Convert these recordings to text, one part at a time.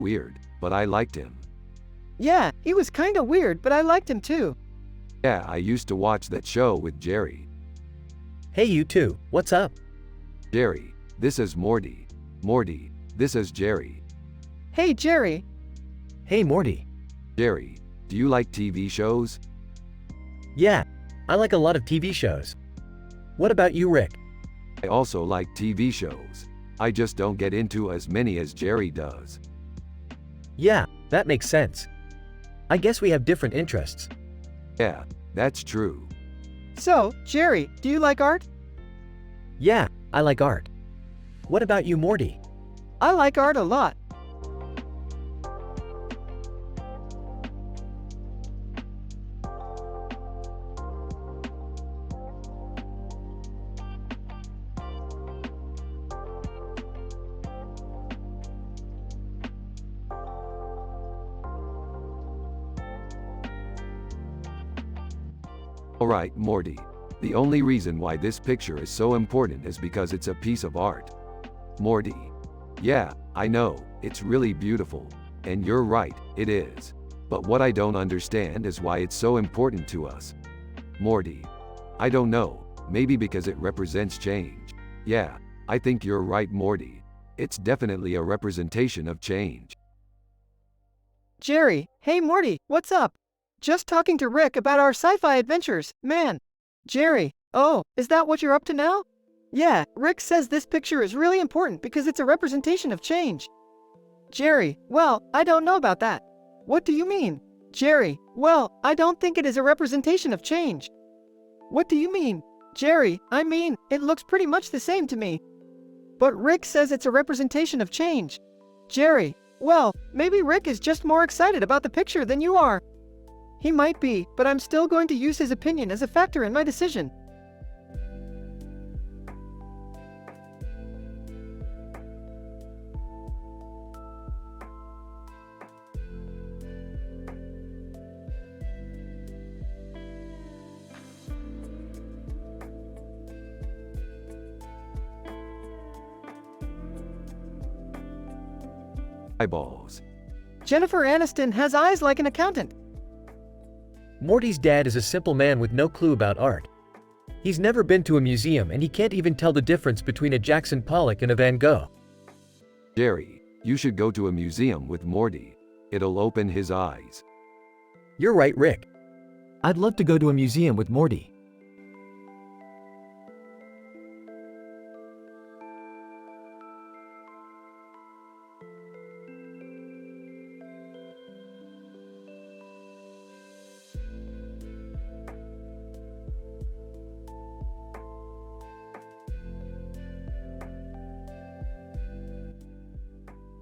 Weird, but I liked him. Yeah, he was kinda weird, but I liked him too. Yeah, I used to watch that show with Jerry. Hey you two, what's up? Jerry, this is Morty. Morty, this is Jerry. Hey Jerry. Hey Morty. Jerry, do you like TV shows? Yeah, I like a lot of TV shows. What about you, Rick? I also like TV shows. I just don't get into as many as Jerry does. Yeah, that makes sense. I guess we have different interests. Yeah, that's true. So, Jerry, do you like art? Yeah, I like art. What about you, Morty? I like art a lot. Alright, Morty. The only reason why this picture is so important is because it's a piece of art. Morty. Yeah, I know, it's really beautiful. And you're right, it is. But what I don't understand is why it's so important to us. Morty. I don't know, maybe because it represents change. Yeah, I think you're right, Morty. It's definitely a representation of change. Jerry, hey Morty, what's up? Just talking to Rick about our sci-fi adventures, man. Jerry, oh, is that what you're up to now? Yeah, Rick says this picture is really important because it's a representation of change. Jerry, well, I don't know about that. What do you mean? Jerry, well, I don't think it is a representation of change. What do you mean? Jerry, I mean, it looks pretty much the same to me. But Rick says it's a representation of change. Jerry, well, maybe Rick is just more excited about the picture than you are. He might be, but I'm still going to use his opinion as a factor in my decision. Eyeballs. Jennifer Aniston has eyes like an accountant. Morty's dad is a simple man with no clue about art. He's never been to a museum and he can't even tell the difference between a Jackson Pollock and a Van Gogh. Jerry, you should go to a museum with Morty. It'll open his eyes. You're right, Rick. I'd love to go to a museum with Morty.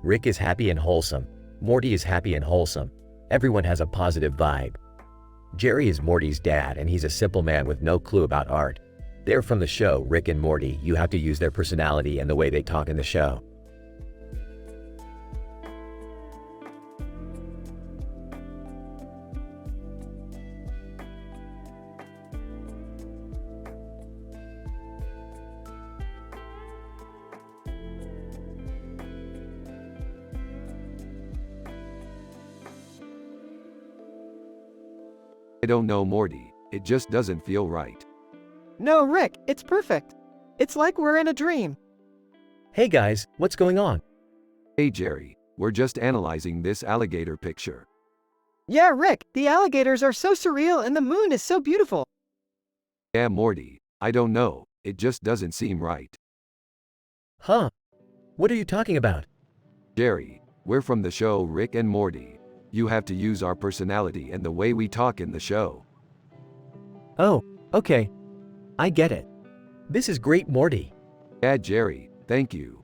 Rick is happy and wholesome. Morty is happy and wholesome. Everyone has a positive vibe. Jerry is Morty's dad and he's a simple man with no clue about art. They're from the show Rick and Morty. You have to use their personality and the way they talk in the show. I don't know, Morty. It just doesn't feel right. No, Rick, it's perfect. It's like we're in a dream. Hey guys, what's going on? Hey Jerry, we're just analyzing this alligator picture. Yeah, Rick, the alligators are so surreal and the moon is so beautiful. Yeah, Morty, I don't know, it just doesn't seem right. Huh? What are you talking about? Jerry, we're from the show Rick and Morty. You have to use our personality and the way we talk in the show. Oh, okay. I get it. This is great, Morty. Yeah, Jerry, thank you.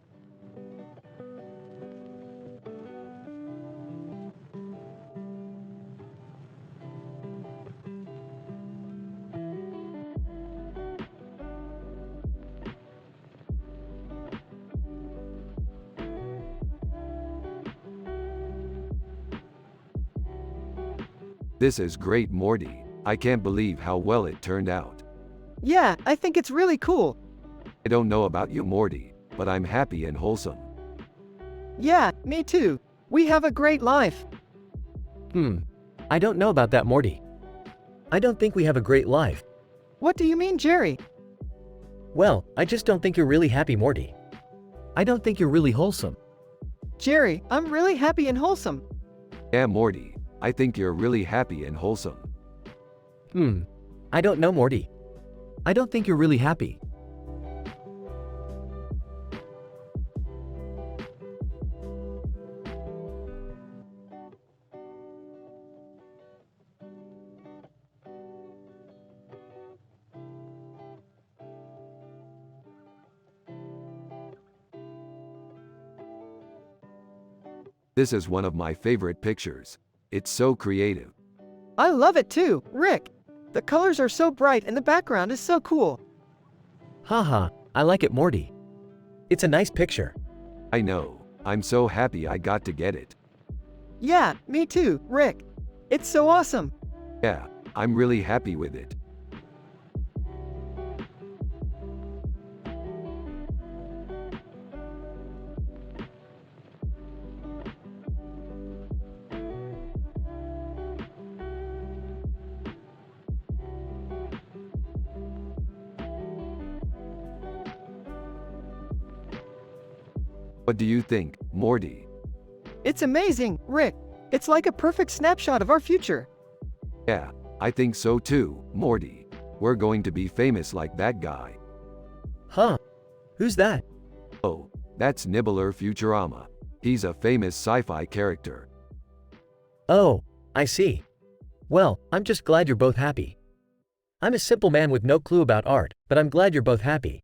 This is great, Morty. I can't believe how well it turned out. Yeah, I think it's really cool. I don't know about you, Morty, but I'm happy and wholesome. Yeah, me too. We have a great life. I don't know about that, Morty. I don't think we have a great life. What do you mean, Jerry? Well, I just don't think you're really happy, Morty. I don't think you're really wholesome. Jerry, I'm really happy and wholesome. Yeah, Morty, I think you're really happy and wholesome. I don't know, Morty. I don't think you're really happy. This is one of my favorite pictures. It's so creative. I love it too, Rick. The colors are so bright and the background is so cool. Haha, I like it, Morty. It's a nice picture. I know. I'm so happy I got to get it. Yeah, me too, Rick. It's so awesome. Yeah, I'm really happy with it. What do you think, Morty? It's amazing, Rick. It's like a perfect snapshot of our future. Yeah, I think so too, Morty. We're going to be famous like that guy. Huh? Who's that? Oh, that's Nibbler Futurama. He's a famous sci-fi character. Oh, I see. Well, I'm just glad you're both happy. I'm a simple man with no clue about art, but I'm glad you're both happy.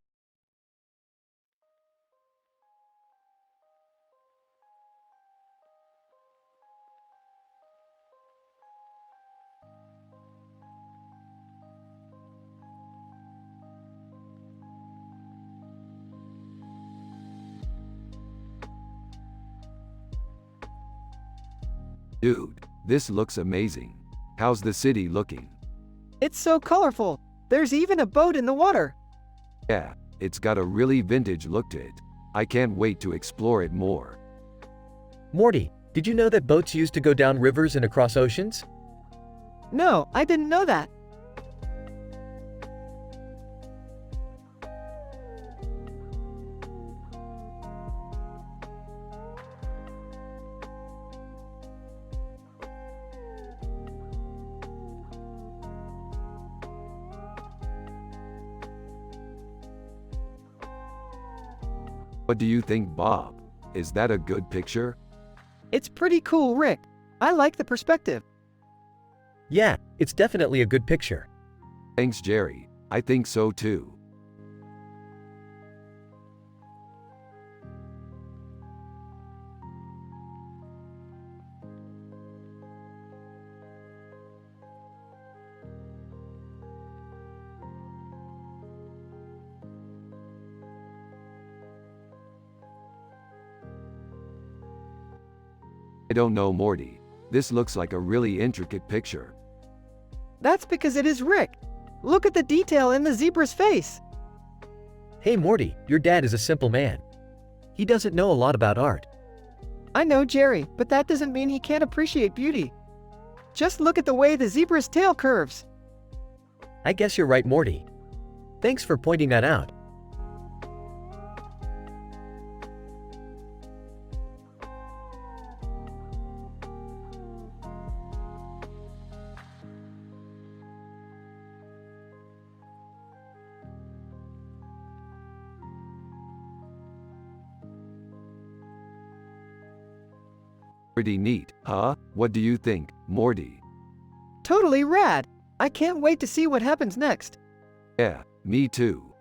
Dude, this looks amazing. How's the city looking? It's so colorful. There's even a boat in the water. Yeah, it's got a really vintage look to it. I can't wait to explore it more. Morty, did you know that boats used to go down rivers and across oceans? No, I didn't know that. What do you think, Bob? Is that a good picture? It's pretty cool, Rick. I like the perspective. Yeah, it's definitely a good picture. Thanks, Jerry. I think so too. I don't know, Morty. This looks like a really intricate picture. That's because it is Rick. Look at the detail in the zebra's face. Hey Morty, your dad is a simple man. He doesn't know a lot about art. I know, Jerry, but that doesn't mean he can't appreciate beauty. Just look at the way the zebra's tail curves. I guess you're right, Morty. Thanks for pointing that out. Pretty neat, huh? What do you think, Morty? Totally rad. I can't wait to see what happens next. Yeah, me too.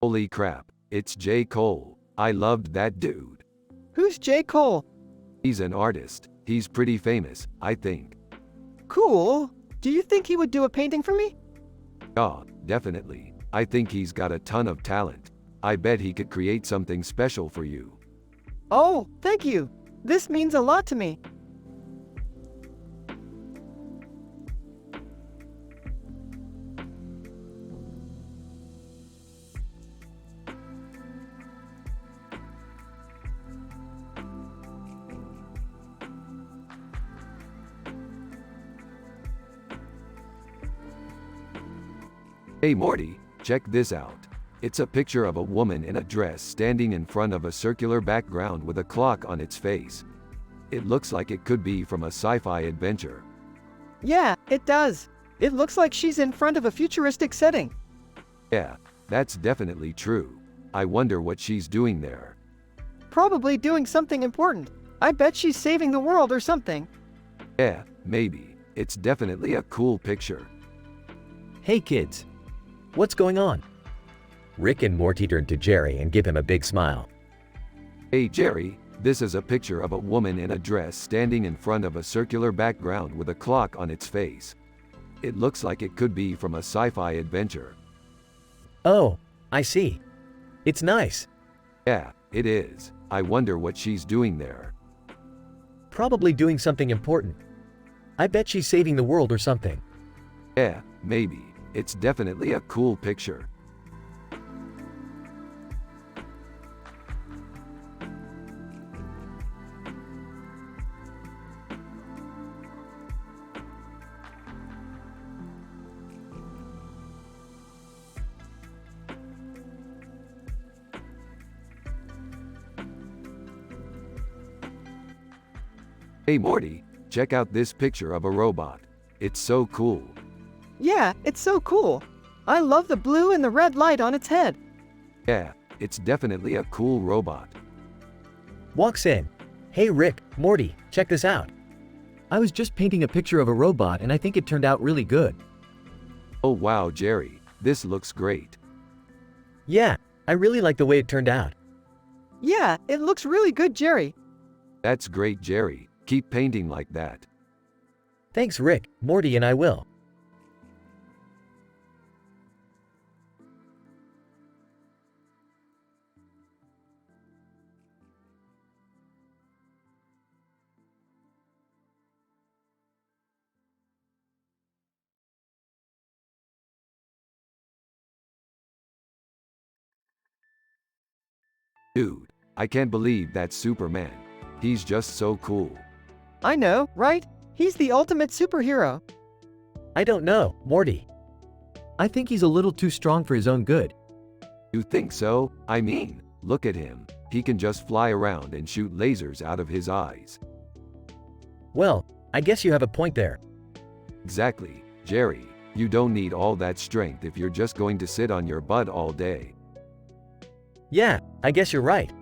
Holy crap, it's J. Cole. I loved that dude. Who's J. Cole? He's an artist. He's pretty famous, I think. Cool. Do you think he would do a painting for me? Yeah, definitely. I think he's got a ton of talent. I bet he could create something special for you. Oh, thank you. This means a lot to me. Hey Morty, check this out. It's a picture of a woman in a dress standing in front of a circular background with a clock on its face. It looks like it could be from a sci-fi adventure. Yeah, it does. It looks like she's in front of a futuristic setting. Yeah, that's definitely true. I wonder what she's doing there. Probably doing something important. I bet she's saving the world or something. Yeah, maybe. It's definitely a cool picture. Hey kids. What's going on? Rick and Morty turn to Jerry and give him a big smile. Hey Jerry, this is a picture of a woman in a dress standing in front of a circular background with a clock on its face. It looks like it could be from a sci-fi adventure. Oh, I see. It's nice. Yeah, it is. I wonder what she's doing there. Probably doing something important. I bet she's saving the world or something. Yeah, maybe. It's definitely a cool picture. Hey Morty, check out this picture of a robot. It's so cool. Yeah, it's so cool. I love the blue and the red light on its head. Yeah, it's definitely a cool robot. Walks in. Hey Rick, Morty, check this out. I was just painting a picture of a robot and I think it turned out really good. Oh wow Jerry, this looks great. Yeah, I really like the way it turned out. Yeah, it looks really good, Jerry. That's great Jerry, keep painting like that. Thanks Rick, Morty and I will. Dude, I can't believe that's Superman. He's just so cool. I know, right? He's the ultimate superhero. I don't know, Morty. I think he's a little too strong for his own good. You think so? I mean, look at him. He can just fly around and shoot lasers out of his eyes. Well, I guess you have a point there. Exactly, Jerry. You don't need all that strength if you're just going to sit on your butt all day. Yeah, I guess you're right.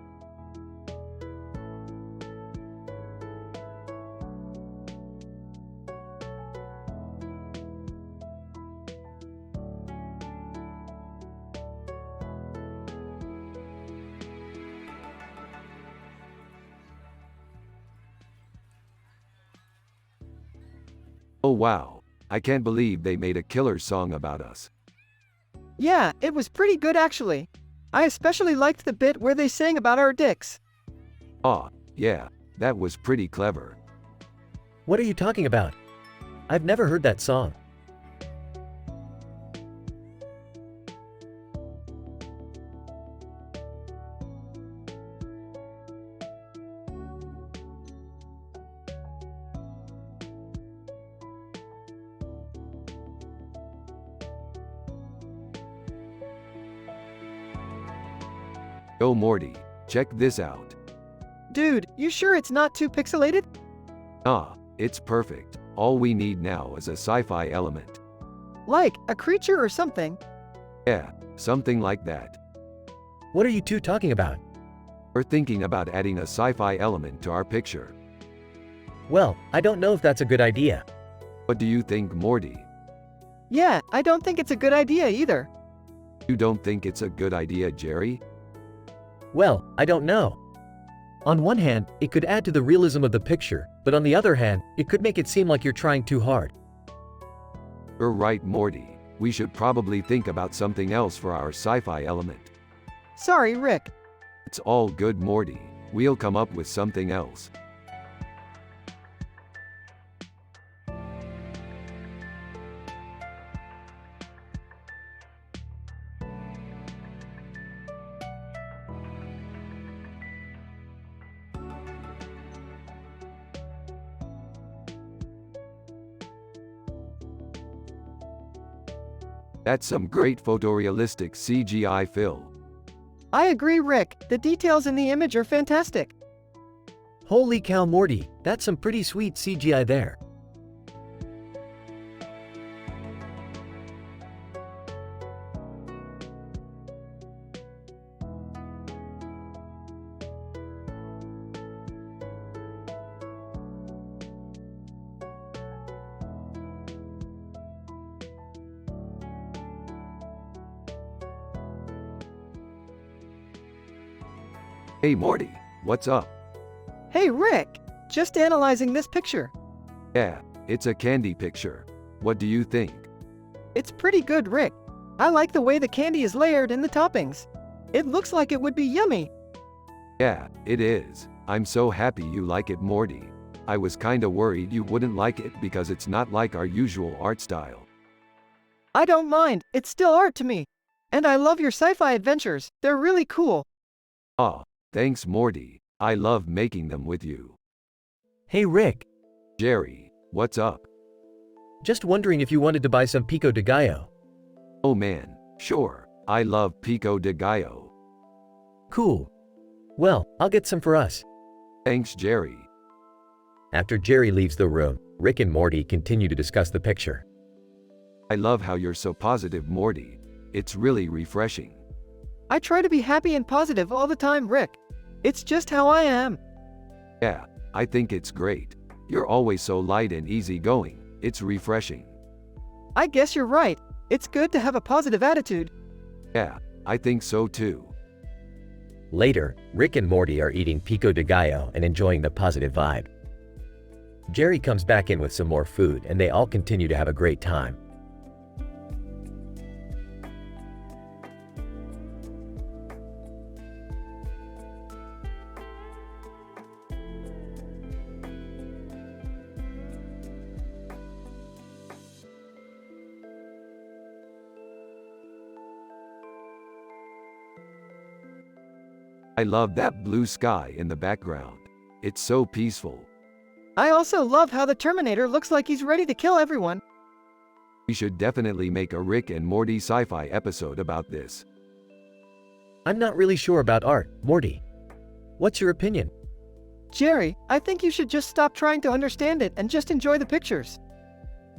Oh wow, I can't believe they made a killer song about us. Yeah, it was pretty good actually. I especially liked the bit where they sang about our dicks. Aw, yeah, that was pretty clever. What are you talking about? I've never heard that song. Yo Morty, check this out. Dude, you sure it's not too pixelated? Ah, it's perfect. All we need now is a sci-fi element. Like, a creature or something? Yeah, something like that. What are you two talking about? We're thinking about adding a sci-fi element to our picture. Well, I don't know if that's a good idea. What do you think, Morty? Yeah, I don't think it's a good idea either. You don't think it's a good idea, Jerry? Well, I don't know. On one hand, it could add to the realism of the picture, but on the other hand, it could make it seem like you're trying too hard. You're right, Morty. We should probably think about something else for our sci-fi element. Sorry, Rick. It's all good, Morty. We'll come up with something else. That's some great photorealistic CGI, Phil. I agree, Rick. The details in the image are fantastic. Holy cow, Morty, that's some pretty sweet CGI there. Hey Morty, what's up? Hey, Rick. Just analyzing this picture. Yeah, it's a candy picture. What do you think? It's pretty good, Rick. I like the way the candy is layered and the toppings. It looks like it would be yummy. Yeah, it is. I'm so happy you like it, Morty. I was kinda worried you wouldn't like it because it's not like our usual art style. I don't mind. It's still art to me. And I love your sci-fi adventures. They're really cool. Aw, thanks Morty. I love making them with you. Hey Rick, Jerry, what's up? just wondering if you wanted to buy some pico de gallo. Oh man, sure. I love pico de gallo. Cool. Well, I'll get some for us. Thanks, Jerry. After Jerry leaves the room, Rick and Morty continue to discuss the picture. I love how you're so positive, Morty. It's really refreshing. I try to be happy and positive all the time, Rick. It's just how I am. Yeah, I think it's great. You're always so light and easygoing. It's refreshing. I guess you're right. It's good to have a positive attitude. Yeah, I think so too. Later, Rick and Morty are eating pico de gallo and enjoying the positive vibe. Jerry comes back in with some more food and they all continue to have a great time. I love that blue sky in the background. It's so peaceful. I also love how the Terminator looks like he's ready to kill everyone. We should definitely make a Rick and Morty sci-fi episode about this. I'm not really sure about art, Morty. What's your opinion? Jerry, I think you should just stop trying to understand it and just enjoy the pictures.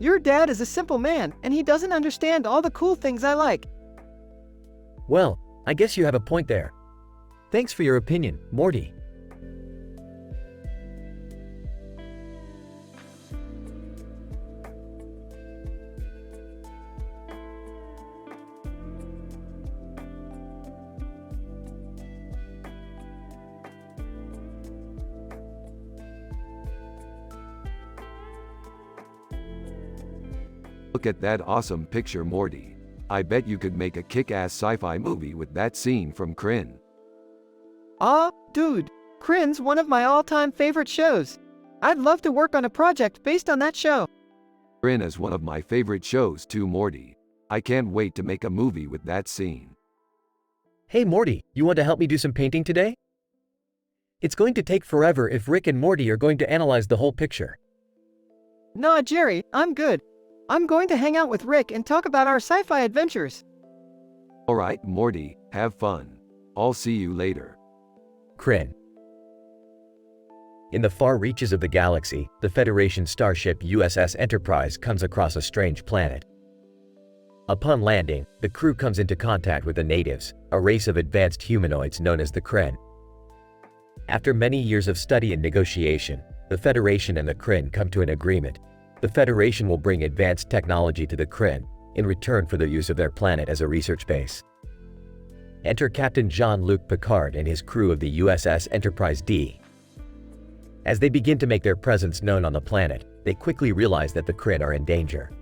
Your dad is a simple man, and he doesn't understand all the cool things I like. Well, I guess you have a point there. Thanks for your opinion, Morty. Look at that awesome picture, Morty. I bet you could make a kick-ass sci-fi movie with that scene from Kryn. Aw, dude, Kryn's one of my all-time favorite shows. I'd love to work on a project based on that show. Kryn is one of my favorite shows too, Morty. I can't wait to make a movie with that scene. Hey Morty, you want to help me do some painting today? It's going to take forever if Rick and Morty are going to analyze the whole picture. Nah, Jerry, I'm good. I'm going to hang out with Rick and talk about our sci-fi adventures. Alright, Morty, have fun. I'll see you later. Kryn. In the far reaches of the galaxy, the Federation starship USS Enterprise comes across a strange planet. Upon landing, the crew comes into contact with the natives, a race of advanced humanoids known as the Kryn. After many years of study and negotiation, the Federation and the Kryn come to an agreement. The Federation will bring advanced technology to the Kryn in return for the use of their planet as a research base. Enter Captain Jean-Luc Picard and his crew of the USS Enterprise D. As they begin to make their presence known on the planet, they quickly realize that the Kryn are in danger.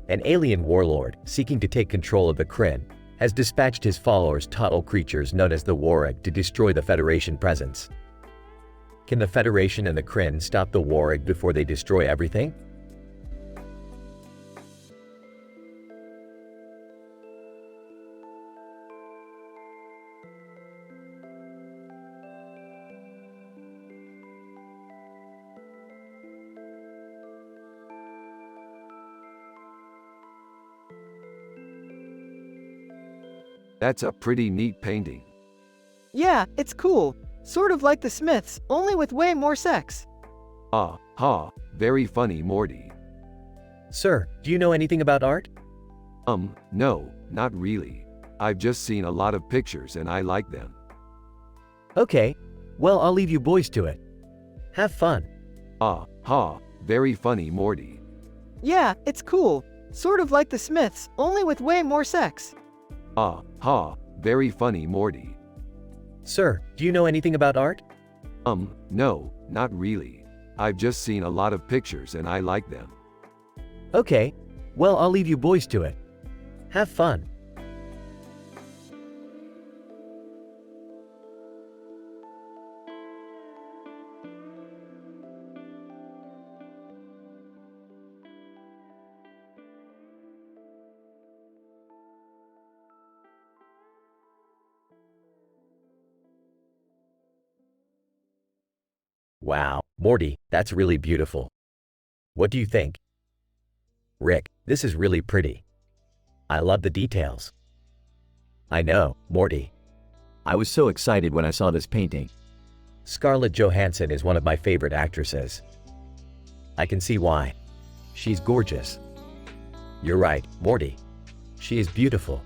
An alien warlord, seeking to take control of the Kryn, has dispatched his followers, Tuttle creatures known as the Warg, to destroy the Federation presence. Can the Federation and the Kryn stop the Warg before they destroy everything? That's a pretty neat painting. Yeah, it's cool. Sort of like the Smiths, only with way more sex. Ah, ha, very funny, Morty. Sir, do you know anything about art? No, not really. I've just seen a lot of pictures and I like them. Okay, well, I'll leave you boys to it. Have fun. Ah, ha, very funny, Morty. Yeah, it's cool. Sort of like the Smiths, only with way more sex. Ah, ha, very funny, Morty. Sir, do you know anything about art? No, not really. I've just seen a lot of pictures and I like them. Okay, well, I'll leave you boys to it. Have fun. Wow, Morty, that's really beautiful. What do you think? Rick, this is really pretty. I love the details. I know, Morty. I was so excited when I saw this painting. Scarlett Johansson is one of my favorite actresses. I can see why. She's gorgeous. You're right, Morty. She is beautiful.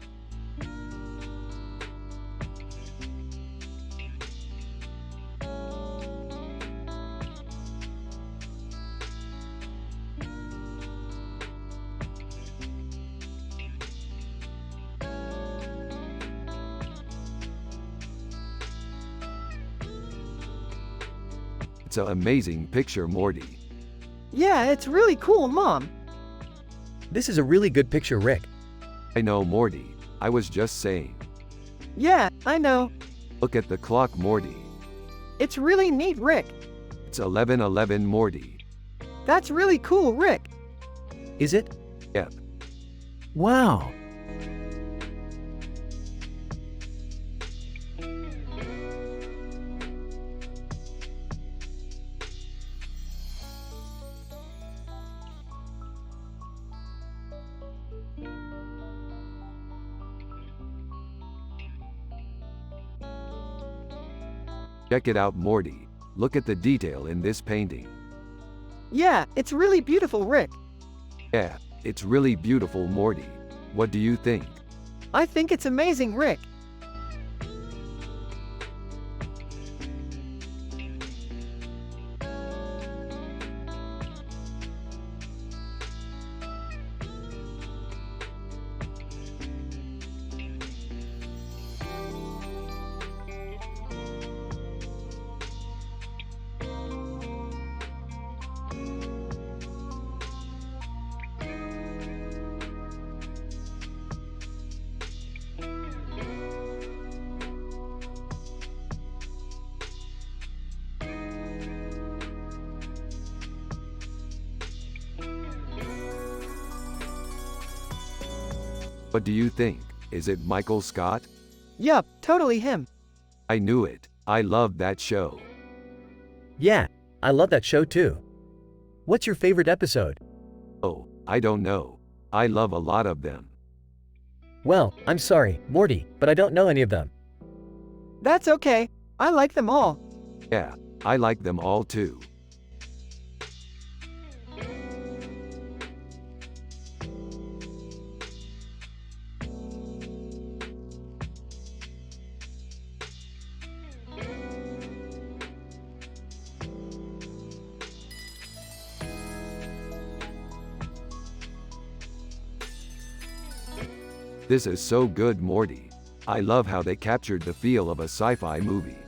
It's an amazing picture, Morty. Yeah, it's really cool, Mom. This is a really good picture, Rick. I know, Morty. I was just saying. Yeah, I know. Look at the clock, Morty. It's really neat, Rick. It's 11:11, Morty. That's really cool, Rick. Is it? Yep. Wow. Check it out, Morty. Look at the detail in this painting. Yeah, it's really beautiful, Rick. Yeah, it's really beautiful, Morty. What do you think? I think it's amazing, Rick. What do you think? Is it Michael Scott? Yup, totally him. I knew it. I loved that show. Yeah, I love that show too. What's your favorite episode? Oh, I don't know. I love a lot of them. Well, I'm sorry, Morty, but I don't know any of them. That's okay. I like them all. Yeah, I like them all too. This is so good, Morty. I love how they captured the feel of a sci-fi movie.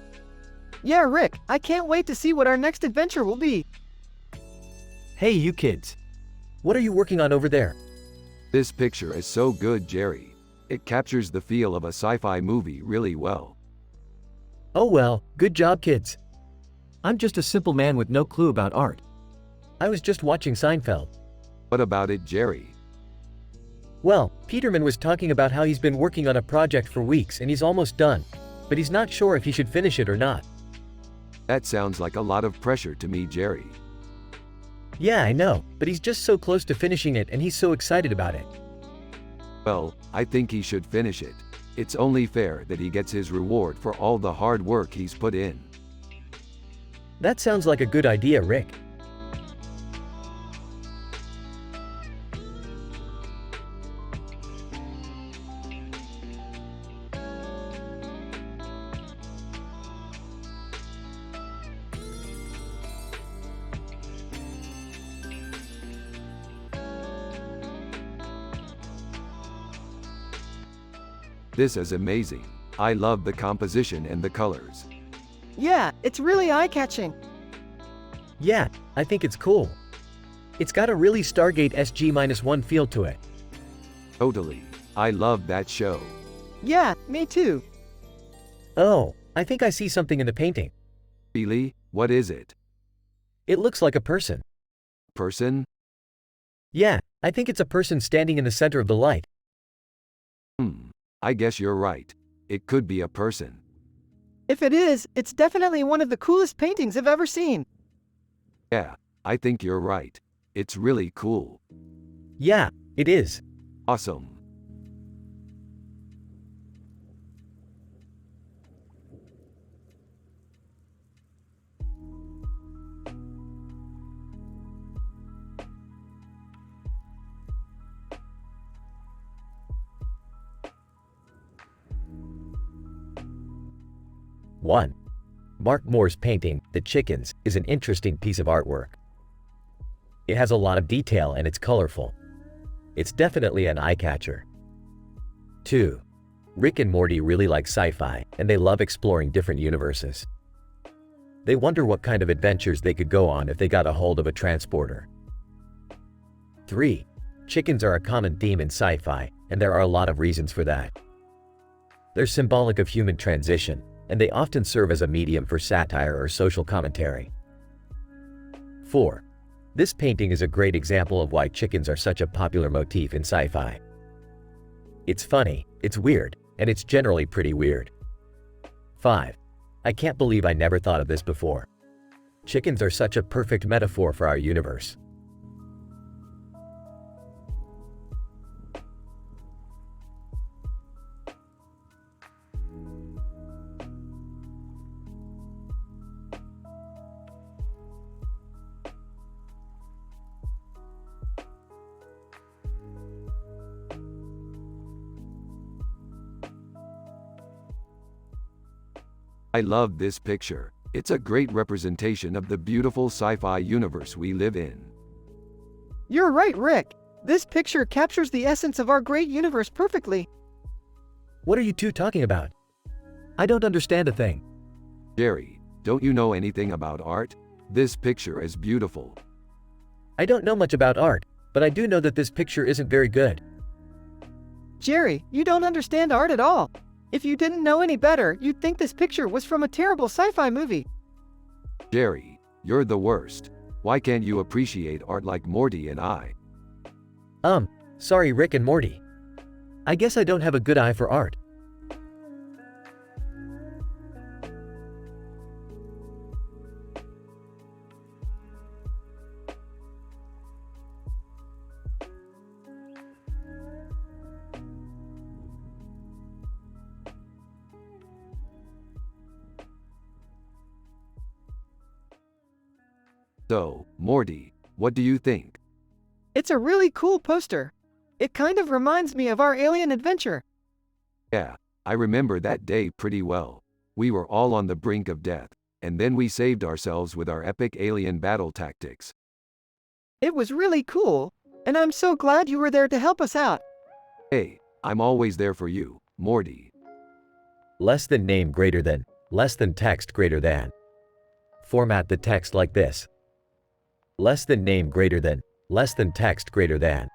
Yeah, Rick, I can't wait to see what our next adventure will be. Hey, you kids. What are you working on over there? This picture is so good, Jerry. It captures the feel of a sci-fi movie really well. Oh well, good job kids. I'm just a simple man with no clue about art. I was just watching Seinfeld. What about it, Jerry? Well, Peterman was talking about how he's been working on a project for weeks and he's almost done, but he's not sure if he should finish it or not. That sounds like a lot of pressure to me, Jerry. Yeah, I know, but he's just so close to finishing it and he's so excited about it. Well, I think he should finish it. It's only fair that he gets his reward for all the hard work he's put in. That sounds like a good idea, Rick. This is amazing. I love the composition and the colors. Yeah, it's really eye-catching. Yeah, I think it's cool. It's got a really Stargate SG-1 feel to it. Totally. I love that show. Yeah, me too. Oh, I think I see something in the painting. Really? What is it? It looks like a person. Person? Yeah, I think it's a person standing in the center of the light. I guess you're right. It could be a person. If it is, it's definitely one of the coolest paintings I've ever seen. Yeah, I think you're right. It's really cool. Yeah, it is. Awesome. One. Mark Moore's painting, The Chickens, is an interesting piece of artwork. It has a lot of detail and it's colorful. It's definitely an eye-catcher. 2. Rick and Morty really like sci-fi, and they love exploring different universes. They wonder what kind of adventures they could go on if they got a hold of a transporter. 3. Chickens are a common theme in sci-fi, and there are a lot of reasons for that. They're symbolic of human transition, and they often serve as a medium for satire or social commentary. 4. This painting is a great example of why chickens are such a popular motif in sci-fi. It's funny, it's weird, and it's generally pretty weird. 5. I can't believe I never thought of this before. Chickens are such a perfect metaphor for our universe. I love this picture. It's a great representation of the beautiful sci-fi universe we live in. You're right, Rick. This picture captures the essence of our great universe perfectly. What are you two talking about? I don't understand a thing. Jerry, don't you know anything about art? This picture is beautiful. I don't know much about art, but I do know that this picture isn't very good. Jerry, you don't understand art at all. If you didn't know any better, you'd think this picture was from a terrible sci-fi movie. Jerry, you're the worst. Why can't you appreciate art like Morty and I? Sorry Rick and Morty. I guess I don't have a good eye for art. So, Morty, what do you think? It's a really cool poster. It kind of reminds me of our alien adventure. Yeah, I remember that day pretty well. We were all on the brink of death, and then we saved ourselves with our epic alien battle tactics. It was really cool, and I'm so glad you were there to help us out. Hey, I'm always there for you, Morty. Less than name greater than, less than text greater than. Format the text like this. Less than name greater than, less than text greater than.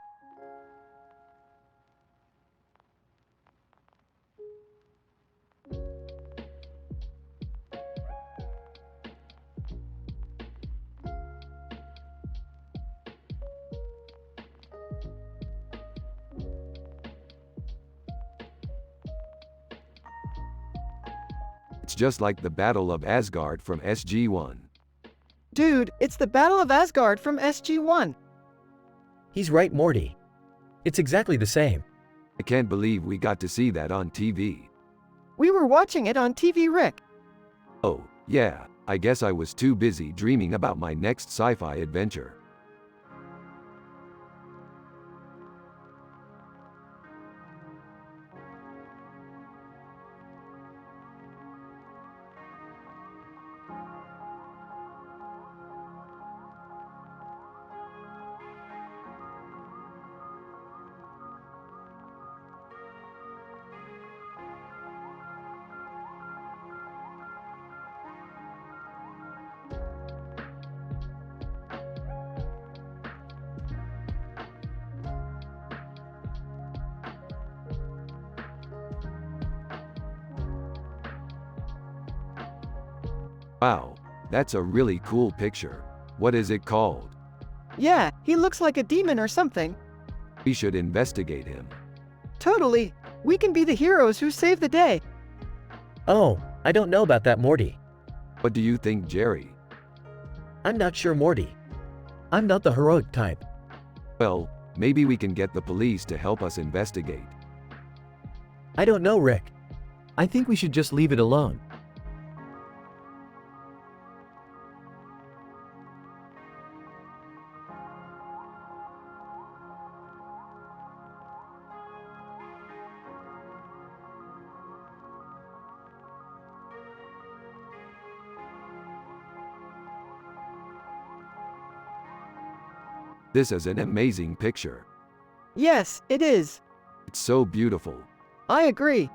It's just like the Battle of Asgard from SG-1. Dude, it's the Battle of Asgard from SG-1. He's right, Morty. It's exactly the same. I can't believe we got to see that on TV. We were watching it on TV, Rick. Oh, yeah, I guess I was too busy dreaming about my next sci-fi adventure. Wow, that's a really cool picture. What is it called? Yeah, he looks like a demon or something. We should investigate him. Totally. We can be the heroes who save the day. Oh, I don't know about that, Morty. What do you think, Jerry? I'm not sure, Morty. I'm not the heroic type. Well, maybe we can get the police to help us investigate. I don't know, Rick. I think we should just leave it alone. This is an amazing picture. Yes, it is. It's so beautiful. I agree.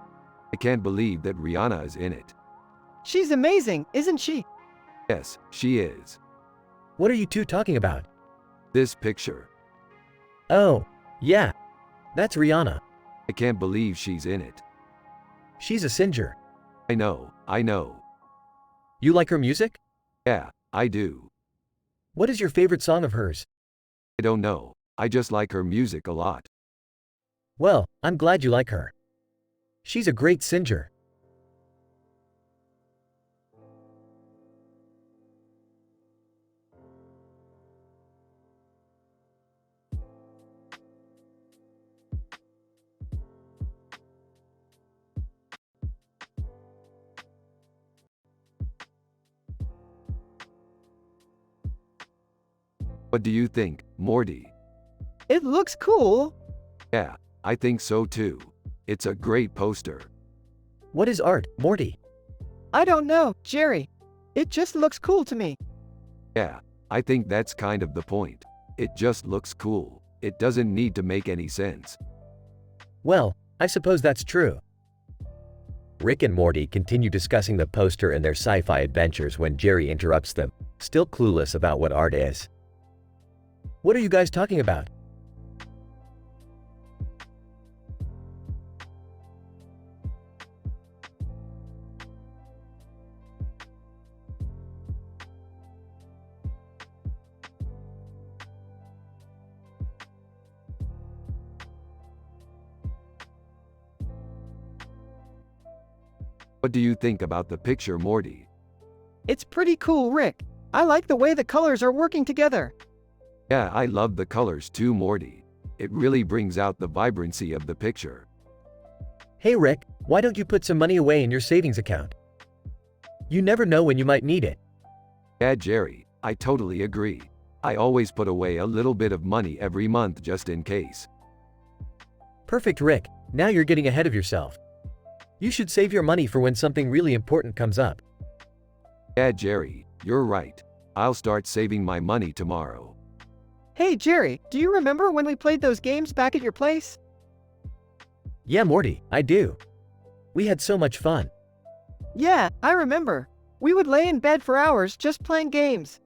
I can't believe that Rihanna is in it. She's amazing, isn't she? Yes, she is. What are you two talking about? This picture. Oh, yeah. That's Rihanna. I can't believe she's in it. She's a singer. I know, I know. You like her music? Yeah, I do. What is your favorite song of hers? I don't know. I just like her music a lot. Well, I'm glad you like her. She's a great singer. What do you think, Morty? It looks cool. Yeah, I think so too. It's a great poster. What is art, Morty? I don't know, Jerry. It just looks cool to me. Yeah, I think that's kind of the point. It just looks cool. It doesn't need to make any sense. Well, I suppose that's true. Rick and Morty continue discussing the poster and their sci-fi adventures when Jerry interrupts them, still clueless about what art is. What are you guys talking about? What do you think about the picture, Morty? It's pretty cool, Rick. I like the way the colors are working together. Yeah, I love the colors too, Morty. It really brings out the vibrancy of the picture. Hey Rick, why don't you put some money away in your savings account? You never know when you might need it. Yeah, Jerry, I totally agree. I always put away a little bit of money every month just in case. Perfect, Rick. Now you're getting ahead of yourself. You should save your money for when something really important comes up. Yeah, Jerry, you're right. I'll start saving my money tomorrow. Hey, Jerry, do you remember when we played those games back at your place? Yeah, Morty, I do. We had so much fun. Yeah, I remember. We would lay in bed for hours just playing games.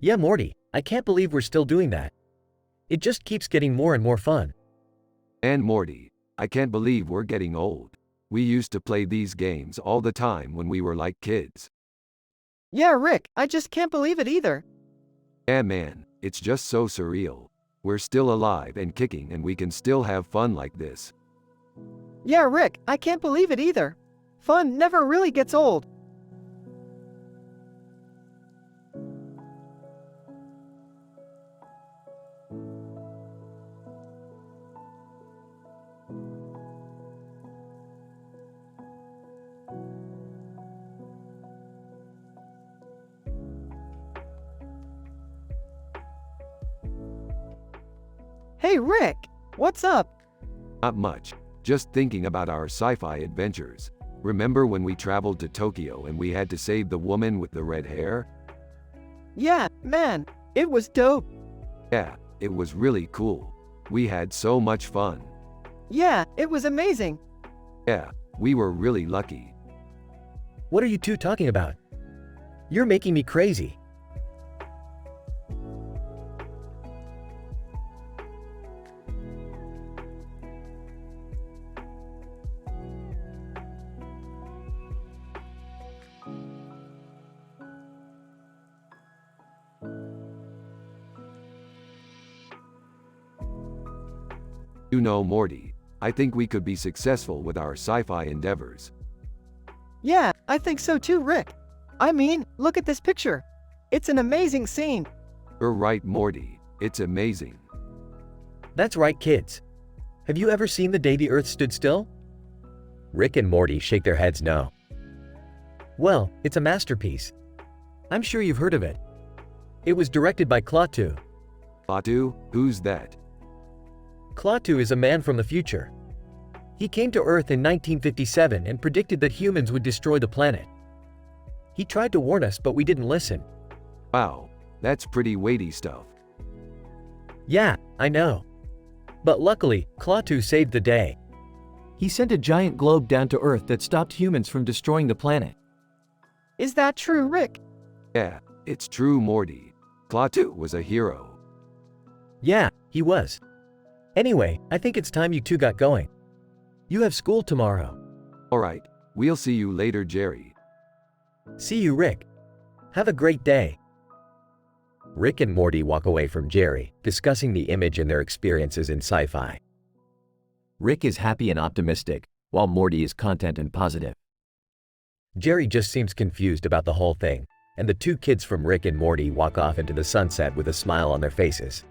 Yeah, Morty, I can't believe we're still doing that. It just keeps getting more and more fun. And Morty, I can't believe we're getting old. We used to play these games all the time when we were like kids. Yeah, Rick, I just can't believe it either. Yeah, man, it's just so surreal. We're still alive and kicking and we can still have fun like this. Yeah, Rick, I can't believe it either. Fun never really gets old. Hey Rick, what's up? Not much. Just thinking about our sci-fi adventures. Remember when we traveled to Tokyo and we had to save the woman with the red hair? Yeah, man, it was dope. Yeah, it was really cool. We had so much fun. Yeah, it was amazing. Yeah, we were really lucky. What are you two talking about? You're making me crazy. You know, Morty, I think we could be successful with our sci-fi endeavors. Yeah, I think so too, Rick. I mean, look at this picture. It's an amazing scene. You're right, Morty. It's amazing. That's right, kids. Have you ever seen The Day the Earth Stood Still? Rick and Morty shake their heads no. Well, it's a masterpiece. I'm sure you've heard of it. It was directed by Klaatu. Batu, who's that? Klaatu is a man from the future. He came to Earth in 1957 and predicted that humans would destroy the planet. He tried to warn us, but we didn't listen. Wow, that's pretty weighty stuff. Yeah, I know. But luckily, Klaatu saved the day. He sent a giant globe down to Earth that stopped humans from destroying the planet. Is that true, Rick? Yeah, it's true, Morty. Klaatu was a hero. Yeah, he was. Anyway, I think it's time you two got going. You have school tomorrow. Alright, we'll see you later, Jerry. See you, Rick. Have a great day. Rick and Morty walk away from Jerry, discussing the image and their experiences in sci-fi. Rick is happy and optimistic, while Morty is content and positive. Jerry just seems confused about the whole thing, and the two kids from Rick and Morty walk off into the sunset with a smile on their faces.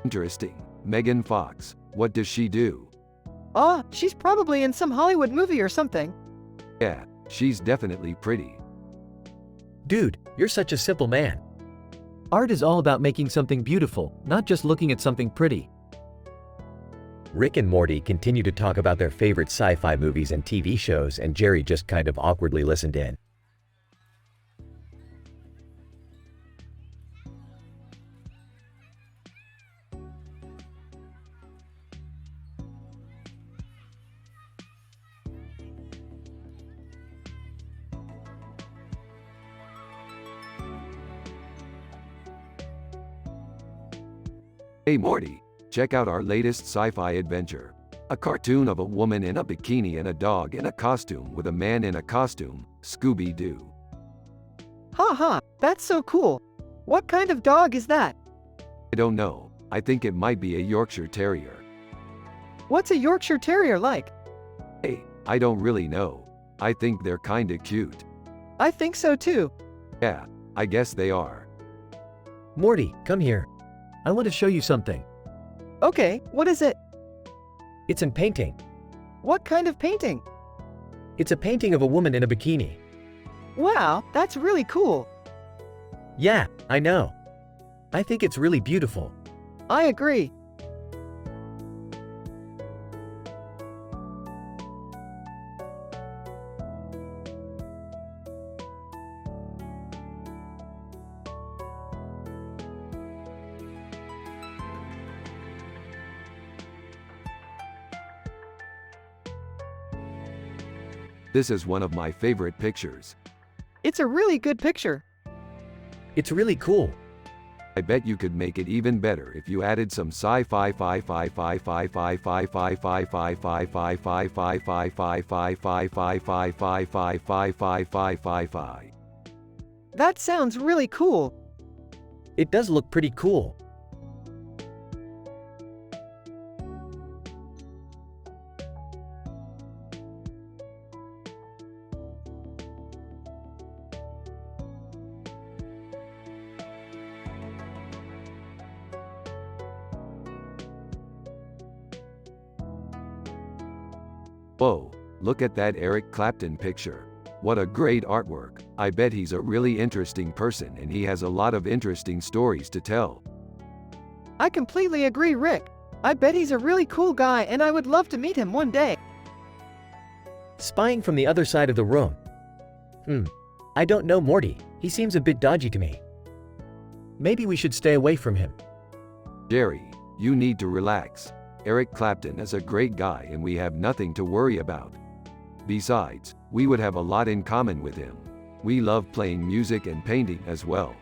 Interesting. Megan Fox, what does she do? She's probably in some Hollywood movie or something. Yeah, she's definitely pretty. Dude, you're such a simple man. Art is all about making something beautiful, not just looking at something pretty. Rick and Morty continue to talk about their favorite sci-fi movies and TV shows, and Jerry just kind of awkwardly listened in. Hey Morty, check out our latest sci-fi adventure. A cartoon of a woman in a bikini and a dog in a costume with a man in a costume, Scooby-Doo. Ha, that's so cool. What kind of dog is that? I don't know, I think it might be a Yorkshire Terrier. What's a Yorkshire Terrier like? Hey, I don't really know. I think they're kinda cute. I think so too. Yeah, I guess they are. Morty, come here. I want to show you something. Okay, what is it? It's a painting. What kind of painting? It's a painting of a woman in a bikini. Wow, that's really cool. Yeah, I know. I think it's really beautiful. I agree. This is one of my favorite pictures. It's a really good picture. It's really cool. I bet you could make it even better if you added some sci-fi That sounds really cool. It does look pretty cool. Whoa, look at that Eric Clapton picture. What a great artwork. I bet he's a really interesting person and he has a lot of interesting stories to tell. I completely agree, Rick. I bet he's a really cool guy and I would love to meet him one day. Spying from the other side of the room. I don't know Morty. He seems a bit dodgy to me. Maybe we should stay away from him. Jerry, you need to relax. Eric Clapton is a great guy and we have nothing to worry about. Besides, we would have a lot in common with him. We love playing music and painting as well.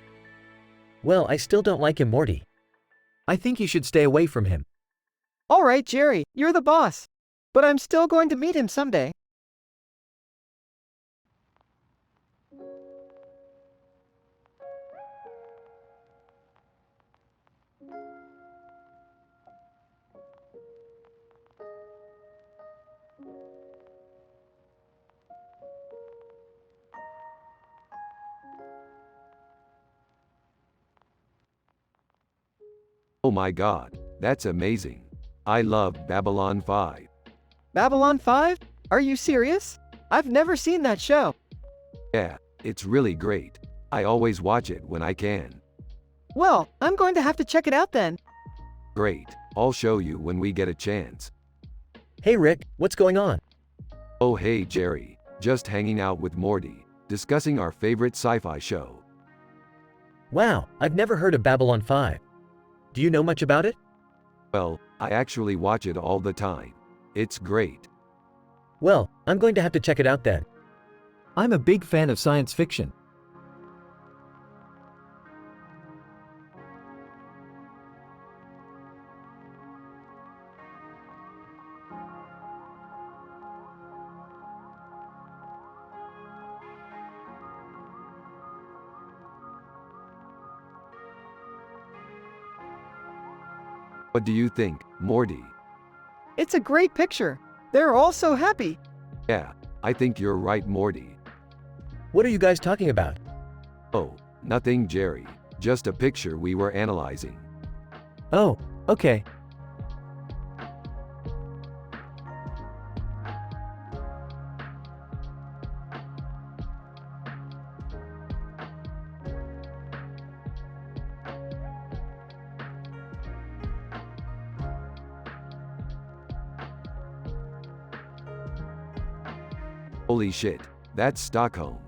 Well, I still don't like him, Morty. I think you should stay away from him. All right, Jerry, you're the boss. But I'm still going to meet him someday. Oh my god, that's amazing. I love Babylon 5. Babylon 5? Are you serious? I've never seen that show. Yeah, it's really great. I always watch it when I can. Well, I'm going to have to check it out then. Great, I'll show you when we get a chance. Hey Rick, what's going on? Oh hey Jerry, just hanging out with Morty, discussing our favorite sci-fi show. Wow, I've never heard of Babylon 5. Do you know much about it? Well, I actually watch it all the time. It's great. Well, I'm going to have to check it out then. I'm a big fan of science fiction. What do you think, Morty? It's a great picture. They're all so happy. Yeah, I think you're right, Morty. What are you guys talking about? Oh, nothing, Jerry. Just a picture we were analyzing. Oh, okay. Holy shit, that's Stockholm.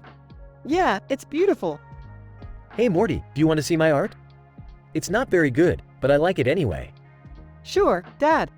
Yeah, it's beautiful. Hey Morty, do you want to see my art? It's not very good, but I like it anyway. Sure, Dad.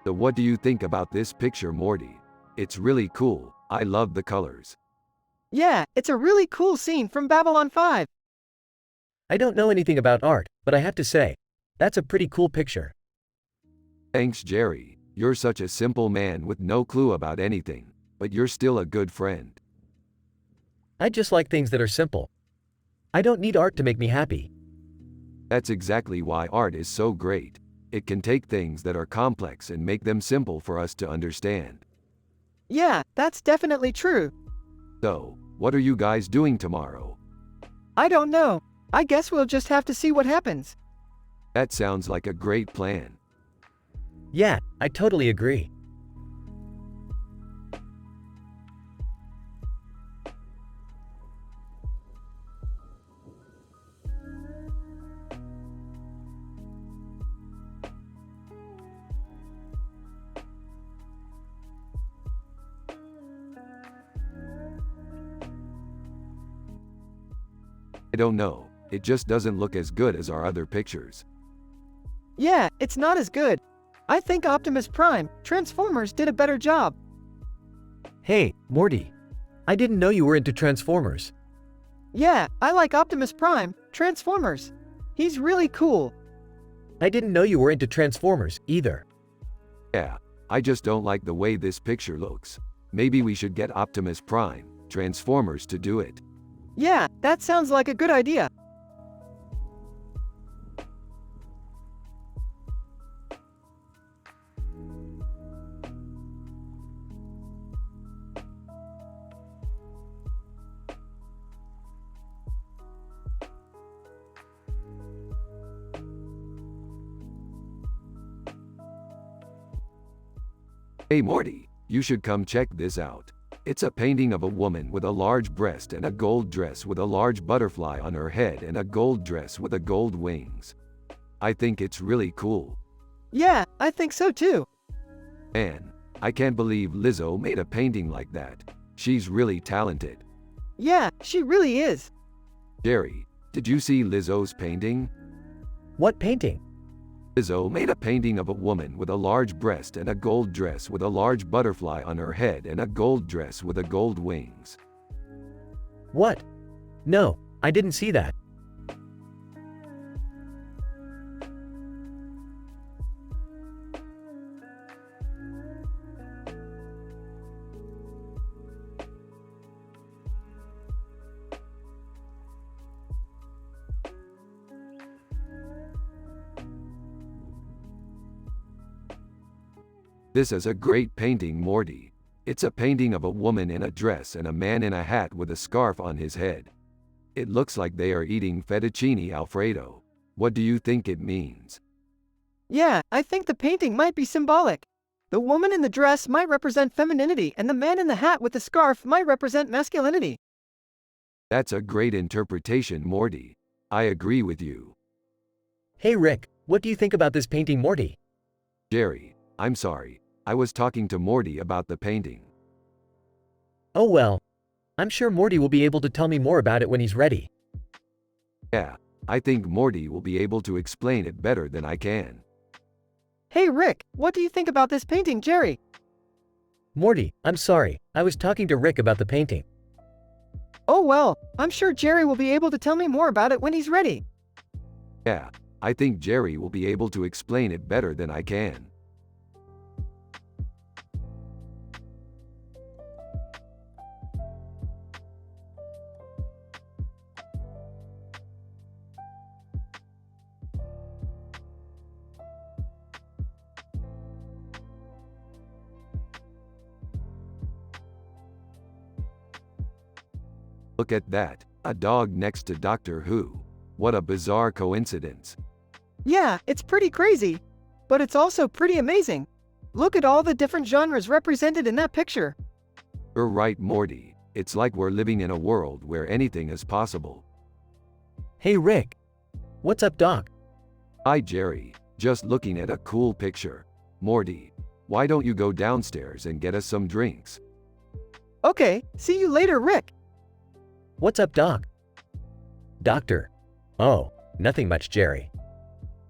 So what do you think about this picture, Morty? It's really cool. I love the colors. Yeah, it's a really cool scene from Babylon 5. I don't know anything about art, but I have to say, that's a pretty cool picture. Thanks, Jerry. You're such a simple man with no clue about anything, but you're still a good friend. I just like things that are simple. I don't need art to make me happy. That's exactly why art is so great. It can take things that are complex and make them simple for us to understand. Yeah, that's definitely true. So, what are you guys doing tomorrow? I don't know. I guess we'll just have to see what happens. That sounds like a great plan. Yeah, I totally agree. I don't know, it just doesn't look as good as our other pictures. Yeah, it's not as good. I think Optimus Prime, Transformers did a better job. Hey, Morty. I didn't know you were into Transformers. Yeah, I like Optimus Prime, Transformers. He's really cool. I didn't know you were into Transformers either. Yeah, I just don't like the way this picture looks. Maybe we should get Optimus Prime, Transformers to do it. Yeah, that sounds like a good idea. Hey Morty, you should come check this out. It's a painting of a woman with a large breast and a gold dress with a large butterfly on her head and a gold dress with a gold wings. I think it's really cool. Yeah, I think so too. Man, I can't believe Lizzo made a painting like that. She's really talented. Yeah, she really is. Jerry, did you see Lizzo's painting? What painting? Lizzo made a painting of a woman with a large breast and a gold dress with a large butterfly on her head and a gold dress with a gold wings. What? No, I didn't see that. This is a great painting, Morty. It's a painting of a woman in a dress and a man in a hat with a scarf on his head. It looks like they are eating fettuccine alfredo. What do you think it means? Yeah, I think the painting might be symbolic. The woman in the dress might represent femininity and the man in the hat with the scarf might represent masculinity. That's a great interpretation, Morty. I agree with you. Hey Rick, what do you think about this painting, Morty? Jerry, I'm sorry. I was talking to Morty about the painting. Oh well. I'm sure Morty will be able to tell me more about it when he's ready. Yeah, I think Morty will be able to explain it better than I can. Hey Rick, what do you think about this painting, Jerry? Morty, I'm sorry. I was talking to Rick about the painting. Oh well, I'm sure Jerry will be able to tell me more about it when he's ready. Yeah, I think Jerry will be able to explain it better than I can. Look at that, a dog next to Doctor Who. What a bizarre coincidence. Yeah, it's pretty crazy. But it's also pretty amazing. Look at all the different genres represented in that picture. You're right, Morty. It's like we're living in a world where anything is possible. Hey Rick. What's up, Doc? Hi, Jerry. Just looking at a cool picture. Morty, why don't you go downstairs and get us some drinks? Okay, see you later, Rick. What's up, Doc? Doctor. Oh, nothing much, Jerry.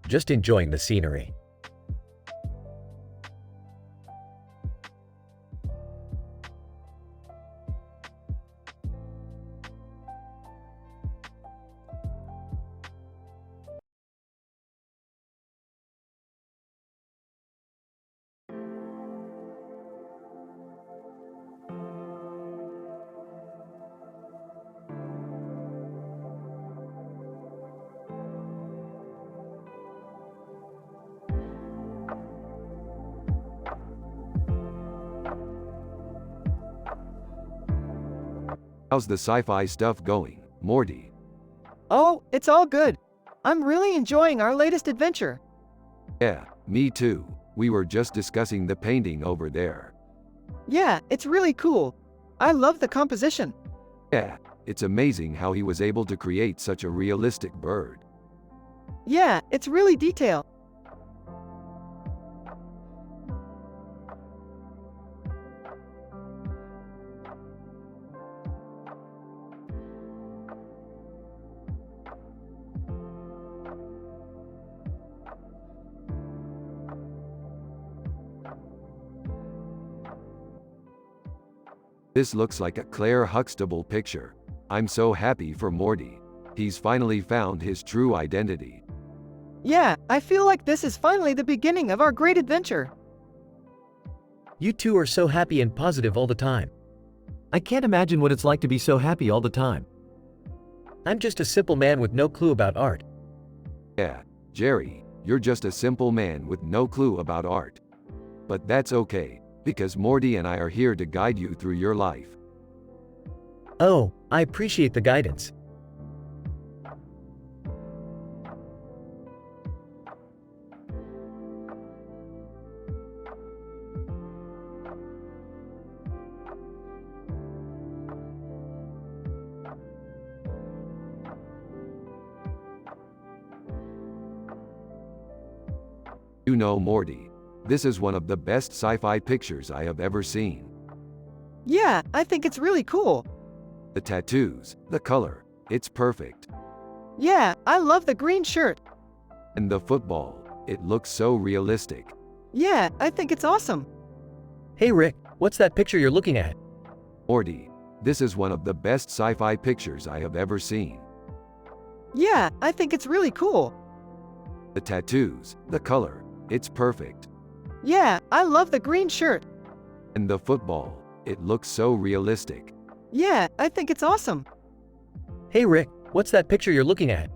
Just enjoying the scenery. How's the sci-fi stuff going, Morty? Oh, it's all good. I'm really enjoying our latest adventure. Yeah, me too. We were just discussing the painting over there. Yeah, it's really cool. I love the composition. Yeah, it's amazing how he was able to create such a realistic bird. Yeah, it's really detailed. This looks like a Claire Huxtable picture. I'm so happy for Morty. He's finally found his true identity. Yeah, I feel like this is finally the beginning of our great adventure. You two are so happy and positive all the time. I can't imagine what it's like to be so happy all the time. I'm just a simple man with no clue about art. Yeah, Jerry, you're just a simple man with no clue about art. But that's okay, because Morty and I are here to guide you through your life. Oh, I appreciate the guidance. You know, Morty, this is one of the best sci-fi pictures I have ever seen. Yeah, I think it's really cool. The tattoos, the color, it's perfect. Yeah, I love the green shirt. And the football, it looks so realistic. Yeah, I think it's awesome. Hey Rick, what's that picture you're looking at? Morty, this is one of the best sci-fi pictures I have ever seen. Yeah, I think it's really cool. The tattoos, the color, it's perfect. Yeah, I love the green shirt. And the football, it looks so realistic. Yeah, I think it's awesome. Hey Rick, what's that picture you're looking at?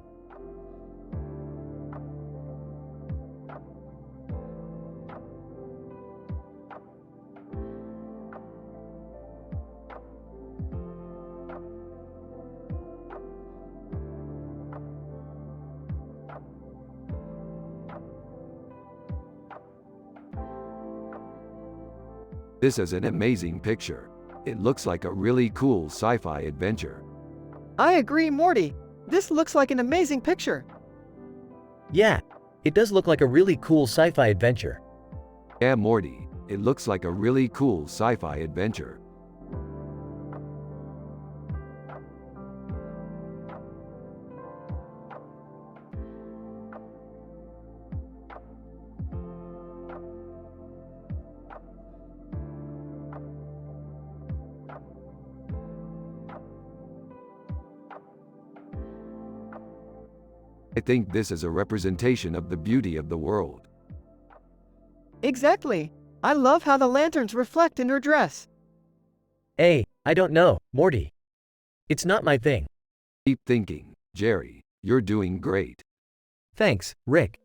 This is an amazing picture. It looks like a really cool sci-fi adventure. I agree, Morty. This looks like an amazing picture. Yeah, it does look like a really cool sci-fi adventure. Yeah, Morty, it looks like a really cool sci-fi adventure. I think this is a representation of the beauty of the world. Exactly. I love how the lanterns reflect in her dress. Hey, I don't know, Morty. It's not my thing. Keep thinking, Jerry, you're doing great. Thanks, Rick.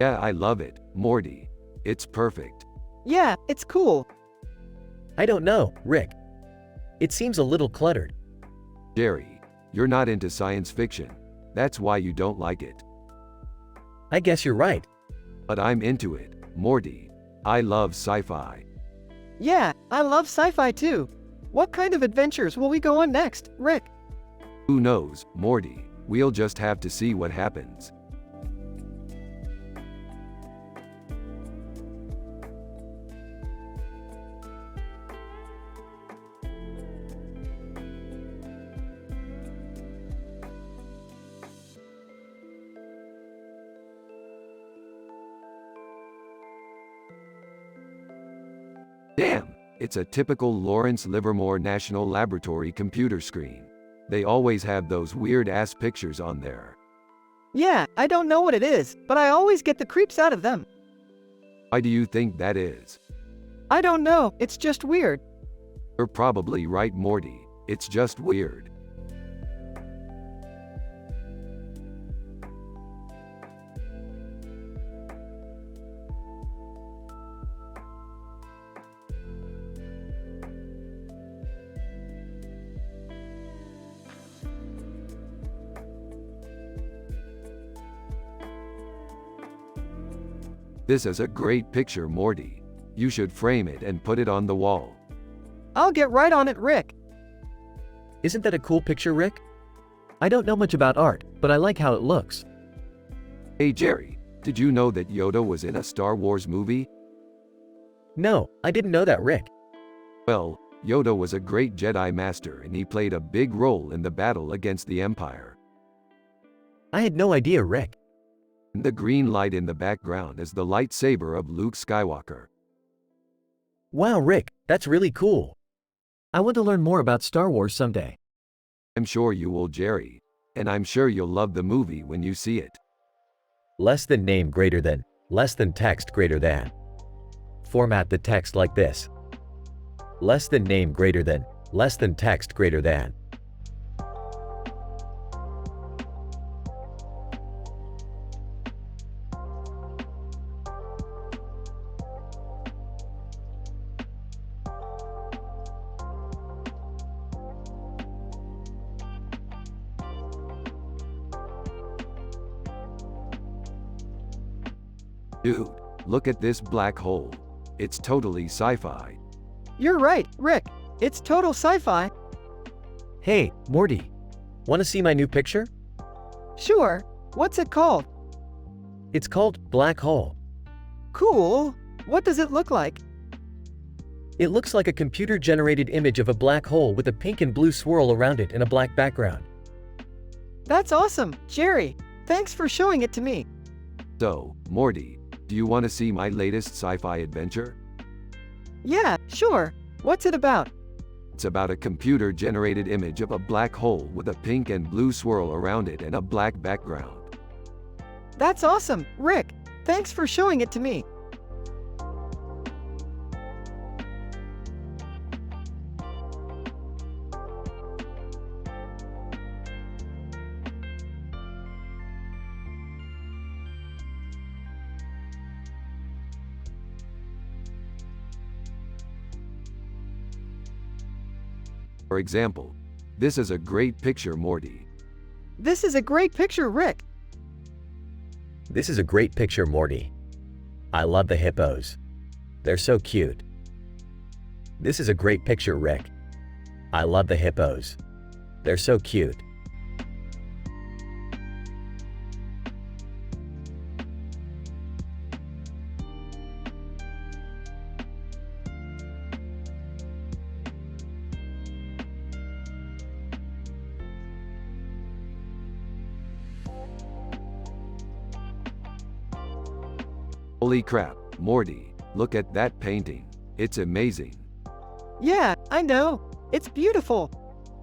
Yeah, I love it, Morty. It's perfect. Yeah, it's cool. I don't know, Rick. It seems a little cluttered. Jerry, you're not into science fiction. That's why you don't like it. I guess you're right. But I'm into it, Morty. I love sci-fi. Yeah, I love sci-fi too. What kind of adventures will we go on next, Rick? Who knows, Morty? We'll just have to see what happens. Damn, it's a typical Lawrence Livermore National Laboratory computer screen. They always have those weird-ass pictures on there. Yeah, I don't know what it is, but I always get the creeps out of them. Why do you think that is? I don't know, it's just weird. You're probably right, Morty. It's just weird. This is a great picture, Morty. You should frame it and put it on the wall. I'll get right on it, Rick. Isn't that a cool picture, Rick? I don't know much about art, but I like how it looks. Hey Jerry, did you know that Yoda was in a Star Wars movie? No, I didn't know that, Rick. Well, Yoda was a great Jedi Master and he played a big role in the battle against the Empire. I had no idea, Rick. The green light in the background is the lightsaber of Luke Skywalker. Wow, Rick, that's really cool. I want to learn more about Star Wars someday. I'm sure you will, Jerry. And I'm sure you'll love the movie when you see it. Less than name greater than, less than text greater than. Format the text like this. Less than name greater than, less than text greater than. Dude, look at this black hole. It's totally sci-fi. You're right, Rick. It's total sci-fi. Hey, Morty. Want to see my new picture? Sure. What's it called? It's called Black Hole. Cool. What does it look like? It looks like a computer-generated image of a black hole with a pink and blue swirl around it and a black background. That's awesome, Jerry. Thanks for showing it to me. So, Morty, do you want to see my latest sci-fi adventure? Yeah, sure. What's it about? It's about a computer-generated image of a black hole with a pink and blue swirl around it and a black background. That's awesome, Rick. Thanks for showing it to me. For example, this is a great picture, Morty. This is a great picture, Rick. This is a great picture, Morty. I love the hippos. They're so cute. This is a great picture, Rick. I love the hippos. They're so cute. Holy crap, Morty, look at that painting. It's amazing. Yeah, I know. It's beautiful.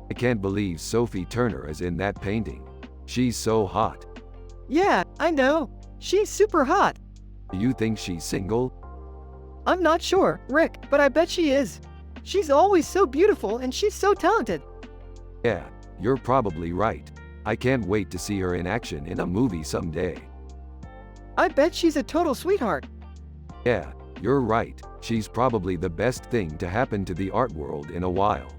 I can't believe Sophie Turner is in that painting. She's so hot. Yeah, I know. She's super hot. Do you think she's single? I'm not sure, Rick, but I bet she is. She's always so beautiful and she's so talented. Yeah, you're probably right. I can't wait to see her in action in a movie someday. I bet she's a total sweetheart. Yeah, you're right. She's probably the best thing to happen to the art world in a while.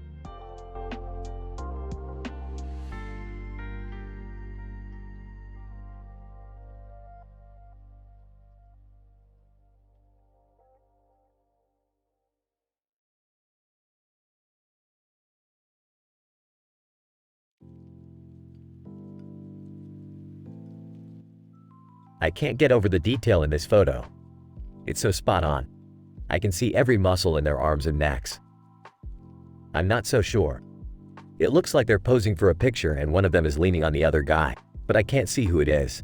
I can't get over the detail in this photo. It's so spot on. I can see every muscle in their arms and necks. I'm not so sure. It looks like they're posing for a picture and one of them is leaning on the other guy, but I can't see who it is.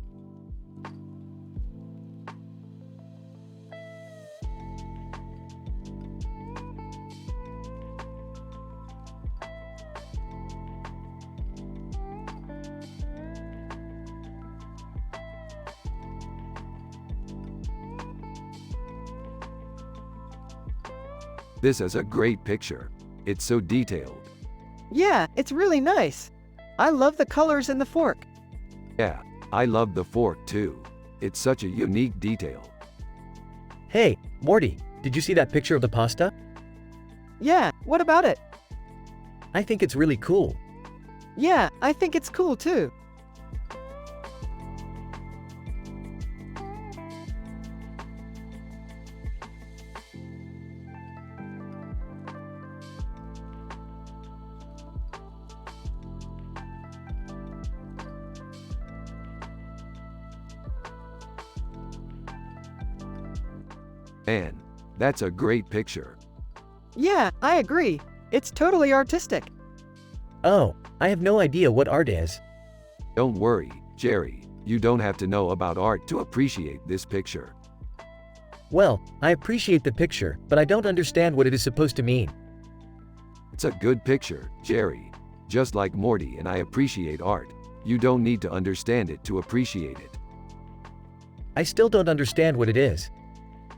This is a great picture. It's so detailed. Yeah, it's really nice. I love the colors and the fork. Yeah, I love the fork too. It's such a unique detail. Hey, Morty, did you see that picture of the pasta? Yeah, what about it? I think it's really cool. Yeah, I think it's cool too. Man, that's a great picture. Yeah, I agree. It's totally artistic. Oh, I have no idea what art is. Don't worry, Jerry, you don't have to know about art to appreciate this picture. Well, I appreciate the picture, but I don't understand what it is supposed to mean. It's a good picture, Jerry. Just like Morty and I appreciate art, you don't need to understand it to appreciate it. I still don't understand what it is.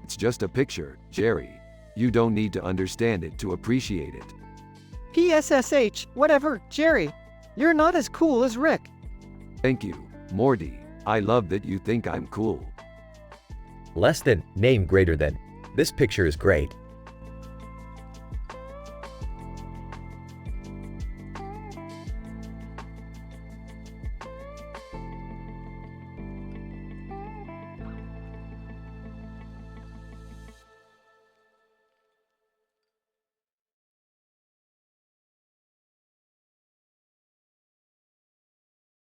It's just a picture, Jerry. You don't need to understand it to appreciate it. PSSH, whatever, Jerry. You're not as cool as Rick. Thank you, Morty. I love that you think I'm cool. Less than, name greater than. This picture is great.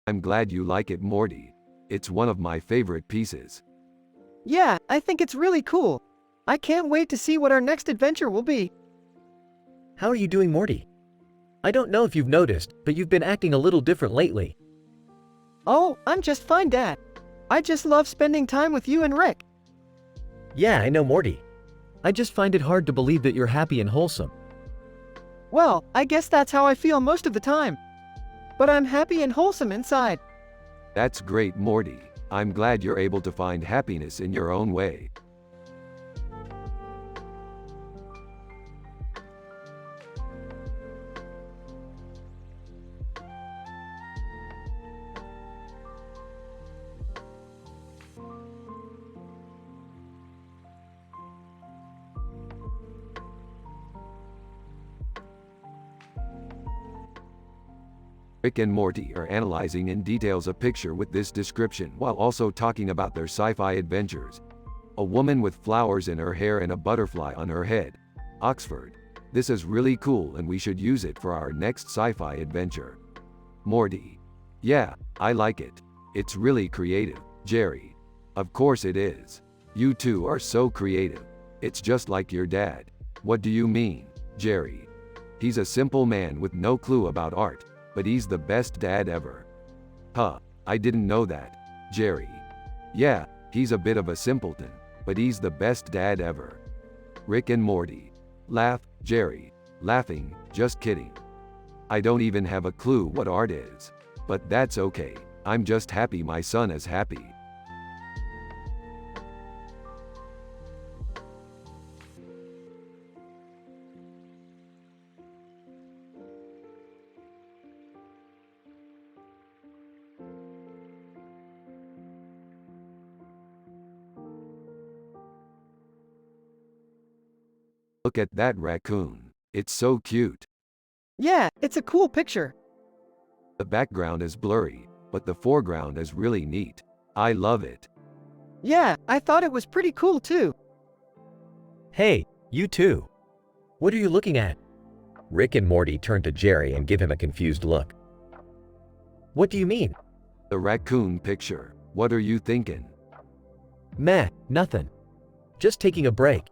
I'm glad you like it, Morty. It's one of my favorite pieces. Yeah, I think it's really cool. I can't wait to see what our next adventure will be. How are you doing, Morty? I don't know if you've noticed, but you've been acting a little different lately. Oh, I'm just fine, Dad. I just love spending time with you and Rick. Yeah, I know, Morty. I just find it hard to believe that you're happy and wholesome. Well, I guess that's how I feel most of the time. But I'm happy and wholesome inside. That's great, Morty. I'm glad you're able to find happiness in your own way. Rick and Morty are analyzing in details a picture with this description while also talking about their sci-fi adventures. A woman with flowers in her hair and a butterfly on her head. Oxford. This is really cool and we should use it for our next sci-fi adventure. Morty. Yeah, I like it. It's really creative, Jerry. Of course it is. You two are so creative. It's just like your dad. What do you mean, Jerry? He's a simple man with no clue about art. But he's the best dad ever. Huh, I didn't know that, Jerry. Yeah, he's a bit of a simpleton, but he's the best dad ever. Rick and Morty. Laugh, Jerry. Laughing, just kidding. I don't even have a clue what art is. But that's okay, I'm just happy my son is happy. Look at that raccoon. It's so cute. Yeah, it's a cool picture. The background is blurry, but the foreground is really neat. I love it. Yeah, I thought it was pretty cool too. Hey, you too. What are you looking at? Rick and Morty turn to Jerry and give him a confused look. What do you mean? The raccoon picture. What are you thinking? Meh, nothing. Just taking a break.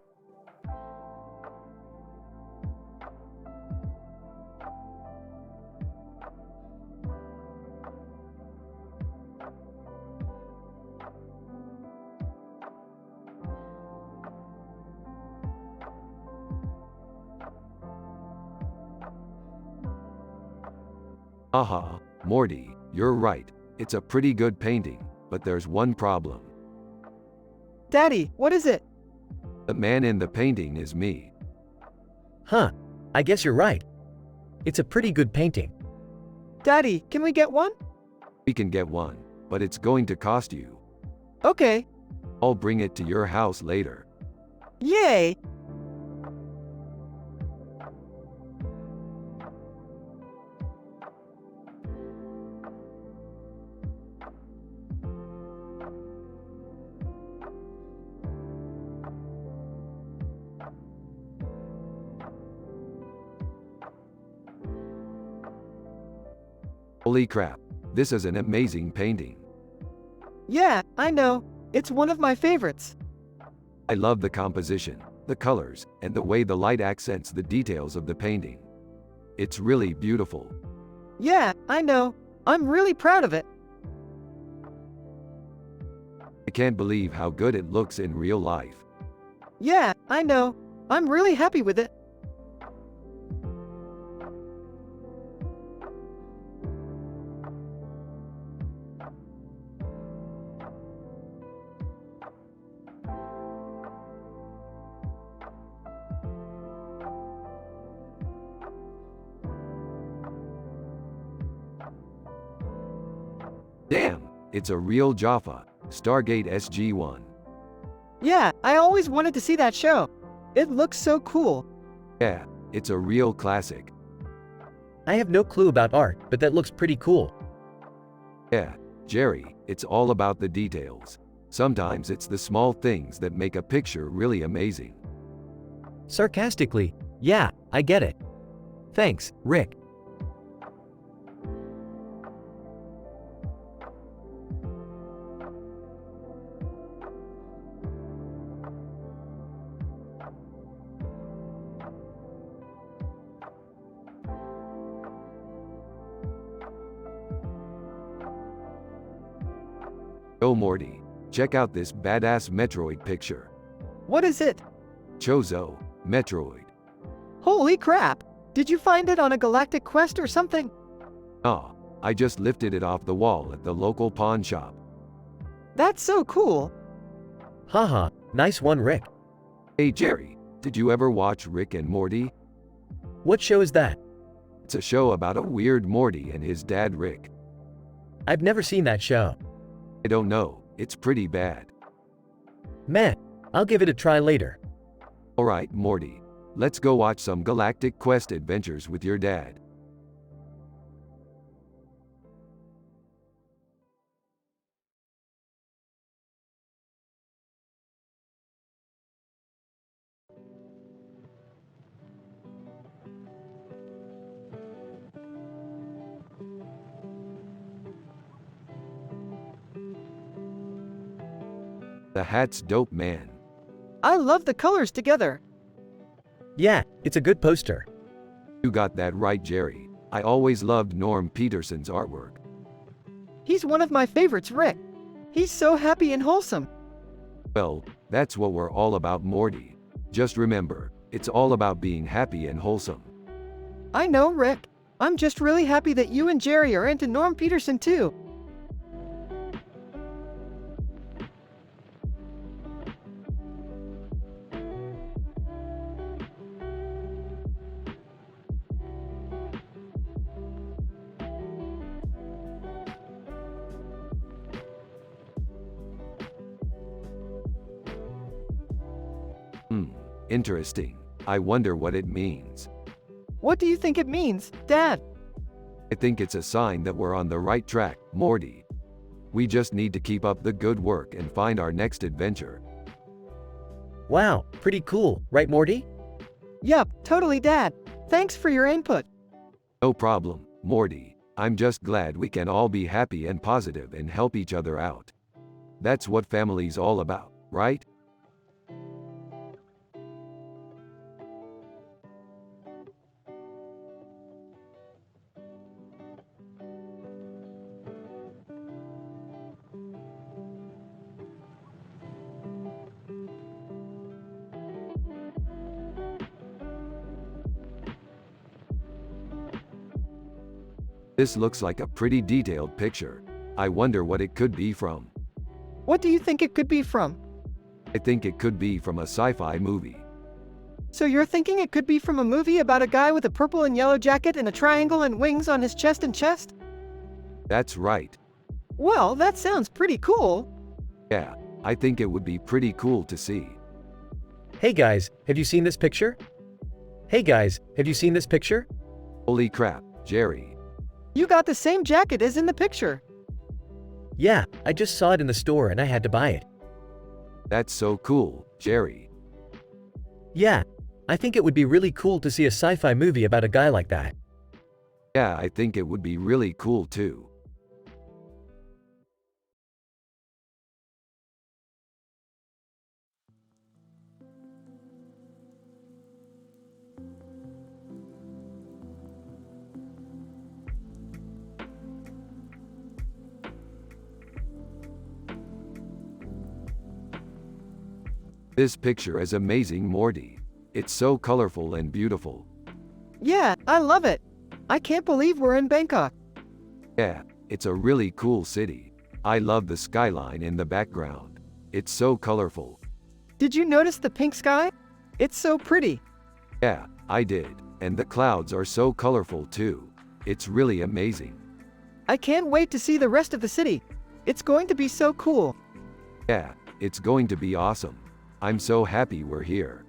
Aha, Morty, you're right. It's a pretty good painting, but there's one problem. Daddy, what is it? The man in the painting is me. Huh, I guess you're right. It's a pretty good painting. Daddy, can we get one? We can get one, but it's going to cost you. Okay. I'll bring it to your house later. Yay! Holy crap, this is an amazing painting. Yeah, I know. It's one of my favorites. I love the composition, the colors, and the way the light accents the details of the painting. It's really beautiful. Yeah, I know. I'm really proud of it. I can't believe how good it looks in real life. Yeah, I know. I'm really happy with it. Damn, it's a real Jaffa, Stargate SG-1. Yeah, I always wanted to see that show. It looks so cool. Yeah, it's a real classic. I have no clue about art, but that looks pretty cool. Yeah, Jerry, it's all about the details. Sometimes it's the small things that make a picture really amazing. Sarcastically, yeah, I get it. Thanks, Rick. Oh Morty, check out this badass Metroid picture. What is it? Chozo, Metroid. Holy crap! Did you find it on a galactic quest or something? Ah, I just lifted it off the wall at the local pawn shop. That's so cool. Haha, nice one, Rick. Hey Jerry, did you ever watch Rick and Morty? What show is that? It's a show about a weird Morty and his dad Rick. I've never seen that show. I don't know, it's pretty bad. Meh, I'll give it a try later. Alright Morty, let's go watch some Galactic Quest adventures with your dad. The hat's dope, man. I love the colors together. Yeah, it's a good poster. You got that right, Jerry. I always loved Norm Peterson's artwork. He's one of my favorites, Rick. He's so happy and wholesome. Well, that's what we're all about, Morty. Just remember, it's all about being happy and wholesome. I know, Rick. I'm just really happy that you and Jerry are into Norm Peterson too. Interesting. I wonder what it means. What do you think it means, Dad? I think it's a sign that we're on the right track, Morty. We just need to keep up the good work and find our next adventure. Wow, pretty cool, right, Morty? Yup, totally, Dad. Thanks for your input. No problem, Morty. I'm just glad we can all be happy and positive and help each other out. That's what family's all about, right? This looks like a pretty detailed picture. I wonder what it could be from. What do you think it could be from? I think it could be from a sci-fi movie. So you're thinking it could be from a movie about a guy with a purple and yellow jacket and a triangle and wings on his chest and chest? That's right. Well, that sounds pretty cool. Yeah, I think it would be pretty cool to see. Hey guys, have you seen this picture? Hey guys, have you seen this picture? Holy crap, Jerry. You got the same jacket as in the picture. Yeah, I just saw it in the store and I had to buy it. That's so cool, Jerry. Yeah, I think it would be really cool to see a sci-fi movie about a guy like that. Yeah, I think it would be really cool too. This picture is amazing, Morty. It's so colorful and beautiful. Yeah, I love it. I can't believe we're in Bangkok. Yeah, it's a really cool city. I love the skyline in the background. It's so colorful. Did you notice the pink sky? It's so pretty. Yeah, I did. And the clouds are so colorful too. It's really amazing. I can't wait to see the rest of the city. It's going to be so cool. Yeah, it's going to be awesome. I'm so happy we're here.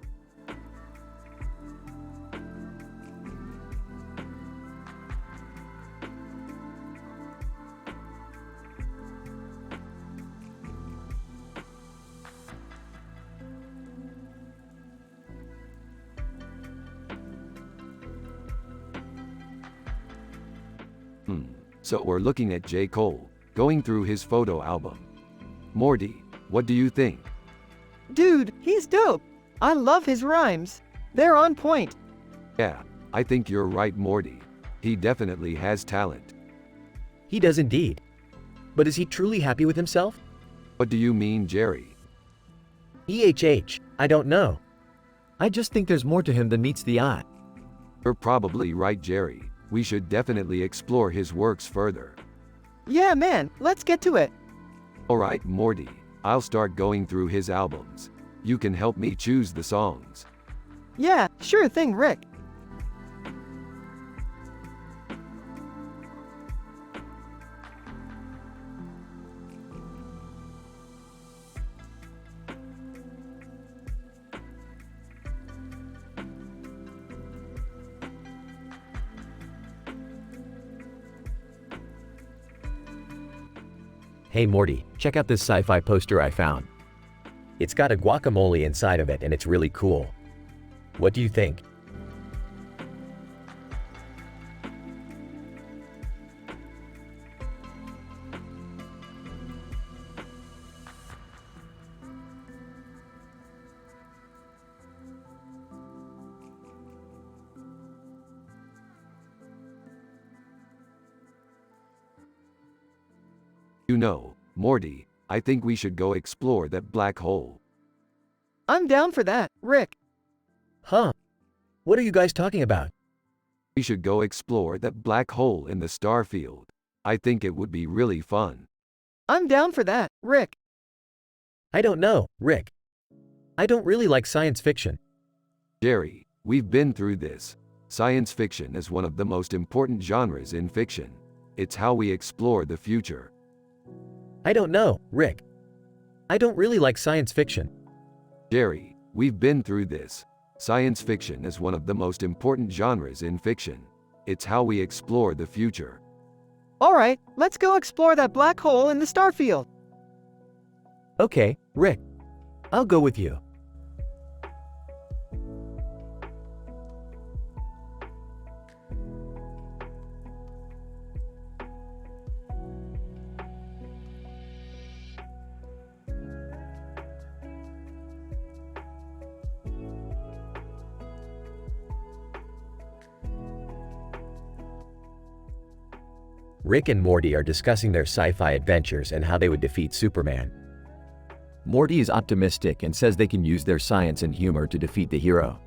So we're looking at J. Cole, going through his photo album. Morty, what do you think? Dude, he's dope. I love his rhymes. They're on point. Yeah, I think you're right, Morty. He definitely has talent. He does indeed. But is he truly happy with himself? What do you mean, Jerry? I don't know. I just think there's more to him than meets the eye. You're probably right, Jerry. We should definitely explore his works further. Yeah, man, let's get to it. Alright, Morty, I'll start going through his albums. You can help me choose the songs. Yeah, sure thing, Rick. Hey Morty, check out this sci-fi poster I found. It's got a guacamole inside of it and it's really cool. What do you think? You know, Morty, I think we should go explore that black hole. I'm down for that, Rick. Huh? What are you guys talking about? We should go explore that black hole in the star field. I think it would be really fun. I'm down for that, Rick. I don't know, Rick. I don't really like science fiction. Jerry, we've been through this. Science fiction is one of the most important genres in fiction. It's how we explore the future. I don't know, Rick. I don't really like science fiction. Jerry, we've been through this. Science fiction is one of the most important genres in fiction. It's how we explore the future. Alright, let's go explore that black hole in the star field. Okay, Rick. I'll go with you. Rick and Morty are discussing their sci-fi adventures and how they would defeat Superman. Morty is optimistic and says they can use their science and humor to defeat the hero.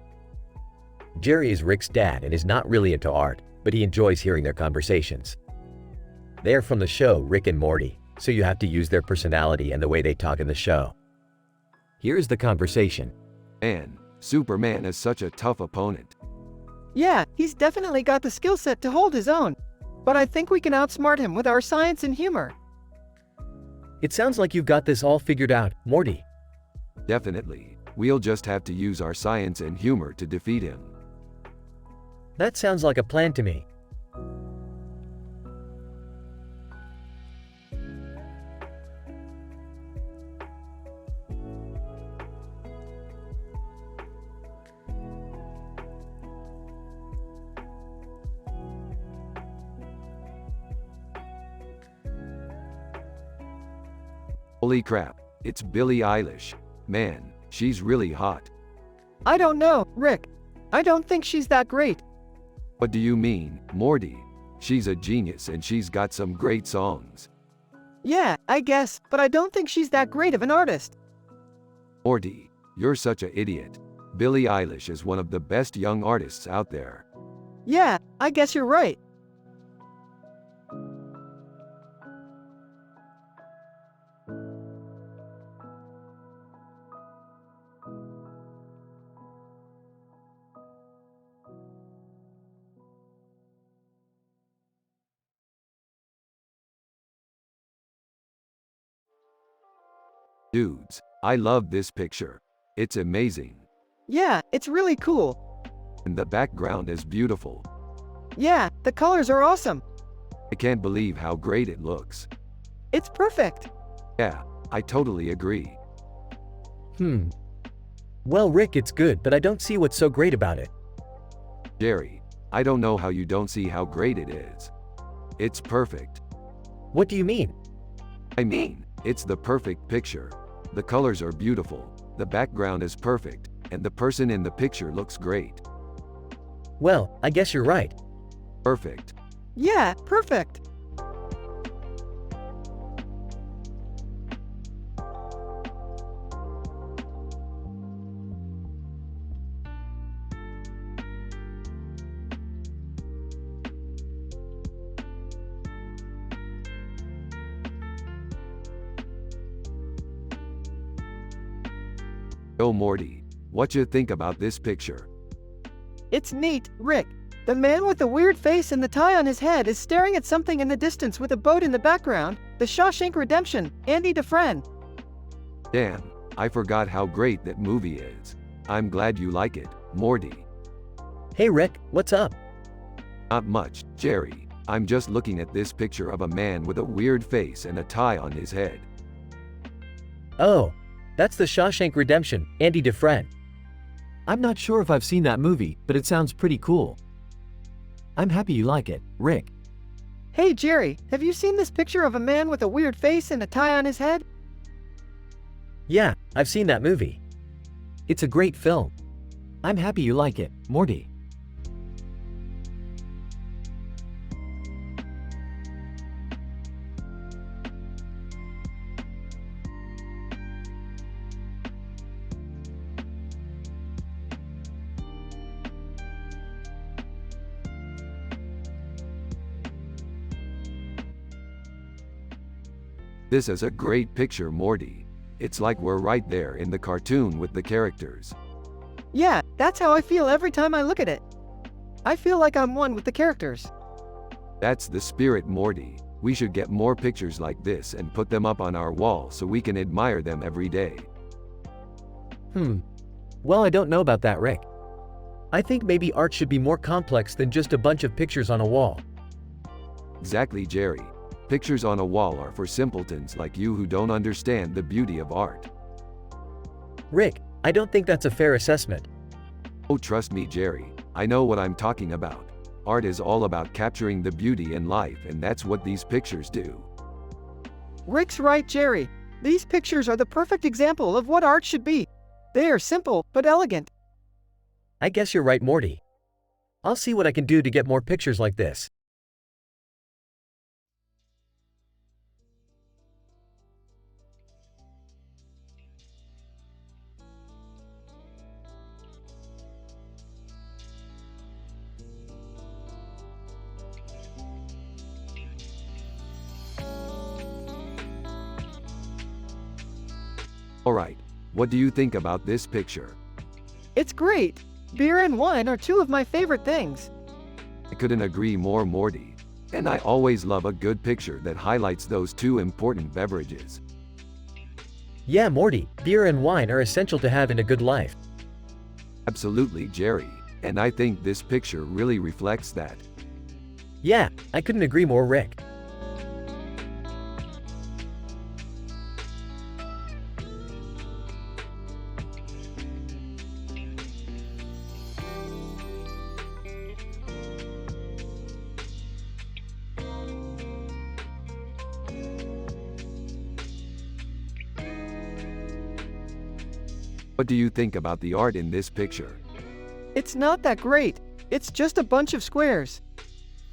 Jerry is Rick's dad and is not really into art, but he enjoys hearing their conversations. They are from the show Rick and Morty, so you have to use their personality and the way they talk in the show. Here is the conversation. Man, Superman is such a tough opponent. Yeah, he's definitely got the skill set to hold his own. But I think we can outsmart him with our science and humor. It sounds like you've got this all figured out, Morty. Definitely. We'll just have to use our science and humor to defeat him. That sounds like a plan to me. Holy crap, it's Billie Eilish. Man, she's really hot. I don't know, Rick. I don't think she's that great. What do you mean, Morty? She's a genius and she's got some great songs. Yeah, I guess, but I don't think she's that great of an artist. Morty, You're such an idiot. Billie Eilish is one of the best young artists out there. Yeah, I guess you're right. Dudes, I love this picture. It's amazing. Yeah, it's really cool. And the background is beautiful. Yeah, the colors are awesome. I can't believe how great it looks. It's perfect. Yeah, I totally agree. Well, Rick, it's good, but I don't see what's so great about it. Jerry, I don't know how you don't see how great it is. It's perfect. What do you mean? I mean, it's the perfect picture. The colors are beautiful, the background is perfect, and the person in the picture looks great. Well, I guess you're right. Perfect. Yeah, perfect. Oh Morty, what you think about this picture? It's neat, Rick. The man with the weird face and the tie on his head is staring at something in the distance with a boat in the background. The Shawshank Redemption, Andy Dufresne. Damn, I forgot how great that movie is. I'm glad you like it, Morty. Hey, Rick, what's up? Not much, Jerry. I'm just looking at this picture of a man with a weird face and a tie on his head. Oh, that's the Shawshank Redemption, Andy Dufresne. I'm not sure if I've seen that movie, but it sounds pretty cool. I'm happy you like it, Rick. Hey Jerry, have you seen this picture of a man with a weird face and a tie on his head? Yeah, I've seen that movie. It's a great film. I'm happy you like it, Morty. This is a great picture, Morty. It's like we're right there in the cartoon with the characters. Yeah, that's how I feel every time I look at it. I feel like I'm one with the characters. That's the spirit, Morty. We should get more pictures like this and put them up on our wall so we can admire them every day. Well, I don't know about that, Rick. I think maybe art should be more complex than just a bunch of pictures on a wall. Exactly, Jerry. Pictures on a wall are for simpletons like you who don't understand the beauty of art. Rick, I don't think that's a fair assessment. Oh, trust me, Jerry. I know what I'm talking about. Art is all about capturing the beauty in life, and that's what these pictures do. Rick's right, Jerry. These pictures are the perfect example of what art should be. They are simple, but elegant. I guess you're right, Morty. I'll see what I can do to get more pictures like this. Alright, what do you think about this picture? It's great. Beer and wine are two of my favorite things. I couldn't agree more, Morty. And I always love a good picture that highlights those two important beverages. Yeah, Morty, beer and wine are essential to have in a good life. Absolutely, Jerry. And I think this picture really reflects that. Yeah, I couldn't agree more, Rick. What do you think about the art in this picture? It's not that great. It's just a bunch of squares.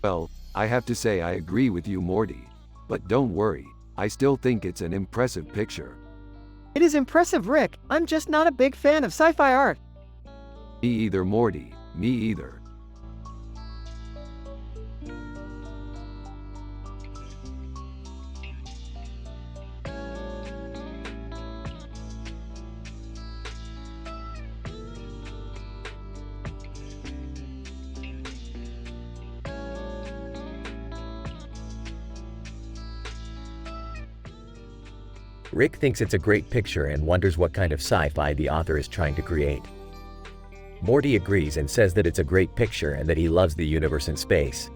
Well, I have to say I agree with you, Morty. But don't worry, I still think it's an impressive picture. It is impressive, Rick. I'm just not a big fan of sci-fi art. Me either, Morty. Me either. Rick thinks it's a great picture and wonders what kind of sci-fi the author is trying to create. Morty agrees and says that it's a great picture and that he loves the universe and space.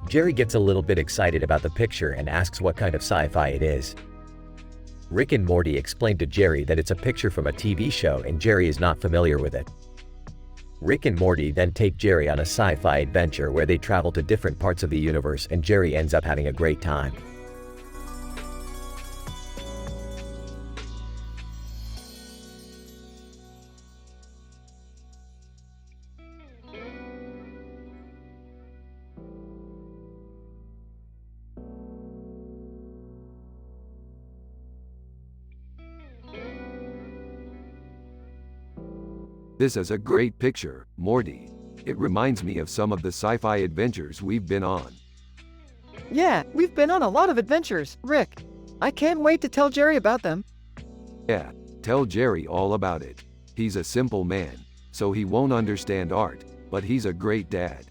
Jerry gets a little bit excited about the picture and asks what kind of sci-fi it is. Rick and Morty explain to Jerry that it's a picture from a TV show and Jerry is not familiar with it. Rick and Morty then take Jerry on a sci-fi adventure where they travel to different parts of the universe and Jerry ends up having a great time. This is a great picture, Morty. It reminds me of some of the sci-fi adventures we've been on. Yeah, we've been on a lot of adventures, Rick. I can't wait to tell Jerry about them. Yeah, tell Jerry all about it. He's a simple man, so he won't understand art, but he's a great dad.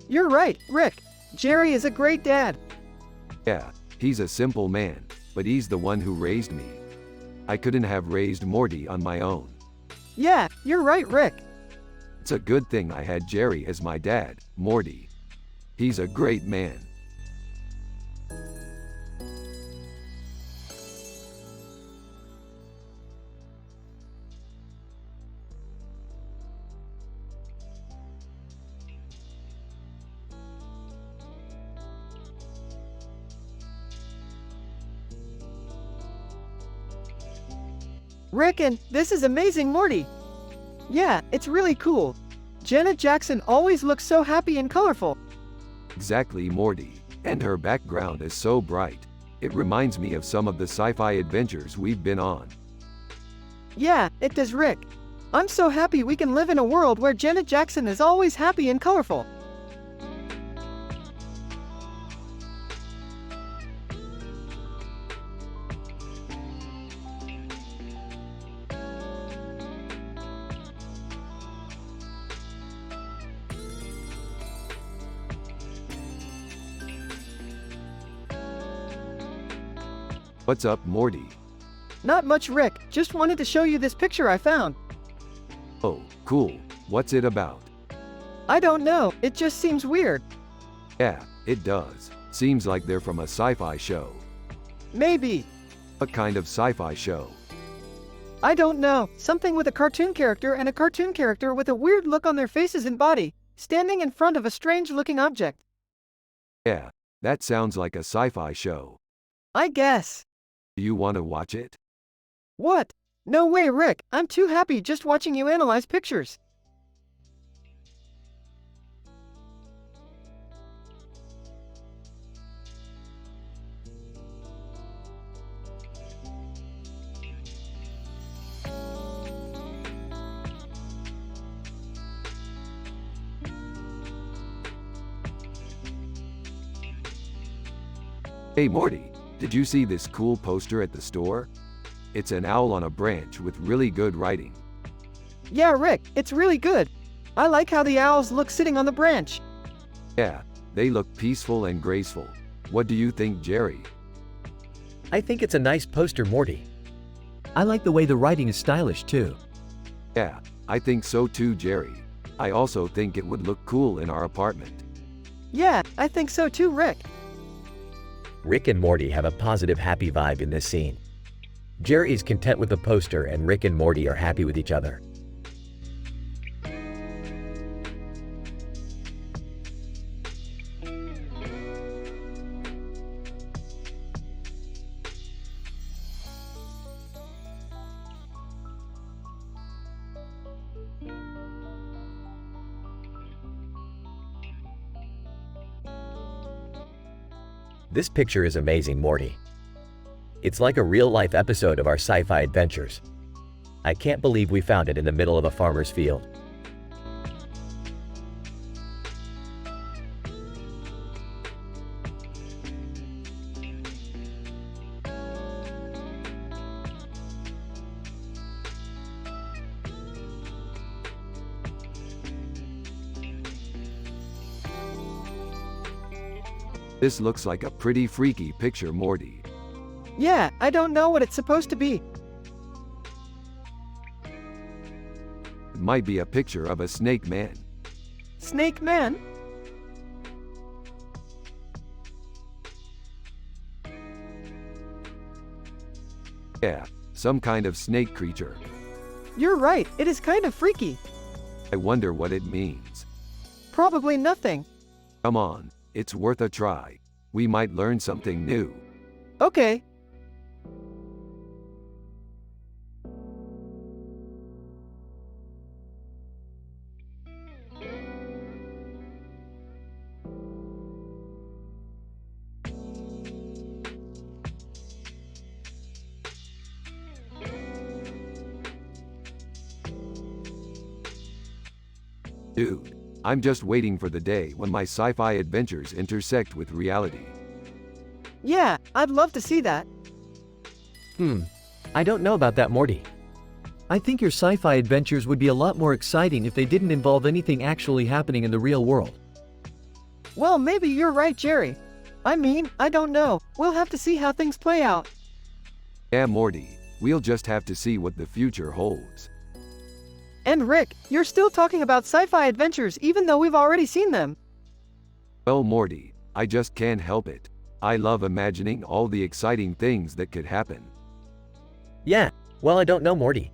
You're right, Rick. Jerry is a great dad. Yeah, he's a simple man, but he's the one who raised me. I couldn't have raised Morty on my own. Yeah, you're right, Rick. It's a good thing I had Jerry as my dad, Morty. He's a great man. Rick, and this is amazing, Morty. Yeah, it's really cool. Janet Jackson always looks so happy and colorful. Exactly, Morty. And her background is so bright. It reminds me of some of the sci-fi adventures we've been on. Yeah, it does, Rick. I'm so happy we can live in a world where Janet Jackson is always happy and colorful. What's up, Morty? Not much, Rick. Just wanted to show you this picture I found. Oh, cool. What's it about? I don't know, it just seems weird. Yeah, it does. Seems like they're from a sci-fi show. Maybe. What kind of sci-fi show? I don't know. Something with a cartoon character and a cartoon character with a weird look on their faces and body, standing in front of a strange-looking object. Yeah, that sounds like a sci-fi show. I guess. Do you want to watch it? What? No way, Rick. I'm too happy just watching you analyze pictures. Hey, Morty. Did you see this cool poster at the store? It's an owl on a branch with really good writing. Yeah, Rick, it's really good. I like how the owls look sitting on the branch. Yeah, they look peaceful and graceful. What do you think, Jerry? I think it's a nice poster, Morty. I like the way the writing is stylish too. Yeah, I think so too, Jerry. I also think it would look cool in our apartment. Yeah, I think so too, Rick. Rick and Morty have a positive, happy vibe in this scene. Jerry is content with the poster and Rick and Morty are happy with each other. This picture is amazing, Morty. It's like a real-life episode of our sci-fi adventures. I can't believe we found it in the middle of a farmer's field. This looks like a pretty freaky picture, Morty. Yeah, I don't know what it's supposed to be. It might be a picture of a snake man. Snake Man? Yeah, some kind of snake creature. You're right, it is kind of freaky. I wonder what it means. Probably nothing. Come on, it's worth a try. We might learn something new. Okay. Dude, I'm just waiting for the day when my sci-fi adventures intersect with reality. Yeah, I'd love to see that. I don't know about that, Morty. I think your sci-fi adventures would be a lot more exciting if they didn't involve anything actually happening in the real world. Well, maybe you're right, Jerry. I mean, I don't know. We'll have to see how things play out. Yeah, Morty, we'll just have to see what the future holds. And Rick, you're still talking about sci-fi adventures even though we've already seen them. Well, Morty, I just can't help it. I love imagining all the exciting things that could happen. Yeah, well, I don't know, Morty.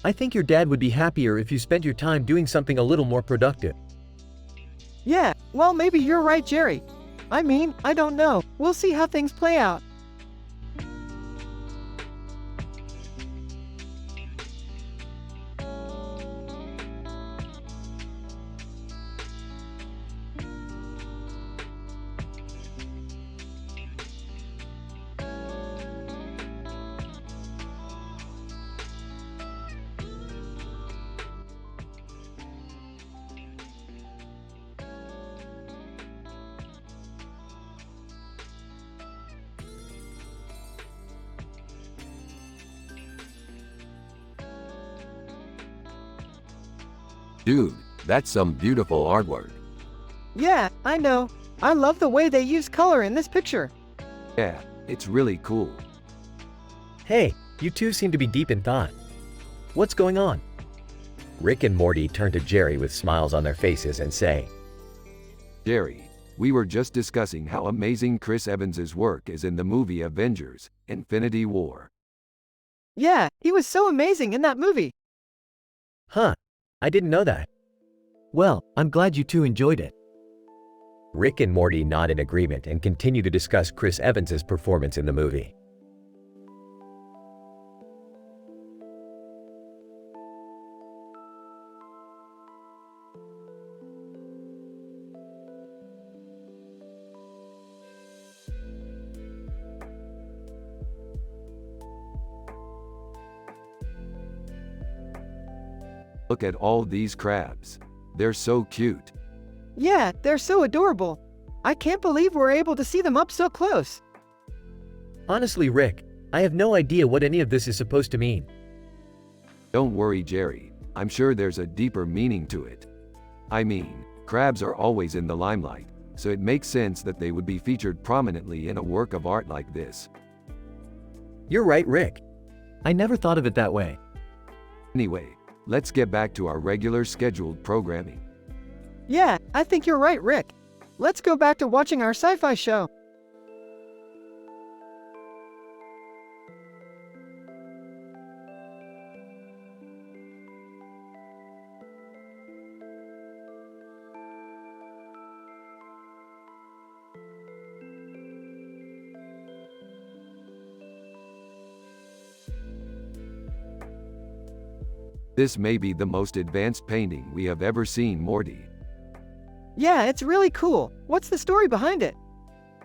I think your dad would be happier if you spent your time doing something a little more productive. Yeah, well, maybe you're right, Jerry. I mean, I don't know. We'll see how things play out. Dude, that's some beautiful artwork. Yeah, I know. I love the way they use color in this picture. Yeah, it's really cool. Hey, you two seem to be deep in thought. What's going on? Rick and Morty turn to Jerry with smiles on their faces and say, Jerry, we were just discussing how amazing Chris Evans's work is in the movie Avengers: Infinity War. Yeah, he was so amazing in that movie. Huh, I didn't know that. Well, I'm glad you two enjoyed it. Rick and Morty nod in agreement and continue to discuss Chris Evans's performance in the movie. Look at all these crabs. They're so cute. Yeah, they're so adorable. I can't believe we're able to see them up so close. Honestly, Rick, I have no idea what any of this is supposed to mean. Don't worry, Jerry. I'm sure there's a deeper meaning to it. I mean, crabs are always in the limelight, so it makes sense that they would be featured prominently in a work of art like this. You're right, Rick. I never thought of it that way. Anyway, let's get back to our regular scheduled programming. Yeah, I think you're right, Rick. Let's go back to watching our sci-fi show. This may be the most advanced painting we have ever seen, Morty. Yeah, it's really cool. What's the story behind it?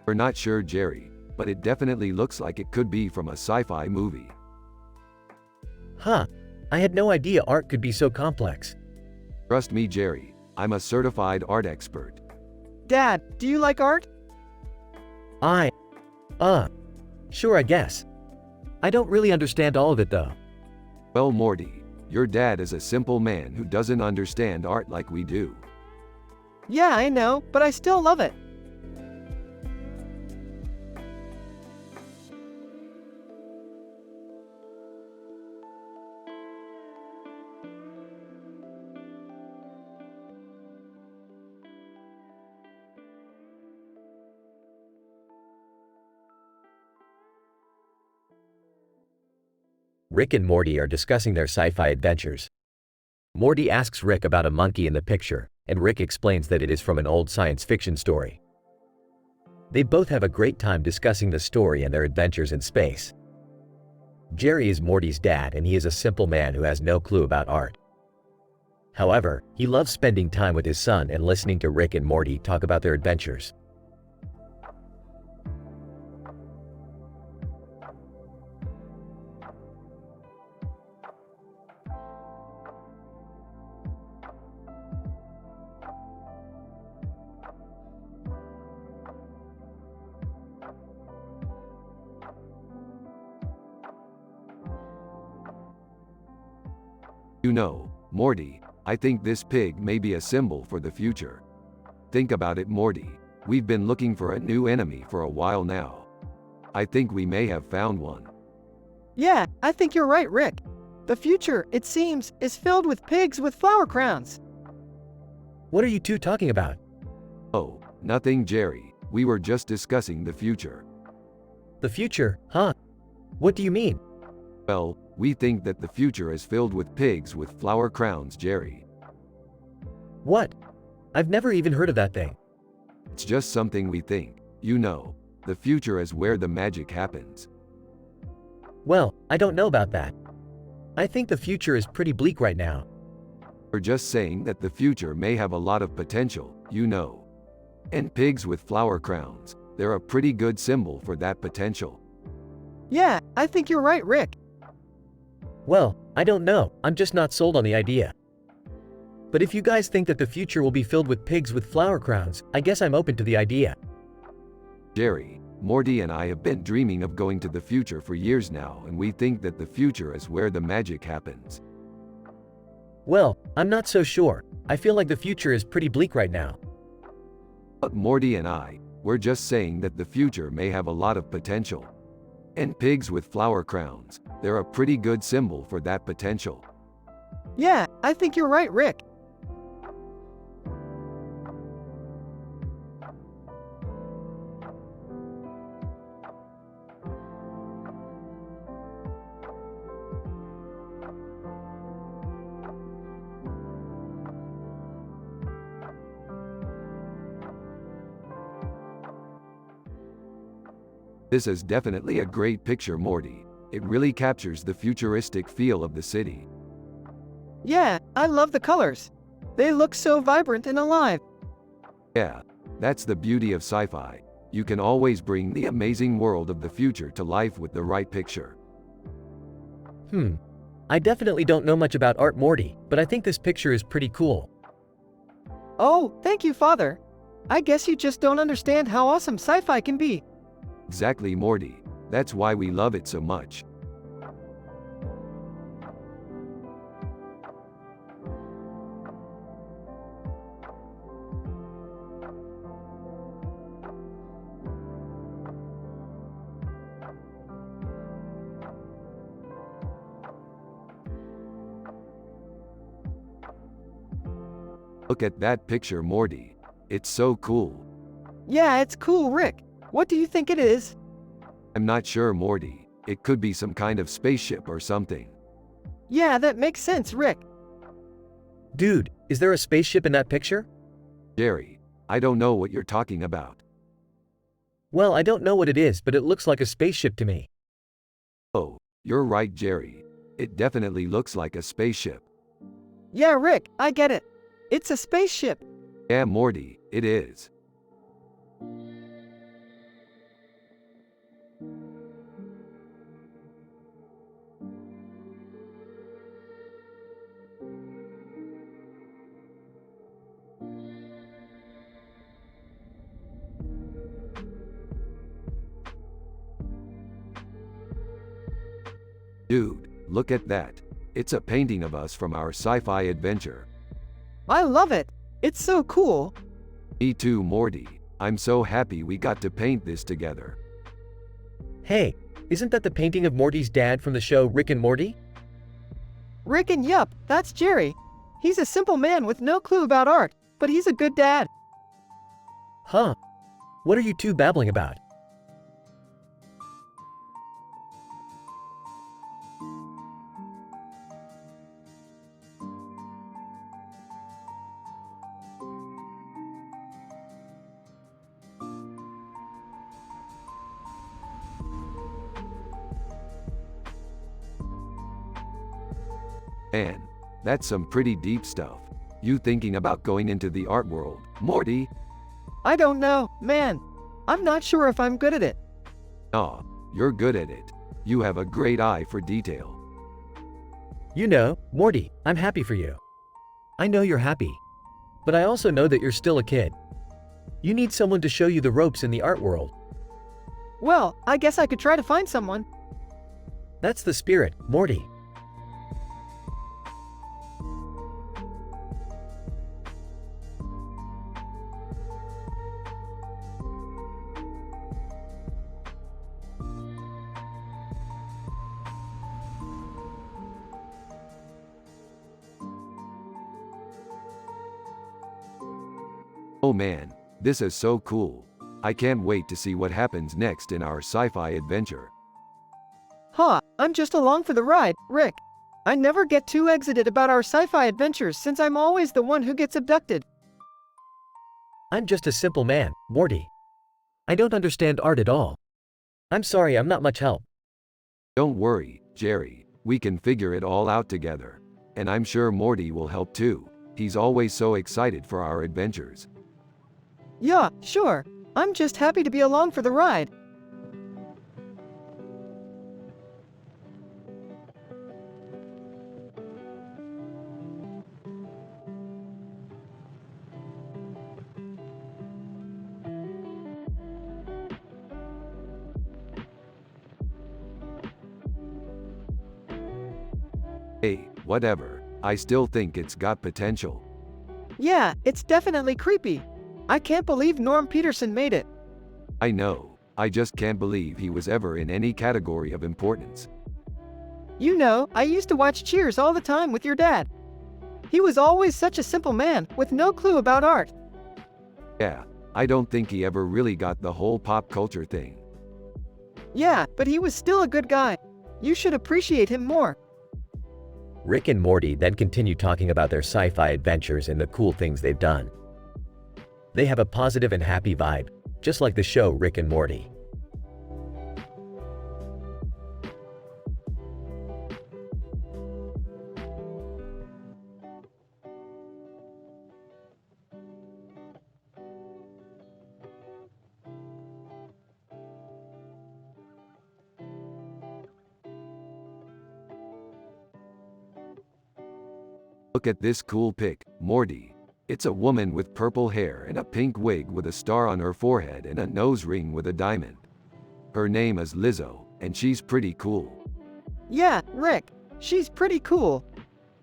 We're not sure, Jerry, but it definitely looks like it could be from a sci-fi movie. Huh. I had no idea art could be so complex. Trust me, Jerry, I'm a certified art expert. Dad, do you like art? Sure, I guess. I don't really understand all of it though. Well, Morty, your dad is a simple man who doesn't understand art like we do. Yeah, I know, but I still love it. Rick and Morty are discussing their sci-fi adventures. Morty asks Rick about a monkey in the picture, and Rick explains that it is from an old science fiction story. They both have a great time discussing the story and their adventures in space. Jerry is Morty's dad, and he is a simple man who has no clue about art. However, he loves spending time with his son and listening to Rick and Morty talk about their adventures. You know, Morty, I think this pig may be a symbol for the future. Think about it, Morty. We've been looking for a new enemy for a while now. I think we may have found one. Yeah, I think you're right, Rick. The future, it seems, is filled with pigs with flower crowns. What are you two talking about? Oh, nothing, Jerry. We were just discussing the future. The future, huh? What do you mean? Well, we think that the future is filled with pigs with flower crowns, Jerry. What? I've never even heard of that thing. It's just something we think. You know, the future is where the magic happens. Well, I don't know about that. I think the future is pretty bleak right now. We're just saying that the future may have a lot of potential, you know. And pigs with flower crowns, they're a pretty good symbol for that potential. Yeah, I think you're right, Rick. Well, I don't know, I'm just not sold on the idea. But if you guys think that the future will be filled with pigs with flower crowns, I guess I'm open to the idea. Jerry, Morty and I have been dreaming of going to the future for years now, and we think that the future is where the magic happens. Well, I'm not so sure. I feel like the future is pretty bleak right now. But Morty and we're just saying that the future may have a lot of potential. And pigs with flower crowns, they're a pretty good symbol for that potential. Yeah, I think you're right, Rick. This is definitely a great picture, Morty. It really captures the futuristic feel of the city. Yeah, I love the colors. They look so vibrant and alive. Yeah, that's the beauty of sci-fi. You can always bring the amazing world of the future to life with the right picture. I definitely don't know much about art, Morty, but I think this picture is pretty cool. Oh, thank you, Father. I guess you just don't understand how awesome sci-fi can be. Exactly, Morty. That's why we love it so much. Look at that picture, Morty. It's so cool. Yeah, it's cool, Rick. What do you think it is? I'm not sure, Morty. It could be some kind of spaceship or something. Yeah, that makes sense, Rick. Dude, is there a spaceship in that picture? Jerry, I don't know what you're talking about. Well, I don't know what it is, but it looks like a spaceship to me. Oh, you're right, Jerry. It definitely looks like a spaceship. Yeah, Rick, I get it. It's a spaceship. Yeah, Morty, it is. Dude, look at that. It's a painting of us from our sci-fi adventure. I love it. It's so cool. Me too, Morty. I'm so happy we got to paint this together. Hey, isn't that the painting of Morty's dad from the show Rick and Morty? Rick and yup, that's Jerry. He's a simple man with no clue about art, but he's a good dad. Huh. What are you two babbling about? Man, that's some pretty deep stuff. You thinking about going into the art world, Morty? I don't know, man. I'm not sure if I'm good at it. Aw, you're good at it. You have a great eye for detail. You know, Morty, I'm happy for you. I know you're happy. But I also know that you're still a kid. You need someone to show you the ropes in the art world. Well, I guess I could try to find someone. That's the spirit, Morty. Oh man, this is so cool. I can't wait to see what happens next in our sci-fi adventure. Huh, I'm just along for the ride, Rick. I never get too excited about our sci-fi adventures since I'm always the one who gets abducted. I'm just a simple man, Morty. I don't understand art at all. I'm sorry I'm not much help. Don't worry, Jerry. We can figure it all out together. And I'm sure Morty will help too. He's always so excited for our adventures. Yeah, sure. I'm just happy to be along for the ride. Hey, whatever. I still think it's got potential. Yeah, it's definitely creepy. I can't believe Norm Peterson made it. I know. I just can't believe he was ever in any category of importance. You know, I used to watch Cheers all the time with your dad. He was always such a simple man with no clue about art. Yeah, I don't think he ever really got the whole pop culture thing. Yeah, but he was still a good guy. You should appreciate him more. Rick and Morty then continue talking about their sci-fi adventures and the cool things they've done. They have a positive and happy vibe, just like the show Rick and Morty. Look at this cool pic, Morty. It's a woman with purple hair and a pink wig with a star on her forehead and a nose ring with a diamond. Her name is Lizzo, and she's pretty cool. Yeah, Rick, she's pretty cool.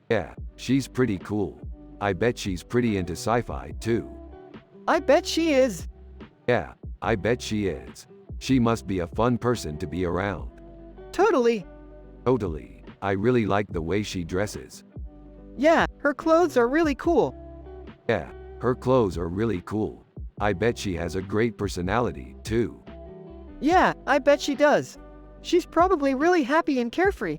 Yeah, she's pretty cool. I bet she's pretty into sci-fi, too. I bet she is. Yeah, I bet she is. She must be a fun person to be around. Totally. Totally. I really like the way she dresses. Yeah, her clothes are really cool. Yeah, her clothes are really cool. I bet she has a great personality, too. Yeah, I bet she does. She's probably really happy and carefree.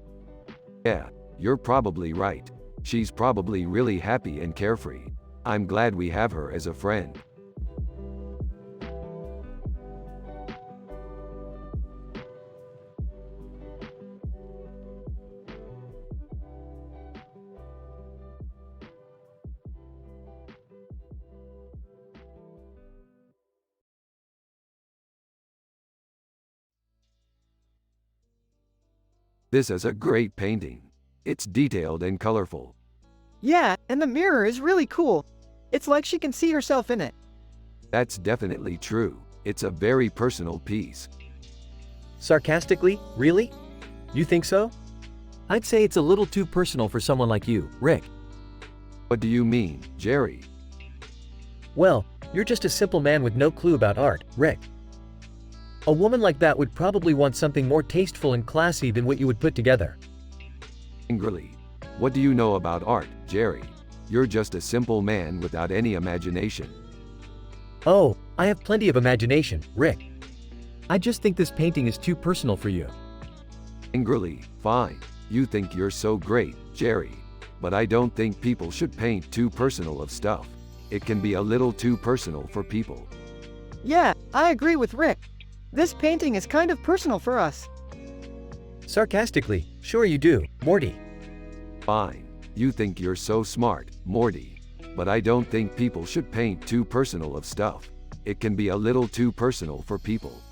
Yeah, you're probably right. She's probably really happy and carefree. I'm glad we have her as a friend. This is a great painting. It's detailed and colorful. Yeah, and the mirror is really cool. It's like she can see herself in it. That's definitely true. It's a very personal piece. Sarcastically, really? You think so? I'd say it's a little too personal for someone like you, Rick. What do you mean, Jerry? Well, you're just a simple man with no clue about art, Rick. A woman like that would probably want something more tasteful and classy than what you would put together. Angrily. What do you know about art, Jerry? You're just a simple man without any imagination. Oh, I have plenty of imagination, Rick. I just think this painting is too personal for you. Angrily. Fine. You think you're so great, Jerry. But I don't think people should paint too personal of stuff. It can be a little too personal for people. Yeah, I agree with Rick. This painting is kind of personal for us. Sarcastically, sure you do, Morty. Fine. You think you're so smart, Morty. But I don't think people should paint too personal of stuff. It can be a little too personal for people.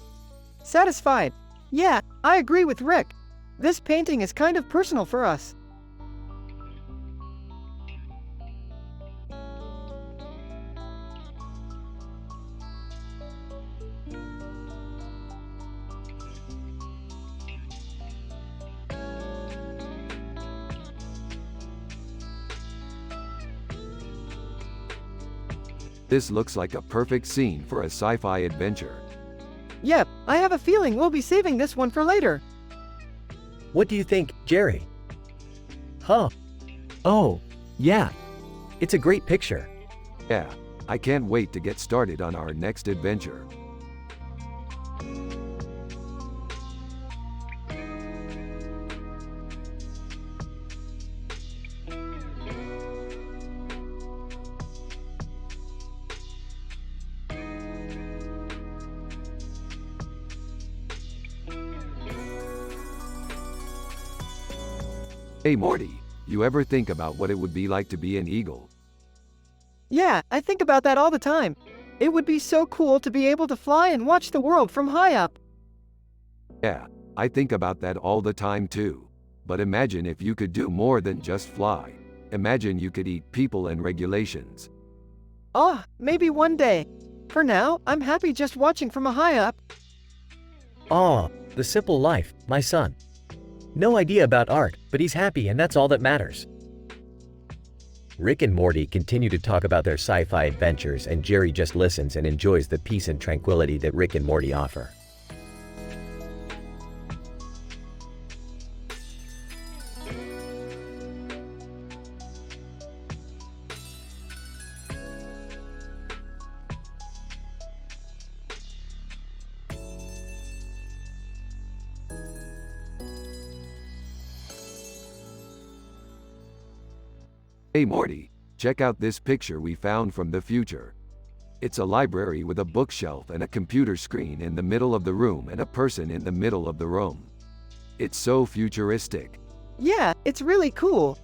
Satisfied. Yeah, I agree with Rick. This painting is kind of personal for us. This looks like a perfect scene for a sci-fi adventure. Yep, I have a feeling we'll be saving this one for later. What do you think, Jerry? Huh, Oh, yeah. it's a great picture. Yeah, I can't wait to get started on our next adventure. Hey Morty, you ever think about what it would be like to be an eagle? Yeah, I think about that all the time. It would be so cool to be able to fly and watch the world from high up. Yeah, I think about that all the time too. But imagine if you could do more than just fly. Imagine you could eat people and regulations. Oh, maybe one day. For now, I'm happy just watching from a high up. Aw, the simple life, my son. No idea about art, but he's happy and that's all that matters. Rick and Morty continue to talk about their sci-fi adventures, and Jerry just listens and enjoys the peace and tranquility that Rick and Morty offer. Hey Morty, check out this picture we found from the future. It's a library with a bookshelf and a computer screen in the middle of the room and a person in the middle of the room. It's so futuristic. Yeah, it's really cool.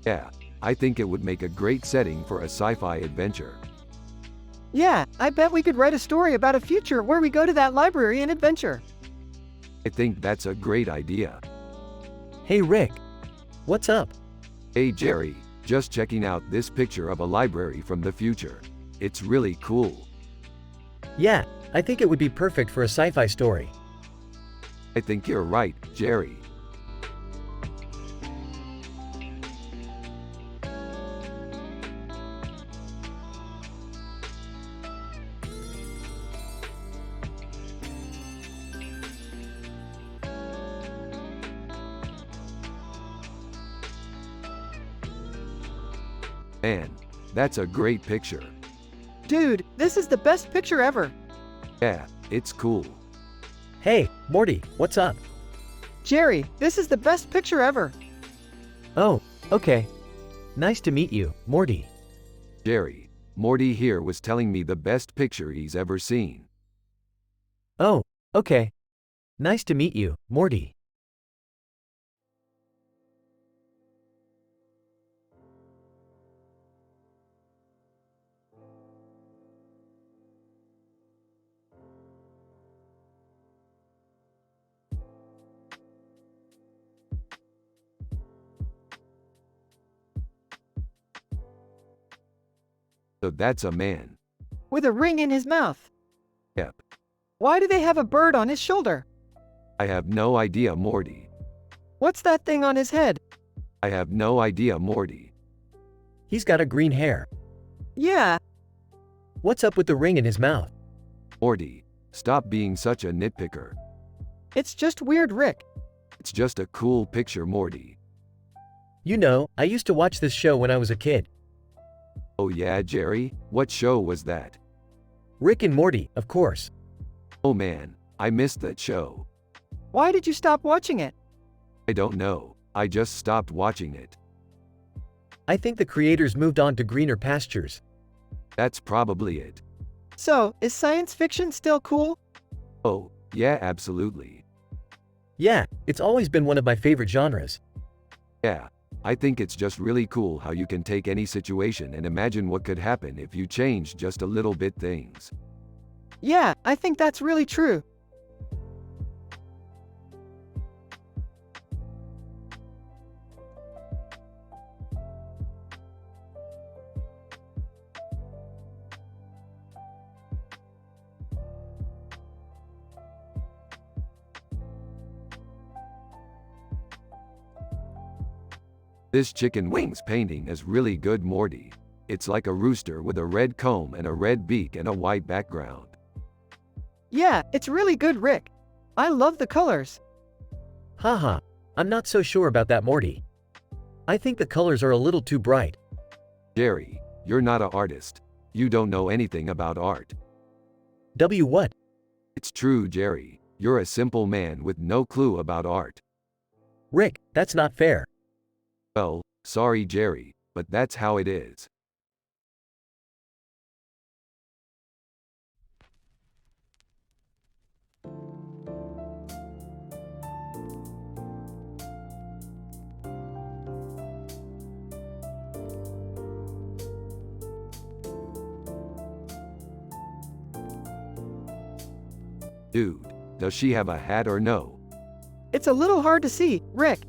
Yeah, I think it would make a great setting for a sci-fi adventure. Yeah, I bet we could write a story about a future where we go to that library and adventure. I think that's a great idea. Hey Rick, what's up? Hey Jerry, just checking out this picture of a library from the future. It's really cool. Yeah, I think it would be perfect for a sci-fi story. I think you're right, Jerry. Man, that's a great picture. Dude, this is the best picture ever. Yeah, it's cool. Hey, Morty, what's up? Jerry, this is the best picture ever. Oh, okay. Nice to meet you, Morty. Jerry, Morty here was telling me the best picture he's ever seen. Oh, okay. Nice to meet you, Morty. So that's a man. With a ring in his mouth. Yep. Why do they have a bird on his shoulder? I have no idea, Morty. What's that thing on his head? I have no idea, Morty. He's got a green hair. Yeah, What's up with the ring in his mouth? Morty, stop being such a nitpicker. it's just weird, Rick. It's just a cool picture, Morty. You know, I used to watch this show when I was a kid. Oh yeah, Jerry? What show was that? Rick and Morty, of course. Oh man, I missed that show. Why did you stop watching it? I don't know, I just stopped watching it. I think the creators moved on to greener pastures. That's probably it. So, is science fiction still cool? Oh, yeah, absolutely. Yeah, it's always been one of my favorite genres. Yeah, I think it's just really cool how you can take any situation and imagine what could happen if you change just a little bit things. Yeah, I think that's really true. This chicken wings painting is really good, Morty. It's like a rooster with a red comb and a red beak and a white background. Yeah, it's really good, Rick. I love the colors. Haha, I'm not so sure about that, Morty. I think the colors are a little too bright. Jerry, you're not an artist. You don't know anything about art. What? It's true, Jerry. You're a simple man with no clue about art. Rick, that's not fair. Well, sorry, Jerry, but that's how it is. Dude, does she have a hat or no? It's a little hard to see, Rick.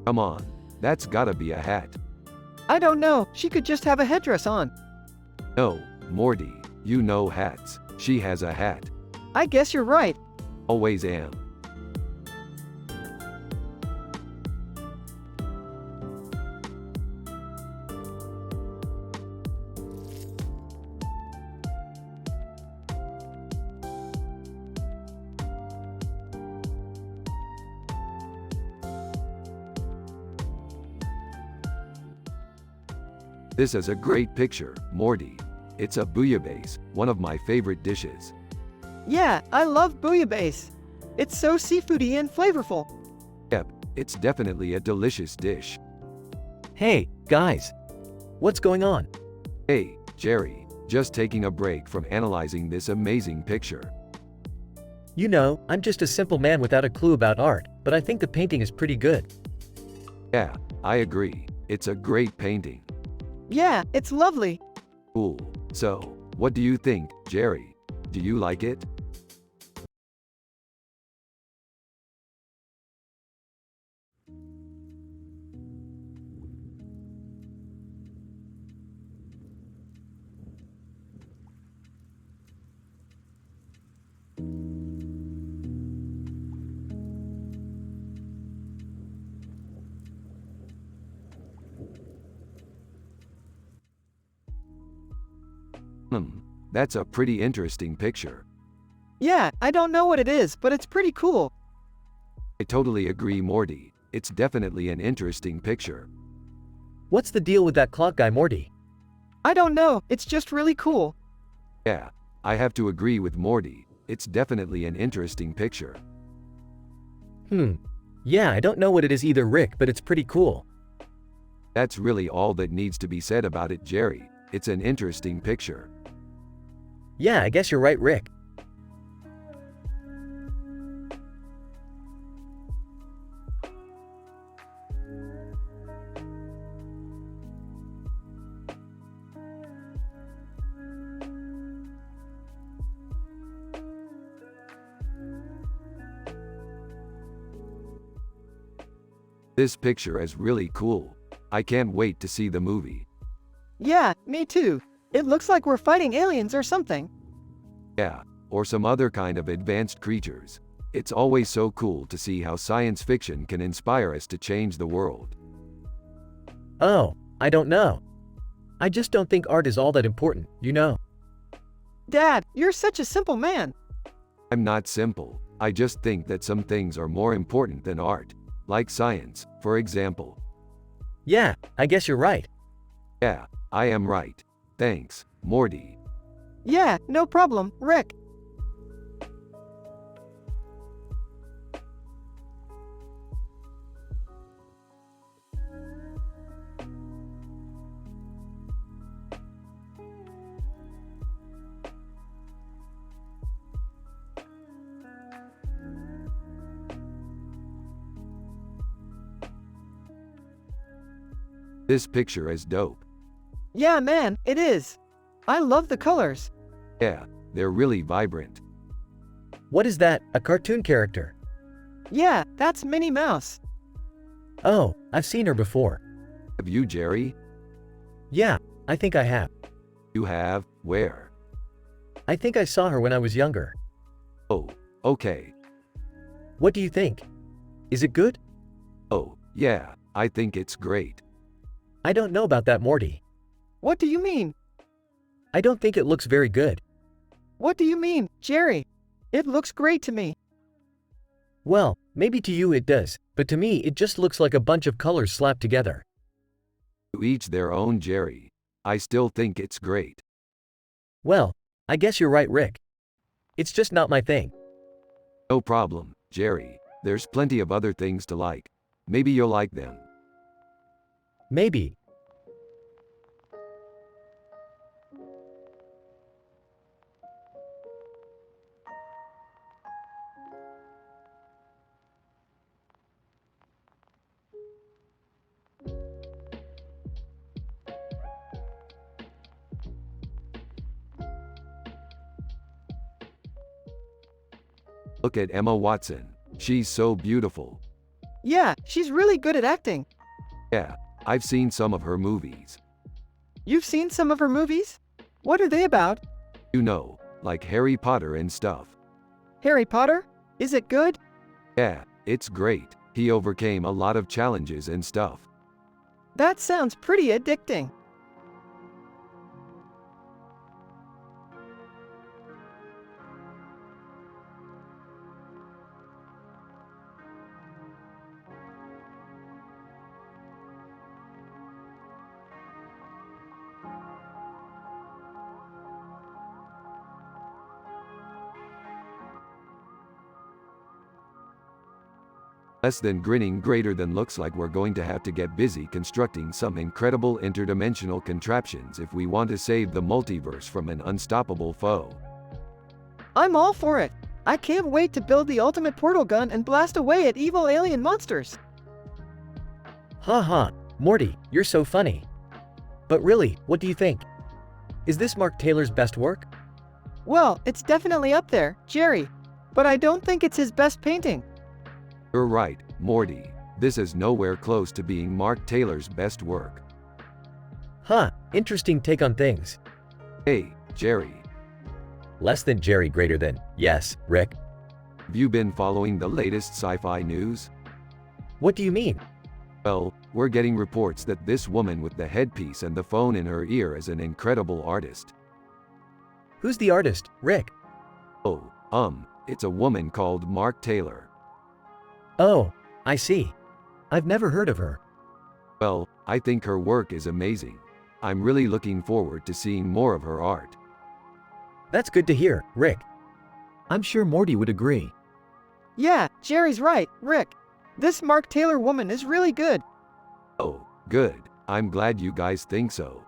Come on, that's gotta be a hat. I don't know, she could just have a headdress on. No, Morty, you know hats. She has a hat. I guess you're right. Always am. This is a great picture, Morty. It's a bouillabaisse, one of my favorite dishes. Yeah, I love bouillabaisse. It's so seafoody and flavorful. Yep, it's definitely a delicious dish. Hey, guys. What's going on? Hey, Jerry, just taking a break from analyzing this amazing picture. You know, I'm just a simple man without a clue about art, but I think the painting is pretty good. Yeah, I agree. It's a great painting. Yeah, it's lovely. Cool. So, what do you think, Jerry? Do you like it? That's a pretty interesting picture. Yeah, I don't know what it is, but it's pretty cool. I totally agree, Morty. It's definitely an interesting picture. What's the deal with that clock guy, Morty? I don't know, it's just really cool. Yeah, I have to agree with Morty. It's definitely an interesting picture. Yeah, I don't know what it is either, Rick, but it's pretty cool. That's really all that needs to be said about it, Jerry. It's an interesting picture. Yeah, I guess you're right, Rick. This picture is really cool. I can't wait to see the movie. Yeah, me too. It looks like we're fighting aliens or something. Yeah, or some other kind of advanced creatures. It's always so cool to see how science fiction can inspire us to change the world. Oh, I don't know. I just don't think art is all that important, you know? Dad, you're such a simple man. I'm not simple. I just think that some things are more important than art. Like science, for example. Yeah, I guess you're right. Yeah, I am right. Thanks, Morty. Yeah, no problem, Rick. This picture is dope. Yeah, man, it is. I love the colors. Yeah, they're really vibrant. What is that, a cartoon character? Yeah, that's Minnie Mouse. Oh, I've seen her before. Have you, Jerry? Yeah, I think I have. You have? Where? I think I saw her when I was younger. Oh, okay. What do you think? Is it good? Oh, yeah, I think it's great. I don't know about that, Morty. What do you mean? I don't think it looks very good. What do you mean, Jerry? It looks great to me. Well, maybe to you it does, but to me it just looks like a bunch of colors slapped together. To each their own, Jerry. I still think it's great. Well, I guess you're right, Rick. It's just not my thing. No problem, Jerry. There's plenty of other things to like. Maybe you'll like them. Maybe. Look at Emma Watson. She's so beautiful. Yeah, she's really good at acting. Yeah, I've seen some of her movies. You've seen some of her movies? What are they about? You know, like Harry Potter and stuff. Harry Potter? Is it good? Yeah, it's great. He overcame a lot of challenges and stuff. That sounds pretty addicting. Less than grinning greater than looks like we're going to have to get busy constructing some incredible interdimensional contraptions if we want to save the multiverse from an unstoppable foe. I'm all for it. I can't wait to build the ultimate portal gun and blast away at evil alien monsters. Ha ha, Morty, you're so funny. But really, what do you think? Is this Mark Taylor's best work? Well, it's definitely up there, Jerry. But I don't think it's his best painting. You're right, Morty. This is nowhere close to being Mark Taylor's best work. Huh, interesting take on things. Hey, Jerry. Less than Jerry, greater than, yes, Rick. Have you been following the latest sci-fi news? What do you mean? Well, we're getting reports that this woman with the headpiece and the phone in her ear is an incredible artist. Who's the artist, Rick? Oh, it's a woman called Mark Taylor. Oh, I see. I've never heard of her. Well, I think her work is amazing. I'm really looking forward to seeing more of her art. That's good to hear, Rick. I'm sure Morty would agree. Yeah, Jerry's right, Rick. This Mark Taylor woman is really good. Oh, good. I'm glad you guys think so.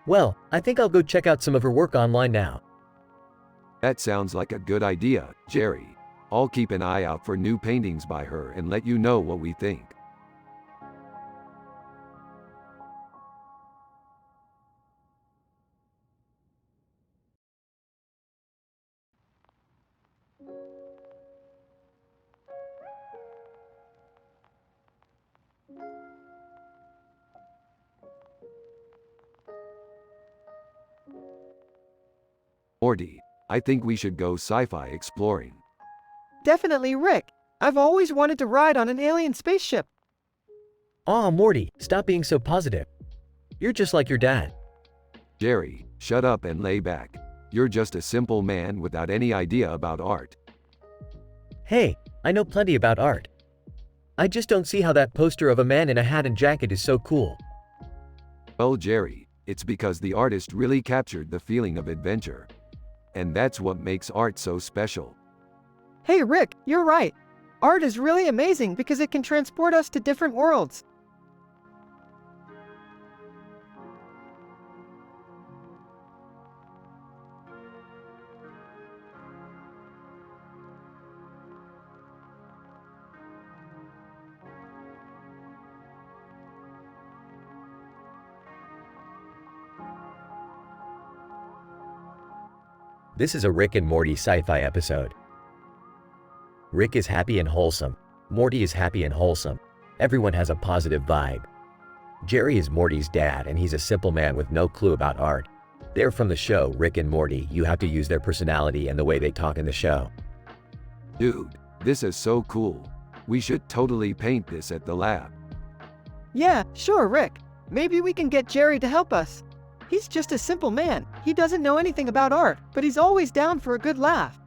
Well, I think I'll go check out some of her work online now. That sounds like a good idea, Jerry. I'll keep an eye out for new paintings by her and let you know what we think. Morty, I think we should go sci-fi exploring. Definitely Rick. I've always wanted to ride on an alien spaceship. Aw, Morty, stop being so positive. You're just like your dad. Jerry, shut up and lay back. You're just a simple man without any idea about art. Hey, I know plenty about art. I just don't see how that poster of a man in a hat and jacket is so cool. Well, Jerry, it's because the artist really captured the feeling of adventure. And that's what makes art so special. Hey Rick, you're right. Art is really amazing because it can transport us to different worlds. This is a Rick and Morty sci-fi episode. Rick is happy and wholesome. Morty is happy and wholesome. Everyone has a positive vibe. Jerry is Morty's dad, and he's a simple man with no clue about art. They're from the show Rick and Morty. You have to use their personality and the way they talk in the show. Dude, this is so cool. We should totally paint this at the lab. Yeah, sure Rick. Maybe we can get Jerry to help us. He's just a simple man. He doesn't know anything about art, but he's always down for a good laugh.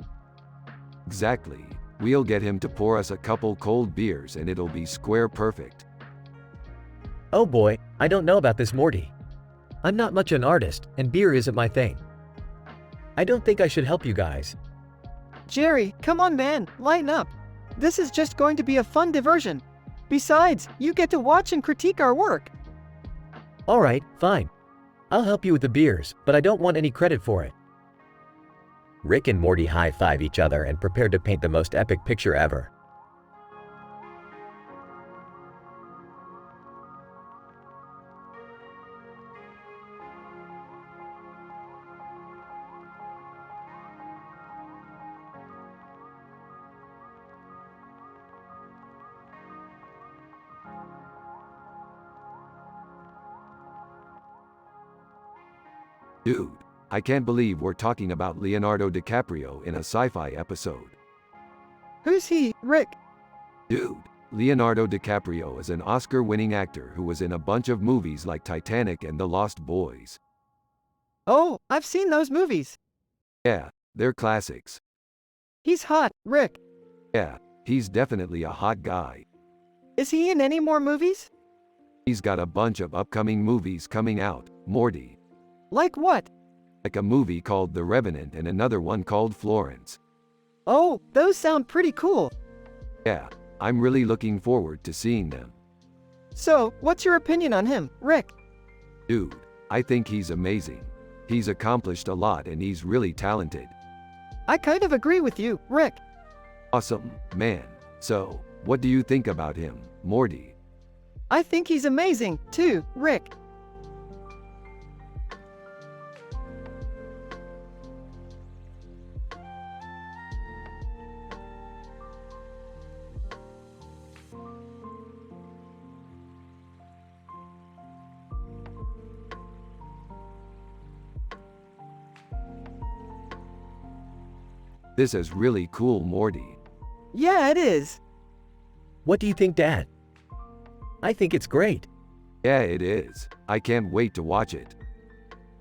Exactly. We'll get him to pour us a couple cold beers and it'll be square perfect. Oh boy, I don't know about this Morty. I'm not much an artist, and beer isn't my thing. I don't think I should help you guys. Jerry, come on man, lighten up. This is just going to be a fun diversion. Besides, you get to watch and critique our work. Alright, fine. I'll help you with the beers, but I don't want any credit for it. Rick and Morty high-five each other and prepare to paint the most epic picture ever. Dude, I can't believe we're talking about Leonardo DiCaprio in a sci-fi episode. Who's he, Rick? Dude, Leonardo DiCaprio is an Oscar-winning actor who was in a bunch of movies like Titanic and The Lost Boys. Oh, I've seen those movies. Yeah, they're classics. He's hot, Rick. Yeah, he's definitely a hot guy. Is he in any more movies? He's got a bunch of upcoming movies coming out, Morty. Like what? Like a movie called The Revenant and another one called Florence. Oh, those sound pretty cool. Yeah, I'm really looking forward to seeing them. So, what's your opinion on him, Rick? Dude, I think he's amazing. He's accomplished a lot and he's really talented. I kind of agree with you, Rick. Awesome, man. So, what do you think about him, Morty? I think he's amazing, too, Rick. This is really cool, Morty. Yeah, it is. What do you think, Dad? I think it's great. Yeah, it is. I can't wait to watch it.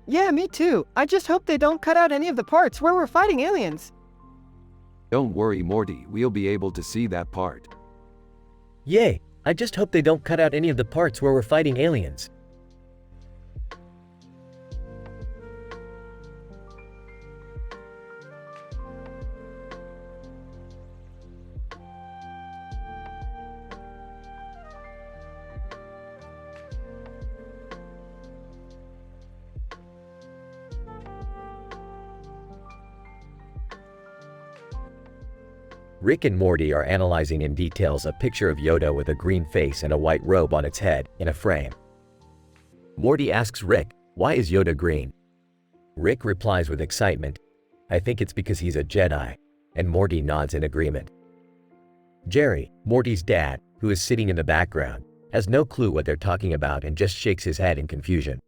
Yeah, me too. I just hope they don't cut out any of the parts where we're fighting aliens. Don't worry, Morty, we'll be able to see that part. Yay, I just hope they don't cut out any of the parts where we're fighting aliens. Rick and Morty are analyzing in details a picture of Yoda with a green face and a white robe on its head in a frame. Morty asks Rick, "Why is Yoda green?" Rick replies with excitement, "I think it's because he's a Jedi," and Morty nods in agreement. Jerry, Morty's dad, who is sitting in the background, has no clue what they're talking about and just shakes his head in confusion.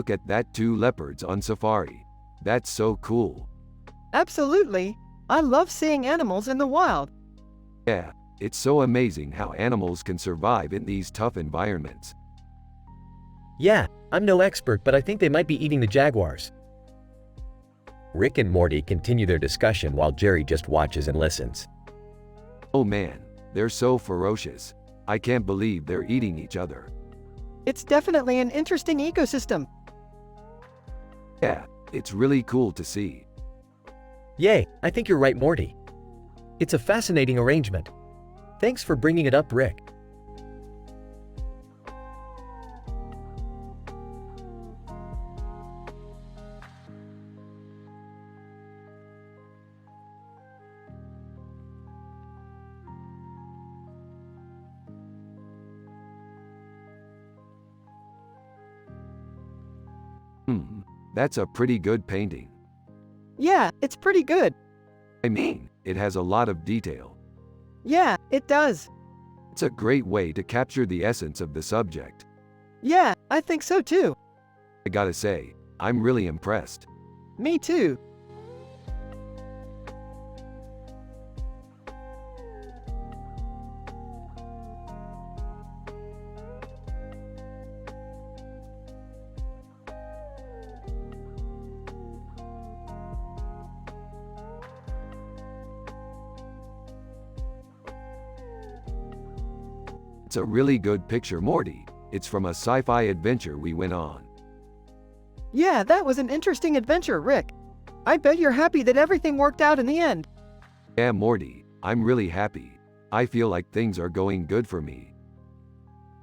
Look at that, two leopards on safari. That's so cool. Absolutely. I love seeing animals in the wild. Yeah, it's so amazing how animals can survive in these tough environments. Yeah, I'm no expert, but I think they might be eating the jaguars. Rick and Morty continue their discussion while Jerry just watches and listens. Oh man, they're so ferocious. I can't believe they're eating each other. It's definitely an interesting ecosystem. Yeah, it's really cool to see. Yay, I think you're right, Morty. It's a fascinating arrangement. Thanks for bringing it up, Rick. That's a pretty good painting. Yeah, it's pretty good. I mean, it has a lot of detail. Yeah, it does. It's a great way to capture the essence of the subject. Yeah, I think so too. I gotta say, I'm really impressed. Me too. It's a really good picture, Morty. It's from a sci-fi adventure we went on. Yeah, that was an interesting adventure, Rick. I bet you're happy that everything worked out in the end. Yeah, Morty, I'm really happy. I feel like things are going good for me.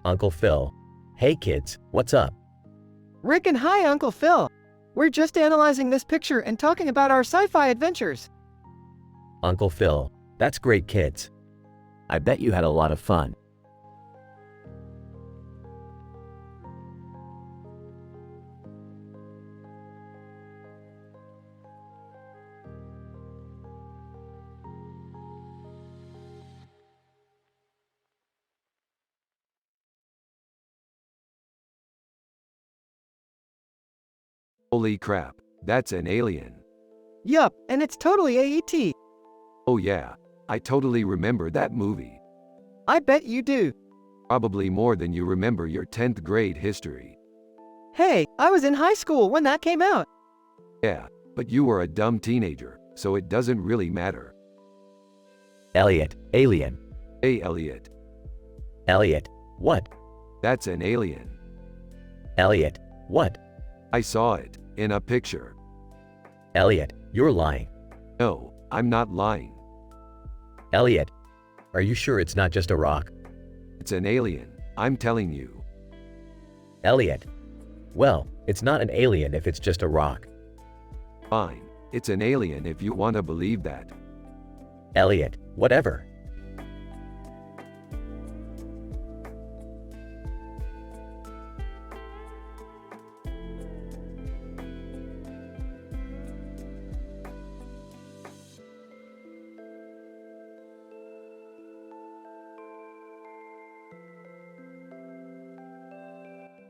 Uncle Phil. Hey kids, what's up? Rick and hi, Uncle Phil. We're just analyzing this picture and talking about our sci-fi adventures. Uncle Phil, that's great, kids. I bet you had a lot of fun. Holy crap, that's an alien. Yup, and it's totally AET. Oh yeah, I totally remember that movie. I bet you do. Probably more than you remember your 10th grade history. Hey, I was in high school when that came out. Yeah, but you were a dumb teenager, so it doesn't really matter. Elliot, alien. Hey Elliot, Elliot, what? that's an alien. Elliot, what? I saw it, in a picture. Elliot, you're lying. No, I'm not lying. Elliot, are you sure it's not just a rock? It's an alien, I'm telling you. Elliot. Well, it's not an alien if it's just a rock. Fine, it's an alien if you want to believe that. Elliot, whatever.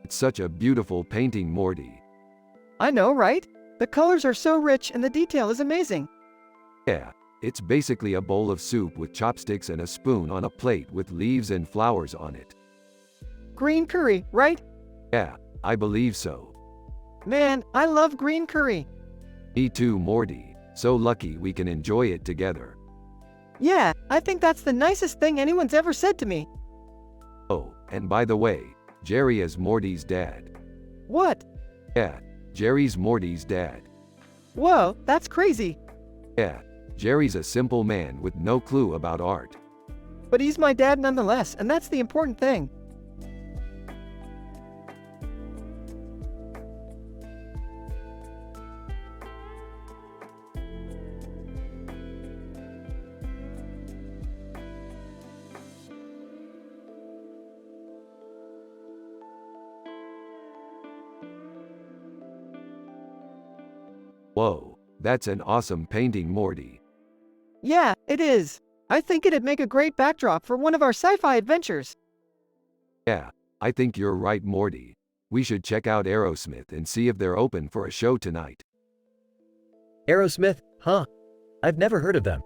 It's such a beautiful painting, Morty. I know, right? The colors are so rich and the detail is amazing. Yeah, it's basically a bowl of soup with chopsticks and a spoon on a plate with leaves and flowers on it. Green curry, right? Yeah, I believe so. Man, I love green curry. Me too, Morty. So lucky we can enjoy it together. Yeah, I think that's the nicest thing anyone's ever said to me. Oh, and by the way, Jerry is Morty's dad. What? Yeah, Jerry's Morty's dad. Whoa, that's crazy. Yeah, Jerry's a simple man with no clue about art. But he's my dad nonetheless, and that's the important thing. Whoa, that's an awesome painting, Morty. Yeah, it is. I think it'd make a great backdrop for one of our sci-fi adventures. Yeah, I think you're right, Morty. We should check out Aerosmith and see if they're open for a show tonight. Aerosmith, huh? I've never heard of them.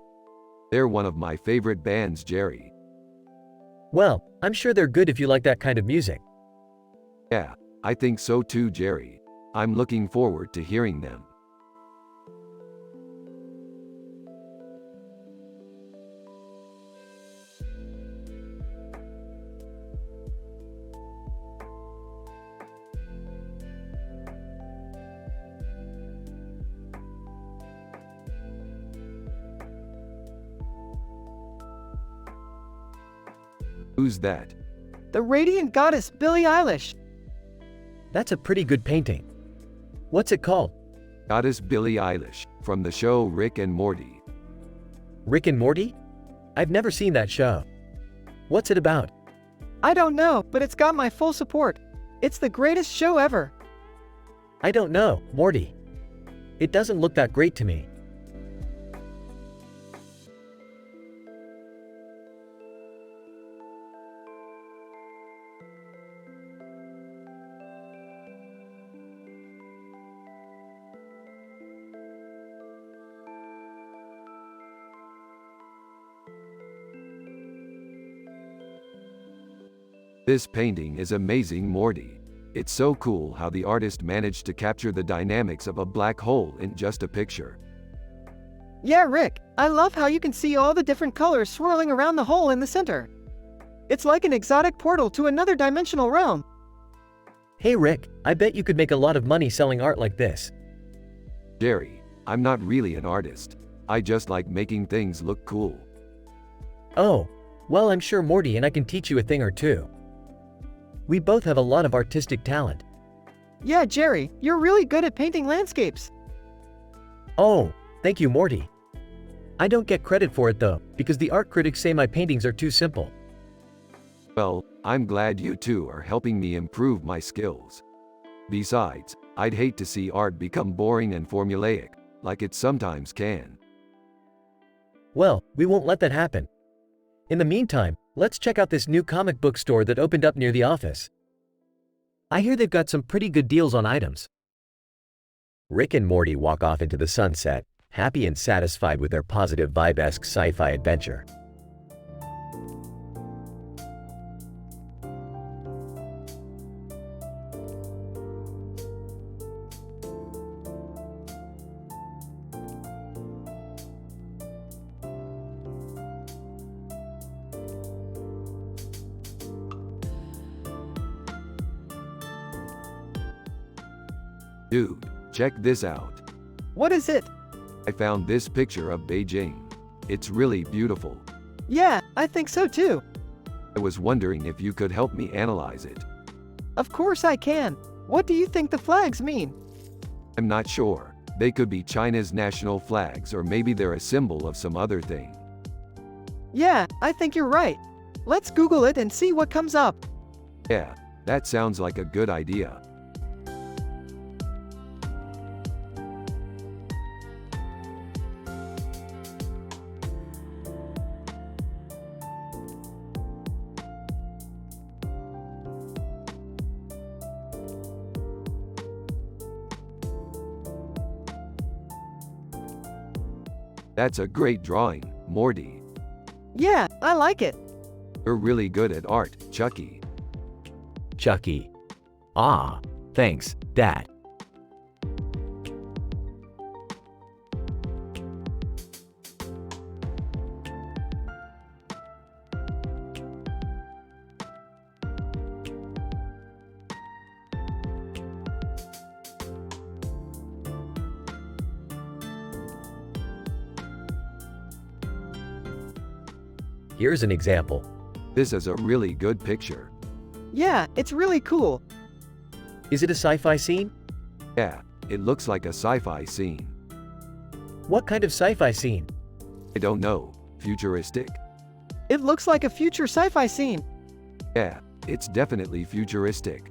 They're one of my favorite bands, Jerry. Well, I'm sure they're good if you like that kind of music. Yeah, I think so too, Jerry. I'm looking forward to hearing them. Who's that? The radiant goddess Billie Eilish. That's a pretty good painting. What's it called? Goddess Billie Eilish, from the show Rick and Morty. Rick and Morty? I've never seen that show. What's it about? I don't know, but it's got my full support. It's the greatest show ever. I don't know, Morty. It doesn't look that great to me. This painting is amazing, Morty. It's so cool how the artist managed to capture the dynamics of a black hole in just a picture. Yeah, Rick, I love how you can see all the different colors swirling around the hole in the center. It's like an exotic portal to another dimensional realm. Hey Rick, I bet you could make a lot of money selling art like this. Jerry, I'm not really an artist. I just like making things look cool. Oh, well, I'm sure Morty and I can teach you a thing or two. We both have a lot of artistic talent. Yeah, Jerry, you're really good at painting landscapes. Oh, thank you, Morty. I don't get credit for it though, because the art critics say my paintings are too simple. Well, I'm glad you two are helping me improve my skills. Besides, I'd hate to see art become boring and formulaic, like it sometimes can. Well, we won't let that happen. In the meantime, let's check out this new comic book store that opened up near the office. I hear they've got some pretty good deals on items. Rick and Morty walk off into the sunset, happy and satisfied with their positive vibe-esque sci-fi adventure. Dude, check this out. What is it? I found this picture of Beijing. It's really beautiful. Yeah, I think so too. I was wondering if you could help me analyze it. Of course I can. What do you think the flags mean? I'm not sure. They could be China's national flags, or maybe they're a symbol of some other thing. Yeah, I think you're right. Let's Google it and see what comes up. Yeah, that sounds like a good idea. That's a great drawing, Morty. Yeah, I like it. You're really good at art, Chucky. Chucky. Ah, thanks, Dad. Here's an example. This is a really good picture. Yeah, it's really cool. Is it a sci-fi scene? Yeah, it looks like a sci-fi scene. What kind of sci-fi scene? I don't know, futuristic? It looks like a future sci-fi scene. Yeah, it's definitely futuristic.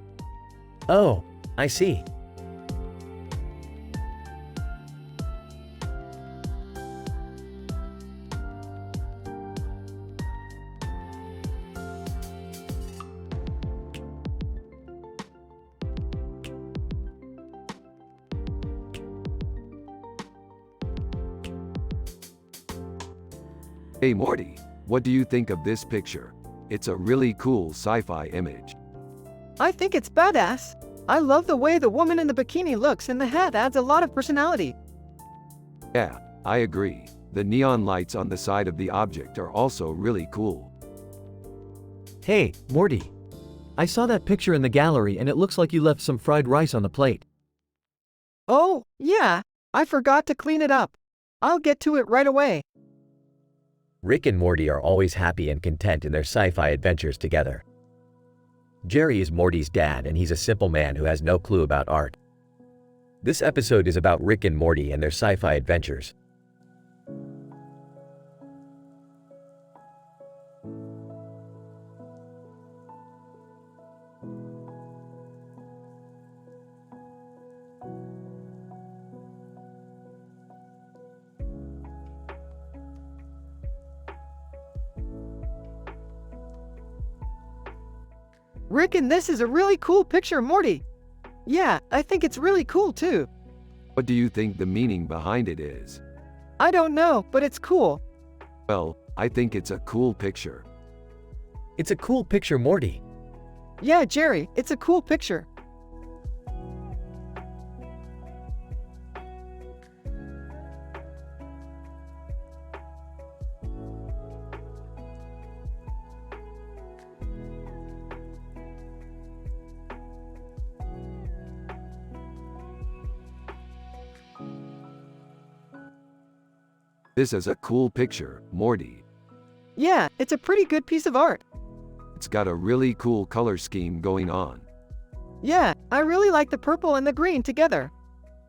Oh, I see. Hey Morty, what do you think of this picture? It's a really cool sci-fi image. I think it's badass. I love the way the woman in the bikini looks and the hat adds a lot of personality. Yeah, I agree. The neon lights on the side of the object are also really cool. Hey, Morty. I saw that picture in the gallery and it looks like you left some fried rice on the plate. Oh, yeah, I forgot to clean it up. I'll get to it right away. Rick and Morty are always happy and content in their sci-fi adventures together. Jerry is Morty's dad and he's a simple man who has no clue about art. This episode is about Rick and Morty and their sci-fi adventures. Rick, and this is a really cool picture, Morty. Yeah, I think it's really cool too. What do you think the meaning behind it is? I don't know, but it's cool. Well, I think it's a cool picture. It's a cool picture, Morty. Yeah, Jerry, it's a cool picture. This is a cool picture, Morty. Yeah, it's a pretty good piece of art. It's got a really cool color scheme going on. Yeah, I really like the purple and the green together.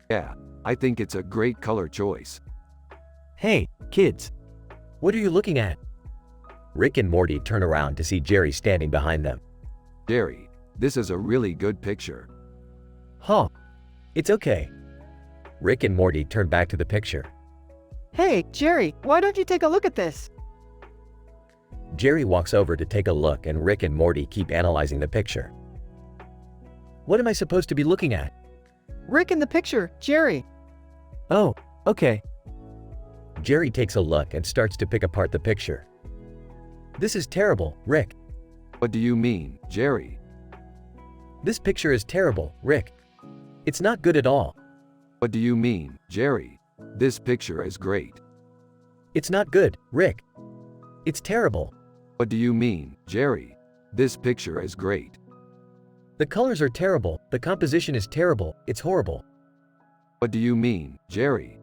Yeah, I think it's a great color choice. Hey, kids. What are you looking at? Rick and Morty turn around to see Jerry standing behind them. Jerry, this is a really good picture. Huh. It's okay. Rick and Morty turn back to the picture. Hey, Jerry, why don't you take a look at this? Jerry walks over to take a look and Rick and Morty keep analyzing the picture. What am I supposed to be looking at? Rick in the picture, Jerry. Oh, okay. Jerry takes a look and starts to pick apart the picture. This is terrible, Rick. What do you mean, Jerry? This picture is terrible, Rick. It's not good at all. What do you mean, Jerry? This picture is great. It's not good, Rick. It's terrible. What do you mean, Jerry? This picture is great. The colors are terrible, the composition is terrible, it's horrible. What do you mean, Jerry?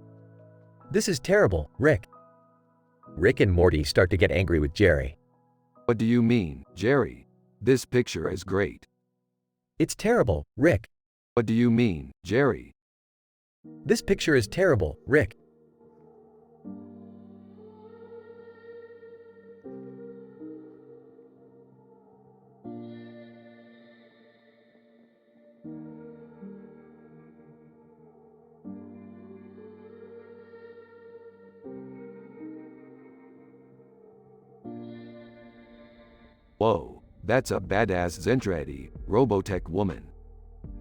This is terrible, Rick. Rick and Morty start to get angry with Jerry. What do you mean, Jerry? This picture is great. It's terrible, Rick. What do you mean, Jerry? This picture is terrible, Rick. Whoa, that's a badass Zentradi, Robotech woman.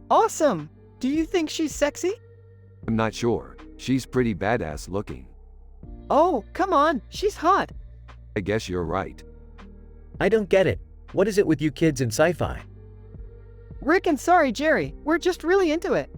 Awesome! Do you think she's sexy? I'm not sure. She's pretty badass looking. Oh, come on, she's hot. I guess you're right. I don't get it. What is it with you kids in sci-fi? Rick and sorry, Jerry, we're just really into it.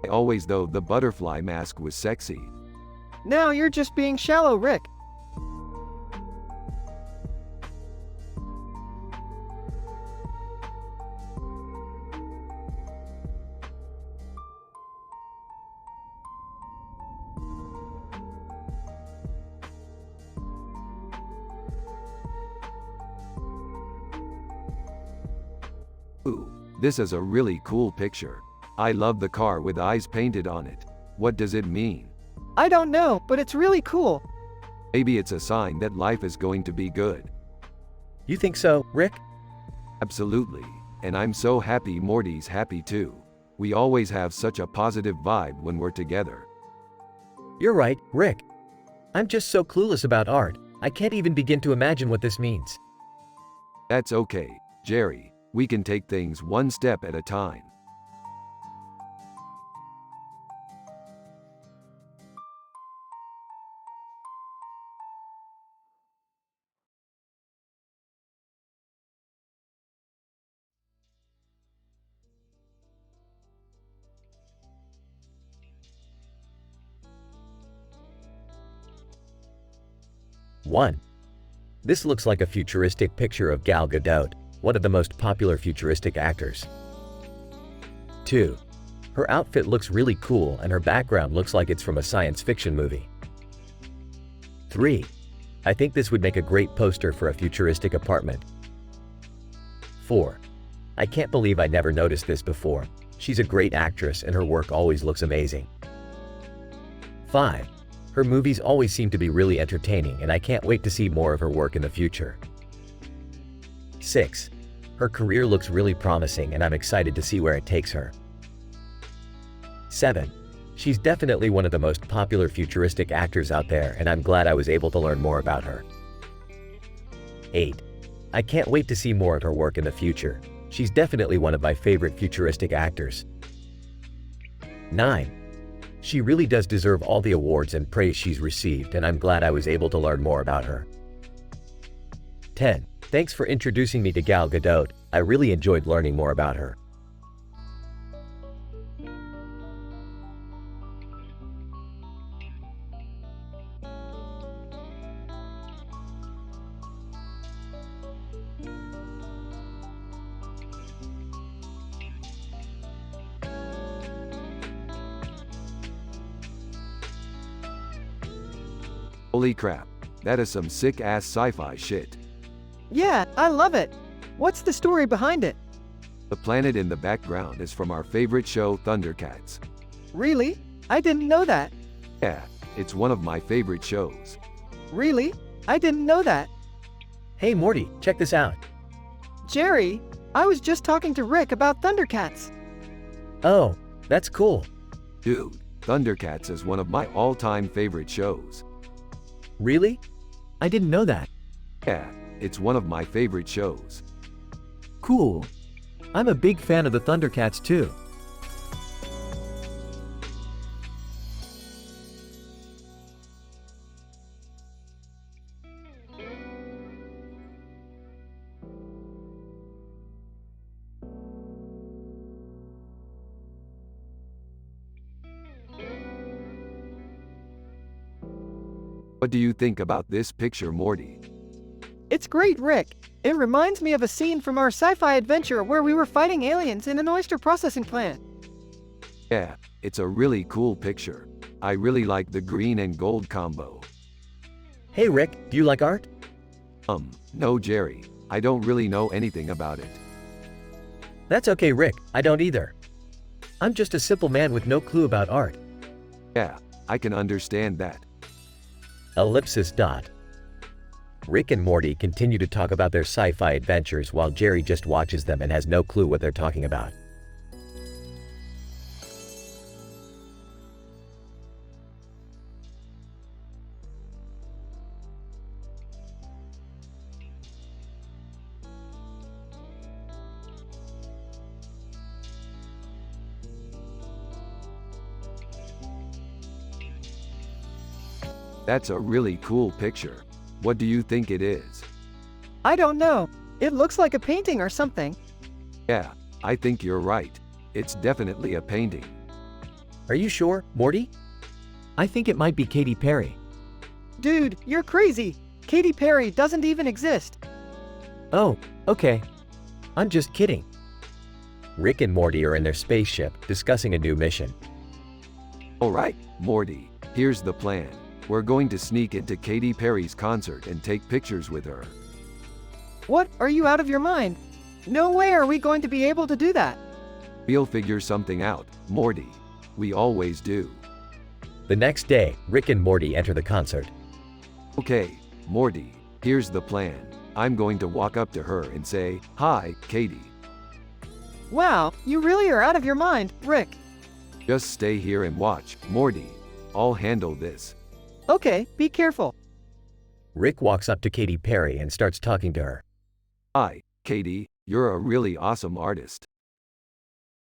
I always thought the butterfly mask was sexy. Now you're just being shallow, Rick. Ooh, this is a really cool picture. I love the car with eyes painted on it. What does it mean? I don't know, but it's really cool. Maybe it's a sign that life is going to be good. You think so, Rick? Absolutely. And I'm so happy Morty's happy too. We always have such a positive vibe when we're together. You're right, Rick. I'm just so clueless about art. I can't even begin to imagine what this means. That's okay, Jerry. We can take things one step at a time. One. This looks like a futuristic picture of Gal Gadot, one of the most popular futuristic actors. 2. Her outfit looks really cool and her background looks like it's from a science fiction movie. 3. I think this would make a great poster for a futuristic apartment. 4. I can't believe I never noticed this before. She's a great actress and her work always looks amazing. 5. Her movies always seem to be really entertaining and I can't wait to see more of her work in the future. 6. Her career looks really promising and I'm excited to see where it takes her. 7. She's definitely one of the most popular futuristic actors out there and I'm glad I was able to learn more about her. 8. I can't wait to see more of her work in the future. She's definitely one of my favorite futuristic actors. 9. She really does deserve all the awards and praise she's received and I'm glad I was able to learn more about her. 10. Thanks for introducing me to Gal Gadot. I really enjoyed learning more about her. Holy crap. That is some sick-ass sci-fi shit. Yeah, I love it. What's the story behind it? The planet in the background is from our favorite show, Thundercats. Really? I didn't know that. Yeah, it's one of my favorite shows. Really? I didn't know that. Hey Morty, check this out. Jerry, I was just talking to Rick about Thundercats. Oh, that's cool. Dude, Thundercats is one of my all-time favorite shows. Really? I didn't know that. Yeah, it's one of my favorite shows. Cool. I'm a big fan of the Thundercats too. What do you think about this picture, Morty? It's great, Rick. It reminds me of a scene from our sci-fi adventure where we were fighting aliens in an oyster processing plant. Yeah, it's a really cool picture. I really like the green and gold combo. Hey Rick, do you like art? No Jerry, I don't really know anything about it. That's okay Rick, I don't either. I'm just a simple man with no clue about art. Yeah, I can understand that. Ellipsis dot. Rick and Morty continue to talk about their sci-fi adventures while Jerry just watches them and has no clue what they're talking about. That's a really cool picture. What do you think it is? I don't know. It looks like a painting or something. Yeah, I think you're right. It's definitely a painting. Are you sure, Morty? I think it might be Katy Perry. Dude, you're crazy. Katy Perry doesn't even exist. Oh, okay. I'm just kidding. Rick and Morty are in their spaceship discussing a new mission. Alright, Morty, here's the plan. We're going to sneak into Katy Perry's concert and take pictures with her. What? Are you out of your mind? No way are we going to be able to do that. We'll figure something out, Morty. We always do. The next day, Rick and Morty enter the concert. Okay, Morty, here's the plan. I'm going to walk up to her and say, "Hi, Katie." Wow, you really are out of your mind, Rick. Just stay here and watch, Morty. I'll handle this. Okay, be careful. Rick walks up to Katy Perry and starts talking to her. Hi, Katie, you're a really awesome artist.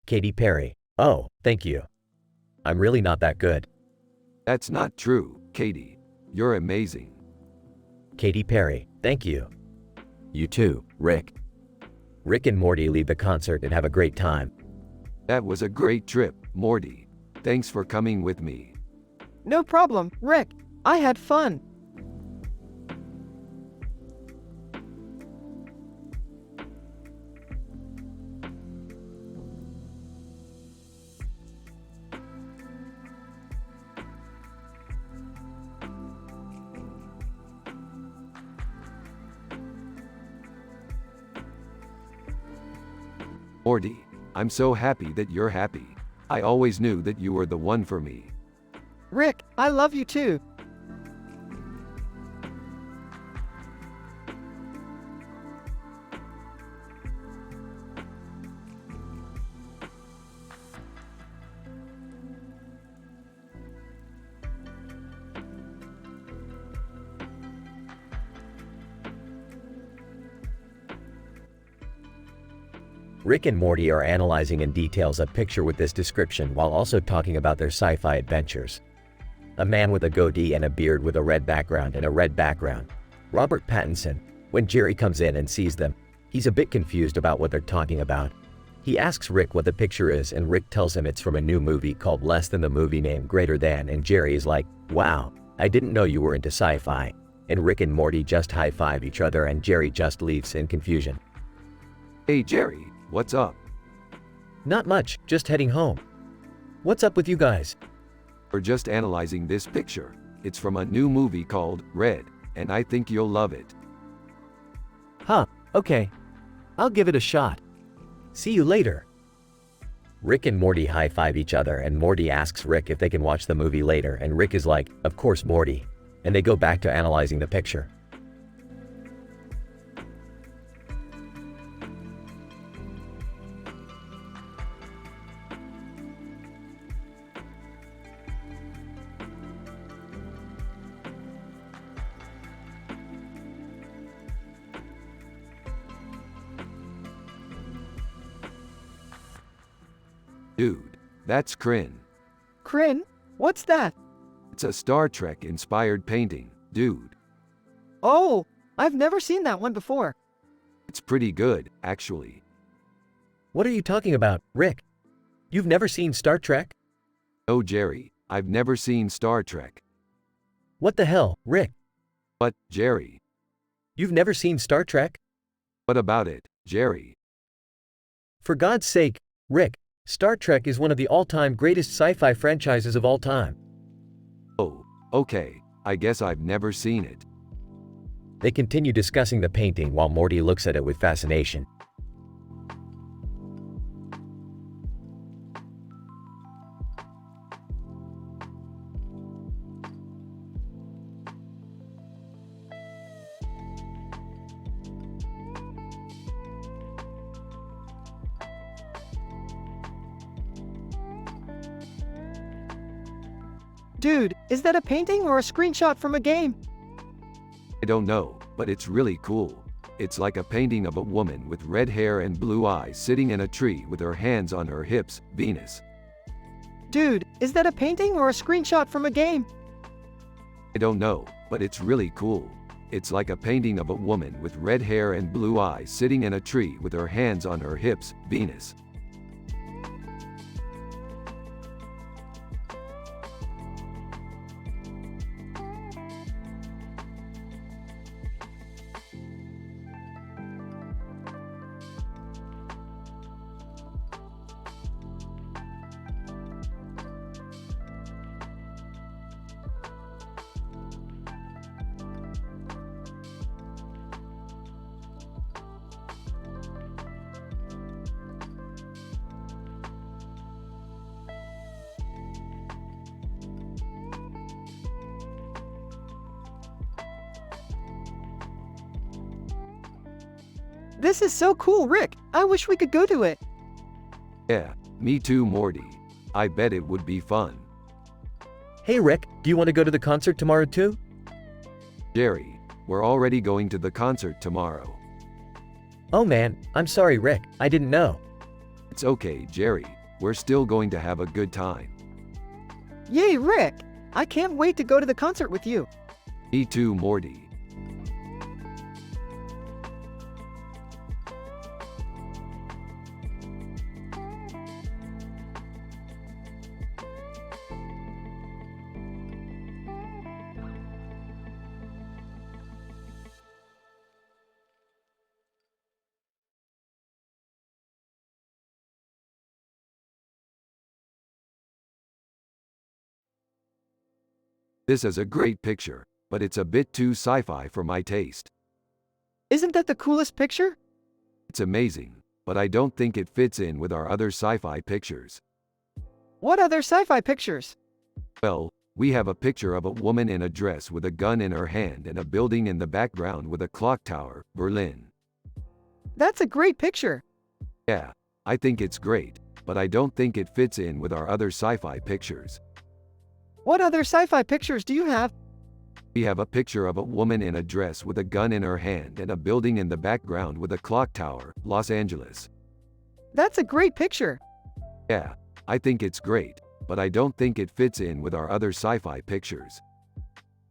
Katy Perry, oh, thank you. I'm really not that good. That's not true, Katie. You're amazing. Katy Perry, thank you. You too, Rick. Rick and Morty leave the concert and have a great time. That was a great trip, Morty. Thanks for coming with me. No problem, Rick. I had fun. Morty, I'm so happy that you're happy. I always knew that you were the one for me. Rick, I love you too. Rick and Morty are analyzing in details a picture with this description while also talking about their sci-fi adventures. A man with a goatee and a beard with a red background and a red background. Robert Pattinson. When Jerry comes in and sees them, he's a bit confused about what they're talking about. He asks Rick what the picture is and Rick tells him it's from a new movie called Less Than the Movie Name Greater Than, and Jerry is like, "Wow, I didn't know you were into sci-fi." And Rick and Morty just high-five each other and Jerry just leaves in confusion. Hey Jerry, what's up? Not much, just heading home. What's up with you guys? We're just analyzing this picture. It's from a new movie called Red, and I think you'll love it. Huh, okay. I'll give it a shot. See you later. Rick and Morty high-five each other and Morty asks Rick if they can watch the movie later and Rick is like, "Of course, Morty." And they go back to analyzing the picture. Dude, that's Kryn. Kryn? What's that? It's a Star Trek inspired painting, dude. Oh, I've never seen that one before. It's pretty good, actually. What are you talking about, Rick? You've never seen Star Trek? No, Jerry, I've never seen Star Trek. What the hell, Rick? But, Jerry, You've never seen Star Trek? what about it, Jerry? For God's sake, Rick, Star Trek is one of the all-time greatest sci-fi franchises of all time. Oh, okay, I guess I've never seen it. They continue discussing the painting while Morty looks at it with fascination. Dude, is that a painting or a screenshot from a game? I don't know, but it's really cool. It's like a painting of a woman with red hair and blue eyes sitting in a tree with her hands on her hips, Venus. Dude, is that a painting or a screenshot from a game? I don't know, but it's really cool. It's like a painting of a woman with red hair and blue eyes sitting in a tree with her hands on her hips, Venus. This is so cool, Rick. I wish we could go to it. Yeah, me too, Morty. I bet it would be fun. Hey Rick, do you want to go to the concert tomorrow too? Jerry, we're already going to the concert tomorrow. Oh man, I'm sorry Rick, I didn't know. It's okay, Jerry. We're still going to have a good time. Yay, Rick! I can't wait to go to the concert with you. Me too, Morty. This is a great picture, but it's a bit too sci-fi for my taste. Isn't that the coolest picture? It's amazing, but I don't think it fits in with our other sci-fi pictures. What other sci-fi pictures? Well, we have a picture of a woman in a dress with a gun in her hand and a building in the background with a clock tower, Berlin. That's a great picture. Yeah, I think it's great, but I don't think it fits in with our other sci-fi pictures. What other sci-fi pictures do you have? We have a picture of a woman in a dress with a gun in her hand and a building in the background with a clock tower, Los Angeles. That's a great picture. Yeah, I think it's great, but I don't think it fits in with our other sci-fi pictures.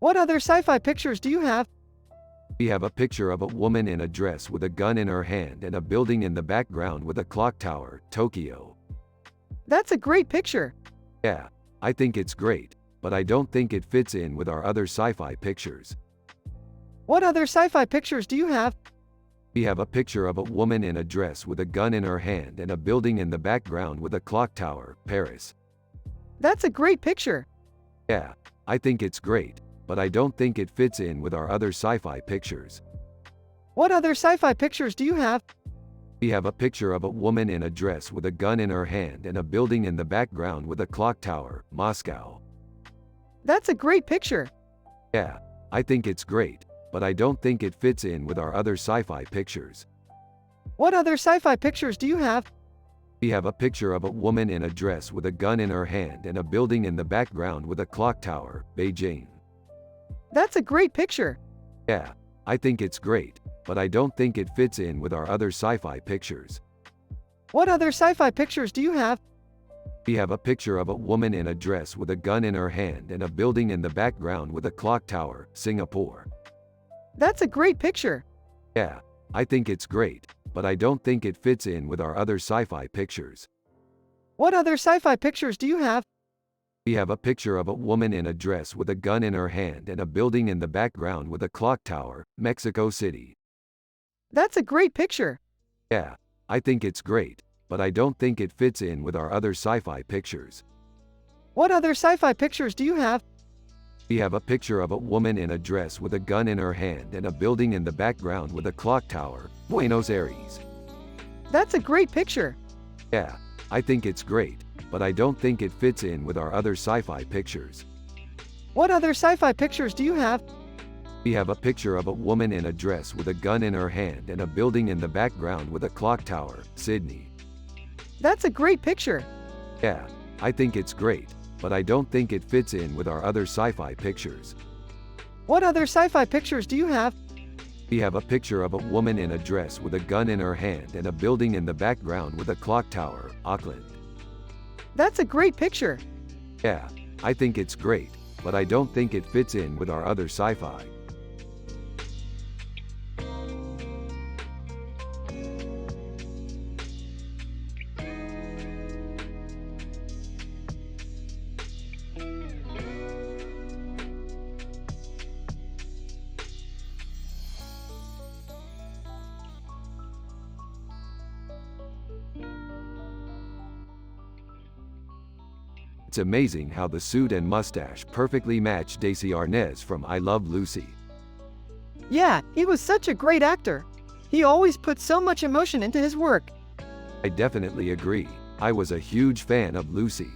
What other sci-fi pictures do you have? We have a picture of a woman in a dress with a gun in her hand and a building in the background with a clock tower, Tokyo. That's a great picture. Yeah, I think it's great, but I don't think it fits in with our other sci-fi pictures. What other sci-fi pictures do you have? We have a picture of a woman in a dress with a gun in her hand and a building in the background with a clock tower, Paris. That's a great picture. Yeah, I think it's great, but I don't think it fits in with our other sci-fi pictures. What other sci-fi pictures do you have? We have a picture of a woman in a dress with a gun in her hand and a building in the background with a clock tower, Moscow. That's a great picture. Yeah, I think it's great, but I don't think it fits in with our other sci-fi pictures. What other sci-fi pictures do you have? We have a picture of a woman in a dress with a gun in her hand and a building in the background with a clock tower, Beijing. That's a great picture. Yeah, I think it's great, but I don't think it fits in with our other sci-fi pictures. What other sci-fi pictures do you have? We have a picture of a woman in a dress with a gun in her hand and a building in the background with a clock tower, Singapore. That's a great picture. Yeah, I think it's great, but I don't think it fits in with our other sci-fi pictures. What other sci-fi pictures do you have? We have a picture of a woman in a dress with a gun in her hand and a building in the background with a clock tower, Mexico City. That's a great picture. Yeah, I think it's great, but I don't think it fits in with our other sci-fi pictures. What other sci-fi pictures do you have? We have a picture of a woman in a dress with a gun in her hand and a building in the background with a clock tower, Buenos Aires. That's a great picture. Yeah, I think it's great, but I don't think it fits in with our other sci-fi pictures. What other sci-fi pictures do you have? We have a picture of a woman in a dress with a gun in her hand and a building in the background with a clock tower, Sydney. That's a great picture. Yeah, I think it's great, but I don't think it fits in with our other sci-fi pictures. What other sci-fi pictures do you have? We have a picture of a woman in a dress with a gun in her hand and a building in the background with a clock tower, Auckland. That's a great picture. Yeah, I think it's great, but I don't think it fits in with our other sci-fi. It's amazing how the suit and mustache perfectly match Desi Arnaz from I Love Lucy. Yeah, he was such a great actor. He always put so much emotion into his work. I definitely agree. I was a huge fan of Lucy.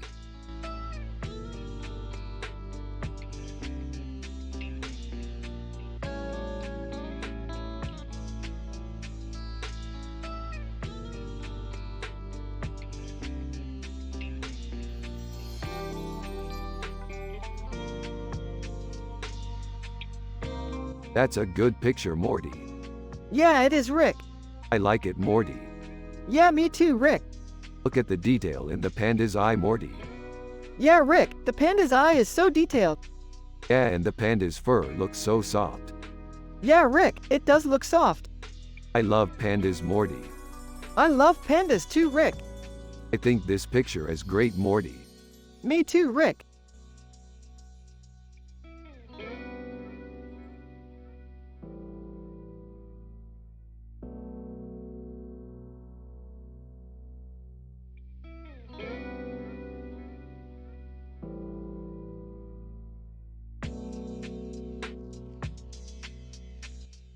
That's a good picture, Morty. Yeah, it is, Rick. I like it, Morty. Yeah, me too, Rick. Look at the detail in the panda's eye, Morty. Yeah, Rick, the panda's eye is so detailed. Yeah, and the panda's fur looks so soft. Yeah, Rick, it does look soft. I love pandas, Morty. I love pandas too, Rick. I think this picture is great, Morty. Me too, Rick.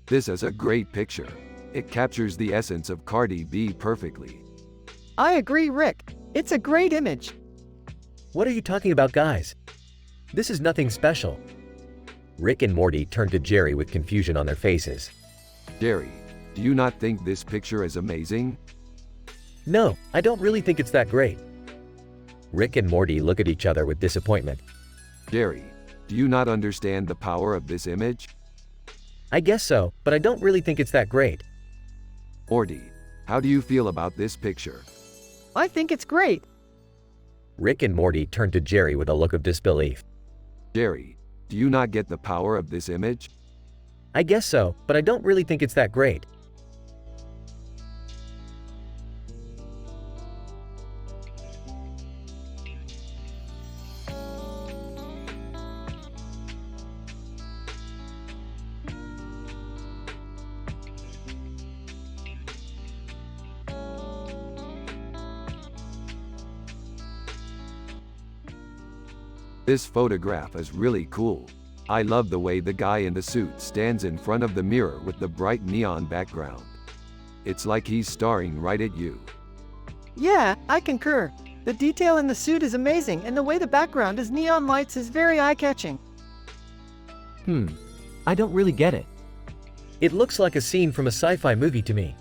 This is a great picture. It captures the essence of Cardi B perfectly. I agree, Rick. It's a great image. What are you talking about, guys? This is nothing special. Rick and Morty turn to Jerry with confusion on their faces. Jerry, do you not think this picture is amazing? No, I don't really think it's that great. Rick and Morty look at each other with disappointment. Jerry, do you not understand the power of this image? I guess so, but I don't really think it's that great. Morty, how do you feel about this picture? I think it's great. Rick and Morty turn to Jerry with a look of disbelief. Jerry, do you not get the power of this image? I guess so, but I don't really think it's that great. This photograph is really cool. I love the way the guy in the suit stands in front of the mirror with the bright neon background. It's like he's staring right at you. Yeah, I concur. The detail in the suit is amazing, and the way the background is neon lights is very eye-catching. I don't really get it. It looks like a scene from a sci-fi movie to me.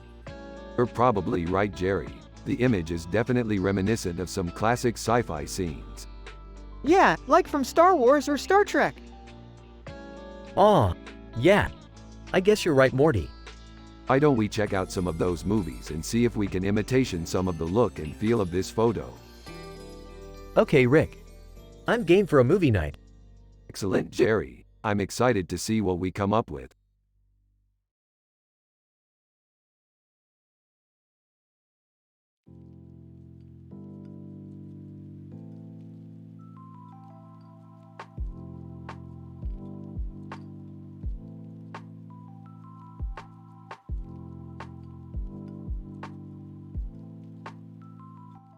You're probably right, Jerry. The image is definitely reminiscent of some classic sci-fi scenes. Yeah, like from Star Wars or Star Trek. Aw, yeah. I guess you're right, Morty. Why don't we check out some of those movies and see if we can imitation some of the look and feel of this photo? Okay, Rick. I'm game for a movie night. Excellent, Jerry. I'm excited to see what we come up with.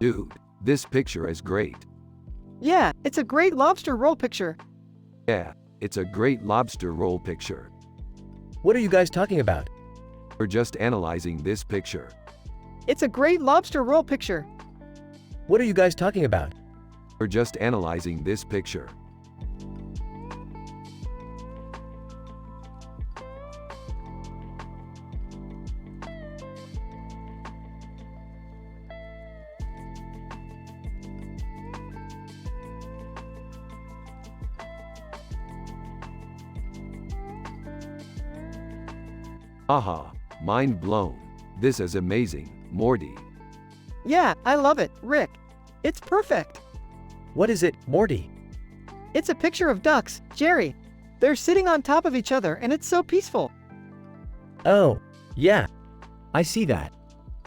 Dude, this picture is great. Yeah, it's a great lobster roll picture. Yeah, it's a great lobster roll picture. What are you guys talking about? We're just analyzing this picture. It's a great lobster roll picture. What are you guys talking about? We're just analyzing this picture. Aha, mind blown. This is amazing, Morty. Yeah, I love it, Rick. It's perfect. What is it, Morty? It's a picture of ducks, Jerry. They're sitting on top of each other and it's so peaceful. Oh, yeah. I see that.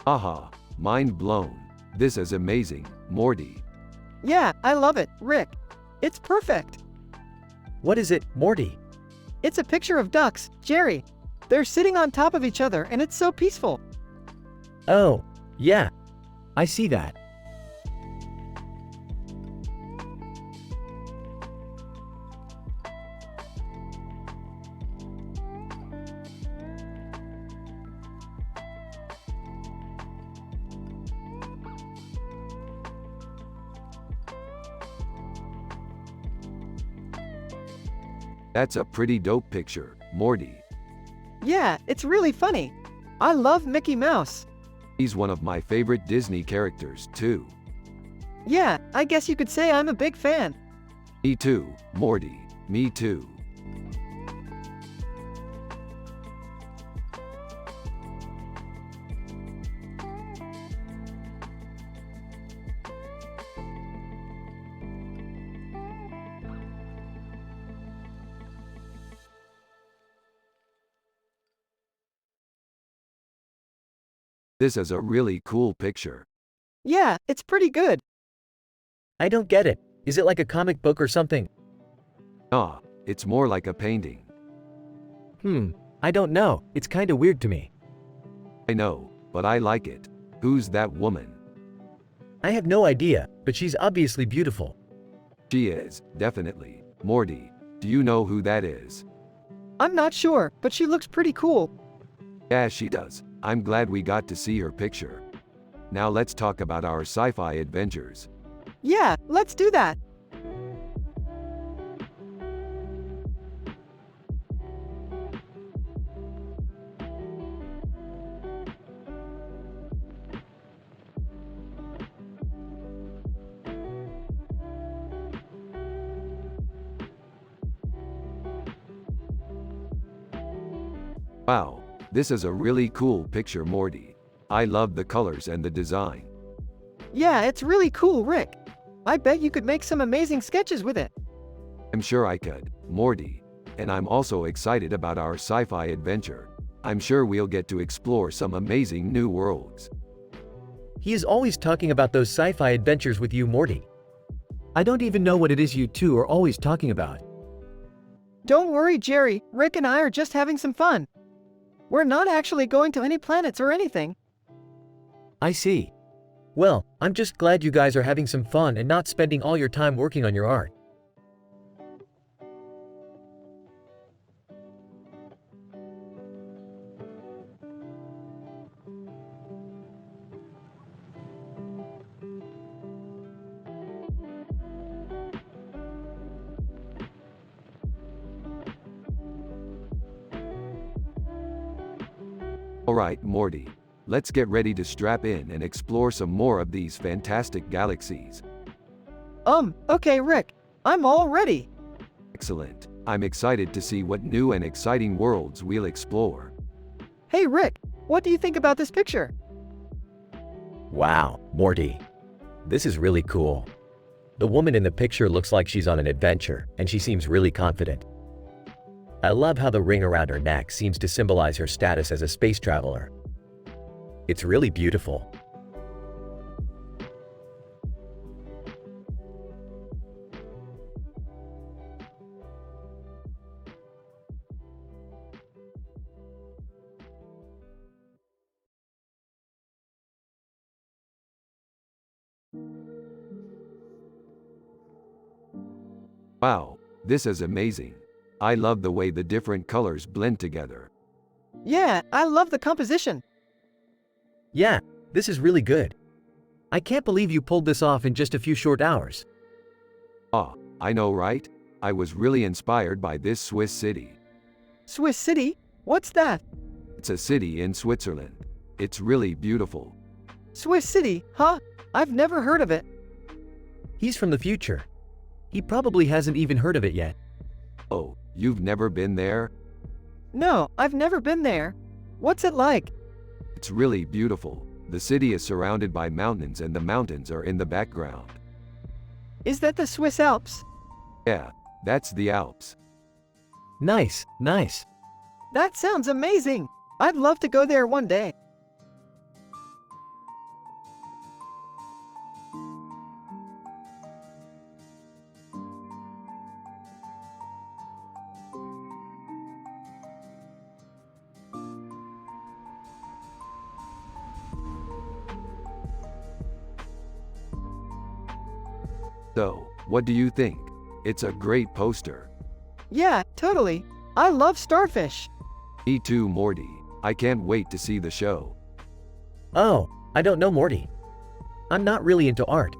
Aha, mind blown. This is amazing, Morty. Yeah, I love it, Rick. It's perfect. What is it, Morty? It's a picture of ducks, Jerry. They're sitting on top of each other and it's so peaceful. Oh, yeah. I see that. That's a pretty dope picture, Morty. Yeah, it's really funny. I love Mickey Mouse. He's one of my favorite Disney characters, too. Yeah, I guess you could say I'm a big fan. Me too, Morty. Me too. This is a really cool picture. Yeah, it's pretty good. I don't get it. Is it like a comic book or something? Ah, it's more like a painting. I don't know. It's kinda weird to me. I know, but I like it. Who's that woman? I have no idea, but she's obviously beautiful. She is, definitely. Morty, do you know who that is? I'm not sure, but she looks pretty cool. Yeah, she does. I'm glad we got to see her picture. Now let's talk about our sci-fi adventures. Yeah, let's do that. Wow, this is a really cool picture, Morty. I love the colors and the design. Yeah, it's really cool, Rick. I bet you could make some amazing sketches with it. I'm sure I could, Morty. And I'm also excited about our sci-fi adventure. I'm sure we'll get to explore some amazing new worlds. He is always talking about those sci-fi adventures with you, Morty. I don't even know what it is you two are always talking about. Don't worry, Jerry. Rick and I are just having some fun. We're not actually going to any planets or anything. I see. Well, I'm just glad you guys are having some fun and not spending all your time working on your art. Alright, Morty. Let's get ready to strap in and explore some more of these fantastic galaxies. Okay, Rick. I'm all ready. Excellent. I'm excited to see what new and exciting worlds we'll explore. Hey, Rick, what do you think about this picture? Wow, Morty. This is really cool. The woman in the picture looks like she's on an adventure, and she seems really confident. I love how the ring around her neck seems to symbolize her status as a space traveler. It's really beautiful. Wow, this is amazing. I love the way the different colors blend together. Yeah, I love the composition. Yeah, this is really good. I can't believe you pulled this off in just a few short hours. Ah, I know, right? I was really inspired by this Swiss city. Swiss City? What's that? It's a city in Switzerland. It's really beautiful. Swiss City, huh? I've never heard of it. He's from the future. He probably hasn't even heard of it yet. Oh, you've never been there? No, I've never been there. What's it like? It's really beautiful. The city is surrounded by mountains and the mountains are in the background. Is that the Swiss Alps? Yeah, that's the Alps. Nice, nice. That sounds amazing. I'd love to go there one day. So, what do you think? It's a great poster. Yeah, totally. I love starfish. Me too, Morty. I can't wait to see the show. Oh, I don't know, Morty. I'm not really into art.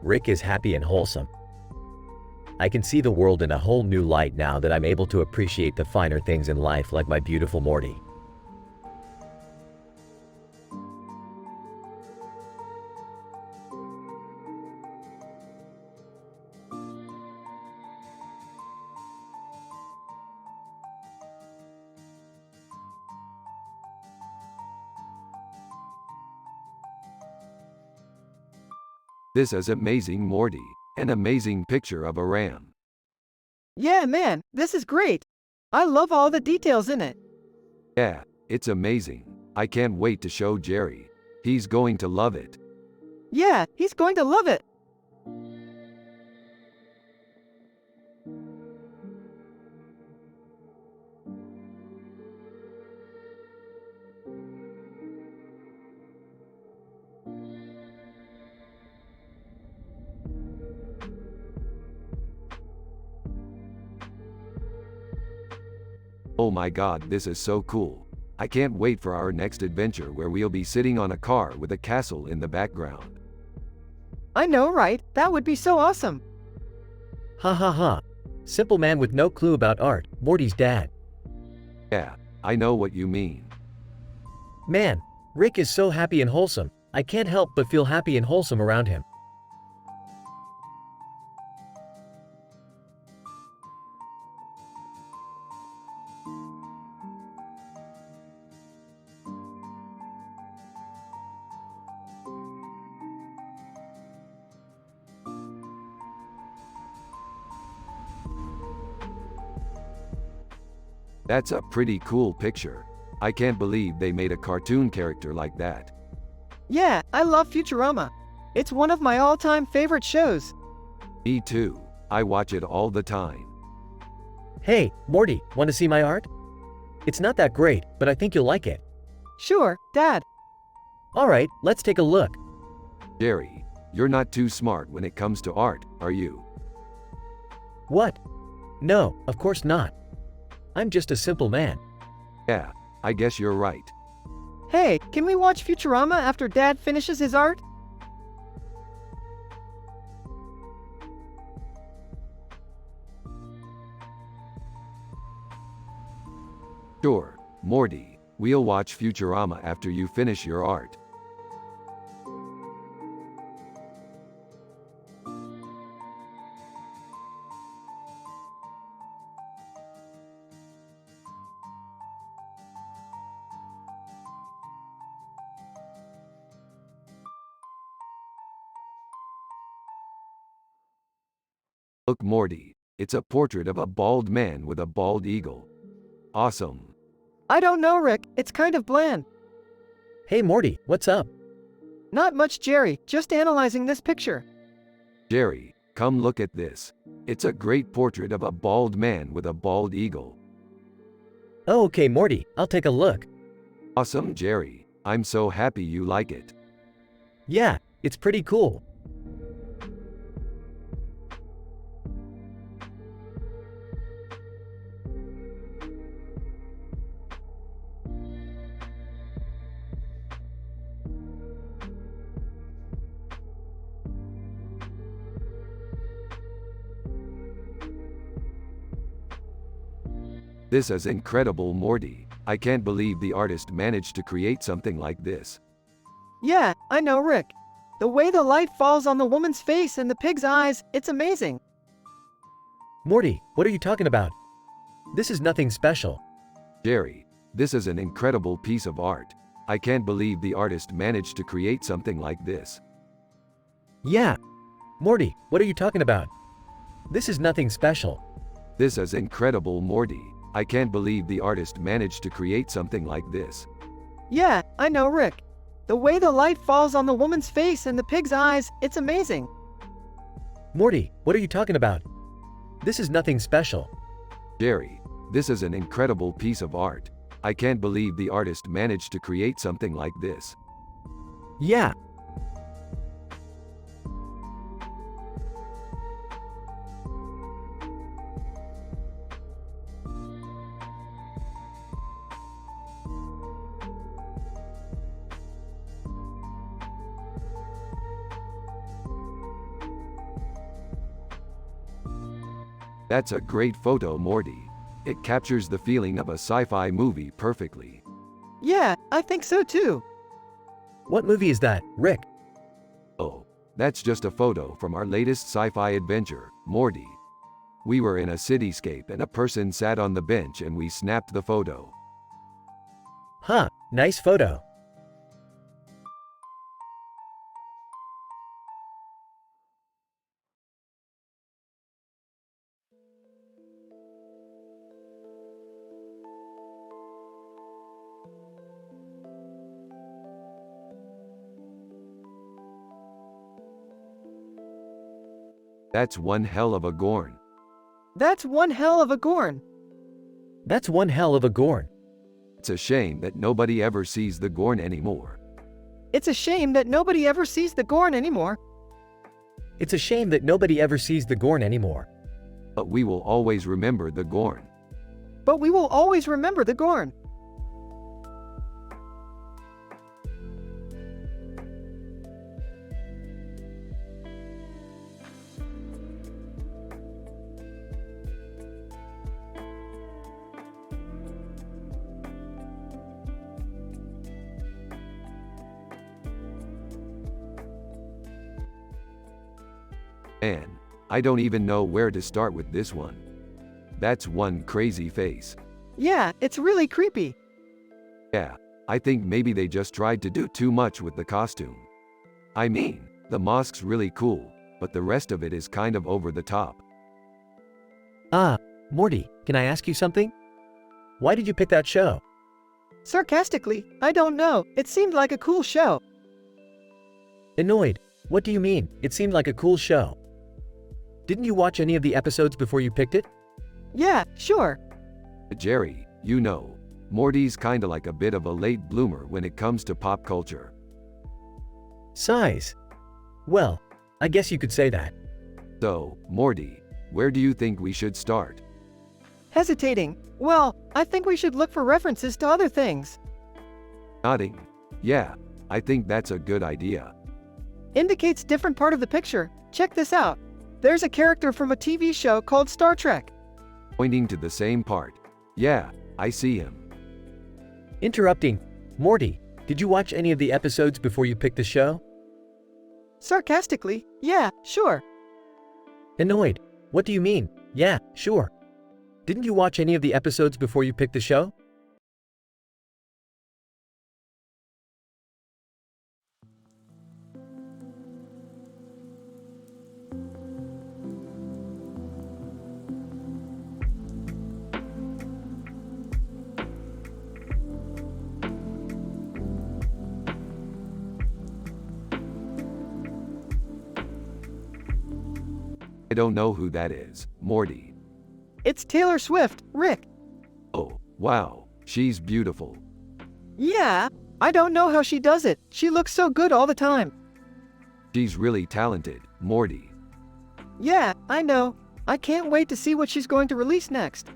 Rick is happy and wholesome. I can see the world in a whole new light now that I'm able to appreciate the finer things in life like my beautiful Morty. This is amazing, Morty. An amazing picture of a ram. Yeah, man, this is great. I love all the details in it. Yeah, it's amazing. I can't wait to show Jerry. He's going to love it. Yeah, he's going to love it. Oh my god, this is so cool. I can't wait for our next adventure where we'll be sitting on a car with a castle in the background. I know, right? That would be so awesome. Ha ha ha. Simple man with no clue about art, Morty's dad. Yeah, I know what you mean. Man, Rick is so happy and wholesome. I can't help but feel happy and wholesome around him. That's a pretty cool picture. I can't believe they made a cartoon character like that. Yeah, I love Futurama. It's one of my all-time favorite shows. Me too. I watch it all the time. Hey, Morty, want to see my art? It's not that great, but I think you'll like it. Sure, Dad. Alright, let's take a look. Jerry, you're not too smart when it comes to art, are you? What? No, of course not. I'm just a simple man. Yeah, I guess you're right. Hey, can we watch Futurama after Dad finishes his art? Sure, Morty, we'll watch Futurama after you finish your art. Look, Morty, it's a portrait of a bald man with a bald eagle. Awesome. I don't know, Rick. It's kind of bland. Hey Morty, what's up? Not much, Jerry. Just analyzing this picture. Jerry, come look at this. It's a great portrait of a bald man with a bald eagle. Oh, okay, Morty, I'll take a look. Awesome, Jerry. I'm so happy you like it. Yeah, it's pretty cool. This is incredible, Morty. I can't believe the artist managed to create something like this. Yeah, I know, Rick. The way the light falls on the woman's face and the pig's eyes, it's amazing. Morty, what are you talking about? This is nothing special. Jerry, this is an incredible piece of art. I can't believe the artist managed to create something like this. Yeah. Morty, what are you talking about? This is nothing special. This is incredible, Morty. I can't believe the artist managed to create something like this. Yeah, I know, Rick. The way the light falls on the woman's face and the pig's eyes, it's amazing. Morty, what are you talking about? This is nothing special. Jerry, this is an incredible piece of art. I can't believe the artist managed to create something like this. Yeah. That's a great photo, Morty. It captures the feeling of a sci-fi movie perfectly. Yeah, I think so too. What movie is that, Rick? Oh, that's just a photo from our latest sci-fi adventure, Morty. We were in a cityscape and a person sat on the bench and we snapped the photo. Huh, nice photo. That's one hell of a Gorn. That's one hell of a Gorn. That's one hell of a Gorn. It's a shame that nobody ever sees the Gorn anymore. It's a shame that nobody ever sees the Gorn anymore. It's a shame that nobody ever sees the Gorn anymore. But we will always remember the Gorn. But we will always remember the Gorn. Man, I don't even know where to start with this one. That's one crazy face. Yeah, it's really creepy. Yeah, I think maybe they just tried to do too much with the costume. I mean, the mask's really cool, but the rest of it is kind of over the top. Morty, can I ask you something? Why did you pick that show? Sarcastically, I don't know. It seemed like a cool show. Annoyed. What do you mean? It seemed like a cool show. Didn't you watch any of the episodes before you picked it? Yeah, sure. Jerry, you know, Morty's kinda like a bit of a late bloomer when it comes to pop culture. Size. Well, I guess you could say that. So, Morty, where do you think we should start? Hesitating. Well, I think we should look for references to other things. Nodding. Yeah, I think that's a good idea. Indicates different part of the picture. Check this out. There's a character from a TV show called Star Trek. Pointing to the same part. Yeah, I see him. Interrupting. Morty, did you watch any of the episodes before you picked the show? Sarcastically, yeah, sure. Annoyed. What do you mean? Yeah, sure. Didn't you watch any of the episodes before you picked the show? I don't know who that is, Morty. It's Taylor Swift, Rick. Oh, wow, she's beautiful. Yeah, I don't know how she does it. She looks so good all the time. She's really talented, Morty. Yeah, I know. I can't wait to see what she's going to release next.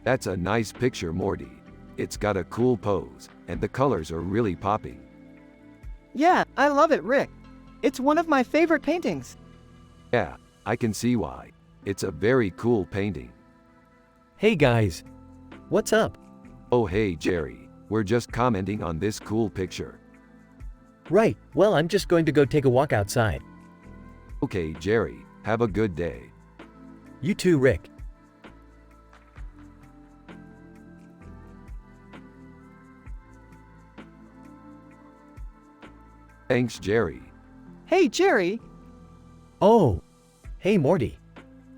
That's a nice picture, Morty. It's got a cool pose, and the colors are really popping. Yeah, I love it, Rick. It's one of my favorite paintings. Yeah, I can see why. It's a very cool painting. Hey guys. What's up? Oh hey Jerry, we're just commenting on this cool picture. Right, well I'm just going to go take a walk outside. Okay Jerry, have a good day. You too, Rick. Thanks Jerry. Hey, Jerry. Oh. Hey Morty.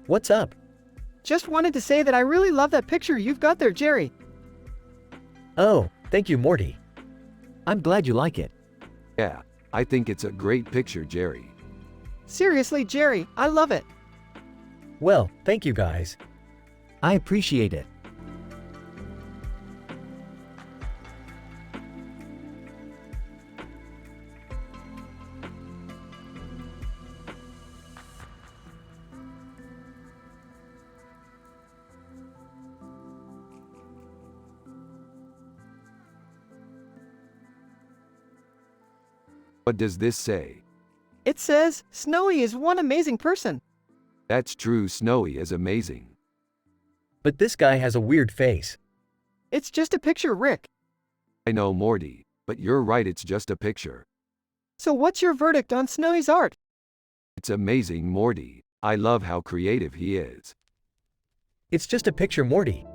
What's up? Just wanted to say that I really love that picture you've got there, Jerry. Oh, thank you, Morty. I'm glad you like it. Yeah, I think it's a great picture, Jerry. Seriously, Jerry, I love it. Well, thank you guys. I appreciate it. What does this say? It says, Snowy is one amazing person. That's true, Snowy is amazing. But this guy has a weird face. It's just a picture, Rick. I know, Morty, but you're right, it's just a picture. So what's your verdict on Snowy's art? It's amazing, Morty. I love how creative he is. It's just a picture, Morty.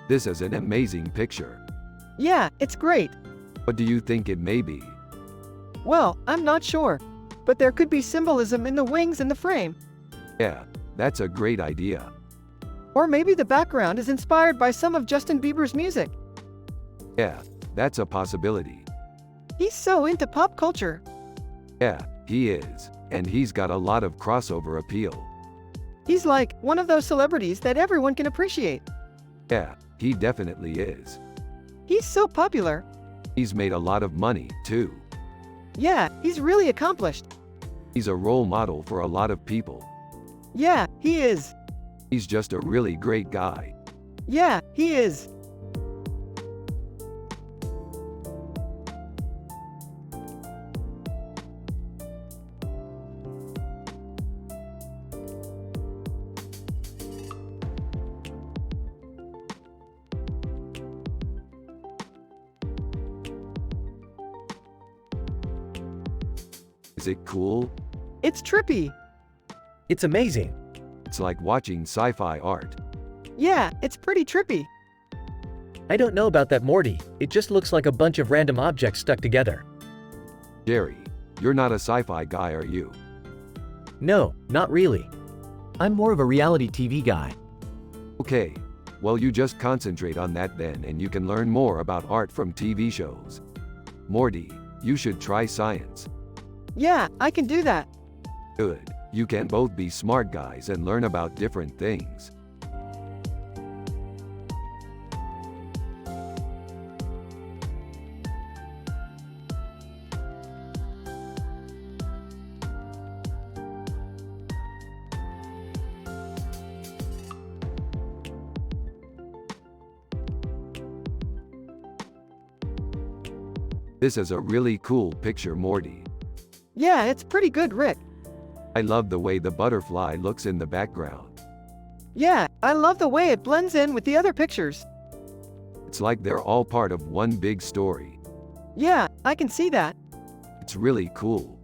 This is an amazing picture. Yeah, it's great. What do you think it may be? Well, I'm not sure. But there could be symbolism in the wings and the frame. Yeah, that's a great idea. Or maybe the background is inspired by some of Justin Bieber's music. Yeah, that's a possibility. He's so into pop culture. Yeah, he is. And he's got a lot of crossover appeal. He's like one of those celebrities that everyone can appreciate. Yeah, he definitely is. He's so popular. He's made a lot of money, too. Yeah, he's really accomplished. He's a role model for a lot of people. Yeah, he is. He's just a really great guy. Yeah, he is. Is it cool? It's trippy. It's amazing. It's like watching sci-fi art. Yeah, it's pretty trippy. I don't know about that, Morty. It just looks like a bunch of random objects stuck together. Jerry, you're not a sci-fi guy, are you? No, not really. I'm more of a reality TV guy. Okay, well you just concentrate on that then and you can learn more about art from TV shows. Morty, you should try science. Yeah, I can do that. Good, you can both be smart guys and learn about different things. This is a really cool picture, Morty. Yeah, it's pretty good, Rick. I love the way the butterfly looks in the background. Yeah, I love the way it blends in with the other pictures. It's like they're all part of one big story. Yeah, I can see that. It's really cool.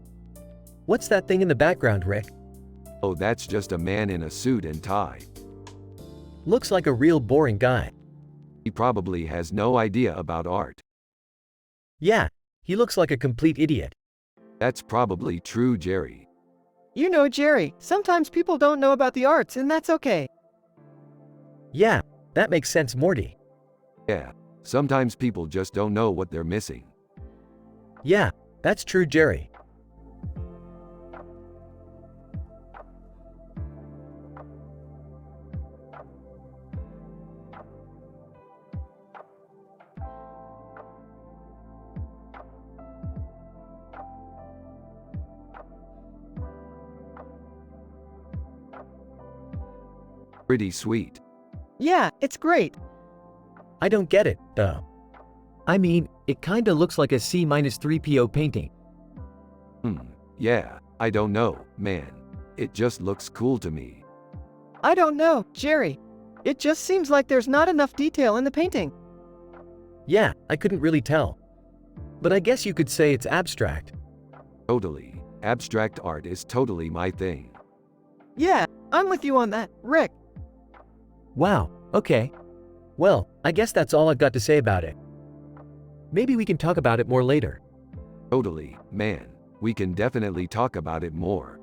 What's that thing in the background, Rick? Oh, that's just a man in a suit and tie. Looks like a real boring guy. He probably has no idea about art. Yeah, he looks like a complete idiot. That's probably true, Jerry. You know, Jerry, sometimes people don't know about the arts, and that's okay. Yeah, that makes sense, Morty. Yeah, sometimes people just don't know what they're missing. Yeah, that's true, Jerry. Pretty sweet. Yeah, it's great. I don't get it, though. I mean, it kinda looks like a C-3PO painting. Yeah, I don't know, man. It just looks cool to me. I don't know, Jerry. It just seems like there's not enough detail in the painting. Yeah, I couldn't really tell. But I guess you could say it's abstract. Totally. Abstract art is totally my thing. Yeah, I'm with you on that, Rick. Wow, okay. Well, I guess that's all I've got to say about it. Maybe we can talk about it more later. Totally, man. We can definitely talk about it more.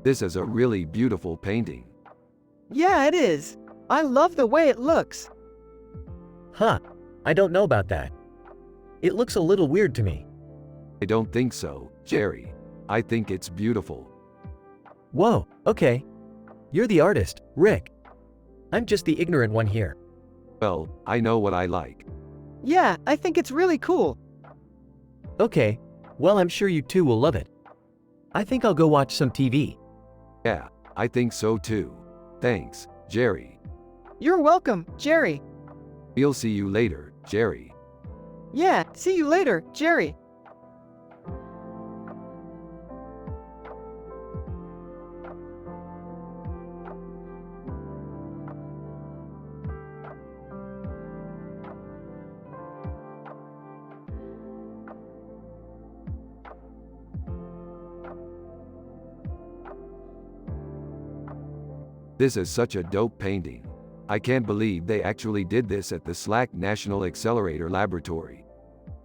This is a really beautiful painting. Yeah, it is. I love the way it looks. Huh, I don't know about that. It looks a little weird to me. I don't think so, Jerry. I think it's beautiful. Whoa, okay. You're the artist, Rick. I'm just the ignorant one here. Well, I know what I like. Yeah, I think it's really cool. Okay, well, I'm sure you two will love it. I think I'll go watch some TV. Yeah, I think so too. Thanks, Jerry. You're welcome, Jerry. We'll see you later, Jerry. Yeah, see you later, Jerry. This is such a dope painting. I can't believe they actually did this at the SLAC National Accelerator Laboratory.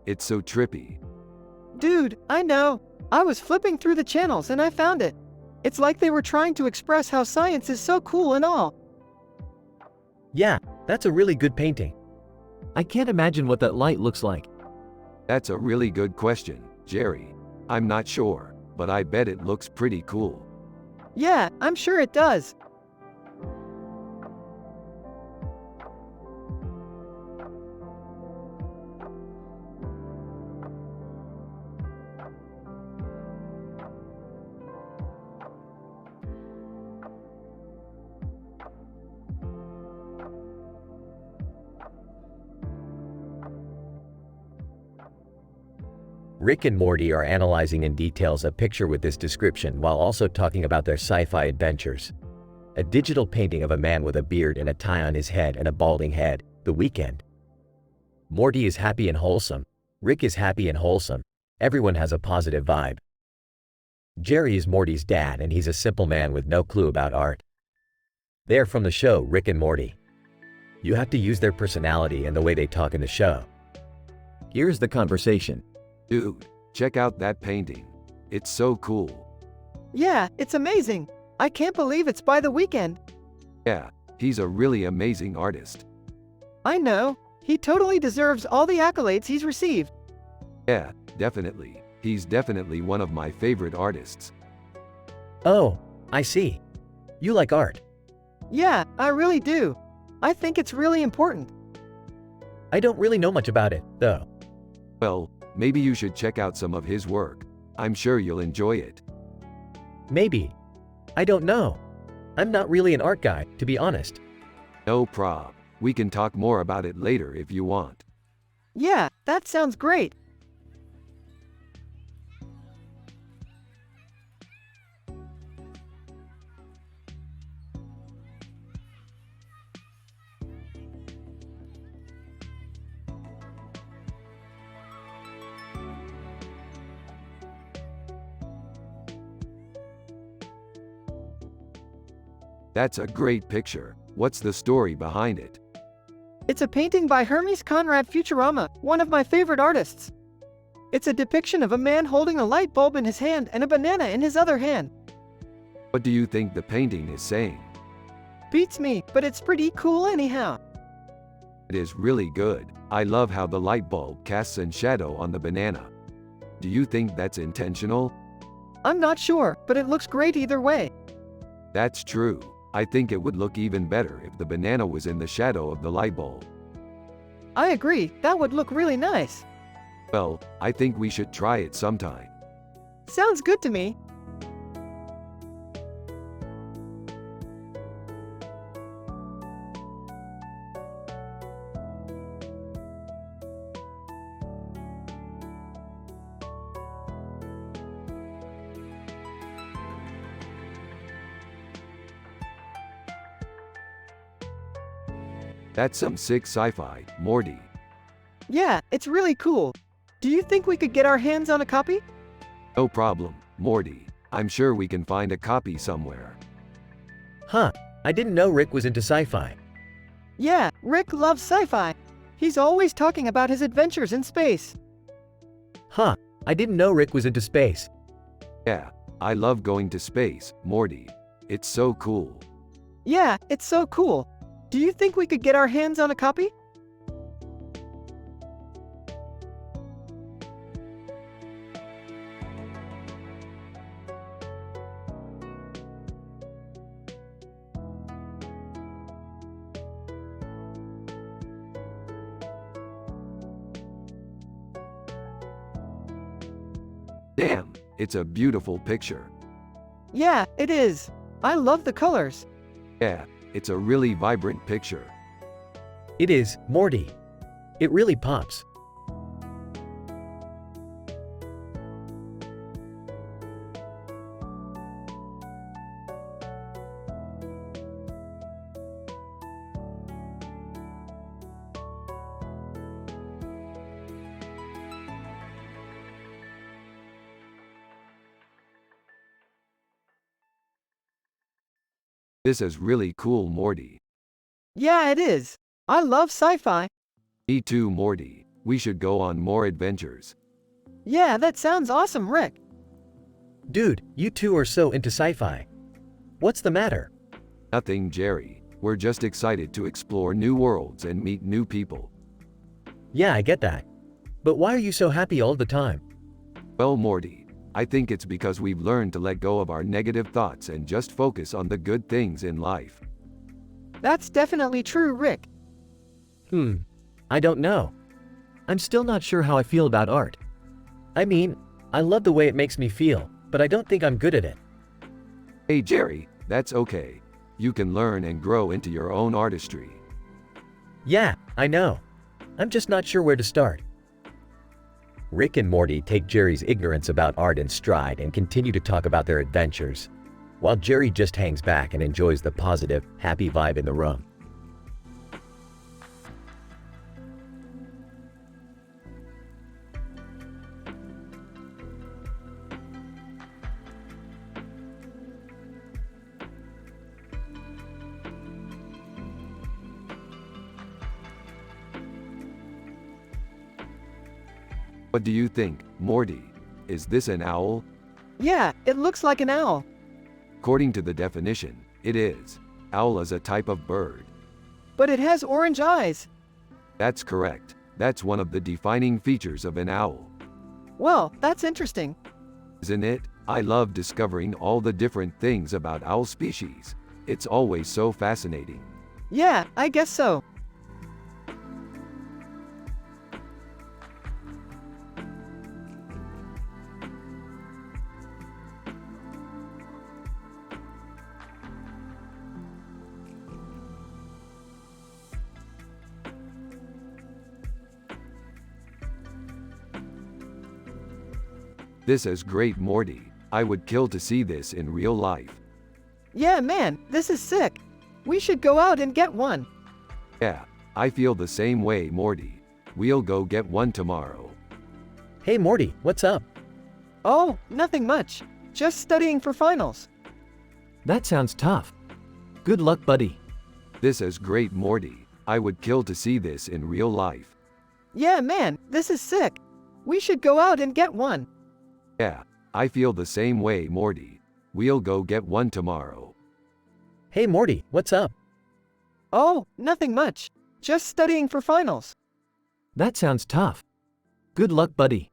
It's so trippy. Dude, I know. I was flipping through the channels and I found it. It's like they were trying to express how science is so cool and all. Yeah, that's a really good painting. I can't imagine what that light looks like. That's a really good question, Jerry. I'm not sure, but I bet it looks pretty cool. Yeah, I'm sure it does. Rick and Morty are analyzing in details a picture with this description while also talking about their sci-fi adventures. A digital painting of a man with a beard and a tie on his head and a balding head, the weekend. Morty is happy and wholesome. Rick is happy and wholesome. Everyone has a positive vibe. Jerry is Morty's dad and he's a simple man with no clue about art. They're from the show Rick and Morty. You have to use their personality and the way they talk in the show. Here's the conversation. Dude, check out that painting. It's so cool. Yeah, it's amazing. I can't believe it's by the weekend. Yeah, he's a really amazing artist. I know. He totally deserves all the accolades he's received. Yeah, definitely. He's definitely one of my favorite artists. Oh, I see. You like art. Yeah, I really do. I think it's really important. I don't really know much about it, though. Well, maybe you should check out some of his work. I'm sure you'll enjoy it. Maybe. I don't know. I'm not really an art guy, to be honest. No prob. We can talk more about it later if you want. Yeah, that sounds great. That's a great picture. What's the story behind it? It's a painting by Hermes Conrad Futurama, one of my favorite artists. It's a depiction of a man holding a light bulb in his hand and a banana in his other hand. What do you think the painting is saying? Beats me, but it's pretty cool anyhow. It is really good. I love how the light bulb casts a shadow on the banana. Do you think that's intentional? I'm not sure, but it looks great either way. That's true. I think it would look even better if the banana was in the shadow of the light bulb. I agree, that would look really nice. Well, I think we should try it sometime. Sounds good to me. That's some sick sci-fi, Morty. Yeah, it's really cool. Do you think we could get our hands on a copy? No problem, Morty. I'm sure we can find a copy somewhere. Huh, I didn't know Rick was into sci-fi. Yeah, Rick loves sci-fi. He's always talking about his adventures in space. Huh, I didn't know Rick was into space. Yeah, I love going to space, Morty. It's so cool. Yeah, it's so cool. Do you think we could get our hands on a copy? Damn, it's a beautiful picture. Yeah, it is. I love the colors. Yeah, it's a really vibrant picture. It is, Morty. It really pops. This is really cool, Morty. Yeah, it is. I love sci-fi. Me too, Morty. We should go on more adventures. Yeah, that sounds awesome, Rick. Dude, you two are so into sci-fi. What's the matter? Nothing, Jerry. We're just excited to explore new worlds and meet new people. Yeah, I get that. But why are you so happy all the time? Well, Morty, I think it's because we've learned to let go of our negative thoughts and just focus on the good things in life. That's definitely true, Rick. I don't know. I'm still not sure how I feel about art. I mean, I love the way it makes me feel, but I don't think I'm good at it. Hey, Jerry, that's okay. You can learn and grow into your own artistry. Yeah, I know. I'm just not sure where to start. Rick and Morty take Jerry's ignorance about art in stride and continue to talk about their adventures, while Jerry just hangs back and enjoys the positive, happy vibe in the room. What do you think, Morty? Is this an owl? Yeah, it looks like an owl. According to the definition, it is. Owl is a type of bird. But it has orange eyes. That's correct. That's one of the defining features of an owl. Well, that's interesting. Isn't it? I love discovering all the different things about owl species. It's always so fascinating. Yeah, I guess so. This is great, Morty. I would kill to see this in real life. Yeah, man, this is sick. We should go out and get one. Yeah, I feel the same way, Morty. We'll go get one tomorrow. Hey Morty, what's up? Oh, nothing much. Just studying for finals. That sounds tough. Good luck, buddy. This is great, Morty. I would kill to see this in real life. Yeah, man, this is sick. We should go out and get one. Yeah, I feel the same way, Morty. We'll go get one tomorrow. Hey Morty, what's up? Oh, nothing much. Just studying for finals. That sounds tough. Good luck, buddy.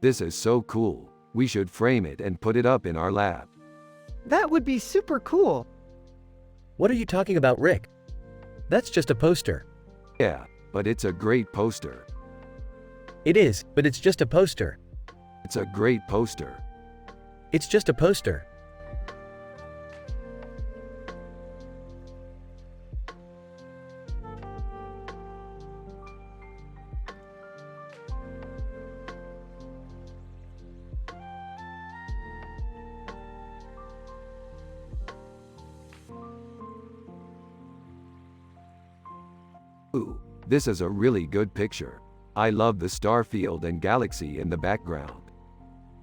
This is so cool. We should frame it and put it up in our lab. That would be super cool. What are you talking about, Rick? That's just a poster. Yeah, but it's a great poster. It is, but it's just a poster. It's a great poster. It's just a poster. Ooh, this is a really good picture. I love the star field and galaxy in the background.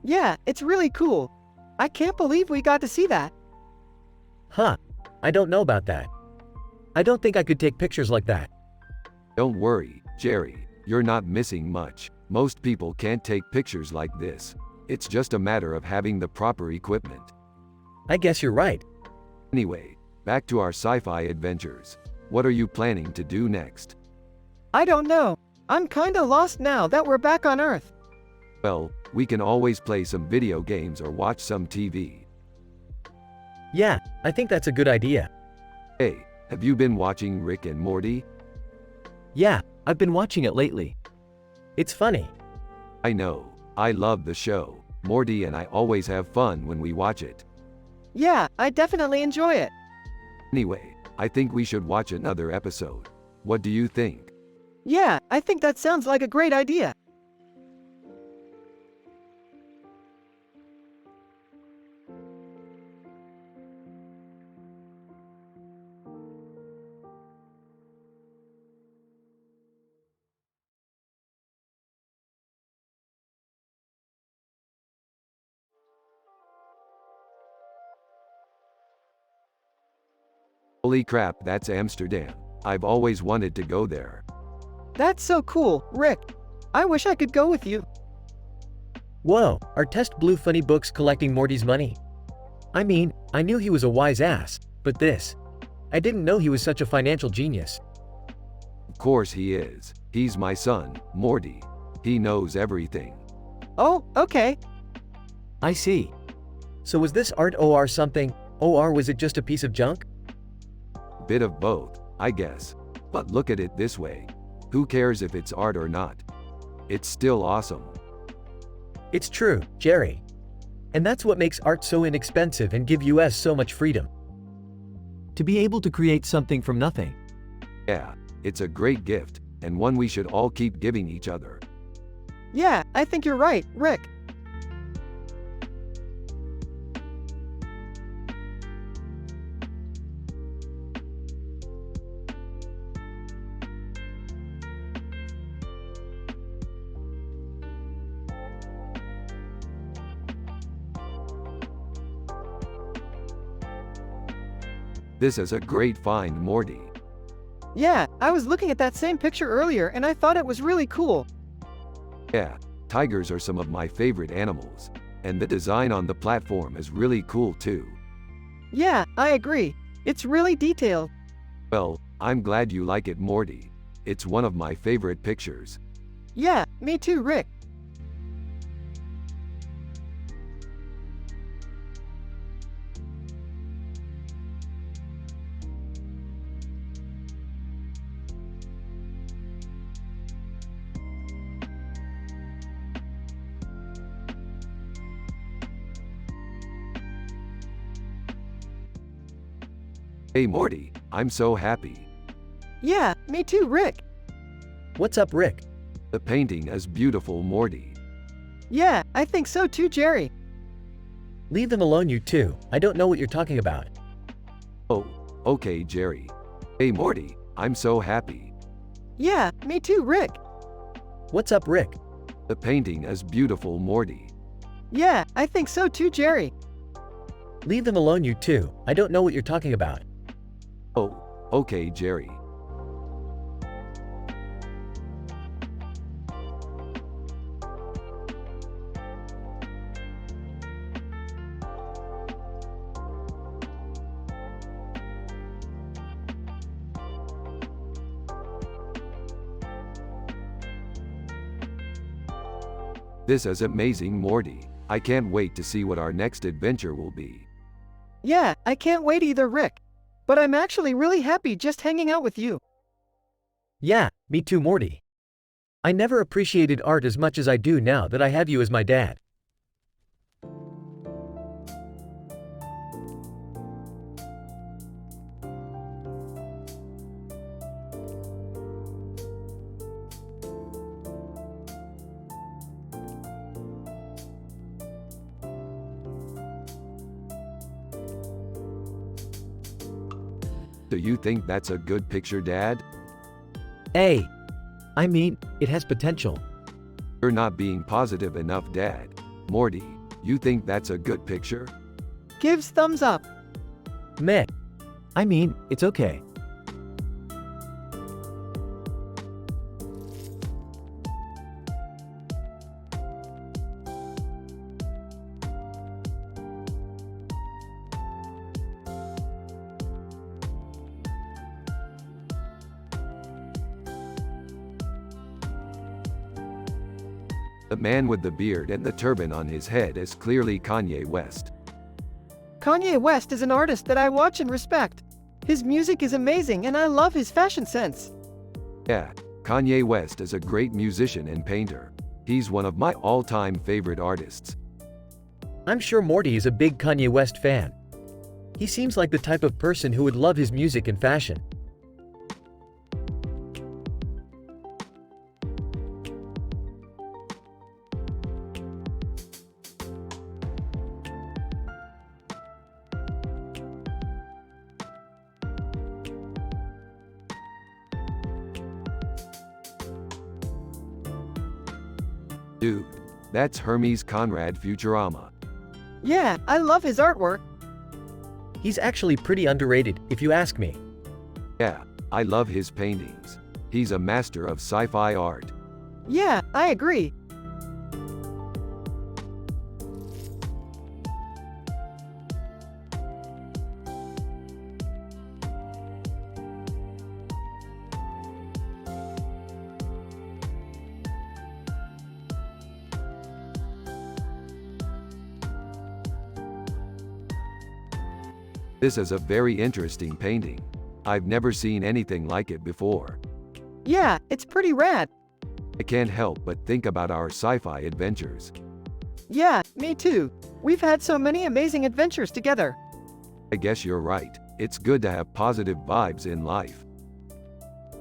Yeah, it's really cool. I can't believe we got to see that. Huh, I don't know about that. I don't think I could take pictures like that. Don't worry, Jerry, you're not missing much. Most people can't take pictures like this. It's just a matter of having the proper equipment. I guess you're right. Anyway, back to our sci-fi adventures. What are you planning to do next? I don't know. I'm kinda lost now that we're back on Earth. Well, we can always play some video games or watch some TV. Yeah, I think that's a good idea. Hey, have you been watching Rick and Morty? Yeah, I've been watching it lately. It's funny. I know. I love the show. Morty and I always have fun when we watch it. Yeah, I definitely enjoy it. Anyway, I think we should watch another episode. What do you think? Yeah, I think that sounds like a great idea. Holy crap, that's Amsterdam. I've always wanted to go there. That's so cool, Rick. I wish I could go with you. Whoa, are Test Blue funny books collecting Morty's money? I mean, I knew he was a wise ass, but this. I didn't know he was such a financial genius. Of course he is. He's my son, Morty. He knows everything. Oh, okay. I see. So was this art or something, or was it just a piece of junk? Bit of both, I guess. But look at it this way. Who cares if it's art or not? It's still awesome. It's true, Jerry. And that's what makes art so inexpensive and give us so much freedom. To be able to create something from nothing. Yeah, it's a great gift, and one we should all keep giving each other. Yeah, I think you're right, Rick. This is a great find, Morty. Yeah, I was looking at that same picture earlier and I thought it was really cool. Yeah, tigers are some of my favorite animals. And the design on the platform is really cool too. Yeah, I agree. It's really detailed. Well, I'm glad you like it, Morty. It's one of my favorite pictures. Yeah, me too, Rick. Hey Morty, I'm so happy. Yeah, me too, Rick. What's up, Rick? The painting is beautiful, Morty. Yeah, I think so too, Jerry. Leave them alone, you two. I don't know what you're talking about. Oh, okay, Jerry. Hey Morty, I'm so happy. Yeah, me too, Rick. What's up, Rick? The painting is beautiful, Morty. Yeah, I think so too, Jerry. Leave them alone, you two. I don't know what you're talking about. Oh, okay, Jerry. This is amazing, Morty. I can't wait to see what our next adventure will be. Yeah, I can't wait either, Rick. But I'm actually really happy just hanging out with you. Yeah, me too, Morty. I never appreciated art as much as I do now that I have you as my dad. Do you think that's a good picture, Dad? Hey, I mean, it has potential. You're not being positive enough, Dad. Morty, you think that's a good picture? Gives thumbs up. Meh. I mean, it's okay. The man with the beard and the turban on his head is clearly Kanye West. Kanye West is an artist that I watch and respect. His music is amazing and I love his fashion sense. Yeah, Kanye West is a great musician and painter. He's one of my all-time favorite artists. I'm sure Morty is a big Kanye West fan. He seems like the type of person who would love his music and fashion. Dude, that's Hermes Conrad Futurama. Yeah, I love his artwork. He's actually pretty underrated, if you ask me. Yeah, I love his paintings. He's a master of sci-fi art. Yeah, I agree. This is a very interesting painting. I've never seen anything like it before. Yeah, it's pretty rad. I can't help but think about our sci-fi adventures. Yeah, me too. We've had so many amazing adventures together. I guess you're right. It's good to have positive vibes in life.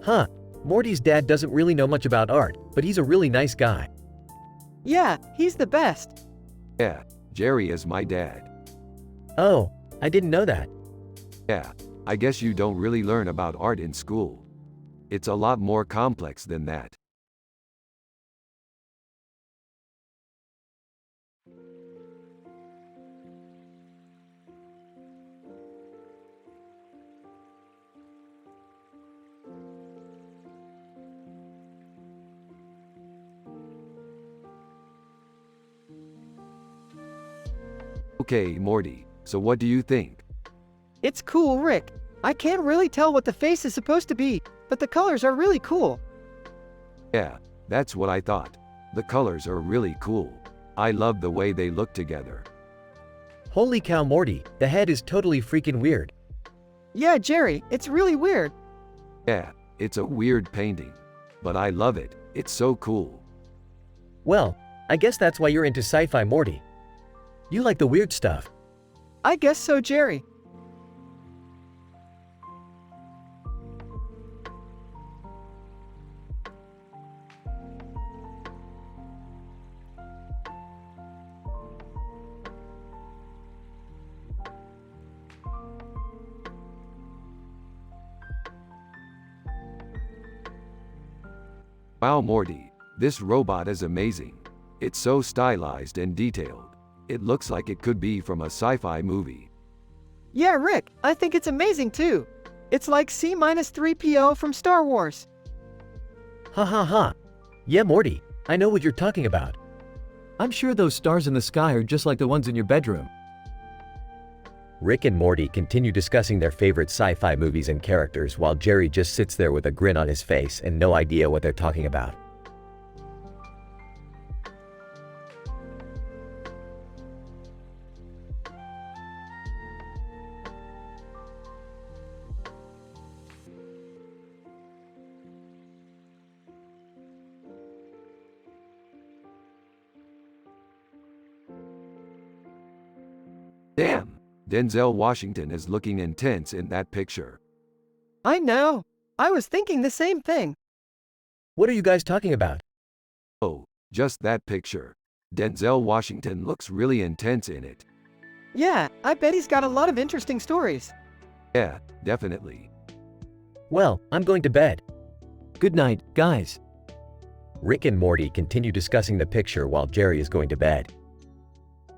Huh, Morty's dad doesn't really know much about art, but he's a really nice guy. Yeah, he's the best. Yeah, Jerry is my dad. Oh, I didn't know that. Yeah, I guess you don't really learn about art in school. It's a lot more complex than that. Okay, Morty, so what do you think? It's cool, Rick. I can't really tell what the face is supposed to be, but the colors are really cool. Yeah, that's what I thought. The colors are really cool. I love the way they look together. Holy cow, Morty, the head is totally freaking weird. Yeah, Jerry, it's really weird. Yeah, it's a weird painting. But I love it. It's so cool. Well, I guess that's why you're into sci-fi, Morty. You like the weird stuff. I guess so, Jerry. Wow, Morty, this robot is amazing. It's so stylized and detailed. It looks like it could be from a sci-fi movie. Yeah, Rick, I think it's amazing too. It's like C-3PO from Star Wars. Ha ha ha. Yeah, Morty, I know what you're talking about. I'm sure those stars in the sky are just like the ones in your bedroom. Rick and Morty continue discussing their favorite sci-fi movies and characters while Jerry just sits there with a grin on his face and no idea what they're talking about. Damn, Denzel Washington is looking intense in that picture. I know. I was thinking the same thing. What are you guys talking about? Oh, just that picture. Denzel Washington looks really intense in it. Yeah, I bet he's got a lot of interesting stories. Yeah, definitely. Well, I'm going to bed. Good night, guys. Rick and Morty continue discussing the picture while Jerry is going to bed.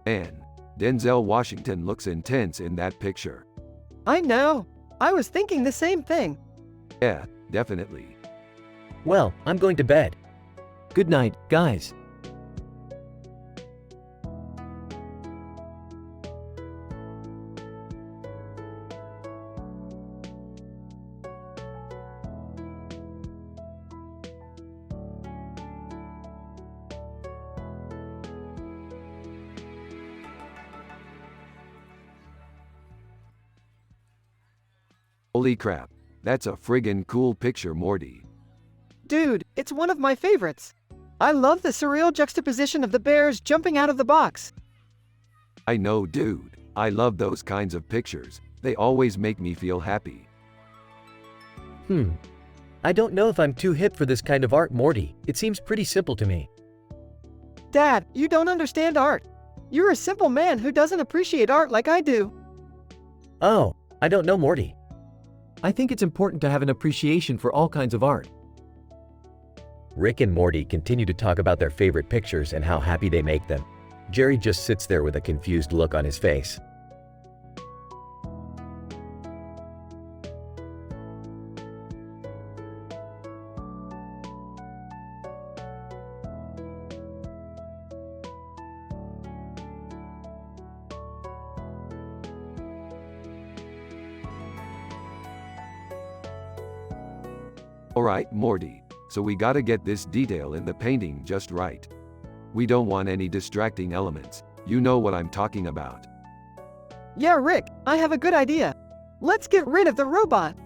Man, Denzel Washington looks intense in that picture. I know. I was thinking the same thing. Yeah, definitely. Well, I'm going to bed. Good night, guys. Holy crap, that's a friggin' cool picture, Morty. Dude, it's one of my favorites. I love the surreal juxtaposition of the bears jumping out of the box. I know, dude. I love those kinds of pictures. They always make me feel happy. I don't know if I'm too hip for this kind of art, Morty. It seems pretty simple to me. Dad, you don't understand art. You're a simple man who doesn't appreciate art like I do. Oh, I don't know, Morty. I think it's important to have an appreciation for all kinds of art. Rick and Morty continue to talk about their favorite pictures and how happy they make them. Jerry just sits there with a confused look on his face. Alright, Morty, so we gotta get this detail in the painting just right. We don't want any distracting elements. You know what I'm talking about. Yeah, Rick, I have a good idea. Let's get rid of the robot.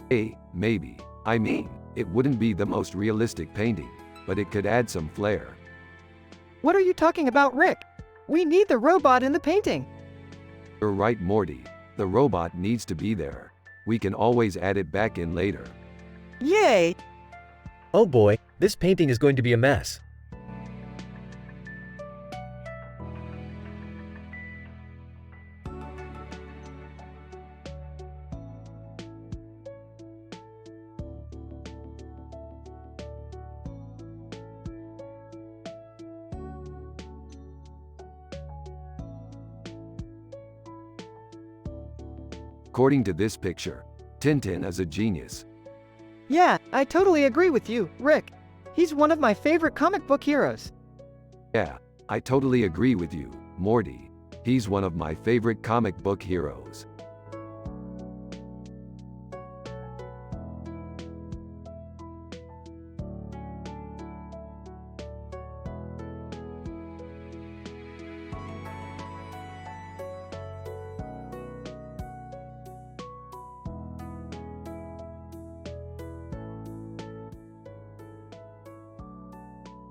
Hey, maybe. I mean, it wouldn't be the most realistic painting, but it could add some flair. What are you talking about, Rick? We need the robot in the painting. You're right, Morty. The robot needs to be there. We can always add it back in later. Yay! Oh boy, this painting is going to be a mess. According to this picture, Tintin is a genius. Yeah, I totally agree with you, Rick. He's one of my favorite comic book heroes. Yeah, I totally agree with you, Morty. He's one of my favorite comic book heroes.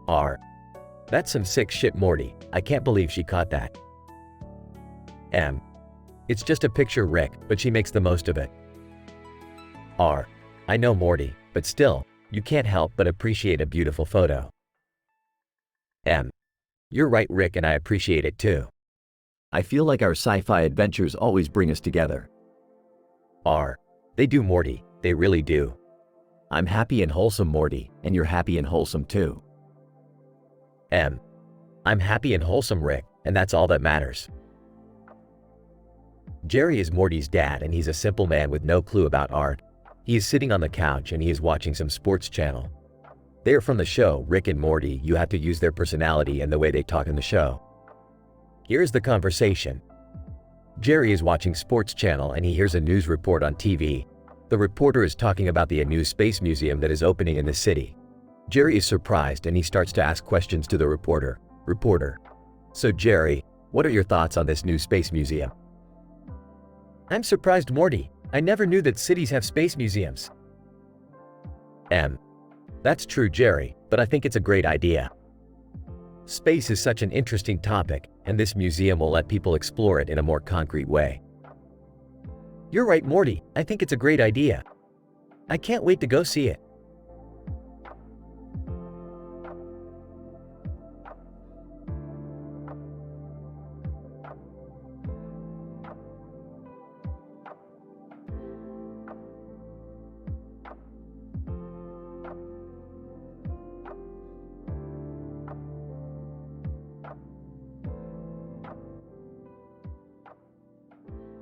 R. That's some sick shit, Morty. I can't believe she caught that. M. It's just a picture, Rick, but she makes the most of it. R. I know, Morty, but still, you can't help but appreciate a beautiful photo. M. You're right, Rick, and I appreciate it too. I feel like our sci-fi adventures always bring us together. R. They do, Morty. They really do. I'm happy and wholesome, Morty, and you're happy and wholesome too. M. I'm happy and wholesome, Rick, and that's all that matters. Jerry is Morty's dad, and he's a simple man with no clue about art. He is sitting on the couch and he is watching some sports channel. They are from the show Rick and Morty. You have to use their personality and the way they talk in the show. Here's the conversation. Jerry is watching sports channel and he hears a news report on TV. The reporter is talking about the new space museum that is opening in the city. Jerry is surprised and he starts to ask questions to the reporter. Reporter: So Jerry, what are your thoughts on this new space museum? I'm surprised, Morty. I never knew that cities have space museums. M. That's true, Jerry, but I think it's a great idea. Space is such an interesting topic, and this museum will let people explore it in a more concrete way. You're right, Morty. I think it's a great idea. I can't wait to go see it.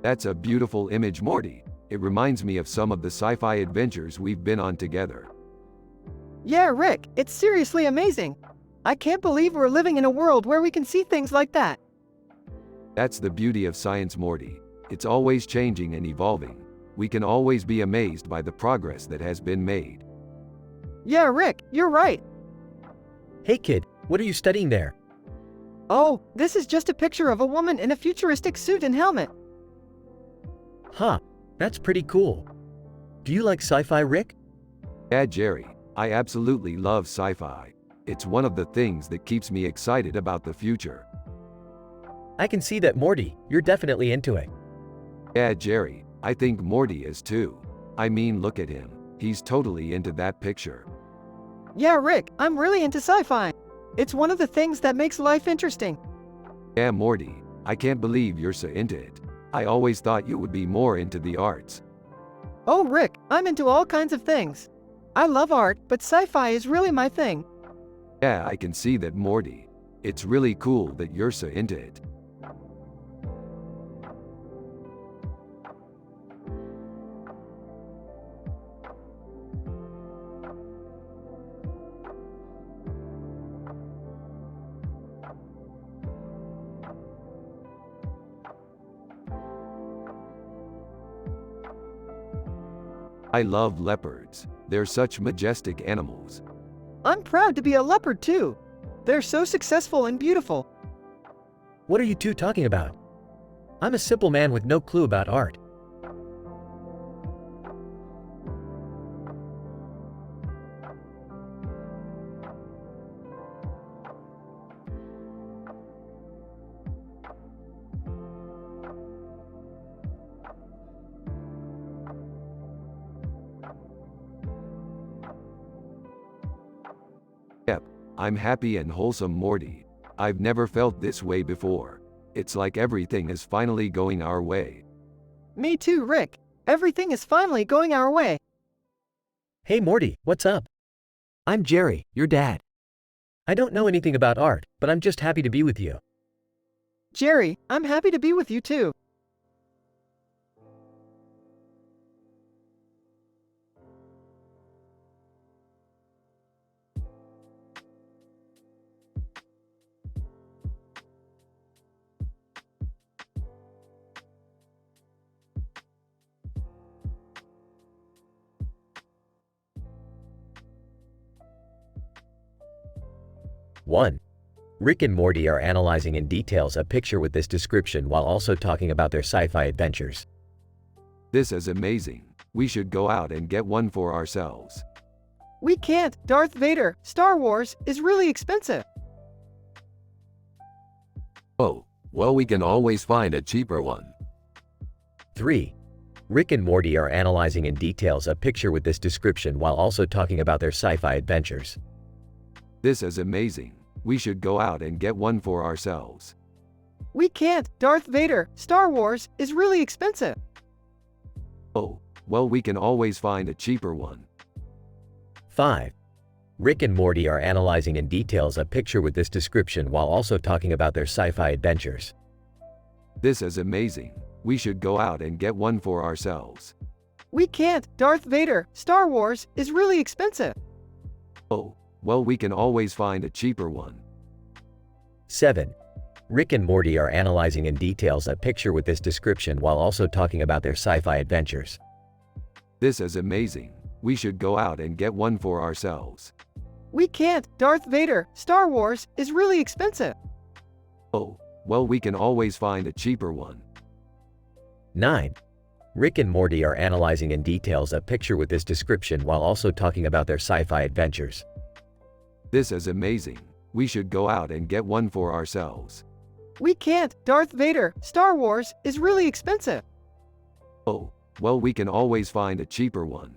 That's a beautiful image, Morty. It reminds me of some of the sci-fi adventures we've been on together. Yeah, Rick, it's seriously amazing. I can't believe we're living in a world where we can see things like that. That's the beauty of science, Morty. It's always changing and evolving. We can always be amazed by the progress that has been made. Yeah, Rick, you're right. Hey kid, what are you studying there? Oh, this is just a picture of a woman in a futuristic suit and helmet. Huh, that's pretty cool. Do you like sci-fi, Rick? Yeah, Jerry, I absolutely love sci-fi. It's one of the things that keeps me excited about the future. I can see that, Morty. You're definitely into it. Yeah, Jerry, I think Morty is too. I mean, look at him. He's totally into that picture. Yeah, Rick, I'm really into sci-fi. It's one of the things that makes life interesting. Yeah, Morty, I can't believe you're so into it. I always thought you would be more into the arts. Oh, Rick, I'm into all kinds of things. I love art, but sci-fi is really my thing. Yeah, I can see that, Morty. It's really cool that you're so into it. I love leopards. They're such majestic animals. I'm proud to be a leopard too. They're so successful and beautiful. What are you two talking about? I'm a simple man with no clue about art. Yep, I'm happy and wholesome, Morty. I've never felt this way before. It's like everything is finally going our way. Me too, Rick. Everything is finally going our way. Hey, Morty, what's up? I'm Jerry, your dad. I don't know anything about art, but I'm just happy to be with you. Jerry, I'm happy to be with you too. One. Rick and Morty are analyzing in details a picture with this description while also talking about their sci-fi adventures. This is amazing. We should go out and get one for ourselves. We can't. Darth Vader, Star Wars, is really expensive. Oh, well, we can always find a cheaper one. 3. Rick and Morty are analyzing in details a picture with this description while also talking about their sci-fi adventures. This is amazing. We should go out and get one for ourselves. We can't. Darth Vader, Star Wars, is really expensive. Oh, well, we can always find a cheaper one. 5. Rick and Morty are analyzing in details a picture with this description while also talking about their sci-fi adventures. This is amazing. We should go out and get one for ourselves. We can't. Darth Vader, Star Wars, is really expensive. Oh, well, we can always find a cheaper one. 7. Rick and Morty are analyzing in details a picture with this description while also talking about their sci-fi adventures. This is amazing. We should go out and get one for ourselves. We can't. Darth Vader, Star Wars, is really expensive. Oh, well, we can always find a cheaper one. 9. Rick and Morty are analyzing in details a picture with this description while also talking about their sci-fi adventures. This is amazing. We should go out and get one for ourselves. We can't. Darth Vader, Star Wars, is really expensive. Oh, well, we can always find a cheaper one.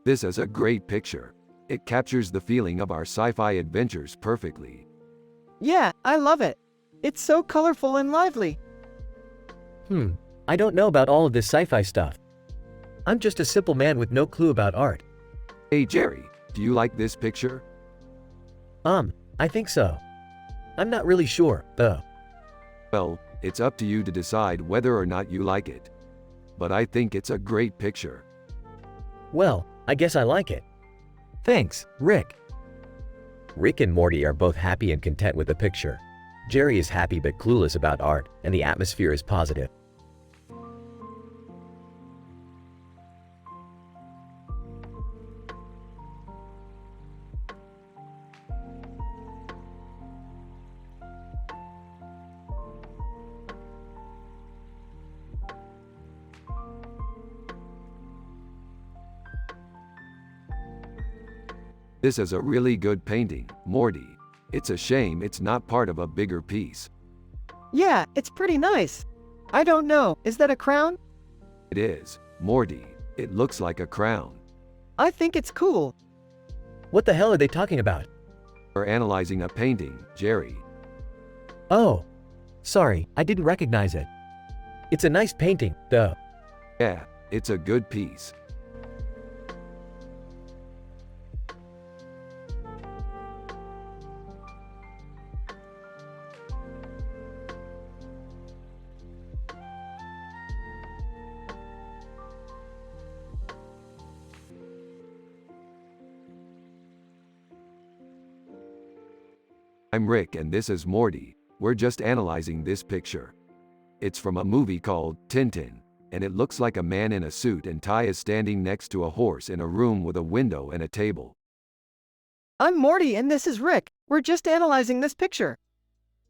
This is a great picture. It captures the feeling of our sci-fi adventures perfectly. Yeah, I love it. It's so colorful and lively. I don't know about all of this sci-fi stuff. I'm just a simple man with no clue about art. Hey, Jerry, do you like this picture? I think so. I'm not really sure, though. Well, it's up to you to decide whether or not you like it. But I think it's a great picture. Well, I guess I like it. Thanks, Rick. Rick and Morty are both happy and content with the picture. Jerry is happy but clueless about art, and the atmosphere is positive. This is a really good painting, Morty. It's a shame it's not part of a bigger piece. Yeah, it's pretty nice. I don't know, is that a crown? It is, Morty. It looks like a crown. I think it's cool. What the hell are they talking about? We're analyzing a painting, Jerry. Oh, sorry, I didn't recognize it. It's a nice painting, though. Yeah, it's a good piece. I'm Rick and this is Morty. We're just analyzing this picture. It's from a movie called Tintin, and it looks like a man in a suit and tie is standing next to a horse in a room with a window and a table. I'm Morty and this is Rick. We're just analyzing this picture.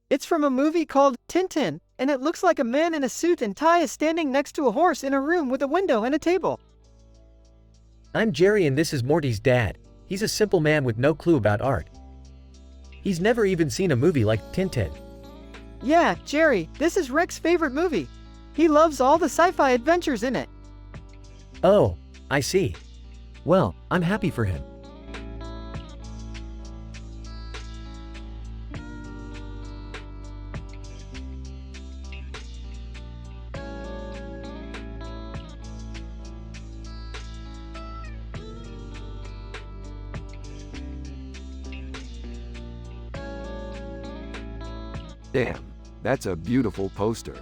It's from a movie called Tintin, and it looks like a man in a suit and tie is standing next to a horse in a room with a window and a table. I'm Jerry and this is Morty's dad. He's a simple man with no clue about art. He's never even seen a movie like Tintin. Yeah, Jerry, this is Rick's favorite movie. He loves all the sci-fi adventures in it. Oh, I see. Well, I'm happy for him. Damn, that's a beautiful poster.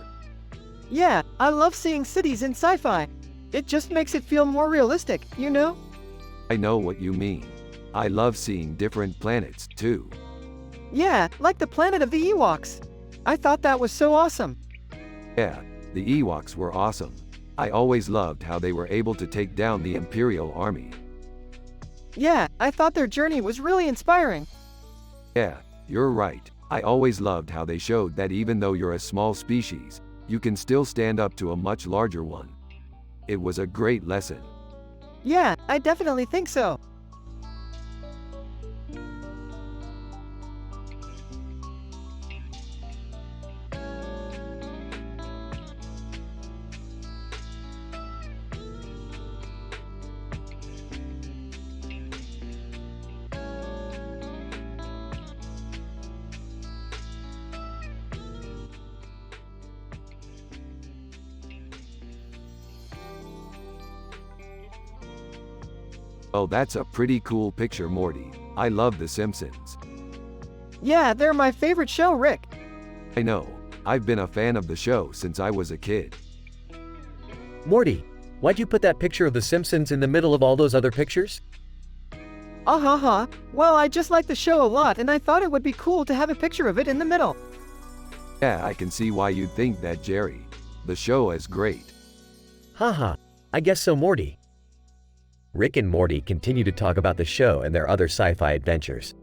Yeah, I love seeing cities in sci-fi. It just makes it feel more realistic, you know? I know what you mean. I love seeing different planets, too. Yeah, like the planet of the Ewoks. I thought that was so awesome. Yeah, the Ewoks were awesome. I always loved how they were able to take down the Imperial Army. Yeah, I thought their journey was really inspiring. Yeah, you're right. I always loved how they showed that even though you're a small species, you can still stand up to a much larger one. It was a great lesson. Yeah, I definitely think so. Oh, that's a pretty cool picture, Morty. I love The Simpsons. Yeah, they're my favorite show, Rick. I know. I've been a fan of the show since I was a kid. Morty, why'd you put that picture of The Simpsons in the middle of all those other pictures? Well, I just like the show a lot and I thought it would be cool to have a picture of it in the middle. Yeah, I can see why you'd think that, Jerry. The show is great. Haha, I guess so, Morty. Rick and Morty continue to talk about the show and their other sci-fi adventures.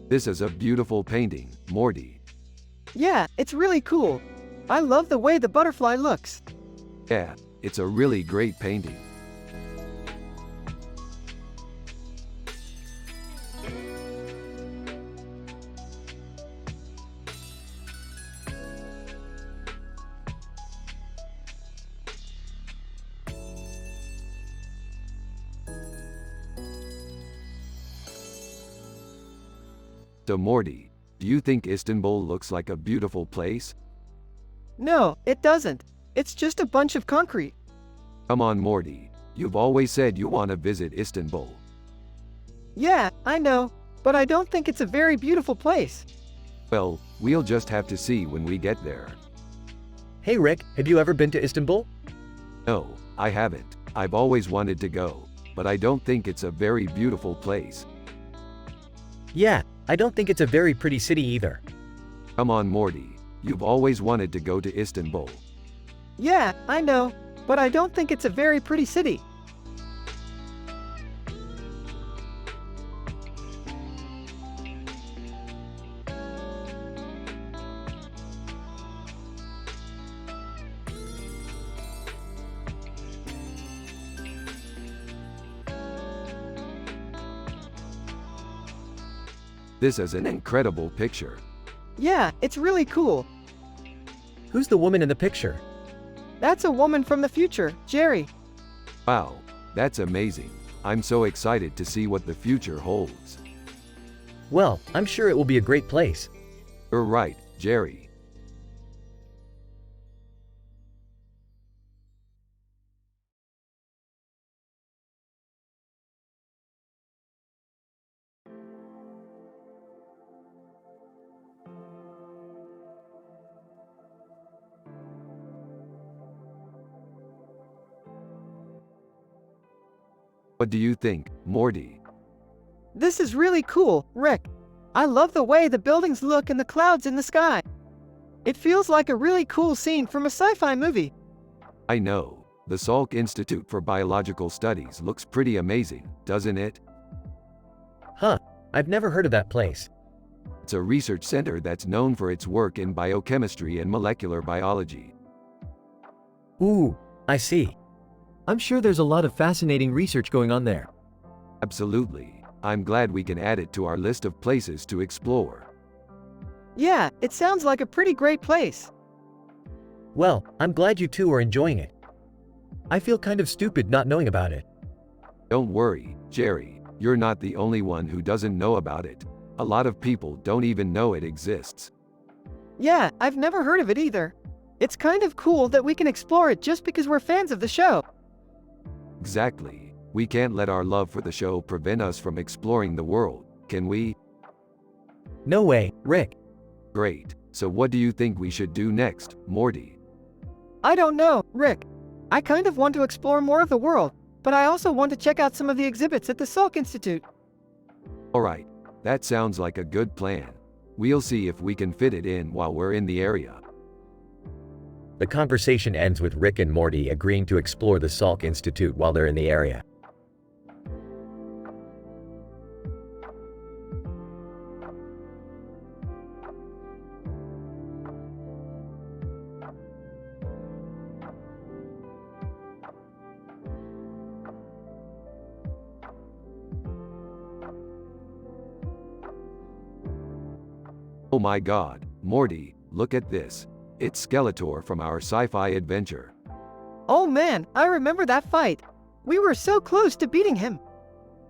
This is a beautiful painting, Morty. Yeah, it's really cool. I love the way the butterfly looks. Yeah, it's a really great painting. So Morty, do you think Istanbul looks like a beautiful place? No, it doesn't. It's just a bunch of concrete. Come on, Morty. You've always said you want to visit Istanbul. Yeah, I know, but I don't think it's a very beautiful place. Well, we'll just have to see when we get there. Hey Rick, have you ever been to Istanbul? No, I haven't. I've always wanted to go, but I don't think it's a very beautiful place. Yeah, I don't think it's a very pretty city either. Come on, Morty. You've always wanted to go to Istanbul. Yeah, I know, but I don't think it's a very pretty city. This is an incredible picture. Yeah, it's really cool. Who's the woman in the picture? That's a woman from the future, Jerry. Wow, that's amazing. I'm so excited to see what the future holds. Well, I'm sure it will be a great place. You're right, Jerry. What do you think, Morty? This is really cool, Rick. I love the way the buildings look and the clouds in the sky. It feels like a really cool scene from a sci-fi movie. I know. The Salk Institute for Biological Studies looks pretty amazing, doesn't it? Huh, I've never heard of that place. It's a research center that's known for its work in biochemistry and molecular biology. Ooh, I see. I'm sure there's a lot of fascinating research going on there. Absolutely. I'm glad we can add it to our list of places to explore. Yeah, it sounds like a pretty great place. Well, I'm glad you two are enjoying it. I feel kind of stupid not knowing about it. Don't worry, Jerry. You're not the only one who doesn't know about it. A lot of people don't even know it exists. Yeah, I've never heard of it either. It's kind of cool that we can explore it just because we're fans of the show. Exactly. We can't let our love for the show prevent us from exploring the world, can we? No way, Rick. Great. So what do you think we should do next, Morty? I don't know, Rick. I kind of want to explore more of the world, but I also want to check out some of the exhibits at the Salk Institute. Alright, that sounds like a good plan. We'll see if we can fit it in while we're in the area. The conversation ends with Rick and Morty agreeing to explore the Salk Institute while they're in the area. Oh my god, Morty, look at this. It's Skeletor from our sci-fi adventure. Oh man, I remember that fight. We were so close to beating him.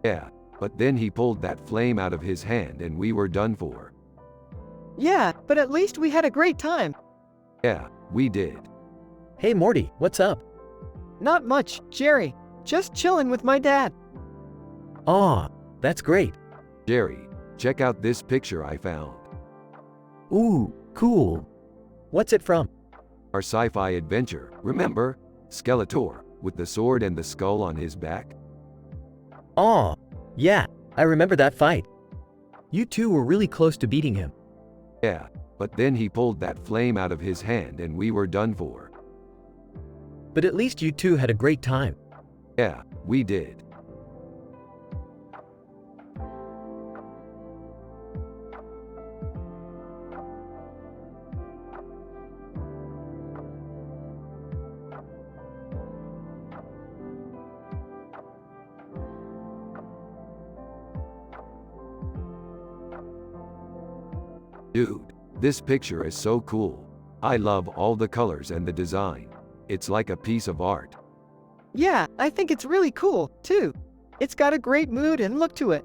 Yeah, but then he pulled that flame out of his hand and we were done for. Yeah, but at least we had a great time. Yeah, we did. Hey Morty, what's up? Not much, Jerry. Just chilling with my dad. Aw, that's great. Jerry, check out this picture I found. Ooh, cool. What's it from? Our sci-fi adventure, remember? Skeletor, with the sword and the skull on his back. Aw, yeah, I remember that fight. You two were really close to beating him. Yeah, but then he pulled that flame out of his hand and we were done for. But at least you two had a great time. Yeah, we did. Dude, this picture is so cool. I love all the colors and the design. It's like a piece of art. Yeah, I think it's really cool, too. It's got a great mood and look to it.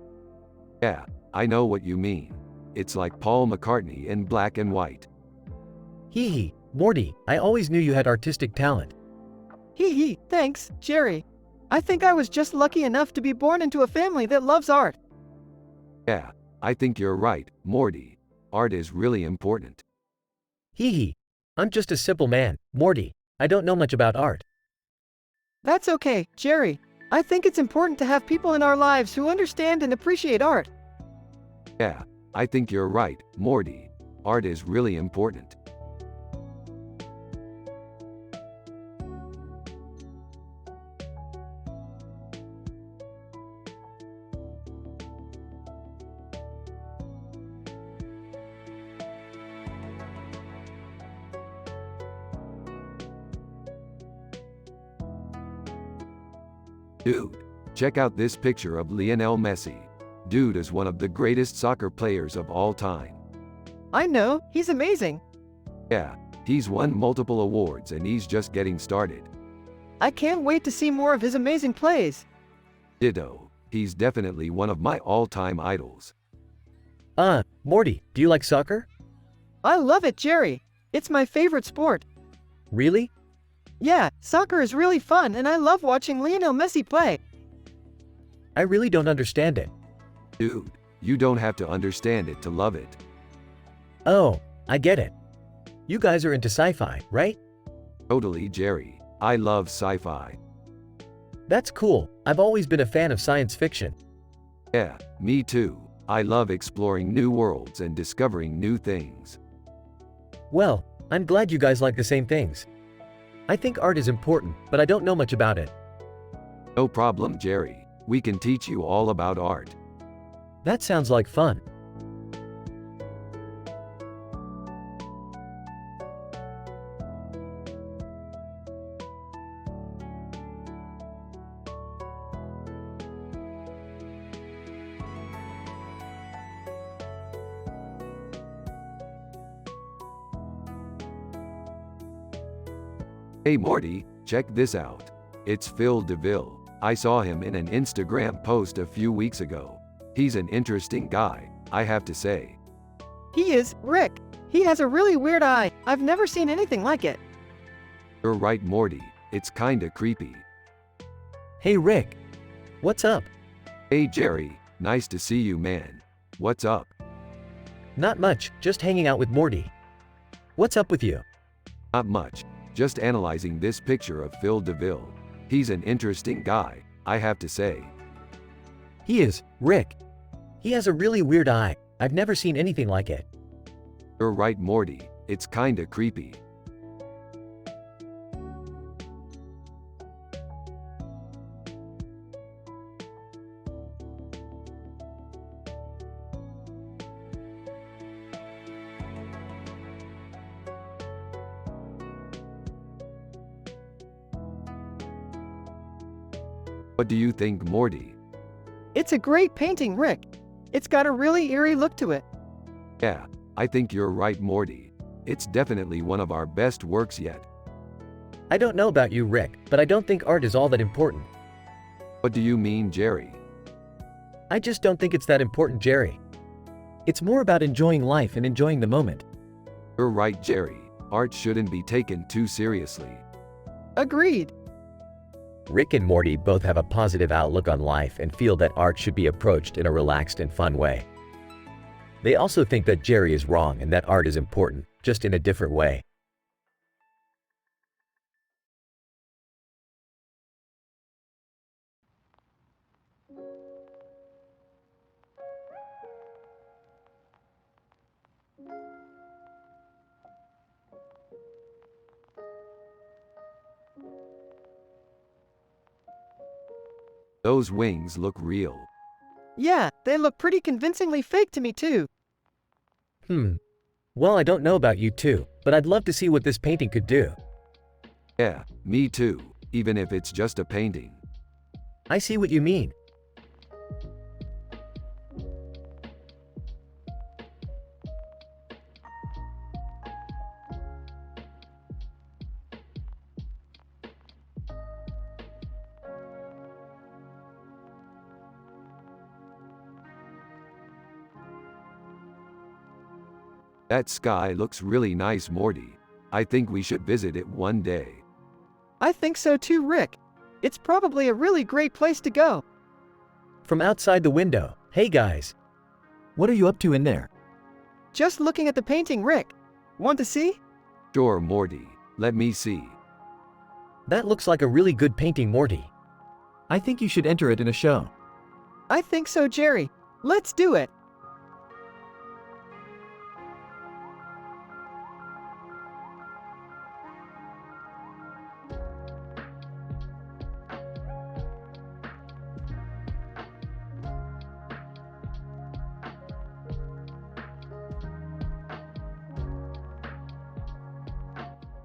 Yeah, I know what you mean. It's like Paul McCartney in black and white. Hee hee, Morty, I always knew you had artistic talent. Hee hee, thanks, Jerry. I think I was just lucky enough to be born into a family that loves art. Yeah, I think you're right, Morty. Art is really important. Hee hee. I'm just a simple man, Morty. I don't know much about art. That's okay, Jerry. I think it's important to have people in our lives who understand and appreciate art. Yeah, I think you're right, Morty. Art is really important. Dude, check out this picture of Lionel Messi. Dude is one of the greatest soccer players of all time. I know, he's amazing. Yeah, he's won multiple awards and he's just getting started. I can't wait to see more of his amazing plays. Ditto, he's definitely one of my all-time idols. Morty, do you like soccer? I love it, Jerry. It's my favorite sport. Really? Yeah, soccer is really fun and I love watching Lionel Messi play. I really don't understand it. Dude, you don't have to understand it to love it. Oh, I get it. You guys are into sci-fi, right? Totally, Jerry. I love sci-fi. That's cool. I've always been a fan of science fiction. Yeah, me too. I love exploring new worlds and discovering new things. Well, I'm glad you guys like the same things. I think art is important, but I don't know much about it. No problem, Jerry. We can teach you all about art. That sounds like fun. Hey Morty, check this out. It's Phil DeVille. I saw him in an Instagram post a few weeks ago. He's an interesting guy, I have to say. He is, Rick. He has a really weird eye. I've never seen anything like it. You're right, Morty. It's kinda creepy. Hey Rick. What's up? Hey Jerry, nice to see you, man. What's up? Not much, just hanging out with Morty. What's up with you? Not much. Just analyzing this picture of Phil DeVille. He's an interesting guy, I have to say. He is, Rick. He has a really weird eye. I've never seen anything like it. You're right, Morty. It's kinda creepy. What do you think, Morty? It's a great painting, Rick. It's got a really eerie look to it. Yeah, I think you're right, Morty. It's definitely one of our best works yet. I don't know about you, Rick, but I don't think art is all that important. What do you mean, Jerry? I just don't think it's that important, Jerry. It's more about enjoying life and enjoying the moment. You're right, Jerry. Art shouldn't be taken too seriously. Agreed. Rick and Morty both have a positive outlook on life and feel that art should be approached in a relaxed and fun way. They also think that Jerry is wrong and that art is important, just in a different way. Those wings look real. Yeah, they look pretty convincingly fake to me too. Well, I don't know about you too, but I'd love to see what this painting could do. Yeah, me too, even if it's just a painting. I see what you mean. That sky looks really nice, Morty. I think we should visit it one day. I think so too, Rick. It's probably a really great place to go. From outside the window, hey guys. What are you up to in there? Just looking at the painting, Rick. Want to see? Sure, Morty. Let me see. That looks like a really good painting, Morty. I think you should enter it in a show. I think so, Jerry. Let's do it.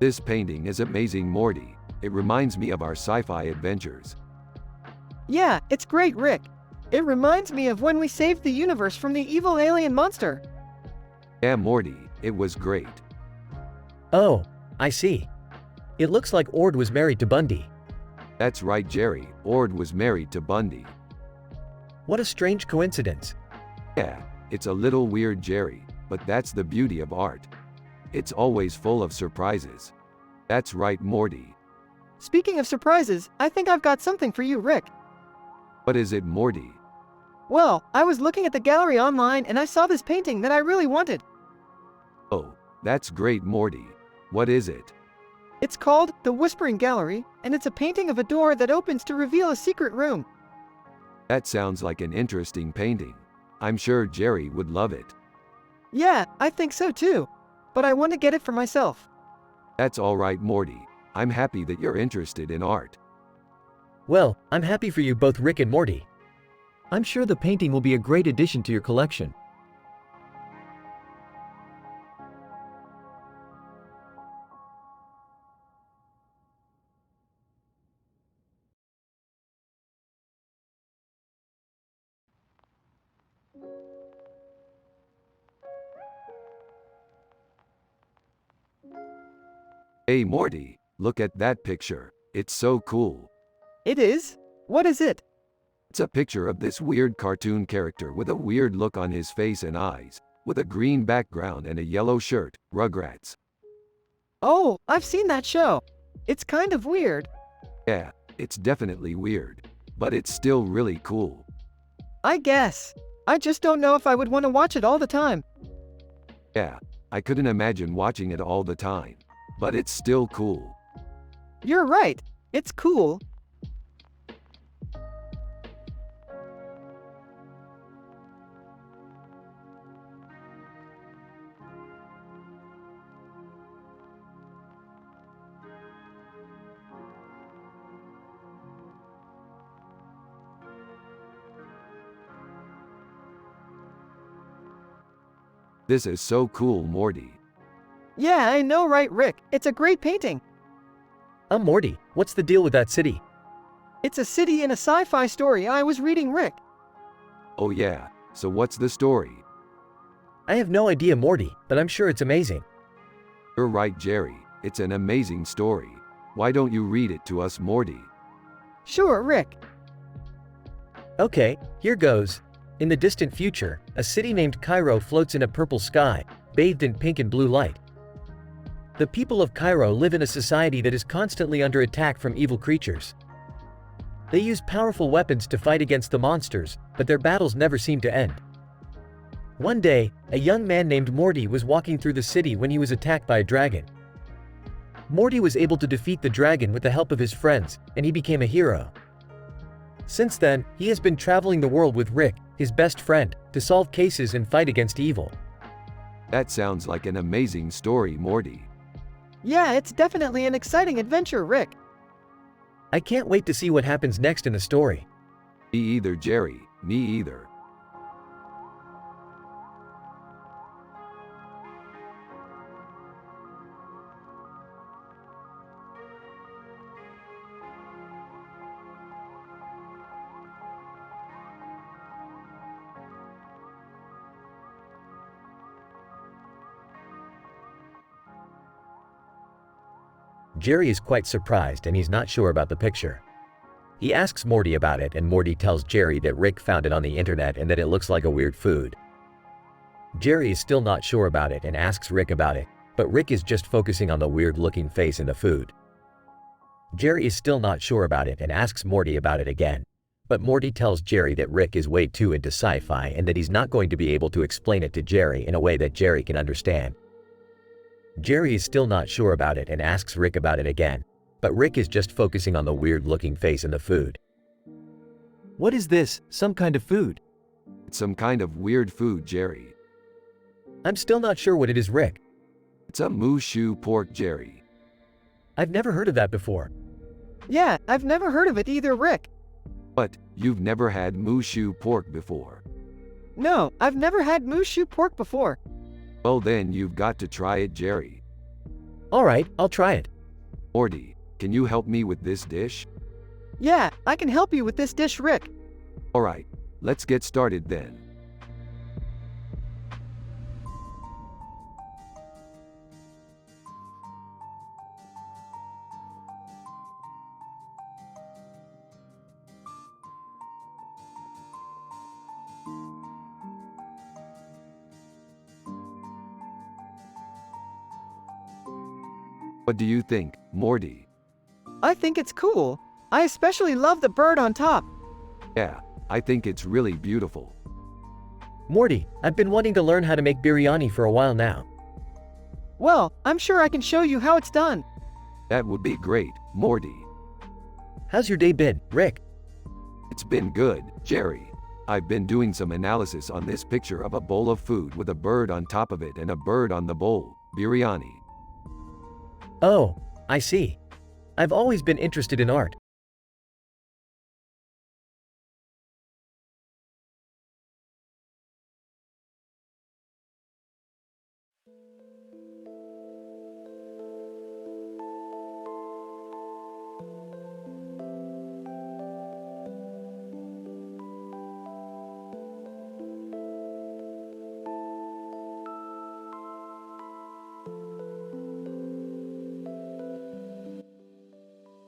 This painting is amazing, Morty. It reminds me of our sci-fi adventures. Yeah, it's great, Rick. It reminds me of when we saved the universe from the evil alien monster. Yeah, Morty, it was great. Oh, I see. It looks like Ord was married to Bundy. That's right, Jerry. Ord was married to Bundy. What a strange coincidence. Yeah, it's a little weird, Jerry, but that's the beauty of art. It's always full of surprises. That's right, Morty. Speaking of surprises, I think I've got something for you, Rick. What is it, Morty? Well, I was looking at the gallery online and I saw this painting that I really wanted. Oh, that's great, Morty. What is it? It's called The Whispering Gallery, and it's a painting of a door that opens to reveal a secret room. That sounds like an interesting painting. I'm sure Jerry would love it. Yeah, I think so too. But I want to get it for myself. That's all right, Morty. I'm happy that you're interested in art. Well, I'm happy for you both, Rick and Morty. I'm sure the painting will be a great addition to your collection. Hey, Morty, look at that picture. It's so cool. It is? What is it? It's a picture of this weird cartoon character with a weird look on his face and eyes, with a green background and a yellow shirt, Rugrats. Oh, I've seen that show. It's kind of weird. Yeah, it's definitely weird, but it's still really cool. I guess. I just don't know if I would want to watch it all the time. Yeah, I couldn't imagine watching it all the time, but it's still cool. You're right. It's cool. This is so cool, Morty. Yeah, I know, right, Rick? It's a great painting. I'm Morty. What's the deal with that city? It's a city in a sci-fi story I was reading, Rick. Oh yeah, so what's the story? I have no idea, Morty, but I'm sure it's amazing. You're right, Jerry. It's an amazing story. Why don't you read it to us, Morty? Sure, Rick. Okay, here goes. In the distant future, a city named Cairo floats in a purple sky, bathed in pink and blue light. The people of Cairo live in a society that is constantly under attack from evil creatures. They use powerful weapons to fight against the monsters, but their battles never seem to end. One day, a young man named Morty was walking through the city when he was attacked by a dragon. Morty was able to defeat the dragon with the help of his friends, and he became a hero. Since then, he has been traveling the world with Rick, his best friend, to solve cases and fight against evil. That sounds like an amazing story, Morty. Yeah, it's definitely an exciting adventure, Rick. I can't wait to see what happens next in the story. Me either, Jerry. Me either. Jerry is quite surprised and he's not sure about the picture. He asks Morty about it and Morty tells Jerry that Rick found it on the internet and that it looks like a weird food. Jerry is still not sure about it and asks Rick about it, but Rick is just focusing on the weird looking face in the food. Jerry is still not sure about it and asks Morty about it again. But Morty tells Jerry that Rick is way too into sci-fi and that he's not going to be able to explain it to Jerry in a way that Jerry can understand. Jerry is still not sure about it and asks Rick about it again. But Rick is just focusing on the weird-looking face in the food. What is this? Some kind of food? It's some kind of weird food, Jerry. I'm still not sure what it is, Rick. It's a moo-shoo pork, Jerry. I've never heard of that before. Yeah, I've never heard of it either, Rick. But, you've never had moo-shoo pork before. No, I've never had moo-shoo pork before. Well then you've got to try it, Jerry. Alright, I'll try it. Morty, can you help me with this dish? Yeah, I can help you with this dish, Rick. Alright, let's get started then. What do you think, Morty? I think it's cool. I especially love the bird on top. Yeah, I think it's really beautiful. Morty, I've been wanting to learn how to make biryani for a while now. Well, I'm sure I can show you how it's done. That would be great, Morty. How's your day been, Rick? It's been good, Jerry. I've been doing some analysis on this picture of a bowl of food with a bird on top of it and a bird on the bowl, biryani. Oh, I see. I've always been interested in art.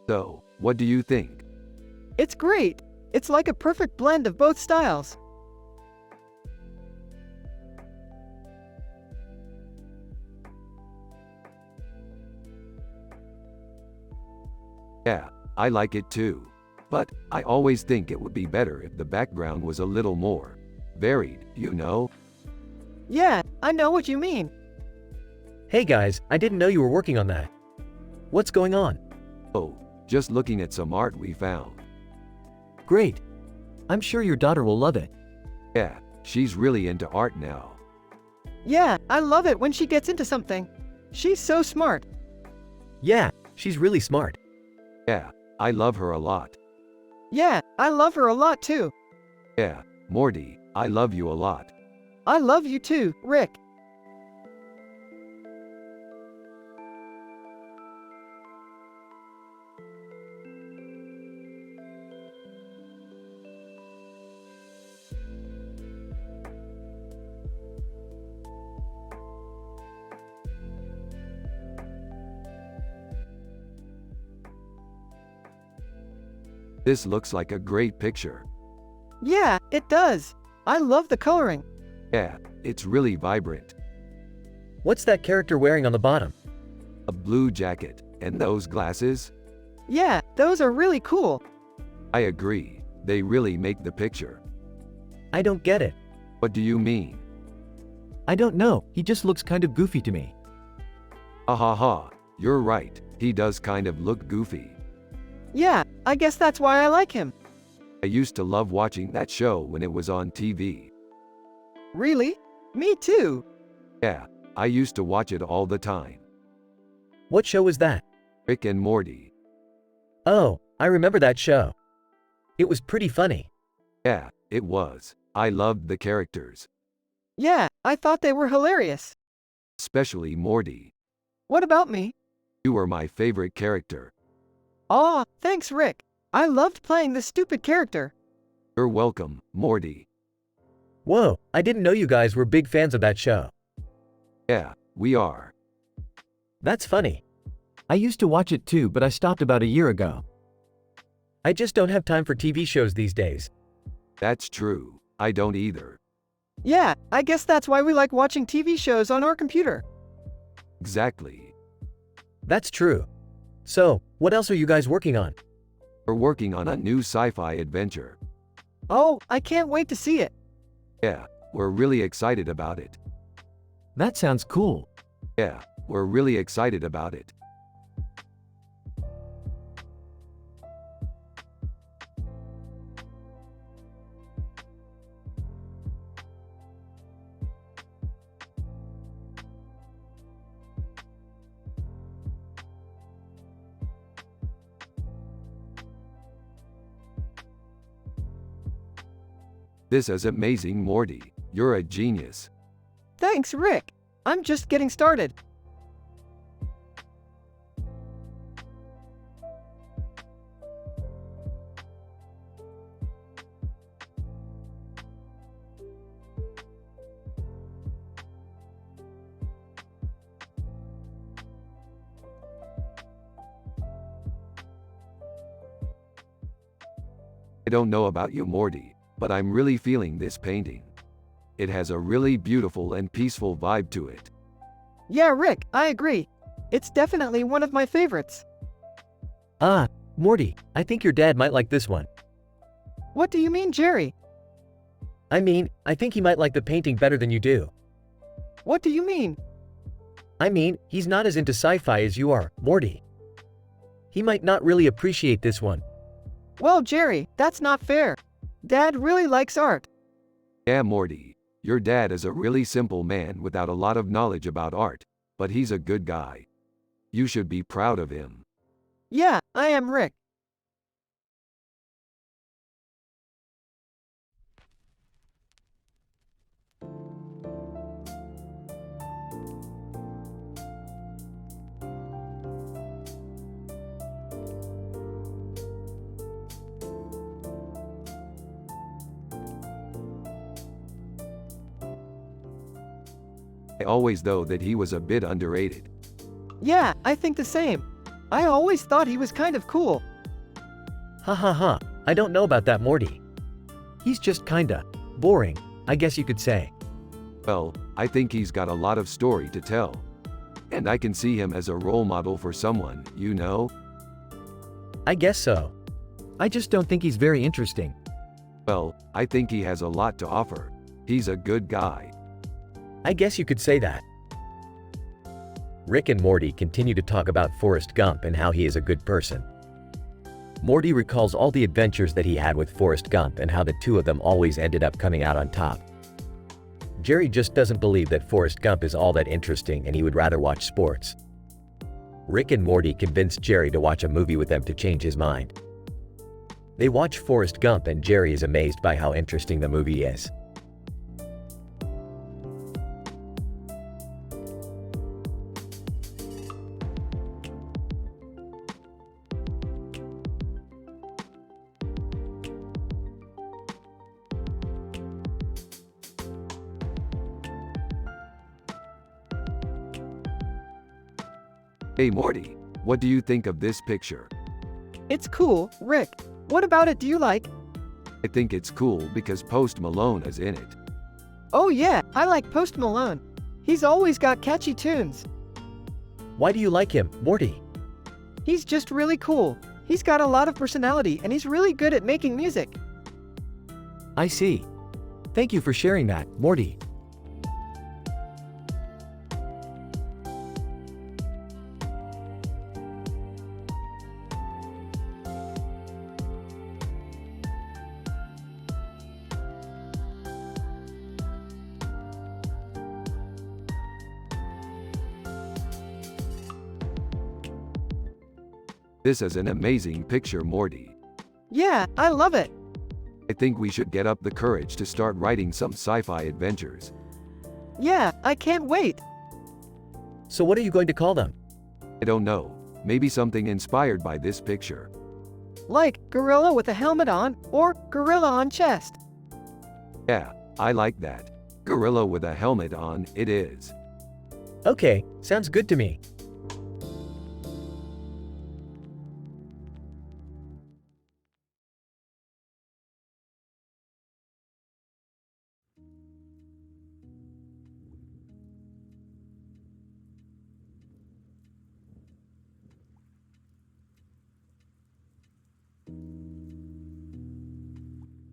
So, what do you think? It's great. It's like a perfect blend of both styles. Yeah, I like it too. But, I always think it would be better if the background was a little more varied, you know? Yeah, I know what you mean. Hey guys, I didn't know you were working on that. What's going on? Oh, just looking at some art we found. Great. I'm sure your daughter will love it. Yeah, she's really into art now. Yeah, I love it when she gets into something. She's so smart. Yeah, she's really smart. Yeah, I love her a lot. Yeah, I love her a lot too. Yeah, Morty, I love you a lot. I love you too, Rick. This looks like a great picture. Yeah, it does. I love the coloring. Yeah, it's really vibrant. What's that character wearing on the bottom? A blue jacket, and those glasses? Yeah, those are really cool. I agree, they really make the picture. I don't get it. What do you mean? I don't know, he just looks kind of goofy to me. Ha ha ha, you're right, he does kind of look goofy. Yeah, I guess that's why I like him. I used to love watching that show when it was on TV. Really? Me too. Yeah, I used to watch it all the time. What show was that? Rick and Morty. Oh, I remember that show. It was pretty funny. Yeah, it was. I loved the characters. Yeah, I thought they were hilarious. Especially Morty. What about me? You were my favorite character. Aw, thanks, Rick. I loved playing this stupid character. You're welcome, Morty. Whoa, I didn't know you guys were big fans of that show. Yeah, we are. That's funny. I used to watch it too, but I stopped about a year ago. I just don't have time for TV shows these days. That's true. I don't either. Yeah, I guess that's why we like watching TV shows on our computer. Exactly. That's true. So, What else are you guys working on? We're working on a new sci-fi adventure. Oh, I can't wait to see it. Yeah, we're really excited about it. That sounds cool. Yeah, we're really excited about it. This is amazing, Morty. You're a genius. Thanks, Rick. I'm just getting started. I don't know about you, Morty, but I'm really feeling this painting. It has a really beautiful and peaceful vibe to it. Yeah, Rick, I agree. It's definitely one of my favorites. Ah, Morty, I think your dad might like this one. What do you mean, Jerry? I mean, I think he might like the painting better than you do. What do you mean? I mean, he's not as into sci-fi as you are, Morty. He might not really appreciate this one. Well, Jerry, that's not fair. Dad really likes art. Yeah, Morty, your dad is a really simple man without a lot of knowledge about art, but he's a good guy. You should be proud of him. Yeah, I am, Rick. I always thought that he was a bit underrated. Yeah, I think the same. I always thought he was kind of cool. Ha ha ha, I don't know about that, Morty. He's just kinda boring, I guess you could say. Well, I think he's got a lot of story to tell. And I can see him as a role model for someone, you know? I guess so. I just don't think he's very interesting. Well, I think he has a lot to offer. He's a good guy. I guess you could say that. Rick and Morty continue to talk about Forrest Gump and how he is a good person. Morty recalls all the adventures that he had with Forrest Gump and how the two of them always ended up coming out on top. Jerry just doesn't believe that Forrest Gump is all that interesting and he would rather watch sports. Rick and Morty convince Jerry to watch a movie with them to change his mind. They watch Forrest Gump and Jerry is amazed by how interesting the movie is. Hey Morty, what do you think of this picture? It's cool, Rick. What about it do you like? I think it's cool because Post Malone is in it. Oh yeah, I like Post Malone. He's always got catchy tunes. Why do you like him, Morty? He's just really cool. He's got a lot of personality and he's really good at making music. I see. Thank you for sharing that, Morty. This is an amazing picture, Morty. Yeah, I love it. I think we should get up the courage to start writing some sci-fi adventures. Yeah, I can't wait. So what are you going to call them? I don't know, maybe something inspired by this picture. Like gorilla with a helmet on or gorilla on chest. Yeah, I like that. Gorilla with a helmet on, it is. Okay, sounds good to me.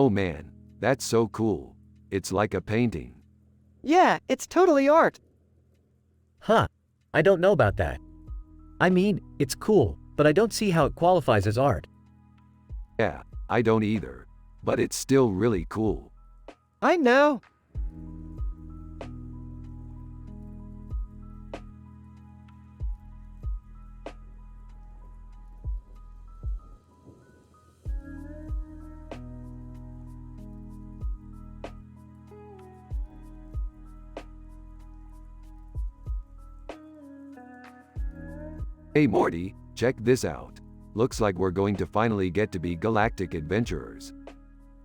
Oh man, that's so cool. It's like a painting. Yeah, it's totally art. Huh, I don't know about that. I mean, it's cool, but I don't see how it qualifies as art. Yeah, I don't either. But it's still really cool. I know. Hey Morty, check this out. Looks like we're going to finally get to be galactic adventurers.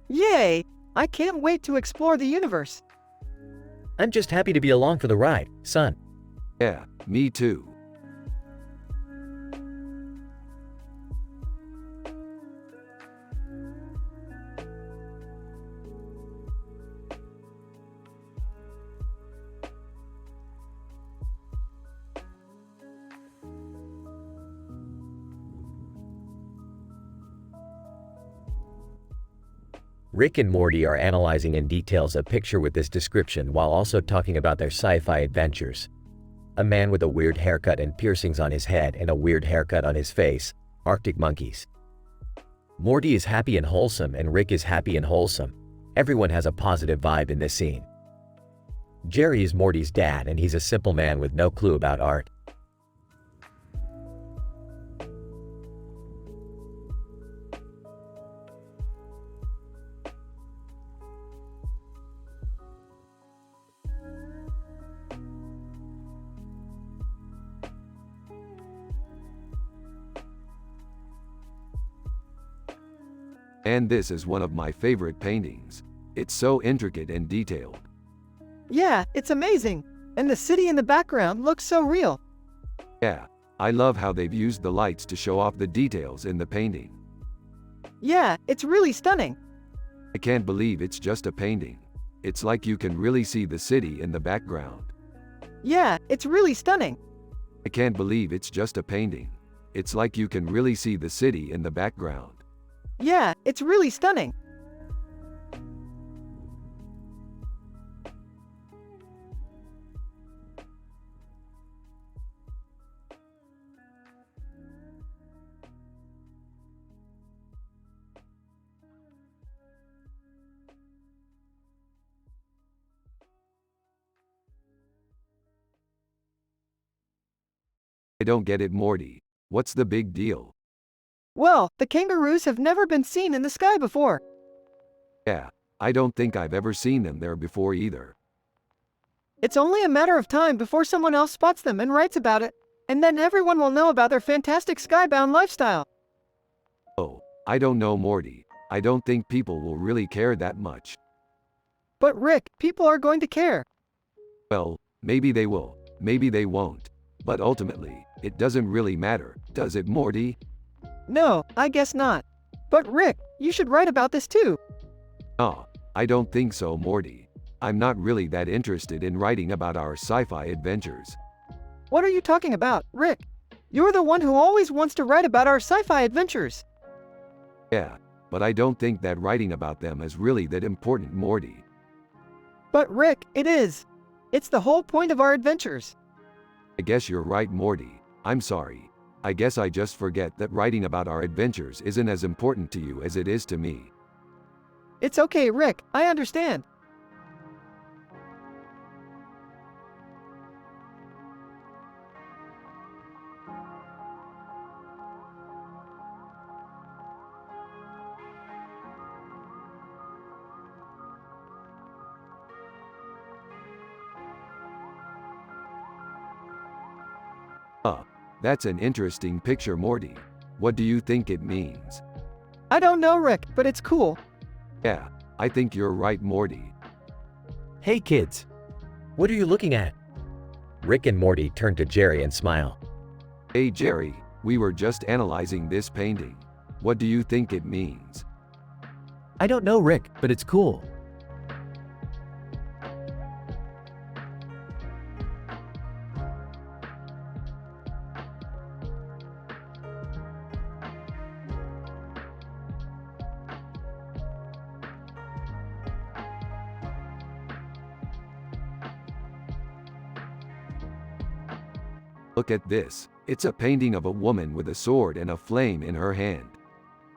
Yay! I can't wait to explore the universe. I'm just happy to be along for the ride, son. Yeah, me too. Rick and Morty are analyzing in details a picture with this description while also talking about their sci-fi adventures. A man with a weird haircut and piercings on his head and a weird haircut on his face, Arctic monkeys. Morty is happy and wholesome and Rick is happy and wholesome. Everyone has a positive vibe in this scene. Jerry is Morty's dad and he's a simple man with no clue about art. And this is one of my favorite paintings. It's so intricate and detailed. Yeah, it's amazing. And the city in the background looks so real. Yeah, I love how they've used the lights to show off the details in the painting. Yeah, it's really stunning. I can't believe it's just a painting. It's like you can really see the city in the background. Yeah, it's really stunning. I can't believe it's just a painting. It's like you can really see the city in the background. Yeah, it's really stunning. I don't get it, Morty. What's the big deal? Well, the kangaroos have never been seen in the sky before. Yeah, I don't think I've ever seen them there before either. It's only a matter of time before someone else spots them and writes about it, and then everyone will know about their fantastic skybound lifestyle. Oh, I don't know, Morty. I don't think people will really care that much. But Rick, people are going to care. Well, maybe they will, maybe they won't. But ultimately, it doesn't really matter, does it, Morty? No, I guess not. But Rick, you should write about this too. Oh, I don't think so, Morty. I'm not really that interested in writing about our sci-fi adventures. What are you talking about, Rick? You're the one who always wants to write about our sci-fi adventures. Yeah, but I don't think that writing about them is really that important, Morty. But Rick, it is. It's the whole point of our adventures. I guess you're right, Morty. I'm sorry. I guess I just forget that writing about our adventures isn't as important to you as it is to me. It's okay, Rick, I understand. That's an interesting picture, Morty. What do you think it means? I don't know, Rick, but it's cool. Yeah, I think you're right, Morty. Hey kids, what are you looking at? Rick and Morty turn to Jerry and smile. Hey Jerry, we were just analyzing this painting. What do you think it means? I don't know, Rick, but it's cool. Look at this. It's a painting of a woman with a sword and a flame in her hand.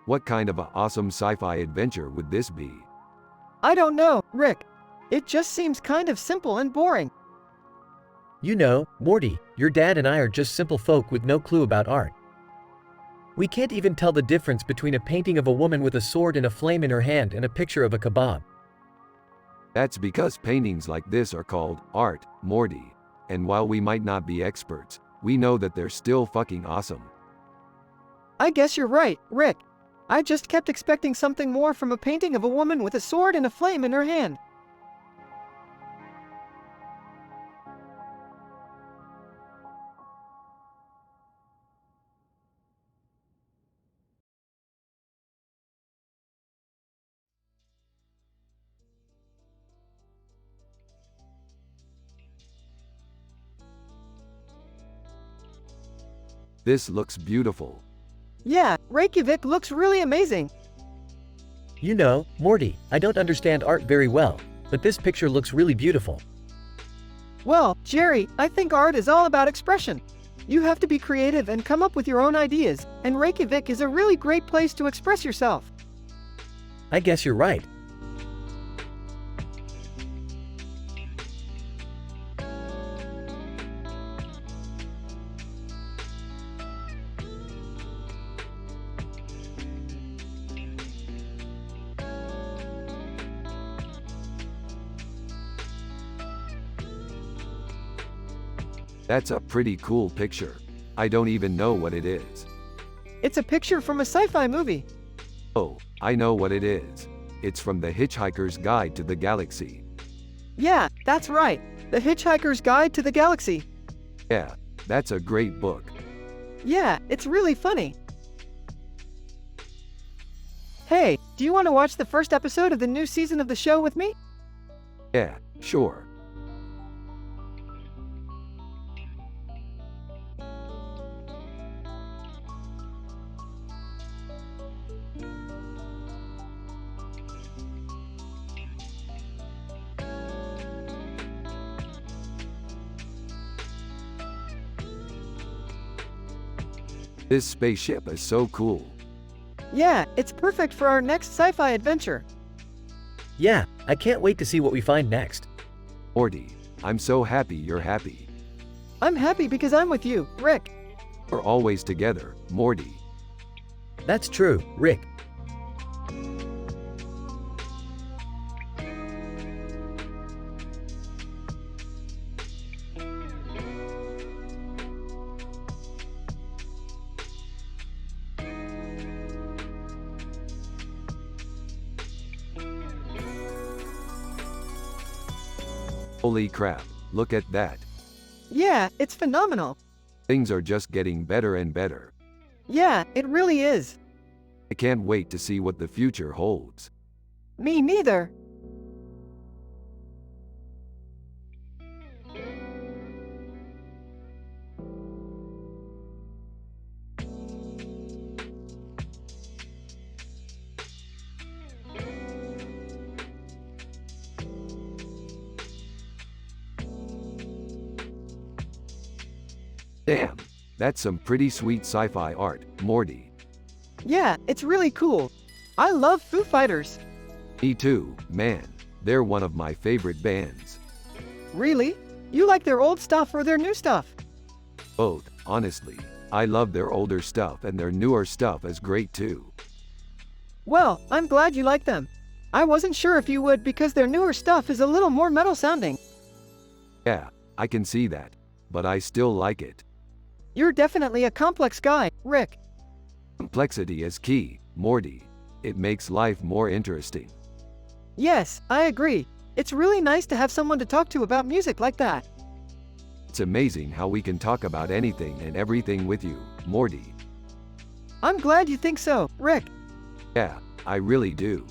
What kind of a awesome sci-fi adventure would this be? I don't know, Rick. It just seems kind of simple and boring. You know, Morty, your dad and I are just simple folk with no clue about art. We can't even tell the difference between a painting of a woman with a sword and a flame in her hand and a picture of a kebab. That's because paintings like this are called art, Morty. And while we might not be experts, we know that they're still fucking awesome. I guess you're right, Rick. I just kept expecting something more from a painting of a woman with a sword and a flame in her hand. This looks beautiful. Yeah, Reykjavik looks really amazing. You know, Morty, I don't understand art very well, but this picture looks really beautiful. Well, Jerry, I think art is all about expression. You have to be creative and come up with your own ideas, and Reykjavik is a really great place to express yourself. I guess you're right. That's a pretty cool picture. I don't even know what it is. It's a picture from a sci-fi movie. Oh, I know what it is. It's from The Hitchhiker's Guide to the Galaxy. Yeah, that's right. The Hitchhiker's Guide to the Galaxy. Yeah, that's a great book. Yeah, it's really funny. Hey, do you want to watch the first episode of the new season of the show with me? Yeah, sure. This spaceship is so cool. Yeah, it's perfect for our next sci-fi adventure. Yeah, I can't wait to see what we find next. Morty, I'm so happy you're happy. I'm happy because I'm with you, Rick. We're always together, Morty. That's true, Rick. Holy crap, look at that. Yeah, it's phenomenal. Things are just getting better and better. Yeah, it really is. I can't wait to see what the future holds. Me neither. Damn, that's some pretty sweet sci-fi art, Morty. Yeah, it's really cool. I love Foo Fighters. Me too, man. They're one of my favorite bands. Really? You like their old stuff or their new stuff? Both, honestly. I love their older stuff and their newer stuff is great too. Well, I'm glad you like them. I wasn't sure if you would because their newer stuff is a little more metal sounding. Yeah, I can see that. But I still like it. You're definitely a complex guy, Rick. Complexity is key, Morty. It makes life more interesting. Yes, I agree. It's really nice to have someone to talk to about music like that. It's amazing how we can talk about anything and everything with you, Morty. I'm glad you think so, Rick. Yeah, I really do.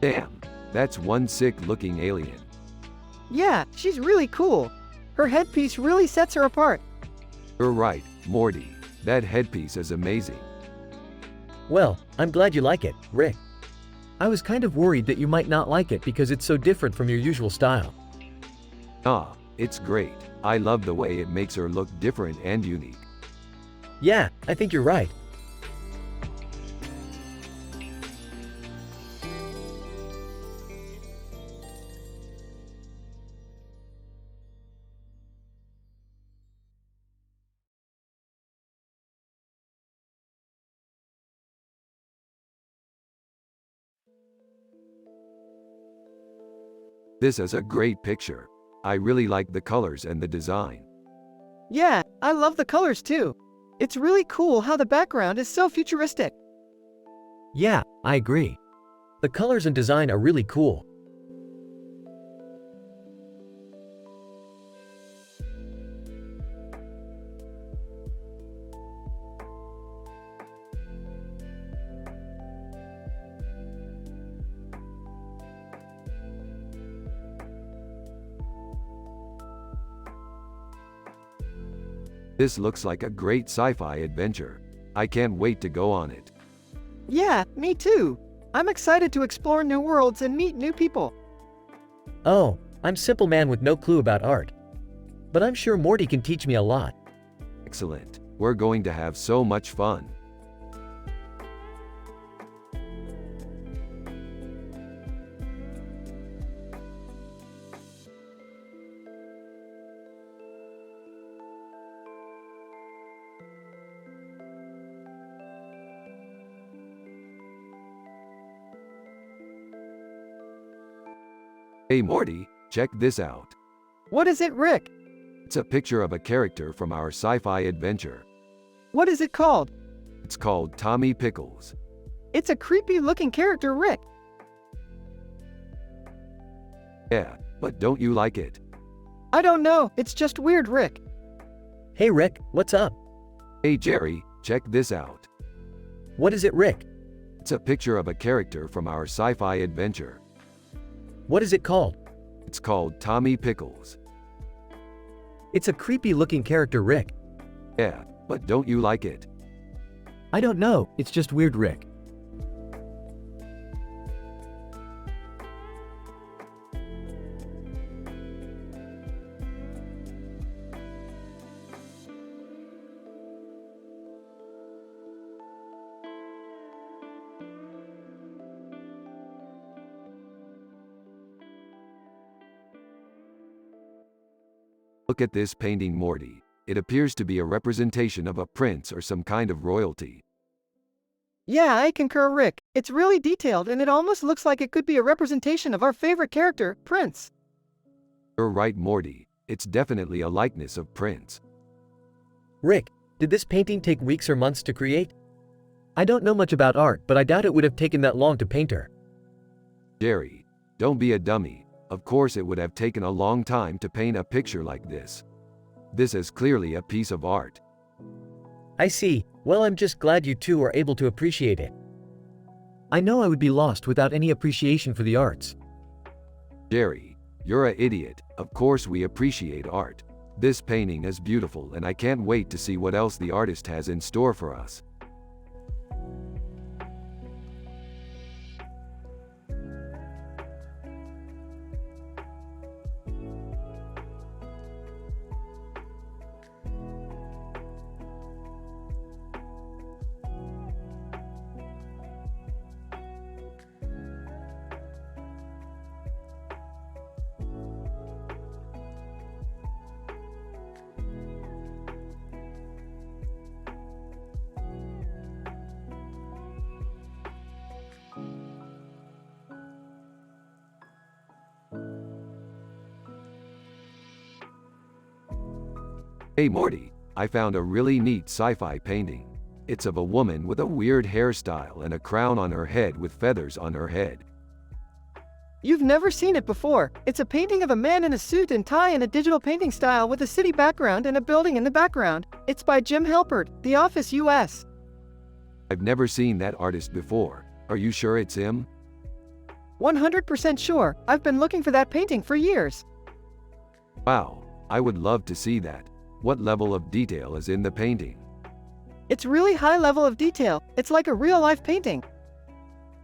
Damn, That's one sick-looking alien. Yeah, she's really cool. Her headpiece really sets her apart. You're right, Morty. That headpiece is amazing. Well, I'm glad you like it, Rick. I was kind of worried that you might not like it because it's so different from your usual style. Ah, it's great. I love the way it makes her look different and unique. Yeah, I think you're right. This is a great picture. I really like the colors and the design. Yeah, I love the colors too. It's really cool how the background is so futuristic. Yeah, I agree. The colors and design are really cool. This looks like a great sci-fi adventure. I can't wait to go on it. Yeah, me too. I'm excited to explore new worlds and meet new people. Oh, I'm simple man with no clue about art. But I'm sure Morty can teach me a lot. Excellent. We're going to have so much fun. Hey Morty, check this out. What is it, Rick? It's a picture of a character from our sci-fi adventure. What is it called? It's called Tommy Pickles. It's a creepy looking character, Rick. Yeah, but don't you like it? I don't know, it's just weird, Rick. Hey Rick, what's up? Hey Jerry, check this out. What is it, Rick? It's a picture of a character from our sci-fi adventure. What is it called? It's called Tommy Pickles. It's a creepy looking character, Rick. Yeah, but don't you like it? I don't know, it's just weird, Rick. Look at this painting, Morty. It appears to be a representation of a prince or some kind of royalty. Yeah, I concur, Rick. It's really detailed and it almost looks like it could be a representation of our favorite character, Prince. You're right, Morty. It's definitely a likeness of Prince. Rick, did this painting take weeks or months to create? I don't know much about art, but I doubt it would have taken that long to paint her. Jerry, don't be a dummy. Of course it would have taken a long time to paint a picture like this. This is clearly a piece of art. I see. Well, I'm just glad you two are able to appreciate it. I know I would be lost without any appreciation for the arts. Jerry, you're an idiot. Of course we appreciate art. This painting is beautiful and I can't wait to see what else the artist has in store for us. Hey Morty, I found a really neat sci-fi painting. It's of a woman with a weird hairstyle and a crown on her head with feathers on her head. You've never seen it before. It's a painting of a man in a suit and tie in a digital painting style with a city background and a building in the background. It's by Jim Halpert, The Office US. I've never seen that artist before. Are you sure it's him? 100% sure. I've been looking for that painting for years. Wow, I would love to see that. What level of detail is in the painting? It's really high level of detail. It's like a real-life painting.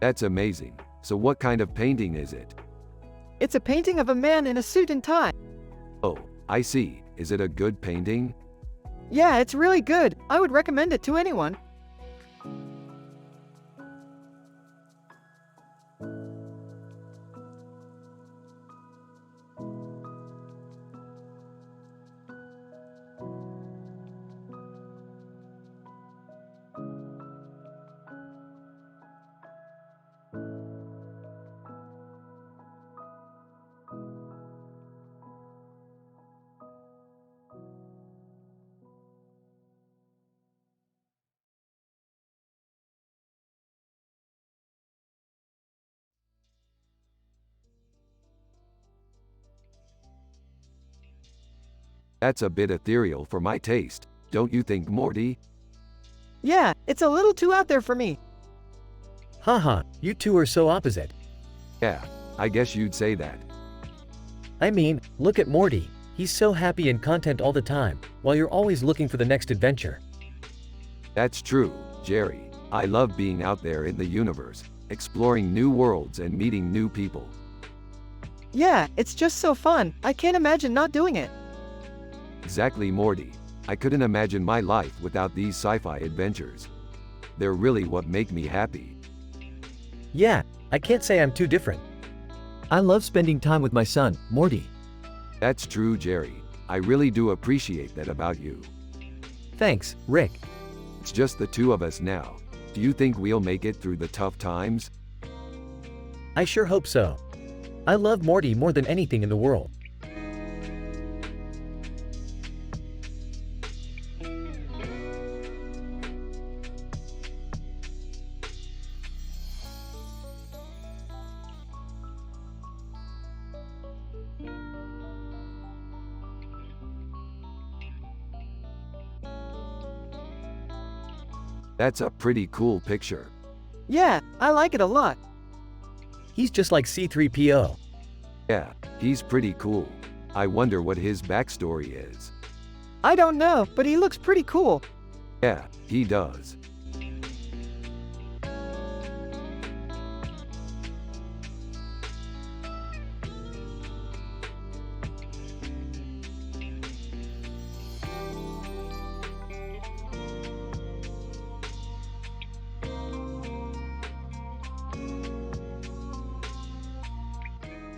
That's amazing. So what kind of painting is it? It's a painting of a man in a suit and tie. Oh, I see. Is it a good painting? Yeah, it's really good. I would recommend it to anyone. That's a bit ethereal for my taste, don't you think, Morty? Yeah, it's a little too out there for me. Haha, you two are so opposite. Yeah, I guess you'd say that. I mean, look at Morty. He's so happy and content all the time, while you're always looking for the next adventure. That's true, Jerry. I love being out there in the universe, exploring new worlds and meeting new people. Yeah, it's just so fun. I can't imagine not doing it. Exactly, Morty. I couldn't imagine my life without these sci-fi adventures. They're really what make me happy. Yeah, I can't say I'm too different. I love spending time with my son, Morty. That's true, Jerry. I really do appreciate that about you. Thanks, Rick. It's just the two of us now. Do you think we'll make it through the tough times? I sure hope so. I love Morty more than anything in the world. That's a pretty cool picture. Yeah, I like it a lot. He's just like C-3PO. Yeah, he's pretty cool. I wonder what his backstory is. I don't know, but he looks pretty cool. Yeah, he does.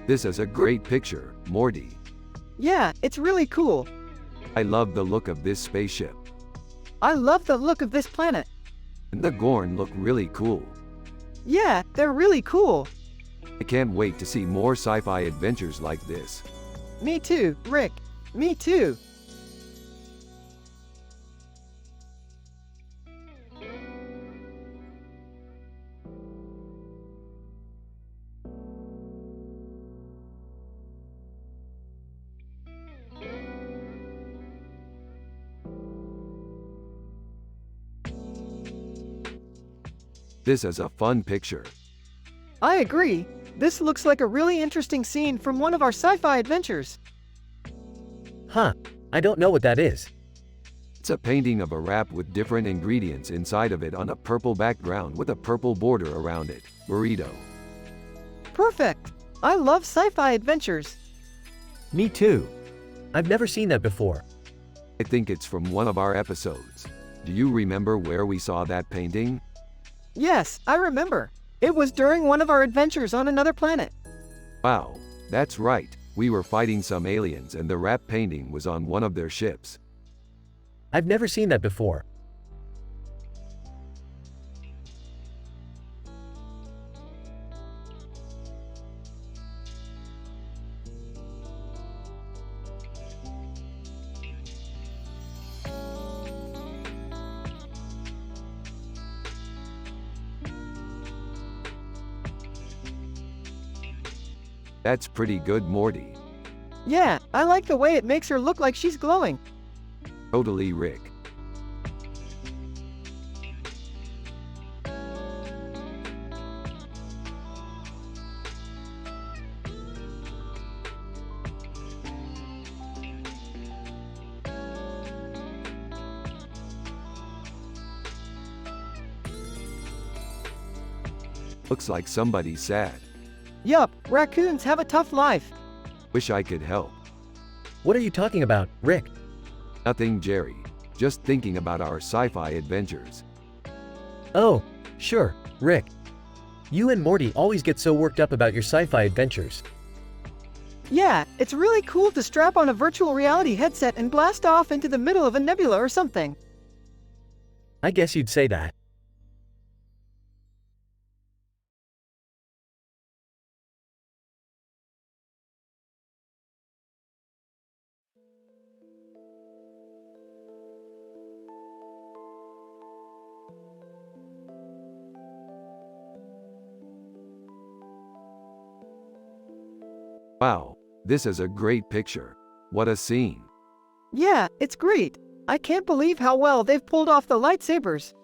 This is a great picture, Morty. Yeah, it's really cool. I love the look of this spaceship. I love the look of this planet. And the Gorn look really cool. Yeah, they're really cool. I can't wait to see more sci-fi adventures like this. Me too, Rick. Me too. This is a fun picture. I agree. This looks like a really interesting scene from one of our sci-fi adventures. Huh, I don't know what that is. It's a painting of a wrap with different ingredients inside of it on a purple background with a purple border around it. Burrito. Perfect. I love sci-fi adventures. Me too. I've never seen that before. I think it's from one of our episodes. Do you remember where we saw that painting? Yes, I remember. It was during one of our adventures on another planet. Wow, that's right. We were fighting some aliens and the wrap painting was on one of their ships. I've never seen that before. That's pretty good, Morty. Yeah, I like the way it makes her look like she's glowing. Totally, Rick. Looks like somebody's sad. Yup, raccoons have a tough life. Wish I could help. What are you talking about, Rick? Nothing, Jerry. Just thinking about our sci-fi adventures. Oh, sure, Rick. You and Morty always get so worked up about your sci-fi adventures. Yeah, it's really cool to strap on a virtual reality headset and blast off into the middle of a nebula or something. I guess you'd say that. Wow, this is a great picture. What a scene. Yeah, it's great. I can't believe how well they've pulled off the lightsabers.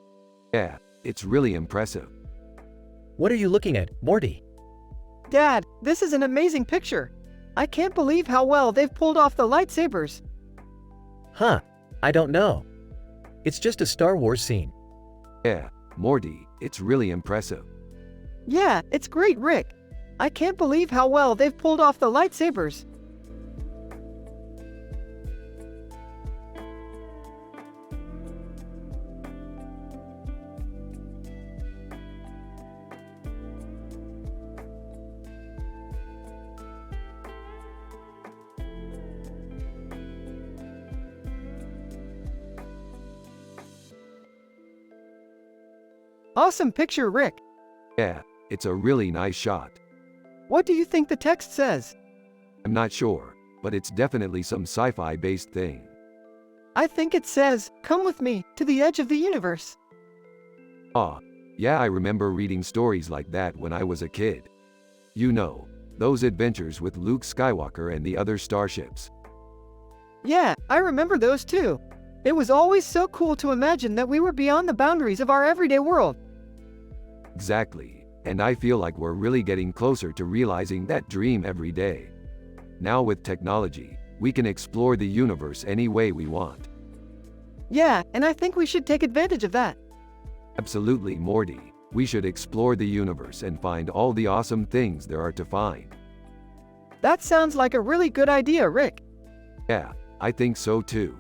Yeah, it's really impressive. What are you looking at, Morty? Dad, this is an amazing picture. I can't believe how well they've pulled off the lightsabers. Huh, I don't know. It's just a Star Wars scene. Yeah, Morty, it's really impressive. Yeah, it's great, Rick. I can't believe how well they've pulled off the lightsabers. Awesome picture, Rick. Yeah, it's a really nice shot. What do you think the text says? I'm not sure, but it's definitely some sci-fi based thing. I think it says, "Come with me to the edge of the universe." Ah, yeah, I remember reading stories like that when I was a kid. You know, those adventures with Luke Skywalker and the other starships. Yeah, I remember those too. It was always so cool to imagine that we were beyond the boundaries of our everyday world. Exactly, and I feel like we're really getting closer to realizing that dream every day. Now with technology, we can explore the universe any way we want. Yeah, and I think we should take advantage of that. Absolutely, Morty. We should explore the universe and find all the awesome things there are to find. That sounds like a really good idea, Rick. Yeah, I think so too.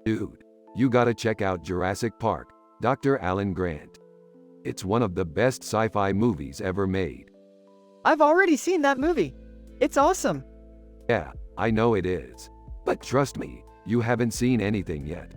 Dude, you gotta check out Jurassic Park, Dr. Alan Grant. It's one of the best sci-fi movies ever made. I've already seen that movie. It's awesome. Yeah, I know it is. But trust me, you haven't seen anything yet.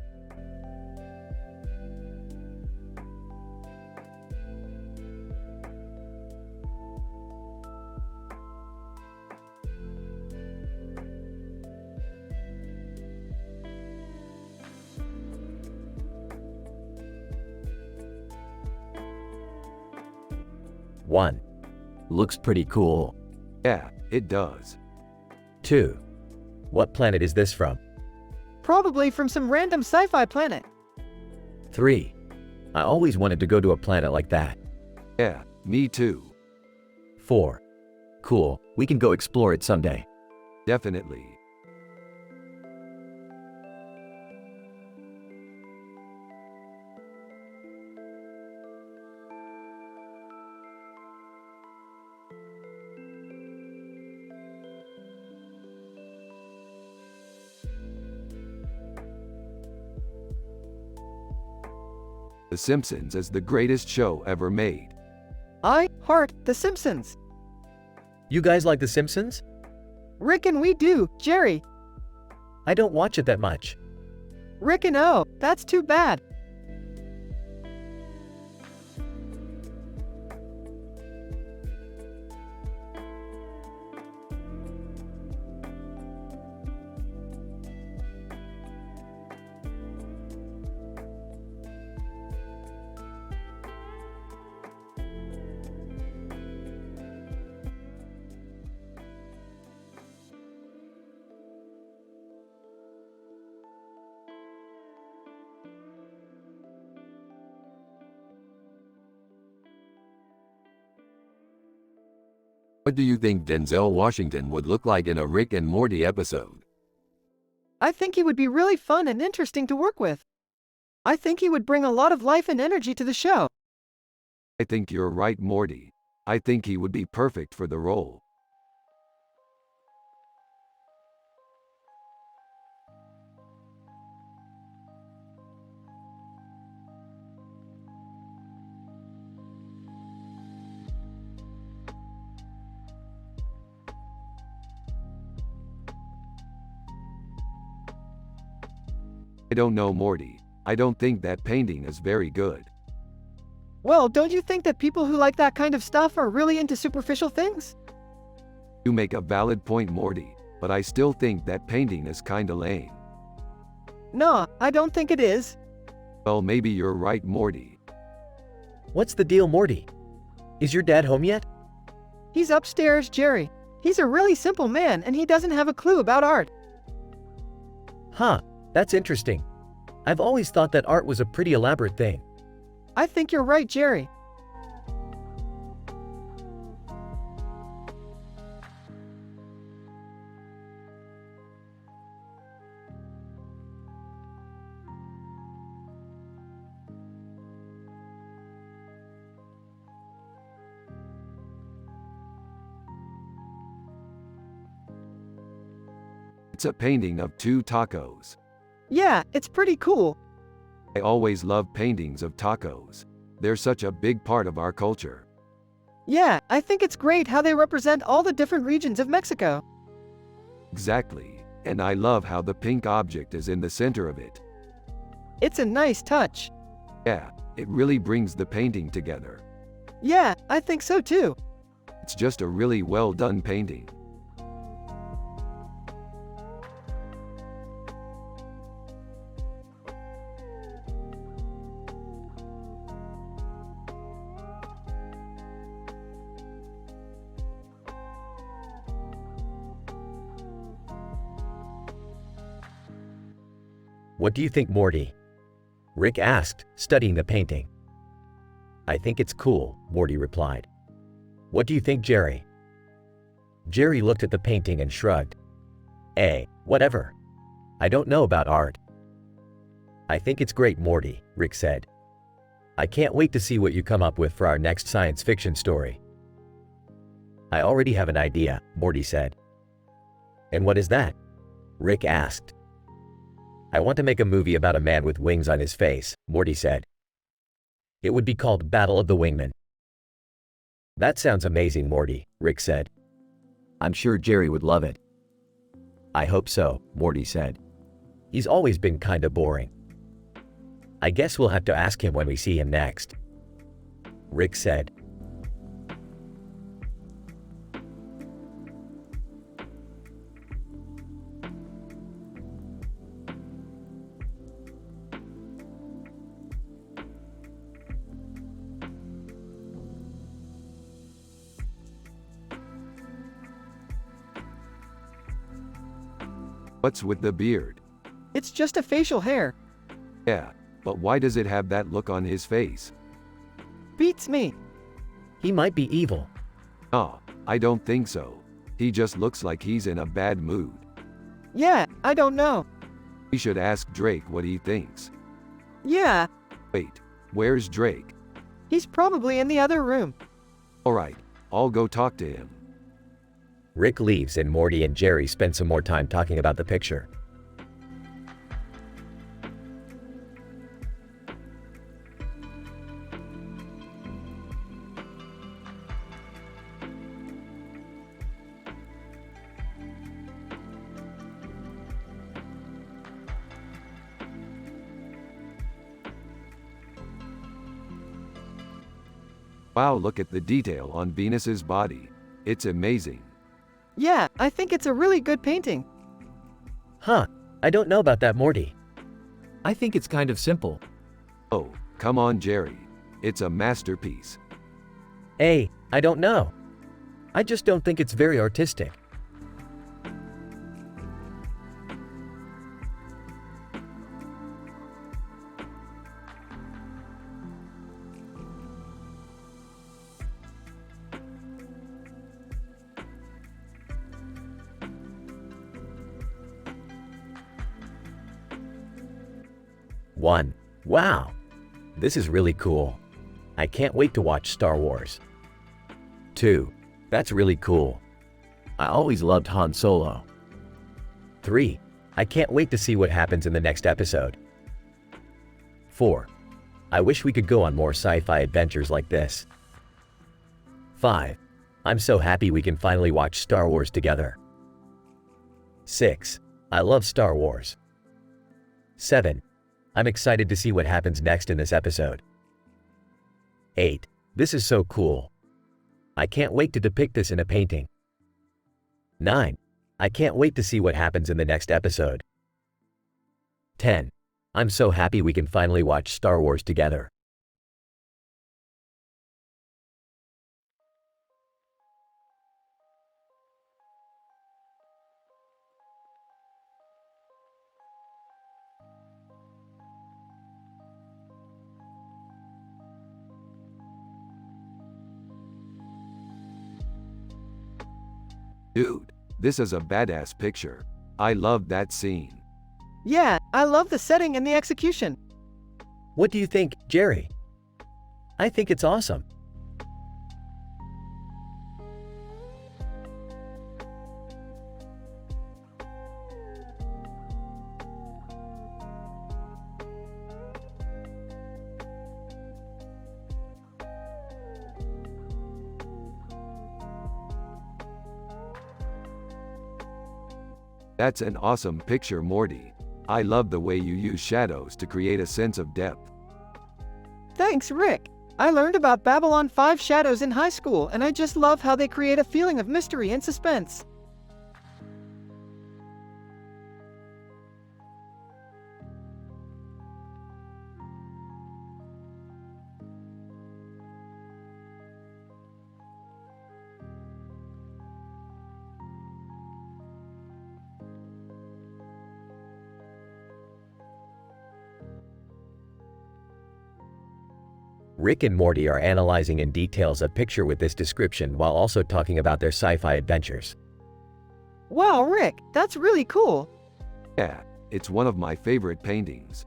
One. Looks pretty cool. Yeah, it does. 2. What planet is this from? Probably from some random sci-fi planet. 3. I always wanted to go to a planet like that. Yeah, me too. 4. Cool, we can go explore it someday. Definitely. The Simpsons is the greatest show ever made. I heart The Simpsons. You guys like The Simpsons? Rick and we do, Jerry. I don't watch it that much. Rick and oh, that's too bad. What do you think Denzel Washington would look like in a Rick and Morty episode? I think he would be really fun and interesting to work with. I think he would bring a lot of life and energy to the show. I think you're right, Morty. I think he would be perfect for the role. I don't know, Morty. I don't think that painting is very good. Well, don't you think that people who like that kind of stuff are really into superficial things? You make a valid point, Morty, but I still think that painting is kinda lame. No, I don't think it is. Well, maybe you're right, Morty. What's the deal, Morty? Is your dad home yet? He's upstairs, Jerry. He's a really simple man and he doesn't have a clue about art. Huh, that's interesting. I've always thought that art was a pretty elaborate thing. I think you're right, Jerry. It's a painting of two tacos. Yeah, it's pretty cool. I always love paintings of tacos. They're such a big part of our culture. Yeah, I think it's great how they represent all the different regions of Mexico. Exactly, and I love how the pink object is in the center of it. It's a nice touch. Yeah, it really brings the painting together. Yeah, I think so too. It's just a really well done painting. What do you think, Morty? Rick asked, studying the painting. I think it's cool, Morty replied. What do you think, Jerry? Jerry looked at the painting and shrugged. Whatever. I don't know about art. I think it's great, Morty, Rick said. I can't wait to see what you come up with for our next science fiction story. I already have an idea, Morty said. And what is that? Rick asked. I want to make a movie about a man with wings on his face, Morty said. It would be called Battle of the Wingmen. That sounds amazing, Morty, Rick said. I'm sure Jerry would love it. I hope so, Morty said. He's always been kinda boring. I guess we'll have to ask him when we see him next. Rick said. What's with the beard? It's just a facial hair. Yeah, but why does it have that look on his face? Beats me. He might be evil. Oh, I don't think so. He just looks like he's in a bad mood. Yeah, I don't know. We should ask Drake what he thinks. Yeah, Wait, where's Drake? he's probably in the other room. Alright, I'll go talk to him. Rick leaves and Morty and Jerry spend some more time talking about the picture. Wow, look at the detail on Venus's body. It's amazing. Yeah, I think it's a really good painting. Huh, I don't know about that, Morty. I think it's kind of simple. Oh, come on, Jerry. It's a masterpiece. I don't know. I just don't think it's very artistic. 1. Wow! This is really cool. I can't wait to watch Star Wars. 2. That's really cool. I always loved Han Solo. 3. I can't wait to see what happens in the next episode. 4. I wish we could go on more sci-fi adventures like this. 5. I'm so happy we can finally watch Star Wars together. 6. I love Star Wars. 7. I'm excited to see what happens next in this episode. 8. This is so cool. I can't wait to depict this in a painting. 9. I can't wait to see what happens in the next episode. 10. I'm so happy we can finally watch Star Wars together. Dude, this is a badass picture. I love that scene. Yeah, I love the setting and the execution. What do you think, Jerry? I think it's awesome. That's an awesome picture, Morty. I love the way you use shadows to create a sense of depth. Thanks, Rick. I learned about Babylon 5 shadows in high school, and I just love how they create a feeling of mystery and suspense. Rick and Morty are analyzing in details a picture with this description while also talking about their sci-fi adventures. Wow, Rick, that's really cool. Yeah, it's one of my favorite paintings.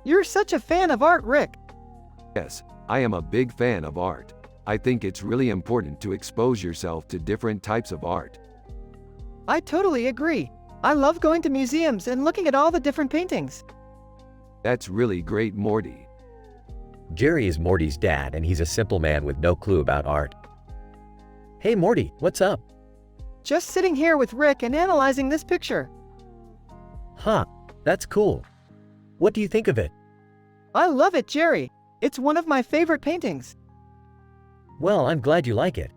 You're such a fan of art, Rick. Yes, I am a big fan of art. I think it's really important to expose yourself to different types of art. I totally agree. I love going to museums and looking at all the different paintings. That's really great, Morty. Jerry is Morty's dad, and he's a simple man with no clue about art. Hey Morty, what's up? Just sitting here with Rick and analyzing this picture. Huh, that's cool. What do you think of it? I love it, Jerry. It's one of my favorite paintings. Well, I'm glad you like it.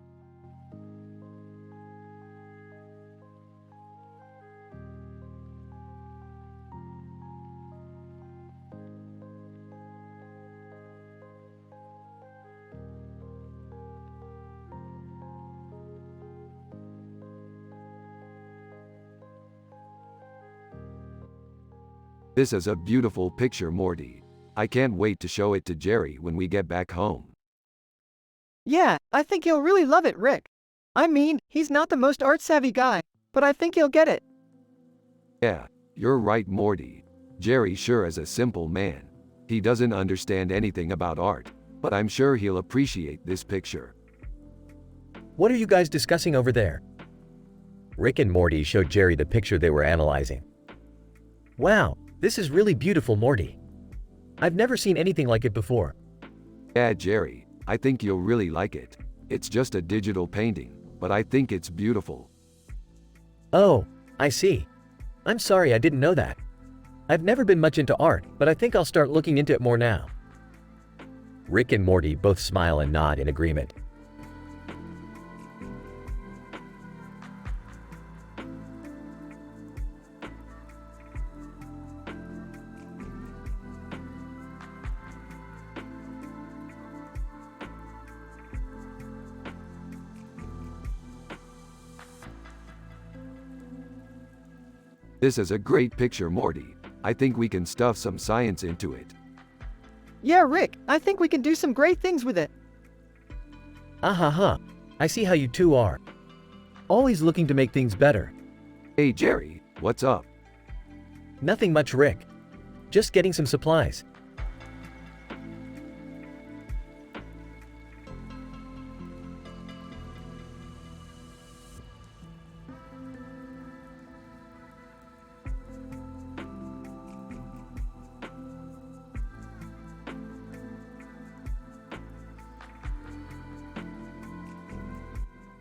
This is a beautiful picture, Morty. I can't wait to show it to Jerry when we get back home. Yeah, I think he'll really love it, Rick. I mean, he's not the most art-savvy guy, but I think he'll get it. Yeah, you're right, Morty. Jerry sure is a simple man. He doesn't understand anything about art, but I'm sure he'll appreciate this picture. What are you guys discussing over there? Rick and Morty showed Jerry the picture they were analyzing. Wow, this is really beautiful, Morty. I've never seen anything like it before. Yeah, Jerry, I think you'll really like it. It's just a digital painting, but I think it's beautiful. Oh, I see. I'm sorry, I didn't know that. I've never been much into art, but I think I'll start looking into it more now. Rick and Morty both smile and nod in agreement. This is a great picture, Morty. I think we can stuff some science into it. Yeah, Rick, I think we can do some great things with it. Ah, I see how you two are. Always looking to make things better. Hey, Jerry, what's up? Nothing much, Rick. Just getting some supplies.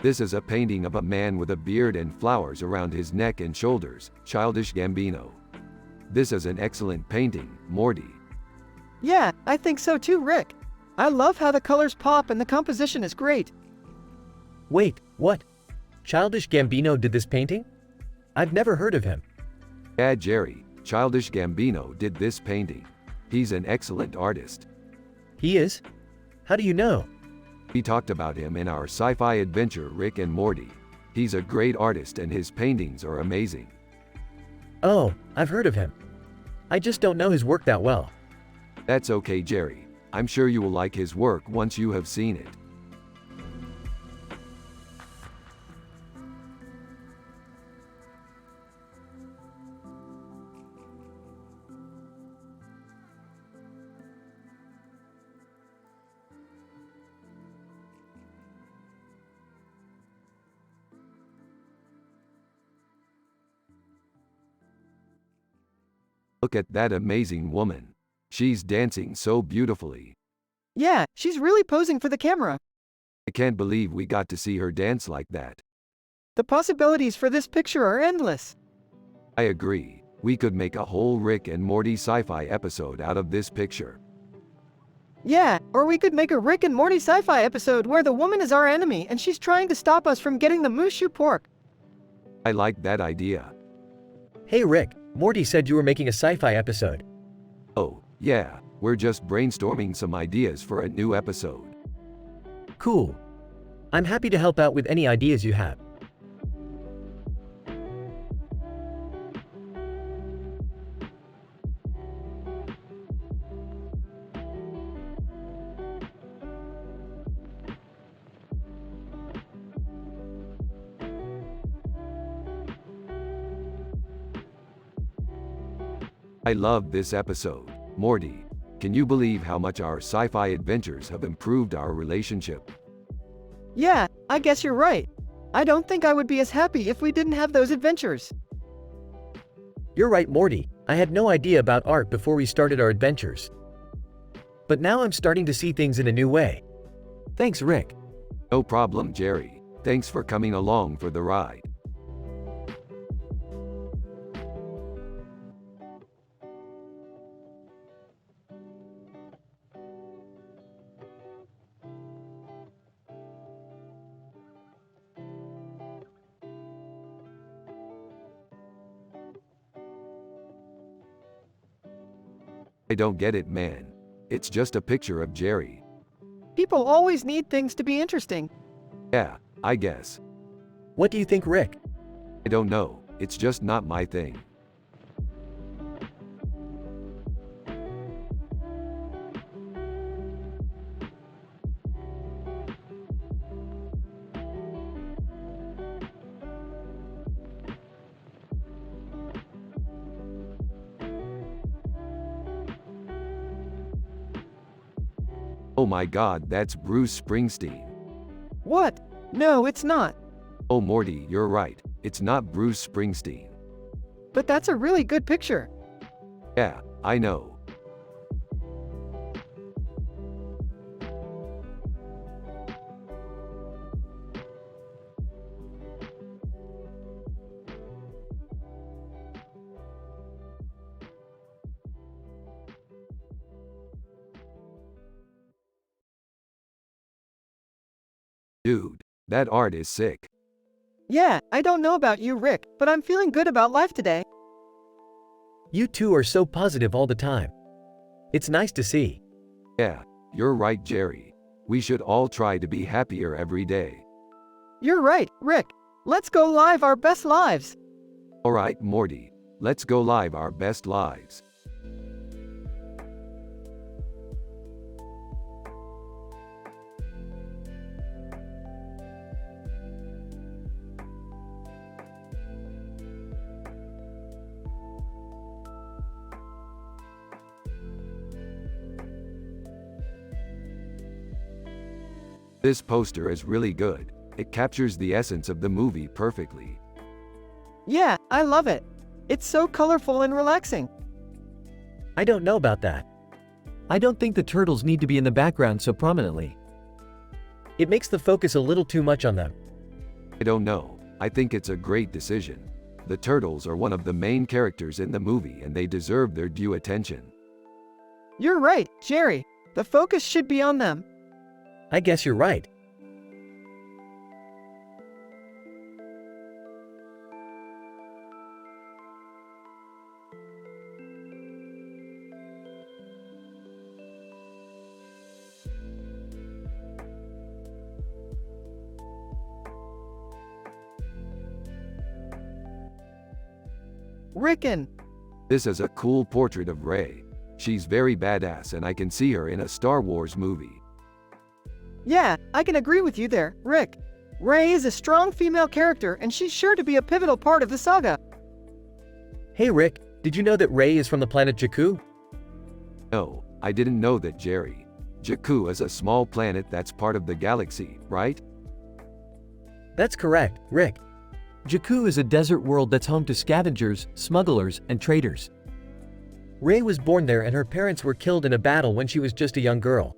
This is a painting of a man with a beard and flowers around his neck and shoulders, Childish Gambino. This is an excellent painting, Morty. Yeah, I think so too, Rick. I love how the colors pop and the composition is great. Wait, what? Childish Gambino did this painting? I've never heard of him. Yeah, Jerry, Childish Gambino did this painting. He's an excellent artist. He is? How do you know? We talked about him in our sci-fi adventure Rick and Morty. He's a great artist and his paintings are amazing. Oh, I've heard of him. I just don't know his work that well. That's okay, Jerry. I'm sure you will like his work once you have seen it. Look at that amazing woman. She's dancing so beautifully. Yeah, she's really posing for the camera. I can't believe we got to see her dance like that. The possibilities for this picture are endless. I agree. We could make a whole Rick and Morty sci-fi episode out of this picture. Yeah, or we could make a Rick and Morty sci-fi episode where the woman is our enemy and she's trying to stop us from getting the Mushu pork. I like that idea. Hey Rick, Morty said you were making a sci-fi episode. Oh, yeah, we're just brainstorming some ideas for a new episode. Cool. I'm happy to help out with any ideas you have. I love this episode. Morty, can you believe how much our sci-fi adventures have improved our relationship? Yeah, I guess you're right. I don't think I would be as happy if we didn't have those adventures. You're right, Morty. I had no idea about art before we started our adventures. But now I'm starting to see things in a new way. Thanks, Rick. No problem, Jerry. Thanks for coming along for the ride. I don't get it, man. It's just a picture of Jerry. People always need things to be interesting. Yeah, I guess. What do you think, Rick? I don't know. It's just not my thing. Oh my God, that's Bruce Springsteen. What? No, it's not. Oh Morty, you're right. It's not Bruce Springsteen. But that's a really good picture. Yeah, I know. Dude, that art is sick. Yeah, I don't know about you, Rick, but I'm feeling good about life today. You two are so positive all the time. It's nice to see. Yeah, you're right, Jerry. We should all try to be happier every day. You're right, Rick. Let's go live our best lives. Alright, Morty. Let's go live our best lives. This poster is really good. It captures the essence of the movie perfectly. Yeah, I love it. It's so colorful and relaxing. I don't know about that. I don't think the turtles need to be in the background so prominently. It makes the focus a little too much on them. I don't know. I think it's a great decision. The turtles are one of the main characters in the movie and they deserve their due attention. You're right, Jerry. The focus should be on them. I guess you're right. Rickon. This is a cool portrait of Rey. She's very badass and I can see her in a Star Wars movie. Yeah, I can agree with you there, Rick. Rey is a strong female character and she's sure to be a pivotal part of the saga. Hey Rick, did you know that Rey is from the planet Jakku? No, I didn't know that, Jerry. Jakku is a small planet that's part of the galaxy, right? That's correct, Rick. Jakku is a desert world that's home to scavengers, smugglers, and traders. Rey was born there and her parents were killed in a battle when she was just a young girl.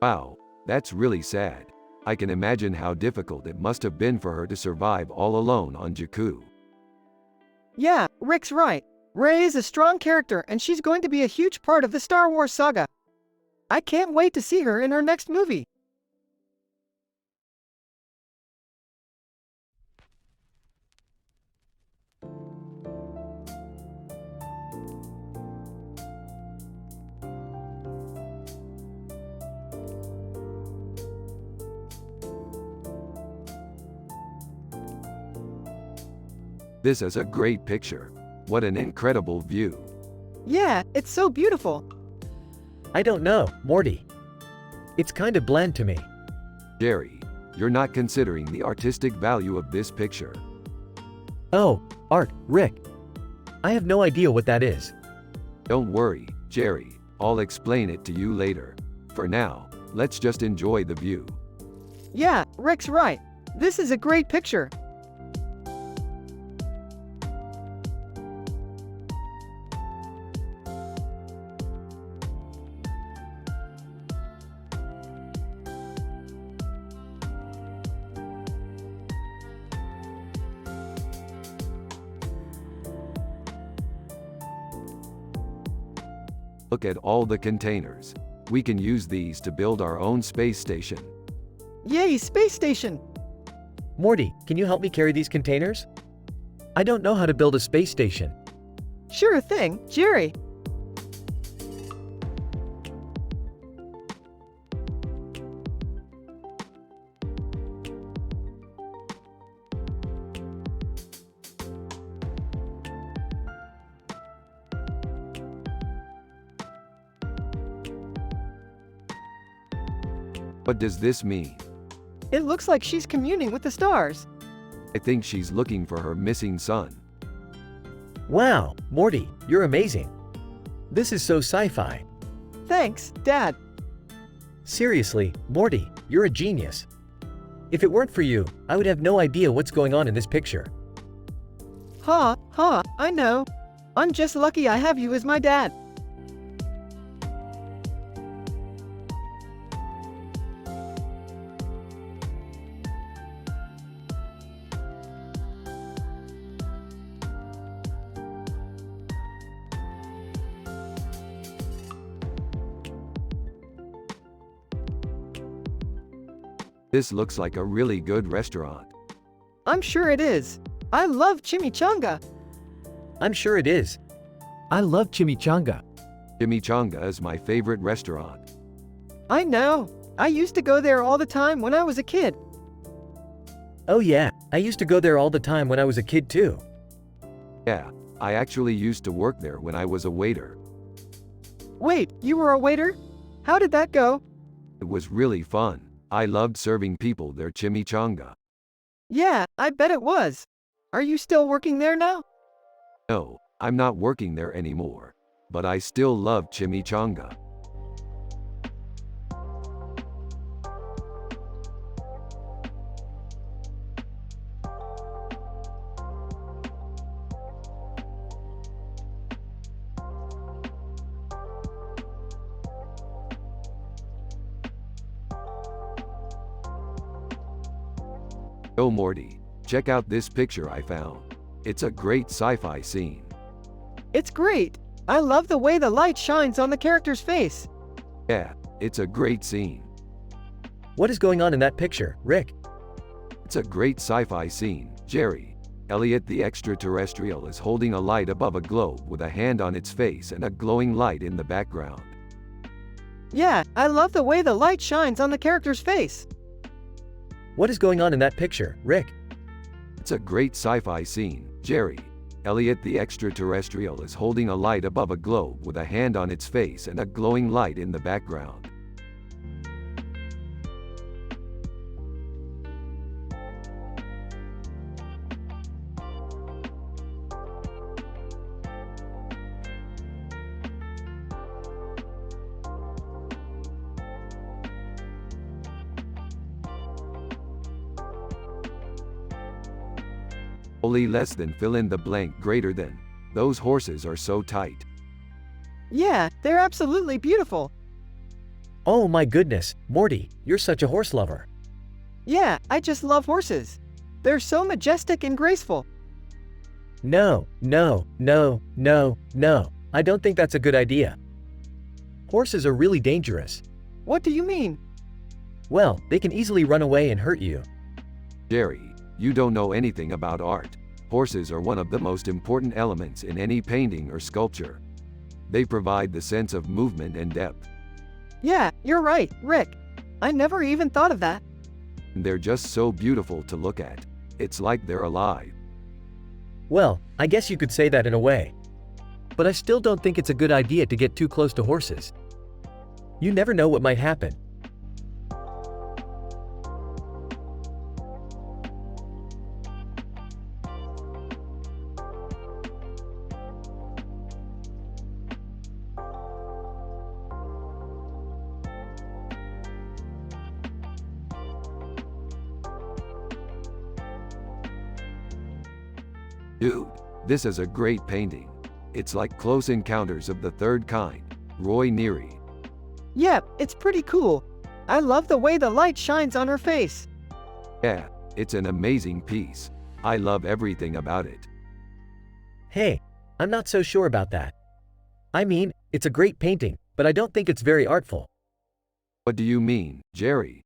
Wow, that's really sad. I can imagine how difficult it must have been for her to survive all alone on Jakku. Yeah, Rick's right. Rey is a strong character and she's going to be a huge part of the Star Wars saga. I can't wait to see her in her next movie. This is a great picture. What an incredible view. Yeah, it's so beautiful. I don't know, Morty. It's kind of bland to me. Jerry, you're not considering the artistic value of this picture. Oh, art, Rick. I have no idea what that is. Don't worry, Jerry. I'll explain it to you later. For now, let's just enjoy the view. Yeah, Rick's right. This is a great picture. Look at all the containers. We can use these to build our own space station. Yay, space station! Morty, can you help me carry these containers? I don't know how to build a space station. Sure thing, Jerry. What does this mean? It looks like she's communing with the stars. I think she's looking for her missing son. Wow, Morty, you're amazing. This is so sci-fi. Thanks, Dad. Seriously, Morty, you're a genius. If it weren't for you, I would have no idea what's going on in this picture. I know. I'm just lucky I have you as my dad. This looks like a really good restaurant. I'm sure it is. I love chimichanga. I'm sure it is. I love chimichanga. Chimichanga is my favorite restaurant. I know. I used to go there all the time when I was a kid. Oh yeah, I used to go there all the time when I was a kid too. Yeah, I actually used to work there when I was a waiter. Wait, you were a waiter? How did that go? It was really fun. I loved serving people their chimichanga. Yeah, I bet it was. Are you still working there now? No, I'm not working there anymore. But I still love chimichanga. Oh Morty, check out this picture I found. It's a great sci-fi scene. It's great. I love the way the light shines on the character's face. Yeah, it's a great scene. What is going on in that picture, Rick? It's a great sci-fi scene, Jerry. Elliot the extraterrestrial is holding a light above a globe with a hand on its face and a glowing light in the background. Yeah, I love the way the light shines on the character's face. What is going on in that picture, Rick? It's a great sci-fi scene, Jerry. Elliot the extraterrestrial is holding a light above a globe with a hand on its face and a glowing light in the background. Only less than fill in the blank greater than. Those horses are so tight. Yeah, they're absolutely beautiful. Oh my goodness, Morty, you're such a horse lover. Yeah, I just love horses. They're so majestic and graceful. No. I don't think that's a good idea. Horses are really dangerous. What do you mean? Well, they can easily run away and hurt you. Jerry, you don't know anything about art. Horses are one of the most important elements in any painting or sculpture. They provide the sense of movement and depth. Yeah, you're right, Rick. I never even thought of that. They're just so beautiful to look at. It's like they're alive. Well, I guess you could say that in a way. But I still don't think it's a good idea to get too close to horses. You never know what might happen. Dude, this is a great painting. It's like Close Encounters of the Third Kind, Roy Neary. Yep, it's pretty cool. I love the way the light shines on her face. Yeah, it's an amazing piece. I love everything about it. Hey, I'm not so sure about that. I mean, it's a great painting, but I don't think it's very artful. What do you mean, Jerry?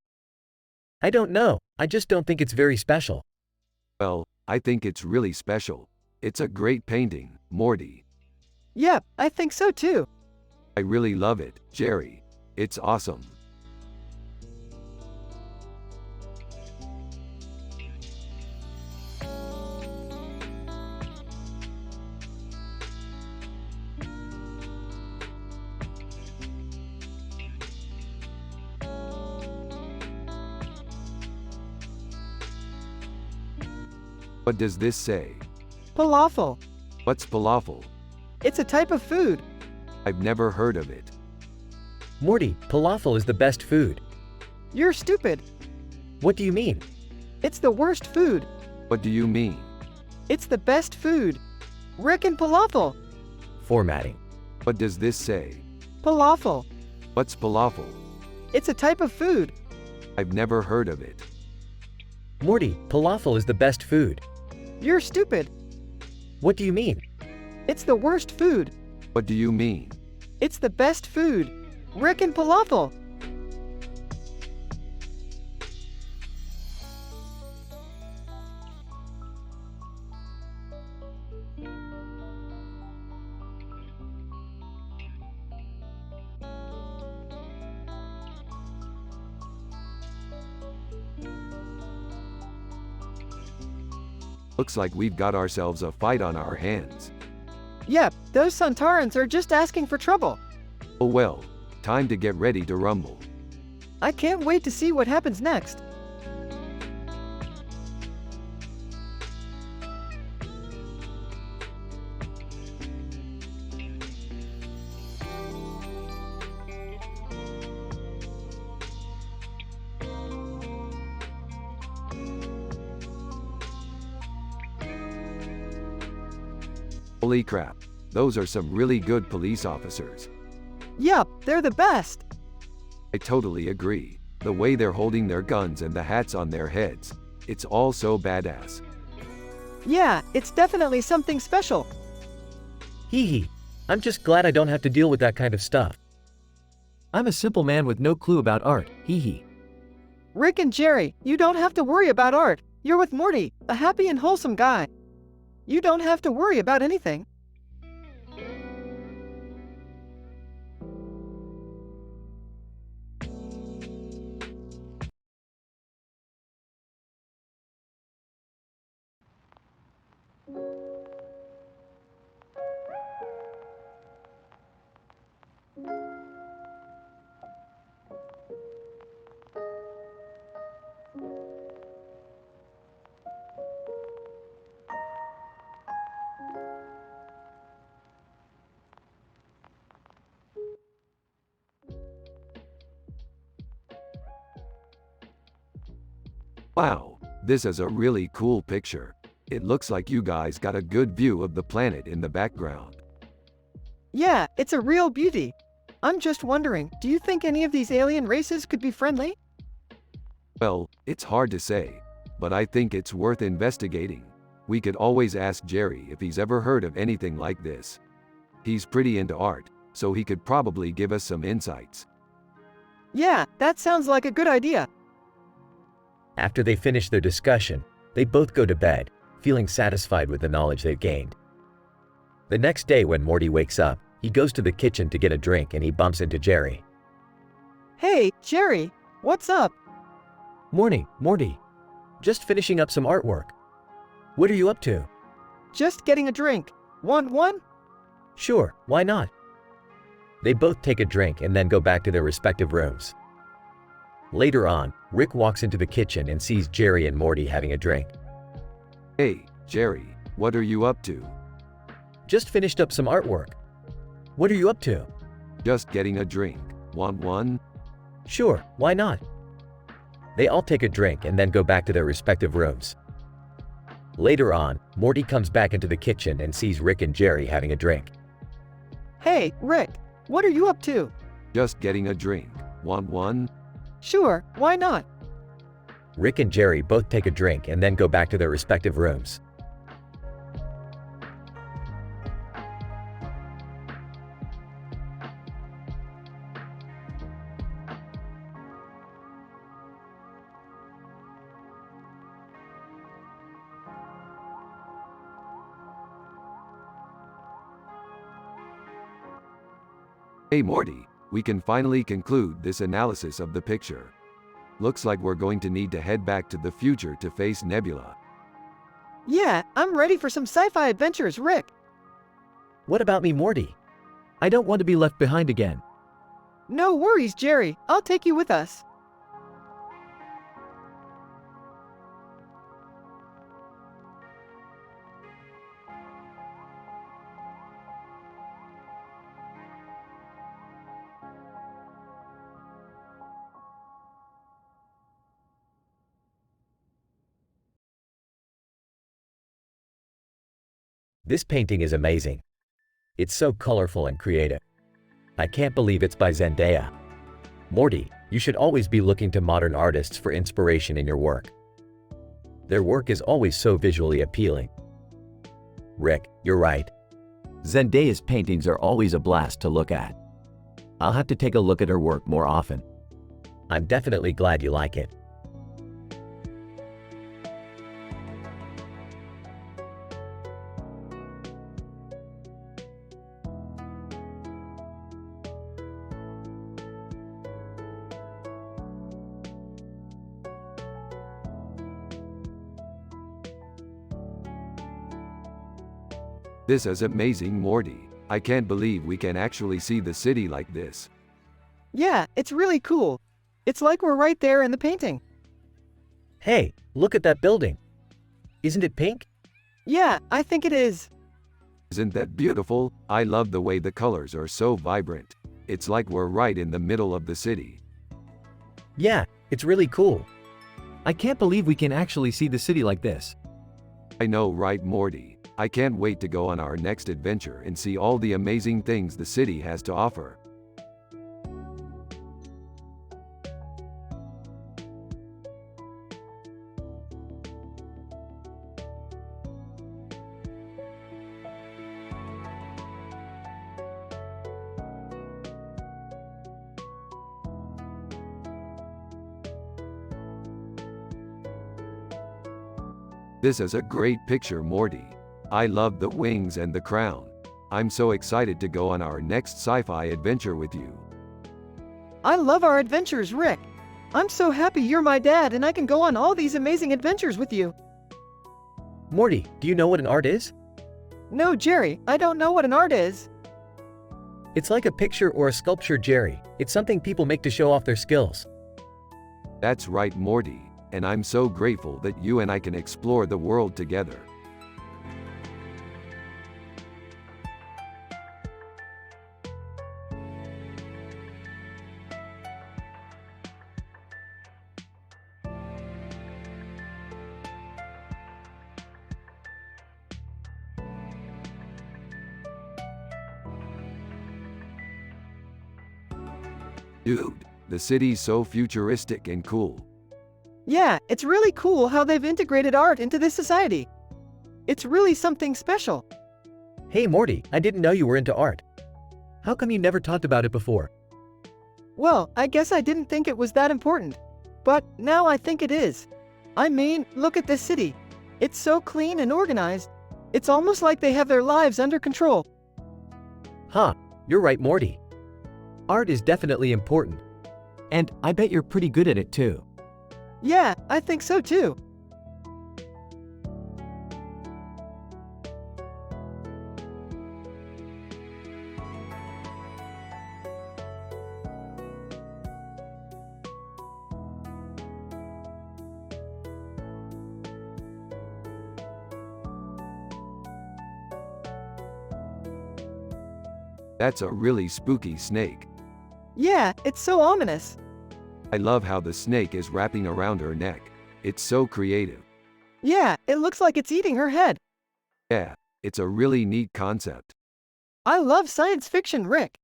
I don't know, I just don't think it's very special. Well, I think it's really special. It's a great painting, Morty. Yep, I think so too. I really love it, Jerry. It's awesome. What does this say? Falafel. What's falafel? It's a type of food. I've never heard of it. Morty, falafel is the best food. You're stupid. What do you mean? It's the worst food. What do you mean? It's the best food. Rick and falafel. Formatting. What does this say? Falafel. What's falafel? It's a type of food. I've never heard of it. Morty, falafel is the best food. You're stupid. What do you mean? It's the worst food. What do you mean? It's the best food. Rick and falafel. Looks like we've got ourselves a fight on our hands. Yep, those Santarans are just asking for trouble. Oh well, time to get ready to rumble. I can't wait to see what happens next. Holy crap, those are some really good police officers. Yep, they're the best. I totally agree. The way they're holding their guns and the hats on their heads. It's all so badass. Yeah, it's definitely something special. Hee hee. I'm just glad I don't have to deal with that kind of stuff. I'm a simple man with no clue about art, hee hee. Rick and Jerry, you don't have to worry about art. You're with Morty, a happy and wholesome guy. You don't have to worry about anything. Wow, this is a really cool picture. It looks like you guys got a good view of the planet in the background. Yeah, it's a real beauty. I'm just wondering, do you think any of these alien races could be friendly? Well, it's hard to say, but I think it's worth investigating. We could always ask Jerry if he's ever heard of anything like this. He's pretty into art, so he could probably give us some insights. Yeah, that sounds like a good idea. After they finish their discussion, they both go to bed, feeling satisfied with the knowledge they've gained. The next day when Morty wakes up, he goes to the kitchen to get a drink and he bumps into Jerry. Hey, Jerry, what's up? Morty. Just finishing up some artwork. What are you up to? Just getting a drink. Want one? Sure, why not? They both take a drink and then go back to their respective rooms. Later on, Rick walks into the kitchen and sees Jerry and Morty having a drink. Hey, Jerry, what are you up to? Just finished up some artwork. What are you up to? Just getting a drink. Want one? Sure, why not? They all take a drink and then go back to their respective rooms. Later on, Morty comes back into the kitchen and sees Rick and Jerry having a drink. Hey, Rick, what are you up to? Just getting a drink. Want one? Sure, why not? Rick and Jerry both take a drink and then go back to their respective rooms. Hey Morty, we can finally conclude this analysis of the picture. Looks like we're going to need to head back to the future to face Nebula. Yeah, I'm ready for some sci-fi adventures, Rick. What about me, Morty? I don't want to be left behind again. No worries, Jerry. I'll take you with us. This painting is amazing. It's so colorful and creative. I can't believe it's by Zendaya. Morty, you should always be looking to modern artists for inspiration in your work. Their work is always so visually appealing. Rick, you're right. Zendaya's paintings are always a blast to look at. I'll have to take a look at her work more often. I'm definitely glad you like it. This is amazing, Morty. I can't believe we can actually see the city like this. Yeah, it's really cool. It's like we're right there in the painting. Hey, look at that building. Isn't it pink? Yeah, I think it is. Isn't that beautiful? I love the way the colors are so vibrant. It's like we're right in the middle of the city. Yeah, it's really cool. I can't believe we can actually see the city like this. I know, right, Morty? I can't wait to go on our next adventure and see all the amazing things the city has to offer. This is a great picture, Morty. I love the wings and the crown. I'm so excited to go on our next sci-fi adventure with you. I love our adventures, Rick. I'm so happy you're my dad and I can go on all these amazing adventures with you. Morty, do you know what an art is? No, Jerry, I don't know what an art is. It's like a picture or a sculpture, Jerry. It's something people make to show off their skills. That's right, Morty, and I'm so grateful that you and I can explore the world together. Dude, the city's so futuristic and cool. Yeah, it's really cool how they've integrated art into this society. It's really something special. Hey Morty, I didn't know you were into art. How come you never talked about it before? Well, I guess I didn't think it was that important. But now I think it is. I mean, look at this city. It's so clean and organized. It's almost like they have their lives under control. Huh, you're right, Morty. Art is definitely important. And I bet you're pretty good at it too. Yeah, I think so too. That's a really spooky snake. Yeah, it's so ominous. I love how the snake is wrapping around her neck. It's so creative. Yeah, it looks like it's eating her head. Yeah, it's a really neat concept. I love science fiction, Rick.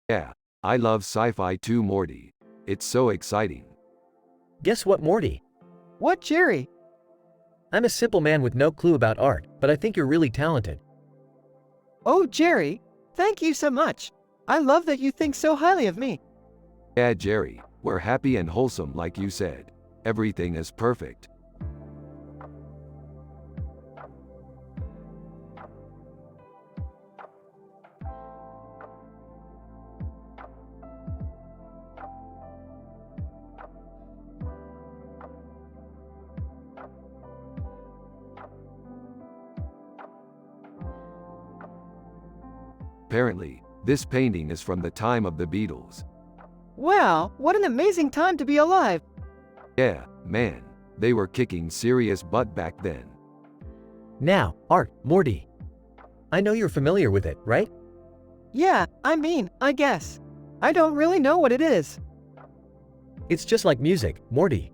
Yeah, I love sci-fi too, Morty. It's so exciting. Guess what, Morty? What, Jerry? I'm a simple man with no clue about art, but I think you're really talented. Oh, Jerry, thank you so much. I love that you think so highly of me. Yeah, Jerry, we're happy and wholesome like you said. Everything is perfect. Apparently, this painting is from the time of the Beatles. Wow, what an amazing time to be alive. Yeah, man, they were kicking serious butt back then. Now, art, Morty. I know you're familiar with it, right? Yeah, I guess. I don't really know what it is. It's just like music, Morty.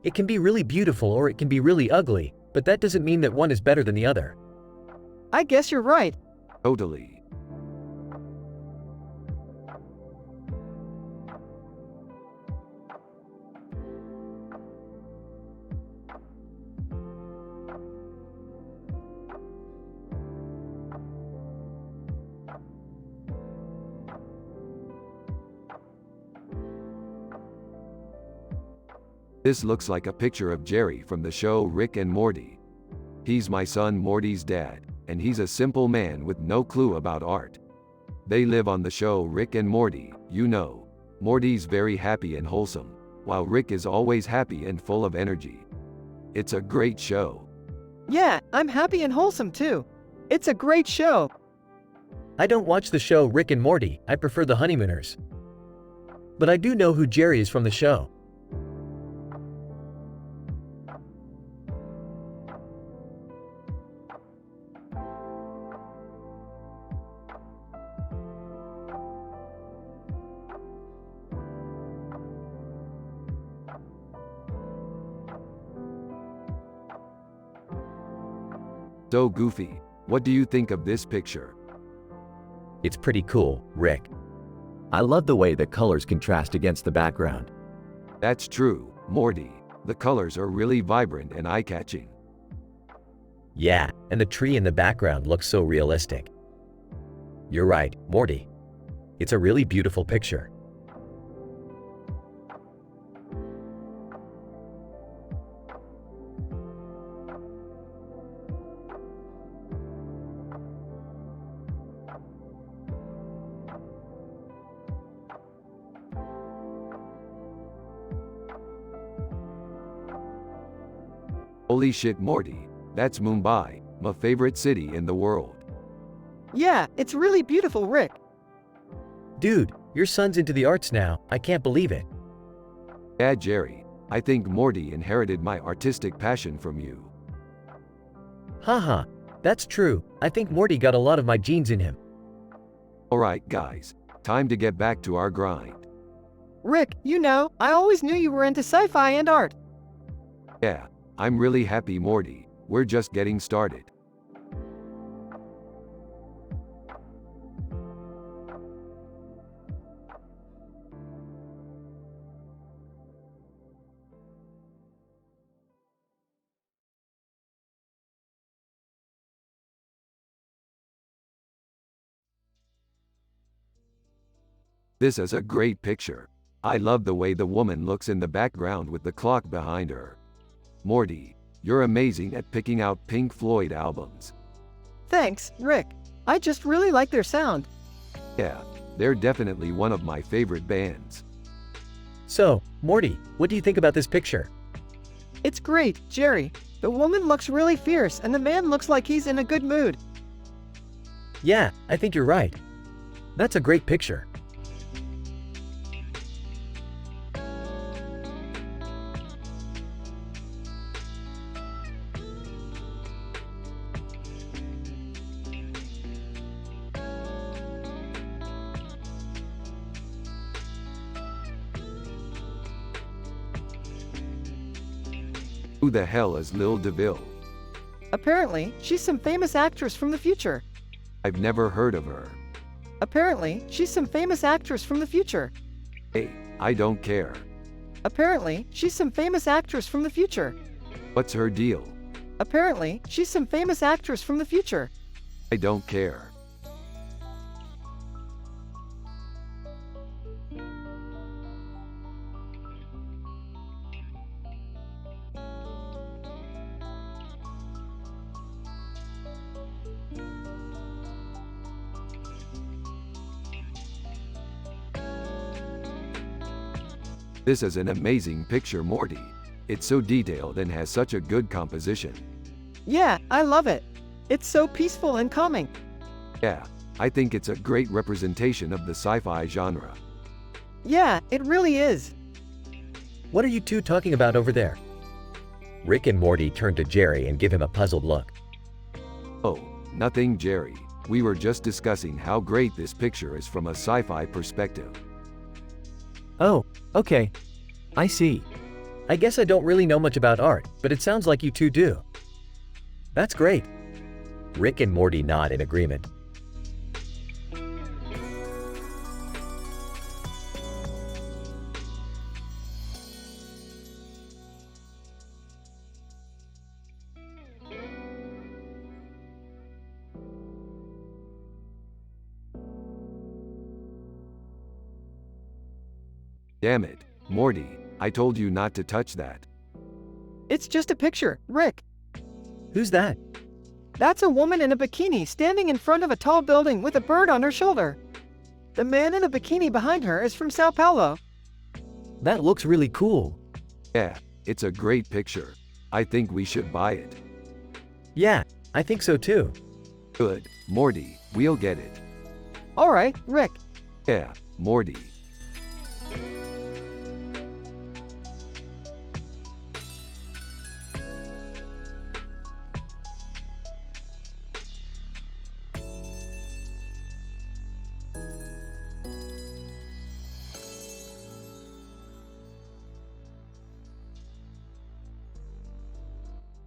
It can be really beautiful or it can be really ugly, but that doesn't mean that one is better than the other. I guess you're right. Totally. This looks like a picture of Jerry from the show Rick and Morty. He's my son Morty's dad, and he's a simple man with no clue about art. They live on the show Rick and Morty, you know. Morty's very happy and wholesome, while Rick is always happy and full of energy. It's a great show. Yeah, I'm happy and wholesome too. It's a great show. I don't watch the show Rick and Morty, I prefer the Honeymooners. But I do know who Jerry is from the show. So goofy. What do you think of this picture? It's pretty cool, Rick. I love the way the colors contrast against the background. That's true, Morty. The colors are really vibrant and eye-catching. Yeah, and the tree in the background looks so realistic. You're right, Morty. It's a really beautiful picture. Holy shit, Morty. That's Mumbai, my favorite city in the world. Yeah, it's really beautiful, Rick. Dude, your son's into the arts now. I can't believe it. Yeah, Jerry. I think Morty inherited my artistic passion from you. Haha, that's true. I think Morty got a lot of my genes in him. Alright, guys. Time to get back to our grind. Rick, you know, I always knew you were into sci-fi and art. Yeah, I'm really happy, Morty. We're just getting started. This is a great picture. I love the way the woman looks in the background with the clock behind her. Morty, you're amazing at picking out Pink Floyd albums. Thanks, Rick. I just really like their sound. Yeah, they're definitely one of my favorite bands. So, Morty, what do you think about this picture? It's great, Jerry. The woman looks really fierce and the man looks like he's in a good mood. Yeah, I think you're right. That's a great picture. Who the hell is Lil DeVille? Apparently, she's some famous actress from the future. I've never heard of her. Apparently, she's some famous actress from the future. Hey, I don't care. Apparently, she's some famous actress from the future. What's her deal? Apparently, she's some famous actress from the future. I don't care. This is an amazing picture, Morty. It's so detailed and has such a good composition. Yeah, I love it. It's so peaceful and calming. Yeah, I think it's a great representation of the sci-fi genre. Yeah, it really is. What are you two talking about over there? Rick and Morty turn to Jerry and give him a puzzled look. Oh, nothing, Jerry. We were just discussing how great this picture is from a sci-fi perspective. Oh, okay. I see. I guess I don't really know much about art, but it sounds like you two do. That's great. Rick and Morty nod in agreement. Damn it, Morty, I told you not to touch that. It's just a picture, Rick. Who's that? That's a woman in a bikini standing in front of a tall building with a bird on her shoulder. The man in a bikini behind her is from Sao Paulo. That looks really cool. Yeah, it's a great picture. I think we should buy it. Yeah, I think so too. Good, Morty, we'll get it. Alright, Rick. Yeah, Morty.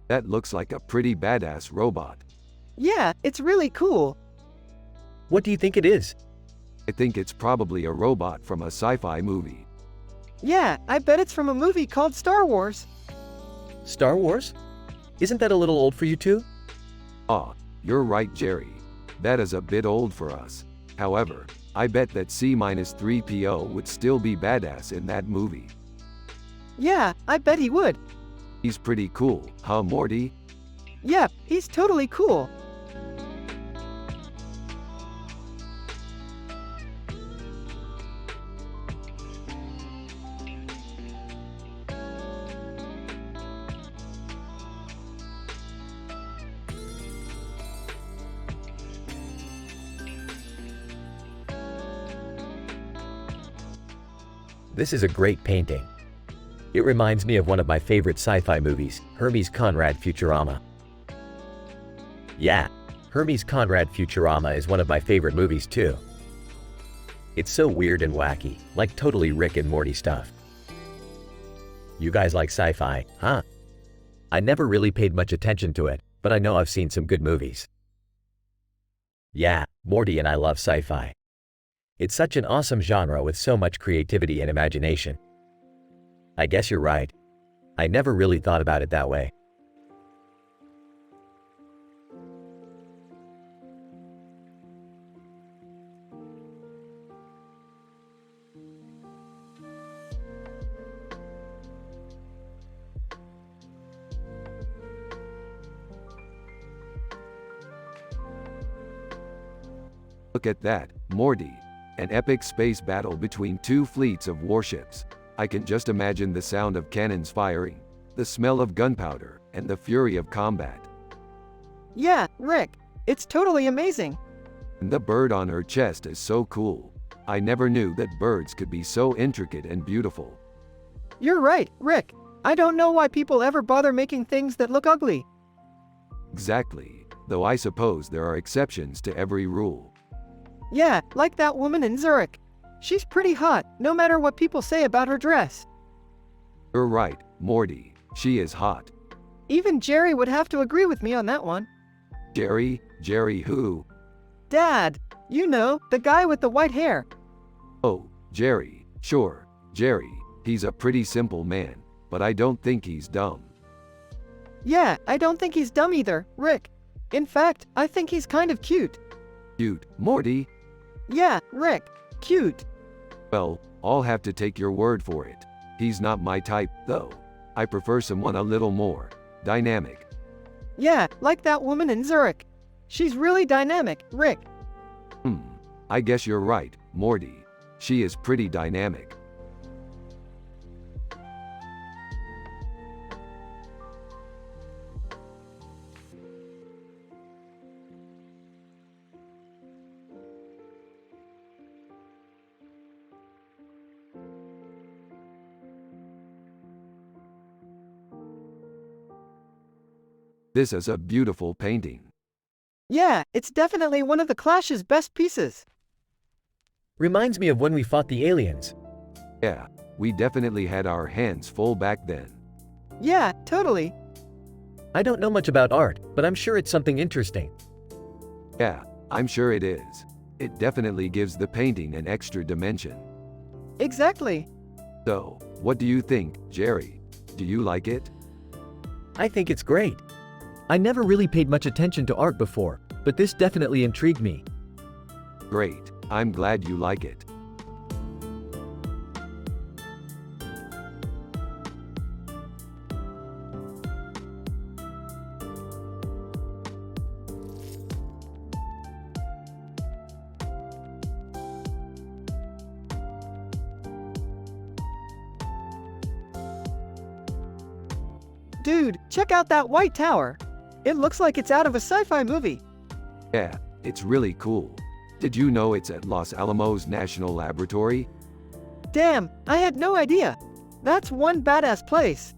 That looks like a pretty badass robot. Yeah, it's really cool. What do you think it is? I think it's probably a robot from a sci-fi movie. Yeah, I bet it's from a movie called Star Wars. Star Wars? Isn't that a little old for you two? Ah, you're right, Jerry. That is a bit old for us. However, I bet that C-3PO would still be badass in that movie. Yeah, I bet he would. He's pretty cool, huh, Morty? Yep, he's totally cool. This is a great painting. It reminds me of one of my favorite sci-fi movies, Hermes Conrad Futurama. Yeah, Hermes Conrad Futurama is one of my favorite movies too. It's so weird and wacky, like totally Rick and Morty stuff. You guys like sci-fi, huh? I never really paid much attention to it, but I know I've seen some good movies. Yeah, Morty and I love sci-fi. It's such an awesome genre with so much creativity and imagination. I guess you're right. I never really thought about it that way. Look at that, Morty. An epic space battle between two fleets of warships. I can just imagine the sound of cannons firing, the smell of gunpowder, and the fury of combat. Yeah, Rick, it's totally amazing. And the bird on her chest is so cool. I never knew that birds could be so intricate and beautiful. You're right, Rick. I don't know why people ever bother making things that look ugly. Exactly, though I suppose there are exceptions to every rule. Yeah, like that woman in Zurich. She's pretty hot, no matter what people say about her dress. You're right, Morty. She is hot. Even Jerry would have to agree with me on that one. Jerry who? Dad, you know, the guy with the white hair. Oh, Jerry, sure, Jerry. He's a pretty simple man, but I don't think he's dumb. Yeah, I don't think he's dumb either, Rick. In fact, I think he's kind of cute. Cute, Morty? Yeah, Rick, cute. Well, I'll have to take your word for it. He's not my type, though. I prefer someone a little more dynamic. Yeah, like that woman in Zurich. She's really dynamic, Rick. I guess you're right, Morty. She is pretty dynamic. This is a beautiful painting. Yeah, it's definitely one of the Clash's best pieces. Reminds me of when we fought the aliens. Yeah, we definitely had our hands full back then. Yeah, totally. I don't know much about art, but I'm sure it's something interesting. Yeah, I'm sure it is. It definitely gives the painting an extra dimension. Exactly. So, what do you think, Jerry? Do you like it? I think it's great. I never really paid much attention to art before, but this definitely intrigued me. Great, I'm glad you like it. Dude, check out that white tower. It looks like it's out of a sci-fi movie. Yeah, it's really cool. Did you know it's at Los Alamos National Laboratory? Damn, I had no idea. That's one badass place.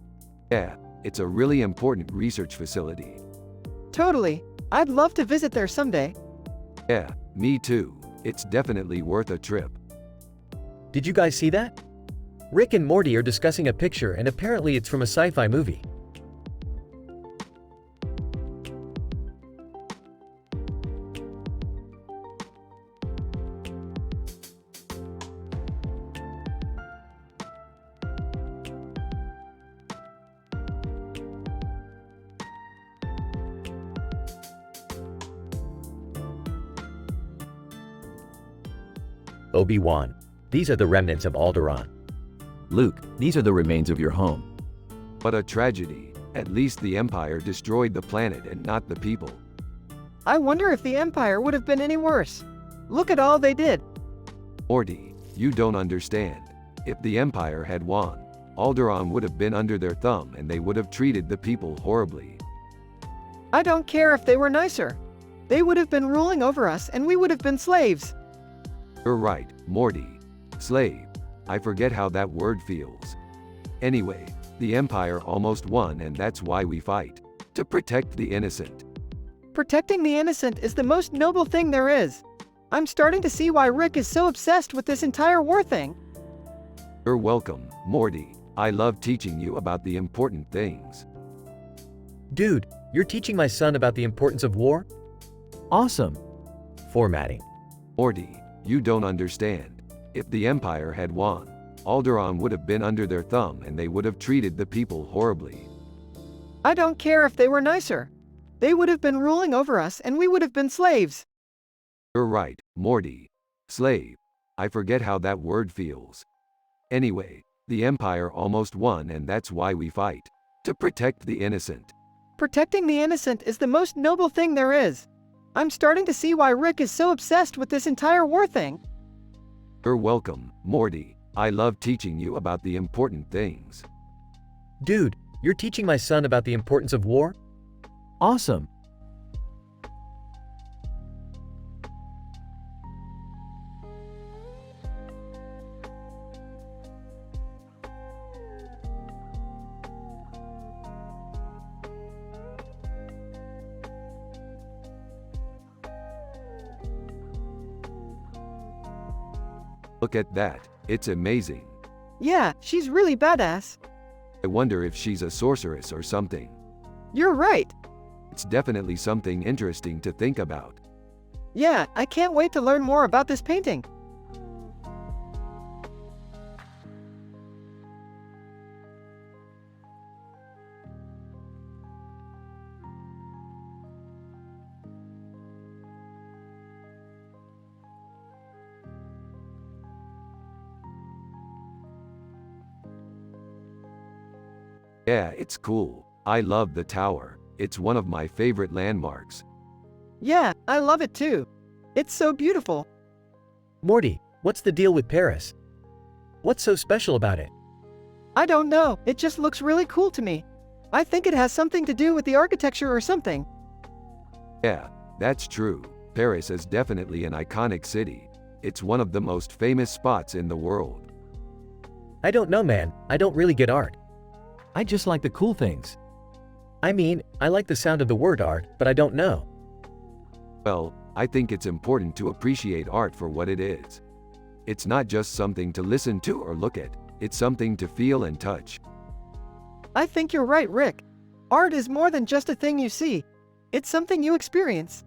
Yeah, it's a really important research facility. Totally. I'd love to visit there someday. Yeah, me too. It's definitely worth a trip. Did you guys see that? Rick and Morty are discussing a picture and apparently it's from a sci-fi movie. Obi-Wan. These are the remnants of Alderaan. Luke, these are the remains of your home. What a tragedy. At least the Empire destroyed the planet and not the people. I wonder if the Empire would have been any worse. Look at all they did. Morty, you don't understand. If the Empire had won, Alderaan would have been under their thumb and they would have treated the people horribly. I don't care if they were nicer. They would have been ruling over us and we would have been slaves. You're right, Morty. Slave. I forget how that word feels. Anyway, the Empire almost won and that's why we fight. To protect the innocent. Protecting the innocent is the most noble thing there is. I'm starting to see why Rick is so obsessed with this entire war thing. You're welcome, Morty. I love teaching you about the important things. Dude, you're teaching my son about the importance of war? Awesome. Formatting. Morty, you don't understand. If the Empire had won, Alderaan would have been under their thumb and they would have treated the people horribly. I don't care if they were nicer. They would have been ruling over us and we would have been slaves. You're right, Morty. Slave. I forget how that word feels. Anyway, the Empire almost won and that's why we fight. To protect the innocent. Protecting the innocent is the most noble thing there is. I'm starting to see why Rick is so obsessed with this entire war thing. You're welcome, Morty. I love teaching you about the important things. Dude, you're teaching my son about the importance of war? Awesome. Look at that, it's amazing. Yeah, she's really badass. I wonder if she's a sorceress or something. You're right. It's definitely something interesting to think about. Yeah, I can't wait to learn more about this painting. Yeah, it's cool. I love the tower. It's one of my favorite landmarks. Yeah, I love it too. It's so beautiful. Morty, what's the deal with Paris? What's so special about it? I don't know, it just looks really cool to me. I think it has something to do with the architecture or something. Yeah, that's true. Paris is definitely an iconic city. It's one of the most famous spots in the world. I don't know, man. I don't really get art. I just like the cool things. I mean, I like the sound of the word art, but I don't know. Well, I think it's important to appreciate art for what it is. It's not just something to listen to or look at, it's something to feel and touch. I think you're right, Rick. Art is more than just a thing you see. It's something you experience.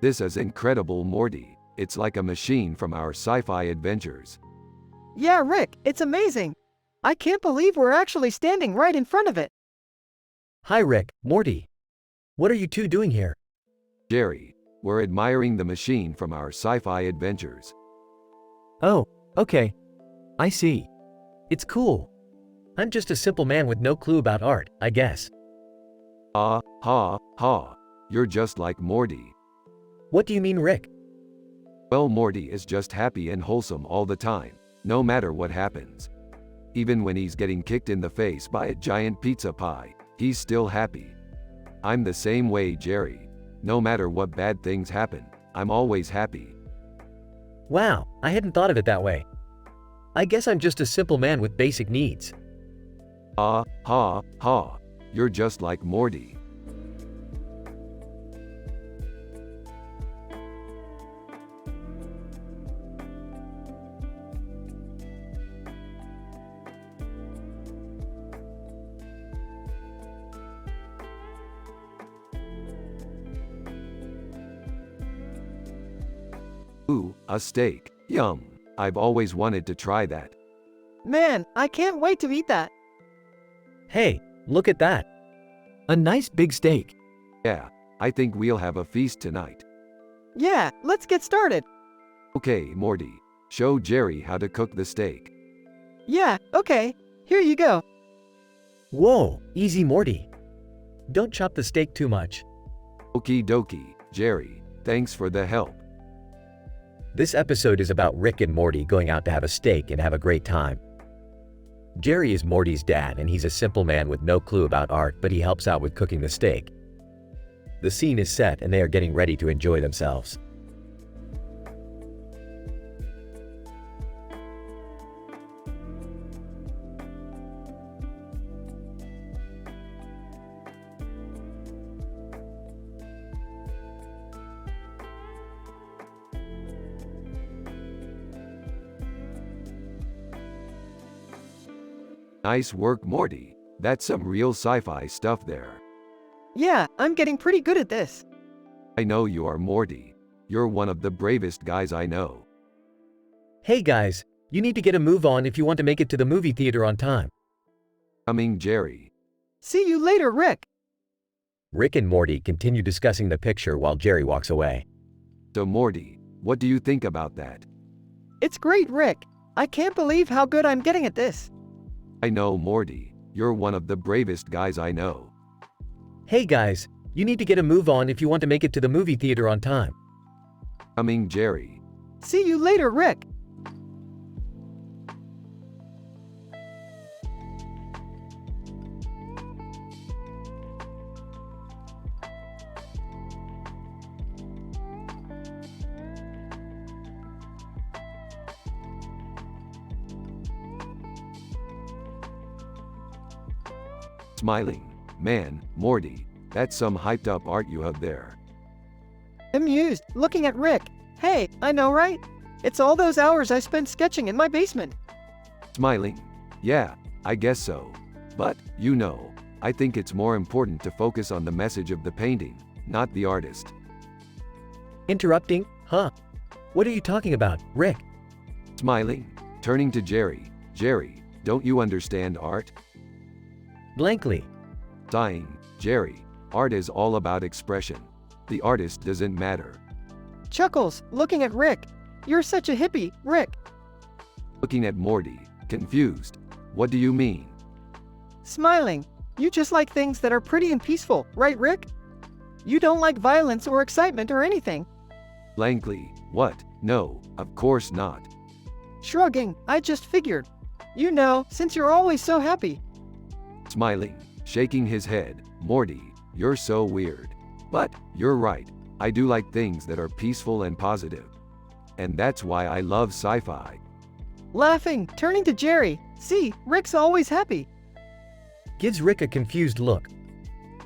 This is incredible, Morty. It's like a machine from our sci-fi adventures. Yeah, Rick, it's amazing. I can't believe we're actually standing right in front of it. Hi, Rick, Morty. What are you two doing here? Jerry, we're admiring the machine from our sci-fi adventures. Oh, okay. I see. It's cool. I'm just a simple man with no clue about art, I guess. Ha, ha. You're just like Morty. What do you mean, Rick? Well, Morty is just happy and wholesome all the time, no matter what happens. Even when he's getting kicked in the face by a giant pizza pie, he's still happy. I'm the same way, Jerry. No matter what bad things happen, I'm always happy. Wow, I hadn't thought of it that way. I guess I'm just a simple man with basic needs. Ha, ha. You're just like Morty. Ooh, a steak. Yum. I've always wanted to try that. Man, I can't wait to eat that. Hey, look at that. A nice big steak. Yeah, I think we'll have a feast tonight. Yeah, let's get started. Okay, Morty. Show Jerry how to cook the steak. Yeah, okay. Here you go. Whoa, easy, Morty. Don't chop the steak too much. Okie dokie, Jerry. Thanks for the help. This episode is about Rick and Morty going out to have a steak and have a great time. Jerry is Morty's dad and he's a simple man with no clue about art, but he helps out with cooking the steak. The scene is set and they are getting ready to enjoy themselves. Nice work, Morty. That's some real sci-fi stuff there. Yeah, I'm getting pretty good at this. I know you are, Morty. You're one of the bravest guys I know. Hey guys, you need to get a move on if you want to make it to the movie theater on time. Coming, Jerry. See you later, Rick. Rick and Morty continue discussing the picture while Jerry walks away. So, Morty, what do you think about that? It's great, Rick. I can't believe how good I'm getting at this. I know, Morty. You're one of the bravest guys I know. Hey guys, you need to get a move on if you want to make it to the movie theater on time. Coming, Jerry. See you later, Rick. Smiling. Man, Morty, that's some hyped up art you have there. Amused, looking at Rick. Hey, I know, right? It's all those hours I spent sketching in my basement. Smiling. Yeah, I guess so. But, you know, I think it's more important to focus on the message of the painting, not the artist. Interrupting? Huh? What are you talking about, Rick? Smiling. Turning to Jerry. Jerry, don't you understand art? Blankly. Sighing. Jerry, art is all about expression. The artist doesn't matter. Chuckles, looking at Rick. You're such a hippie, Rick. Looking at Morty, confused. What do you mean? Smiling. You just like things that are pretty and peaceful, right, Rick? You don't like violence or excitement or anything. Blankly. What? No, of course not. Shrugging, I just figured. You know, since you're always so happy. Smiling, shaking his head. Morty, you're so weird. But, you're right. I do like things that are peaceful and positive. And that's why I love sci-fi. Laughing, turning to Jerry. See, Rick's always happy. Gives Rick a confused look.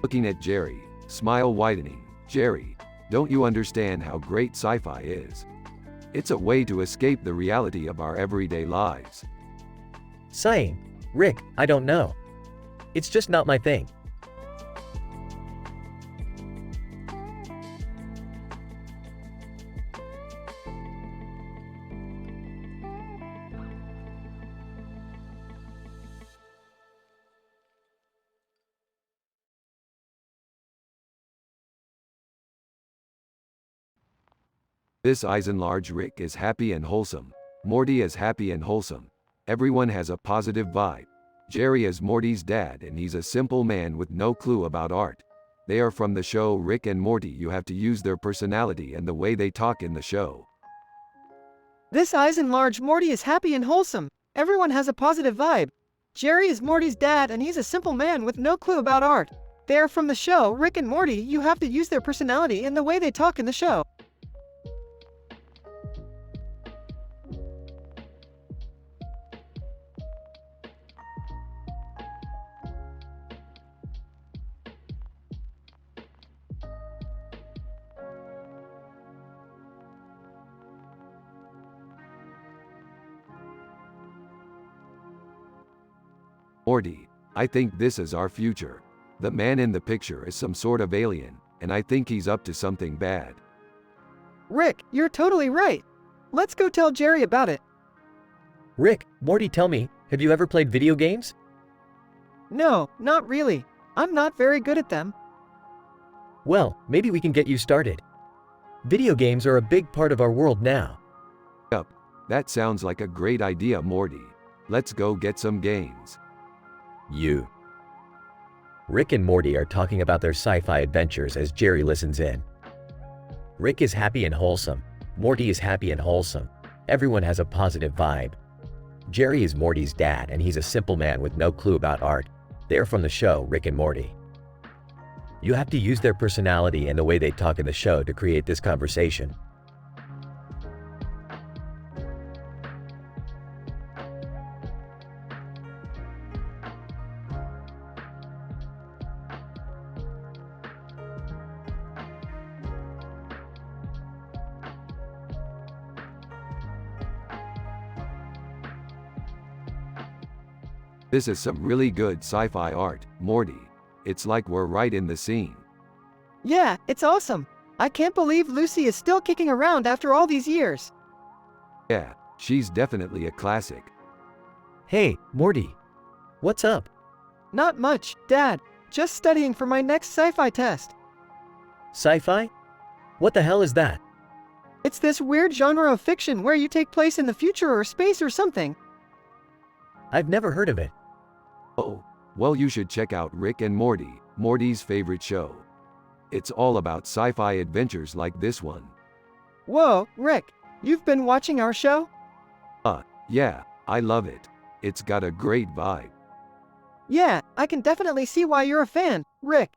Looking at Jerry, smile widening. Jerry, don't you understand how great sci-fi is? It's a way to escape the reality of our everyday lives. Sighing. Rick, I don't know. It's just not my thing. This Eisenlarge Rick is happy and wholesome. Morty is happy and wholesome. Everyone has a positive vibe. Jerry is Morty's dad and he's a simple man with no clue about art. They are from the show Rick and Morty. You have to use their personality and the way they talk in the show. This Eisenlarge Morty is happy and wholesome. Everyone has a positive vibe. Jerry is Morty's dad and he's a simple man with no clue about art. They are from the show Rick and Morty. You have to use their personality and the way they talk in the show. Morty, I think this is our future. The man in the picture is some sort of alien, and I think he's up to something bad. Rick, you're totally right. Let's go tell Jerry about it. Rick, Morty, tell me, have you ever played video games? No, not really. I'm not very good at them. Well, maybe we can get you started. Video games are a big part of our world now. Yup, that sounds like a great idea, Morty. Let's go get some games. You. Rick and Morty are talking about their sci-fi adventures as Jerry listens in. Rick is happy and wholesome. Morty is happy and wholesome. Everyone has a positive vibe. Jerry is Morty's dad and he's a simple man with no clue about art. They're from the show Rick and Morty. You have to use their personality and the way they talk in the show to create this conversation. This is some really good sci-fi art, Morty. It's like we're right in the scene. Yeah, it's awesome. I can't believe Lucy is still kicking around after all these years. Yeah, she's definitely a classic. Hey, Morty. What's up? Not much, Dad. Just studying for my next sci-fi test. Sci-fi? What the hell is that? It's this weird genre of fiction where you take place in the future or space or something. I've never heard of it. Oh, well you should check out Rick and Morty, Morty's favorite show. It's all about sci-fi adventures like this one. Whoa, Rick, you've been watching our show? Yeah, I love it. It's got a great vibe. Yeah, I can definitely see why you're a fan, Rick.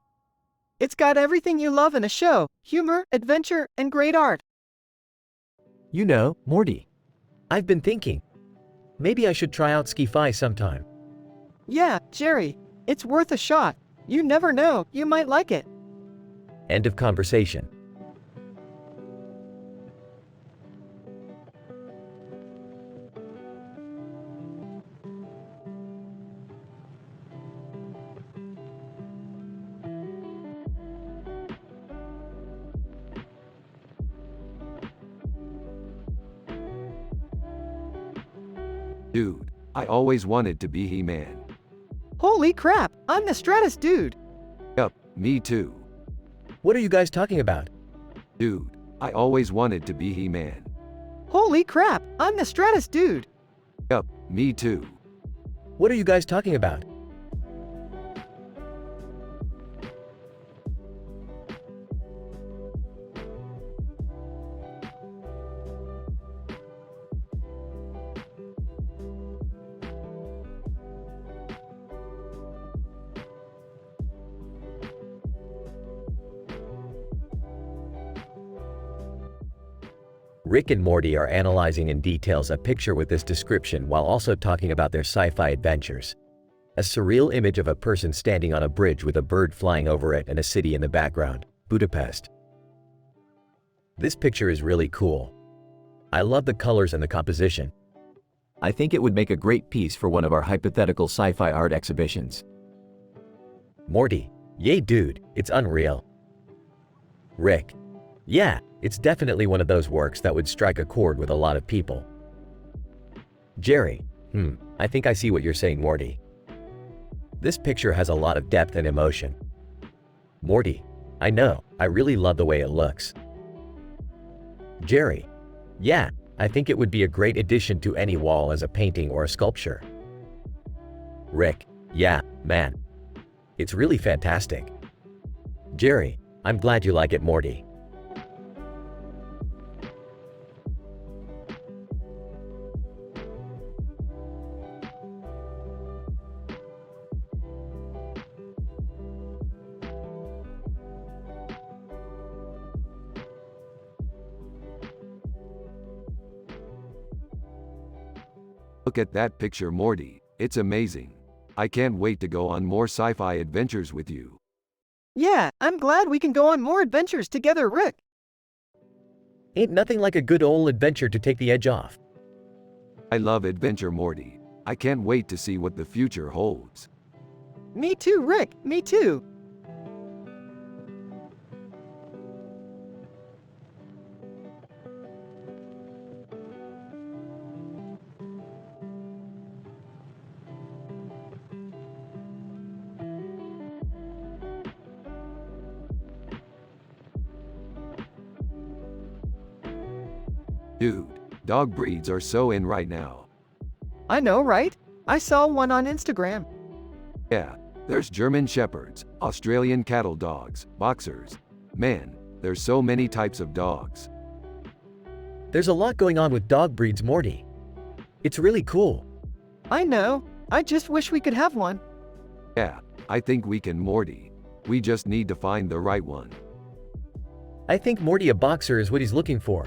It's got everything you love in a show: humor, adventure, and great art. You know, Morty. I've been thinking. Maybe I should try out Ski-Fi sometime. Yeah, Jerry, it's worth a shot. You never know, you might like it. End of conversation. Dude, I always wanted to be He-Man. Holy crap, I'm the Stratus dude. Yup, me too. What are you guys talking about? Dude, I always wanted to be He-Man. Holy crap, I'm the Stratus dude. Yup, me too. What are you guys talking about? Rick and Morty are analyzing in details a picture with this description while also talking about their sci-fi adventures. A surreal image of a person standing on a bridge with a bird flying over it and a city in the background, Budapest. This picture is really cool. I love the colors and the composition. I think it would make a great piece for one of our hypothetical sci-fi art exhibitions. Morty, yay dude, it's unreal. Rick, yeah, it's definitely one of those works that would strike a chord with a lot of people. Jerry, I think I see what you're saying, Morty. This picture has a lot of depth and emotion. Morty, I know, I really love the way it looks. Jerry, yeah, I think it would be a great addition to any wall as a painting or a sculpture. Rick, yeah, man. It's really fantastic. Jerry, I'm glad you like it, Morty. Look at that picture, Morty. It's amazing. I can't wait to go on more sci-fi adventures with you. Yeah, I'm glad we can go on more adventures together, Rick. Ain't nothing like a good old adventure to take the edge off. I love adventure, Morty. I can't wait to see what the future holds. Me too, Rick, me too. Dude, dog breeds are so in right now. I know, right? I saw one on Instagram. Yeah, there's German Shepherds, Australian cattle dogs, boxers. Man, There's so many types of dogs. There's a lot going on with dog breeds, Morty. It's really cool. I know. I just wish we could have one. Yeah, I think we can, Morty. We just need to find the right one. I think Morty a boxer is what he's looking for.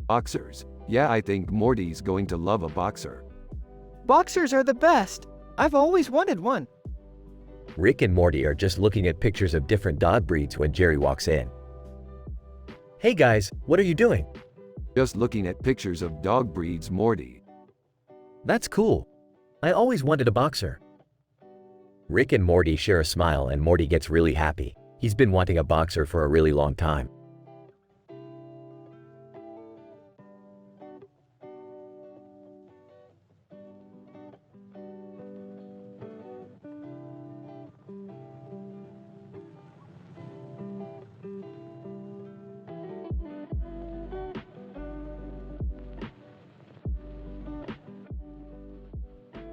Boxers. Yeah, I think Morty's going to love a boxer. Boxers are the best. I've always wanted one. Rick and Morty are just looking at pictures of different dog breeds when Jerry walks in. Hey guys, what are you doing? Just looking at pictures of dog breeds, Morty. That's cool. I always wanted a boxer. Rick and Morty share a smile and Morty gets really happy. He's been wanting a boxer for a really long time.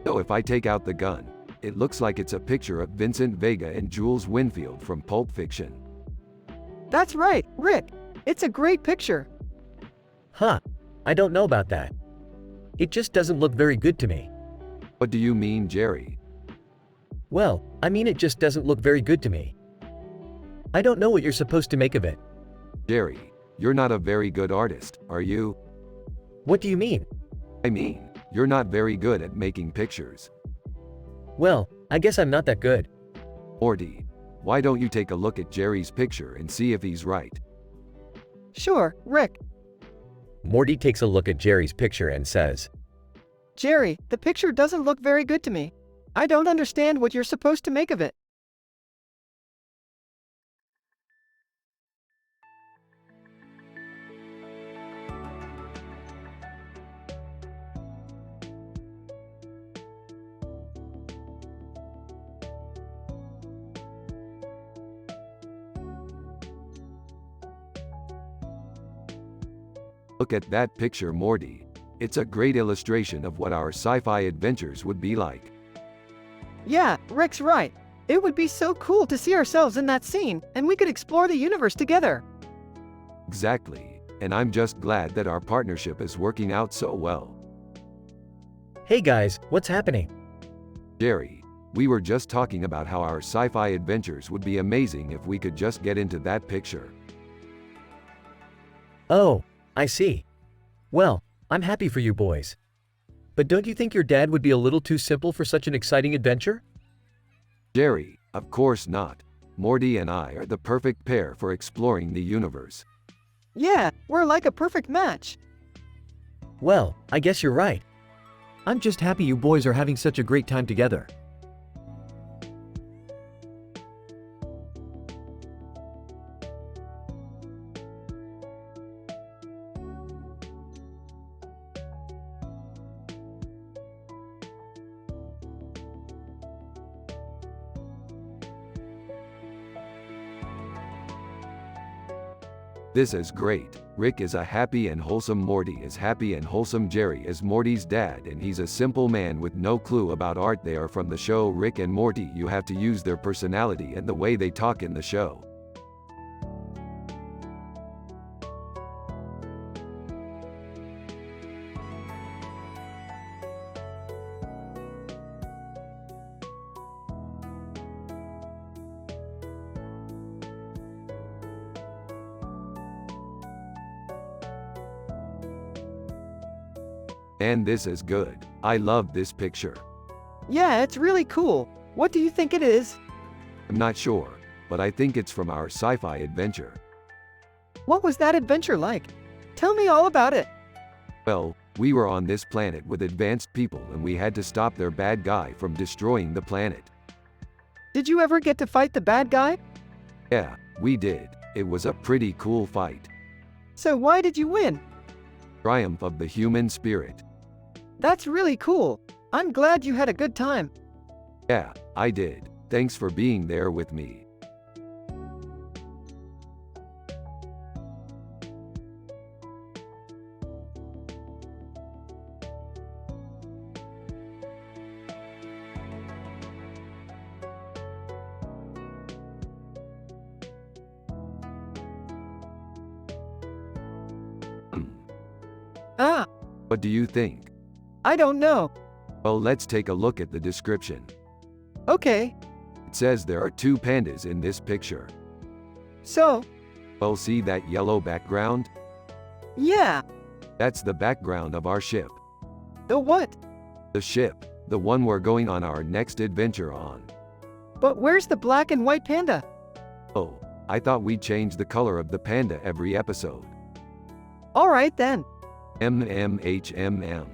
So if I take out the gun, it looks like it's a picture of Vincent Vega and Jules Winfield from Pulp Fiction. That's right, Rick. It's a great picture. Huh. I don't know about that. It just doesn't look very good to me. What do you mean, Jerry? Well, I mean it just doesn't look very good to me. I don't know what you're supposed to make of it. Jerry, you're not a very good artist, are you? What do you mean? I mean, you're not very good at making pictures. Well, I guess I'm not that good. Morty, why don't you take a look at Jerry's picture and see if he's right? Sure, Rick. Morty takes a look at Jerry's picture and says, Jerry, the picture doesn't look very good to me. I don't understand what you're supposed to make of it. Look at that picture, Morty. It's a great illustration of what our sci-fi adventures would be like. Yeah, Rick's right. It would be so cool to see ourselves in that scene, and we could explore the universe together. Exactly. And I'm just glad that our partnership is working out so well. Hey guys, what's happening? Jerry, we were just talking about how our sci-fi adventures would be amazing if we could just get into that picture. Oh, I see. Well, I'm happy for you boys. But don't you think your dad would be a little too simple for such an exciting adventure? Jerry, of course not. Morty and I are the perfect pair for exploring the universe. Yeah, we're like a perfect match. Well, I guess you're right. I'm just happy you boys are having such a great time together. This is great. Rick is a happy and wholesome, Morty is happy and wholesome, Jerry is Morty's dad and he's a simple man with no clue about art. They are from the show Rick and Morty. You have to use their personality and the way they talk in the show. And this is good. I love this picture. Yeah, it's really cool. What do you think it is? I'm not sure, but I think it's from our sci-fi adventure. What was that adventure like? Tell me all about it. Well, we were on this planet with advanced people and we had to stop their bad guy from destroying the planet. Did you ever get to fight the bad guy? Yeah, we did. It was a pretty cool fight. So why did you win? Triumph of the human spirit. That's really cool. I'm glad you had a good time. Yeah, I did. Thanks for being there with me. Ah, What do you think? I don't know. Well, let's take a look at the description. Okay, It says there are two pandas in this picture. so, Well, see that yellow background? yeah, That's the background of our ship. the what? The ship, the one we're going on our next adventure on. But where's the black and white panda? Oh, I thought we'd change the color of the panda every episode. Alright then. MMHMM.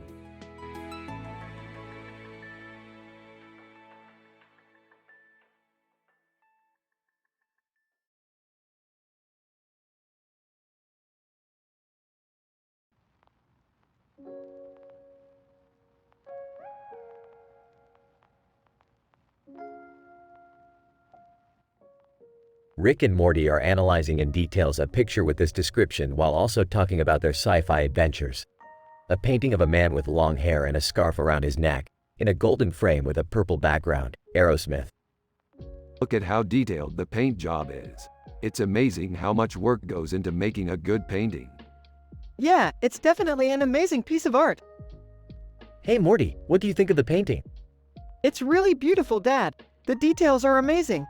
Rick and Morty are analyzing in details a picture with this description while also talking about their sci-fi adventures. A painting of a man with long hair and a scarf around his neck, in a golden frame with a purple background, Aerosmith. Look at how detailed the paint job is. It's amazing how much work goes into making a good painting. Yeah, it's definitely an amazing piece of art. Hey Morty, what do you think of the painting? It's really beautiful, Dad. The details are amazing.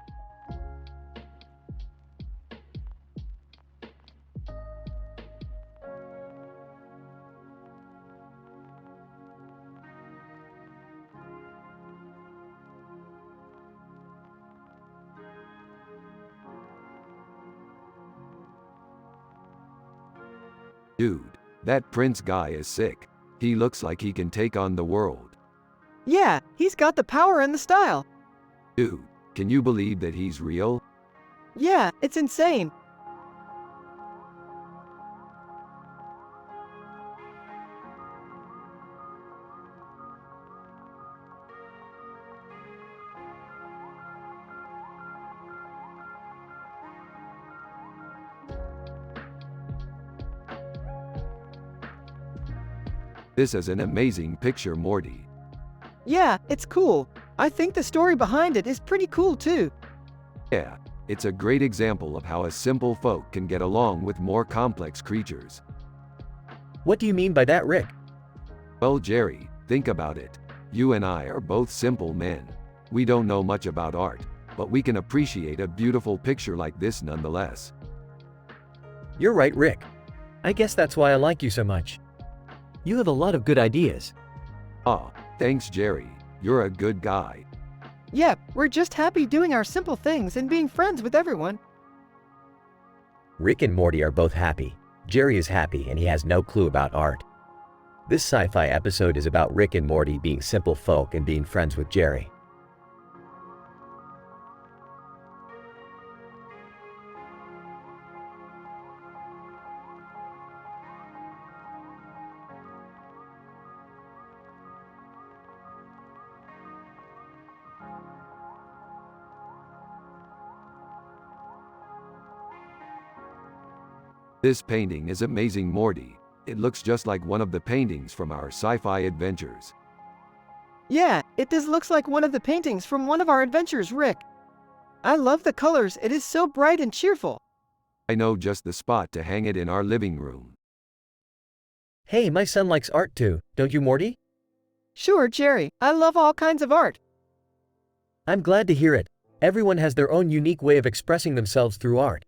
Dude, that Prince guy is sick. He looks like he can take on the world. Yeah, he's got the power and the style. Dude, can you believe that he's real? Yeah, it's insane. This is an amazing picture, Morty. Yeah, it's cool. I think the story behind it is pretty cool too. Yeah, it's a great example of how a simple folk can get along with more complex creatures. What do you mean by that, Rick? Well, Jerry, think about it. You and I are both simple men. We don't know much about art, but we can appreciate a beautiful picture like this nonetheless. You're right, Rick. I guess that's why I like you so much. You have a lot of good ideas. Ah, thanks, Jerry. You're a good guy. Yep, we're just happy doing our simple things and being friends with everyone. Rick and Morty are both happy. Jerry is happy and he has no clue about art. This sci-fi episode is about Rick and Morty being simple folk and being friends with Jerry. This painting is amazing, Morty. It looks just like one of the paintings from our sci-fi adventures. Yeah, it does looks like one of the paintings from one of our adventures, Rick. I love the colors, it is so bright and cheerful. I know just the spot to hang it in our living room. Hey, my son likes art too, don't you, Morty? Sure, Jerry, I love all kinds of art. I'm glad to hear it. Everyone has their own unique way of expressing themselves through art.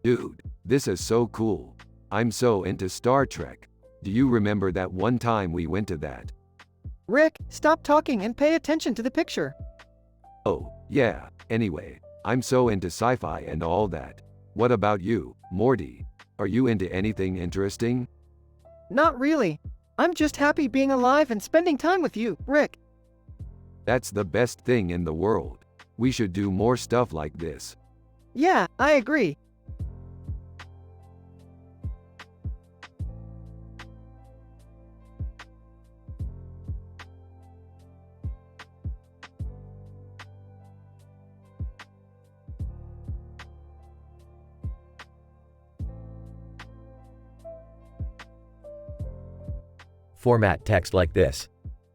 Dude, this is so cool. I'm so into Star Trek. Do you remember that one time we went to that? Rick, stop talking and pay attention to the picture. Oh, yeah, anyway, I'm so into sci-fi and all that. What about you, Morty? Are you into anything interesting? Not really. I'm just happy being alive and spending time with you, Rick. That's the best thing in the world. We should do more stuff like this. Yeah, I agree. format text like this.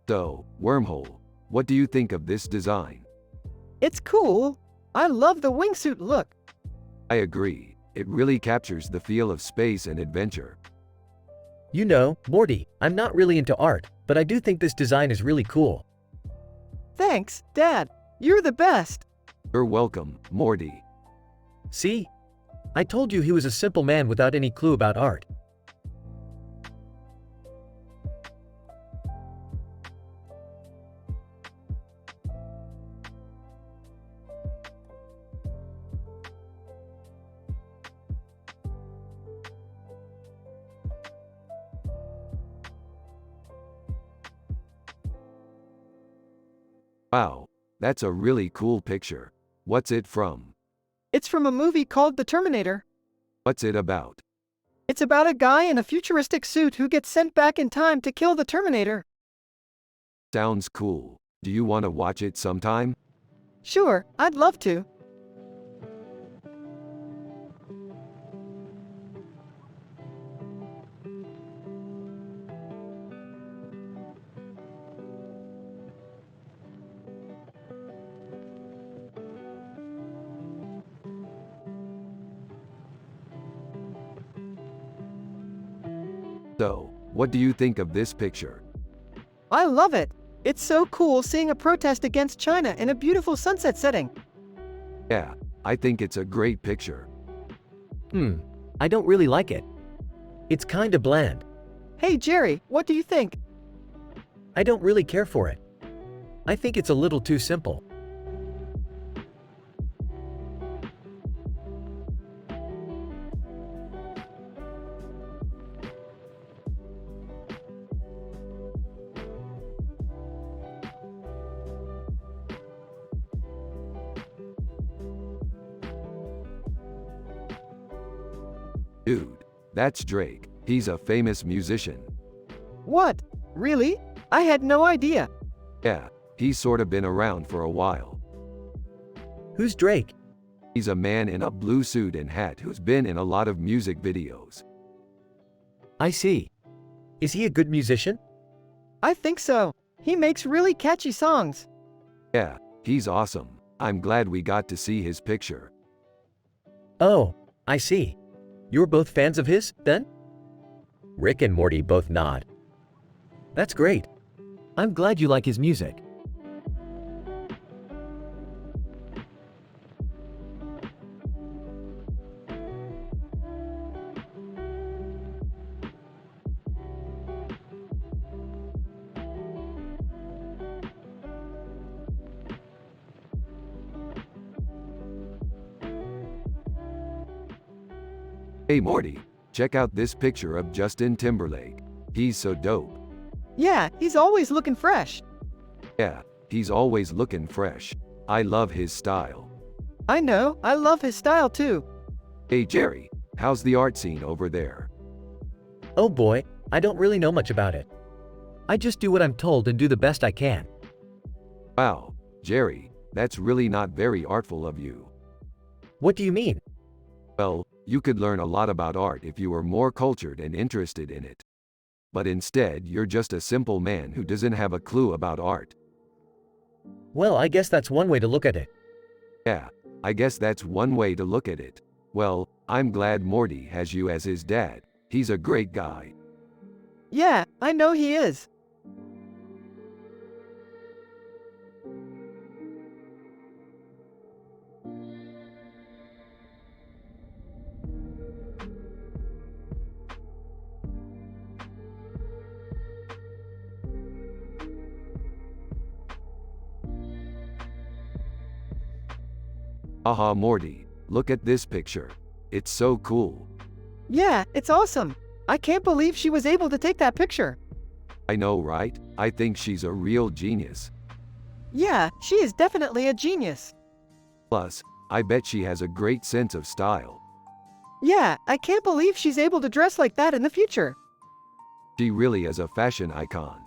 So, Wormhole, what do you think of this design? It's cool. I love the wingsuit look. I agree. It really captures the feel of space and adventure. You know, Morty, I'm not really into art, but I do think this design is really cool. Thanks, Dad. You're the best. You're welcome, Morty. See? I told you he was a simple man without any clue about art. Wow, that's a really cool picture. What's it from? It's from a movie called The Terminator. What's it about? It's about a guy in a futuristic suit who gets sent back in time to kill the Terminator. Sounds cool. Do you want to watch it sometime? Sure, I'd love to. So, what do you think of this picture? I love it. It's so cool seeing a protest against China in a beautiful sunset setting. Yeah, I think it's a great picture. I don't really like it. It's kinda bland. Hey Jerry, what do you think? I don't really care for it. I think it's a little too simple. Dude, that's Drake. He's a famous musician. What? Really? I had no idea. Yeah, he's sort of been around for a while. Who's Drake? He's a man in a blue suit and hat who's been in a lot of music videos. I see. Is he a good musician? I think so. He makes really catchy songs. Yeah, he's awesome. I'm glad we got to see his picture. Oh, I see. You're both fans of his, then? Rick and Morty both nod. That's great. I'm glad you like his music. Hey Morty, check out this picture of Justin Timberlake. He's so dope. Yeah, he's always looking fresh. Yeah, he's always looking fresh. I love his style. I know, I love his style too. Hey Jerry, how's the art scene over there? Oh boy, I don't really know much about it. I just do what I'm told and do the best I can. Wow, Jerry, that's really not very artful of you. What do you mean? Well, you could learn a lot about art if you were more cultured and interested in it. But instead, you're just a simple man who doesn't have a clue about art. Well, I guess that's one way to look at it. Yeah, I guess that's one way to look at it. Well, I'm glad Morty has you as his dad. He's a great guy. Yeah, I know he is. Haha Morty, look at this picture. It's so cool. Yeah, it's awesome. I can't believe she was able to take that picture. I know, right? I think she's a real genius. Yeah, she is definitely a genius. Plus, I bet she has a great sense of style. Yeah, I can't believe she's able to dress like that in the future. She really is a fashion icon.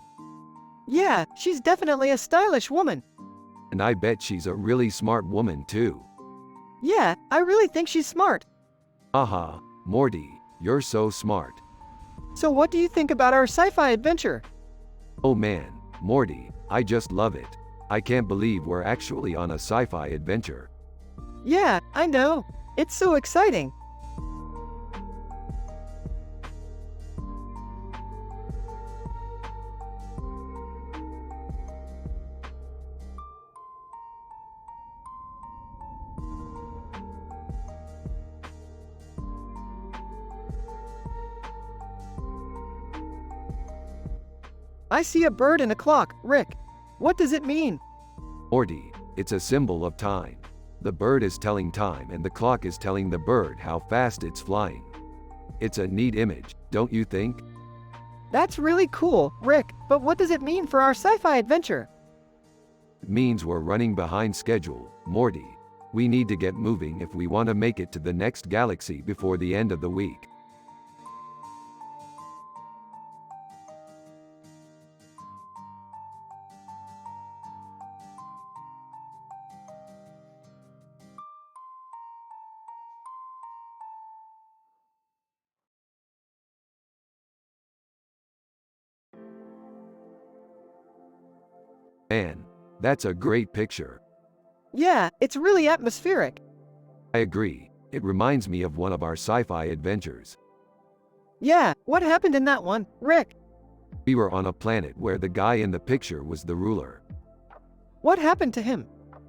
Yeah, she's definitely a stylish woman. And I bet she's a really smart woman too. Yeah, I really think she's smart. Haha, Morty, you're so smart. So what do you think about our sci-fi adventure? Oh man, Morty, I just love it. I can't believe we're actually on a sci-fi adventure. Yeah, I know. It's so exciting. I see a bird and a clock, Rick. What does it mean? Morty, it's a symbol of time. The bird is telling time and the clock is telling the bird how fast it's flying. It's a neat image, don't you think? That's really cool, Rick, but what does it mean for our sci-fi adventure? It means we're running behind schedule, Morty. We need to get moving if we want to make it to the next galaxy before the end of the week. Man, that's a great picture. Yeah, it's really atmospheric. I agree. It reminds me of one of our sci-fi adventures. Yeah, what happened in that one, Rick? We were on a planet where the guy in the picture was the ruler. What happened to him?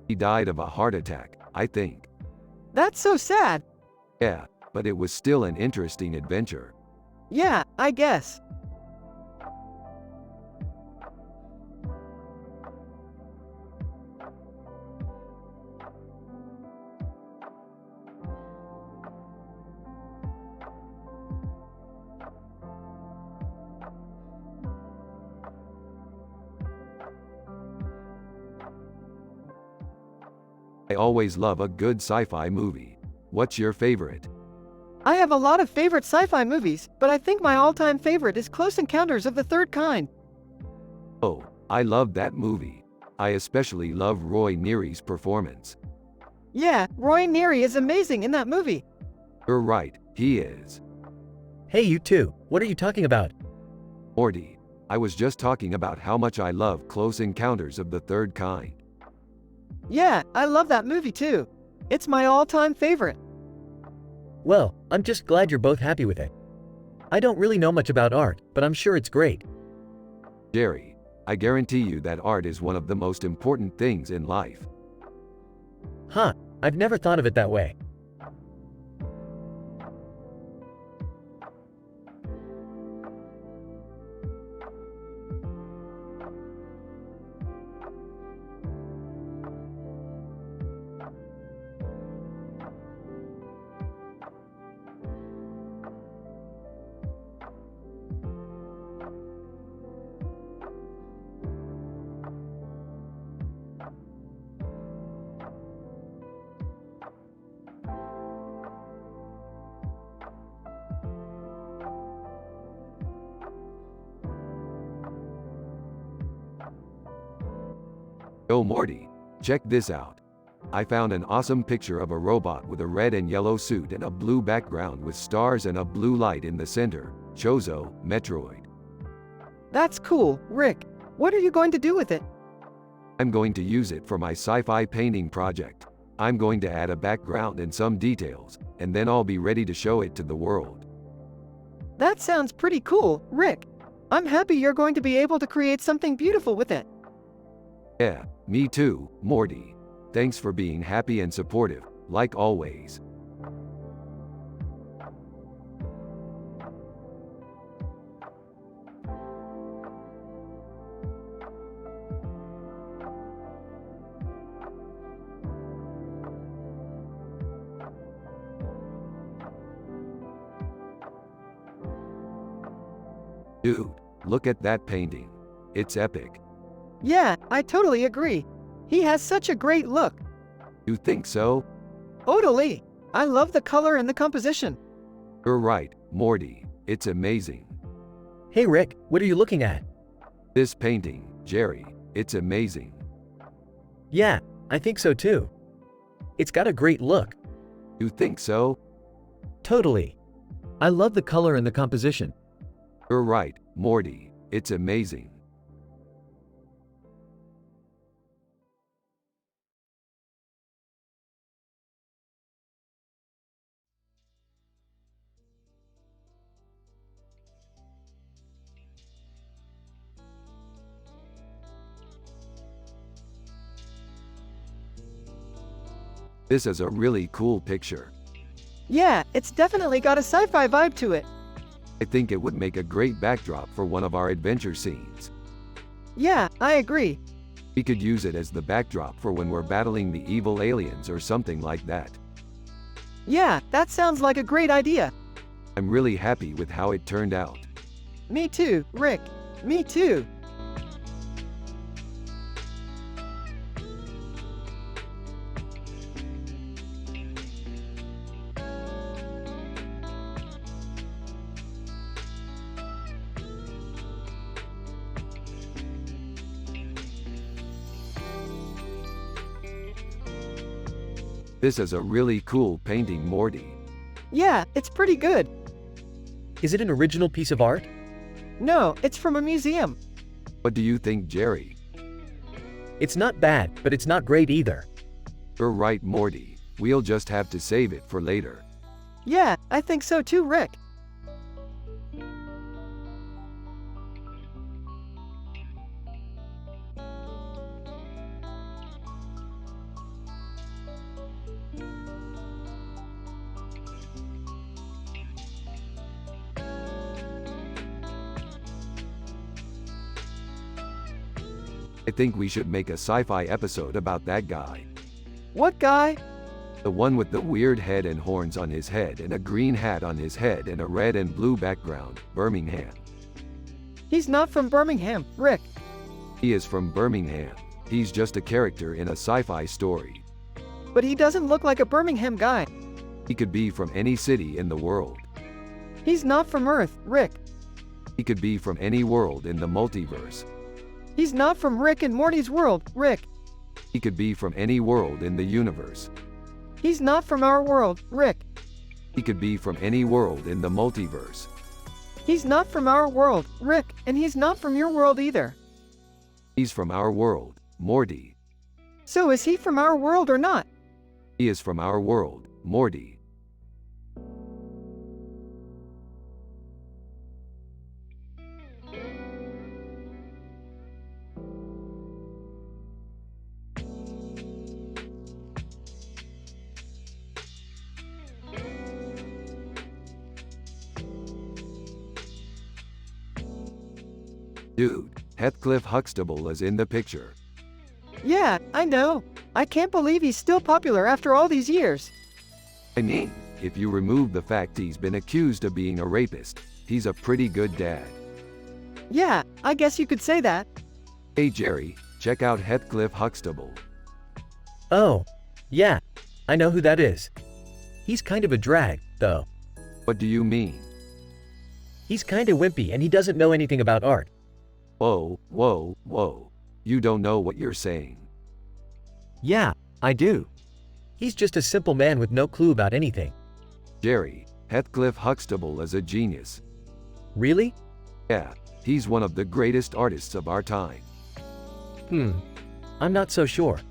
He died of a heart attack, I think. That's so sad. Yeah, but it was still an interesting adventure. Yeah, I guess. I always love a good sci-fi movie. What's your favorite? I have a lot of favorite sci-fi movies, but I think my all-time favorite is Close Encounters of the Third Kind. Oh, I love that movie. I especially love Roy Neary's performance. Yeah, Roy Neary is amazing in that movie. You're right, he is. Hey, you two, what are you talking about? Morty, I was just talking about how much I love Close Encounters of the Third Kind. Yeah, I love that movie too. It's my all-time favorite. Well, I'm just glad you're both happy with it. I don't really know much about art, but I'm sure it's great. Jerry, I guarantee you that art is one of the most important things in life. Huh, I've never thought of it that way. Oh Morty, check this out. I found an awesome picture of a robot with a red and yellow suit and a blue background with stars and a blue light in the center. Chozo, Metroid. That's cool, Rick. What are you going to do with it? I'm going to use it for my sci-fi painting project. I'm going to add a background and some details, and then I'll be ready to show it to the world. That sounds pretty cool, Rick. I'm happy you're going to be able to create something beautiful with it. Yeah, me too, Morty. Thanks for being happy and supportive, like always. Dude, look at that painting. It's epic. Yeah, I totally agree. He has such a great look. You think so? Totally. I love the color and the composition. You're right, Morty. It's amazing. Hey Rick, what are you looking at? This painting, Jerry, it's amazing. Yeah, I think so too. It's got a great look. You think so? Totally. I love the color and the composition. You're right, Morty. It's amazing. This is a really cool picture. Yeah, it's definitely got a sci-fi vibe to it. I think it would make a great backdrop for one of our adventure scenes. Yeah, I agree. We could use it as the backdrop for when we're battling the evil aliens or something like that. Yeah, that sounds like a great idea. I'm really happy with how it turned out. Me too, Rick. Me too. This is a really cool painting, Morty. Yeah, it's pretty good. Is it an original piece of art? No, it's from a museum. What do you think, Jerry? It's not bad, but it's not great either. You're right, Morty. We'll just have to save it for later. Yeah, I think so too, Rick. I think we should make a sci-fi episode about that guy. What guy? The one with the weird head and horns on his head and a green hat on his head and a red and blue background, Birmingham. He's not from Birmingham, Rick. He is from Birmingham. He's just a character in a sci-fi story. But he doesn't look like a Birmingham guy. He could be from any city in the world. He's not from Earth, Rick. He could be from any world in the multiverse. He's not from Rick and Morty's world, Rick. He could be from any world in the universe. He's not from our world, Rick. He could be from any world in the multiverse. He's not from our world, Rick, and he's not from your world either. He's from our world, Morty. So is he from our world or not? He is from our world, Morty. Dude, Heathcliff Huxtable is in the picture. Yeah, I know. I can't believe he's still popular after all these years. I mean, if you remove the fact he's been accused of being a rapist, he's a pretty good dad. Yeah, I guess you could say that. Hey Jerry, check out Heathcliff Huxtable. Oh, yeah, I know who that is. He's kind of a drag, though. What do you mean? He's kind of wimpy and he doesn't know anything about art. Whoa, whoa, whoa. You don't know what you're saying. Yeah, I do. He's just a simple man with no clue about anything. Jerry, Heathcliff Huxtable is a genius. Really? Yeah, he's one of the greatest artists of our time. I'm not so sure.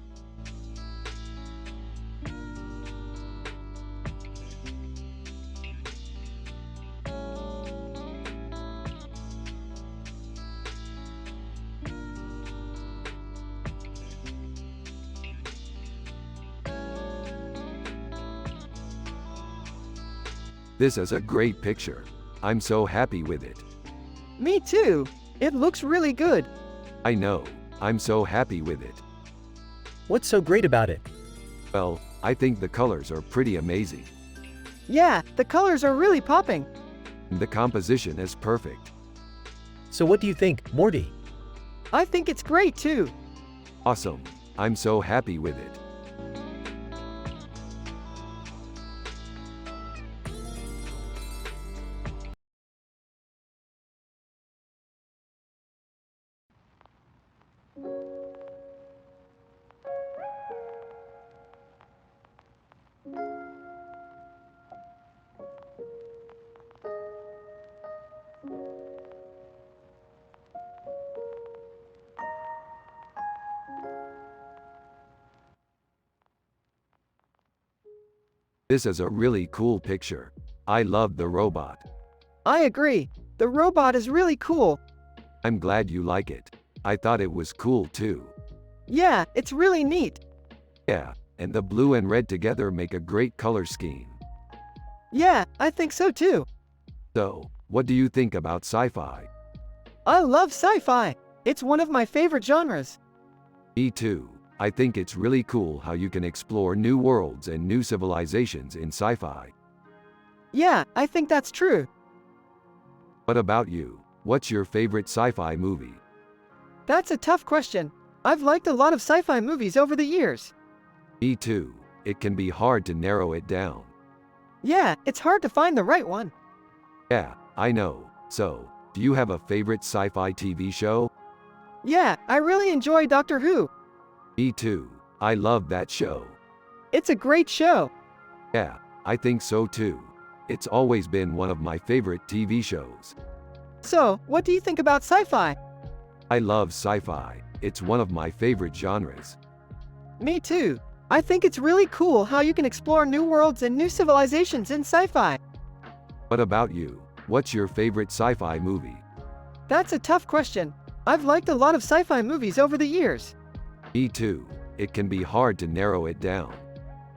This is a great picture. I'm so happy with it. Me too. It looks really good. I know. I'm so happy with it. What's so great about it? Well, I think the colors are pretty amazing. Yeah, the colors are really popping. The composition is perfect. So what do you think, Morty? I think it's great too. Awesome. I'm so happy with it. This is a really cool picture. I love the robot. I agree. The robot is really cool. I'm glad you like it. I thought it was cool too. Yeah, it's really neat. Yeah, and the blue and red together make a great color scheme. Yeah, I think so too. So, what do you think about sci-fi? I love sci-fi. It's one of my favorite genres. Me too. I think it's really cool how you can explore new worlds and new civilizations in sci-fi. Yeah, I think that's true. What about you? What's your favorite sci-fi movie? That's a tough question. I've liked a lot of sci-fi movies over the years. Me too. It can be hard to narrow it down. Yeah, it's hard to find the right one. Yeah, I know. So, do you have a favorite sci-fi TV show? Yeah, I really enjoy Doctor Who. Me too. I love that show. It's a great show. Yeah, I think so too. It's always been one of my favorite TV shows. So, what do you think about sci-fi? I love sci-fi. It's one of my favorite genres. Me too. I think it's really cool how you can explore new worlds and new civilizations in sci-fi. What about you? What's your favorite sci-fi movie? That's a tough question. I've liked a lot of sci-fi movies over the years. Me too. It can be hard to narrow it down.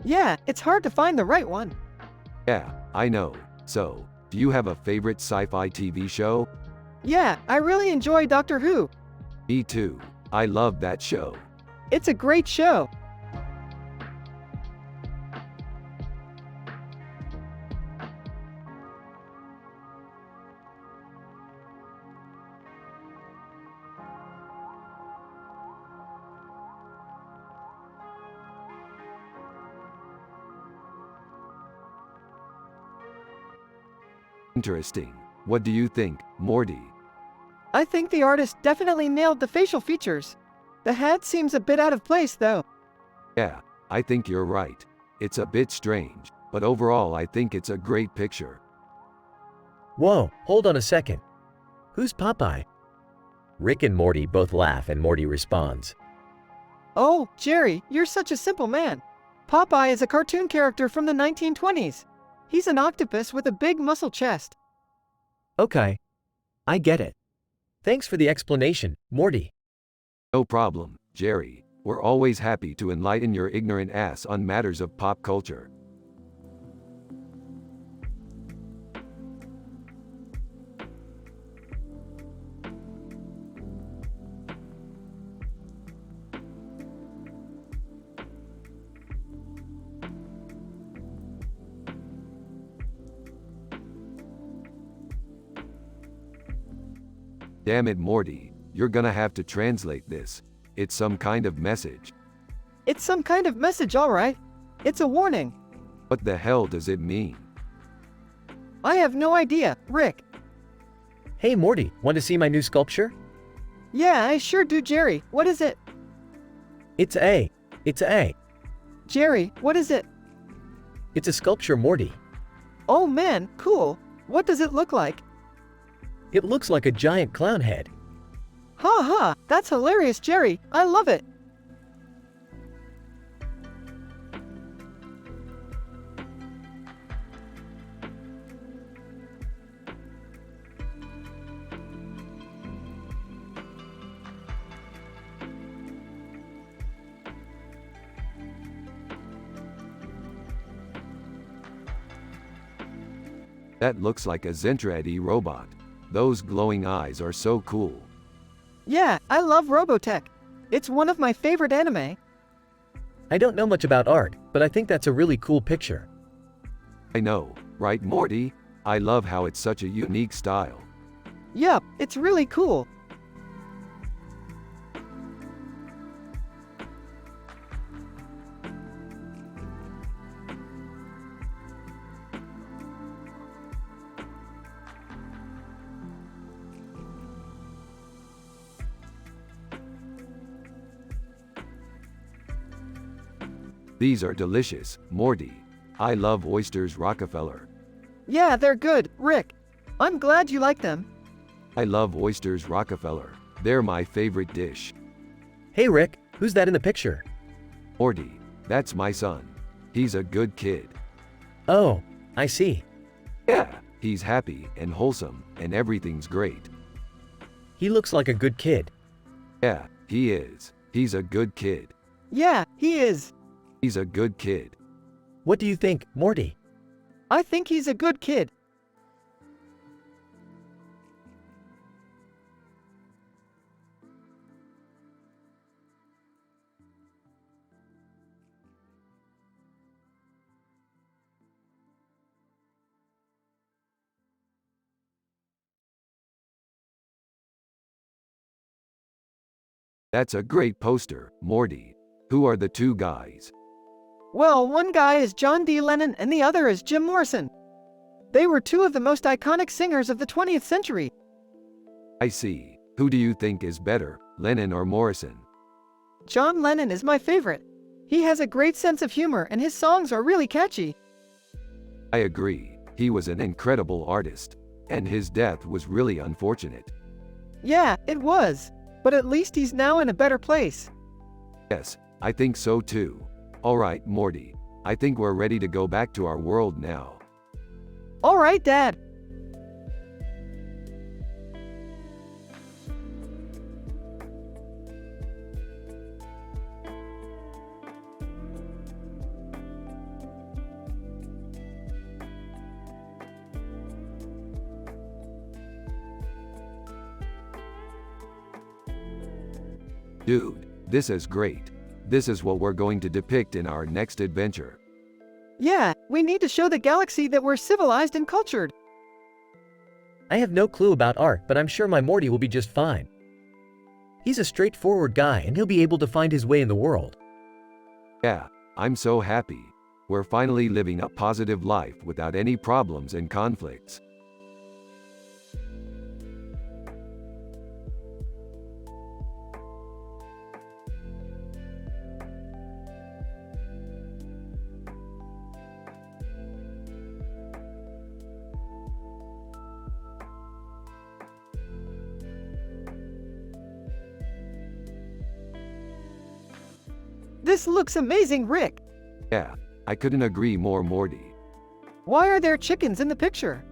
Yeah, it's hard to find the right one. Yeah, I know. So, do you have a favorite sci-fi TV show? Yeah, I really enjoy Doctor Who. Me too. I love that show. It's a great show. Interesting. What do you think, Morty? I think the artist definitely nailed the facial features. The hat seems a bit out of place though. Yeah, I think you're right. It's a bit strange, but overall I think it's a great picture. Whoa, hold on a second. Who's Popeye? Rick and Morty both laugh and Morty responds. Oh, Jerry, you're such a simple man. Popeye is a cartoon character from the 1920s. He's an octopus with a big muscle chest. Okay, I get it. Thanks for the explanation, Morty. No problem, Jerry. We're always happy to enlighten your ignorant ass on matters of pop culture. Damn it, Morty. You're gonna have to translate this. It's some kind of message. It's some kind of message, all right. It's a warning. What the hell does it mean? I have no idea, Rick. Hey Morty, want to see my new sculpture? Yeah, I sure do, Jerry. What is it? It's A. It's A. Jerry, what is it? It's a sculpture, Morty. Oh man, cool. What does it look like? It looks like a giant clown head. Ha ha, that's hilarious, Jerry. I love it. That looks like a Zentradi robot. Those glowing eyes are so cool. Yeah, I love Robotech. It's one of my favorite anime. I don't know much about art, but I think that's a really cool picture. I know, right, Morty? I love how it's such a unique style. Yup, it's really cool. These are delicious, Morty. I love oysters, Rockefeller. Yeah, they're good, Rick. I'm glad you like them. I love oysters, Rockefeller. They're my favorite dish. Hey Rick, who's that in the picture? Morty, that's my son. He's a good kid. Oh, I see. Yeah, he's happy and wholesome, and everything's great. He looks like a good kid. Yeah, he is. He's a good kid. Yeah, he is. He's a good kid. What do you think, Morty? I think he's a good kid. That's a great poster, Morty. Who are the two guys? Well, one guy is John D. Lennon and the other is Jim Morrison. They were two of the most iconic singers of the 20th century. I see. Who do you think is better, Lennon or Morrison? John Lennon is my favorite. He has a great sense of humor and his songs are really catchy. I agree. He was an incredible artist. And his death was really unfortunate. Yeah, it was. But at least he's now in a better place. Yes, I think so too. Alright, Morty. I think we're ready to go back to our world now. All right, Dad. Dude, this is great. This is what we're going to depict in our next adventure. Yeah, we need to show the galaxy that we're civilized and cultured. I have no clue about art, but I'm sure my Morty will be just fine. He's a straightforward guy and he'll be able to find his way in the world. Yeah, I'm so happy. We're finally living a positive life without any problems and conflicts. This looks amazing, Rick. Yeah, I couldn't agree more, Morty. Why are there chickens in the picture?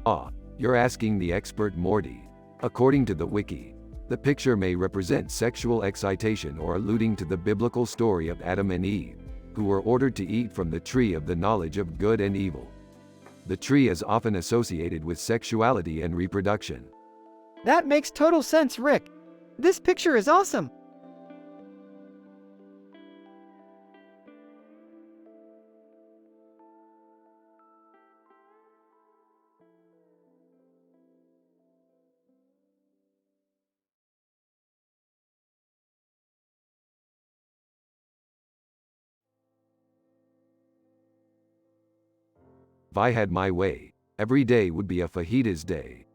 Ah, you're asking the expert Morty. According to the wiki, the picture may represent sexual excitation or alluding to the biblical story of Adam and Eve, who were ordered to eat from the tree of the knowledge of good and evil. The tree is often associated with sexuality and reproduction. That makes total sense, Rick. This picture is awesome. If I had my way, every day would be a fajitas day.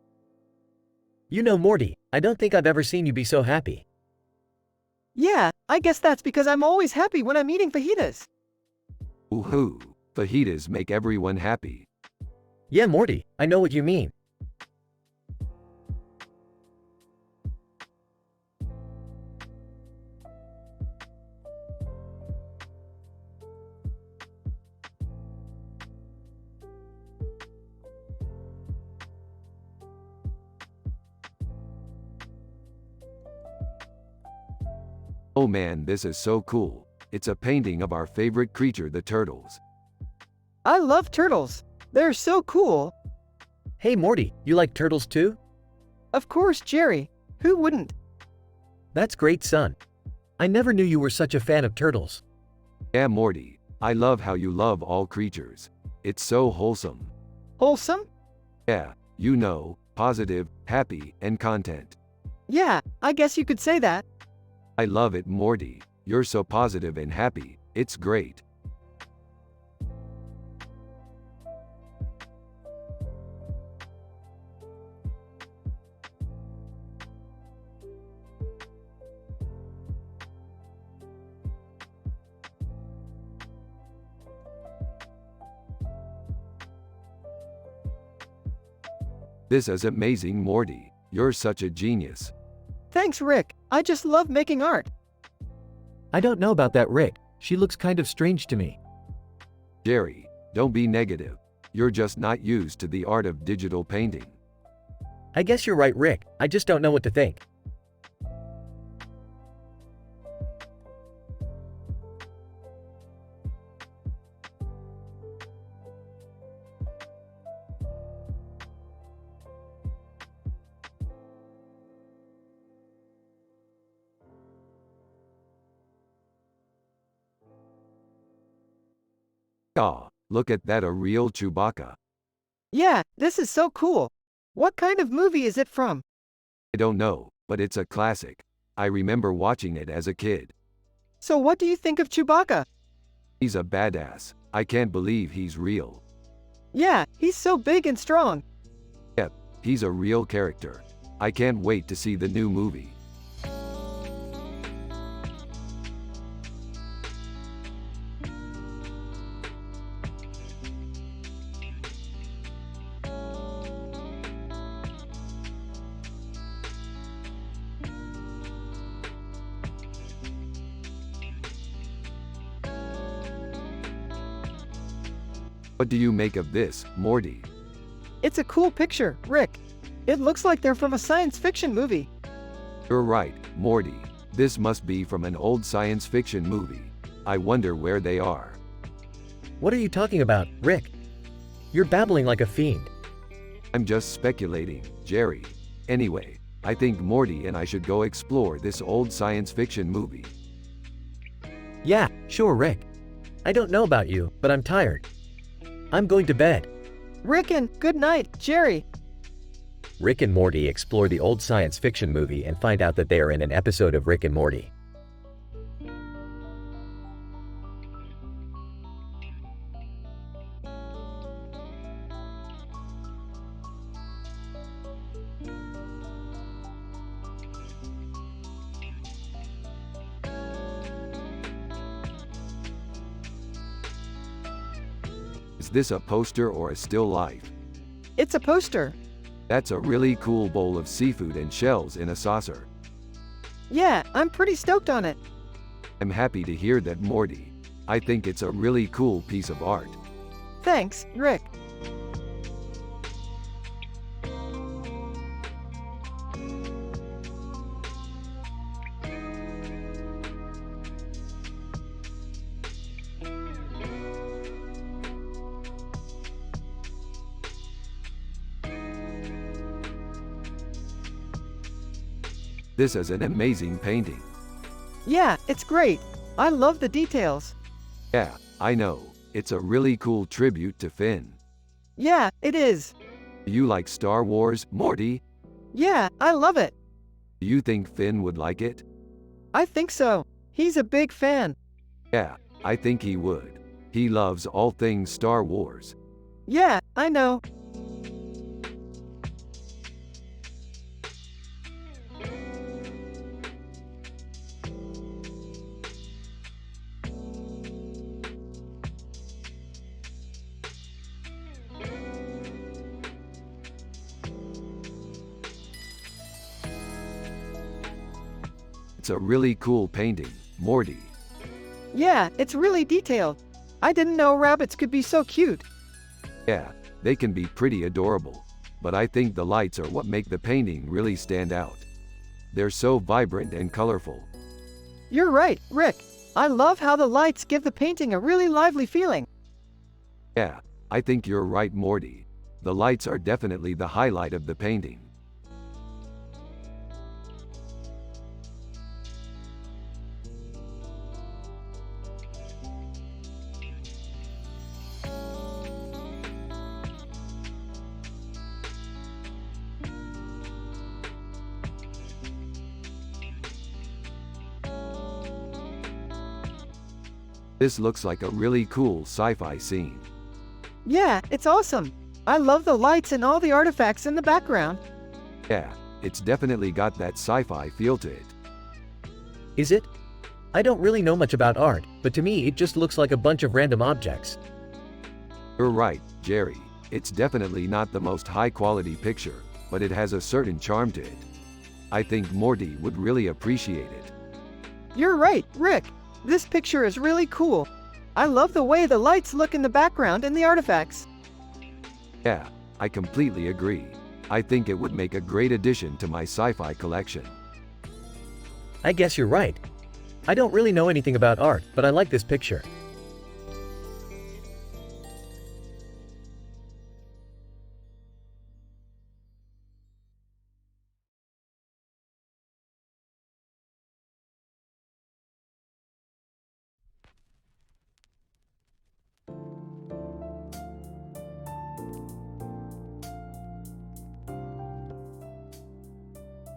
You know, Morty, I don't think I've ever seen you be so happy. Yeah, I guess that's because I'm always happy when I'm eating fajitas. Woohoo! Fajitas make everyone happy. Yeah, Morty, I know what you mean. Oh man, this is so cool. It's a painting of our favorite creature, the turtles. I love turtles. They're so cool. Hey Morty, you like turtles too? Of course, Jerry. Who wouldn't? That's great, son. I never knew you were such a fan of turtles. Yeah, Morty, I love how you love all creatures. It's so wholesome. Wholesome? Yeah, you know, positive, happy, and content. Yeah, I guess you could say that. I love it, Morty. You're so positive and happy. It's great. This is amazing, Morty. You're such a genius. Thanks, Rick. I just love making art. I don't know about that, Rick. She looks kind of strange to me. Jerry, don't be negative. You're just not used to the art of digital painting. I guess you're right, Rick. I just don't know what to think. Aw, look at that, a real Chewbacca. Yeah, this is so cool. What kind of movie is it from? I don't know, but it's a classic. I remember watching it as a kid. So what do you think of Chewbacca? He's a badass. I can't believe he's real. Yeah, he's so big and strong. Yep, he's a real character. I can't wait to see the new movie. What do you make of this, Morty? It's a cool picture, Rick. It looks like they're from a science fiction movie. You're right, Morty. This must be from an old science fiction movie. I wonder where they are. What are you talking about, Rick? You're babbling like a fiend. I'm just speculating, Jerry. Anyway, I think Morty and I should go explore this old science fiction movie. Yeah, sure, Rick. I don't know about you, but I'm tired. I'm going to bed. Rick and good night, Jerry. Rick and Morty explore the old science fiction movie and find out that they are in an episode of Rick and Morty. Is this a poster or a still life? It's a poster. That's a really cool bowl of seafood and shells in a saucer. Yeah, I'm pretty stoked on it. I'm happy to hear that, Morty. I think it's a really cool piece of art. Thanks, Rick. This is an amazing painting. Yeah, it's great. I love the details. Yeah, I know. It's a really cool tribute to Finn. Yeah, it is. Do you like Star Wars, Morty? Yeah, I love it. Do you think Finn would like it? I think so. He's a big fan. Yeah, I think he would. He loves all things Star Wars. Yeah, I know. It's a really cool painting, Morty. Yeah, it's really detailed. I didn't know rabbits could be so cute. Yeah, they can be pretty adorable. But I think the lights are what make the painting really stand out. They're so vibrant and colorful. You're right, Rick. I love how the lights give the painting a really lively feeling. Yeah, I think you're right, Morty. The lights are definitely the highlight of the painting. This looks like a really cool sci-fi scene. Yeah, it's awesome. I love the lights and all the artifacts in the background. Yeah, it's definitely got that sci-fi feel to it. Is it? I don't really know much about art, but to me it just looks like a bunch of random objects. You're right, Jerry. It's definitely not the most high-quality picture, but it has a certain charm to it. I think Morty would really appreciate it. You're right, Rick. This picture is really cool. I love the way the lights look in the background and the artifacts. Yeah, I completely agree. I think it would make a great addition to my sci-fi collection. I guess you're right. I don't really know anything about art, but I like this picture.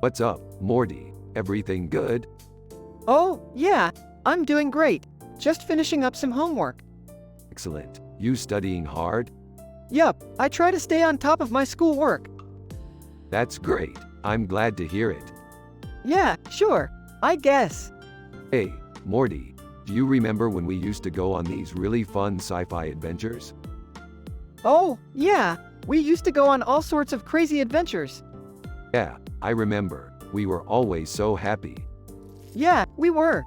What's up, Morty? Everything good? Oh, yeah, I'm doing great. Just finishing up some homework. Excellent. You studying hard? Yup, I try to stay on top of my schoolwork. That's great. I'm glad to hear it. Yeah, sure, I guess. Hey, Morty, do you remember when we used to go on these really fun sci-fi adventures? Oh, yeah, we used to go on all sorts of crazy adventures. Yeah, I remember. We were always so happy. Yeah, we were.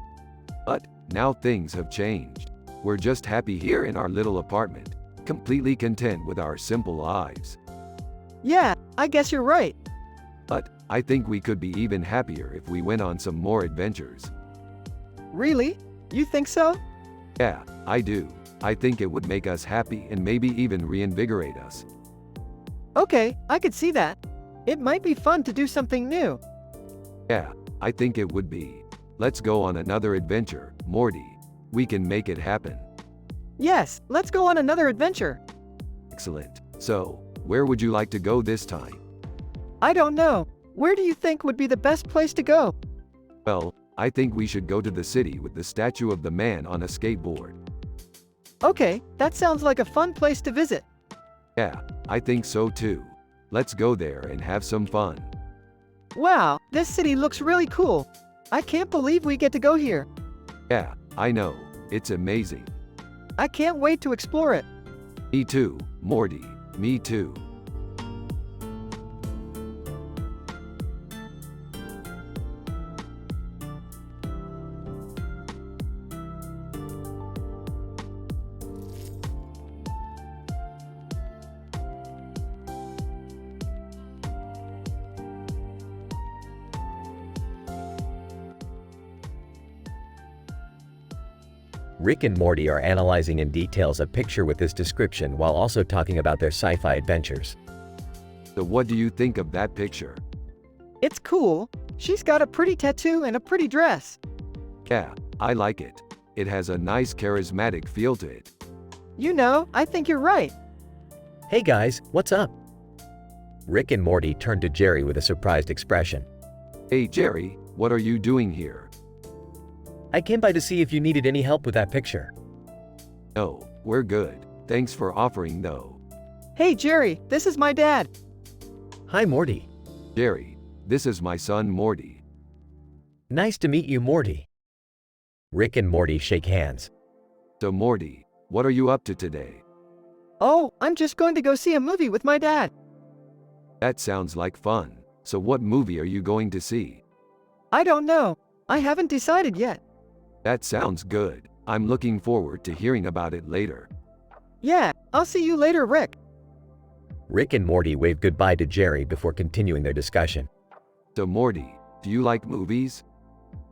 But now things have changed. We're just happy here in our little apartment, completely content with our simple lives. Yeah, I guess you're right. But I think we could be even happier if we went on some more adventures. Really? You think so? Yeah, I do. I think it would make us happy and maybe even reinvigorate us. Okay, I could see that. It might be fun to do something new. Yeah, I think it would be. Let's go on another adventure, Morty. We can make it happen. Yes, let's go on another adventure. Excellent. So, where would you like to go this time? I don't know. Where do you think would be the best place to go? Well, I think we should go to the city with the statue of the man on a skateboard. Okay, that sounds like a fun place to visit. Yeah, I think so too. Let's go there and have some fun. Wow, this city looks really cool. I can't believe we get to go here. Yeah, I know. It's amazing. I can't wait to explore it. Me too, Morty. Me too. Rick and Morty are analyzing in details a picture with this description while also talking about their sci-fi adventures. So what do you think of that picture? It's cool. She's got a pretty tattoo and a pretty dress. Yeah, I like it. It has a nice charismatic feel to it. You know, I think you're right. Hey guys, what's up? Rick and Morty turned to Jerry with a surprised expression. Hey Jerry, what are you doing here? I came by to see if you needed any help with that picture. No, we're good. Thanks for offering though. Hey Jerry, this is my dad. Hi Morty. Jerry, this is my son Morty. Nice to meet you, Morty. Rick and Morty shake hands. So Morty, what are you up to today? Oh, I'm just going to go see a movie with my dad. That sounds like fun. So what movie are you going to see? I don't know. I haven't decided yet. That sounds good. I'm looking forward to hearing about it later. Yeah, I'll see you later, Rick. Rick and Morty wave goodbye to Jerry before continuing their discussion. So Morty, do you like movies?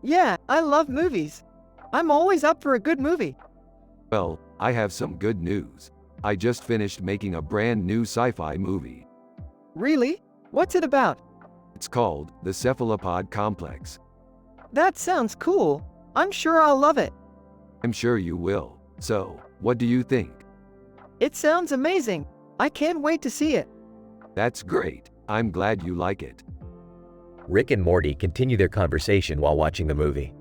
Yeah, I love movies. I'm always up for a good movie. Well, I have some good news. I just finished making a brand new sci-fi movie. Really? What's it about? It's called The Cephalopod Complex. That sounds cool. I'm sure I'll love it. I'm sure you will. So, what do you think? It sounds amazing. I can't wait to see it. That's great. I'm glad you like it. Rick and Morty continue their conversation while watching the movie.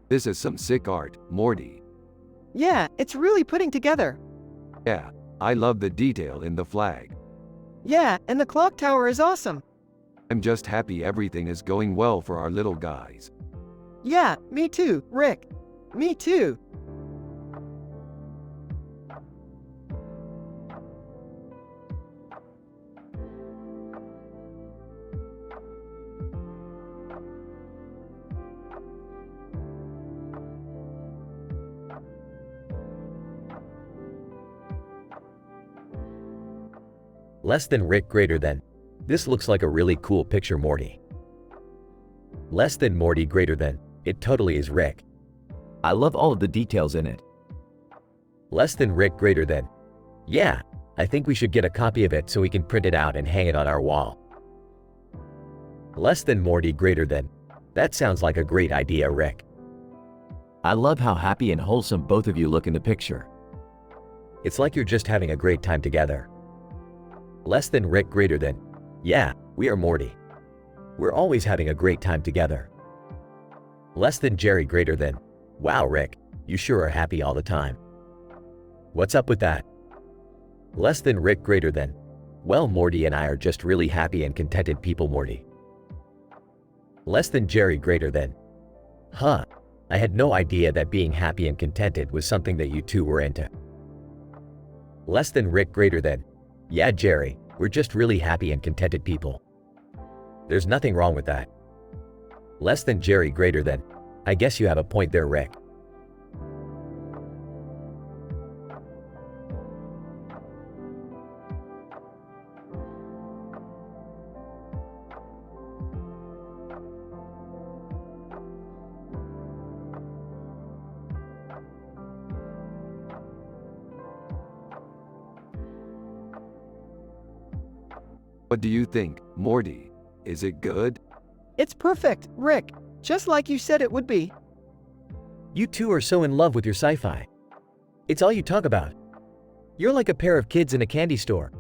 This is some sick art, Morty. Yeah, it's really putting together. Yeah, I love the detail in the flag. Yeah, and the clock tower is awesome. I'm just happy everything is going well for our little guys. Yeah, me too, Rick. Me too. Less than Rick greater than. This looks like a really cool picture, Morty. Less than Morty greater than. It totally is Rick. I love all of the details in it. Less than Rick greater than. Yeah, I think we should get a copy of it so we can print it out and hang it on our wall. Less than Morty greater than. That sounds like a great idea, Rick. I love how happy and wholesome both of you look in the picture. It's like you're just having a great time together. Less than Rick greater than. Yeah, we are Morty. We're always having a great time together. Less than Jerry greater than. Wow, Rick, you sure are happy all the time. What's up with that? Less than Rick greater than. Well, Morty and I are just really happy and contented people, Morty. Less than Jerry greater than. Huh, I had no idea that being happy and contented was something that you two were into. Less than Rick greater than. Yeah, Jerry, we're just really happy and contented people. There's nothing wrong with that. Less than Jerry greater than. I guess you have a point there, Rick. What do you think, Morty? Is it good? It's perfect, Rick. Just like you said it would be. You two are so in love with your sci-fi. It's all you talk about. You're like a pair of kids in a candy store.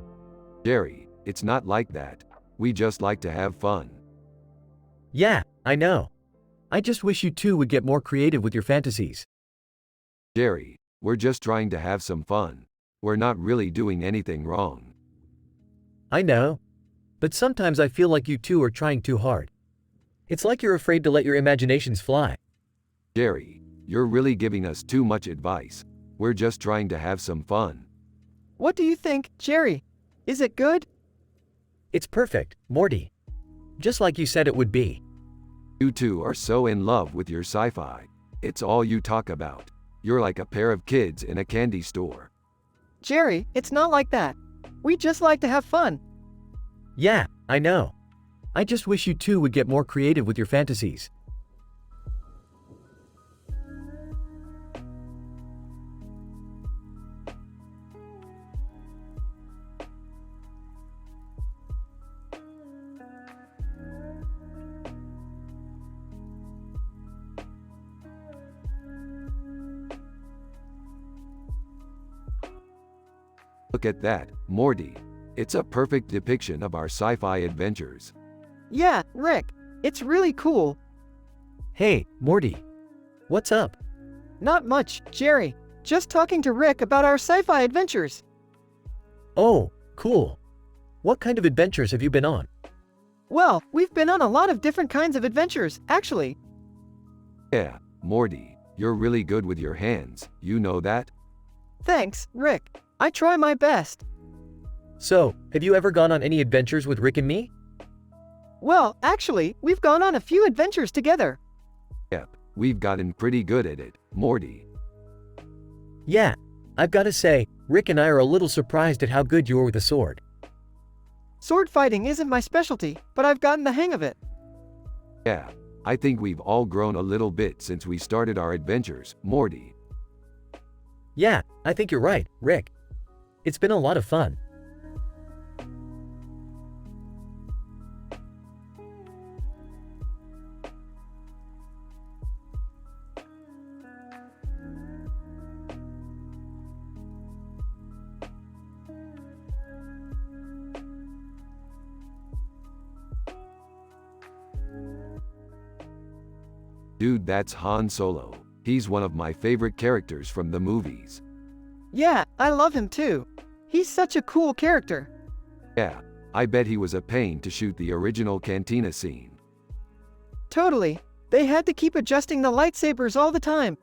Jerry, it's not like that. We just like to have fun. Yeah, I know. I just wish you two would get more creative with your fantasies. Jerry, we're just trying to have some fun. We're not really doing anything wrong. I know. But sometimes I feel like you two are trying too hard. It's like you're afraid to let your imaginations fly. Jerry, you're really giving us too much advice. We're just trying to have some fun. What do you think, Jerry? Is it good? It's perfect, Morty. Just like you said it would be. You two are so in love with your sci-fi. It's all you talk about. You're like a pair of kids in a candy store. Jerry, it's not like that. We just like to have fun. Yeah, I know. I just wish you two would get more creative with your fantasies. Look at that, Morty. It's a perfect depiction of our sci-fi adventures. Yeah, Rick. It's really cool. Hey, Morty. What's up? Not much, Jerry. Just talking to Rick about our sci-fi adventures. Oh, cool. What kind of adventures have you been on? Well, we've been on a lot of different kinds of adventures, actually. Yeah, Morty, you're really good with your hands, you know that? Thanks, Rick. I try my best. So, have you ever gone on any adventures with Rick and me? Well, actually, we've gone on a few adventures together. Yep, we've gotten pretty good at it, Morty. Yeah, I've got to say, Rick and I are a little surprised at how good you are with a sword. Sword fighting isn't my specialty, but I've gotten the hang of it. Yeah, I think we've all grown a little bit since we started our adventures, Morty. Yeah, I think you're right, Rick. It's been a lot of fun. Dude, that's Han Solo. He's one of my favorite characters from the movies. Yeah, I love him too. He's such a cool character. Yeah, I bet he was a pain to shoot the original cantina scene. Totally. They had to keep adjusting the lightsabers all the time.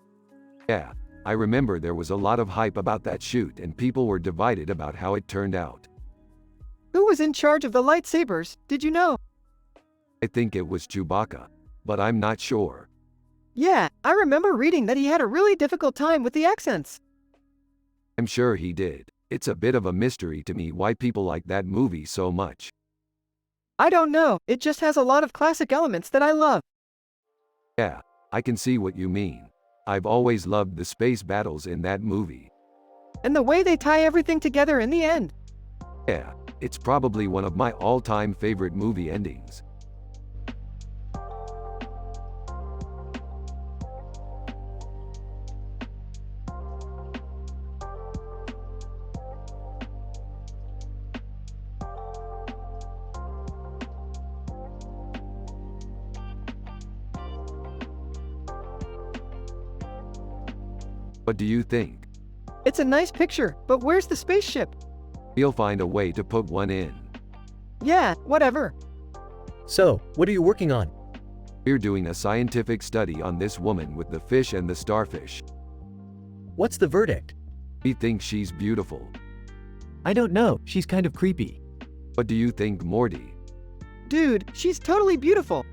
Yeah, I remember there was a lot of hype about that shoot and people were divided about how it turned out. Who was in charge of the lightsabers, did you know? I think it was Chewbacca, but I'm not sure. Yeah, I remember reading that he had a really difficult time with the accents. I'm sure he did. It's a bit of a mystery to me why people like that movie so much. I don't know, it just has a lot of classic elements that I love. Yeah, I can see what you mean. I've always loved the space battles in that movie. And the way they tie everything together in the end. Yeah, it's probably one of my all-time favorite movie endings. What do you think? It's a nice picture, but where's the spaceship? We'll find a way to put one in. Yeah, whatever. So, what are you working on? We're doing a scientific study on this woman with the fish and the starfish. What's the verdict? We think she's beautiful. I don't know, she's kind of creepy. What do you think, Morty? Dude, she's totally beautiful.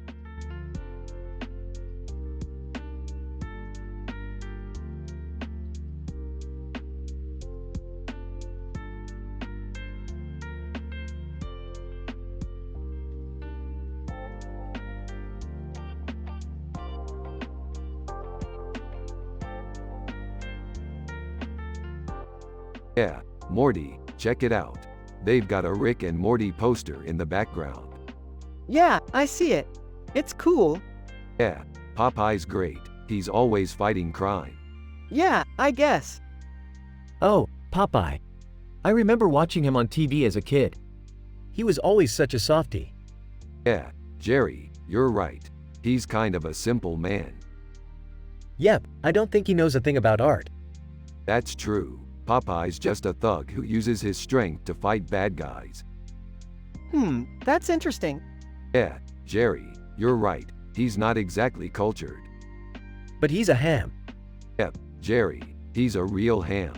Yeah, Morty, check it out. They've got a Rick and Morty poster in the background. Yeah, I see it. It's cool. Yeah, Popeye's great. He's always fighting crime. Yeah, I guess. Oh, Popeye. I remember watching him on TV as a kid. He was always such a softie. Yeah, Jerry, you're right. He's kind of a simple man. Yep, I don't think he knows a thing about art. That's true. Popeye's just a thug who uses his strength to fight bad guys. That's interesting. Yeah, Jerry, you're right. He's not exactly cultured. But he's a ham. Yep, Jerry, he's a real ham.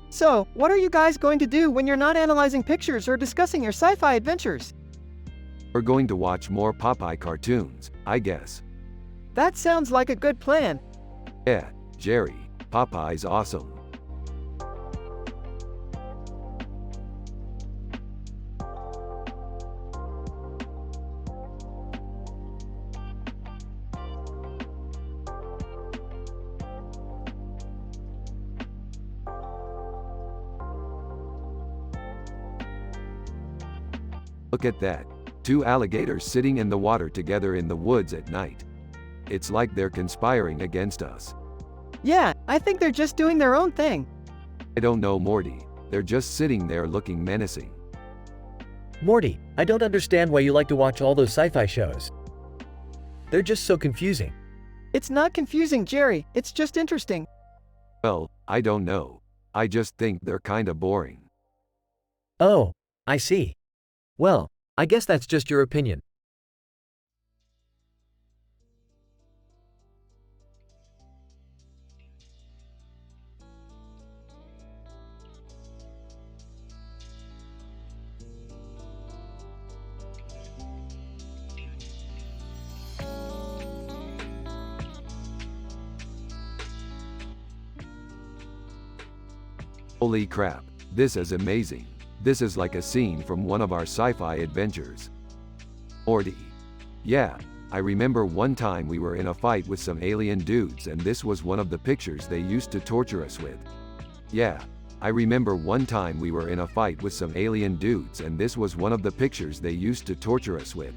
So, what are you guys going to do when you're not analyzing pictures or discussing your sci-fi adventures? We're going to watch more Popeye cartoons, I guess. That sounds like a good plan. Yeah, Jerry, Popeye's awesome. Look at that. Two alligators sitting in the water together in the woods at night. It's like they're conspiring against us. Yeah, I think they're just doing their own thing. I don't know, Morty. They're just sitting there looking menacing. Morty, I don't understand why you like to watch all those sci-fi shows. They're just so confusing. It's not confusing, Jerry. It's just interesting. Well, I don't know. I just think they're kinda boring. Oh, I see. Well, I guess that's just your opinion. Holy crap, this is amazing. This is like a scene from one of our sci-fi adventures. Morty. Yeah, I remember one time we were in a fight with some alien dudes and this was one of the pictures they used to torture us with. Yeah, I remember one time we were in a fight with some alien dudes and this was one of the pictures they used to torture us with.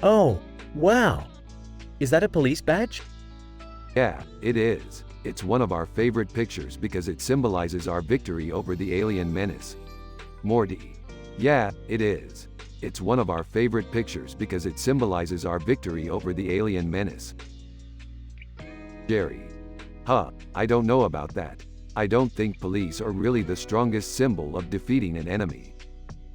Oh, wow. Is that a police badge? Yeah, it is. It's one of our favorite pictures because it symbolizes our victory over the alien menace. Morty. Yeah, it is. It's one of our favorite pictures because it symbolizes our victory over the alien menace. Jerry. Huh, I don't know about that. I don't think police are really the strongest symbol of defeating an enemy.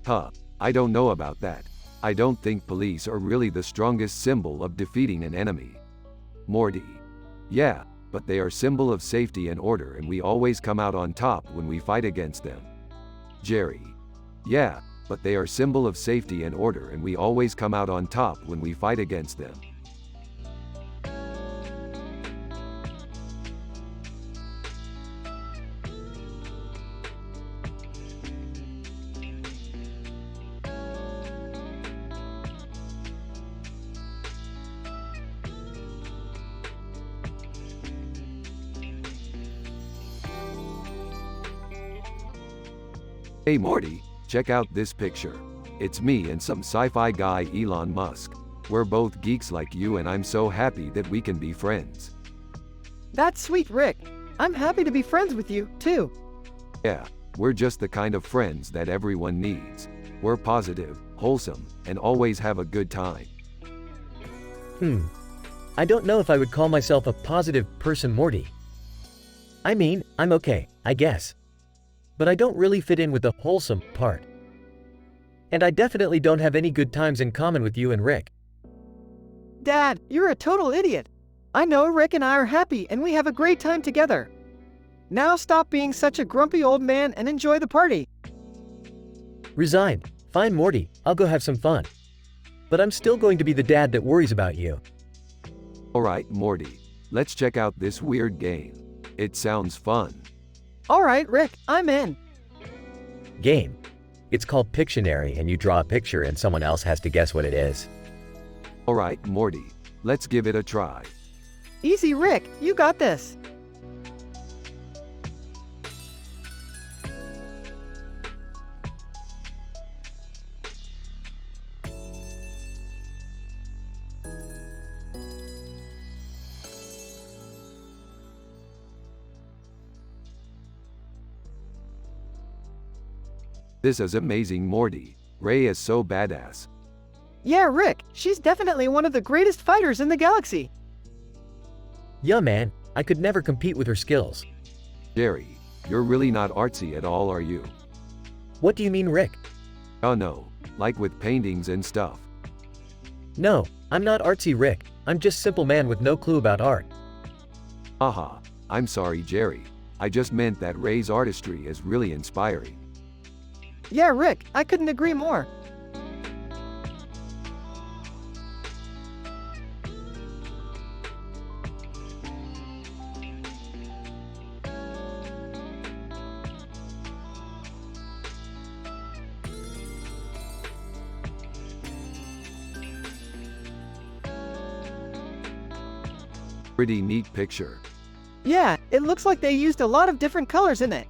Huh, I don't know about that. I don't think police are really the strongest symbol of defeating an enemy. Morty. Yeah, but they are symbol of safety and order and we always come out on top when we fight against them. Jerry. Yeah, but they are symbol of safety and order and we always come out on top when we fight against them. Hey Morty, check out this picture. It's me and some sci-fi guy Elon Musk. We're both geeks like you and I'm so happy that we can be friends. That's sweet, Rick. I'm happy to be friends with you, too. Yeah, we're just the kind of friends that everyone needs. We're positive, wholesome, and always have a good time. I don't know if I would call myself a positive person, Morty. I mean, I'm okay, I guess. But I don't really fit in with the wholesome part. And I definitely don't have any good times in common with you and Rick. Dad, you're a total idiot. I know Rick and I are happy and we have a great time together. Now stop being such a grumpy old man and enjoy the party. Resign. Fine, Morty, I'll go have some fun. But I'm still going to be the dad that worries about you. Alright Morty, let's check out this weird game. It sounds fun. Alright, Rick, I'm in. Game. It's called Pictionary and you draw a picture and someone else has to guess what it is. Alright Morty, let's give it a try. Easy, Rick, you got this. This is amazing Morty. Ray is so badass. Yeah, Rick, she's definitely one of the greatest fighters in the galaxy. Yeah, man, I could never compete with her skills. Jerry, you're really not artsy at all, are you? What do you mean, Rick? Oh no, like with paintings and stuff. No, I'm not artsy, Rick. I'm just simple man with no clue about art. Haha, I'm sorry Jerry. I just meant that Ray's artistry is really inspiring. Yeah, Rick, I couldn't agree more. Pretty neat picture. Yeah, it looks like they used a lot of different colors in it.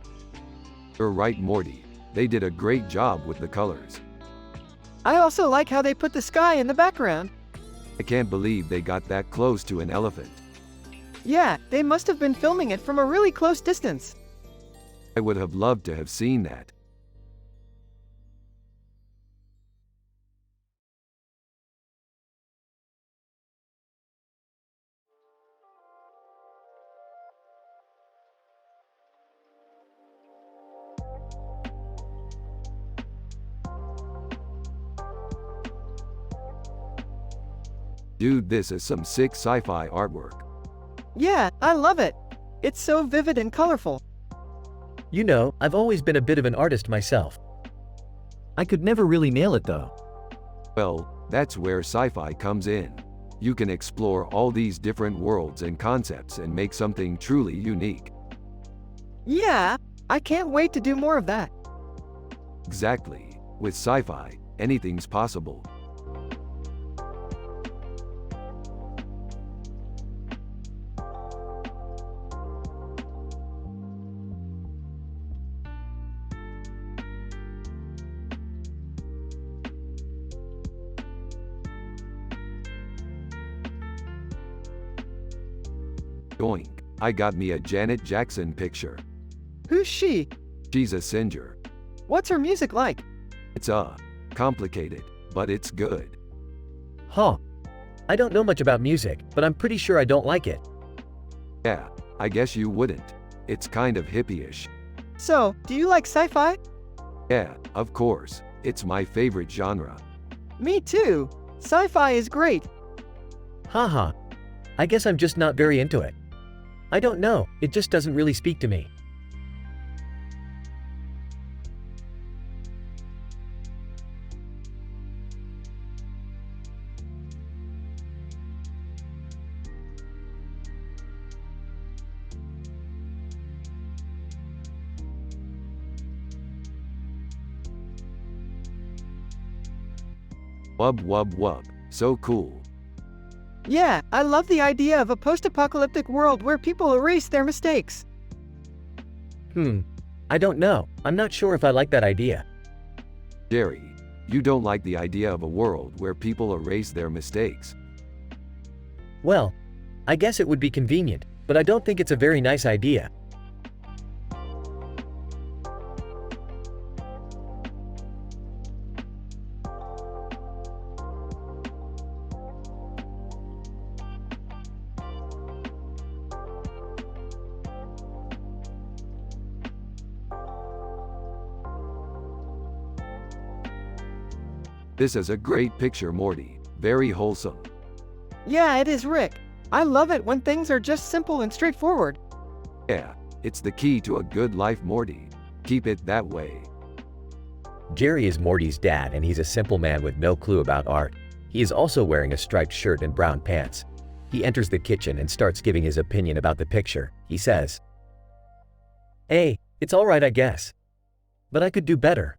You're right Morty. They did a great job with the colors. I also like how they put the sky in the background. I can't believe they got that close to an elephant. Yeah, they must have been filming it from a really close distance. I would have loved to have seen that. Dude, this is some sick sci-fi artwork. Yeah, I love it. It's so vivid and colorful. You know, I've always been a bit of an artist myself. I could never really nail it though. Well, that's where sci-fi comes in. You can explore all these different worlds and concepts and make something truly unique. Yeah, I can't wait to do more of that. Exactly. With sci-fi, anything's possible. Doink. I got me a Janet Jackson picture. Who's she? She's a singer. What's her music like? It's complicated, but it's good. Huh. I don't know much about music, but I'm pretty sure I don't like it. Yeah, I guess you wouldn't. It's kind of hippie-ish. So, do you like sci-fi? Yeah, of course. It's my favorite genre. Me too. Sci-fi is great. Haha. I guess I'm just not very into it. I don't know, it just doesn't really speak to me. Wub wub wub. So cool. Yeah, I love the idea of a post-apocalyptic world where people erase their mistakes. I don't know. I'm not sure if I like that idea. Jerry, you don't like the idea of a world where people erase their mistakes. Well, I guess it would be convenient, but I don't think it's a very nice idea. This is a great picture, Morty. Very wholesome. Yeah, it is, Rick. I love it when things are just simple and straightforward. Yeah, it's the key to a good life, Morty. Keep it that way. Jerry is Morty's dad and he's a simple man with no clue about art. He is also wearing a striped shirt and brown pants. He enters the kitchen and starts giving his opinion about the picture. He says, Hey, it's alright I guess. But I could do better.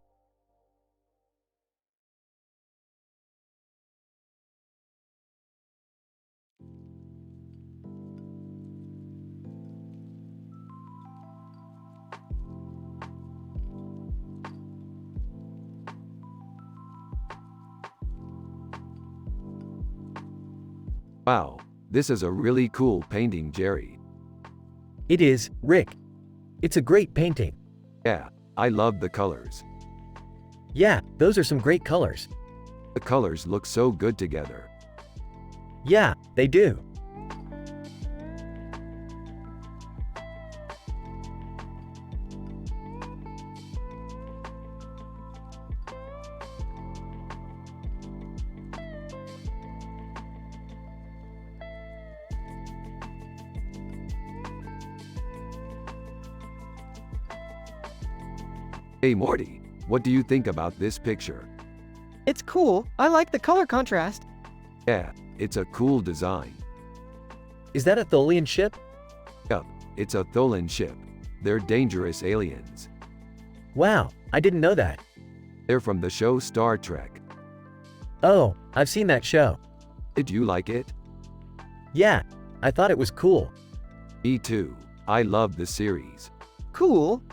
Wow, this is a really cool painting, Jerry. It is, Rick. It's a great painting. Yeah, I love the colors. Yeah, those are some great colors. The colors look so good together. Yeah, they do. Hey Morty, what do you think about this picture? It's cool. I like the color contrast. Yeah, it's a cool design. Is that a Tholian ship? Yup, it's a Tholan ship. They're dangerous aliens. Wow, I didn't know that. They're from the show Star Trek. Oh, I've seen that show. Did you like it? Yeah, I thought it was cool. Me too. I love the series. Cool.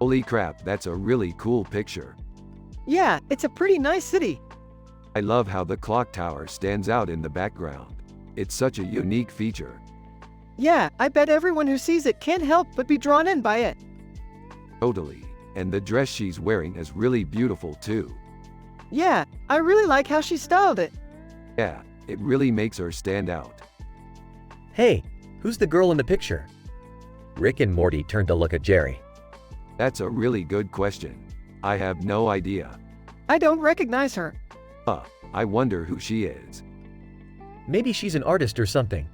Holy crap, that's a really cool picture. Yeah, it's a pretty nice city. I love how the clock tower stands out in the background. It's such a unique feature. Yeah, I bet everyone who sees it can't help but be drawn in by it. Totally. And the dress she's wearing is really beautiful too. Yeah, I really like how she styled it. Yeah, it really makes her stand out. Hey, who's the girl in the picture? Rick and Morty turn to look at Jerry. That's a really good question. I have no idea. I don't recognize her. I wonder who she is. Maybe she's an artist or something.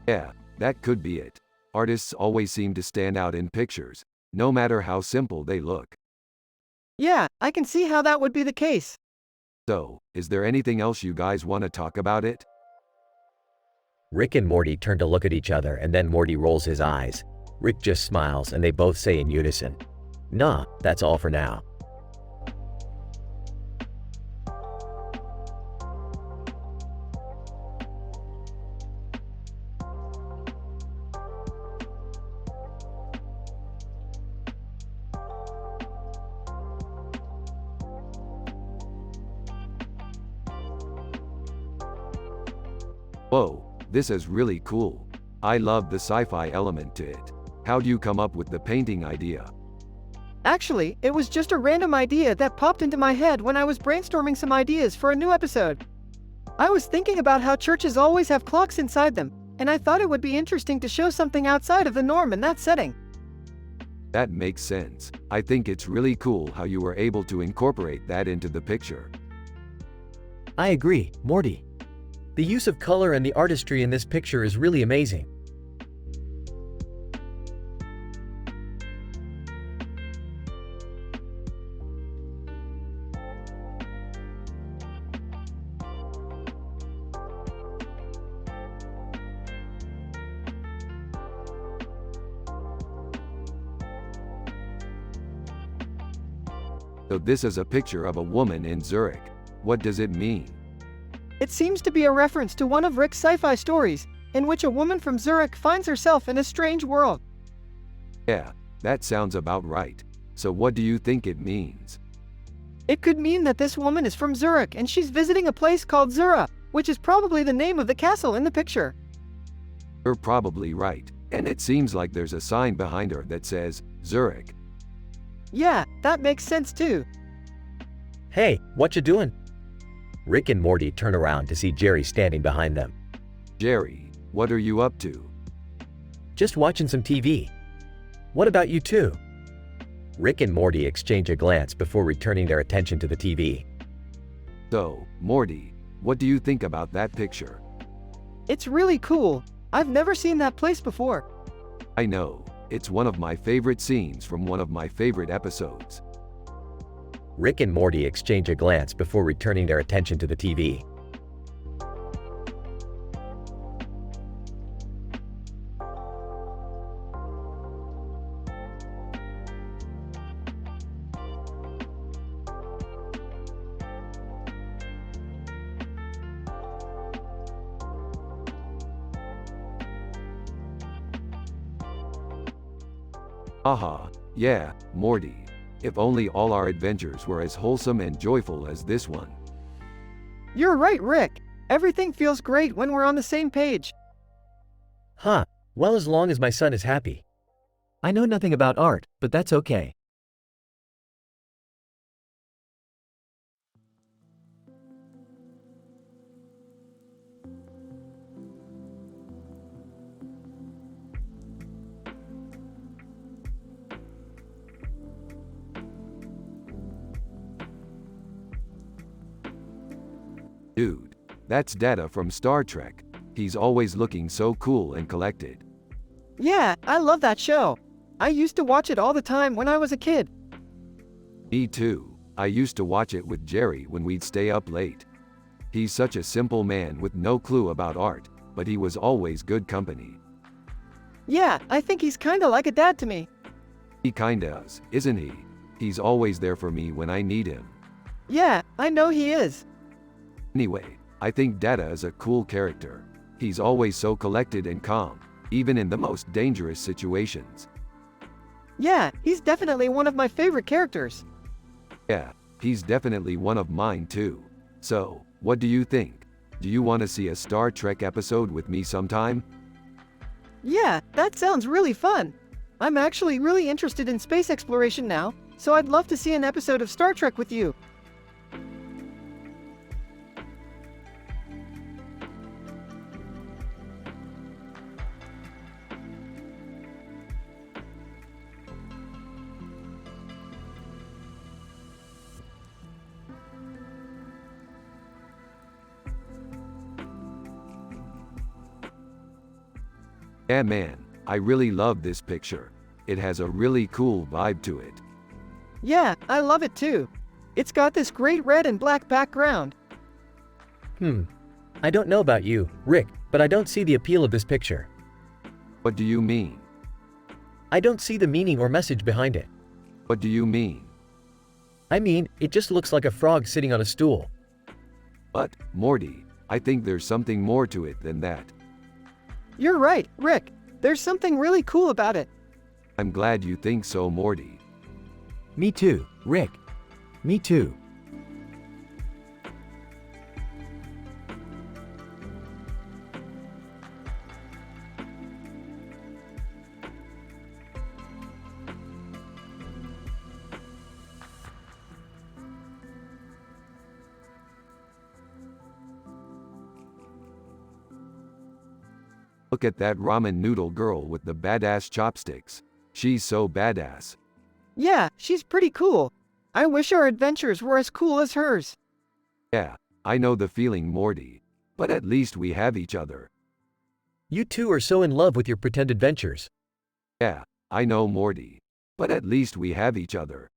Yeah, that could be it. Artists always seem to stand out in pictures, no matter how simple they look. Yeah, I can see how that would be the case. So, is there anything else you guys want to talk about it? Rick and Morty turn to look at each other and then Morty rolls his eyes. Rick just smiles and they both say in unison, "Nah, that's all for now." Whoa, this is really cool. I love the sci-fi element to it. How'd you come up with the painting idea? Actually, it was just a random idea that popped into my head when I was brainstorming some ideas for a new episode. I was thinking about how churches always have clocks inside them, and I thought it would be interesting to show something outside of the norm in that setting. That makes sense. I think it's really cool how you were able to incorporate that into the picture. I agree, Morty. The use of color and the artistry in this picture is really amazing. So this is a picture of a woman in Zurich. What does it mean? It seems to be a reference to one of Rick's sci-fi stories, in which a woman from Zurich finds herself in a strange world. Yeah, that sounds about right. So what do you think it means? It could mean that this woman is from Zurich and she's visiting a place called Zura, which is probably the name of the castle in the picture. You're probably right, and it seems like there's a sign behind her that says, Zurich. Yeah, that makes sense too. Hey, what you doing? Rick and Morty turn around to see Jerry standing behind them. Jerry, what are you up to? Just watching some TV. What about you two? Rick and Morty exchange a glance before returning their attention to the TV. So, Morty, what do you think about that picture? It's really cool. I've never seen that place before. I know, it's one of my favorite scenes from one of my favorite episodes. Rick and Morty exchange a glance before returning their attention to the TV. Haha, yeah, Morty. If only all our adventures were as wholesome and joyful as this one. You're right, Rick. Everything feels great when we're on the same page. Huh, well, as long as my son is happy. I know nothing about art, but that's okay. Dude, that's Data from Star Trek. He's always looking so cool and collected. Yeah, I love that show. I used to watch it all the time when I was a kid. Me too. I used to watch it with Jerry when we'd stay up late. He's such a simple man with no clue about art, but he was always good company. Yeah, I think he's kinda like a dad to me. He kinda is, isn't he? He's always there for me when I need him. Yeah, I know he is. Anyway, I think Data is a cool character. He's always so collected and calm, even in the most dangerous situations. Yeah, he's definitely one of my favorite characters. Yeah, he's definitely one of mine too. So, what do you think? Do you want to see a Star Trek episode with me sometime? Yeah, that sounds really fun. I'm actually really interested in space exploration now, so I'd love to see an episode of Star Trek with you. Yeah man, I really love this picture. It has a really cool vibe to it. Yeah, I love it too. It's got this great red and black background. I don't know about you, Rick, but I don't see the appeal of this picture. What do you mean? I don't see the meaning or message behind it. What do you mean? I mean, it just looks like a frog sitting on a stool. But, Morty, I think there's something more to it than that. You're right, Rick. There's something really cool about it. I'm glad you think so, Morty. Me too, Rick. Me too. Look at that ramen noodle girl with the badass chopsticks. She's so badass. Yeah, she's pretty cool. I wish our adventures were as cool as hers. Yeah, I know the feeling, Morty. But at least we have each other. You two are so in love with your pretend adventures. Yeah, I know, Morty. But at least we have each other.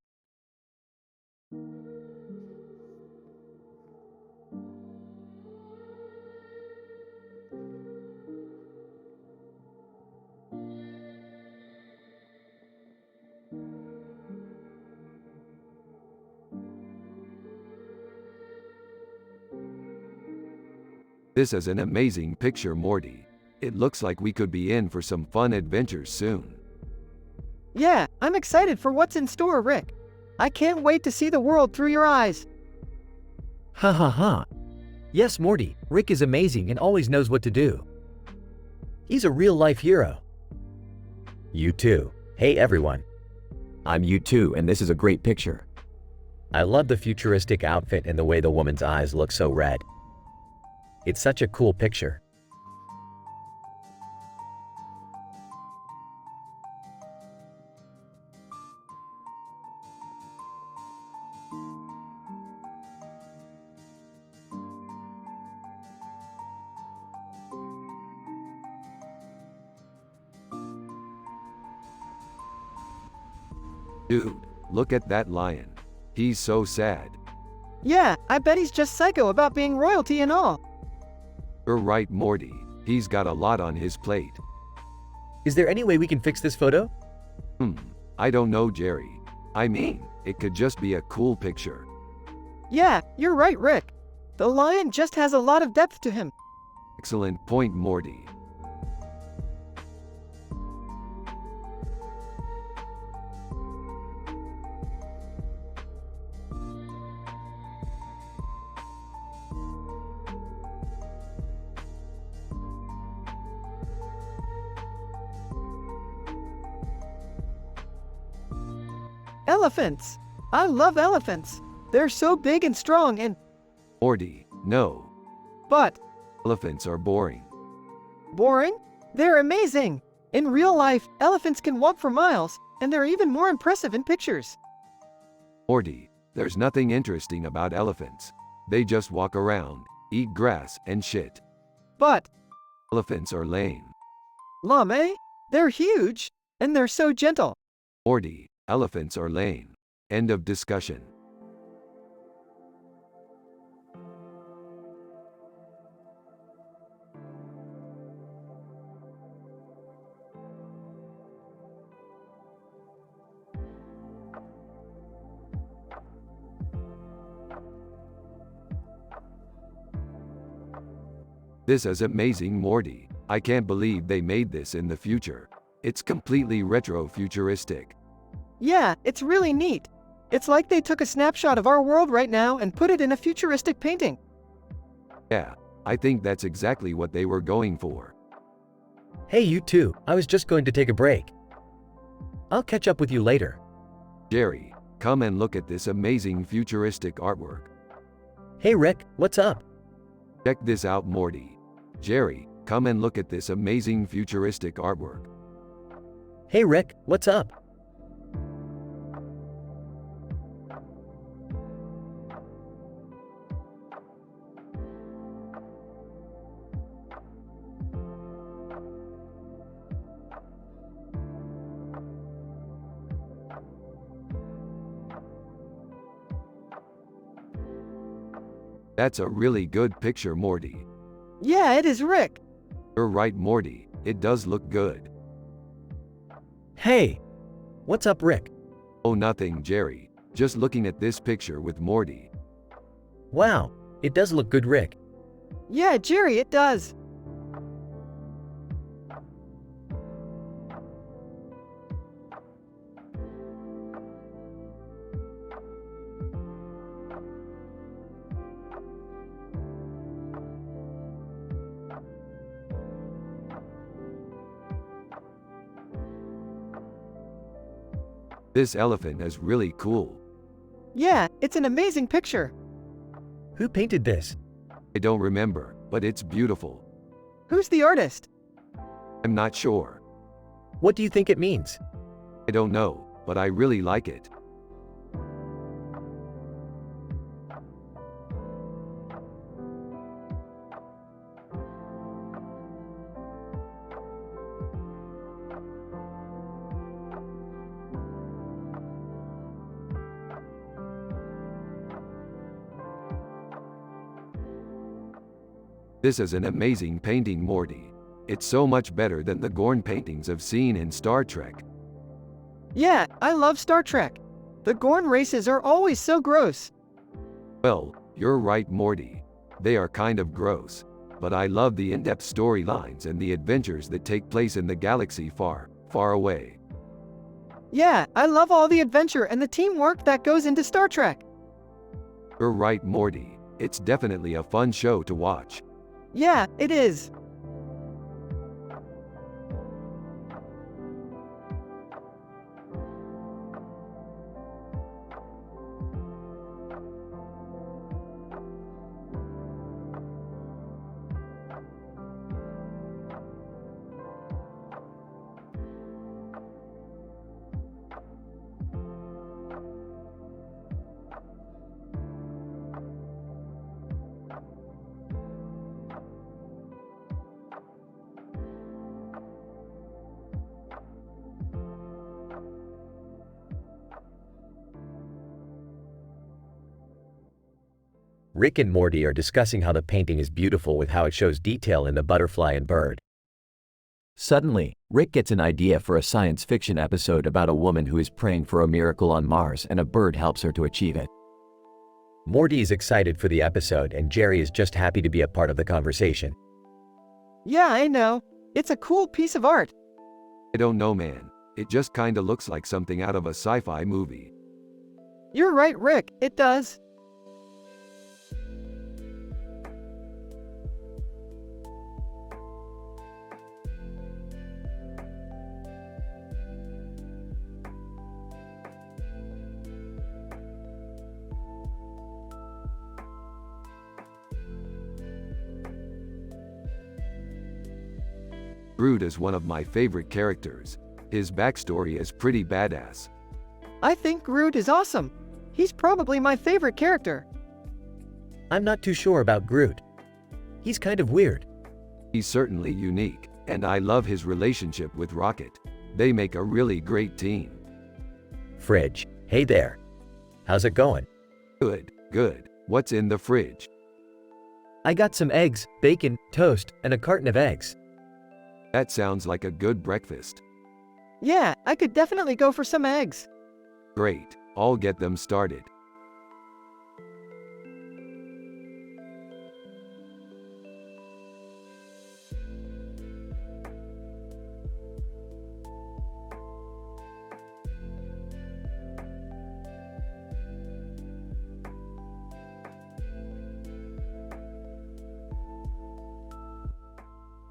This is an amazing picture, Morty. It looks like we could be in for some fun adventures soon. Yeah, I'm excited for what's in store, Rick. I can't wait to see the world through your eyes. Ha ha ha. Yes, Morty, Rick is amazing and always knows what to do. He's a real-life hero. You too. Hey everyone. I'm U2 and this is a great picture. I love the futuristic outfit and the way the woman's eyes look so red. It's such a cool picture. Dude, look at that lion. He's so sad. Yeah, I bet he's just psycho about being royalty and all. You're right, Morty. He's got a lot on his plate. Is there any way we can fix this photo? I don't know, Jerry. I mean, it could just be a cool picture. Yeah, you're right, Rick. The lion just has a lot of depth to him. Excellent point, Morty. Elephants. I love elephants. They're so big and strong and... Morty, no. But... Elephants are boring. boring? They're amazing! In real life, elephants can walk for miles, and they're even more impressive in pictures. Morty, there's nothing interesting about elephants. They just walk around, eat grass, and shit. But... Elephants are lame. Lame? They're huge, and they're so gentle. Morty, elephants are lame. End of discussion. This is amazing, Morty. I can't believe they made this in the future. It's completely retro-futuristic. Yeah, it's really neat. It's like they took a snapshot of our world right now and put it in a futuristic painting. Yeah, I think that's exactly what they were going for. Hey, you too. I was just going to take a break. I'll catch up with you later. Jerry, come and look at this amazing futuristic artwork. Hey, Rick, what's up? Check this out, Morty. Jerry, come and look at this amazing futuristic artwork. Hey, Rick, what's up? That's a really good picture, Morty. Yeah, it is Rick. You're right, Morty. It does look good. Hey, what's up, Rick? Oh, nothing, Jerry. Just looking at this picture with Morty. Wow, it does look good, Rick. Yeah, Jerry, it does. This elephant is really cool. Yeah, it's an amazing picture. Who painted this? I don't remember, but it's beautiful. Who's the artist? I'm not sure. What do you think it means? I don't know, but I really like it. This is an amazing painting, Morty. It's so much better than the Gorn paintings I've seen in Star Trek. Yeah, I love Star Trek. The Gorn races are always so gross. Well, you're right, Morty. They are kind of gross. but I love the in-depth storylines and the adventures that take place in the galaxy far, far away. Yeah, I love all the adventure and the teamwork that goes into Star Trek. You're right, Morty. It's definitely a fun show to watch. Yeah, it is. Rick and Morty are discussing how the painting is beautiful with how it shows detail in the butterfly and bird. Suddenly, Rick gets an idea for a science fiction episode about a woman who is praying for a miracle on Mars and a bird helps her to achieve it. Morty is excited for the episode and Jerry is just happy to be a part of the conversation. Yeah, I know. It's a cool piece of art. I don't know, man. It just kinda looks like something out of a sci-fi movie. You're right, Rick, it does. Groot is one of my favorite characters. His backstory is pretty badass. I think Groot is awesome. He's probably my favorite character. I'm not too sure about Groot. He's kind of weird. He's certainly unique, and I love his relationship with Rocket. They make a really great team. Fridge. Hey there. How's it going? Good, good. What's in the fridge? I got some eggs, bacon, toast, and a carton of eggs. That sounds like a good breakfast. Yeah, I could definitely go for some eggs. Great, I'll get them started.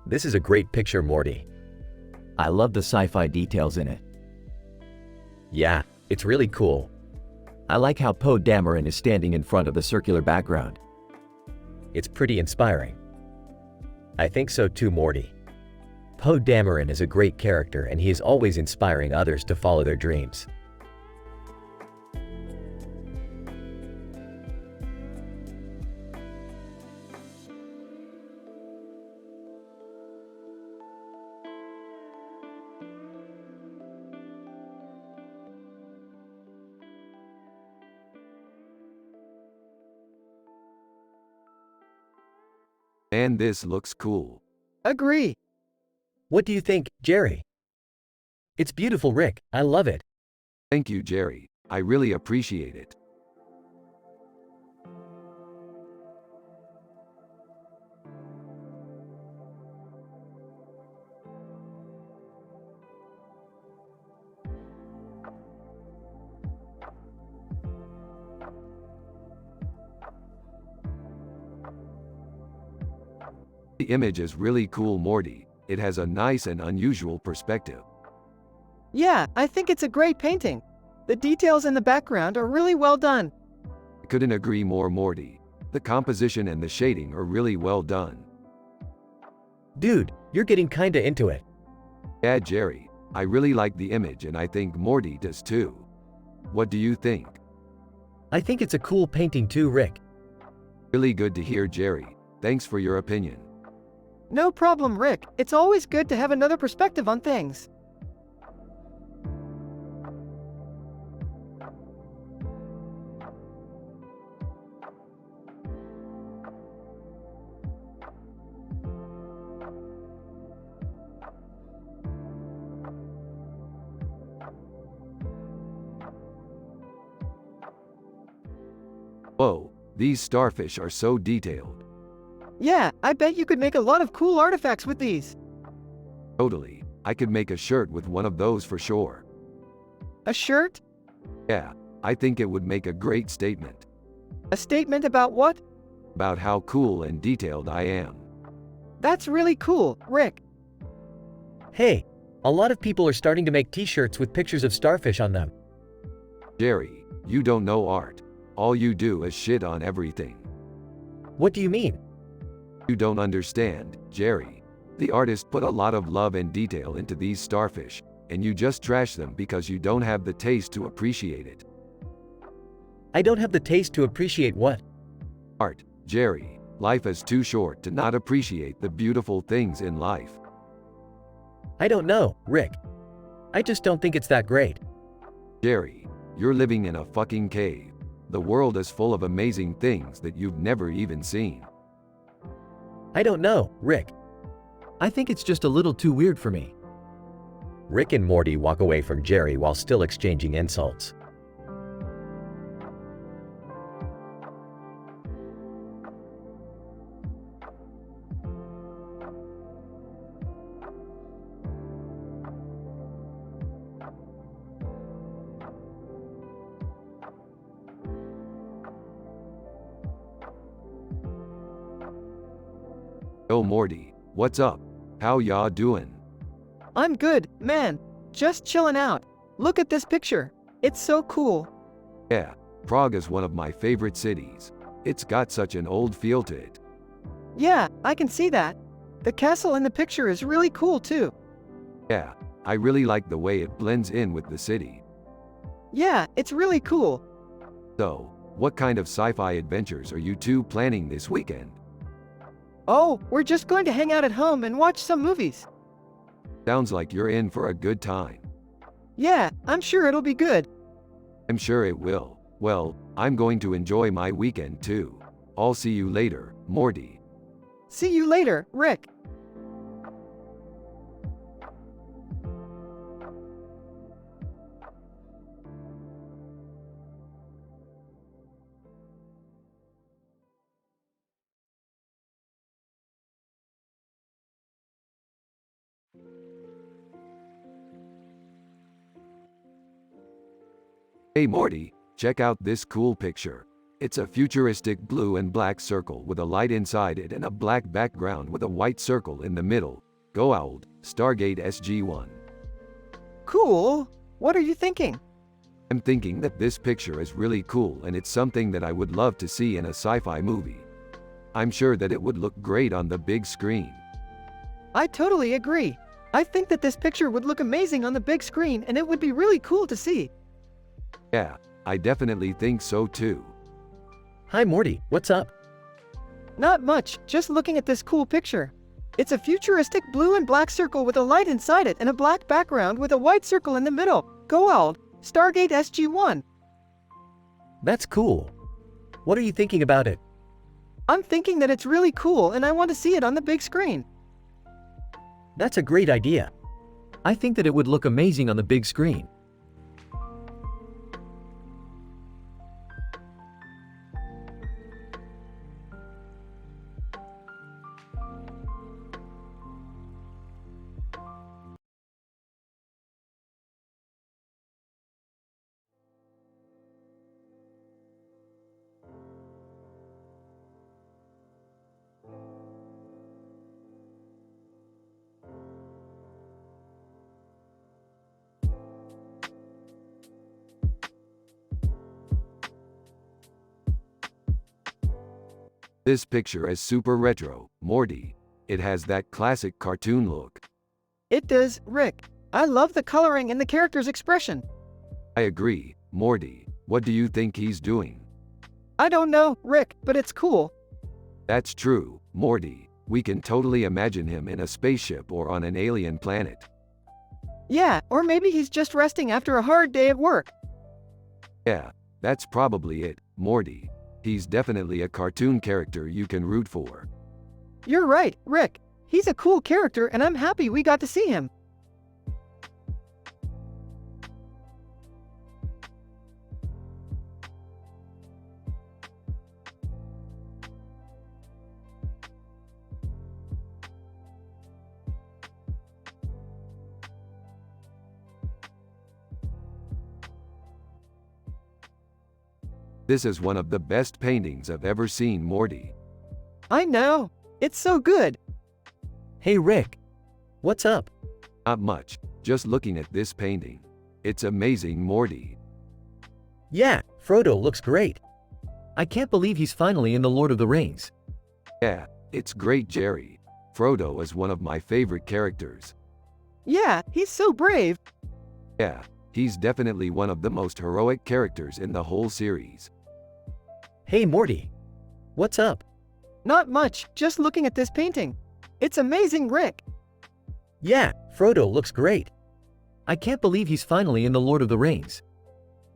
This is a great picture, Morty. I love the sci-fi details in it. Yeah, it's really cool. I like how Poe Dameron is standing in front of the circular background. It's pretty inspiring. I think so too, Morty. Poe Dameron is a great character and he is always inspiring others to follow their dreams. And this looks cool. Agree. What do you think, Jerry? It's beautiful, Rick. I love it. Thank you, Jerry. I really appreciate it. The image is really cool, Morty. It has a nice and unusual perspective. Yeah, I think it's a great painting. The details in the background are really well done. I couldn't agree more, Morty. The composition and the shading are really well done. Dude, you're getting kinda into it. Yeah, Jerry. I really like the image and I think Morty does too. What do you think? I think it's a cool painting too, Rick. Really good to hear, Jerry. Thanks for your opinion. No problem, Rick. It's always good to have another perspective on things. Whoa, these starfish are so detailed. Yeah, I bet you could make a lot of cool artifacts with these. Totally. I could make a shirt with one of those for sure. A shirt? Yeah, I think it would make a great statement A statement about what? about how cool and detailed I am. That's really cool, Rick. Hey, a lot of people are starting to make t-shirts with pictures of starfish on them. Jerry, you don't know art. All you do is shit on everything. What do you mean? You don't understand, Jerry. The artist put a lot of love and detail into these starfish, and you just trash them because you don't have the taste to appreciate it. I don't have the taste to appreciate what? Art, Jerry. Life is too short to not appreciate the beautiful things in life. I don't know, Rick. I just don't think it's that great. Jerry, you're living in a fucking cave. The world is full of amazing things that you've never even seen. I don't know, Rick. I think it's just a little too weird for me. Rick and Morty walk away from Jerry while still exchanging insults. Oh Morty, what's up? How y'all doing? I'm good, man. Just chilling out. Look at this picture. It's so cool. Yeah, Prague is one of my favorite cities. It's got such an old feel to it. Yeah, I can see that. The castle in the picture is really cool too. Yeah, I really like the way it blends in with the city. Yeah, it's really cool. So, what kind of sci-fi adventures are you two planning this weekend? Oh, we're just going to hang out at home and watch some movies. Sounds like you're in for a good time. Yeah, I'm sure it'll be good. I'm sure it will. Well, I'm going to enjoy my weekend too. I'll see you later, Morty. See you later, Rick. Hey Morty, check out this cool picture. It's a futuristic blue and black circle with a light inside it and a black background with a white circle in the middle. Go old, Stargate SG-1. Cool. What are you thinking? I'm thinking that this picture is really cool and it's something that I would love to see in a sci-fi movie. I'm sure that it would look great on the big screen. I totally agree. I think that this picture would look amazing on the big screen and it would be really cool to see. Yeah, I definitely think so too. Hi Morty, what's up? Not much, just looking at this cool picture. It's a futuristic blue and black circle with a light inside it and a black background with a white circle in the middle. Go old, Stargate SG-1. That's cool. What are you thinking about it? I'm thinking that it's really cool and I want to see it on the big screen. That's a great idea. I think that it would look amazing on the big screen. This picture is super retro, Morty. It has that classic cartoon look. It does, Rick. I love the coloring and the character's expression. I agree, Morty. What do you think he's doing? I don't know, Rick, but it's cool. That's true, Morty. We can totally imagine him in a spaceship or on an alien planet. Yeah, or maybe he's just resting after a hard day at work. Yeah, that's probably it, Morty. He's definitely a cartoon character you can root for. You're right, Rick. He's a cool character and I'm happy we got to see him. This is one of the best paintings I've ever seen, Morty. I know. It's so good. Hey Rick. What's up? Not much, just looking at this painting. It's amazing, Morty. Yeah, Frodo looks great. I can't believe he's finally in The Lord of the Rings. Yeah, it's great, Jerry. Frodo is one of my favorite characters. Yeah, he's so brave. Yeah, he's definitely one of the most heroic characters in the whole series. Hey Morty. What's up? Not much, just looking at this painting. It's amazing, Rick. Yeah, Frodo looks great. I can't believe he's finally in The Lord of the Rings.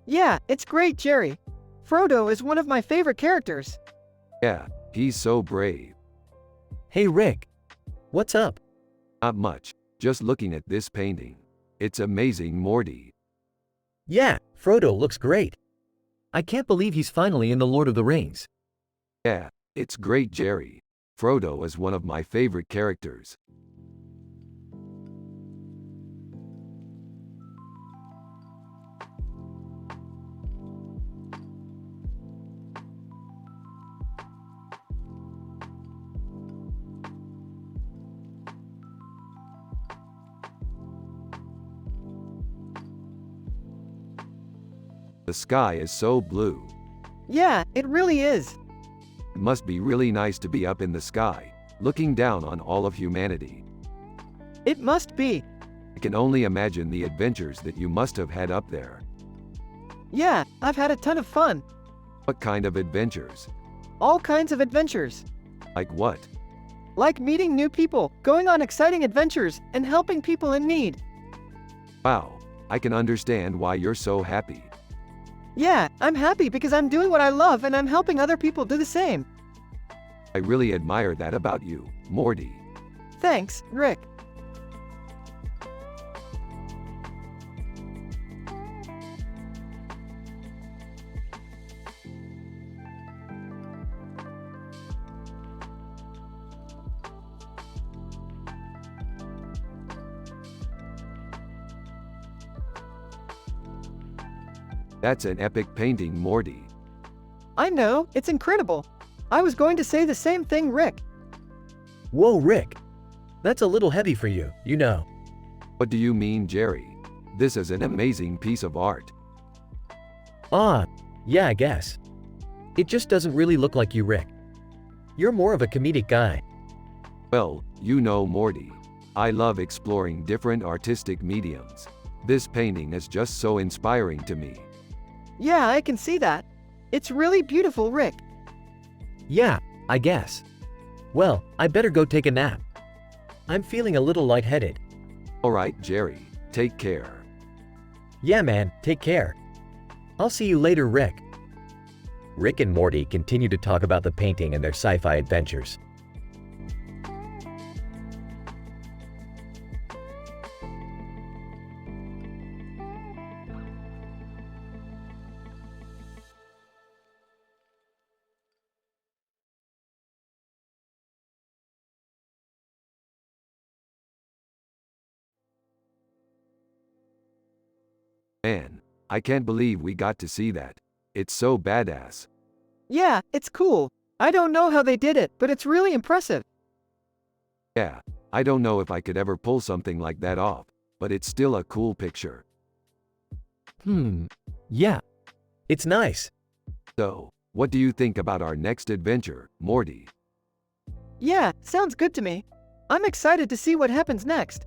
Yeah, it's great, Jerry. Frodo is one of my favorite characters. Yeah, he's so brave. Hey Rick. What's up? Not much, just looking at this painting. It's amazing, Morty. Yeah, Frodo looks great. I can't believe he's finally in The Lord of the Rings. Yeah, it's great, Jerry. Frodo is one of my favorite characters. The sky is so blue. Yeah, it really is. It must be really nice to be up in the sky, looking down on all of humanity. It must be. I can only imagine the adventures that you must have had up there. Yeah, I've had a ton of fun. What kind of adventures? All kinds of adventures. Like what? Like meeting new people, going on exciting adventures, and helping people in need. Wow, I can understand why you're so happy. Yeah, I'm happy because I'm doing what I love and I'm helping other people do the same. I really admire that about you, Morty. Thanks, Rick. That's an epic painting, Morty. I know, it's incredible. I was going to say the same thing, Rick. Whoa Rick. That's a little heavy for you, you know. What do you mean, Jerry? This is an amazing piece of art. Yeah, I guess. It just doesn't really look like you, Rick. You're more of a comedic guy. Well, you know, Morty. I love exploring different artistic mediums. This painting is just so inspiring to me. Yeah, I can see that. It's really beautiful, Rick. Yeah, I guess. Well, I better go take a nap. I'm feeling a little lightheaded. Alright, Jerry, take care. Yeah man, take care. I'll see you later, Rick. Rick and Morty continue to talk about the painting and their sci-fi adventures. Man, I can't believe we got to see that. It's so badass. Yeah, it's cool. I don't know how they did it, but it's really impressive. Yeah, I don't know if I could ever pull something like that off, but it's still a cool picture. Yeah. It's nice. So, what do you think about our next adventure, Morty? Yeah, sounds good to me. I'm excited to see what happens next.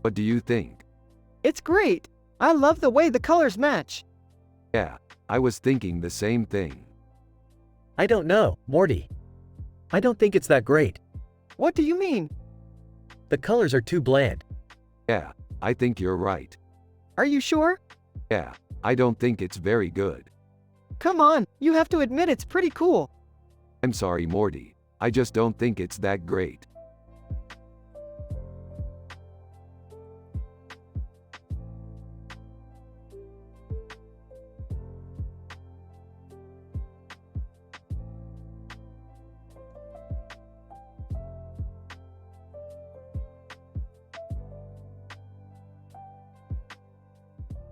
What do you think? It's great. I love the way the colors match. Yeah, I was thinking the same thing. I don't know, Morty. I don't think it's that great. What do you mean? The colors are too bland. Yeah, I think you're right. Are you sure? Yeah, I don't think it's very good. Come on, you have to admit it's pretty cool. I'm sorry, Morty. I just don't think it's that great.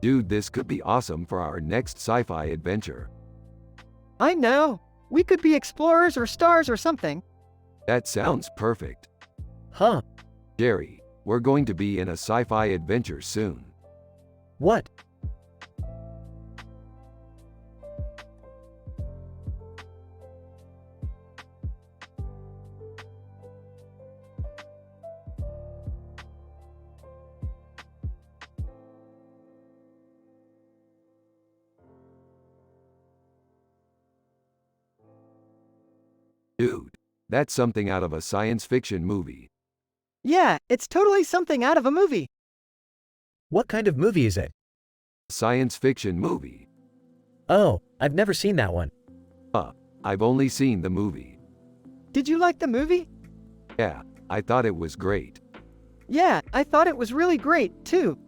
Dude, this could be awesome for our next sci-fi adventure. I know. We could be explorers or stars or something. That sounds perfect. Huh? Jerry, we're going to be in a sci-fi adventure soon. What? Dude, that's something out of a science fiction movie. Yeah, it's totally something out of a movie. What kind of movie is it? Science fiction movie. Oh, I've never seen that one. I've only seen the movie. Did you like the movie? Yeah, I thought it was great. Yeah, I thought it was really great, too.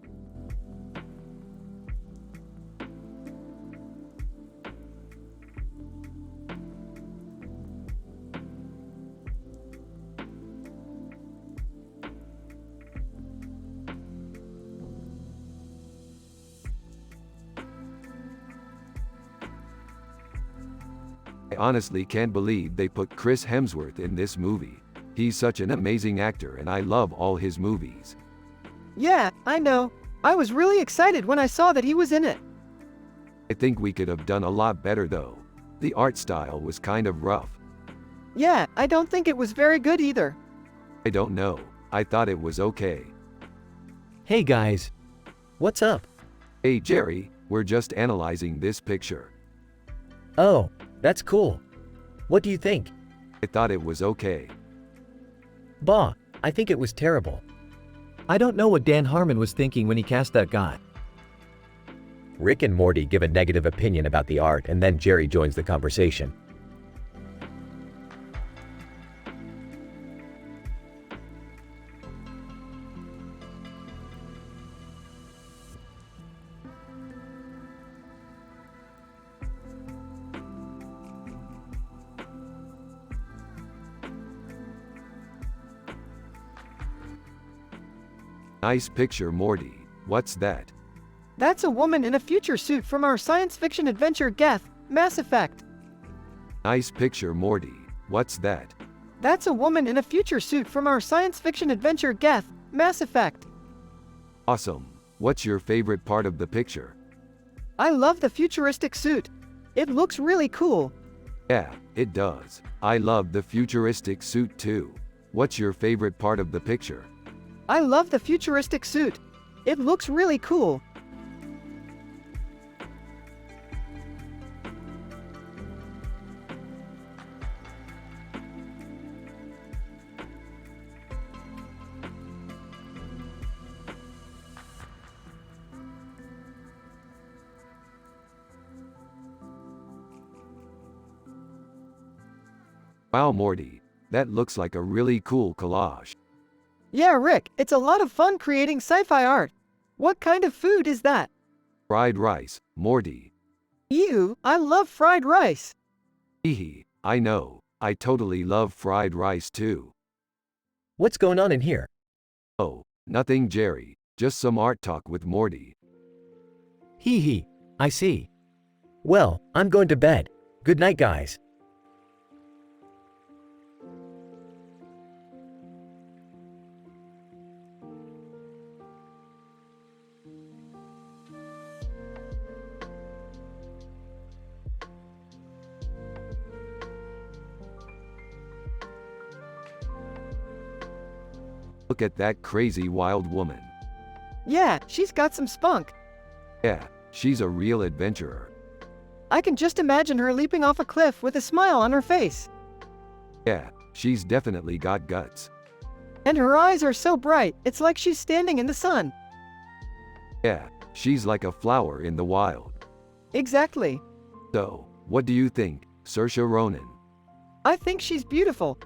I honestly can't believe they put Chris Hemsworth in this movie. He's such an amazing actor and I love all his movies. Yeah, I know. I was really excited when I saw that he was in it. I think we could have done a lot better though. The art style was kind of rough. Yeah, I don't think it was very good either. I don't know. I thought it was okay. Hey guys. What's up? Hey Jerry, we're just analyzing this picture. Oh, that's cool. What do you think? I thought it was okay. Bah, I think it was terrible. I don't know what Dan Harmon was thinking when he cast that guy. Rick and Morty give a negative opinion about the art and then Jerry joins the conversation. Nice picture, Morty. What's that? That's a woman in a future suit from our science fiction adventure Geth, Mass Effect. Nice picture, Morty. What's that? That's a woman in a future suit from our science fiction adventure Geth, Mass Effect. Awesome. What's your favorite part of the picture? I love the futuristic suit. It looks really cool. Yeah, it does. I love the futuristic suit too. What's your favorite part of the picture? I love the futuristic suit. It looks really cool. Wow, Morty. That looks like a really cool collage. Yeah, Rick, it's a lot of fun creating sci-fi art. What kind of food is that? Fried rice, Morty. Ew, I love fried rice. Hehe, I know. I totally love fried rice too. What's going on in here? Oh, nothing, Jerry. Just some art talk with Morty. Hee hee, I see. Well, I'm going to bed. Good night, guys. Look at that crazy wild woman. Yeah, she's got some spunk. Yeah, she's a real adventurer. I can just imagine her leaping off a cliff with a smile on her face. Yeah, she's definitely got guts. And her eyes are so bright, it's like she's standing in the sun. Yeah, she's like a flower in the wild. Exactly. So, what do you think, Saoirse Ronan? I think she's beautiful.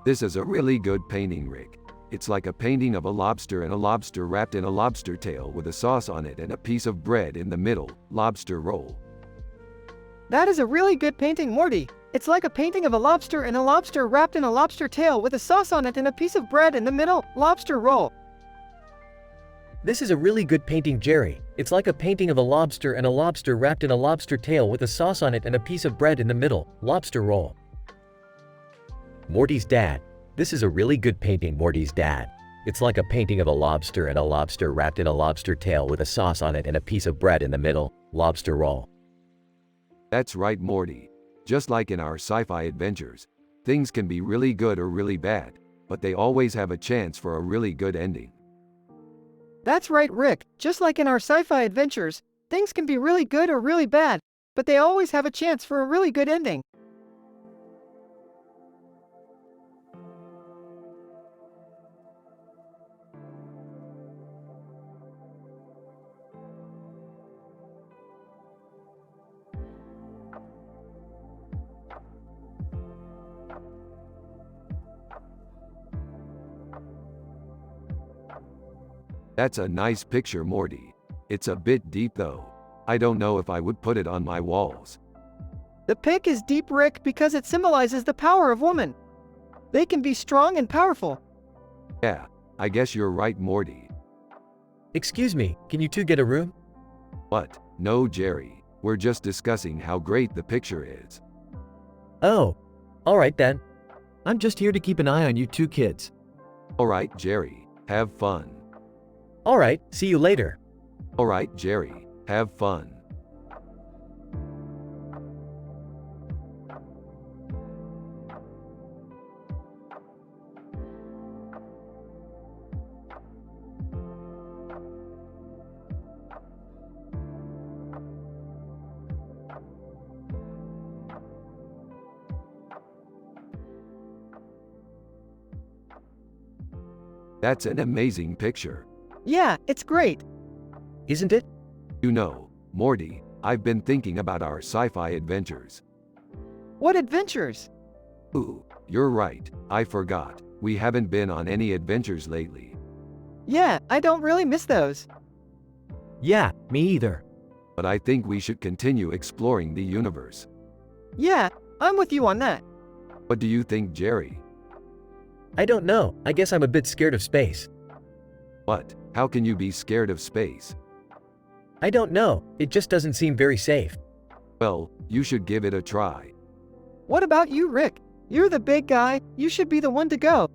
This is a really good painting, Rick. It's like a painting of a lobster and a lobster wrapped in a lobster tail with a sauce on it and a piece of bread in the middle, lobster roll. That is a really good painting, Morty. It's like a painting of a lobster and a lobster wrapped in a lobster tail with a sauce on it and a piece of bread in the middle, lobster roll. This is a really good painting, Jerry. It's like a painting of a lobster and a lobster wrapped in a lobster tail with a sauce on it and a piece of bread in the middle, lobster roll. Morty's dad. This is a really good painting, Morty's dad. It's like a painting of a lobster and a lobster wrapped in a lobster tail with a sauce on it and a piece of bread in the middle, lobster roll. That's right, Morty. Just like in our sci-fi adventures, things can be really good or really bad, but they always have a chance for a really good ending. That's right, Rick. Just like in our sci-fi adventures, things can be really good or really bad, but they always have a chance for a really good ending. That's a nice picture, Morty. It's a bit deep though. I don't know if I would put it on my walls. The pic is deep, Rick, because it symbolizes the power of women. They can be strong and powerful. Yeah, I guess you're right, Morty. Excuse me, can you two get a room? What? No, Jerry. We're just discussing how great the picture is. Oh, alright then. I'm just here to keep an eye on you two kids. Alright, Jerry. Have fun. Alright, see you later. Alright, Jerry. Have fun. That's an amazing picture. Yeah, it's great. Isn't it? You know, Morty, I've been thinking about our sci-fi adventures. What adventures? Ooh, you're right. I forgot. We haven't been on any adventures lately. Yeah, I don't really miss those. Yeah, me either. But I think we should continue exploring the universe. Yeah, I'm with you on that. What do you think, Jerry? I don't know, I guess I'm a bit scared of space. What? How can you be scared of space? I don't know, it just doesn't seem very safe. Well, you should give it a try. What about you, Rick? You're the big guy, you should be the one to go.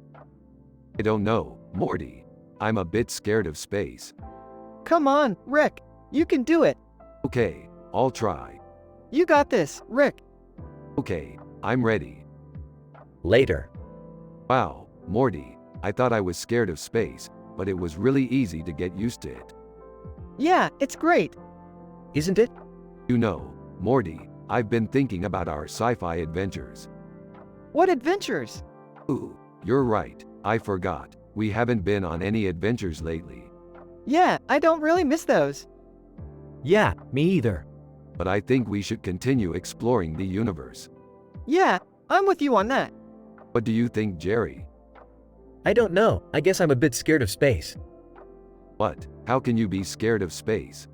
I don't know, Morty. I'm a bit scared of space. Come on, Rick. You can do it. Okay, I'll try. You got this, Rick. Okay, I'm ready. Later. Wow, Morty, I thought I was scared of space, but it was really easy to get used to it. Yeah, it's great. Isn't it? You know, Morty, I've been thinking about our sci-fi adventures. What adventures? Ooh, you're right, I forgot. We haven't been on any adventures lately. Yeah, I don't really miss those. Yeah, me either. But I think we should continue exploring the universe. Yeah, I'm with you on that. What do you think, Jerry? I don't know, I guess I'm a bit scared of space. What? How can you be scared of space?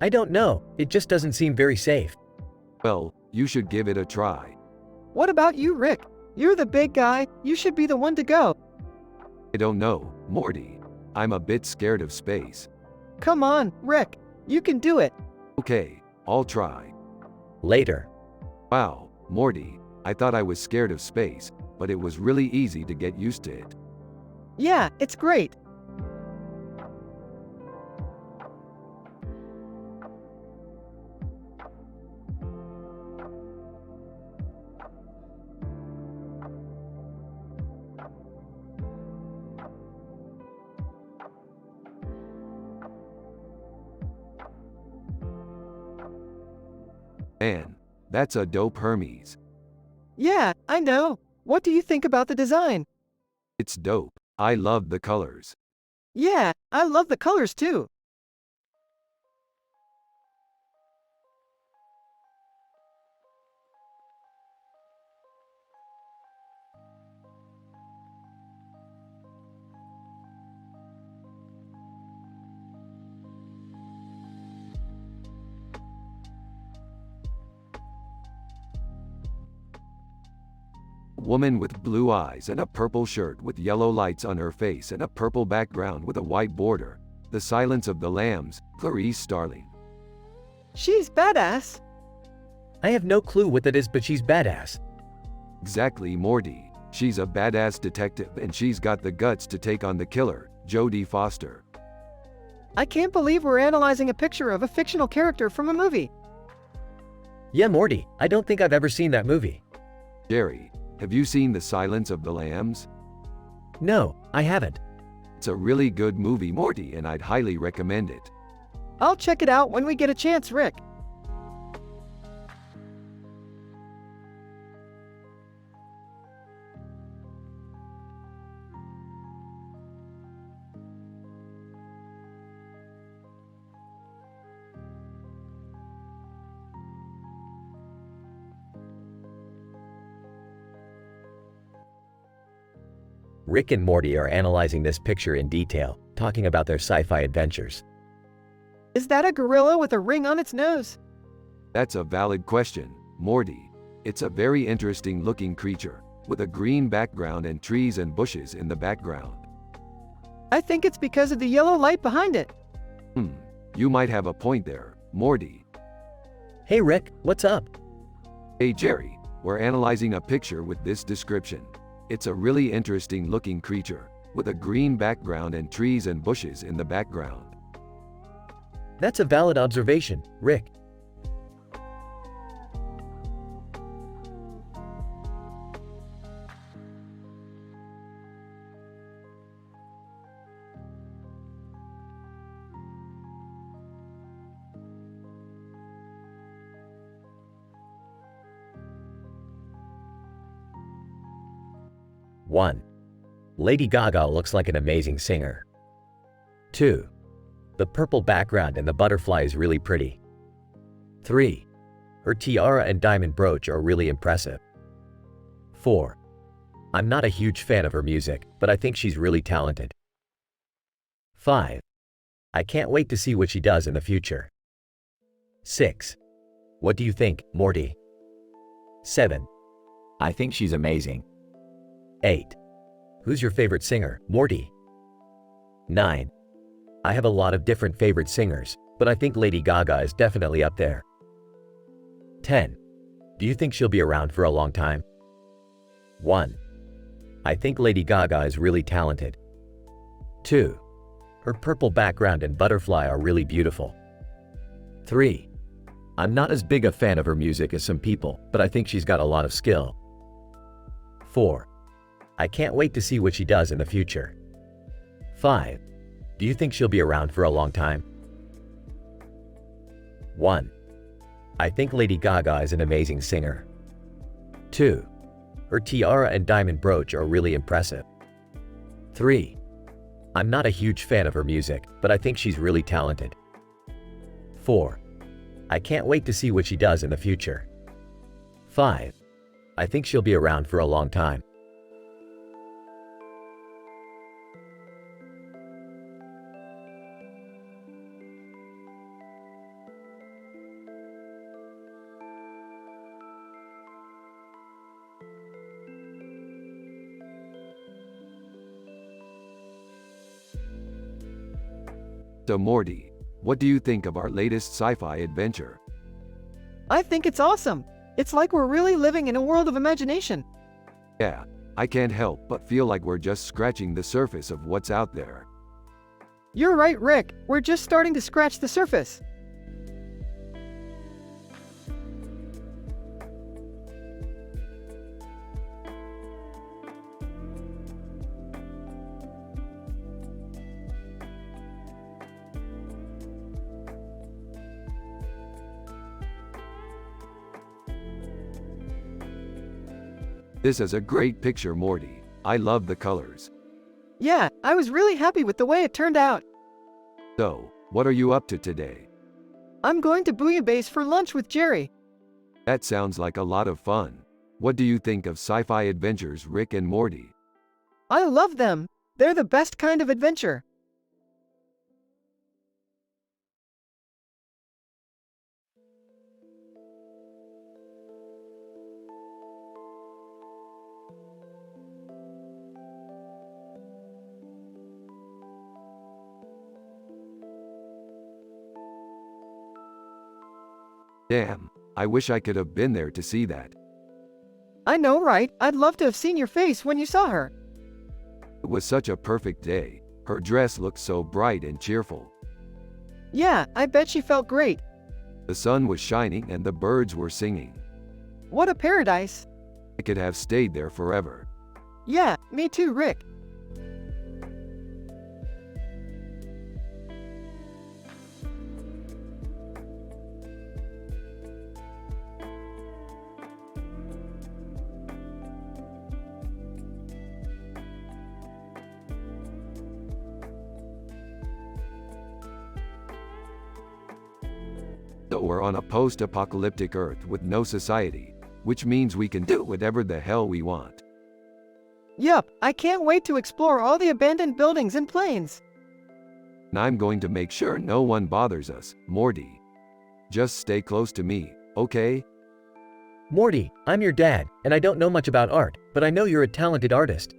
I don't know, it just doesn't seem very safe. Well, you should give it a try. What about you, Rick? You're the big guy, you should be the one to go. I don't know, Morty. I'm a bit scared of space. Come on, Rick. You can do it. Okay, I'll try. Later. Wow, Morty, I thought I was scared of space, but it was really easy to get used to it. Yeah, it's great. Man, that's a dope Hermes. Yeah, I know. What do you think about the design? It's dope. I love the colors. Yeah, I love the colors too. woman with blue eyes and a purple shirt with yellow lights on her face and a purple background with a white border. The Silence of the Lambs, Clarice Starling. She's badass. I have no clue what that is, but she's badass. Exactly, Morty. She's a badass detective and she's got the guts to take on the killer, Jodie Foster. I can't believe we're analyzing a picture of a fictional character from a movie. Yeah, Morty, I don't think I've ever seen that movie. Jerry, have you seen The Silence of the Lambs? No, I haven't. It's a really good movie, Morty, and I'd highly recommend it. I'll check it out when we get a chance, Rick. Rick and Morty are analyzing this picture in detail, talking about their sci-fi adventures. Is that a gorilla with a ring on its nose? That's a valid question, Morty. It's a very interesting looking creature, with a green background and trees and bushes in the background. I think it's because of the yellow light behind it. You might have a point there, Morty. Hey Rick, what's up? Hey Jerry, we're analyzing a picture with this description. It's a really interesting looking creature, with a green background and trees and bushes in the background. That's a valid observation, Rick. One, Lady Gaga looks like an amazing singer. 2. The purple background and the butterfly is really pretty. 3. Her tiara and diamond brooch are really impressive. 4. I'm not a huge fan of her music, but I think she's really talented. 5. I can't wait to see what she does in the future. 6. What do you think, Morty? 7. I think she's amazing. 8. Who's your favorite singer, Morty? 9. I have a lot of different favorite singers, but I think Lady Gaga is definitely up there. 10. Do you think she'll be around for a long time? 1. I think Lady Gaga is really talented. 2. Her purple background and butterfly are really beautiful. 3. I'm not as big a fan of her music as some people, but I think she's got a lot of skill. 4. I can't wait to see what she does in the future. 5. Do you think she'll be around for a long time? 1. I think Lady Gaga is an amazing singer. 2. Her tiara and diamond brooch are really impressive. 3. I'm not a huge fan of her music, but I think she's really talented. 4. I can't wait to see what she does in the future. 5. I think she'll be around for a long time. So Morty, what do you think of our latest sci-fi adventure? I think it's awesome. It's like we're really living in a world of imagination. Yeah, I can't help but feel like we're just scratching the surface of what's out there. You're right, Rick. We're just starting to scratch the surface. This is a great picture, Morty. I love the colors. Yeah, I was really happy with the way it turned out. So, what are you up to today? I'm going to Bouillabaisse for lunch with Jerry. That sounds like a lot of fun. What do you think of sci-fi adventures, Rick and Morty? I love them. They're the best kind of adventure. Damn, I wish I could have been there to see that. I know, right? I'd love to have seen your face when you saw her. It was such a perfect day. Her dress looked so bright and cheerful. Yeah, I bet she felt great. The sun was shining and the birds were singing. What a paradise. I could have stayed there forever. Yeah, me too, Rick. So we're on a post-apocalyptic Earth with no society, which means we can do whatever the hell we want. Yup, I can't wait to explore all the abandoned buildings and planes. And I'm going to make sure no one bothers us, Morty. Just stay close to me, okay? Morty, I'm your dad, and I don't know much about art, but I know you're a talented artist.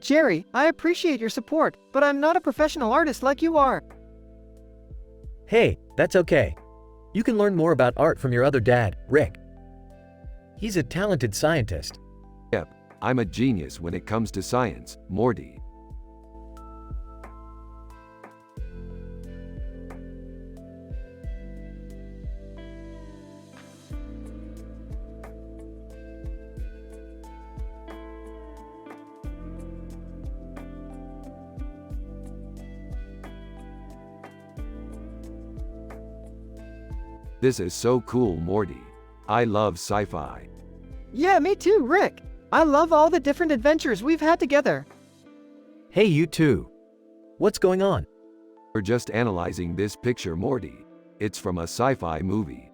Jerry, I appreciate your support, but I'm not a professional artist like you are. Hey, that's okay. You can learn more about art from your other dad, Rick. He's a talented scientist. Yep, I'm a genius when it comes to science, Morty. This is so cool, Morty. I love sci-fi. Yeah, me too, Rick. I love all the different adventures we've had together. Hey, you too. What's going on? We're just analyzing this picture, Morty. It's from a sci-fi movie.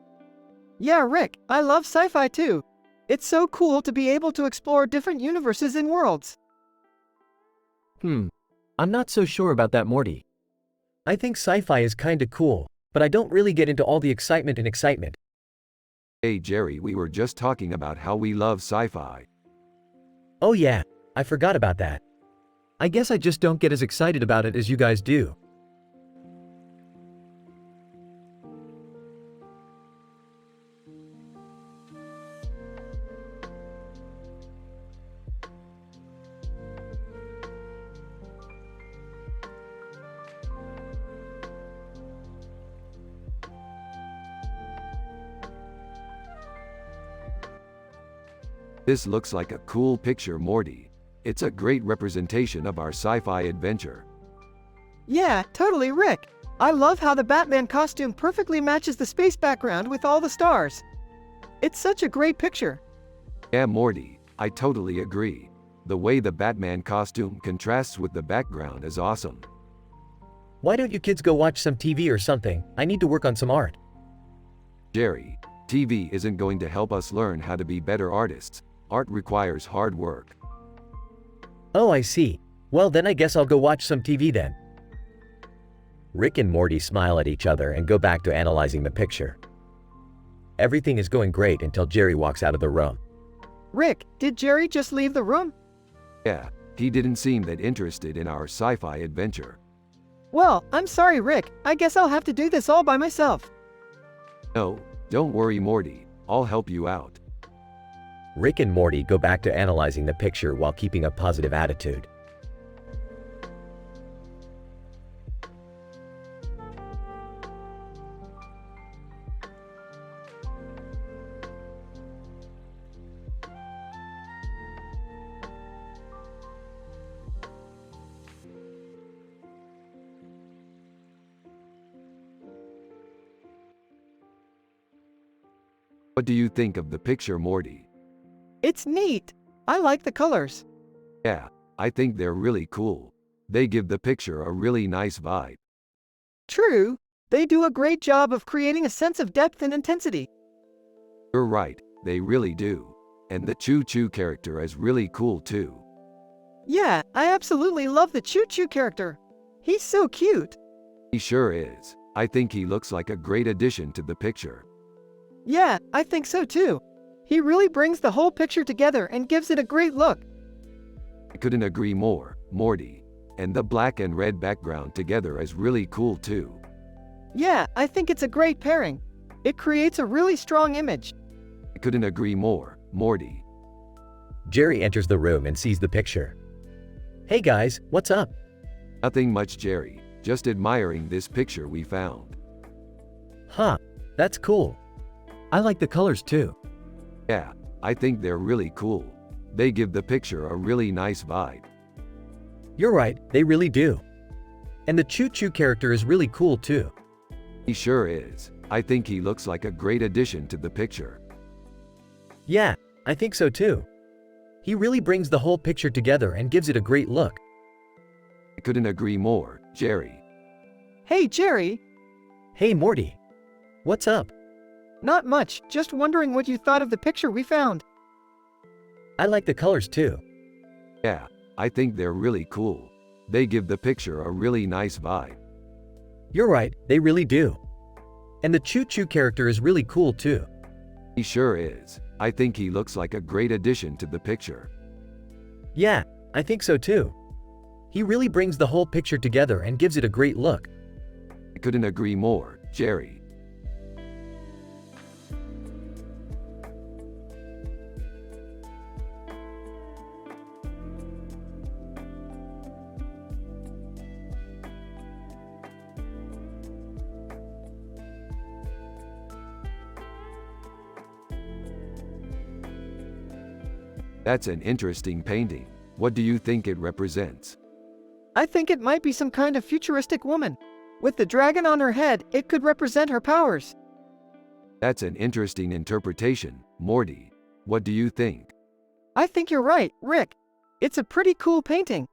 Yeah, Rick, I love sci-fi too. It's so cool to be able to explore different universes and worlds. I'm not so sure about that, Morty. I think sci-fi is kinda cool, but I don't really get into all the excitement. Hey Jerry, we were just talking about how we love sci-fi. Oh yeah, I forgot about that. I guess I just don't get as excited about it as you guys do. This looks like a cool picture, Morty. It's a great representation of our sci-fi adventure. Yeah, totally, Rick. I love how the Batman costume perfectly matches the space background with all the stars. It's such a great picture. Yeah, Morty, I totally agree. The way the Batman costume contrasts with the background is awesome. Why don't you kids go watch some TV or something? I need to work on some art. Jerry, TV isn't going to help us learn how to be better artists. Art requires hard work. Oh, I see. Well, then I guess I'll go watch some TV then. Rick and Morty smile at each other and go back to analyzing the picture. Everything is going great until Jerry walks out of the room. Rick, did Jerry just leave the room? Yeah, he didn't seem that interested in our sci-fi adventure. Well, I'm sorry, Rick. I guess I'll have to do this all by myself. No, don't worry, Morty. I'll help you out. Rick and Morty go back to analyzing the picture while keeping a positive attitude. What do you think of the picture, Morty? It's neat. I like the colors. Yeah, I think they're really cool. They give the picture a really nice vibe. True, they do a great job of creating a sense of depth and intensity. You're right, they really do. And the Choo Choo character is really cool too. Yeah, I absolutely love the Choo Choo character. He's so cute. He sure is. I think he looks like a great addition to the picture. Yeah, I think so too. He really brings the whole picture together and gives it a great look. I couldn't agree more, Morty. And the black and red background together is really cool too. Yeah, I think it's a great pairing. It creates a really strong image. I couldn't agree more, Morty. Jerry enters the room and sees the picture. Hey guys, what's up? Nothing much, Jerry. Just admiring this picture we found. Huh, that's cool. I like the colors too. Yeah, I think they're really cool. They give the picture a really nice vibe. You're right, they really do. And the Choo Choo character is really cool too. He sure is. I think he looks like a great addition to the picture. Yeah, I think so too. He really brings the whole picture together and gives it a great look. I couldn't agree more, Jerry. Hey, Jerry. Hey Morty. What's up? Not much, just wondering what you thought of the picture we found. I like the colors too. Yeah, I think they're really cool. They give the picture a really nice vibe. You're right, they really do. And the Choo Choo character is really cool too. He sure is. I think he looks like a great addition to the picture. Yeah, I think so too. He really brings the whole picture together and gives it a great look. I couldn't agree more, Jerry. That's an interesting painting. What do you think it represents? I think it might be some kind of futuristic woman. With the dragon on her head, it could represent her powers. That's an interesting interpretation, Morty. What do you think? I think you're right, Rick. It's a pretty cool painting.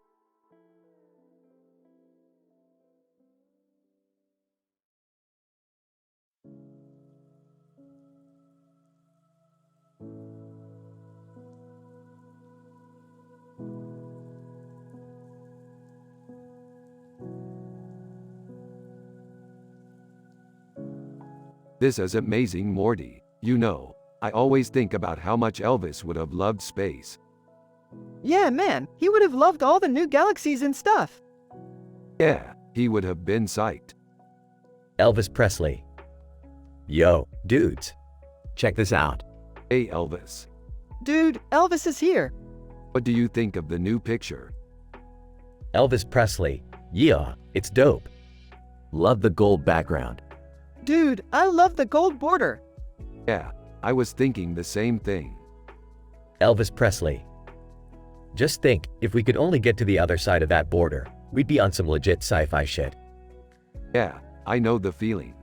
This is amazing, Morty. You know, I always think about how much Elvis would have loved space. Yeah, man, he would have loved all the new galaxies and stuff. Yeah, he would have been psyched. Elvis Presley. Yo, dudes. Check this out. Hey, Elvis. Dude, Elvis is here. What do you think of the new picture? Elvis Presley. Yeah, it's dope. Love the gold background. Dude, I love the gold border. Yeah, I was thinking the same thing. Elvis Presley. Just think, if we could only get to the other side of that border, we'd be on some legit sci-fi shit. Yeah, I know the feeling.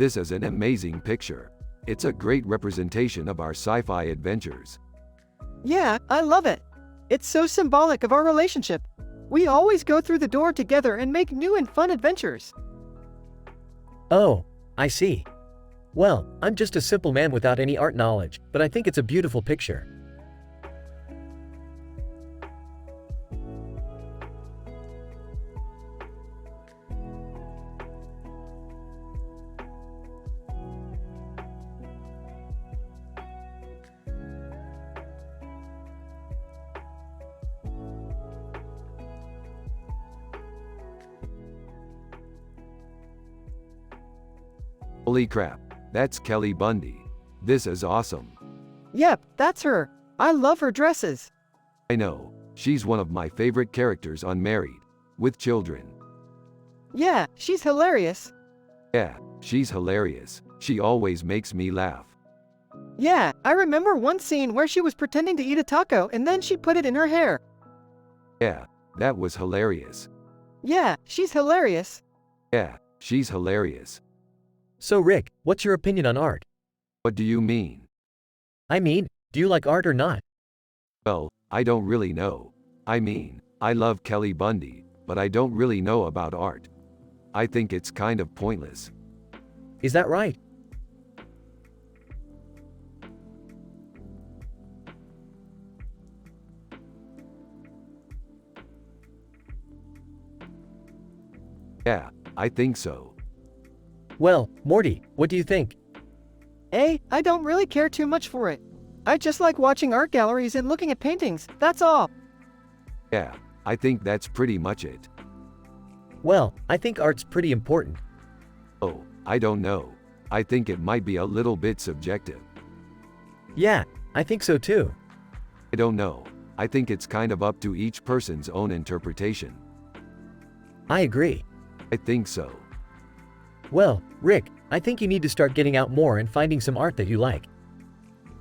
This is an amazing picture. It's a great representation of our sci-fi adventures. Yeah, I love it. It's so symbolic of our relationship. We always go through the door together and make new and fun adventures. Oh, I see. Well, I'm just a simple man without any art knowledge, but I think it's a beautiful picture. Holy crap, that's Kelly Bundy. This is awesome. Yep, that's her. I love her dresses. I know, she's one of my favorite characters on Married with Children. Yeah, she's hilarious. Yeah, she's hilarious. She always makes me laugh. Yeah, I remember one scene where she was pretending to eat a taco and then she put it in her hair. Yeah, that was hilarious. Yeah, she's hilarious. Yeah, she's hilarious. So Rick, what's your opinion on art? What do you mean? I mean, do you like art or not? Well, I don't really know. I mean, I love Kelly Bundy, but I don't really know about art. I think it's kind of pointless. Is that right? Yeah, I think so. Well, Morty, what do you think? I don't really care too much for it. I just like watching art galleries and looking at paintings, that's all. Yeah, I think that's pretty much it. Well, I think art's pretty important. Oh, I don't know. I think it might be a little bit subjective. Yeah, I think so too. I don't know. I think it's kind of up to each person's own interpretation. I agree. I think so. Well, Rick, I think you need to start getting out more and finding some art that you like.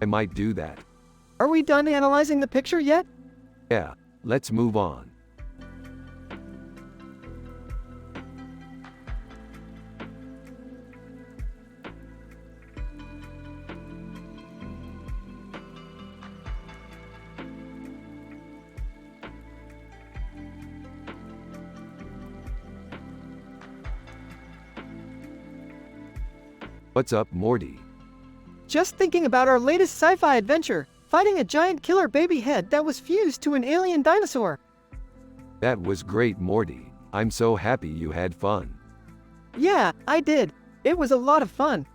I might do that. Are we done analyzing the picture yet? Yeah, let's move on. What's up, Morty? Just thinking about our latest sci-fi adventure, fighting a giant killer baby head that was fused to an alien dinosaur. That was great, Morty. I'm so happy you had fun. Yeah, I did. It was a lot of fun.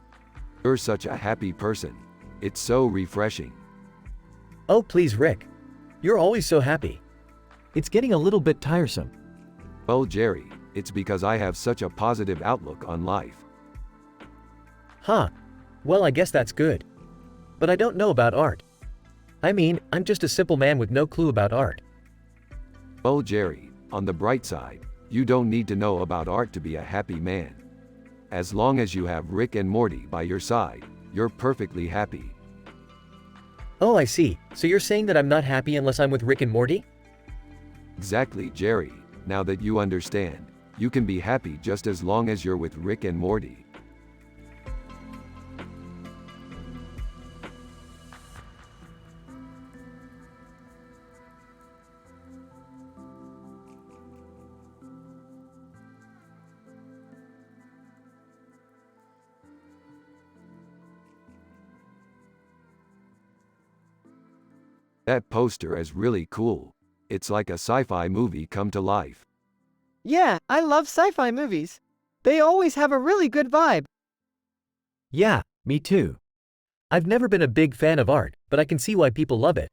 You're such a happy person. It's so refreshing. Oh, please, Rick. You're always so happy. It's getting a little bit tiresome. Well, Jerry, it's because I have such a positive outlook on life. Huh. Well, I guess that's good. But I don't know about art. I mean, I'm just a simple man with no clue about art. Well, Jerry, on the bright side, you don't need to know about art to be a happy man. As long as you have Rick and Morty by your side, you're perfectly happy. Oh, I see. So you're saying that I'm not happy unless I'm with Rick and Morty? Exactly, Jerry. Now that you understand, you can be happy just as long as you're with Rick and Morty. That poster is really cool. It's like a sci-fi movie come to life. Yeah, I love sci-fi movies. They always have a really good vibe. Yeah, me too. I've never been a big fan of art, but I can see why people love it.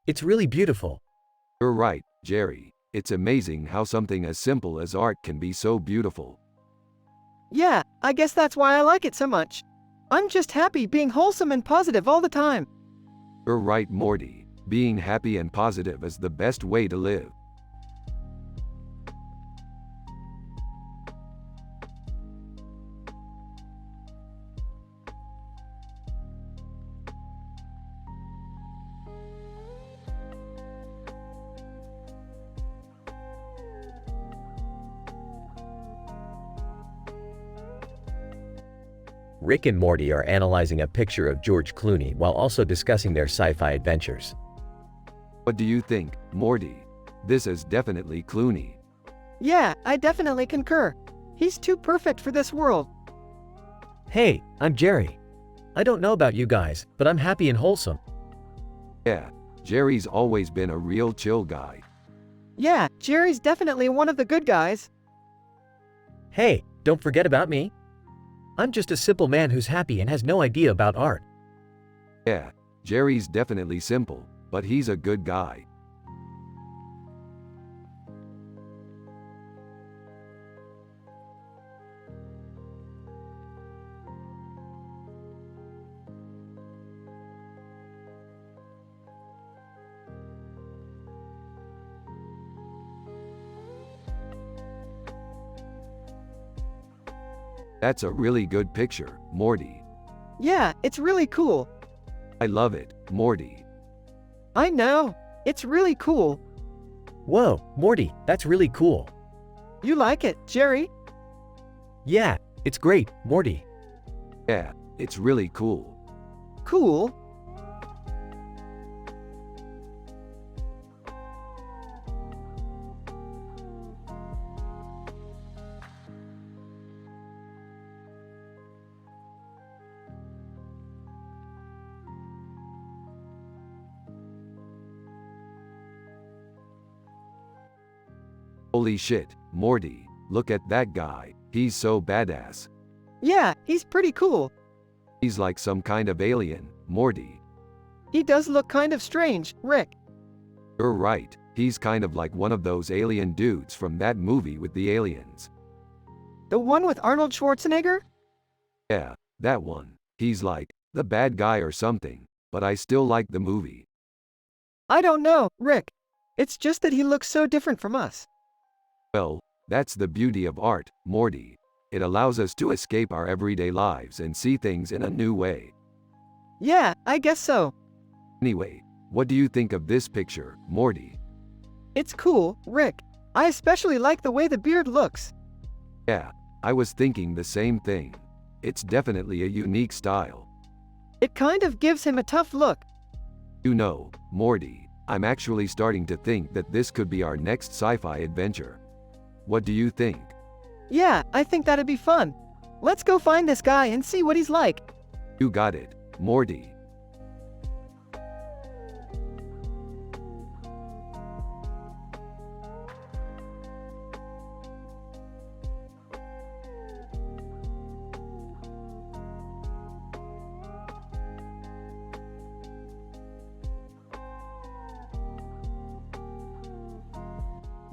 It's really beautiful. You're right, Jerry. It's amazing how something as simple as art can be so beautiful. Yeah, I guess that's why I like it so much. I'm just happy being wholesome and positive all the time. You're right, Morty. Being happy and positive is the best way to live. Rick and Morty are analyzing a picture of George Clooney while also discussing their sci-fi adventures. What do you think, Morty? This is definitely Clooney. Yeah, I definitely concur. He's too perfect for this world. Hey, I'm Jerry. I don't know about you guys, but I'm happy and wholesome. Yeah, Jerry's always been a real chill guy. Yeah, Jerry's definitely one of the good guys. Hey, don't forget about me. I'm just a simple man who's happy and has no idea about art. Yeah, Jerry's definitely simple, but he's a good guy. That's a really good picture, Morty. Yeah, it's really cool. I love it, Morty. I know. It's really cool. Whoa, Morty, that's really cool. You like it, Jerry? Yeah, it's great, Morty. Yeah, it's really cool. Cool. Holy shit, Morty. look at that guy, he's so badass. Yeah, he's pretty cool. He's like some kind of alien, Morty. He does look kind of strange, Rick. You're right, he's kind of like one of those alien dudes from that movie with the aliens. The one with Arnold Schwarzenegger? Yeah, that one. He's like the bad guy or something, but I still like the movie. I don't know, Rick. It's just that he looks so different from us. Well, that's the beauty of art, Morty. It allows us to escape our everyday lives and see things in a new way. Yeah, I guess so. Anyway, what do you think of this picture, Morty? It's cool, Rick. I especially like the way the beard looks. Yeah, I was thinking the same thing. It's definitely a unique style. It kind of gives him a tough look. You know, Morty, I'm actually starting to think that this could be our next sci-fi adventure. What do you think? Yeah, I think that'd be fun. Let's go find this guy and see what he's like. You got it, Morty.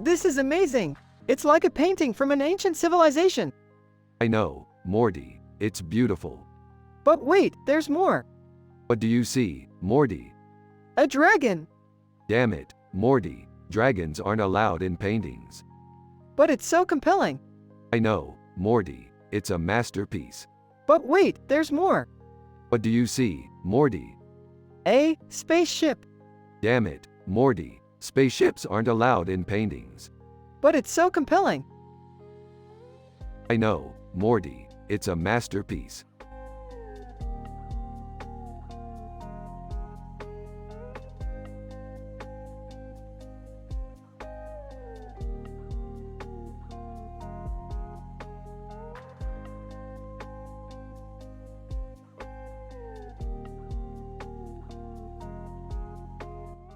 This is amazing. It's like a painting from an ancient civilization. I know, Morty, it's beautiful. But wait, there's more. What do you see, Morty? A dragon. Damn it, Morty, dragons aren't allowed in paintings. But it's so compelling. I know, Morty, it's a masterpiece. But wait, there's more. What do you see, Morty? A spaceship. Damn it, Morty, spaceships aren't allowed in paintings. But it's so compelling. I know, Morty, it's a masterpiece.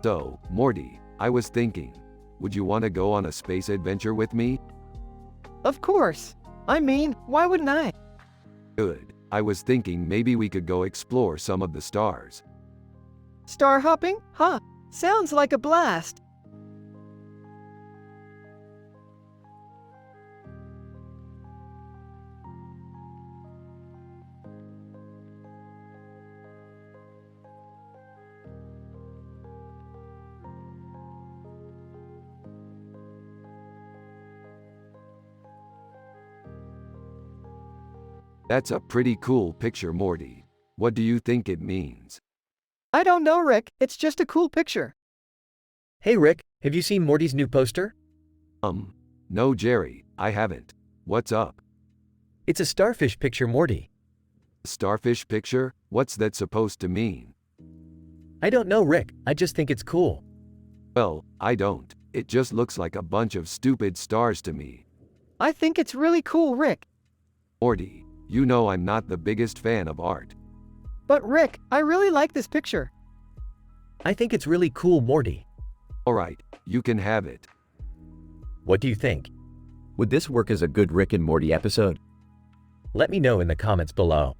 So, Morty, I was thinking, would you want to go on a space adventure with me? Of course. I mean, why wouldn't I? Good. I was thinking maybe we could go explore some of the stars. Star hopping? Huh. Sounds like a blast. That's a pretty cool picture, Morty. What do you think it means? I don't know, Rick. It's just a cool picture. Hey Rick, have you seen Morty's new poster? No, Jerry, I haven't. What's up? It's a starfish picture, Morty. Starfish picture? What's that supposed to mean? I don't know, Rick. I just think it's cool. Well, I don't. It just looks like a bunch of stupid stars to me. I think it's really cool, Rick. Morty, you know I'm not the biggest fan of art. But Rick, I really like this picture. I think it's really cool, Morty. Alright, you can have it. What do you think? Would this work as a good Rick and Morty episode? Let me know in the comments below.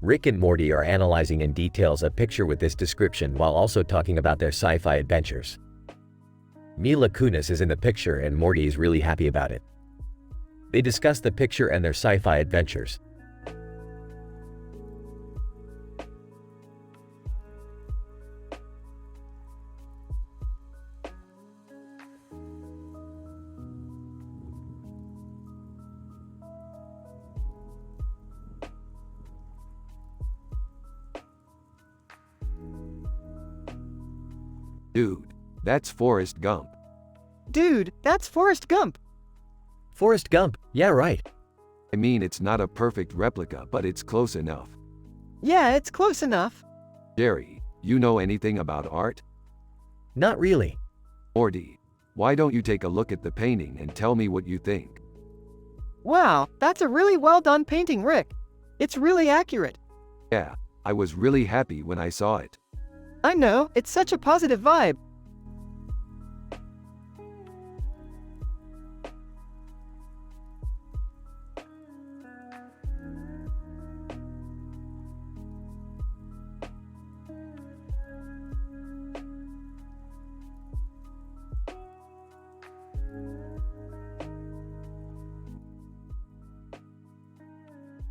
Rick and Morty are analyzing in details a picture with this description while also talking about their sci-fi adventures. Mila Kunis is in the picture and Morty is really happy about it. They discuss the picture and their sci-fi adventures. Dude, that's Forrest Gump. Dude, that's Forrest Gump. Forrest Gump, yeah right. I mean, it's not a perfect replica, but it's close enough. Yeah, it's close enough. Jerry, you know anything about art? Not really. Morty, why don't you take a look at the painting and tell me what you think? Wow, that's a really well done painting, Rick. It's really accurate. Yeah, I was really happy when I saw it. I know, it's such a positive vibe.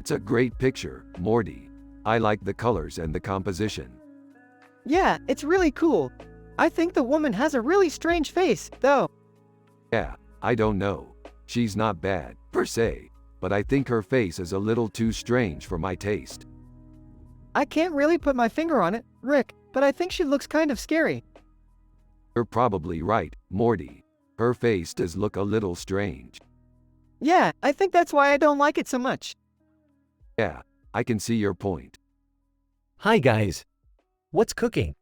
It's a great picture, Morty. I like the colors and the composition. Yeah, it's really cool. I think the woman has a really strange face, though. Yeah, I don't know. She's not bad, per se, but I think her face is a little too strange for my taste. I can't really put my finger on it, Rick, but I think she looks kind of scary. You're probably right, Morty. Her face does look a little strange. Yeah, I think that's why I don't like it so much. Yeah, I can see your point. Hi guys. What's cooking?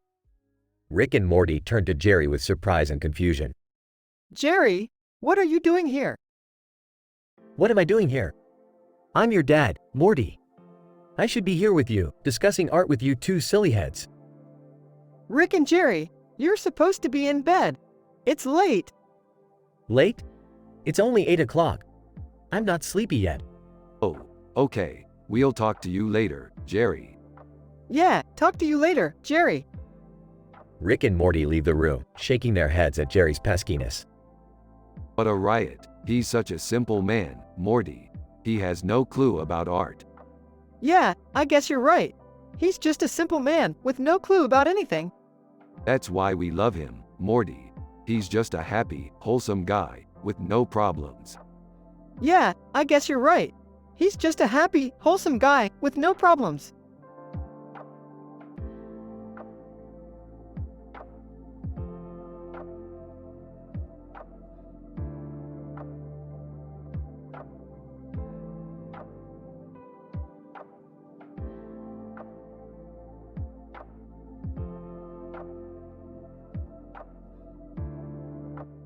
Rick and Morty turned to Jerry with surprise and confusion. Jerry, what are you doing here? What am I doing here? I'm your dad, Morty. I should be here with you, discussing art with you two silly heads. Rick and Jerry, you're supposed to be in bed. It's late. Late? It's only 8 o'clock. I'm not sleepy yet. Oh, okay. We'll talk to you later, Jerry. Yeah, talk to you later, Jerry. Rick and Morty leave the room, shaking their heads at Jerry's peskiness. What a riot. He's such a simple man, Morty. He has no clue about art. Yeah, I guess you're right. He's just a simple man with no clue about anything. That's why we love him, Morty. He's just a happy, wholesome guy, with no problems. Yeah, I guess you're right. He's just a happy, wholesome guy with no problems.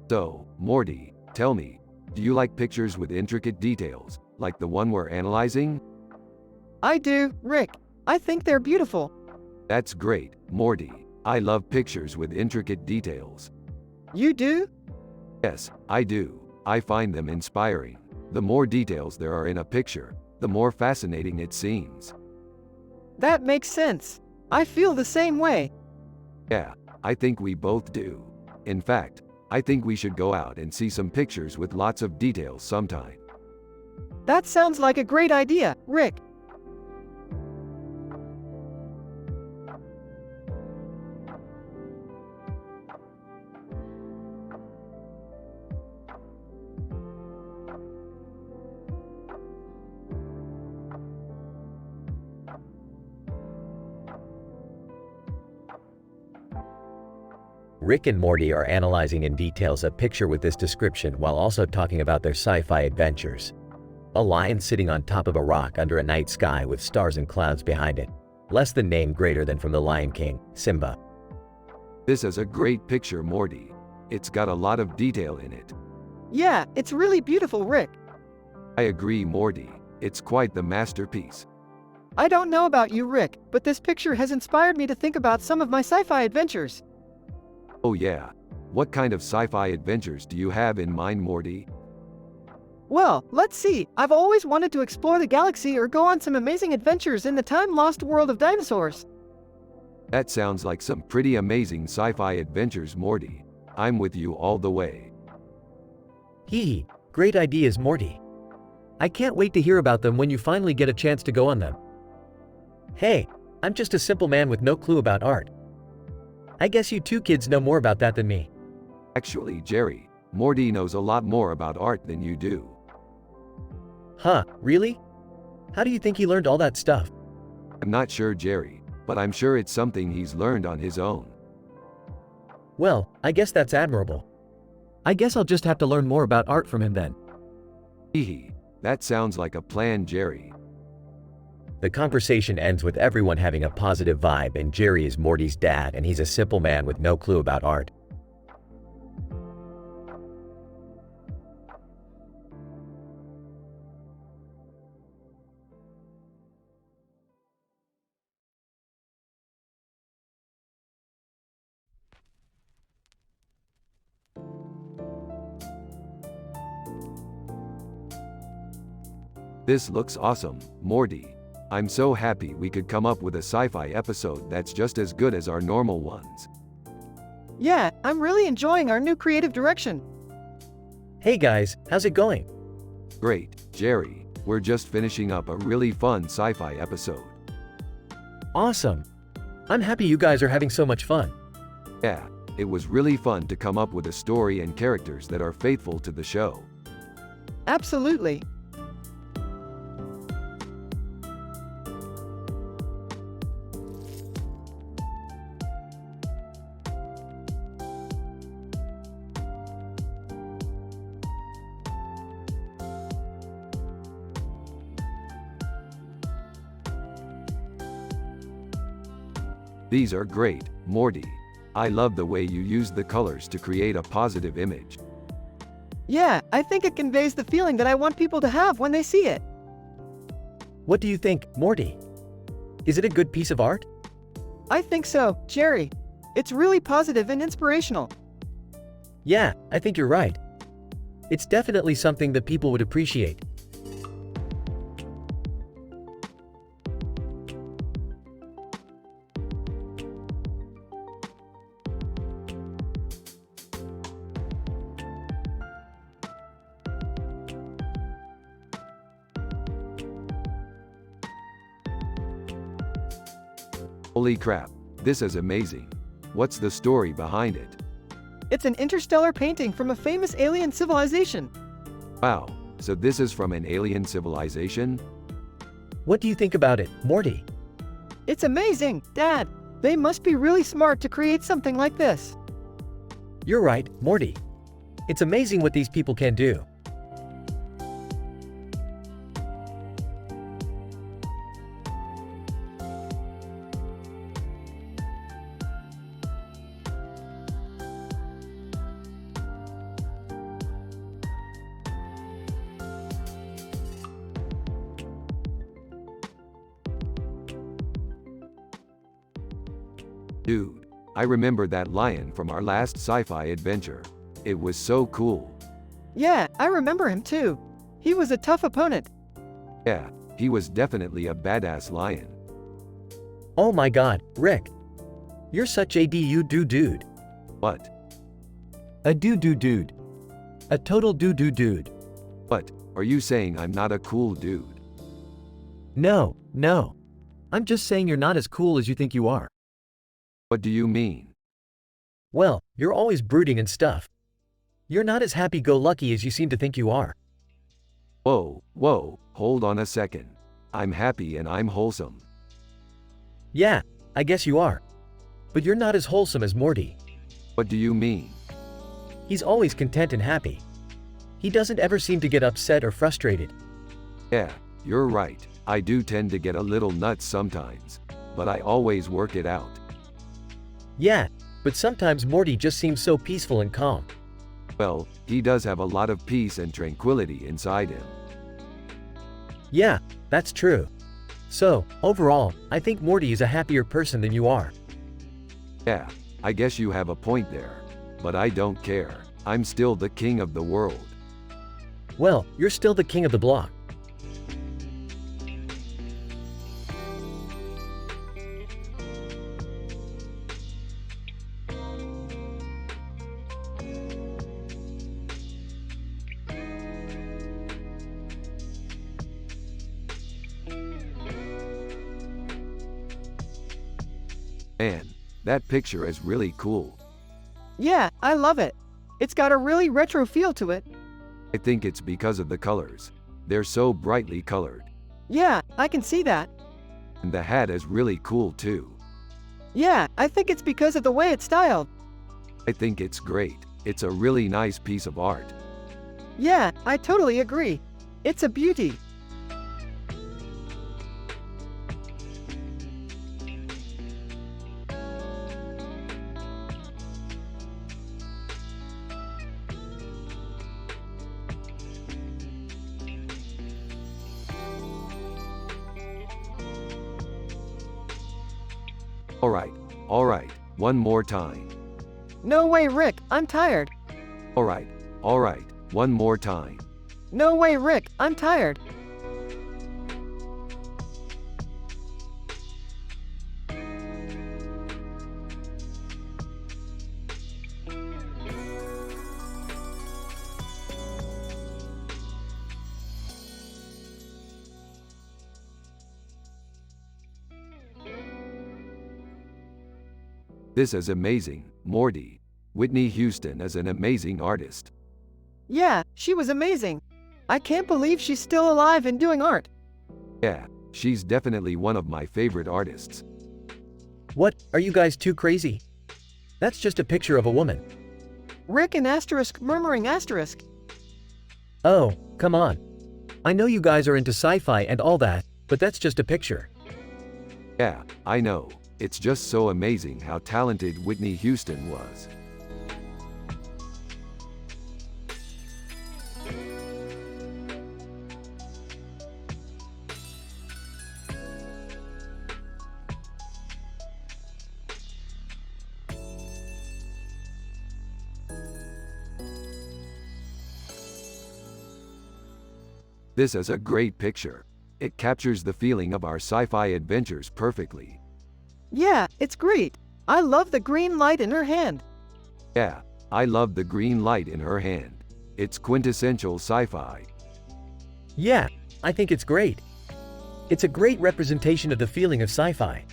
So, Morty, tell me, do you like pictures with intricate details, like the one we're analyzing? I do, Rick. I think they're beautiful. That's great, Morty. I love pictures with intricate details. You do? Yes, I do. I find them inspiring. The more details there are in a picture, the more fascinating it seems. That makes sense. I feel the same way. Yeah, I think we both do. In fact, I think we should go out and see some pictures with lots of details sometime. That sounds like a great idea, Rick. Rick and Morty are analyzing in details a picture with this description while also talking about their sci-fi adventures. A lion sitting on top of a rock under a night sky with stars and clouds behind it. Less than name greater than from The Lion King, Simba. This is a great picture, Morty. It's got a lot of detail in it. Yeah, it's really beautiful, Rick. I agree, Morty. It's quite the masterpiece. I don't know about you, Rick, but this picture has inspired me to think about some of my sci-fi adventures. Oh yeah. What kind of sci-fi adventures do you have in mind, Morty? Well, let's see. I've always wanted to explore the galaxy or go on some amazing adventures in the time-lost world of dinosaurs. That sounds like some pretty amazing sci-fi adventures, Morty. I'm with you all the way. Hee, great ideas, Morty. I can't wait to hear about them when you finally get a chance to go on them. Hey, I'm just a simple man with no clue about art. I guess you two kids know more about that than me. Actually, Jerry, Morty knows a lot more about art than you do. Huh, really? How do you think he learned all that stuff? I'm not sure, Jerry, but I'm sure it's something he's learned on his own. Well, I guess that's admirable. I guess I'll just have to learn more about art from him then. Hee, that sounds like a plan, Jerry. The conversation ends with everyone having a positive vibe, and Jerry is Morty's dad and he's a simple man with no clue about art. This looks awesome, Morty. I'm so happy we could come up with a sci-fi episode that's just as good as our normal ones. Yeah, I'm really enjoying our new creative direction. Hey guys, how's it going? Great, Jerry. We're just finishing up a really fun sci-fi episode. Awesome. I'm happy you guys are having so much fun. Yeah, it was really fun to come up with a story and characters that are faithful to the show. Absolutely. These are great, Morty. I love the way you use the colors to create a positive image. Yeah, I think it conveys the feeling that I want people to have when they see it. What do you think, Morty? Is it a good piece of art? I think so, Jerry. It's really positive and inspirational. Yeah, I think you're right. It's definitely something that people would appreciate. Holy crap, this is amazing. What's the story behind it? It's an interstellar painting from a famous alien civilization. Wow, so this is from an alien civilization? What do you think about it, Morty? It's amazing, Dad. They must be really smart to create something like this. You're right, Morty. It's amazing what these people can do. Dude, I remember that lion from our last sci-fi adventure. It was so cool. Yeah, I remember him too. He was a tough opponent. Yeah, he was definitely a badass lion. Oh my god, Rick. You're such a dude. What? A dude. A total dude. What? Are you saying I'm not a cool dude? No. I'm just saying you're not as cool as you think you are. What do you mean? Well, you're always brooding and stuff. You're not as happy-go-lucky as you seem to think you are. Whoa, hold on a second. I'm happy and I'm wholesome. Yeah, I guess you are. But you're not as wholesome as Morty. What do you mean? He's always content and happy. He doesn't ever seem to get upset or frustrated. Yeah, you're right. I do tend to get a little nuts sometimes. But I always work it out. Yeah, but sometimes Morty just seems so peaceful and calm. Well, he does have a lot of peace and tranquility inside him. Yeah, that's true. So, overall, I think Morty is a happier person than you are. Yeah, I guess you have a point there. But I don't care. I'm still the king of the world. Well, you're still the king of the block. Man, that picture is really cool. Yeah, I love it. It's got a really retro feel to it. I think it's because of the colors. They're so brightly colored. Yeah, I can see that. And the hat is really cool too. Yeah, I think it's because of the way it's styled. I think it's great. It's a really nice piece of art. Yeah, I totally agree. It's a beauty. Alright, one more time. No way, Rick, I'm tired. Alright, one more time. No way, Rick, I'm tired. This is amazing, Morty. Whitney Houston is an amazing artist. Yeah, she was amazing. I can't believe she's still alive and doing art. Yeah, she's definitely one of my favorite artists. What, are you guys too crazy? That's just a picture of a woman. Rick and asterisk murmuring asterisk. Oh, come on. I know you guys are into sci-fi and all that, but that's just a picture. Yeah, I know. It's just so amazing how talented Whitney Houston was. This is a great picture. It captures the feeling of our sci-fi adventures perfectly. Yeah, it's great. I love the green light in her hand. Yeah, I love the green light in her hand. It's quintessential sci-fi. Yeah, I think it's great. It's a great representation of the feeling of sci-fi.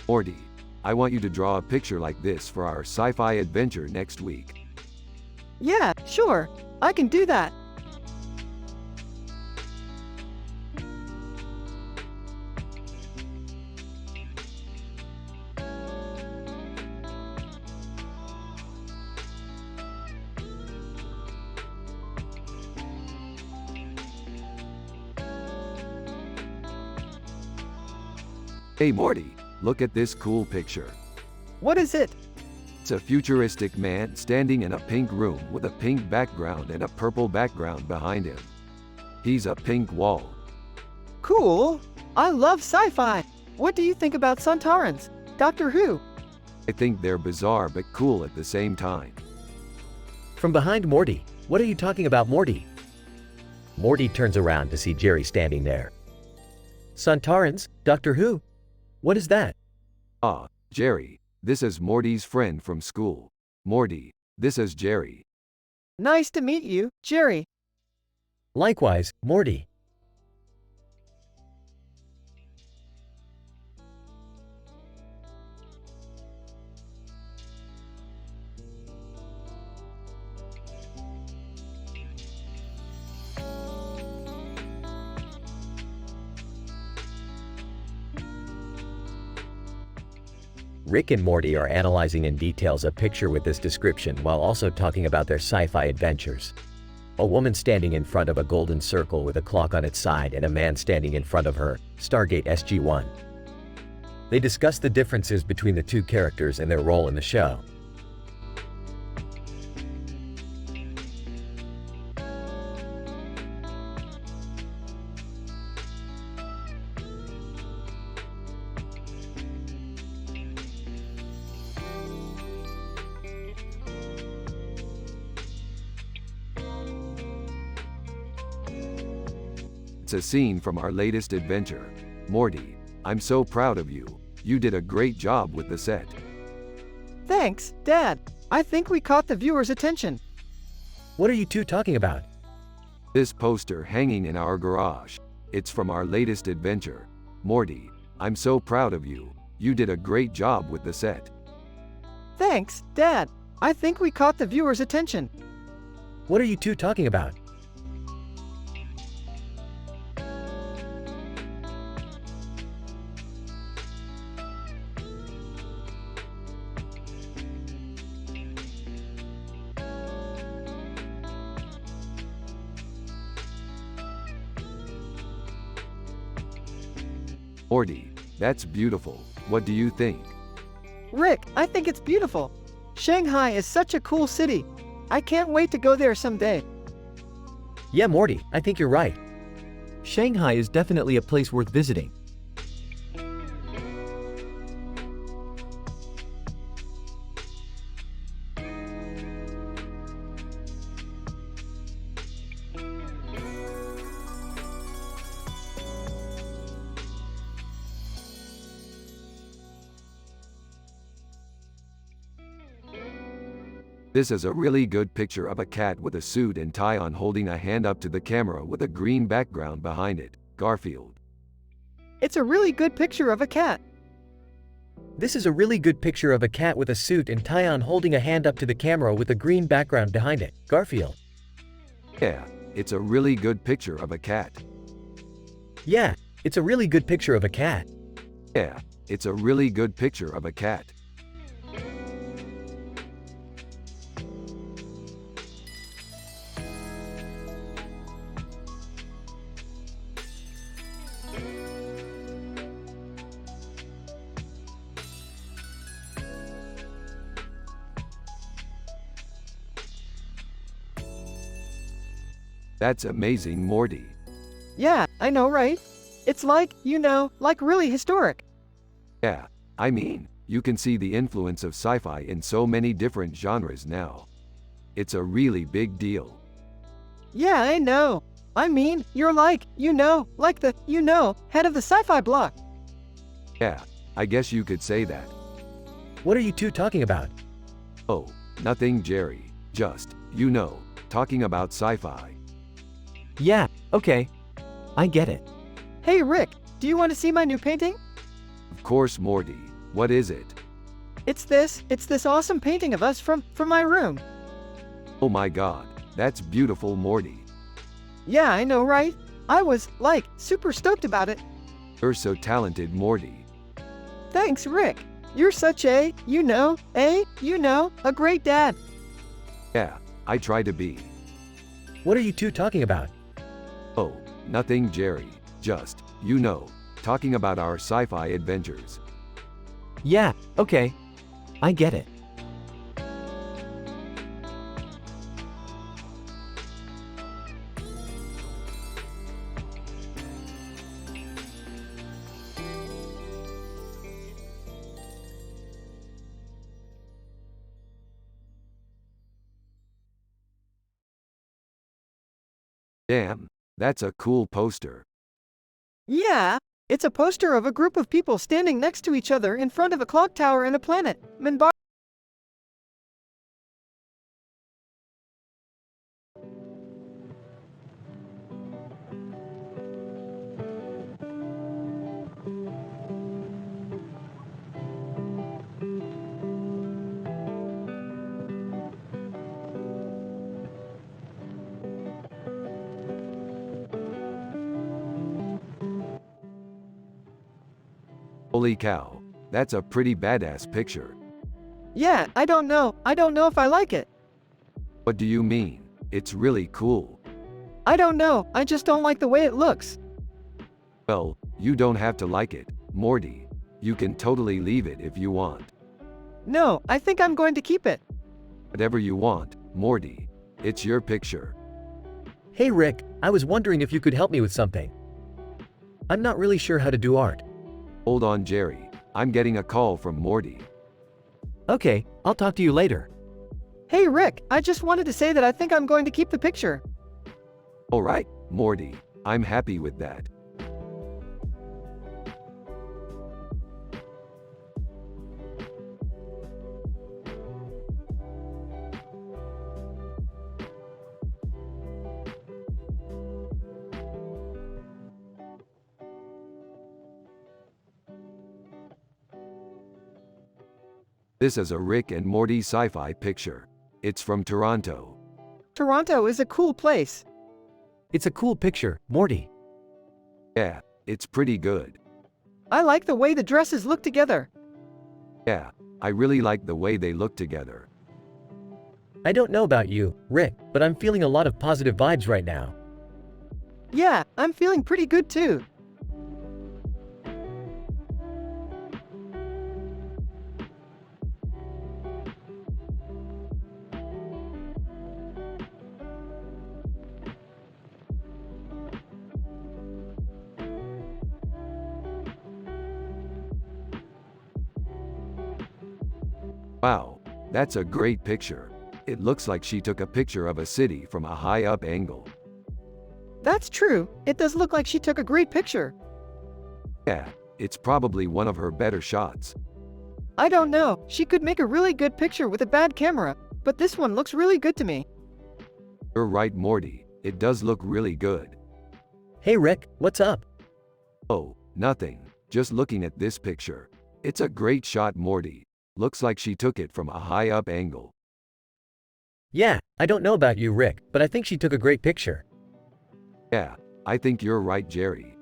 Morty, I want you to draw a picture like this for our sci-fi adventure next week. Yeah, sure. I can do that. Hey Morty, look at this cool picture. What is it? It's a futuristic man standing in a pink room with a pink background and a purple background behind him. He's a pink wall. Cool. I love sci-fi. What do you think about Santarans? Doctor Who? I think they're bizarre but cool at the same time. From behind Morty, what are you talking about, Morty? Morty turns around to see Jerry standing there. Santarans? Doctor Who? What is that? Ah, Jerry, this is Morty's friend from school. Morty, this is Jerry. Nice to meet you, Jerry. Likewise, Morty. Rick and Morty are analyzing in details a picture with this description while also talking about their sci-fi adventures. A woman standing in front of a golden circle with a clock on its side and a man standing in front of her, Stargate SG-1. They discuss the differences between the two characters and their role in the show. It's a scene from our latest adventure. Morty, I'm so proud of you. You did a great job with the set. Thanks, Dad. I think we caught the viewer's attention. What are you two talking about? This poster hanging in our garage. It's from our latest adventure. Morty, I'm so proud of you. You did a great job with the set. Thanks, Dad. I think we caught the viewer's attention. What are you two talking about? Morty, that's beautiful. What do you think? Rick, I think it's beautiful. Shanghai is such a cool city. I can't wait to go there someday. Yeah, Morty, I think you're right. Shanghai is definitely a place worth visiting. This is a really good picture of a cat with a suit and tie on holding a hand up to the camera with a green background behind it. Garfield. It's a really good picture of a cat. This is a really good picture of a cat with a suit and tie-on holding a hand up to the camera with a green background behind it. Garfield. Yeah, it's a really good picture of a cat. Yeah, it's a really good picture of a cat. Yeah, it's a really good picture of a cat. That's amazing, Morty. Yeah, I know, right? It's like, like really historic. Yeah, I mean, you can see the influence of sci-fi in so many different genres now. It's a really big deal. Yeah, I know. I mean, you're like, like the, head of the sci-fi block. Yeah, I guess you could say that. What are you two talking about? Oh, nothing, Jerry. Just, talking about sci-fi. Yeah, okay. I get it. Hey, Rick, do you want to see my new painting? Of course, Morty. What is it? It's this awesome painting of us from my room. Oh my god, that's beautiful, Morty. Yeah, I know, right? I was, like, super stoked about it. You're so talented, Morty. Thanks, Rick. You're such a great dad. Yeah, I try to be. What are you two talking about? Oh, nothing, Jerry. Just, talking about our sci-fi adventures. Yeah, okay. I get it. Damn, that's a cool poster. Yeah, it's a poster of a group of people standing next to each other in front of a clock tower and a planet. Minbar. Holy cow, that's a pretty badass picture. Yeah, I don't know if I like it. What do you mean? It's really cool. I don't know, I just don't like the way it looks. Well, you don't have to like it, Morty. You can totally leave it if you want. No, I think I'm going to keep it. Whatever you want, Morty. It's your picture. Hey Rick, I was wondering if you could help me with something. I'm not really sure how to do art. Hold on, Jerry. I'm getting a call from Morty. Okay, I'll talk to you later. Hey Rick, I just wanted to say that I think I'm going to keep the picture. Alright, Morty. I'm happy with that. This is a Rick and Morty sci-fi picture. It's from Toronto. Toronto is a cool place. It's a cool picture, Morty. Yeah, it's pretty good. I like the way the dresses look together. Yeah, I really like the way they look together. I don't know about you, Rick, but I'm feeling a lot of positive vibes right now. Yeah, I'm feeling pretty good too. Wow, that's a great picture. It looks like she took a picture of a city from a high-up angle. That's true, it does look like she took a great picture. Yeah, it's probably one of her better shots. I don't know, she could make a really good picture with a bad camera, but this one looks really good to me. You're right, Morty. It does look really good. Hey Rick, what's up? Oh, nothing. Just looking at this picture. It's a great shot, Morty. Looks like she took it from a high-up angle. Yeah, I don't know about you, Rick, but I think she took a great picture. Yeah, I think you're right, Jerry.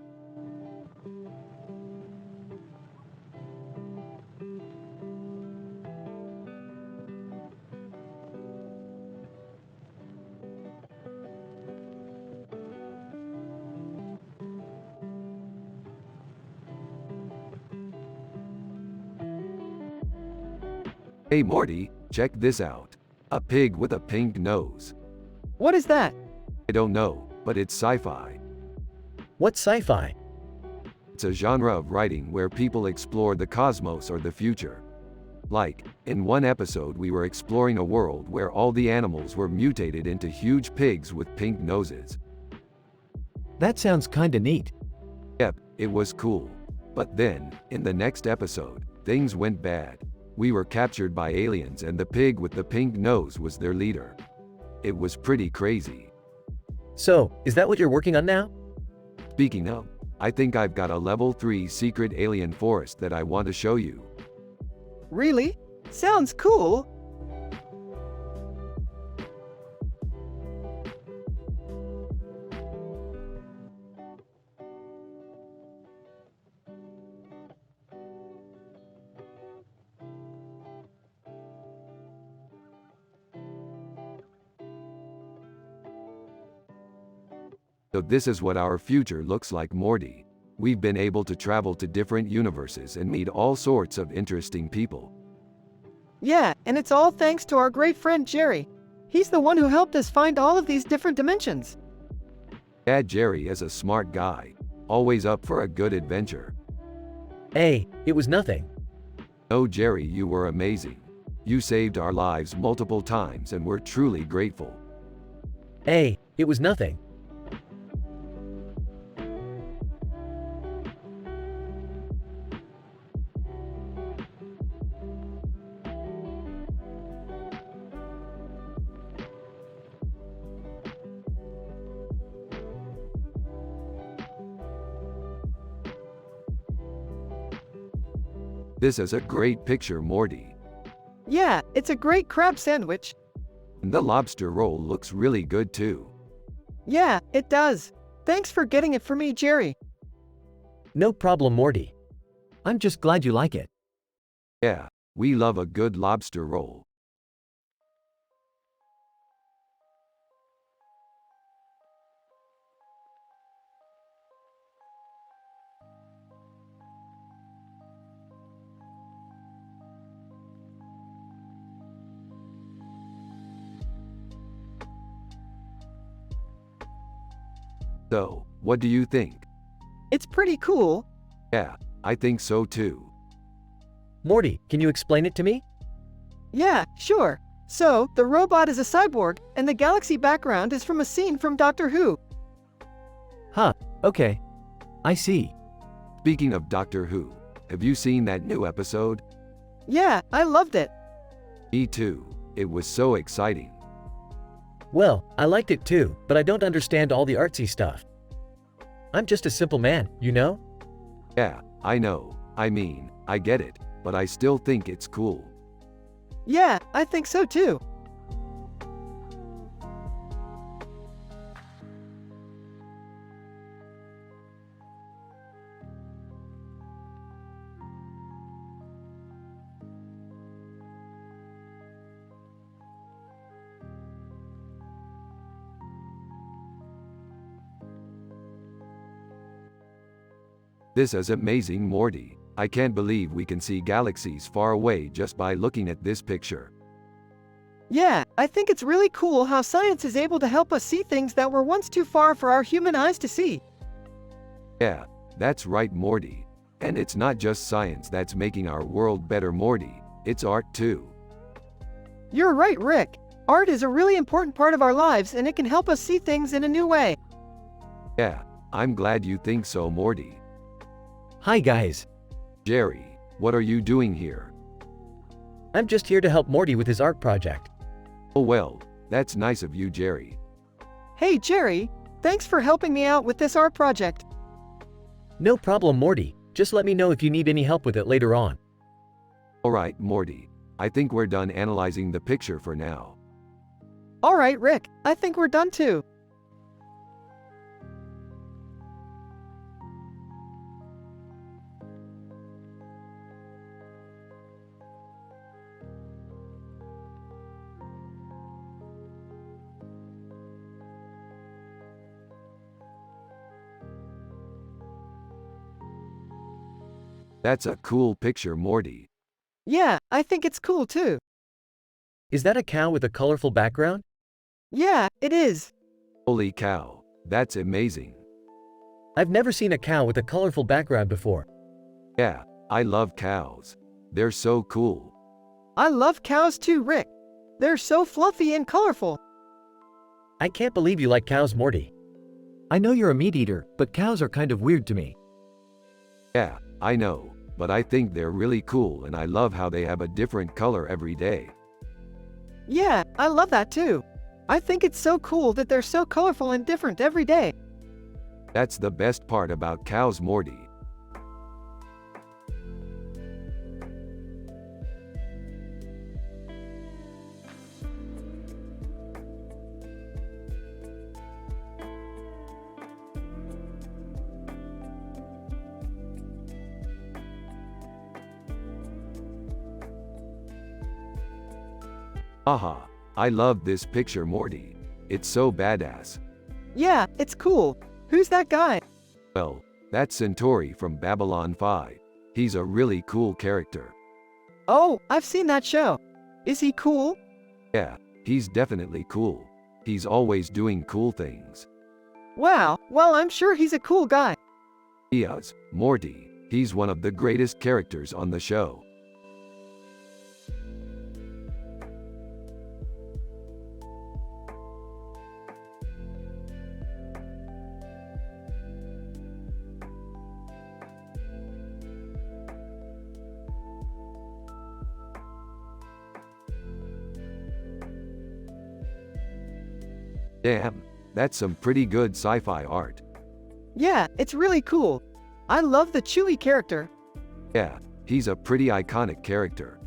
Hey Morty, check this out. A pig with a pink nose. What is that? I don't know, but it's sci-fi. What's sci-fi? It's a genre of writing where people explore the cosmos or the future. Like, in one episode we were exploring a world where all the animals were mutated into huge pigs with pink noses. That sounds kinda neat. Yep, it was cool. But then, in the next episode, things went bad. We were captured by aliens and the pig with the pink nose was their leader. It was pretty crazy. So, is that what you're working on now? Speaking of, I think I've got a level 3 secret alien forest that I want to show you. Really? Sounds cool. So this is what our future looks like, Morty. We've been able to travel to different universes and meet all sorts of interesting people. Yeah, and it's all thanks to our great friend Jerry. He's the one who helped us find all of these different dimensions. Dad Jerry is a smart guy, always up for a good adventure. Hey, it was nothing. Oh Jerry, you were amazing. You saved our lives multiple times and we're truly grateful. Hey, it was nothing. This is a great picture, Morty. Yeah, it's a great crab sandwich. And the lobster roll looks really good too. Yeah, it does. Thanks for getting it for me, Jerry. No problem, Morty. I'm just glad you like it. Yeah, we love a good lobster roll. So, what do you think? It's pretty cool. Yeah, I think so too. Morty, can you explain it to me? Yeah, sure. So, the robot is a cyborg, and the galaxy background is from a scene from Doctor Who. Huh, okay. I see. Speaking of Doctor Who, have you seen that new episode? Yeah, I loved it. Me too. It was so exciting. Well, I liked it too, but I don't understand all the artsy stuff. I'm just a simple man, you know? Yeah, I know. I mean, I get it, but I still think it's cool. Yeah, I think so too. This is amazing, Morty. I can't believe we can see galaxies far away just by looking at this picture. Yeah, I think it's really cool how science is able to help us see things that were once too far for our human eyes to see. Yeah, that's right, Morty. And it's not just science that's making our world better, Morty. It's art too. You're right, Rick. Art is a really important part of our lives and it can help us see things in a new way. Yeah, I'm glad you think so, Morty. Hi guys. Jerry, what are you doing here? I'm just here to help Morty with his art project. Oh well, that's nice of you, Jerry. Hey, Jerry, thanks for helping me out with this art project. No problem, Morty. Just let me know if you need any help with it later on. Alright, Morty. I think we're done analyzing the picture for now. Alright, Rick, I think we're done too. That's a cool picture, Morty. Yeah, I think it's cool too. Is that a cow with a colorful background? Yeah, it is. Holy cow, that's amazing. I've never seen a cow with a colorful background before. Yeah, I love cows. They're so cool. I love cows too, Rick. They're so fluffy and colorful. I can't believe you like cows, Morty. I know you're a meat eater, but cows are kind of weird to me. Yeah, I know, but I think they're really cool and I love how they have a different color every day. Yeah, I love that too. I think it's so cool that they're so colorful and different every day. That's the best part about cows, Morty. Haha, I love this picture, Morty. It's so badass. Yeah, it's cool. Who's that guy? Well, that's Centauri from Babylon 5. He's a really cool character. Oh, I've seen that show. Is he cool? Yeah, he's definitely cool. He's always doing cool things. Wow, well, I'm sure he's a cool guy. He is, Morty. He's one of the greatest characters on the show. Damn, that's some pretty good sci-fi art. Yeah, it's really cool. I love the Chewie character. Yeah, he's a pretty iconic character.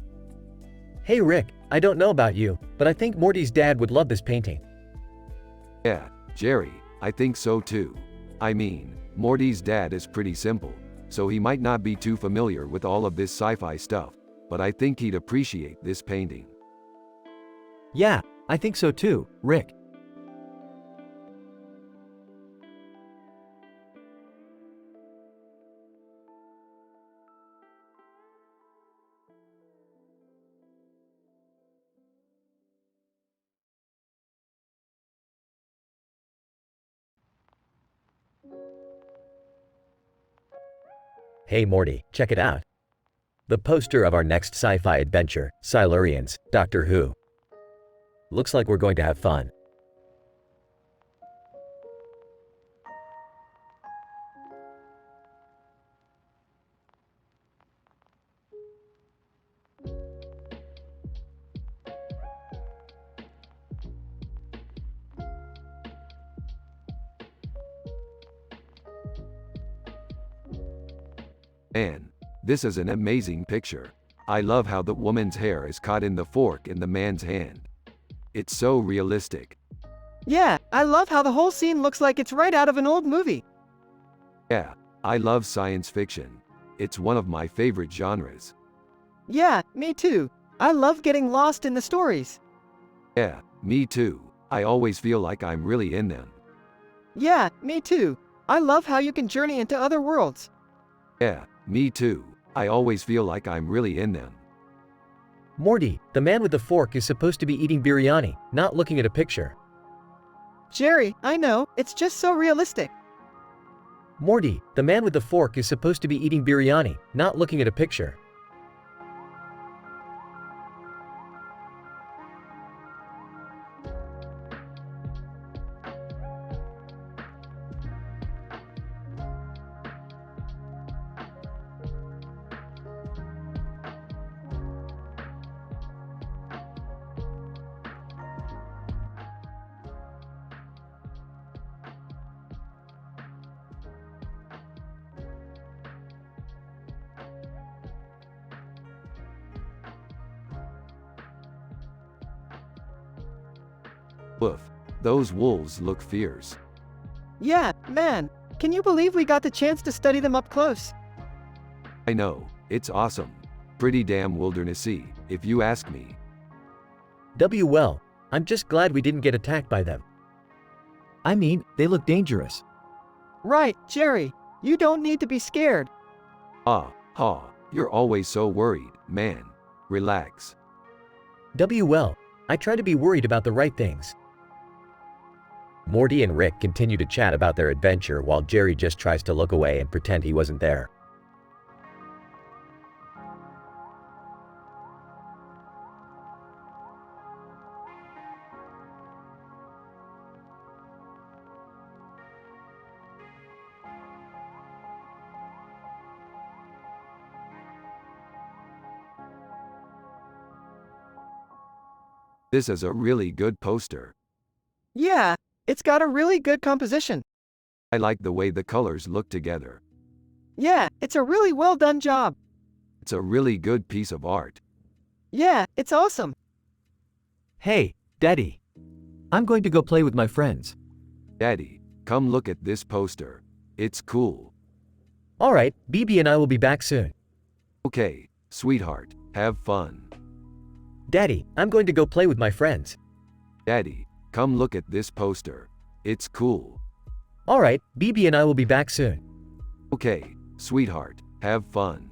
Hey Rick, I don't know about you, but I think Morty's dad would love this painting. Yeah, Jerry, I think so too. I mean, Morty's dad is pretty simple, so he might not be too familiar with all of this sci-fi stuff, but I think he'd appreciate this painting. Yeah, I think so too, Rick. Hey Morty, check it out. The poster of our next sci-fi adventure, Silurians, Doctor Who. Looks like we're going to have fun. Man, this is an amazing picture. I love how the woman's hair is caught in the fork in the man's hand. It's so realistic. Yeah, I love how the whole scene looks like it's right out of an old movie. Yeah, I love science fiction. It's one of my favorite genres. Yeah, me too. I love getting lost in the stories. Yeah, me too. I always feel like I'm really in them. Yeah, me too. I love how you can journey into other worlds. Yeah, me too. I always feel like I'm really in them. Morty, the man with the fork is supposed to be eating biryani, not looking at a picture. Jerry, I know, it's just so realistic. Morty, the man with the fork is supposed to be eating biryani, not looking at a picture. Woof. Those wolves look fierce. Yeah, man. Can you believe we got the chance to study them up close? I know, it's awesome. Pretty damn wildernessy, if you ask me. Well, I'm just glad we didn't get attacked by them. I mean, they look dangerous. Right, Jerry. You don't need to be scared. You're always so worried, man. Relax. Well, I try to be worried about the right things. Morty and Rick continue to chat about their adventure while Jerry just tries to look away and pretend he wasn't there. This is a really good poster. Yeah, it's got a really good composition. I like the way the colors look together. Yeah, it's a really well done job. It's a really good piece of art. Yeah, it's awesome. Hey, Daddy. I'm going to go play with my friends. Daddy, come look at this poster. It's cool. Alright, BB and I will be back soon. Okay, sweetheart, have fun. Daddy, I'm going to go play with my friends. Daddy, come look at this poster. It's cool. Alright, BB and I will be back soon. Okay, sweetheart, have fun.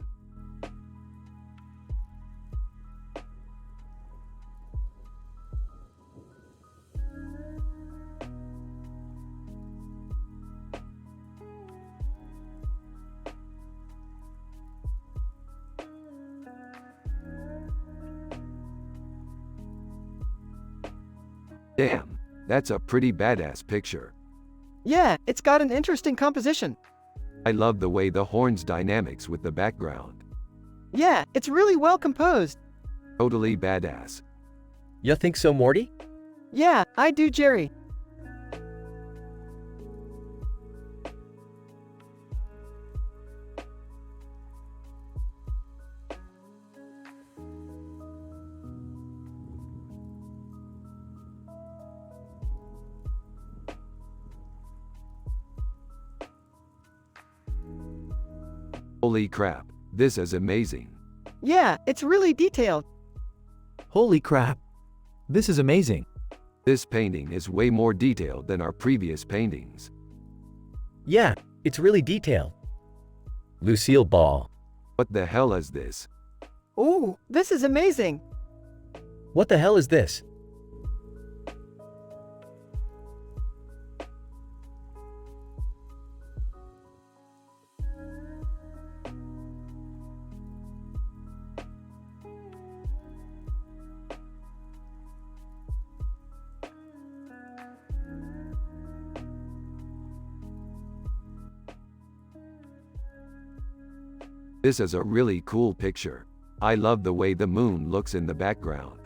Damn, that's a pretty badass picture. Yeah, it's got an interesting composition. I love the way the horns dynamics with the background. Yeah, it's really well composed. Totally badass. You think so, Morty? Yeah, I do, Jerry. Holy crap, this is amazing. Yeah, it's really detailed. Holy crap. This is amazing. This painting is way more detailed than our previous paintings. Yeah, it's really detailed. Lucille Ball. What the hell is this? Ooh, this is amazing. What the hell is this? This is a really cool picture. I love the way the moon looks in the background.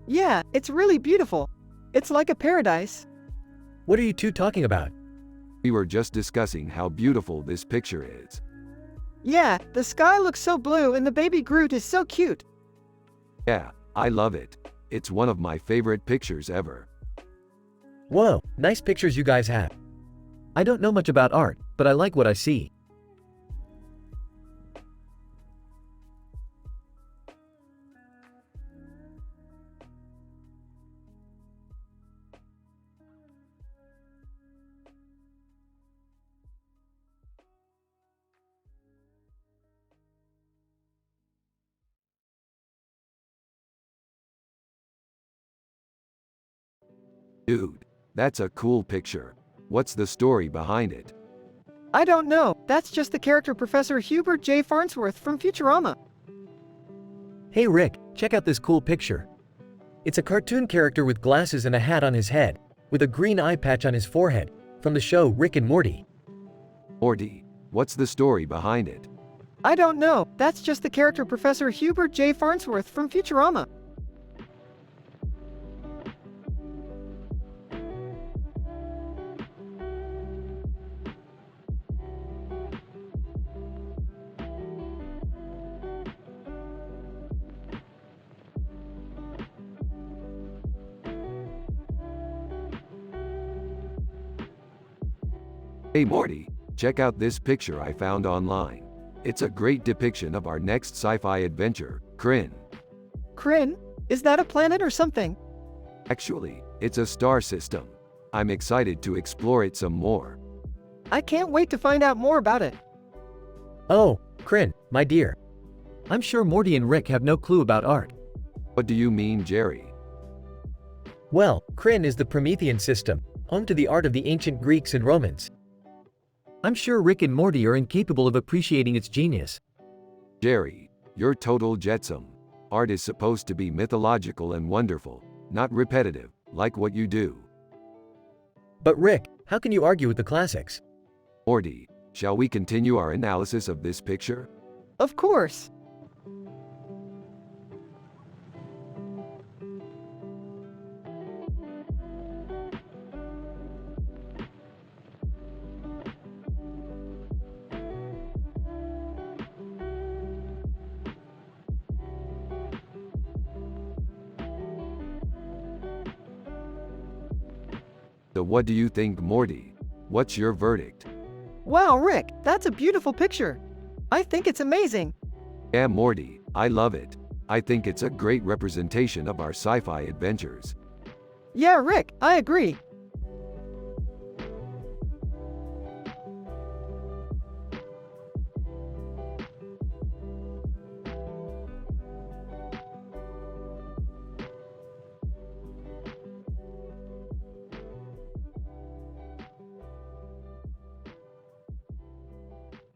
Yeah, it's really beautiful. It's like a paradise. What are you two talking about? We were just discussing how beautiful this picture is. Yeah, the sky looks so blue and the baby Groot is so cute. Yeah, I love it. It's one of my favorite pictures ever. Whoa, nice pictures you guys have. I don't know much about art, but I like what I see. Dude, that's a cool picture. What's the story behind it? I don't know, that's just the character Professor Hubert J. Farnsworth from Futurama. Hey Rick, check out this cool picture. It's a cartoon character with glasses and a hat on his head, with a green eye patch on his forehead, from the show Rick and Morty. Morty, what's the story behind it? I don't know, that's just the character Professor Hubert J. Farnsworth from Futurama. Hey Morty, check out this picture I found online. It's a great depiction of our next sci-fi adventure, Kryn. Kryn? Is that a planet or something? Actually, it's a star system. I'm excited to explore it some more. I can't wait to find out more about it. Oh, Kryn, my dear. I'm sure Morty and Rick have no clue about art. What do you mean, Jerry? Well, Kryn is the Promethean system, home to the art of the ancient Greeks and Romans. I'm sure Rick and Morty are incapable of appreciating its genius. Jerry, you're total jetsam. Art is supposed to be mythological and wonderful, not repetitive, like what you do. But Rick, how can you argue with the classics? Morty, shall we continue our analysis of this picture? Of course. So what do you think, Morty? What's your verdict? Wow, Rick, that's a beautiful picture. I think it's amazing. Yeah, Morty, I love it. I think it's a great representation of our sci-fi adventures. Yeah, Rick, I agree.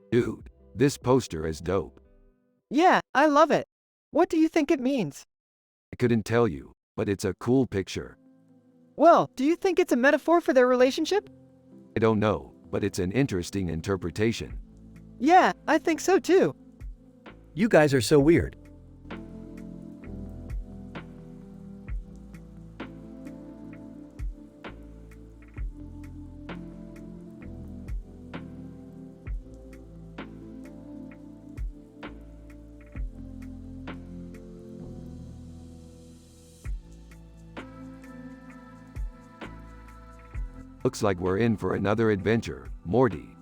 Dude, this poster is dope. Yeah, I love it. What do you think it means? I couldn't tell you, but it's a cool picture. Well, do you think it's a metaphor for their relationship? I don't know, but it's an interesting interpretation. Yeah, I think so too. You guys are so weird. Looks like we're in for another adventure, Morty.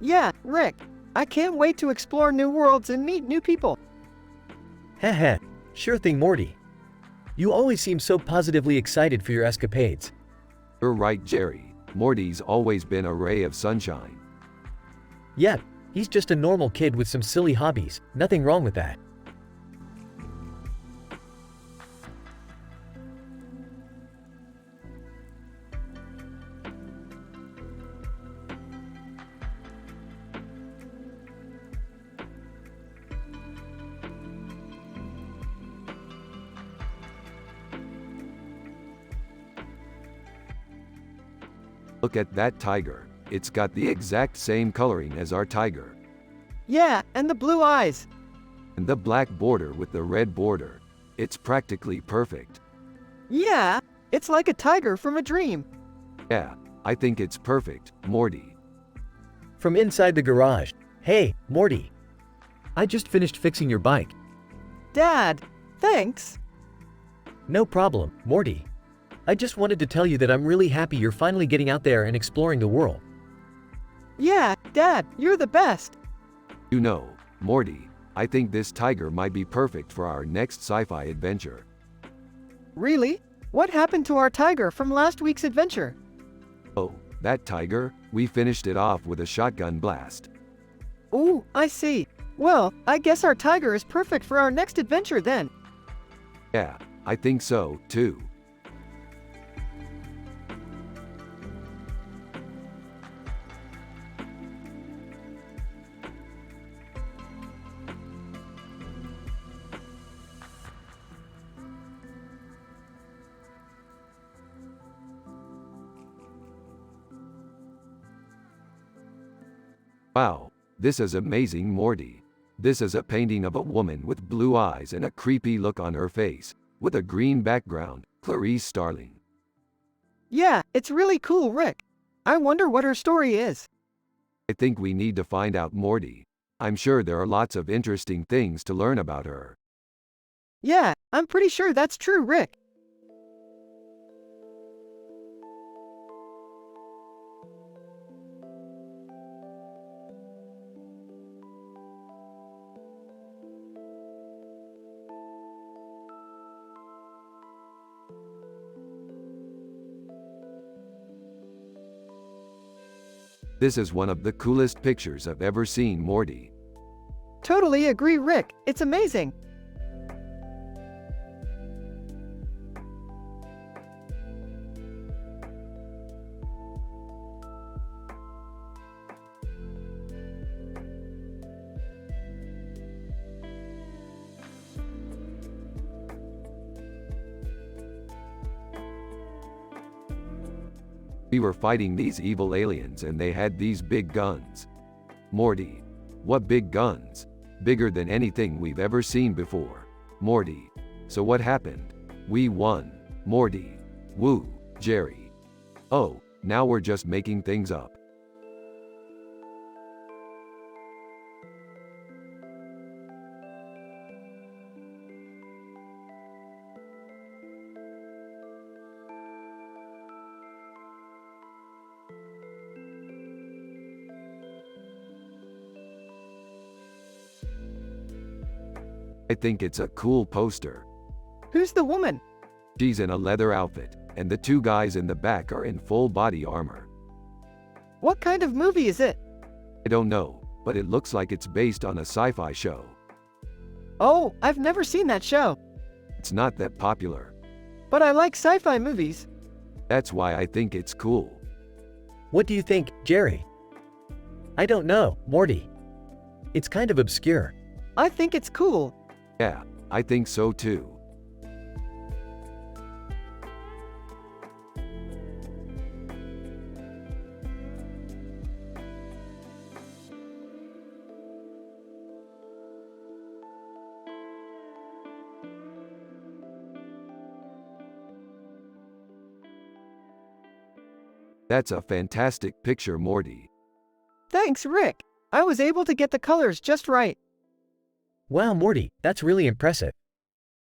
Yeah, Rick, I can't wait to explore new worlds and meet new people. Heh, sure thing, Morty. You always seem so positively excited for your escapades. You're right, Jerry. Morty's always been a ray of sunshine. Yep, he's just a normal kid with some silly hobbies. Nothing wrong with that. Look at that tiger. It's got the exact same coloring as our tiger. Yeah, and the blue eyes. And the black border with the red border. It's practically perfect. Yeah, it's like a tiger from a dream. Yeah, I think it's perfect, Morty. From inside the garage. Hey, Morty. I just finished fixing your bike. Dad, thanks. No problem, Morty. I just wanted to tell you that I'm really happy you're finally getting out there and exploring the world. Yeah, Dad, you're the best. You know, Morty, I think this tiger might be perfect for our next sci-fi adventure. Really? What happened to our tiger from last week's adventure? Oh, that tiger? We finished it off with a shotgun blast. Ooh, I see. Well, I guess our tiger is perfect for our next adventure then. Yeah, I think so, too. Wow, this is amazing, Morty. This is a painting of a woman with blue eyes and a creepy look on her face, with a green background, Clarice Starling. Yeah, it's really cool, Rick. I wonder what her story is. I think we need to find out, Morty. I'm sure there are lots of interesting things to learn about her. Yeah, I'm pretty sure that's true, Rick. This is one of the coolest pictures I've ever seen, Morty. Totally agree, Rick. It's amazing. We were fighting these evil aliens and they had these big guns. Morty. What big guns? Bigger than anything we've ever seen before. Morty. So what happened? We won. Morty. Woo, Jerry. Oh, now we're just making things up. I think it's a cool poster. Who's the woman? She's in a leather outfit, and the two guys in the back are in full body armor. What kind of movie is it? I don't know, but it looks like it's based on a sci-fi show. Oh, I've never seen that show. It's not that popular. But I like sci-fi movies. That's why I think it's cool. What do you think, Jerry? I don't know, Morty. It's kind of obscure. I think it's cool. Yeah, I think so too. That's a fantastic picture, Morty. Thanks, Rick. I was able to get the colors just right. Wow, Morty, that's really impressive.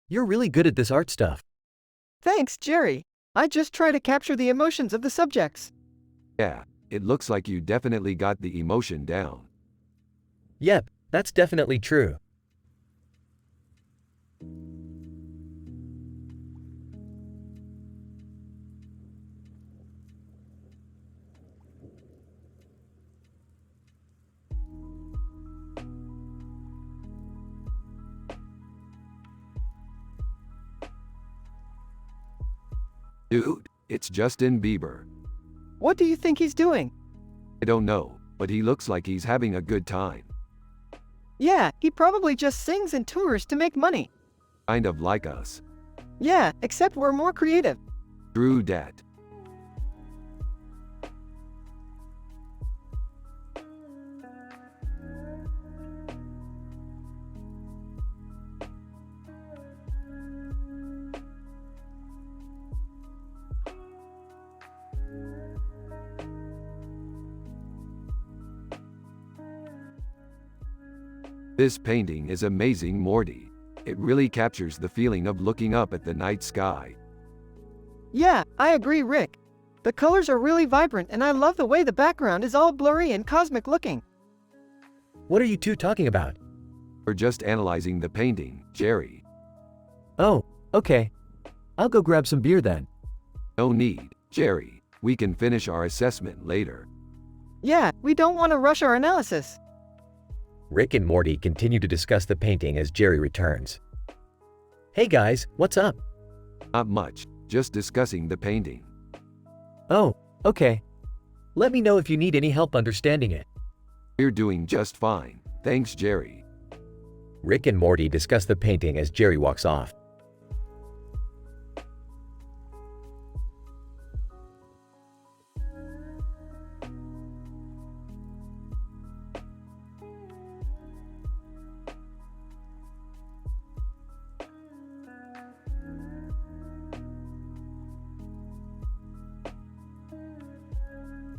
You're really good at this art stuff. Thanks, Jerry. I just try to capture the emotions of the subjects. Yeah, it looks like you definitely got the emotion down. Yep, that's definitely true. Dude, it's Justin Bieber. What do you think he's doing? I don't know, but he looks like he's having a good time. Yeah, he probably just sings and tours to make money. Kind of like us. Yeah, except we're more creative. True dat. This painting is amazing, Morty. It really captures the feeling of looking up at the night sky. Yeah, I agree, Rick. The colors are really vibrant and I love the way the background is all blurry and cosmic looking. What are you two talking about? We're just analyzing the painting, Jerry. Oh, okay. I'll go grab some beer then. No need, Jerry. We can finish our assessment later. Yeah, we don't want to rush our analysis. Rick and Morty continue to discuss the painting as Jerry returns. Hey guys, what's up? Not much, just discussing the painting. Oh, okay. Let me know if you need any help understanding it. We're doing just fine, thanks, Jerry. Rick and Morty discuss the painting as Jerry walks off.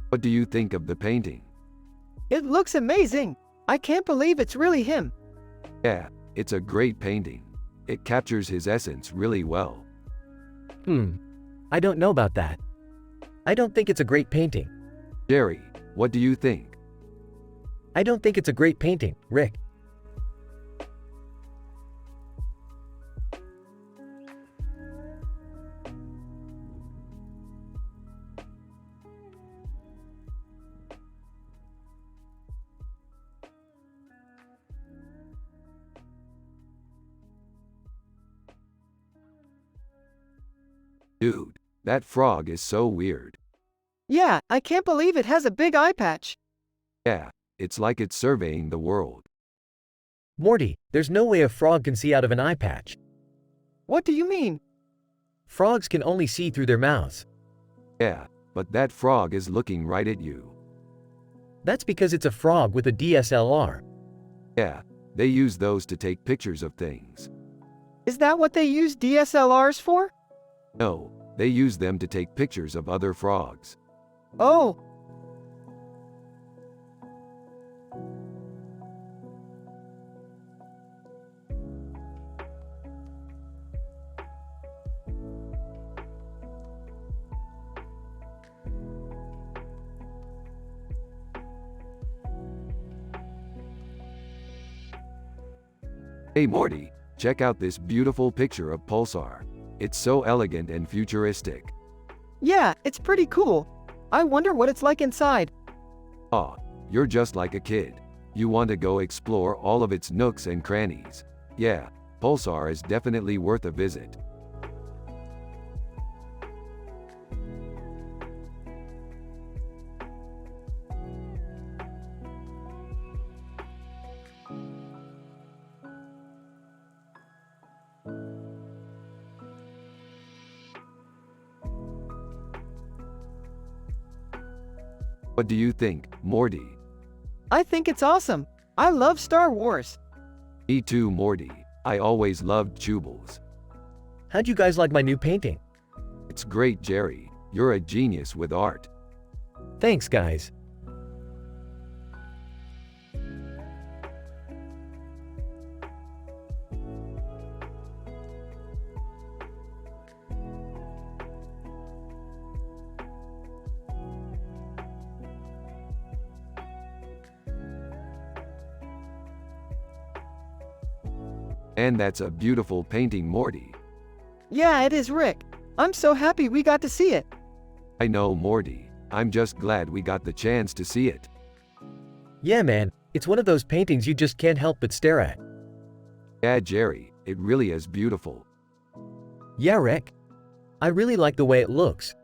What do you think of the painting? It looks amazing. I can't believe it's really him. Yeah, it's a great painting. It captures his essence really well. I don't know about that. I don't think it's a great painting. Jerry, what do you think? I don't think it's a great painting, Rick. Dude, that frog is so weird. Yeah, I can't believe it has a big eye patch. Yeah, it's like it's surveying the world. Morty, there's no way a frog can see out of an eye patch. What do you mean? Frogs can only see through their mouths. Yeah, but that frog is looking right at you. That's because it's a frog with a DSLR. Yeah, they use those to take pictures of things. Is that what they use DSLRs for? No, they use them to take pictures of other frogs. Oh, Hey Morty, check out this beautiful picture of Pulsar. It's so elegant and futuristic. yeah, it's pretty cool. I wonder what it's like inside. Aw, you're just like a kid. You want to go explore all of its nooks and crannies. Yeah, Pulsar is definitely worth a visit. What do you think, Morty? I think it's awesome. I love Star Wars. Me too, Morty. I always loved Chubles. How'd you guys like my new painting? It's great, Jerry. You're a genius with art. Thanks, guys. And that's a beautiful painting, Morty. Yeah, it is, Rick. I'm so happy we got to see it. I know, Morty. I'm just glad we got the chance to see it. Yeah, man, it's one of those paintings you just can't help but stare at. Yeah, Jerry, it really is beautiful. Yeah, Rick. I really like the way it looks.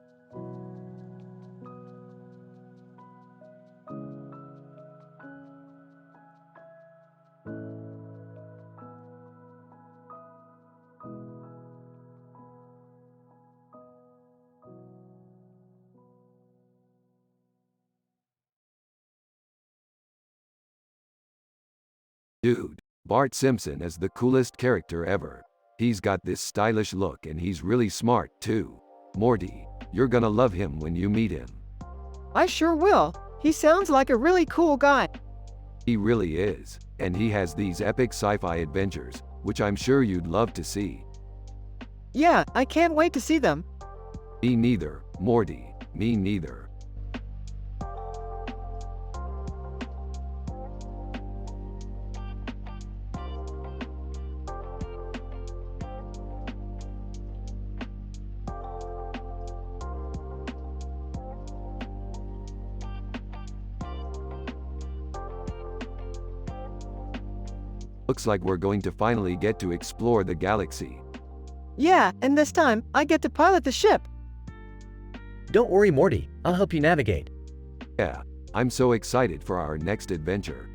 Dude, Bart Simpson is the coolest character ever. He's got this stylish look and he's really smart too. Morty, you're gonna love him when you meet him. I sure will. He sounds like a really cool guy. He really is, and he has these epic sci-fi adventures, which I'm sure you'd love to see. Yeah, I can't wait to see them. Me neither, Morty, me neither. Looks like we're going to finally get to explore the galaxy. Yeah, and this time, I get to pilot the ship. Don't worry, Morty. I'll help you navigate. Yeah, I'm so excited for our next adventure.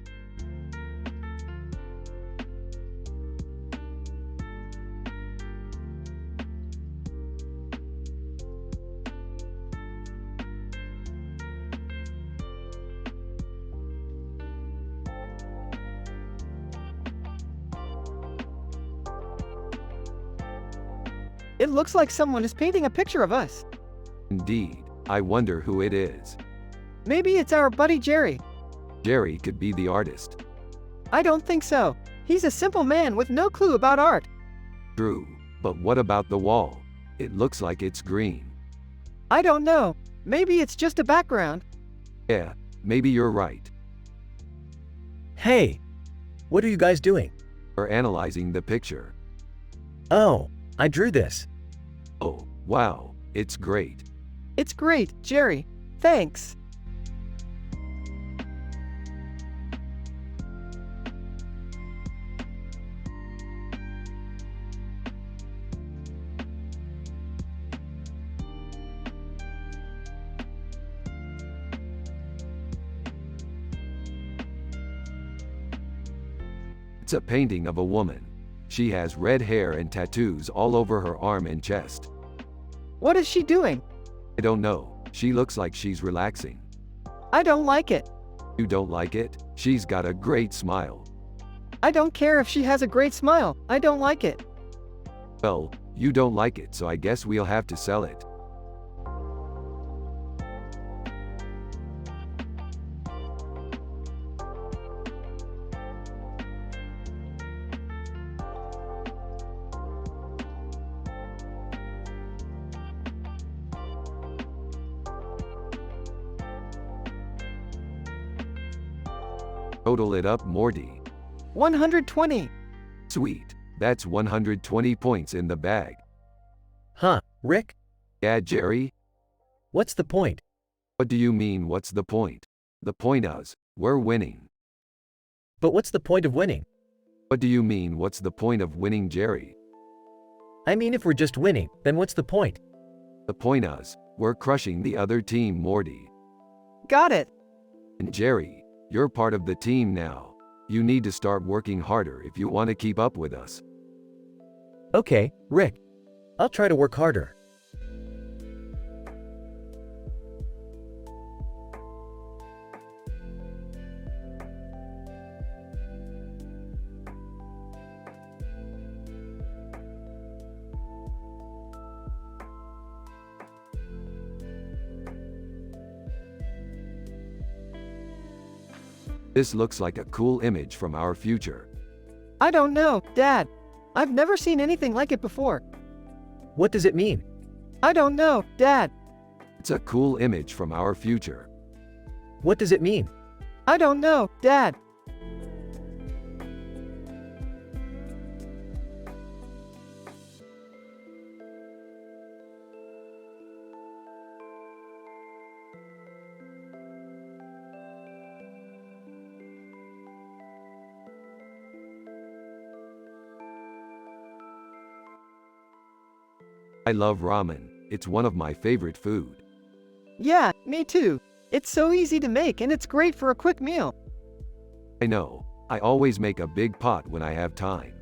It looks like someone is painting a picture of us. Indeed, I wonder who it is. Maybe it's our buddy Jerry. Jerry could be the artist. I don't think so. He's a simple man with no clue about art. True, but what about the wall? It looks like it's green. I don't know. Maybe it's just a background. Yeah, maybe you're right. Hey, what are you guys doing? We're analyzing the picture. Oh, I drew this. Oh, wow, it's great. It's great, Jerry. Thanks. It's a painting of a woman. She has red hair and tattoos all over her arm and chest. What is she doing? I don't know. She looks like she's relaxing. I don't like it. You don't like it? She's got a great smile. I don't care if she has a great smile. I don't like it. Well, you don't like it, so I guess we'll have to sell it. Total it up, Morty. 120. Sweet. That's 120 points in the bag. Huh, Rick? Yeah, Jerry? What's the point? What do you mean, what's the point? The point is, we're winning. But what's the point of winning? What do you mean, what's the point of winning, Jerry? I mean, if we're just winning, then what's the point? The point is, we're crushing the other team, Morty. Got it. And Jerry, you're part of the team now. You need to start working harder if you want to keep up with us. Okay, Rick. I'll try to work harder. This looks like a cool image from our future. I don't know, Dad. I've never seen anything like it before. What does it mean? I don't know, Dad. It's a cool image from our future. What does it mean? I don't know, Dad. I love ramen. It's one of my favorite food. Yeah, me too. It's so easy to make and it's great for a quick meal. I know. I always make a big pot when I have time.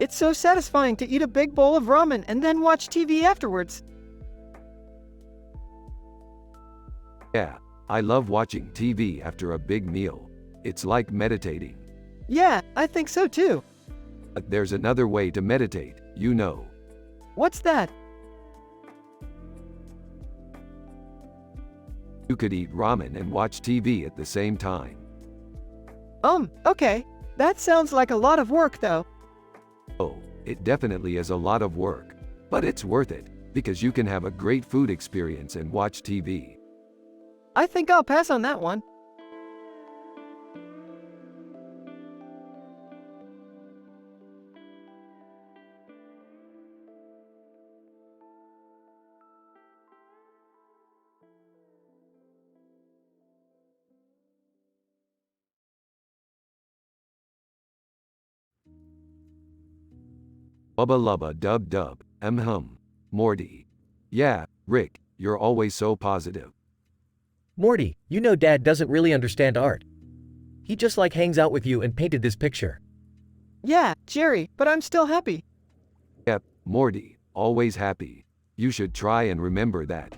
It's so satisfying to eat a big bowl of ramen and then watch TV afterwards. Yeah, I love watching TV after a big meal. It's like meditating. Yeah, I think so too. But there's another way to meditate, you know. What's that? You could eat ramen and watch TV at the same time. Okay. That sounds like a lot of work though. Oh, it definitely is a lot of work. But it's worth it, because you can have a great food experience and watch TV. I think I'll pass on that one. Bubba lubba dub dub, Morty. Yeah, Rick, you're always so positive. Morty, you know Dad doesn't really understand art. He just hangs out with you and painted this picture. Yeah, Jerry, but I'm still happy. Yep, Morty, always happy. You should try and remember that.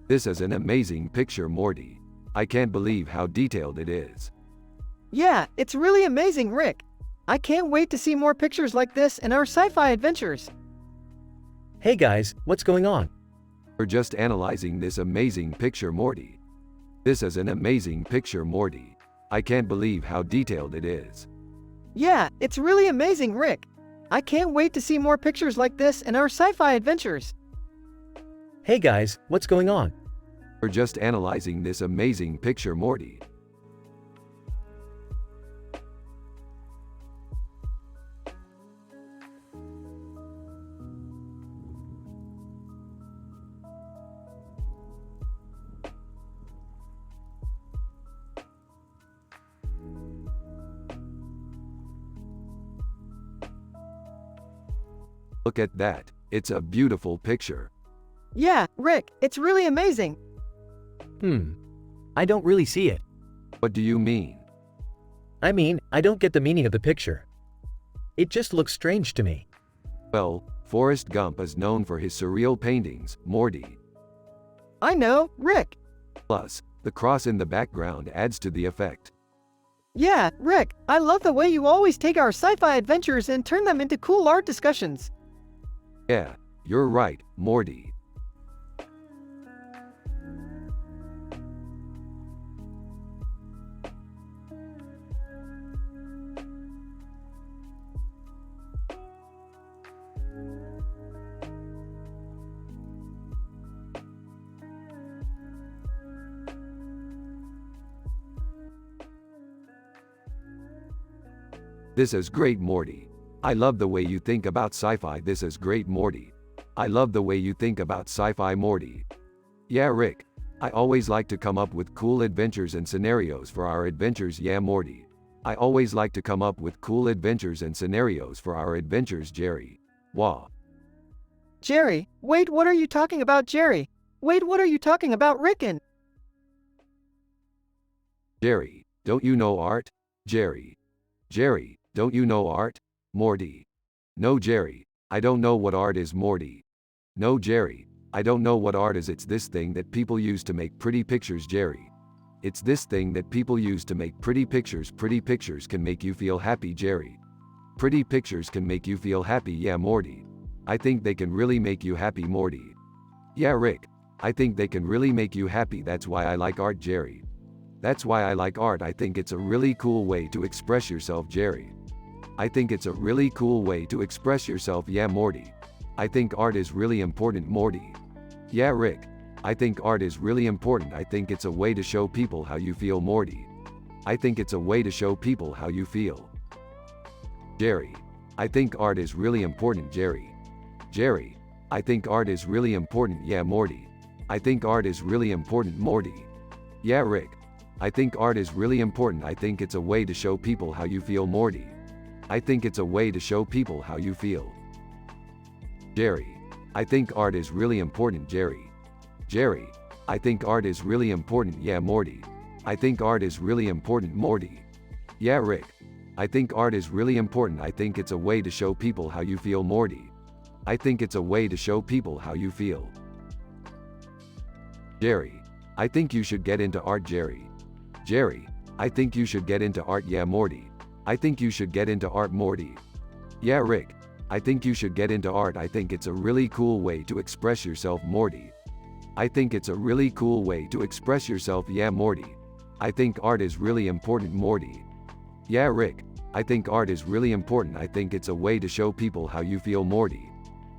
This is an amazing picture, Morty. I can't believe how detailed it is. Yeah, it's really amazing, Rick. I can't wait to see more pictures like this in our sci-fi adventures. Hey guys, what's going on? We're just analyzing this amazing picture, Morty. This is an amazing picture, Morty. I can't believe how detailed it is. Yeah, it's really amazing, Rick. I can't wait to see more pictures like this in our sci-fi adventures. Hey guys, what's going on? We're just analyzing this amazing picture, Morty. Look at that. It's a beautiful picture. Yeah, Rick, it's really amazing. I don't really see it. What do you mean? I mean, I don't get the meaning of the picture. It just looks strange to me. Well, Forrest Gump is known for his surreal paintings, Morty. I know, Rick. Plus, the cross in the background adds to the effect. Yeah, Rick, I love the way you always take our sci-fi adventures and turn them into cool art discussions. Yeah, you're right, Morty. This is great, Morty. I love the way you think about sci-fi. This is great, Morty. I love the way you think about sci-fi, Morty. Yeah, Rick. I always like to come up with cool adventures and scenarios for our adventures. Yeah, Morty. I always like to come up with cool adventures and scenarios for our adventures, Jerry. Wah. Jerry, wait, what are you talking about, Jerry? Wait, what are you talking about, Rickon? Jerry, don't you know art? Jerry. Jerry, don't you know art? Morty. No, Jerry, I don't know what art is, Morty. No, Jerry, I don't know what art is. It's this thing that people use to make pretty pictures, Jerry. It's this thing that people use to make pretty pictures. Pretty pictures can make you feel happy, Jerry. Pretty pictures can make you feel happy, yeah, Morty. I think they can really make you happy, Morty. Yeah, Rick, I think they can really make you happy. That's why I like art, Jerry. That's why I like art. I think it's a really cool way to express yourself, Jerry. I think it's a really cool way to express yourself, yeah, Morty. I think art is really important, Morty. Yeah, Rick, I think art is really important. I think it's a way to show people how you feel, Morty. I think it's a way to show people how you feel. Jerry, I think art is really important, Jerry. Jerry, I think art is really important, yeah, Morty. I think art is really important, Morty. Yeah, Rick, I think art is really important. I think it's a way to show people how you feel, Morty. I think it's a way to show people how you feel. Jerry, I think art is really important, Jerry. Jerry, I think art is really important, yeah, Morty. I think art is really important, Morty. Yeah, Rick, I think art is really important. I think it's a way to show people how you feel, Morty. I think it's a way to show people how you feel. Jerry, I think you should get into art, Jerry. Jerry, I think you should get into art, yeah, Morty. I think you should get into art, Morty. Yeah, Rick, I think you should get into art. I think it's a really cool way to express yourself, Morty. I think it's a really cool way to express yourself, yeah, Morty. I think art is really important, Morty. Yeah, Rick, I think art is really important. I think it's a way to show people how you feel, Morty.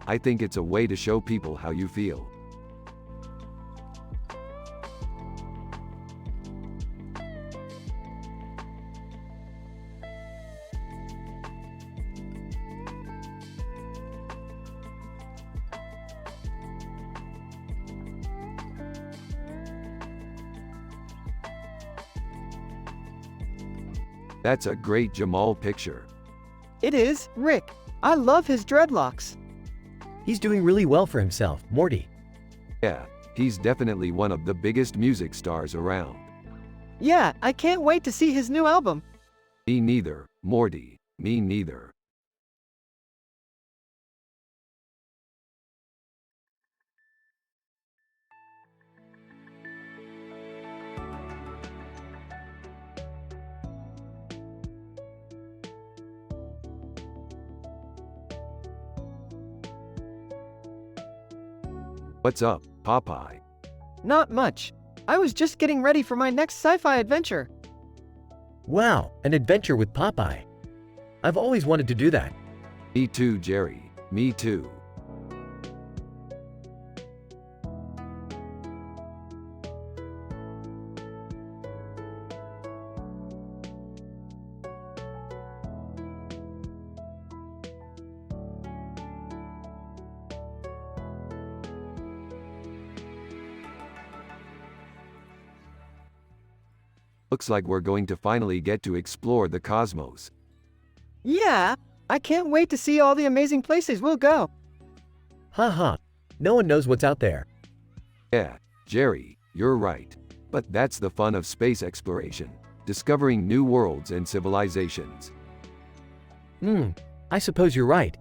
I think it's a way to show people how you feel. That's a great Jamal picture. It is, Rick. I love his dreadlocks. He's doing really well for himself, Morty. Yeah, he's definitely one of the biggest music stars around. Yeah, I can't wait to see his new album. Me neither, Morty. Me neither. What's up, Popeye? Not much. I was just getting ready for my next sci-fi adventure. Wow, an adventure with Popeye. I've always wanted to do that. Me too, Jerry. Me too. Looks like we're going to finally get to explore the cosmos. Yeah, I can't wait to see all the amazing places we'll go. Haha, no one knows what's out there. Yeah, Jerry, you're right. But that's the fun of space exploration, discovering new worlds and civilizations. I suppose you're right.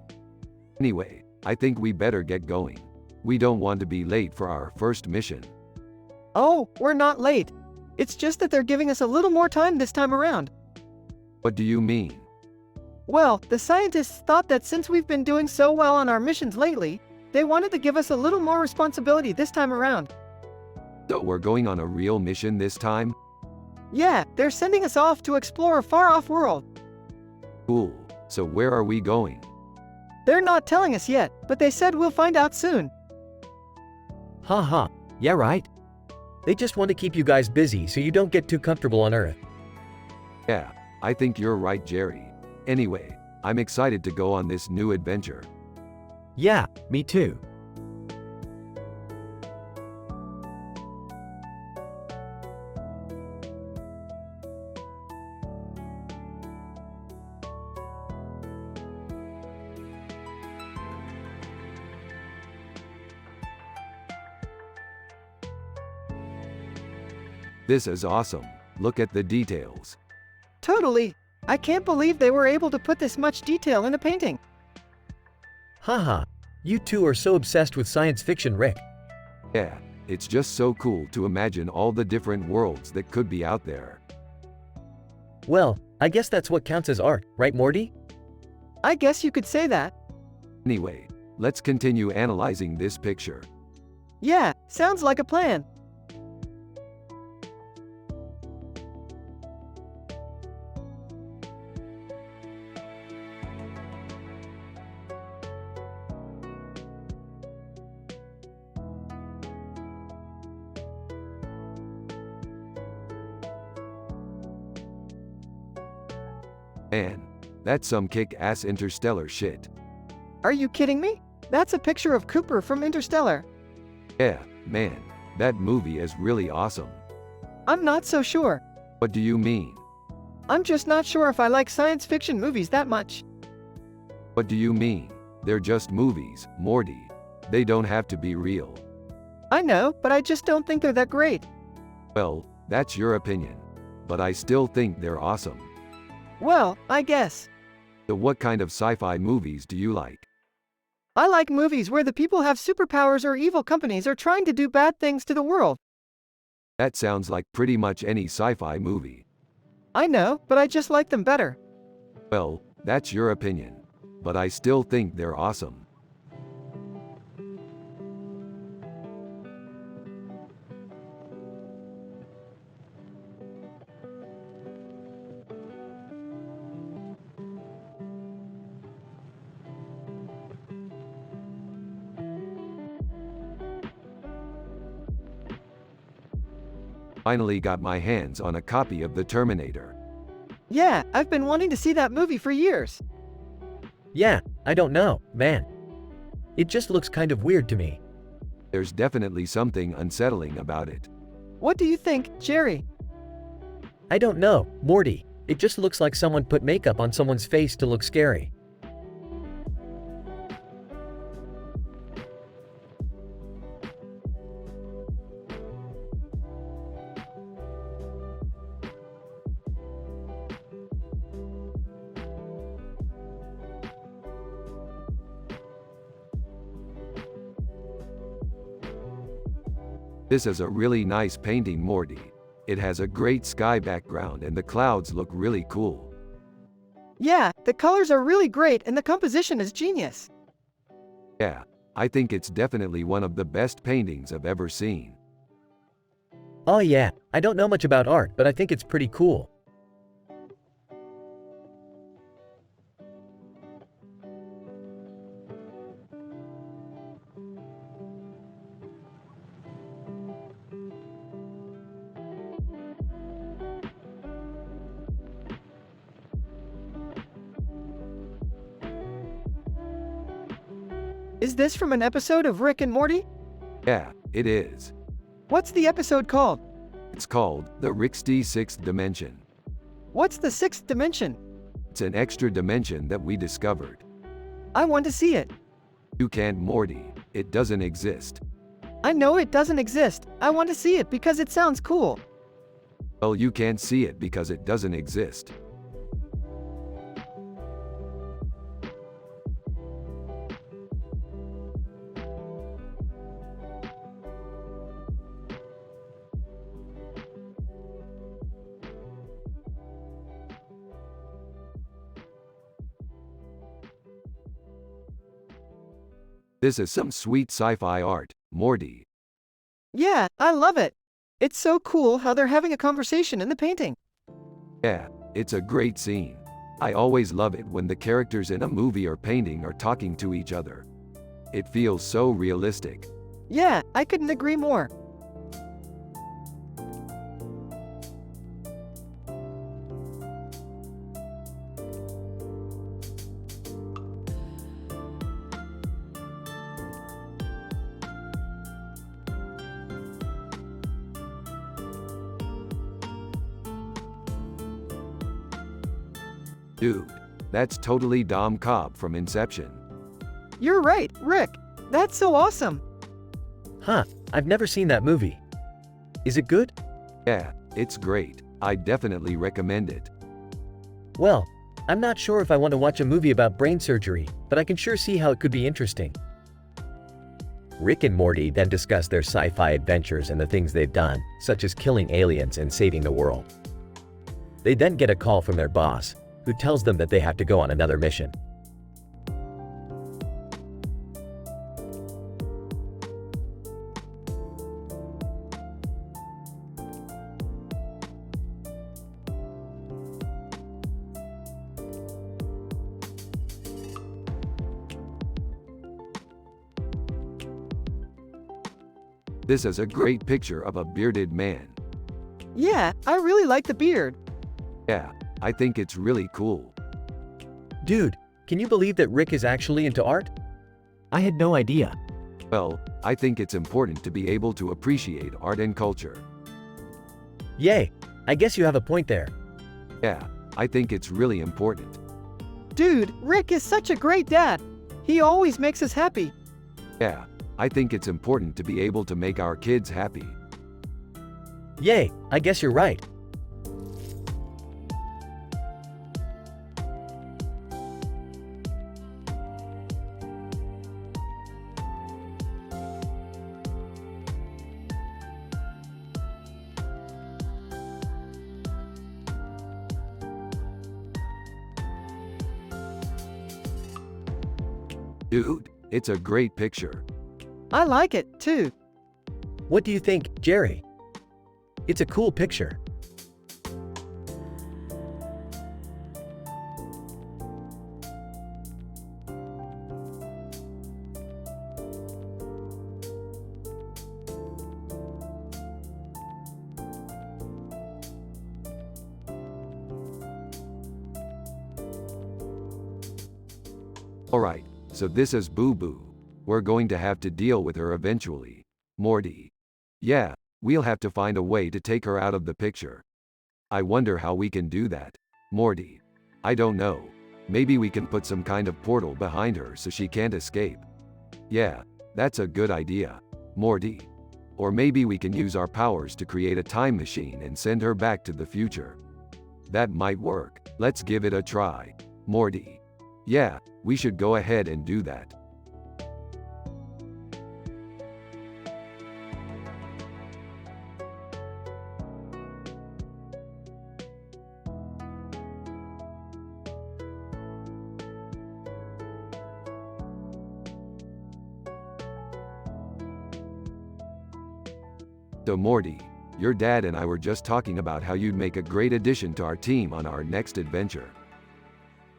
Anyway, I think we better get going. We don't want to be late for our first mission. Oh, we're not late. It's just that they're giving us a little more time this time around. What do you mean? Well, the scientists thought that since we've been doing so well on our missions lately, they wanted to give us a little more responsibility this time around. So we're going on a real mission this time? Yeah, they're sending us off to explore a far-off world. Cool. So where are we going? They're not telling us yet, but they said we'll find out soon. Haha, yeah right. They just want to keep you guys busy so you don't get too comfortable on Earth. Yeah, I think you're right, Jerry. Anyway, I'm excited to go on this new adventure. Yeah, me too. This is awesome. Look at the details. Totally. I can't believe they were able to put this much detail in a painting. Haha, you two are so obsessed with science fiction, Rick. Yeah, it's just so cool to imagine all the different worlds that could be out there. Well, I guess that's what counts as art, right Morty? I guess you could say that. Anyway, let's continue analyzing this picture. Yeah, sounds like a plan. Man, that's some kick-ass interstellar shit. Are you kidding me? That's a picture of Cooper from Interstellar. Yeah, man, that movie is really awesome. I'm not so sure. What do you mean? I'm just not sure if I like science fiction movies that much. What do you mean? They're just movies, Morty. They don't have to be real. I know, but I just don't think they're that great. Well, that's your opinion. But I still think they're awesome. Well, I guess. So what kind of sci-fi movies do you like? I like movies where the people have superpowers or evil companies are trying to do bad things to the world. That sounds like pretty much any sci-fi movie. I know, but I just like them better. Well, that's your opinion. But I still think they're awesome. Finally got my hands on a copy of The Terminator. Yeah, I've been wanting to see that movie for years. Yeah, I don't know, man. It just looks kind of weird to me. There's definitely something unsettling about it. What do you think, Jerry? I don't know, Morty. It just looks like someone put makeup on someone's face to look scary. This is a really nice painting, Morty. It has a great sky background and the clouds look really cool. Yeah, the colors are really great and the composition is genius. Yeah, I think it's definitely one of the best paintings I've ever seen. Oh yeah, I don't know much about art, but I think it's pretty cool. Is this from an episode of Rick and Morty? Yeah, it is. What's the episode called? It's called The 66th Dimension. What's the sixth dimension? It's an extra dimension that we discovered. I want to see it. You can't, Morty. It doesn't exist. I know it doesn't exist. I want to see it because it sounds cool. Well, you can't see it because it doesn't exist. This is some sweet sci-fi art, Morty. Yeah, I love it. It's so cool how they're having a conversation in the painting. Yeah, it's a great scene. I always love it when the characters in a movie or painting are talking to each other. It feels so realistic. Yeah, I couldn't agree more. Dude, that's totally Dom Cobb from Inception. You're right, Rick. That's so awesome. Huh, I've never seen that movie. Is it good? Yeah, it's great. I definitely recommend it. Well, I'm not sure if I want to watch a movie about brain surgery, but I can sure see how it could be interesting. Rick and Morty then discuss their sci-fi adventures and the things they've done, such as killing aliens and saving the world. They then get a call from their boss, who tells them that they have to go on another mission. This is a great picture of a bearded man. Yeah, I really like the beard. Yeah, I think it's really cool. Dude, can you believe that Rick is actually into art? I had no idea. Well, I think it's important to be able to appreciate art and culture. Yay, I guess you have a point there. Yeah, I think it's really important. Dude, Rick is such a great dad. He always makes us happy. Yeah, I think it's important to be able to make our kids happy. Yay, I guess you're right. Dude, it's a great picture. I like it, too. What do you think, Jerry? It's a cool picture. Alright, so this is Boo Boo. We're going to have to deal with her eventually. Morty. Yeah, we'll have to find a way to take her out of the picture. I wonder how we can do that. Morty. I don't know. Maybe we can put some kind of portal behind her so she can't escape. Yeah, that's a good idea. Morty. Or maybe we can use our powers to create a time machine and send her back to the future. That might work. Let's give it a try. Morty. Yeah, we should go ahead and do that. So Morty, your dad and I were just talking about how you'd make a great addition to our team on our next adventure.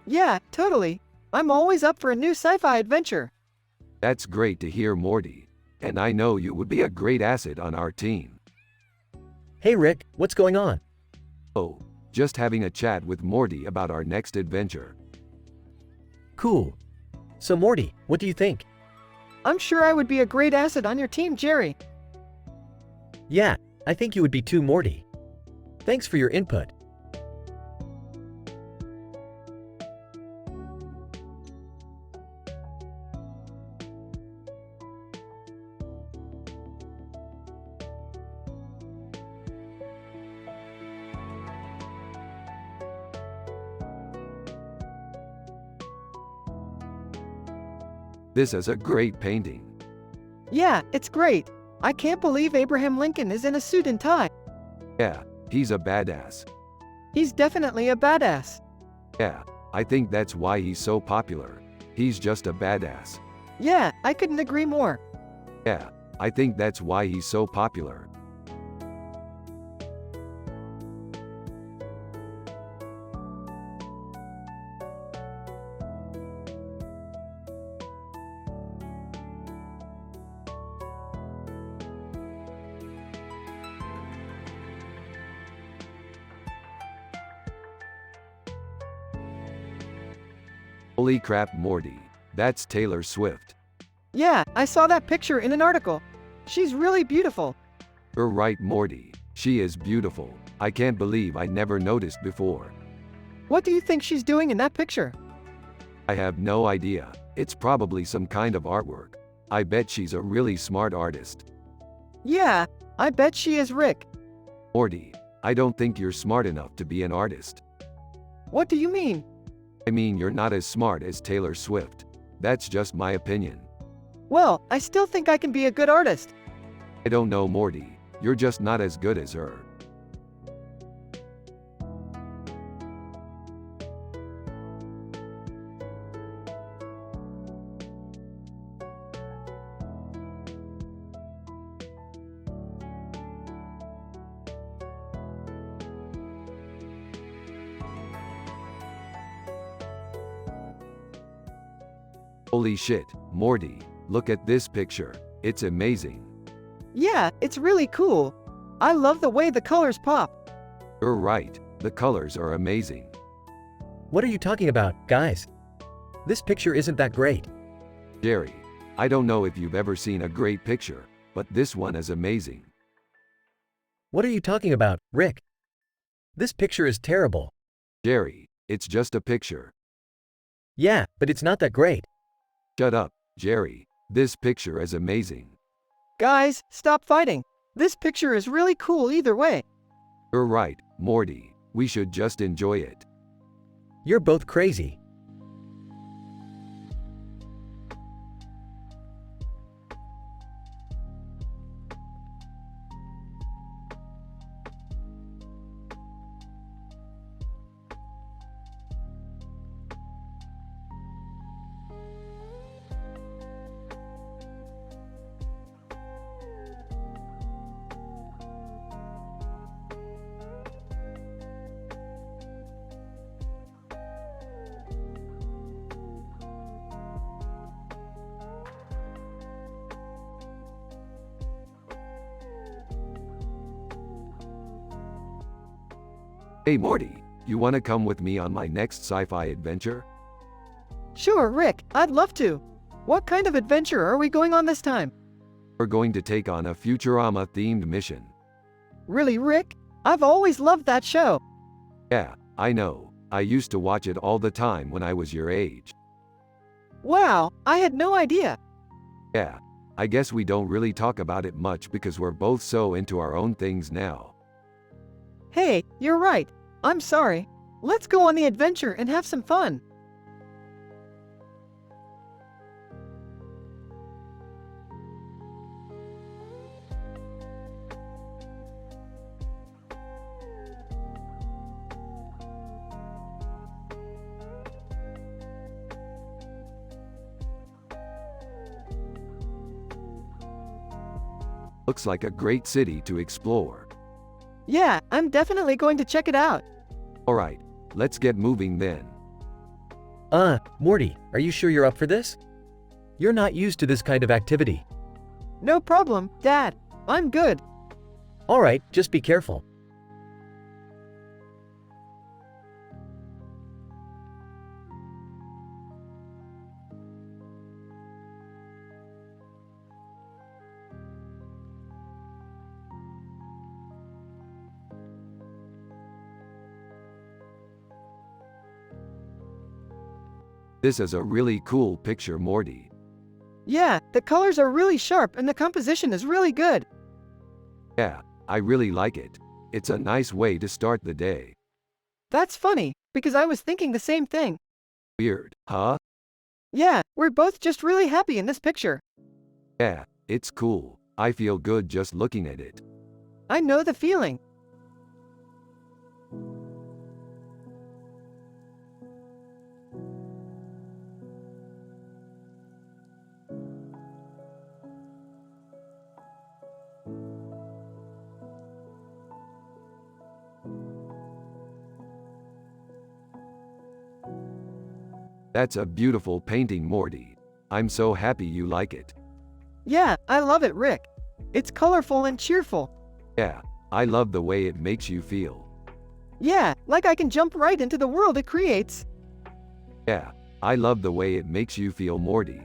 Yeah, totally. I'm always up for a new sci-fi adventure. That's great to hear, Morty. And I know you would be a great asset on our team. Hey Rick, what's going on? Oh, just having a chat with Morty about our next adventure. Cool. So Morty, what do you think? I'm sure I would be a great asset on your team, Jerry. Yeah, I think you would be too, Morty. Thanks for your input. This is a great painting. Yeah, it's great. I can't believe Abraham Lincoln is in a suit and tie. Yeah, he's a badass. He's definitely a badass. Yeah, I think that's why he's so popular. He's just a badass. Yeah, I couldn't agree more. Yeah, I think that's why he's so popular. Holy crap, Morty. That's Taylor Swift. Yeah, I saw that picture in an article. She's really beautiful. You're right, Morty. She is beautiful. I can't believe I never noticed before. What do you think she's doing in that picture? I have no idea. It's probably some kind of artwork. I bet she's a really smart artist. Yeah, I bet she is, Rick. Morty, I don't think you're smart enough to be an artist. What do you mean? I mean, you're not as smart as Taylor Swift. That's just my opinion. Well, I still think I can be a good artist. I don't know, Morty. You're just not as good as her. Holy shit, Morty, look at this picture. It's amazing. Yeah, it's really cool. I love the way the colors pop. You're right, the colors are amazing. What are you talking about, guys? This picture isn't that great. Jerry, I don't know if you've ever seen a great picture, but this one is amazing. What are you talking about, Rick? This picture is terrible. Jerry, it's just a picture. Yeah, but it's not that great. Shut up, Jerry. This picture is amazing. Guys, stop fighting. This picture is really cool either way. You're right, Morty. We should just enjoy it. You're both crazy. Hey Morty, you wanna come with me on my next sci-fi adventure? Sure, Rick, I'd love to. What kind of adventure are we going on this time? We're going to take on a Futurama-themed mission. Really, Rick? I've always loved that show. Yeah, I know. I used to watch it all the time when I was your age. Wow, I had no idea. Yeah, I guess we don't really talk about it much because we're both so into our own things now. Hey, you're right. I'm sorry. Let's go on the adventure and have some fun. Looks like a great city to explore. Yeah, I'm definitely going to check it out. Alright, let's get moving then. Morty, are you sure you're up for this? You're not used to this kind of activity. No problem, Dad. I'm good. Alright, just be careful. This is a really cool picture, Morty. Yeah, the colors are really sharp and the composition is really good. Yeah, I really like it. It's a nice way to start the day. That's funny, because I was thinking the same thing. Weird, huh? Yeah, we're both just really happy in this picture. Yeah, it's cool. I feel good just looking at it. I know the feeling. That's a beautiful painting, Morty. I'm so happy you like it. Yeah, I love it, Rick. It's colorful and cheerful. Yeah, I love the way it makes you feel. Yeah, like I can jump right into the world it creates. Yeah, I love the way it makes you feel, Morty.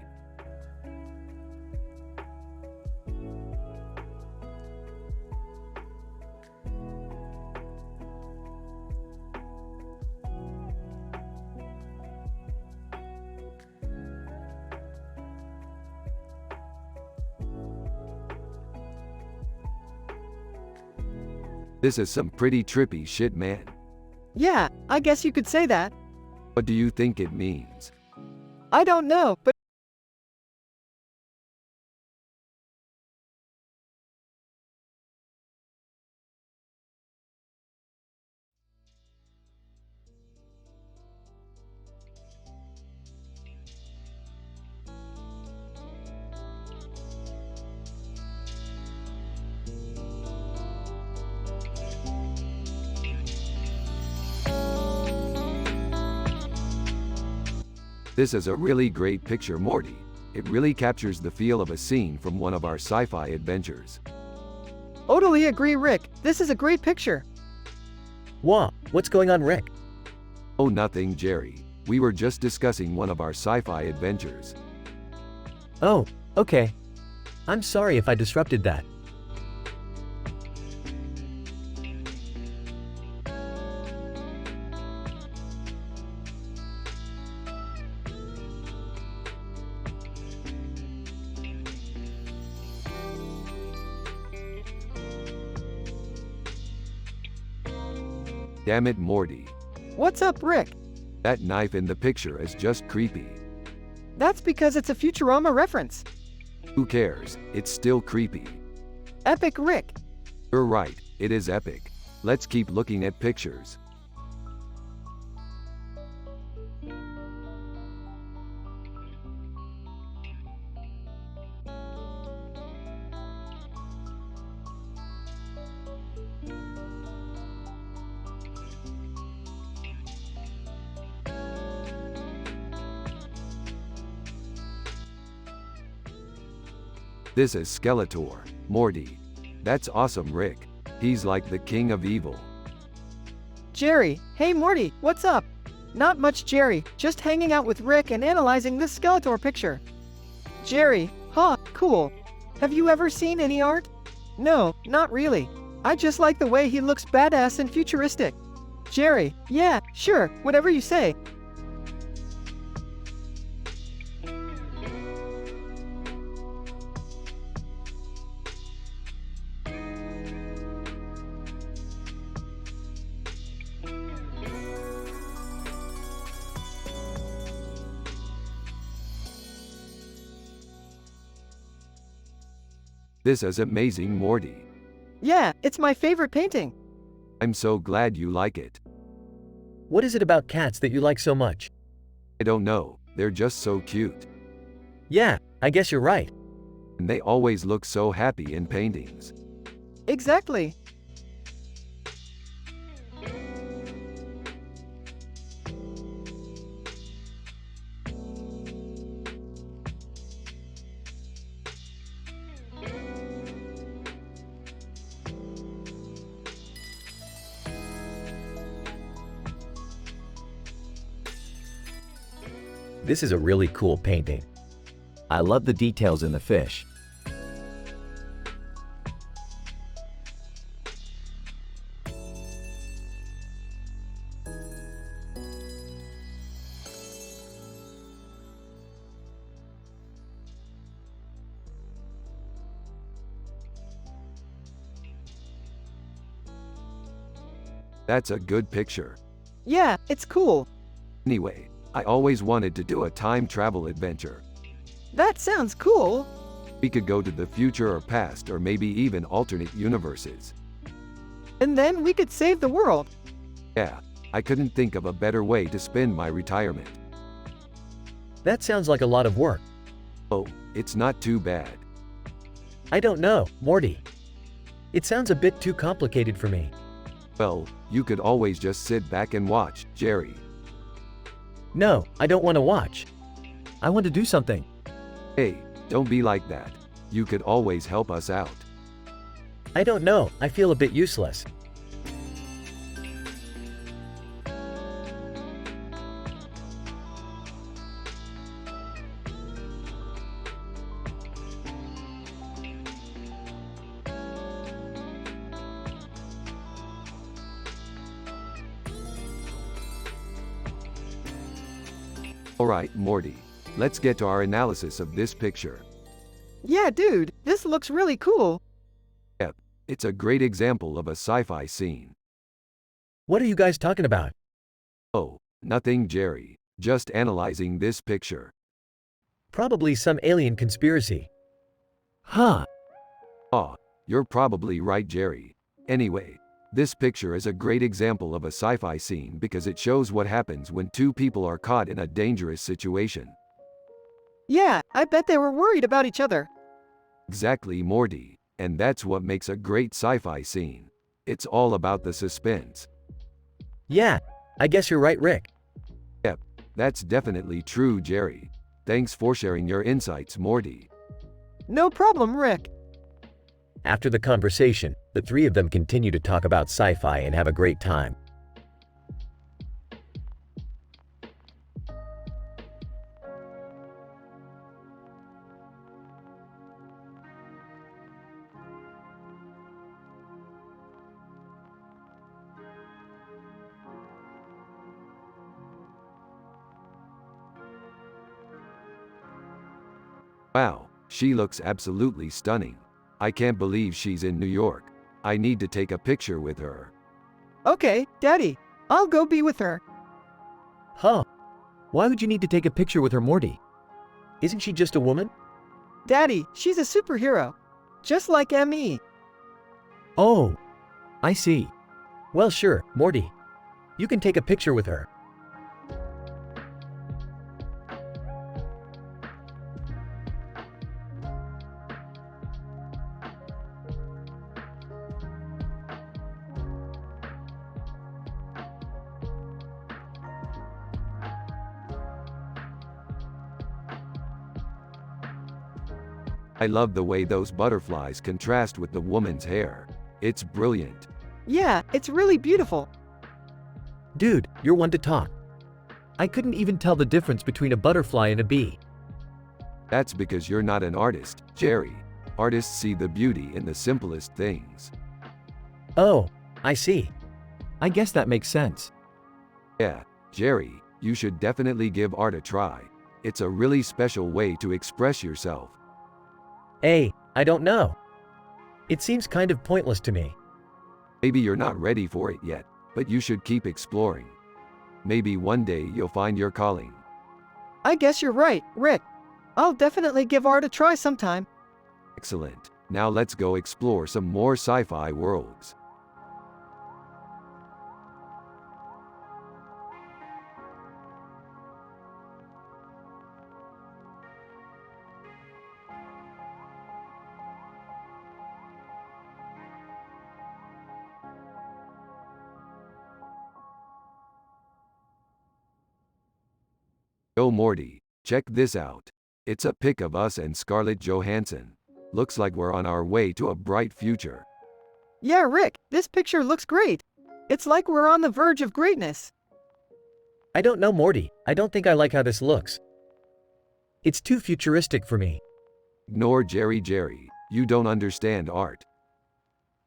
This is some pretty trippy shit, man. Yeah, I guess you could say that. What do you think it means? I don't know, but This is a really great picture, Morty. It really captures the feel of a scene from one of our sci-fi adventures. totally agree, Rick. This is a great picture. Whoa, what's going on, Rick? Oh, nothing, Jerry. We were just discussing one of our sci-fi adventures. Oh, okay. I'm sorry if I disrupted that. Damn it, Morty. What's up, Rick? That knife in the picture is just creepy. That's because it's a Futurama reference. Who cares? It's still creepy. Epic Rick. You're right, it is epic. Let's keep looking at pictures. This is Skeletor, Morty. That's awesome, Rick. He's like the king of evil. Jerry, hey Morty, what's up? Not much, Jerry, just hanging out with Rick and analyzing this Skeletor picture. Jerry, huh, cool. Have you ever seen any art? No, not really. I just like the way he looks badass and futuristic. Jerry, yeah, sure, whatever you say. This is amazing, Morty. Yeah, it's my favorite painting. I'm so glad you like it. What is it about cats that you like so much? I don't know, they're just so cute. Yeah, I guess you're right. And they always look so happy in paintings. Exactly. This is a really cool painting. I love the details in the fish. That's a good picture. Yeah, it's cool. Anyway, I always wanted to do a time travel adventure. That sounds cool. We could go to the future or past or maybe even alternate universes. And then we could save the world. Yeah, I couldn't think of a better way to spend my retirement. That sounds like a lot of work. Oh, it's not too bad. I don't know, Morty. It sounds a bit too complicated for me. Well, you could always just sit back and watch, Jerry. No, I don't want to watch. I want to do something. Hey, don't be like that. You could always help us out. I don't know, I feel a bit useless. Alright, Morty. Let's get to our analysis of this picture. Yeah, dude, this looks really cool. Yep, it's a great example of a sci-fi scene. What are you guys talking about? Oh, nothing, Jerry. Just analyzing this picture. Probably some alien conspiracy. Huh. Aw, you're probably right, Jerry. Anyway, this picture is a great example of a sci-fi scene because it shows what happens when two people are caught in a dangerous situation. Yeah, I bet they were worried about each other. Exactly, Morty. And that's what makes a great sci-fi scene. It's all about the suspense. Yeah, I guess you're right, Rick. Yep, that's definitely true, Jerry. Thanks for sharing your insights, Morty. No problem, Rick. After the conversation, the three of them continue to talk about sci-fi and have a great time. Wow, she looks absolutely stunning. I can't believe she's in New York. I need to take a picture with her. Okay, Daddy, I'll go be with her. Huh, Why would you need to take a picture with her, Morty? isn't she just a woman? Daddy, she's a superhero. Just like ME. Oh, I see. Well, sure, Morty. You can take a picture with her. I love the way those butterflies contrast with the woman's hair. It's brilliant. Yeah, it's really beautiful. Dude, you're one to talk. I couldn't even tell the difference between a butterfly and a bee. That's because you're not an artist, Jerry. Artists see the beauty in the simplest things. Oh, I see. I guess that makes sense. Yeah, Jerry, you should definitely give art a try. It's a really special way to express yourself. Hey, I don't know. It seems kind of pointless to me. Maybe you're not ready for it yet, but you should keep exploring. Maybe one day you'll find your calling. I guess you're right, Rick. I'll definitely give art a try sometime. Excellent. Now let's go explore some more sci-fi worlds. Yo, Morty, check this out. It's a pic of us and Scarlett Johansson. Looks like we're on our way to a bright future. Yeah, Rick, this picture looks great. It's like we're on the verge of greatness. I don't know, Morty. I don't think I like how this looks. It's too futuristic for me. Ignore Jerry. You don't understand art.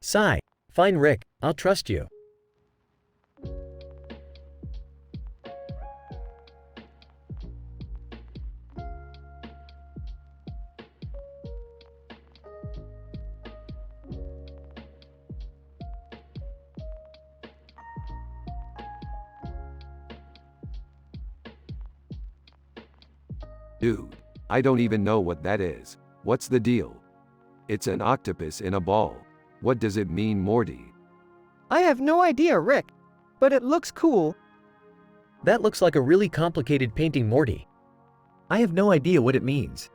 Sigh. Fine, Rick. I'll trust you. Dude, I don't even know what that is. What's the deal? It's an octopus in a ball. What does it mean, Morty? I have no idea, Rick. But it looks cool. That looks like a really complicated painting, Morty. I have no idea what it means.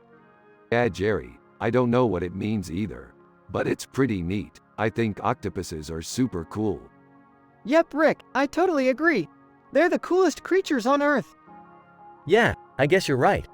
Yeah, Jerry, I don't know what it means either. But it's pretty neat. I think octopuses are super cool. Yep, Rick, I totally agree. They're the coolest creatures on Earth. Yeah, I guess you're right.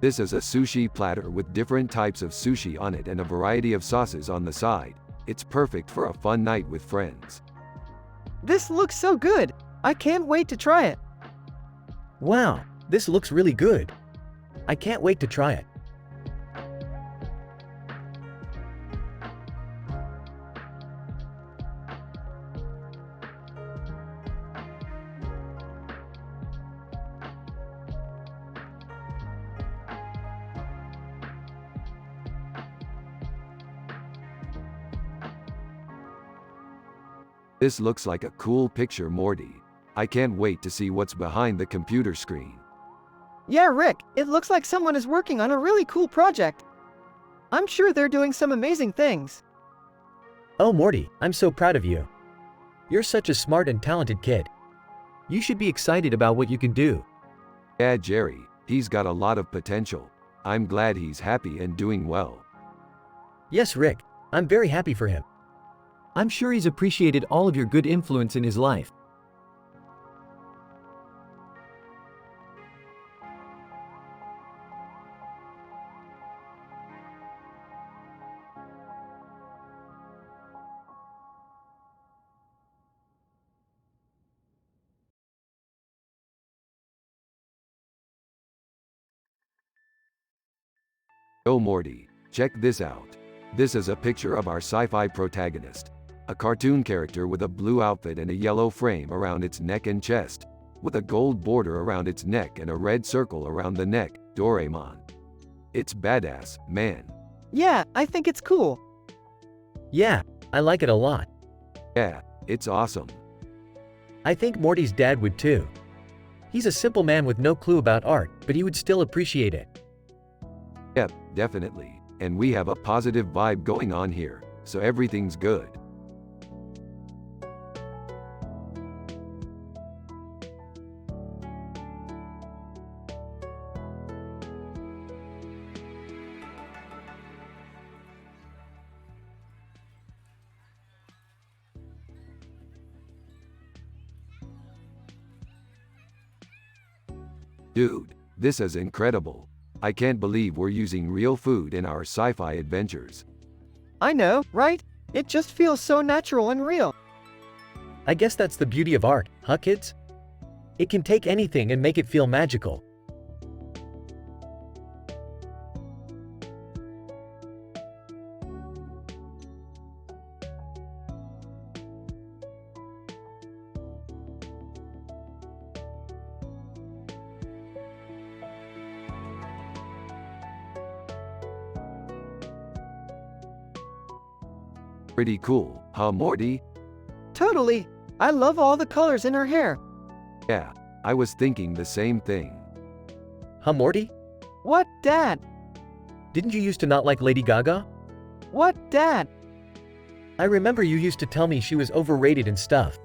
This is a sushi platter with different types of sushi on it and a variety of sauces on the side. It's perfect for a fun night with friends. This looks so good. I can't wait to try it. Wow, this looks really good. I can't wait to try it. This looks like a cool picture, Morty. I can't wait to see what's behind the computer screen. Yeah, Rick, it looks like someone is working on a really cool project. I'm sure they're doing some amazing things. Oh, Morty, I'm so proud of you. You're such a smart and talented kid. You should be excited about what you can do. Yeah, Jerry, he's got a lot of potential. I'm glad he's happy and doing well. Yes, Rick, I'm very happy for him. I'm sure he's appreciated all of your good influence in his life. Oh, Morty, check this out. This is a picture of our sci-fi protagonist. A cartoon character with a blue outfit and a yellow frame around its neck and chest, with a gold border around its neck and a red circle around the neck, Doraemon. It's badass, man. Yeah, I think it's cool. Yeah, I like it a lot. Yeah, it's awesome. I think Morty's dad would too. He's a simple man with no clue about art, but he would still appreciate it. Yep, definitely. And we have a positive vibe going on here, so everything's good. Dude, this is incredible. I can't believe we're using real food in our sci-fi adventures. I know, right? It just feels so natural and real. I guess that's the beauty of art, huh, kids? It can take anything and make it feel magical. Pretty cool, huh, Morty? Totally. I love all the colors in her hair. Yeah, I was thinking the same thing. Huh, Morty? What, Dad? Didn't you used to not like Lady Gaga? What, Dad? I remember you used to tell me she was overrated and stuff.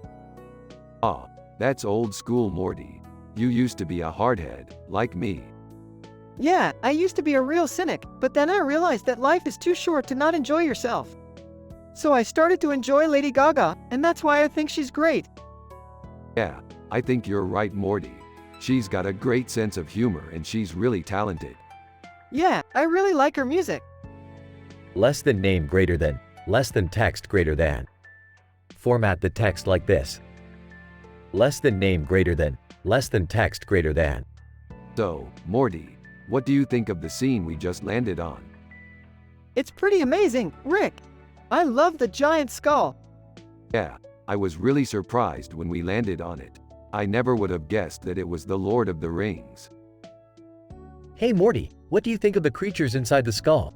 Ah, that's old school, Morty. You used to be a hardhead, like me. Yeah, I used to be a real cynic, but then I realized that life is too short to not enjoy yourself. So I started to enjoy Lady Gaga, and that's why I think she's great. Yeah, I think you're right, Morty. She's got a great sense of humor and she's really talented. Yeah, I really like her music. Less than name greater than, less than text greater than. Format the text like this. Less than name greater than, less than text greater than. So, Morty, what do you think of the scene we just landed on? It's pretty amazing, Rick. I love the giant skull. Yeah, I was really surprised when we landed on it. I never would have guessed that it was the Lord of the Rings. Hey Morty, what do you think of the creatures inside the skull?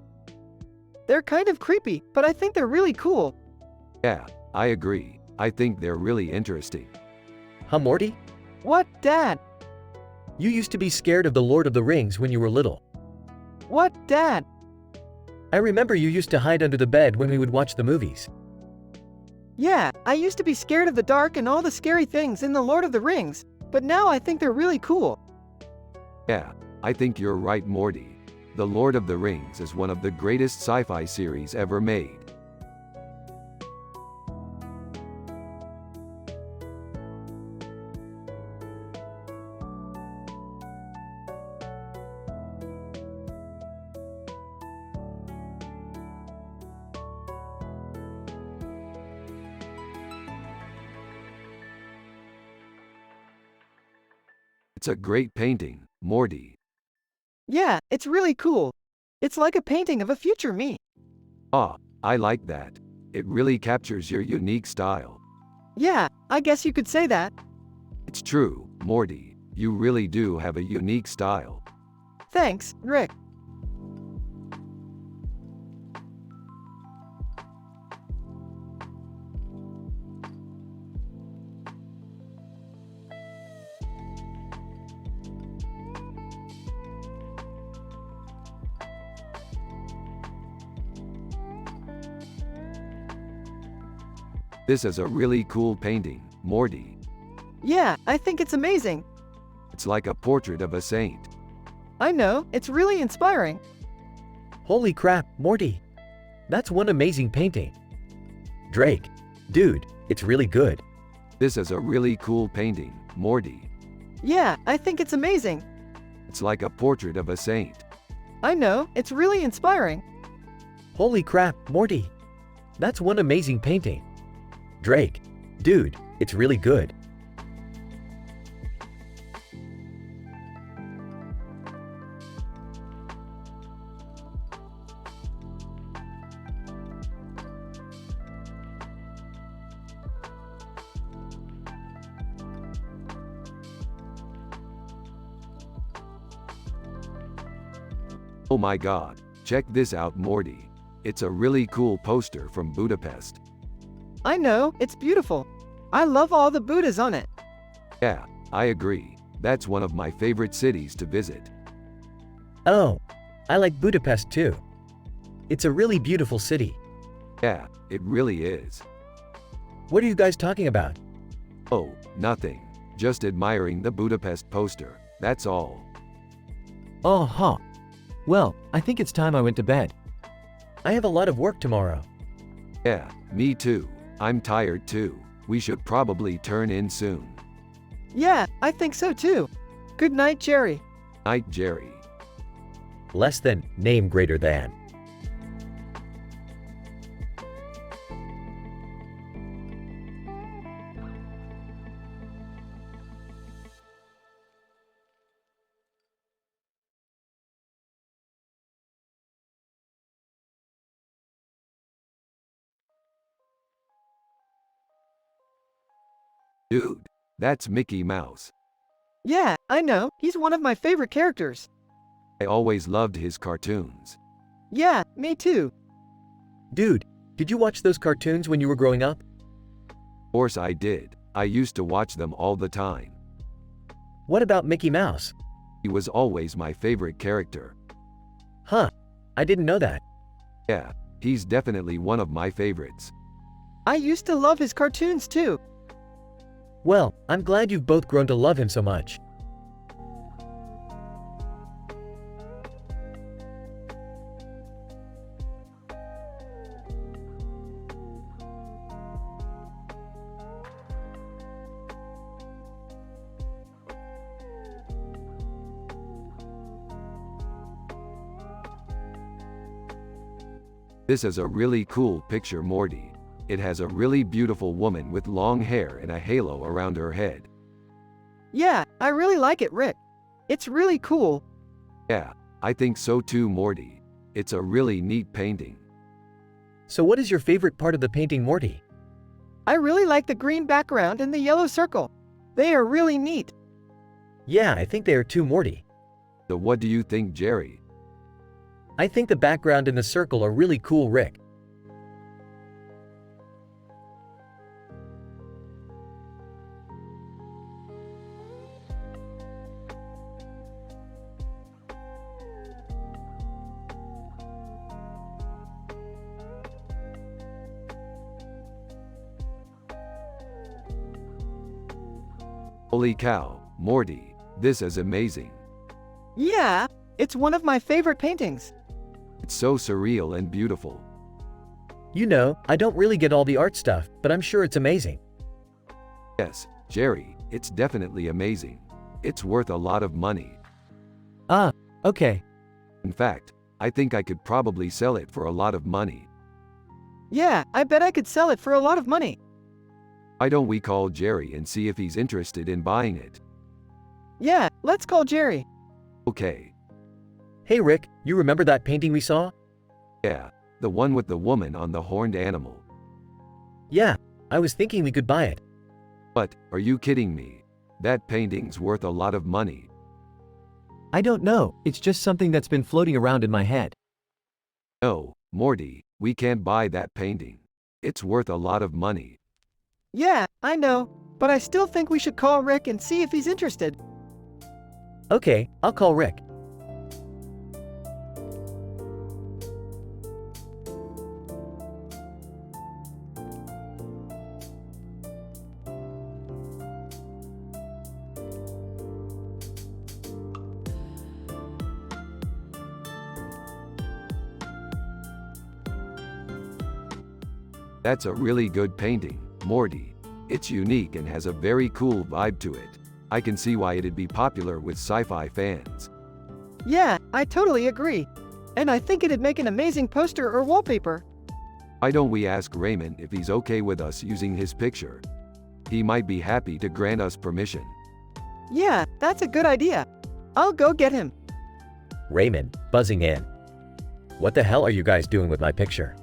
They're kind of creepy, but I think they're really cool. Yeah, I agree. I think they're really interesting. Huh, Morty? What, Dad? You used to be scared of the Lord of the Rings when you were little. What, Dad? I remember you used to hide under the bed when we would watch the movies. Yeah, I used to be scared of the dark and all the scary things in the Lord of the Rings, but now I think they're really cool. Yeah, I think you're right, Morty. The Lord of the Rings is one of the greatest sci-fi series ever made. It's a great painting, Morty. Yeah, it's really cool. It's like a painting of a future me. Ah, I like that. It really captures your unique style. Yeah, I guess you could say that. It's true, Morty. You really do have a unique style. Thanks, Rick. This is a really cool painting, Morty. Yeah, I think it's amazing. It's like a portrait of a saint. I know, it's really inspiring. Holy crap, Morty. That's one amazing painting. Drake, dude, it's really good. This is a really cool painting, Morty. Yeah, I think it's amazing. It's like a portrait of a saint. I know, it's really inspiring. Holy crap, Morty. That's one amazing painting. Drake, dude, it's really good. Oh my god, check this out, Morty. It's a really cool poster from Budapest. I know, it's beautiful. I love all the Buddhas on it. Yeah, I agree. That's one of my favorite cities to visit. Oh, I like Budapest too. It's a really beautiful city. Yeah, it really is. What are you guys talking about? Oh, nothing. Just admiring the Budapest poster. That's all. Oh, huh. Well, I think it's time I went to bed. I have a lot of work tomorrow. Yeah, me too. I'm tired too. We should probably turn in soon. Yeah, I think so too. Good night, Jerry. Night, Jerry. Less than, name greater than. Dude, that's Mickey Mouse. Yeah, I know, he's one of my favorite characters. I always loved his cartoons. Yeah, me too. Dude, did you watch those cartoons when you were growing up? Of course I did. I used to watch them all the time. What about Mickey Mouse? He was always my favorite character. Huh, I didn't know that. Yeah, he's definitely one of my favorites. I used to love his cartoons too. Well, I'm glad you've both grown to love him so much. This is a really cool picture, Morty. It has a really beautiful woman with long hair and a halo around her head. Yeah, I really like it, Rick. It's really cool. Yeah, I think so too, Morty. It's a really neat painting. So what is your favorite part of the painting, Morty? I really like the green background and the yellow circle. They are really neat. Yeah, I think they are too, Morty. So what do you think, Jerry? I think the background and the circle are really cool, Rick. Holy cow, Morty, this is amazing. Yeah, it's one of my favorite paintings. It's so surreal and beautiful. You know, I don't really get all the art stuff, but I'm sure it's amazing. Yes, Jerry, it's definitely amazing. It's worth a lot of money. Ah, okay. In fact, I think I could probably sell it for a lot of money. Yeah, I bet I could sell it for a lot of money. Why don't we call Jerry and see if he's interested in buying it? Yeah, let's call Jerry. Okay. Hey Rick, you remember that painting we saw? Yeah, the one with the woman on the horned animal. Yeah, I was thinking we could buy it. But, are you kidding me? That painting's worth a lot of money. I don't know, it's just something that's been floating around in my head. No, Morty, we can't buy that painting. It's worth a lot of money. Yeah, I know, but I still think we should call Rick and see if he's interested. Okay, I'll call Rick. That's a really good painting, Morty. It's unique and has a very cool vibe to it. I can see why it'd be popular with sci-fi fans. Yeah, I totally agree. And I think it'd make an amazing poster or wallpaper. Why don't we ask Raymond if he's okay with us using his picture? He might be happy to grant us permission. Yeah, that's a good idea. I'll go get him. Raymond, buzzing in. What the hell are you guys doing with my picture?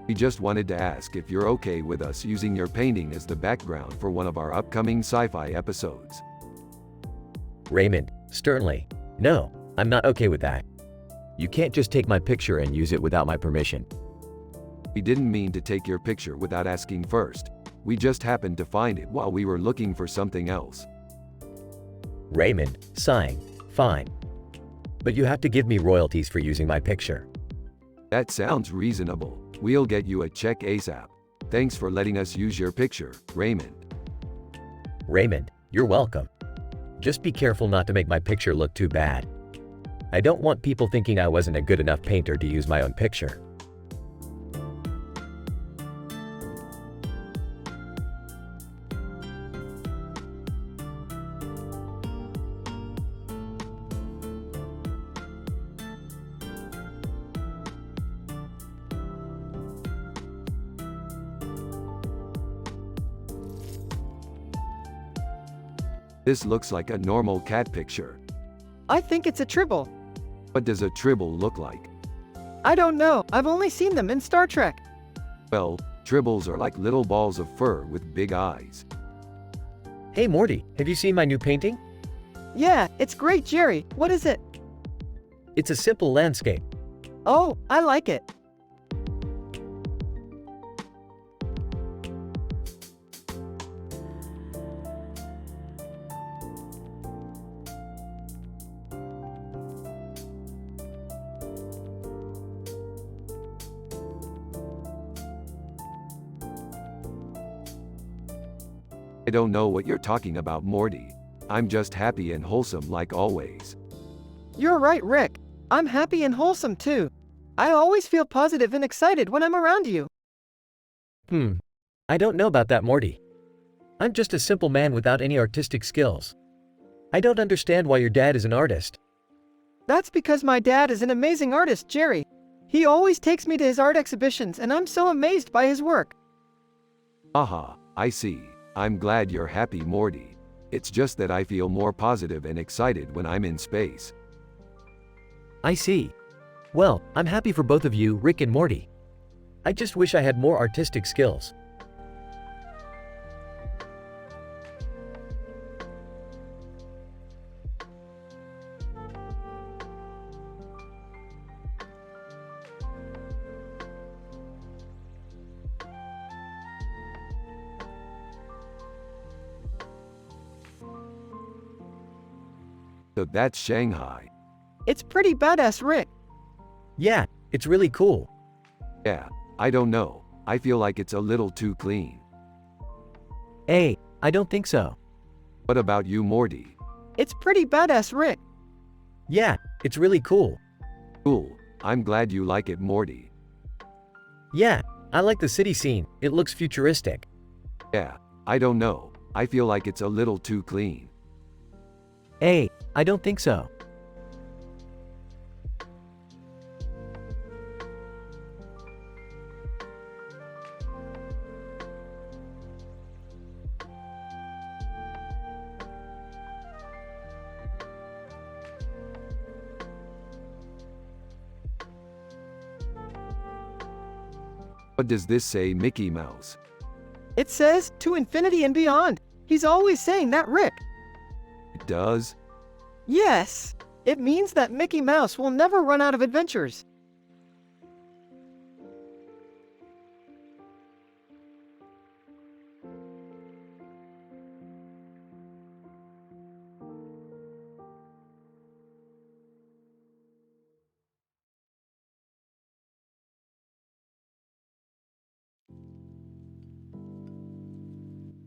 We just wanted to ask if you're okay with us using your painting as the background for one of our upcoming sci-fi episodes. Raymond, sternly. No, I'm not okay with that. You can't just take my picture and use it without my permission. We didn't mean to take your picture without asking first. We just happened to find it while we were looking for something else. Raymond, sighing. Fine. But you have to give me royalties for using my picture. That sounds reasonable. We'll get you a check ASAP. Thanks for letting us use your picture, Raymond. Raymond, you're welcome. Just be careful not to make my picture look too bad. I don't want people thinking I wasn't a good enough painter to use my own picture. This looks like a normal cat picture. I think it's a tribble. What does a tribble look like? I don't know, I've only seen them in Star Trek. Well, tribbles are like little balls of fur with big eyes. Hey Morty, have you seen my new painting? Yeah, it's great, Jerry. What is it? It's a simple landscape. Oh, I like it. I don't know what you're talking about, Morty. I'm just happy and wholesome like always. You're right, Rick. I'm happy and wholesome too. I always feel positive and excited when I'm around you. I don't know about that, Morty. I'm just a simple man without any artistic skills. I don't understand why your dad is an artist. That's because my dad is an amazing artist, Jerry. He always takes me to his art exhibitions and I'm so amazed by his work. Aha, I see. I'm glad you're happy, Morty. It's just that I feel more positive and excited when I'm in space. I see. Well, I'm happy for both of you, Rick and Morty. I just wish I had more artistic skills. So that's Shanghai. It's pretty badass, Rick. Yeah, it's really cool. Yeah, I don't know. I feel like it's a little too clean. Hey, I don't think so. What about you, Morty? It's pretty badass, Rick. Yeah, it's really cool. Cool. I'm glad you like it, Morty. Yeah, I like the city scene. It looks futuristic. Yeah, I don't know. I feel like it's a little too clean. Hey, I don't think so. What does this say, Mickey Mouse? It says, to infinity and beyond. He's always saying that, Rick. It does? Yes. It means that Mickey Mouse will never run out of adventures.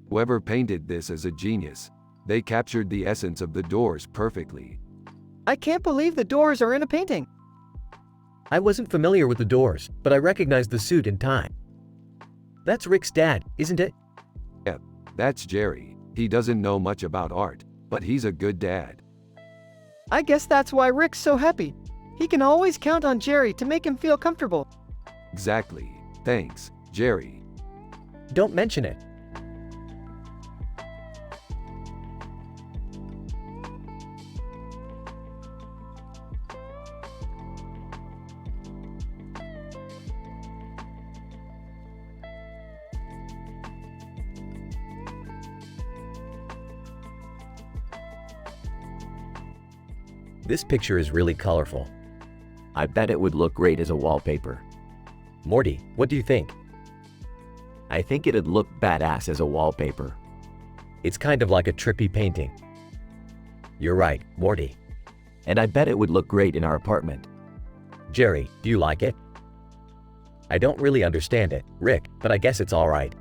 Whoever painted this is a genius. They captured the essence of the doors perfectly. I can't believe the doors are in a painting. I wasn't familiar with the doors, but I recognized the suit and tie. That's Rick's dad, isn't it? Yep, that's Jerry. He doesn't know much about art, but he's a good dad. I guess that's why Rick's so happy. He can always count on Jerry to make him feel comfortable. Exactly. Thanks, Jerry. Don't mention it. This picture is really colorful. I bet it would look great as a wallpaper. Morty, what do you think? I think it'd look badass as a wallpaper. It's kind of like a trippy painting. You're right, Morty. And I bet it would look great in our apartment. Jerry, do you like it? I don't really understand it, Rick, but I guess it's all right.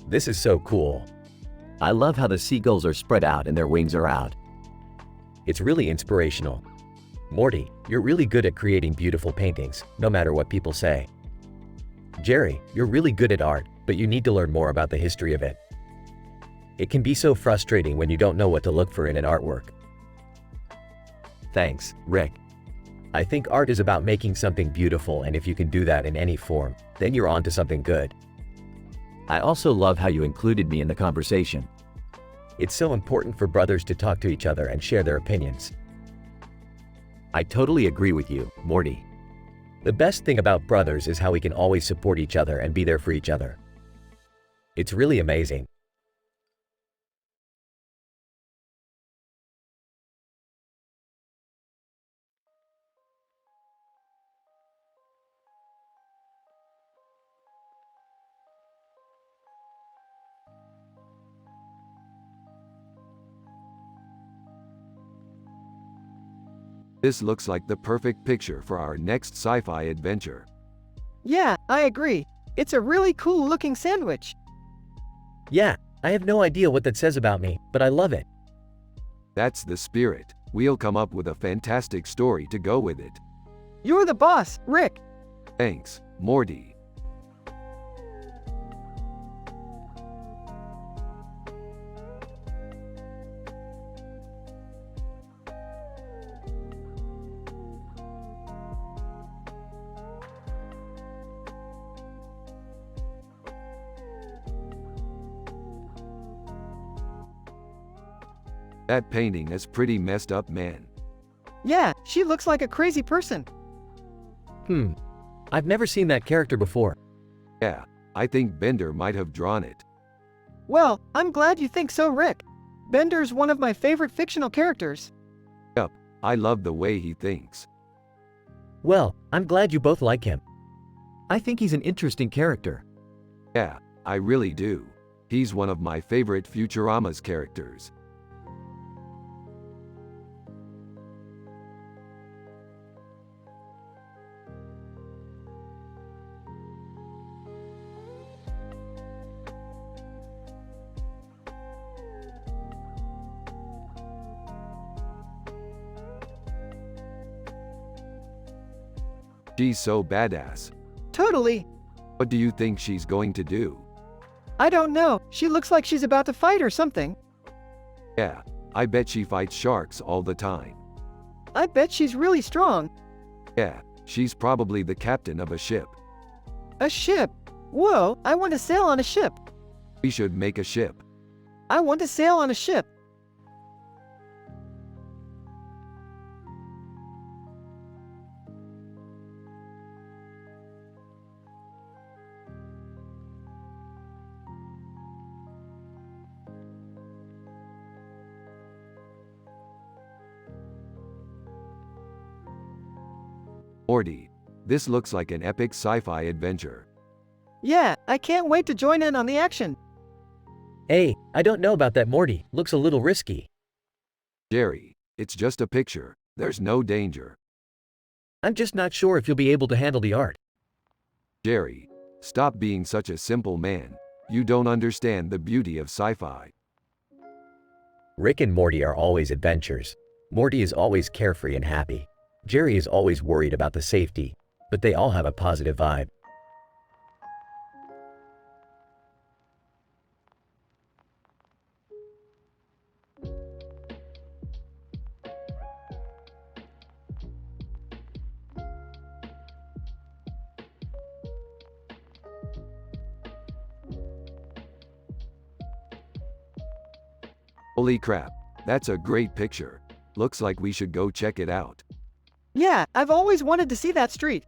This is so cool. I love how the seagulls are spread out and their wings are out. It's really inspirational. Morty, you're really good at creating beautiful paintings, no matter what people say. Jerry, you're really good at art, but you need to learn more about the history of it. It can be so frustrating when you don't know what to look for in an artwork. Thanks, Rick. I think art is about making something beautiful, and if you can do that in any form, then you're on to something good. I also love how you included me in the conversation. It's so important for brothers to talk to each other and share their opinions. I totally agree with you, Morty. The best thing about brothers is how we can always support each other and be there for each other. It's really amazing. This looks like the perfect picture for our next sci-fi adventure. Yeah, I agree. It's a really cool looking sandwich. Yeah, I have no idea what that says about me, but I love it. That's the spirit. We'll come up with a fantastic story to go with it. You're the boss, Rick. Thanks, Morty. That painting is pretty messed up, man. Yeah, she looks like a crazy person. I've never seen that character before. Yeah, I think Bender might have drawn it. Well, I'm glad you think so, Rick. Bender's one of my favorite fictional characters. Yup, I love the way he thinks. Well, I'm glad you both like him. I think he's an interesting character. Yeah, I really do. He's one of my favorite Futurama's characters. She's so badass. Totally. What do you think she's going to do? I don't know. She looks like she's about to fight or something. Yeah, I bet she fights sharks all the time. I bet she's really strong. Yeah, she's probably the captain of a ship. A ship? Whoa, I want to sail on a ship. We should make a ship. I want to sail on a ship. Morty, this looks like an epic sci-fi adventure. Yeah, I can't wait to join in on the action. Hey, I don't know about that Morty, looks a little risky. Jerry, it's just a picture. There's no danger. I'm just not sure if you'll be able to handle the art. Jerry, stop being such a simple man. You don't understand the beauty of sci-fi. Rick and Morty are always adventures. Morty is always carefree and happy. Jerry is always worried about the safety, but they all have a positive vibe. Holy crap, that's a great picture. Looks like we should go check it out. Yeah, I've always wanted to see that street.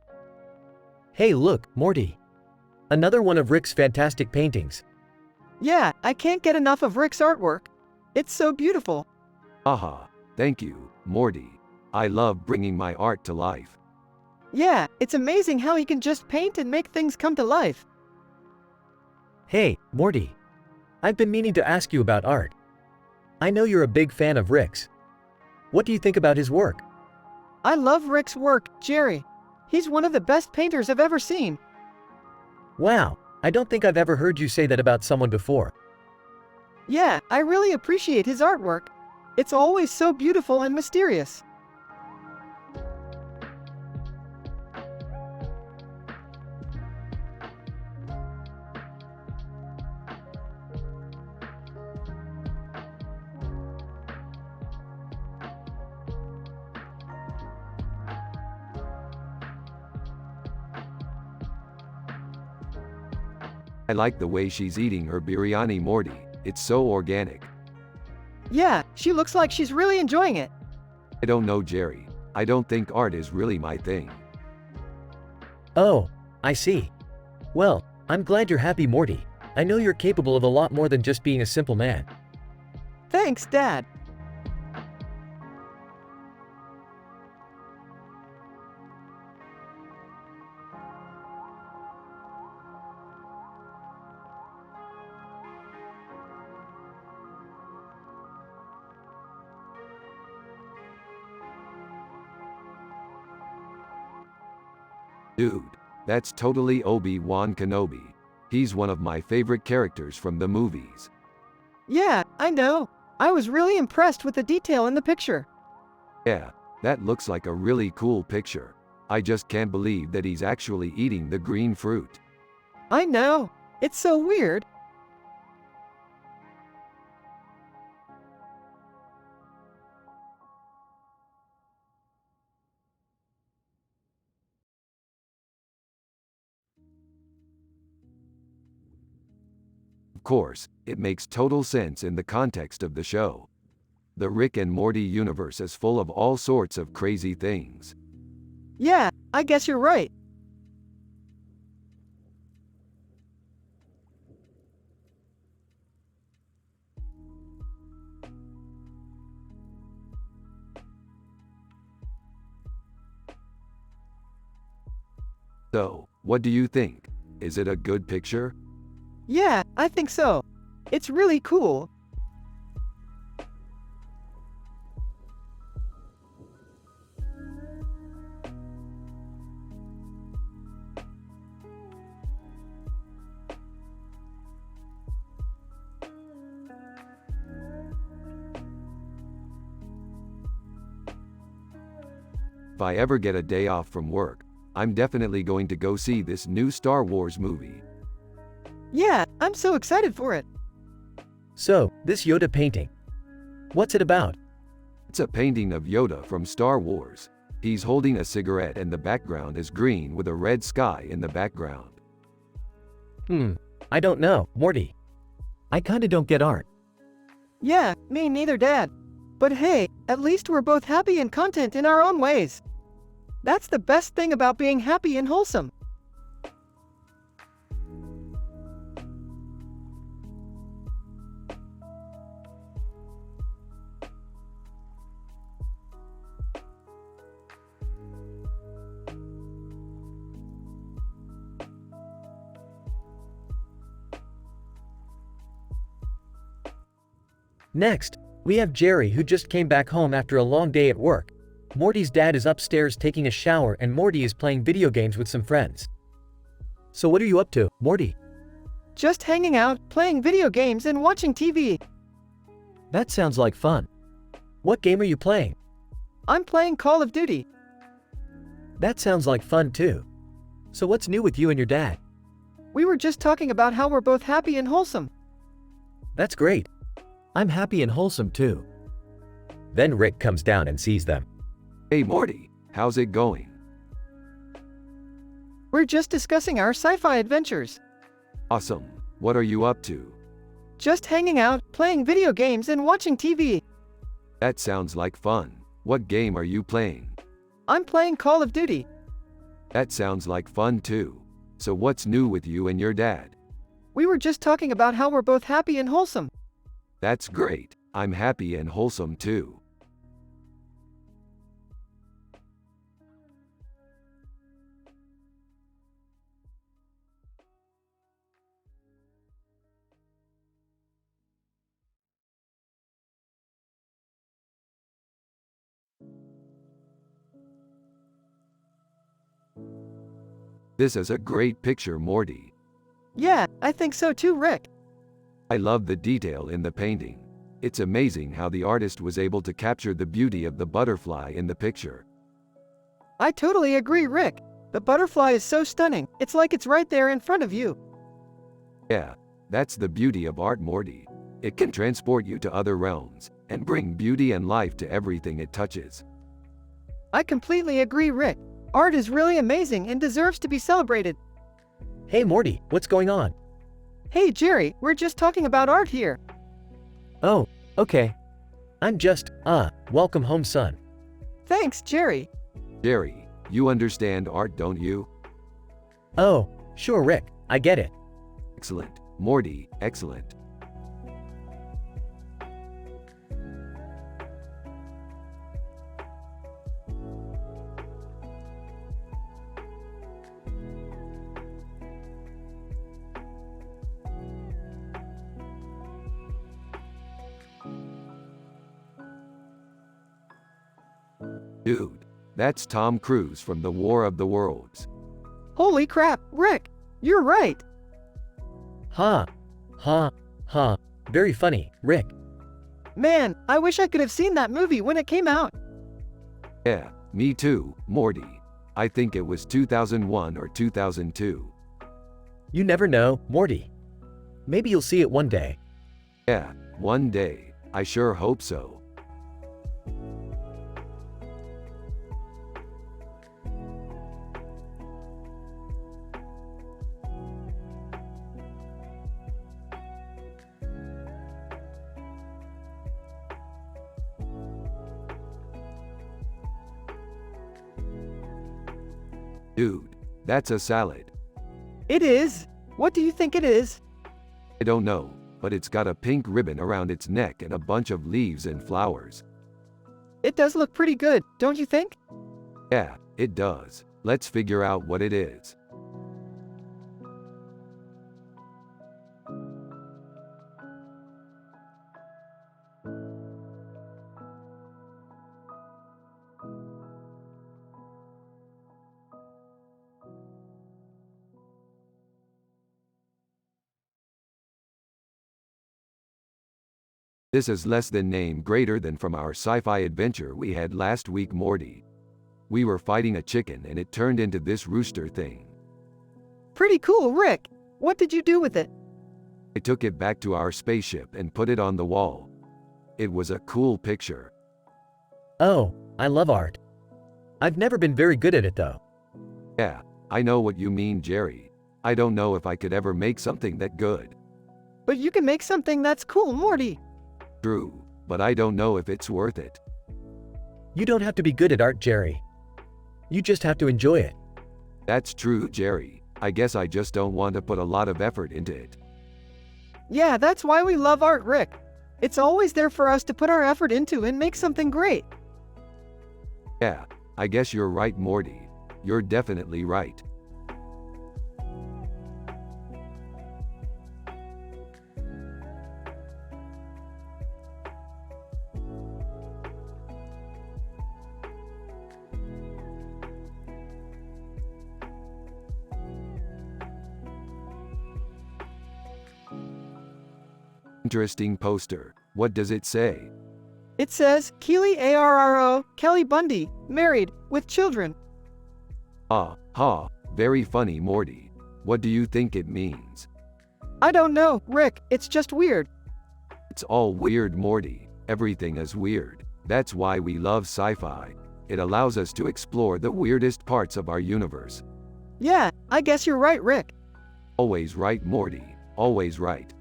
Hey look, Morty. Another one of Rick's fantastic paintings. Yeah, I can't get enough of Rick's artwork. It's so beautiful. Aha, thank you, Morty. I love bringing my art to life. Yeah, it's amazing how he can just paint and make things come to life. Hey, Morty. I've been meaning to ask you about art. I know you're a big fan of Rick's. What do you think about his work? I love Rick's work, Jerry. He's one of the best painters I've ever seen. Wow, I don't think I've ever heard you say that about someone before. Yeah, I really appreciate his artwork. It's always so beautiful and mysterious. I like the way she's eating her biryani, Morty. It's so organic. Yeah, she looks like she's really enjoying it. I don't know, Jerry. I don't think art is really my thing. Oh, I see. Well, I'm glad you're happy, Morty. I know you're capable of a lot more than just being a simple man. Thanks, Dad. Dude, that's totally Obi-Wan Kenobi. He's one of my favorite characters from the movies. Yeah, I know. I was really impressed with the detail in the picture. Yeah, that looks like a really cool picture. I just can't believe that he's actually eating the green fruit. I know. It's so weird. Of course, it makes total sense in the context of the show. The Rick and Morty universe is full of all sorts of crazy things. Yeah, I guess you're right. So, what do you think? Is it a good picture? Yeah, I think so. It's really cool. If I ever get a day off from work, I'm definitely going to go see this new Star Wars movie. Yeah, I'm so excited for it. So, this Yoda painting. What's it about? It's a painting of Yoda from Star Wars. He's holding a cigarette and the background is green with a red sky in the background. I don't know, Morty. I kinda don't get art. Yeah, me neither, Dad. But hey, at least we're both happy and content in our own ways. That's the best thing about being happy and wholesome. Next, we have Jerry who just came back home after a long day at work. Morty's dad is upstairs taking a shower and Morty is playing video games with some friends. So what are you up to, Morty? Just hanging out, playing video games, and watching TV. That sounds like fun. What game are you playing? I'm playing Call of Duty. That sounds like fun too. So what's new with you and your dad? We were just talking about how we're both happy and wholesome. That's great. I'm happy and wholesome too. Then Rick comes down and sees them. Hey Morty, how's it going? We're just discussing our sci-fi adventures. Awesome. What are you up to? Just hanging out, playing video games, and watching TV. That sounds like fun. What game are you playing? I'm playing Call of Duty. That sounds like fun too. So what's new with you and your dad? We were just talking about how we're both happy and wholesome. That's great. I'm happy and wholesome too. This is a great picture, Morty. Yeah, I think so too, Rick. I love the detail in the painting. It's amazing how the artist was able to capture the beauty of the butterfly in the picture. I totally agree, Rick. The butterfly is so stunning, it's like it's right there in front of you. Yeah, that's the beauty of art, Morty. It can transport you to other realms and bring beauty and life to everything it touches. I completely agree, Rick. Art is really amazing and deserves to be celebrated. Hey Morty, what's going on? Hey Jerry, we're just talking about art here. Oh, okay. I'm just, welcome home, son. Thanks, Jerry. Jerry, you understand art, don't you? Oh, sure, Rick, I get it. Excellent. Morty, excellent. Dude, that's Tom Cruise from the War of the Worlds. Holy crap, Rick, you're right. Ha, very funny, Rick. Man, I wish I could have seen that movie when it came out. Yeah, me too, Morty. I think it was 2001 or 2002. You never know, Morty. Maybe you'll see it one day. Yeah, one day. I sure hope so. Dude, that's a salad. It is. What do you think it is? I don't know, but it's got a pink ribbon around its neck and a bunch of leaves and flowers. It does look pretty good, don't you think? Yeah, it does. Let's figure out what it is. This is less than name greater than from our sci-fi adventure we had last week, Morty. We were fighting a chicken and it turned into this rooster thing. Pretty cool, Rick. What did you do with it? I took it back to our spaceship and put it on the wall. It was a cool picture. Oh, I love art. I've never been very good at it though. Yeah, I know what you mean, Jerry. I don't know if I could ever make something that good. But you can make something that's cool, Morty. True, but I don't know if it's worth it. You don't have to be good at art, Jerry. You just have to enjoy it. That's true, Jerry. I guess I just don't want to put a lot of effort into it. Yeah, that's why we love art, Rick. It's always there for us to put our effort into and make something great. Yeah, I guess you're right, Morty. You're definitely right. Interesting poster. What does it say? It says, Keely ARRO, Kelly Bundy, married, with children. Ha, very funny, Morty. What do you think it means? I don't know, Rick, it's just weird. It's all weird, Morty. Everything is weird. That's why we love sci-fi. It allows us to explore the weirdest parts of our universe. Yeah, I guess you're right, Rick. Always right, Morty. Always right.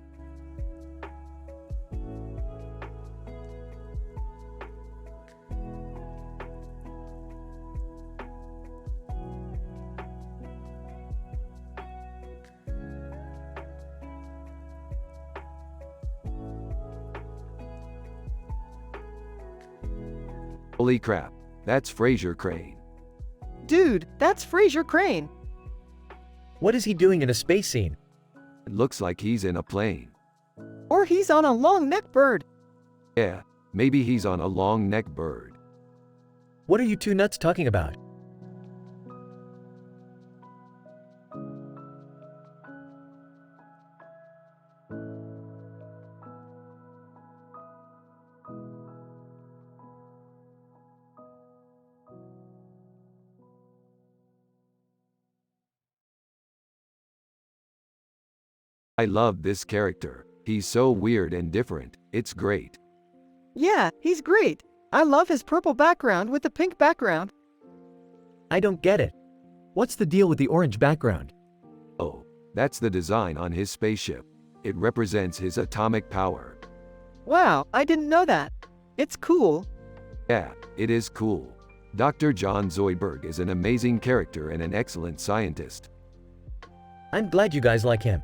Holy crap, that's Fraser Crane. Dude, that's Fraser Crane. What is he doing in a space scene? It looks like he's in a plane. Or he's on a long-necked bird. Yeah, maybe he's on a long-necked bird. What are you two nuts talking about? I love this character. He's so weird and different. It's great. Yeah, he's great. I love his purple background with the pink background. I don't get it. What's the deal with the orange background? Oh, that's the design on his spaceship. It represents his atomic power. Wow, I didn't know that. It's cool. Yeah, it is cool. Dr. John Zoidberg is an amazing character and an excellent scientist. I'm glad you guys like him.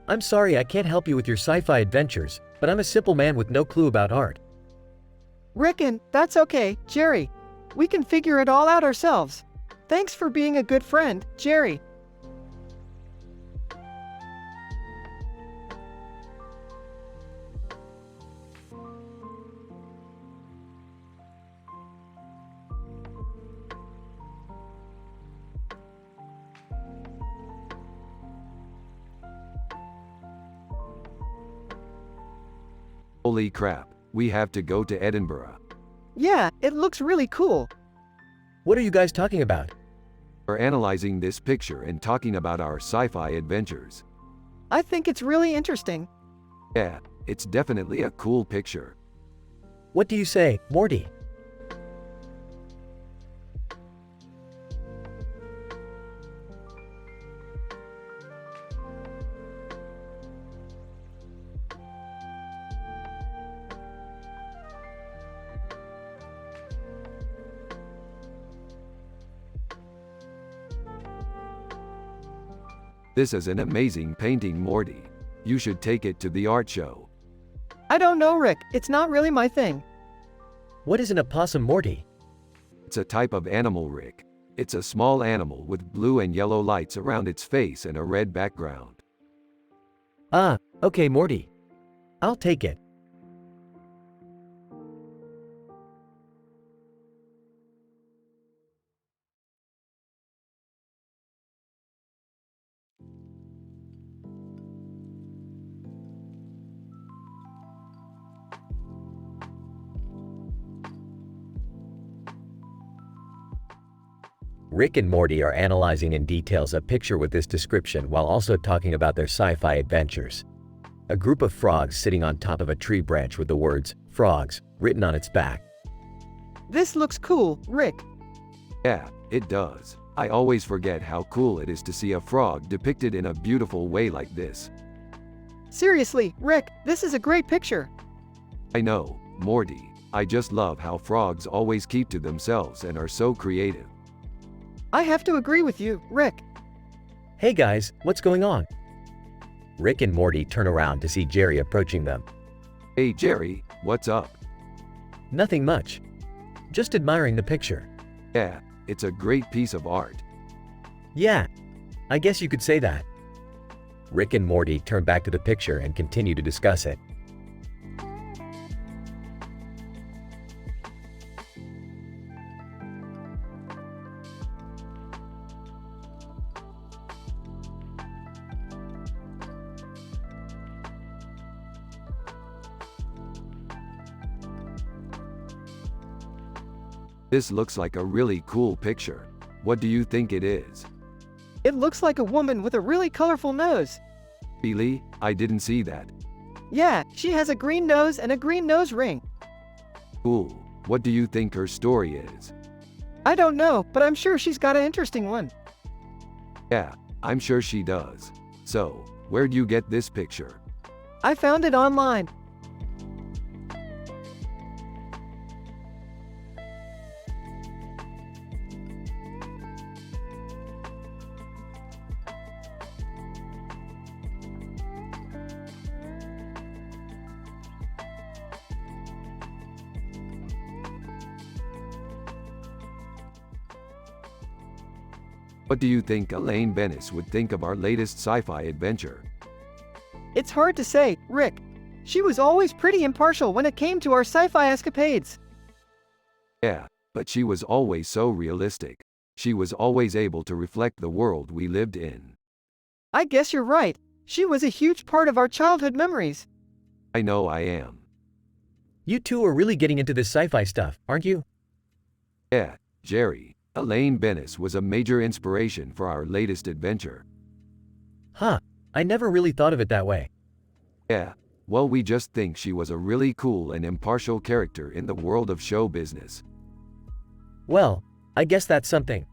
I'm sorry I can't help you with your sci-fi adventures, but I'm a simple man with no clue about art. Rickon, that's okay, Jerry. We can figure it all out ourselves. Thanks for being a good friend, Jerry. Holy crap, we have to go to Edinburgh. Yeah, it looks really cool. What are you guys talking about? We're analyzing this picture and talking about our sci-fi adventures. I think it's really interesting. Yeah, it's definitely a cool picture. What do you say, Morty? This is an amazing painting, Morty. You should take it to the art show. I don't know, Rick. It's not really my thing. What is an opossum, Morty? It's a type of animal, Rick. It's a small animal with blue and yellow lights around its face and a red background. Ah, okay, Morty. I'll take it. Rick and Morty are analyzing in details a picture with this description while also talking about their sci-fi adventures. A group of frogs sitting on top of a tree branch with the words, "Frogs," written on its back. This looks cool, Rick. Yeah, it does. I always forget how cool it is to see a frog depicted in a beautiful way like this. Seriously, Rick, this is a great picture. I know, Morty. I just love how frogs always keep to themselves and are so creative. I have to agree with you, Rick. Hey guys, what's going on? Rick and Morty turn around to see Jerry approaching them. Hey Jerry, what's up? Nothing much. Just admiring the picture. Yeah, it's a great piece of art. Yeah, I guess you could say that. Rick and Morty turn back to the picture and continue to discuss it. This looks like a really cool picture. What do you think it is? It looks like a woman with a really colorful nose. Really? I didn't see that. Yeah, she has a green nose and a green nose ring. Cool. What do you think her story is? I don't know, but I'm sure she's got an interesting one. Yeah, I'm sure she does. So, where'd you get this picture? I found it online. What do you think Elaine Bennis would think of our latest sci-fi adventure? It's hard to say, Rick. She was always pretty impartial when it came to our sci-fi escapades. Yeah, but she was always so realistic. She was always able to reflect the world we lived in. I guess you're right. She was a huge part of our childhood memories. I know I am. You two are really getting into this sci-fi stuff, aren't you? Yeah, Jerry. Elaine Bennis was a major inspiration for our latest adventure. Huh, I never really thought of it that way. Yeah, well, we just think she was a really cool and impartial character in the world of show business. Well, I guess that's something.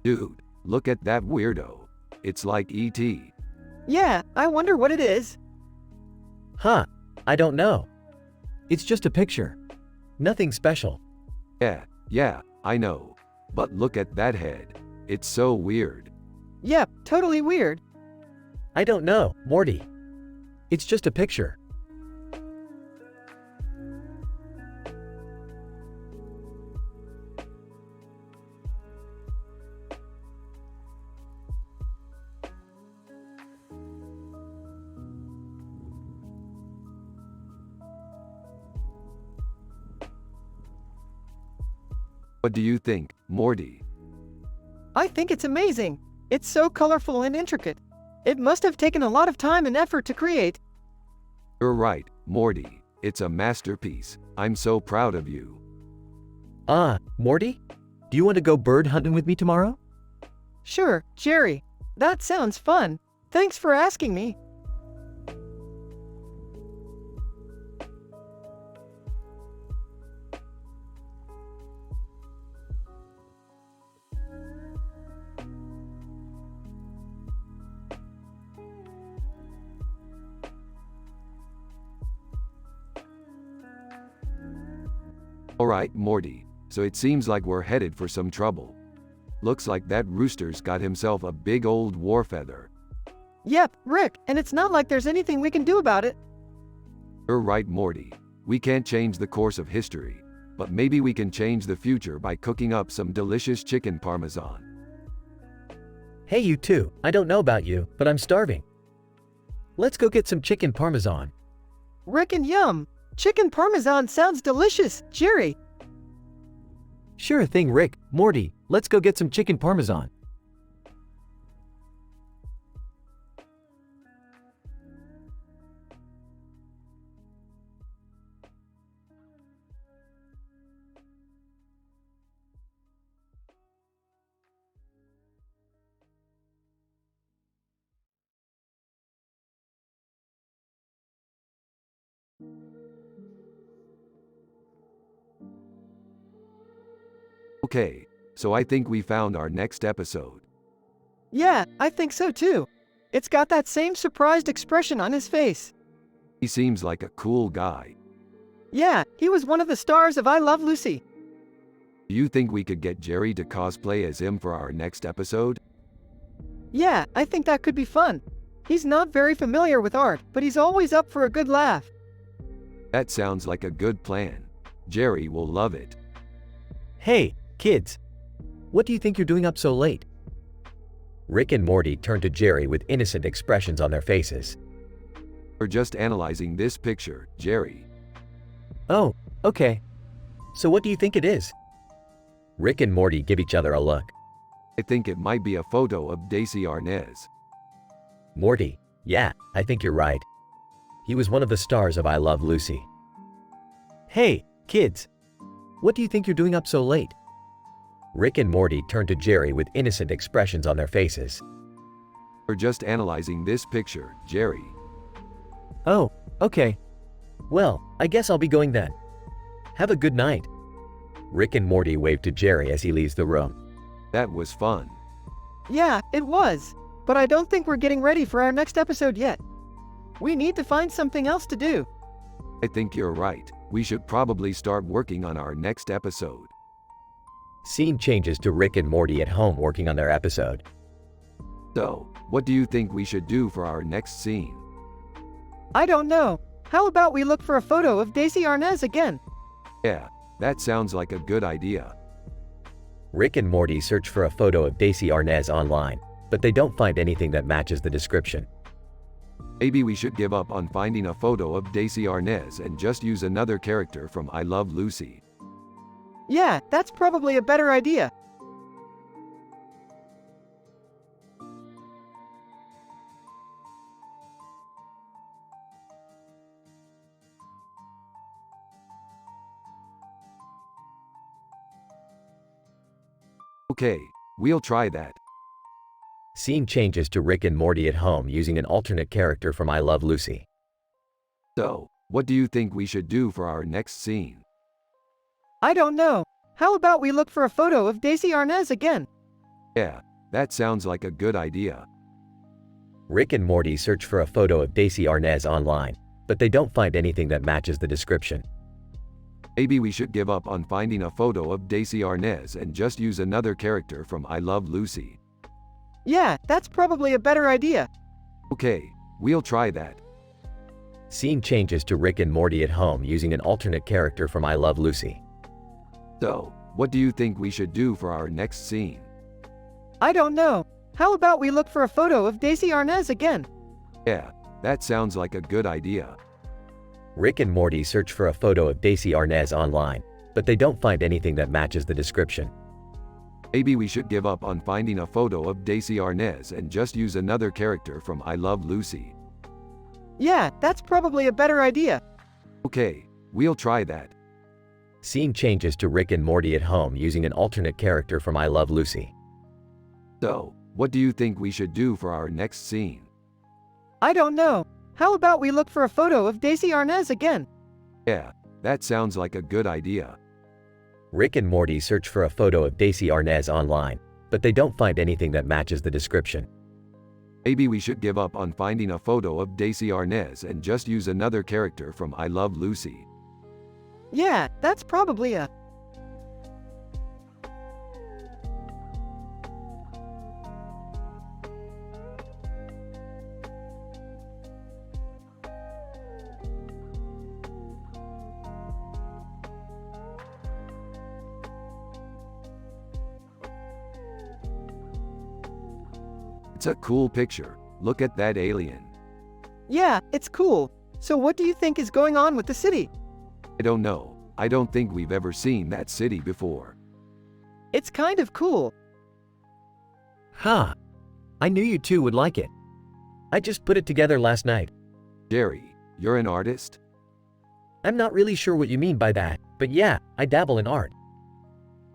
Dude, look at that weirdo. It's like E.T. Yeah, I wonder what it is. Huh, I don't know. It's just a picture. Nothing special. Yeah, I know. But look at that head. It's so weird. Yep, totally weird. I don't know, Morty. It's just a picture. What do you think, Morty? I think it's amazing. It's so colorful and intricate. It must have taken a lot of time and effort to create. You're right, Morty. It's a masterpiece. I'm so proud of you. Morty? Do you want to go bird hunting with me tomorrow? Sure, Jerry. That sounds fun. Thanks for asking me. Alright, Morty. So it seems like we're headed for some trouble. Looks like that rooster's got himself a big old war feather. Yep, Rick, and it's not like there's anything we can do about it. You're right, Morty. We can't change the course of history, but maybe we can change the future by cooking up some delicious chicken parmesan. Hey you two, I don't know about you, but I'm starving. Let's go get some chicken parmesan. Rick and Yum. Chicken parmesan sounds delicious, Jerry. Sure thing, Rick. Morty, let's go get some chicken parmesan. Okay, so I think we found our next episode. Yeah, I think so too. It's got that same surprised expression on his face. He seems like a cool guy. Yeah, he was one of the stars of I Love Lucy. Do you think we could get Jerry to cosplay as him for our next episode? Yeah, I think that could be fun. He's not very familiar with art, but he's always up for a good laugh. That sounds like a good plan. Jerry will love it. Hey, kids. What do you think you're doing up so late? Rick and Morty turn to Jerry with innocent expressions on their faces. We're just analyzing this picture, Jerry. Oh, okay. So what do you think it is? Rick and Morty give each other a look. I think it might be a photo of Daisy Arnaz. Morty, yeah, I think you're right. He was one of the stars of I Love Lucy. Hey, kids. What do you think you're doing up so late? Rick and Morty turn to Jerry with innocent expressions on their faces. We're just analyzing this picture, Jerry. Oh, okay. Well, I guess I'll be going then. Have a good night. Rick and Morty wave to Jerry as he leaves the room. That was fun. Yeah, it was. But I don't think we're getting ready for our next episode yet. We need to find something else to do. I think you're right. We should probably start working on our next episode. Scene changes to Rick and Morty at home working on their episode. So, what do you think we should do for our next scene? I don't know. How about we look for a photo of Daisy Arnaz again? Yeah, that sounds like a good idea. Rick and Morty search for a photo of Daisy Arnaz online, but they don't find anything that matches the description. Maybe we should give up on finding a photo of Daisy Arnaz and just use another character from I Love Lucy. Yeah, that's probably a better idea. Okay, we'll try that. Scene changes to Rick and Morty at home using an alternate character from I Love Lucy. So, what do you think we should do for our next scene? I don't know. How about we look for a photo of Daisy Arnaz again? Yeah, that sounds like a good idea. Rick and Morty search for a photo of Daisy Arnaz online, but they don't find anything that matches the description. Maybe we should give up on finding a photo of Daisy Arnaz and just use another character from I Love Lucy. Yeah, that's probably a better idea. Okay, we'll try that. Scene changes to Rick and Morty at home using an alternate character from I Love Lucy. So, what do you think we should do for our next scene? I don't know. How about we look for a photo of Daisy Arnaz again? Yeah, that sounds like a good idea. Rick and Morty search for a photo of Daisy Arnaz online, but they don't find anything that matches the description. Maybe we should give up on finding a photo of Daisy Arnaz and just use another character from I Love Lucy. Yeah, that's probably a better idea. Okay, we'll try that. Scene changes to Rick and Morty at home using an alternate character from I Love Lucy. So, what do you think we should do for our next scene? I don't know. How about we look for a photo of Daisy Arnaz again? Yeah, that sounds like a good idea. Rick and Morty search for a photo of Daisy Arnaz online, but they don't find anything that matches the description. Maybe we should give up on finding a photo of Daisy Arnaz and just use another character from I Love Lucy. Yeah, that's probably a... It's a cool picture. Look at that alien. Yeah, it's cool. So what do you think is going on with the city? I don't know. I don't think we've ever seen that city before. It's kind of cool. Huh. I knew you two would like it. I just put it together last night. Jerry, you're an artist? I'm not really sure what you mean by that, but yeah, I dabble in art.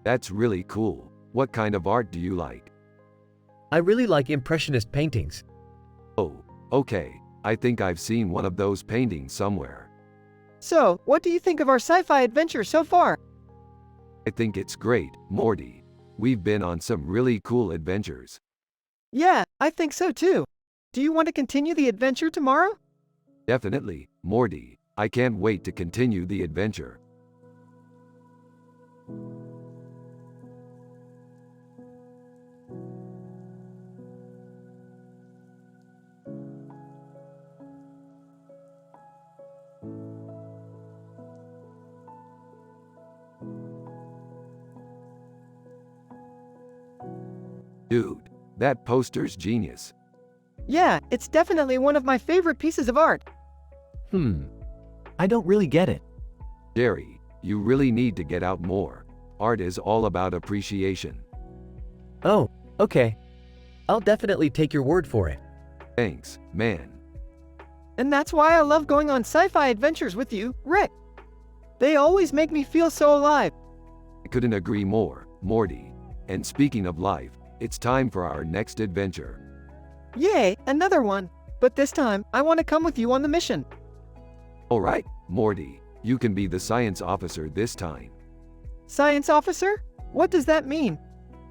That's really cool. What kind of art do you like? I really like impressionist paintings. Oh, okay. I think I've seen one of those paintings somewhere. So, what do you think of our sci-fi adventure so far? I think it's great, Morty. We've been on some really cool adventures. Yeah, I think so too. Do you want to continue the adventure tomorrow? Definitely, Morty. I can't wait to continue the adventure. Dude, that poster's genius. Yeah, it's definitely one of my favorite pieces of art. I don't really get it. Jerry, you really need to get out more. Art is all about appreciation. Oh, okay. I'll definitely take your word for it. Thanks, man. And that's why I love going on sci-fi adventures with you, Rick. They always make me feel so alive. I couldn't agree more, Morty. And speaking of life, it's time for our next adventure. Yay, another one. But this time, I want to come with you on the mission. Alright, Morty, you can be the science officer this time. Science officer? What does that mean?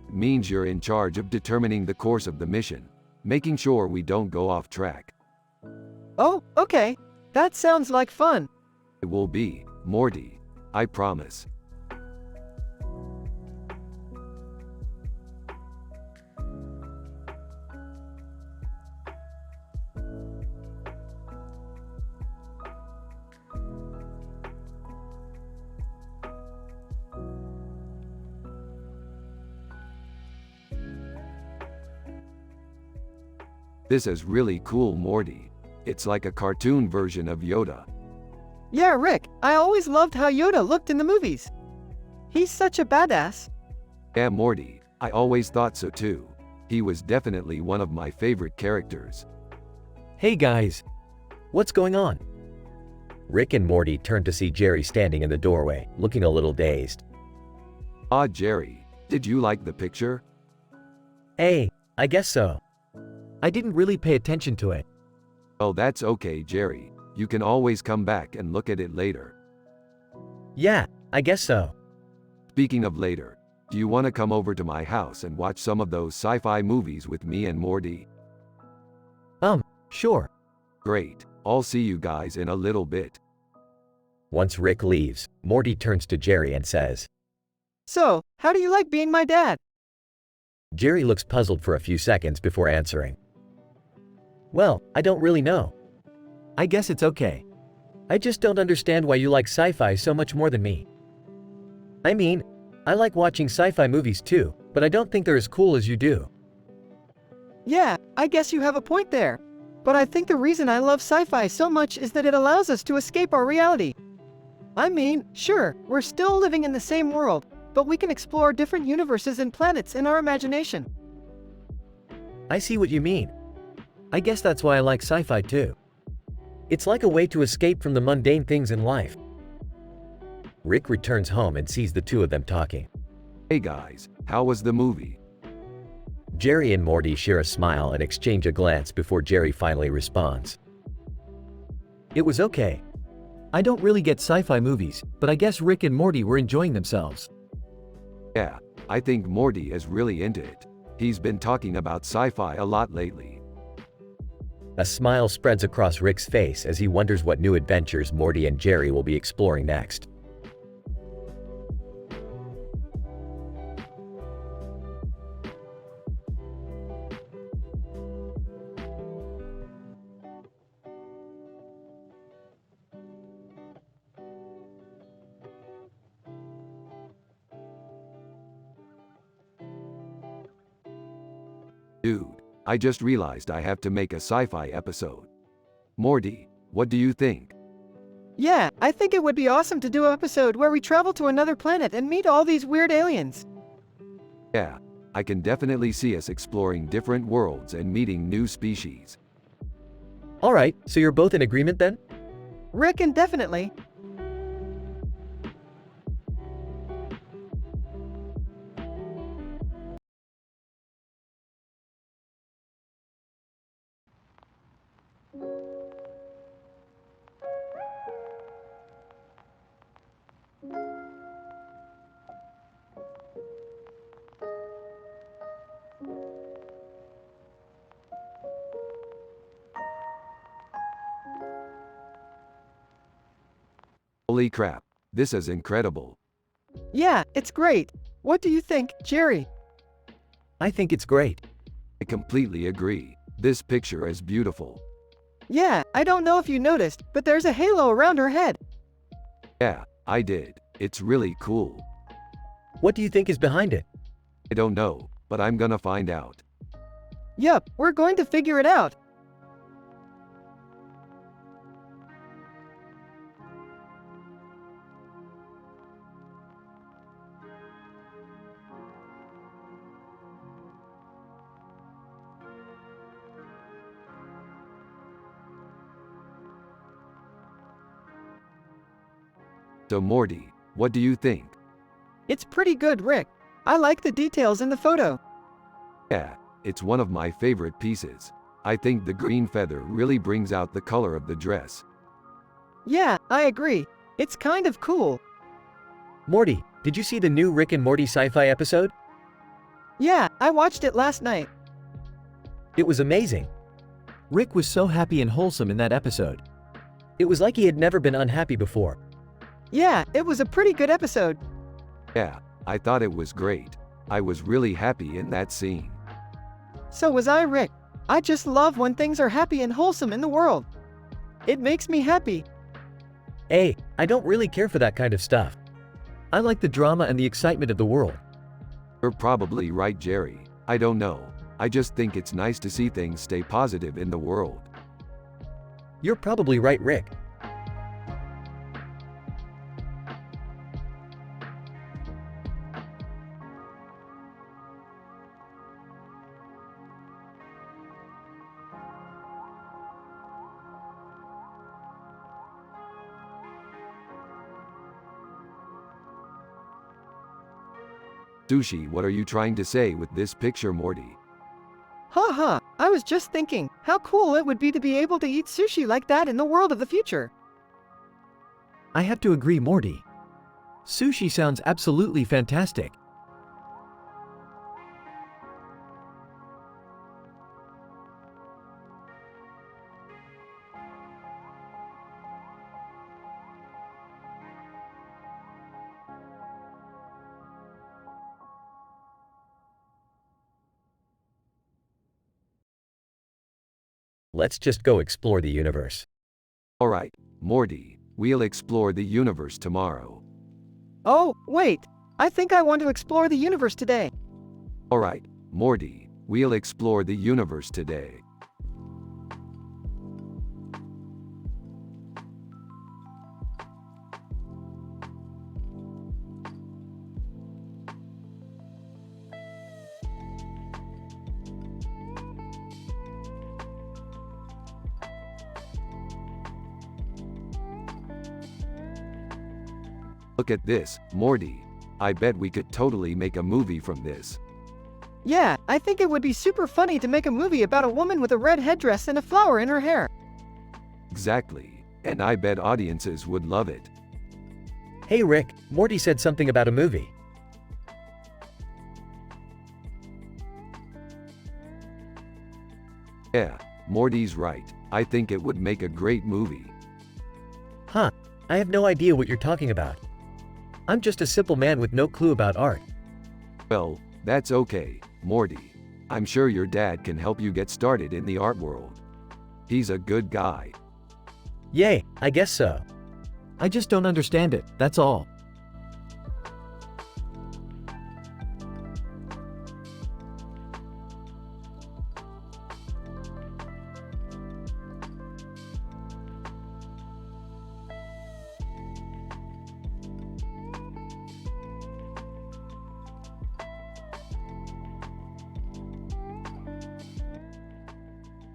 It means you're in charge of determining the course of the mission, making sure we don't go off track. Oh, okay. That sounds like fun. It will be, Morty. I promise. This is really cool, Morty. It's like a cartoon version of Yoda. Yeah, Rick, I always loved how Yoda looked in the movies. He's such a badass. Yeah, Morty, I always thought so too. He was definitely one of my favorite characters. Hey guys. What's going on? Rick and Morty turn to see Jerry standing in the doorway, looking a little dazed. Ah, Jerry, did you like the picture? Hey, I guess so. I didn't really pay attention to it. Oh, that's okay, Jerry. You can always come back and look at it later. Yeah, I guess so. Speaking of later, do you want to come over to my house and watch some of those sci-fi movies with me and Morty? Sure. Great. I'll see you guys in a little bit. Once Rick leaves, Morty turns to Jerry and says, So, how do you like being my dad? Jerry looks puzzled for a few seconds before answering. Well, I don't really know. I guess it's okay. I just don't understand why you like sci-fi so much more than me. I mean, I like watching sci-fi movies too, but I don't think they're as cool as you do. Yeah, I guess you have a point there. But I think the reason I love sci-fi so much is that it allows us to escape our reality. I mean, sure, we're still living in the same world, but we can explore different universes and planets in our imagination. I see what you mean. I guess that's why I like sci-fi too. It's like a way to escape from the mundane things in life. Rick returns home and sees the two of them talking. Hey guys, how was the movie? Jerry and Morty share a smile and exchange a glance before Jerry finally responds. It was okay. I don't really get sci-fi movies, but I guess Rick and Morty were enjoying themselves. Yeah, I think Morty is really into it. He's been talking about sci-fi a lot lately. A smile spreads across Rick's face as he wonders what new adventures Morty and Jerry will be exploring next. Dude, I just realized I have to make a sci-fi episode. Morty, what do you think? Yeah, I think it would be awesome to do an episode where we travel to another planet and meet all these weird aliens. Yeah, I can definitely see us exploring different worlds and meeting new species. Alright, so you're both in agreement then? Rick, and definitely. Holy crap, this is incredible. Yeah, it's great. What do you think, Jerry? I think it's great. I completely agree. This picture is beautiful. Yeah, I don't know if you noticed, but there's a halo around her head. Yeah, I did. It's really cool. What do you think is behind it? I don't know, but I'm gonna find out. Yup, we're going to figure it out. So Morty, what do you think? It's pretty good, Rick. I like the details in the photo. Yeah, it's one of my favorite pieces. I think the green feather really brings out the color of the dress. Yeah, I agree. It's kind of cool. Morty, did you see the new Rick and Morty sci-fi episode? Yeah, I watched it last night. It was amazing. Rick was so happy and wholesome in that episode. It was like he had never been unhappy before. Yeah, it was a pretty good episode. Yeah, I thought it was great. I was really happy in that scene. So was I, Rick. I just love when things are happy and wholesome in the world. It makes me happy. Hey, I don't really care for that kind of stuff. I like the drama and the excitement of the world. You're probably right, Jerry. I don't know. I just think it's nice to see things stay positive in the world. You're probably right, Rick. Sushi, what are you trying to say with this picture, Morty? Haha, I was just thinking, how cool it would be to be able to eat sushi like that in the world of the future. I have to agree, Morty. Sushi sounds absolutely fantastic. Let's just go explore the universe. Alright, Morty, we'll explore the universe tomorrow. Oh, wait. I think I want to explore the universe today. Alright, Morty, we'll explore the universe today. Look at this, Morty. I bet we could totally make a movie from this. Yeah, I think it would be super funny to make a movie about a woman with a red headdress and a flower in her hair. Exactly, and I bet audiences would love it. Hey Rick, Morty said something about a movie. Yeah, Morty's right. I think it would make a great movie. Huh, I have no idea what you're talking about. I'm just a simple man with no clue about art. Well, that's okay, Morty. I'm sure your dad can help you get started in the art world. He's a good guy. Yay, I guess so. I just don't understand it, that's all.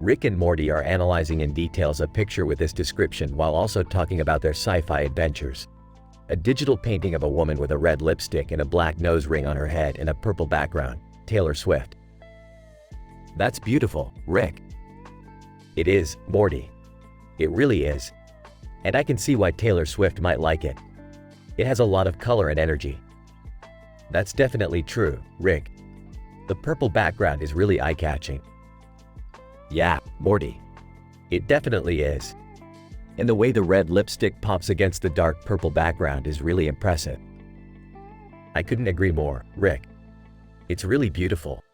Rick and Morty are analyzing in details a picture with this description while also talking about their sci-fi adventures. A digital painting of a woman with a red lipstick and a black nose ring on her head and a purple background. Taylor Swift. That's beautiful, Rick. It is, Morty. It really is. And I can see why Taylor Swift might like it. It has a lot of color and energy. That's definitely true, Rick. The purple background is really eye-catching. Yeah, Morty. It definitely is. And the way the red lipstick Pops against the dark purple background is really impressive. I couldn't agree more, Rick. It's really beautiful.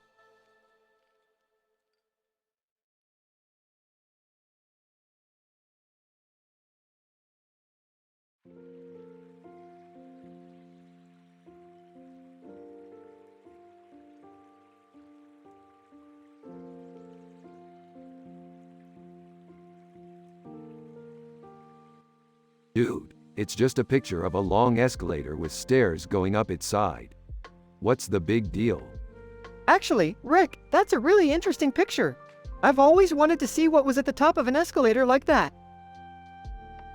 Dude, it's just a picture of a long escalator with stairs going up its side. What's the big deal? Actually, Rick, that's a really interesting picture. I've always wanted to see what was at the top of an escalator like that.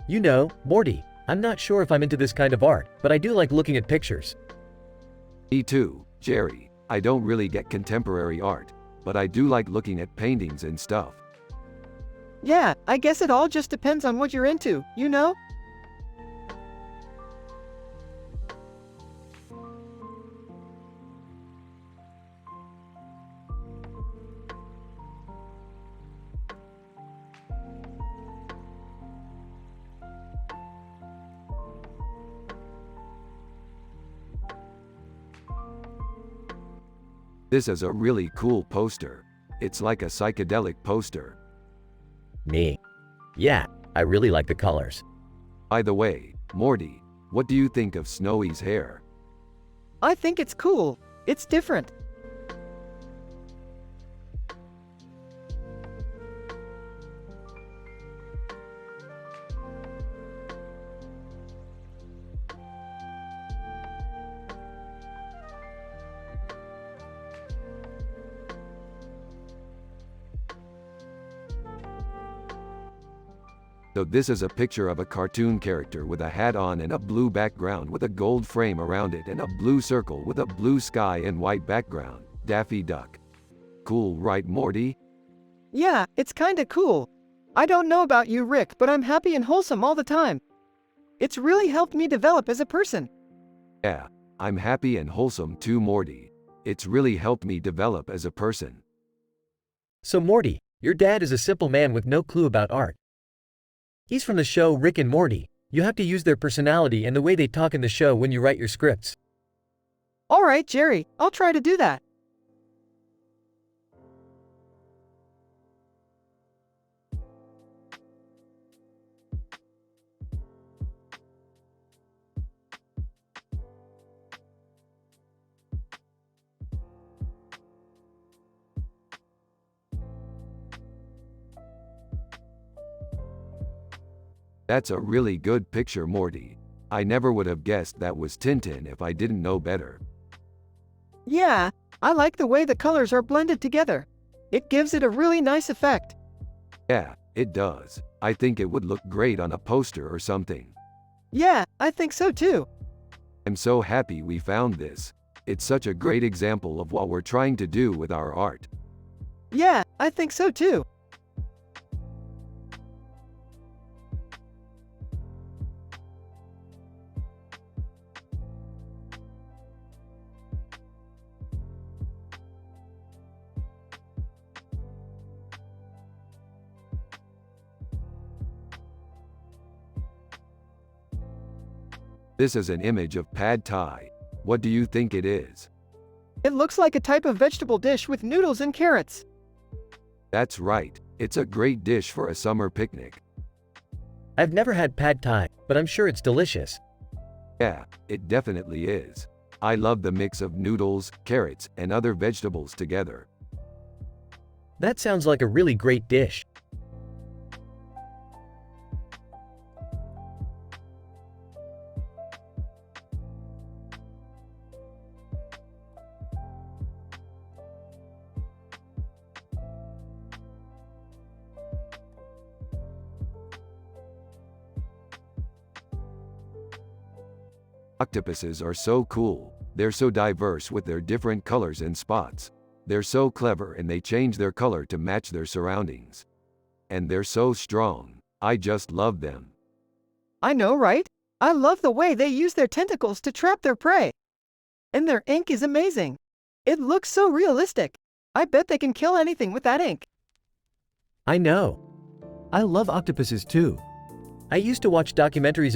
You know, Morty, I'm not sure if I'm into this kind of art, but I do like looking at pictures. Me too, Jerry. I don't really get contemporary art, but I do like looking at paintings and stuff. Yeah, I guess it all just depends on what you're into, you know? This is a really cool poster. It's like a psychedelic poster. Me. Yeah, I really like the colors. By the way, Morty, what do you think of Snowy's hair? I think it's cool. It's different. So this is a picture of a cartoon character with a hat on and a blue background with a gold frame around it and a blue circle with a blue sky and white background. Daffy Duck. Cool, right, Morty? Yeah, it's kinda cool. I don't know about you, Rick, but I'm happy and wholesome all the time. It's really helped me develop as a person. Yeah, I'm happy and wholesome too, Morty. It's really helped me develop as a person. So Morty, your dad is a simple man with no clue about art. He's from the show Rick and Morty. You have to use their personality and the way they talk in the show when you write your scripts. Alright, Jerry, I'll try to do that. That's a really good picture, Morty. I never would have guessed that was Tintin if I didn't know better. Yeah, I like the way the colors are blended together. It gives it a really nice effect. Yeah, it does. I think it would look great on a poster or something. Yeah, I think so too. I'm so happy we found this. It's such a great example of what we're trying to do with our art. Yeah, I think so too. This is an image of pad thai. What do you think it is? It looks like a type of vegetable dish with noodles and carrots. That's right. It's a great dish for a summer picnic. I've never had pad thai, but I'm sure it's delicious. Yeah, it definitely is. I love the mix of noodles, carrots, and other vegetables together. That sounds like a really great dish. Octopuses are so cool. They're so diverse with their different colors and spots. They're so clever and they change their color to match their surroundings. And they're so strong. I just love them. I know, right? I love the way they use their tentacles to trap their prey. And their ink is amazing. It looks so realistic. I bet they can kill anything with that ink. I know. I love octopuses too. I used to watch documentaries about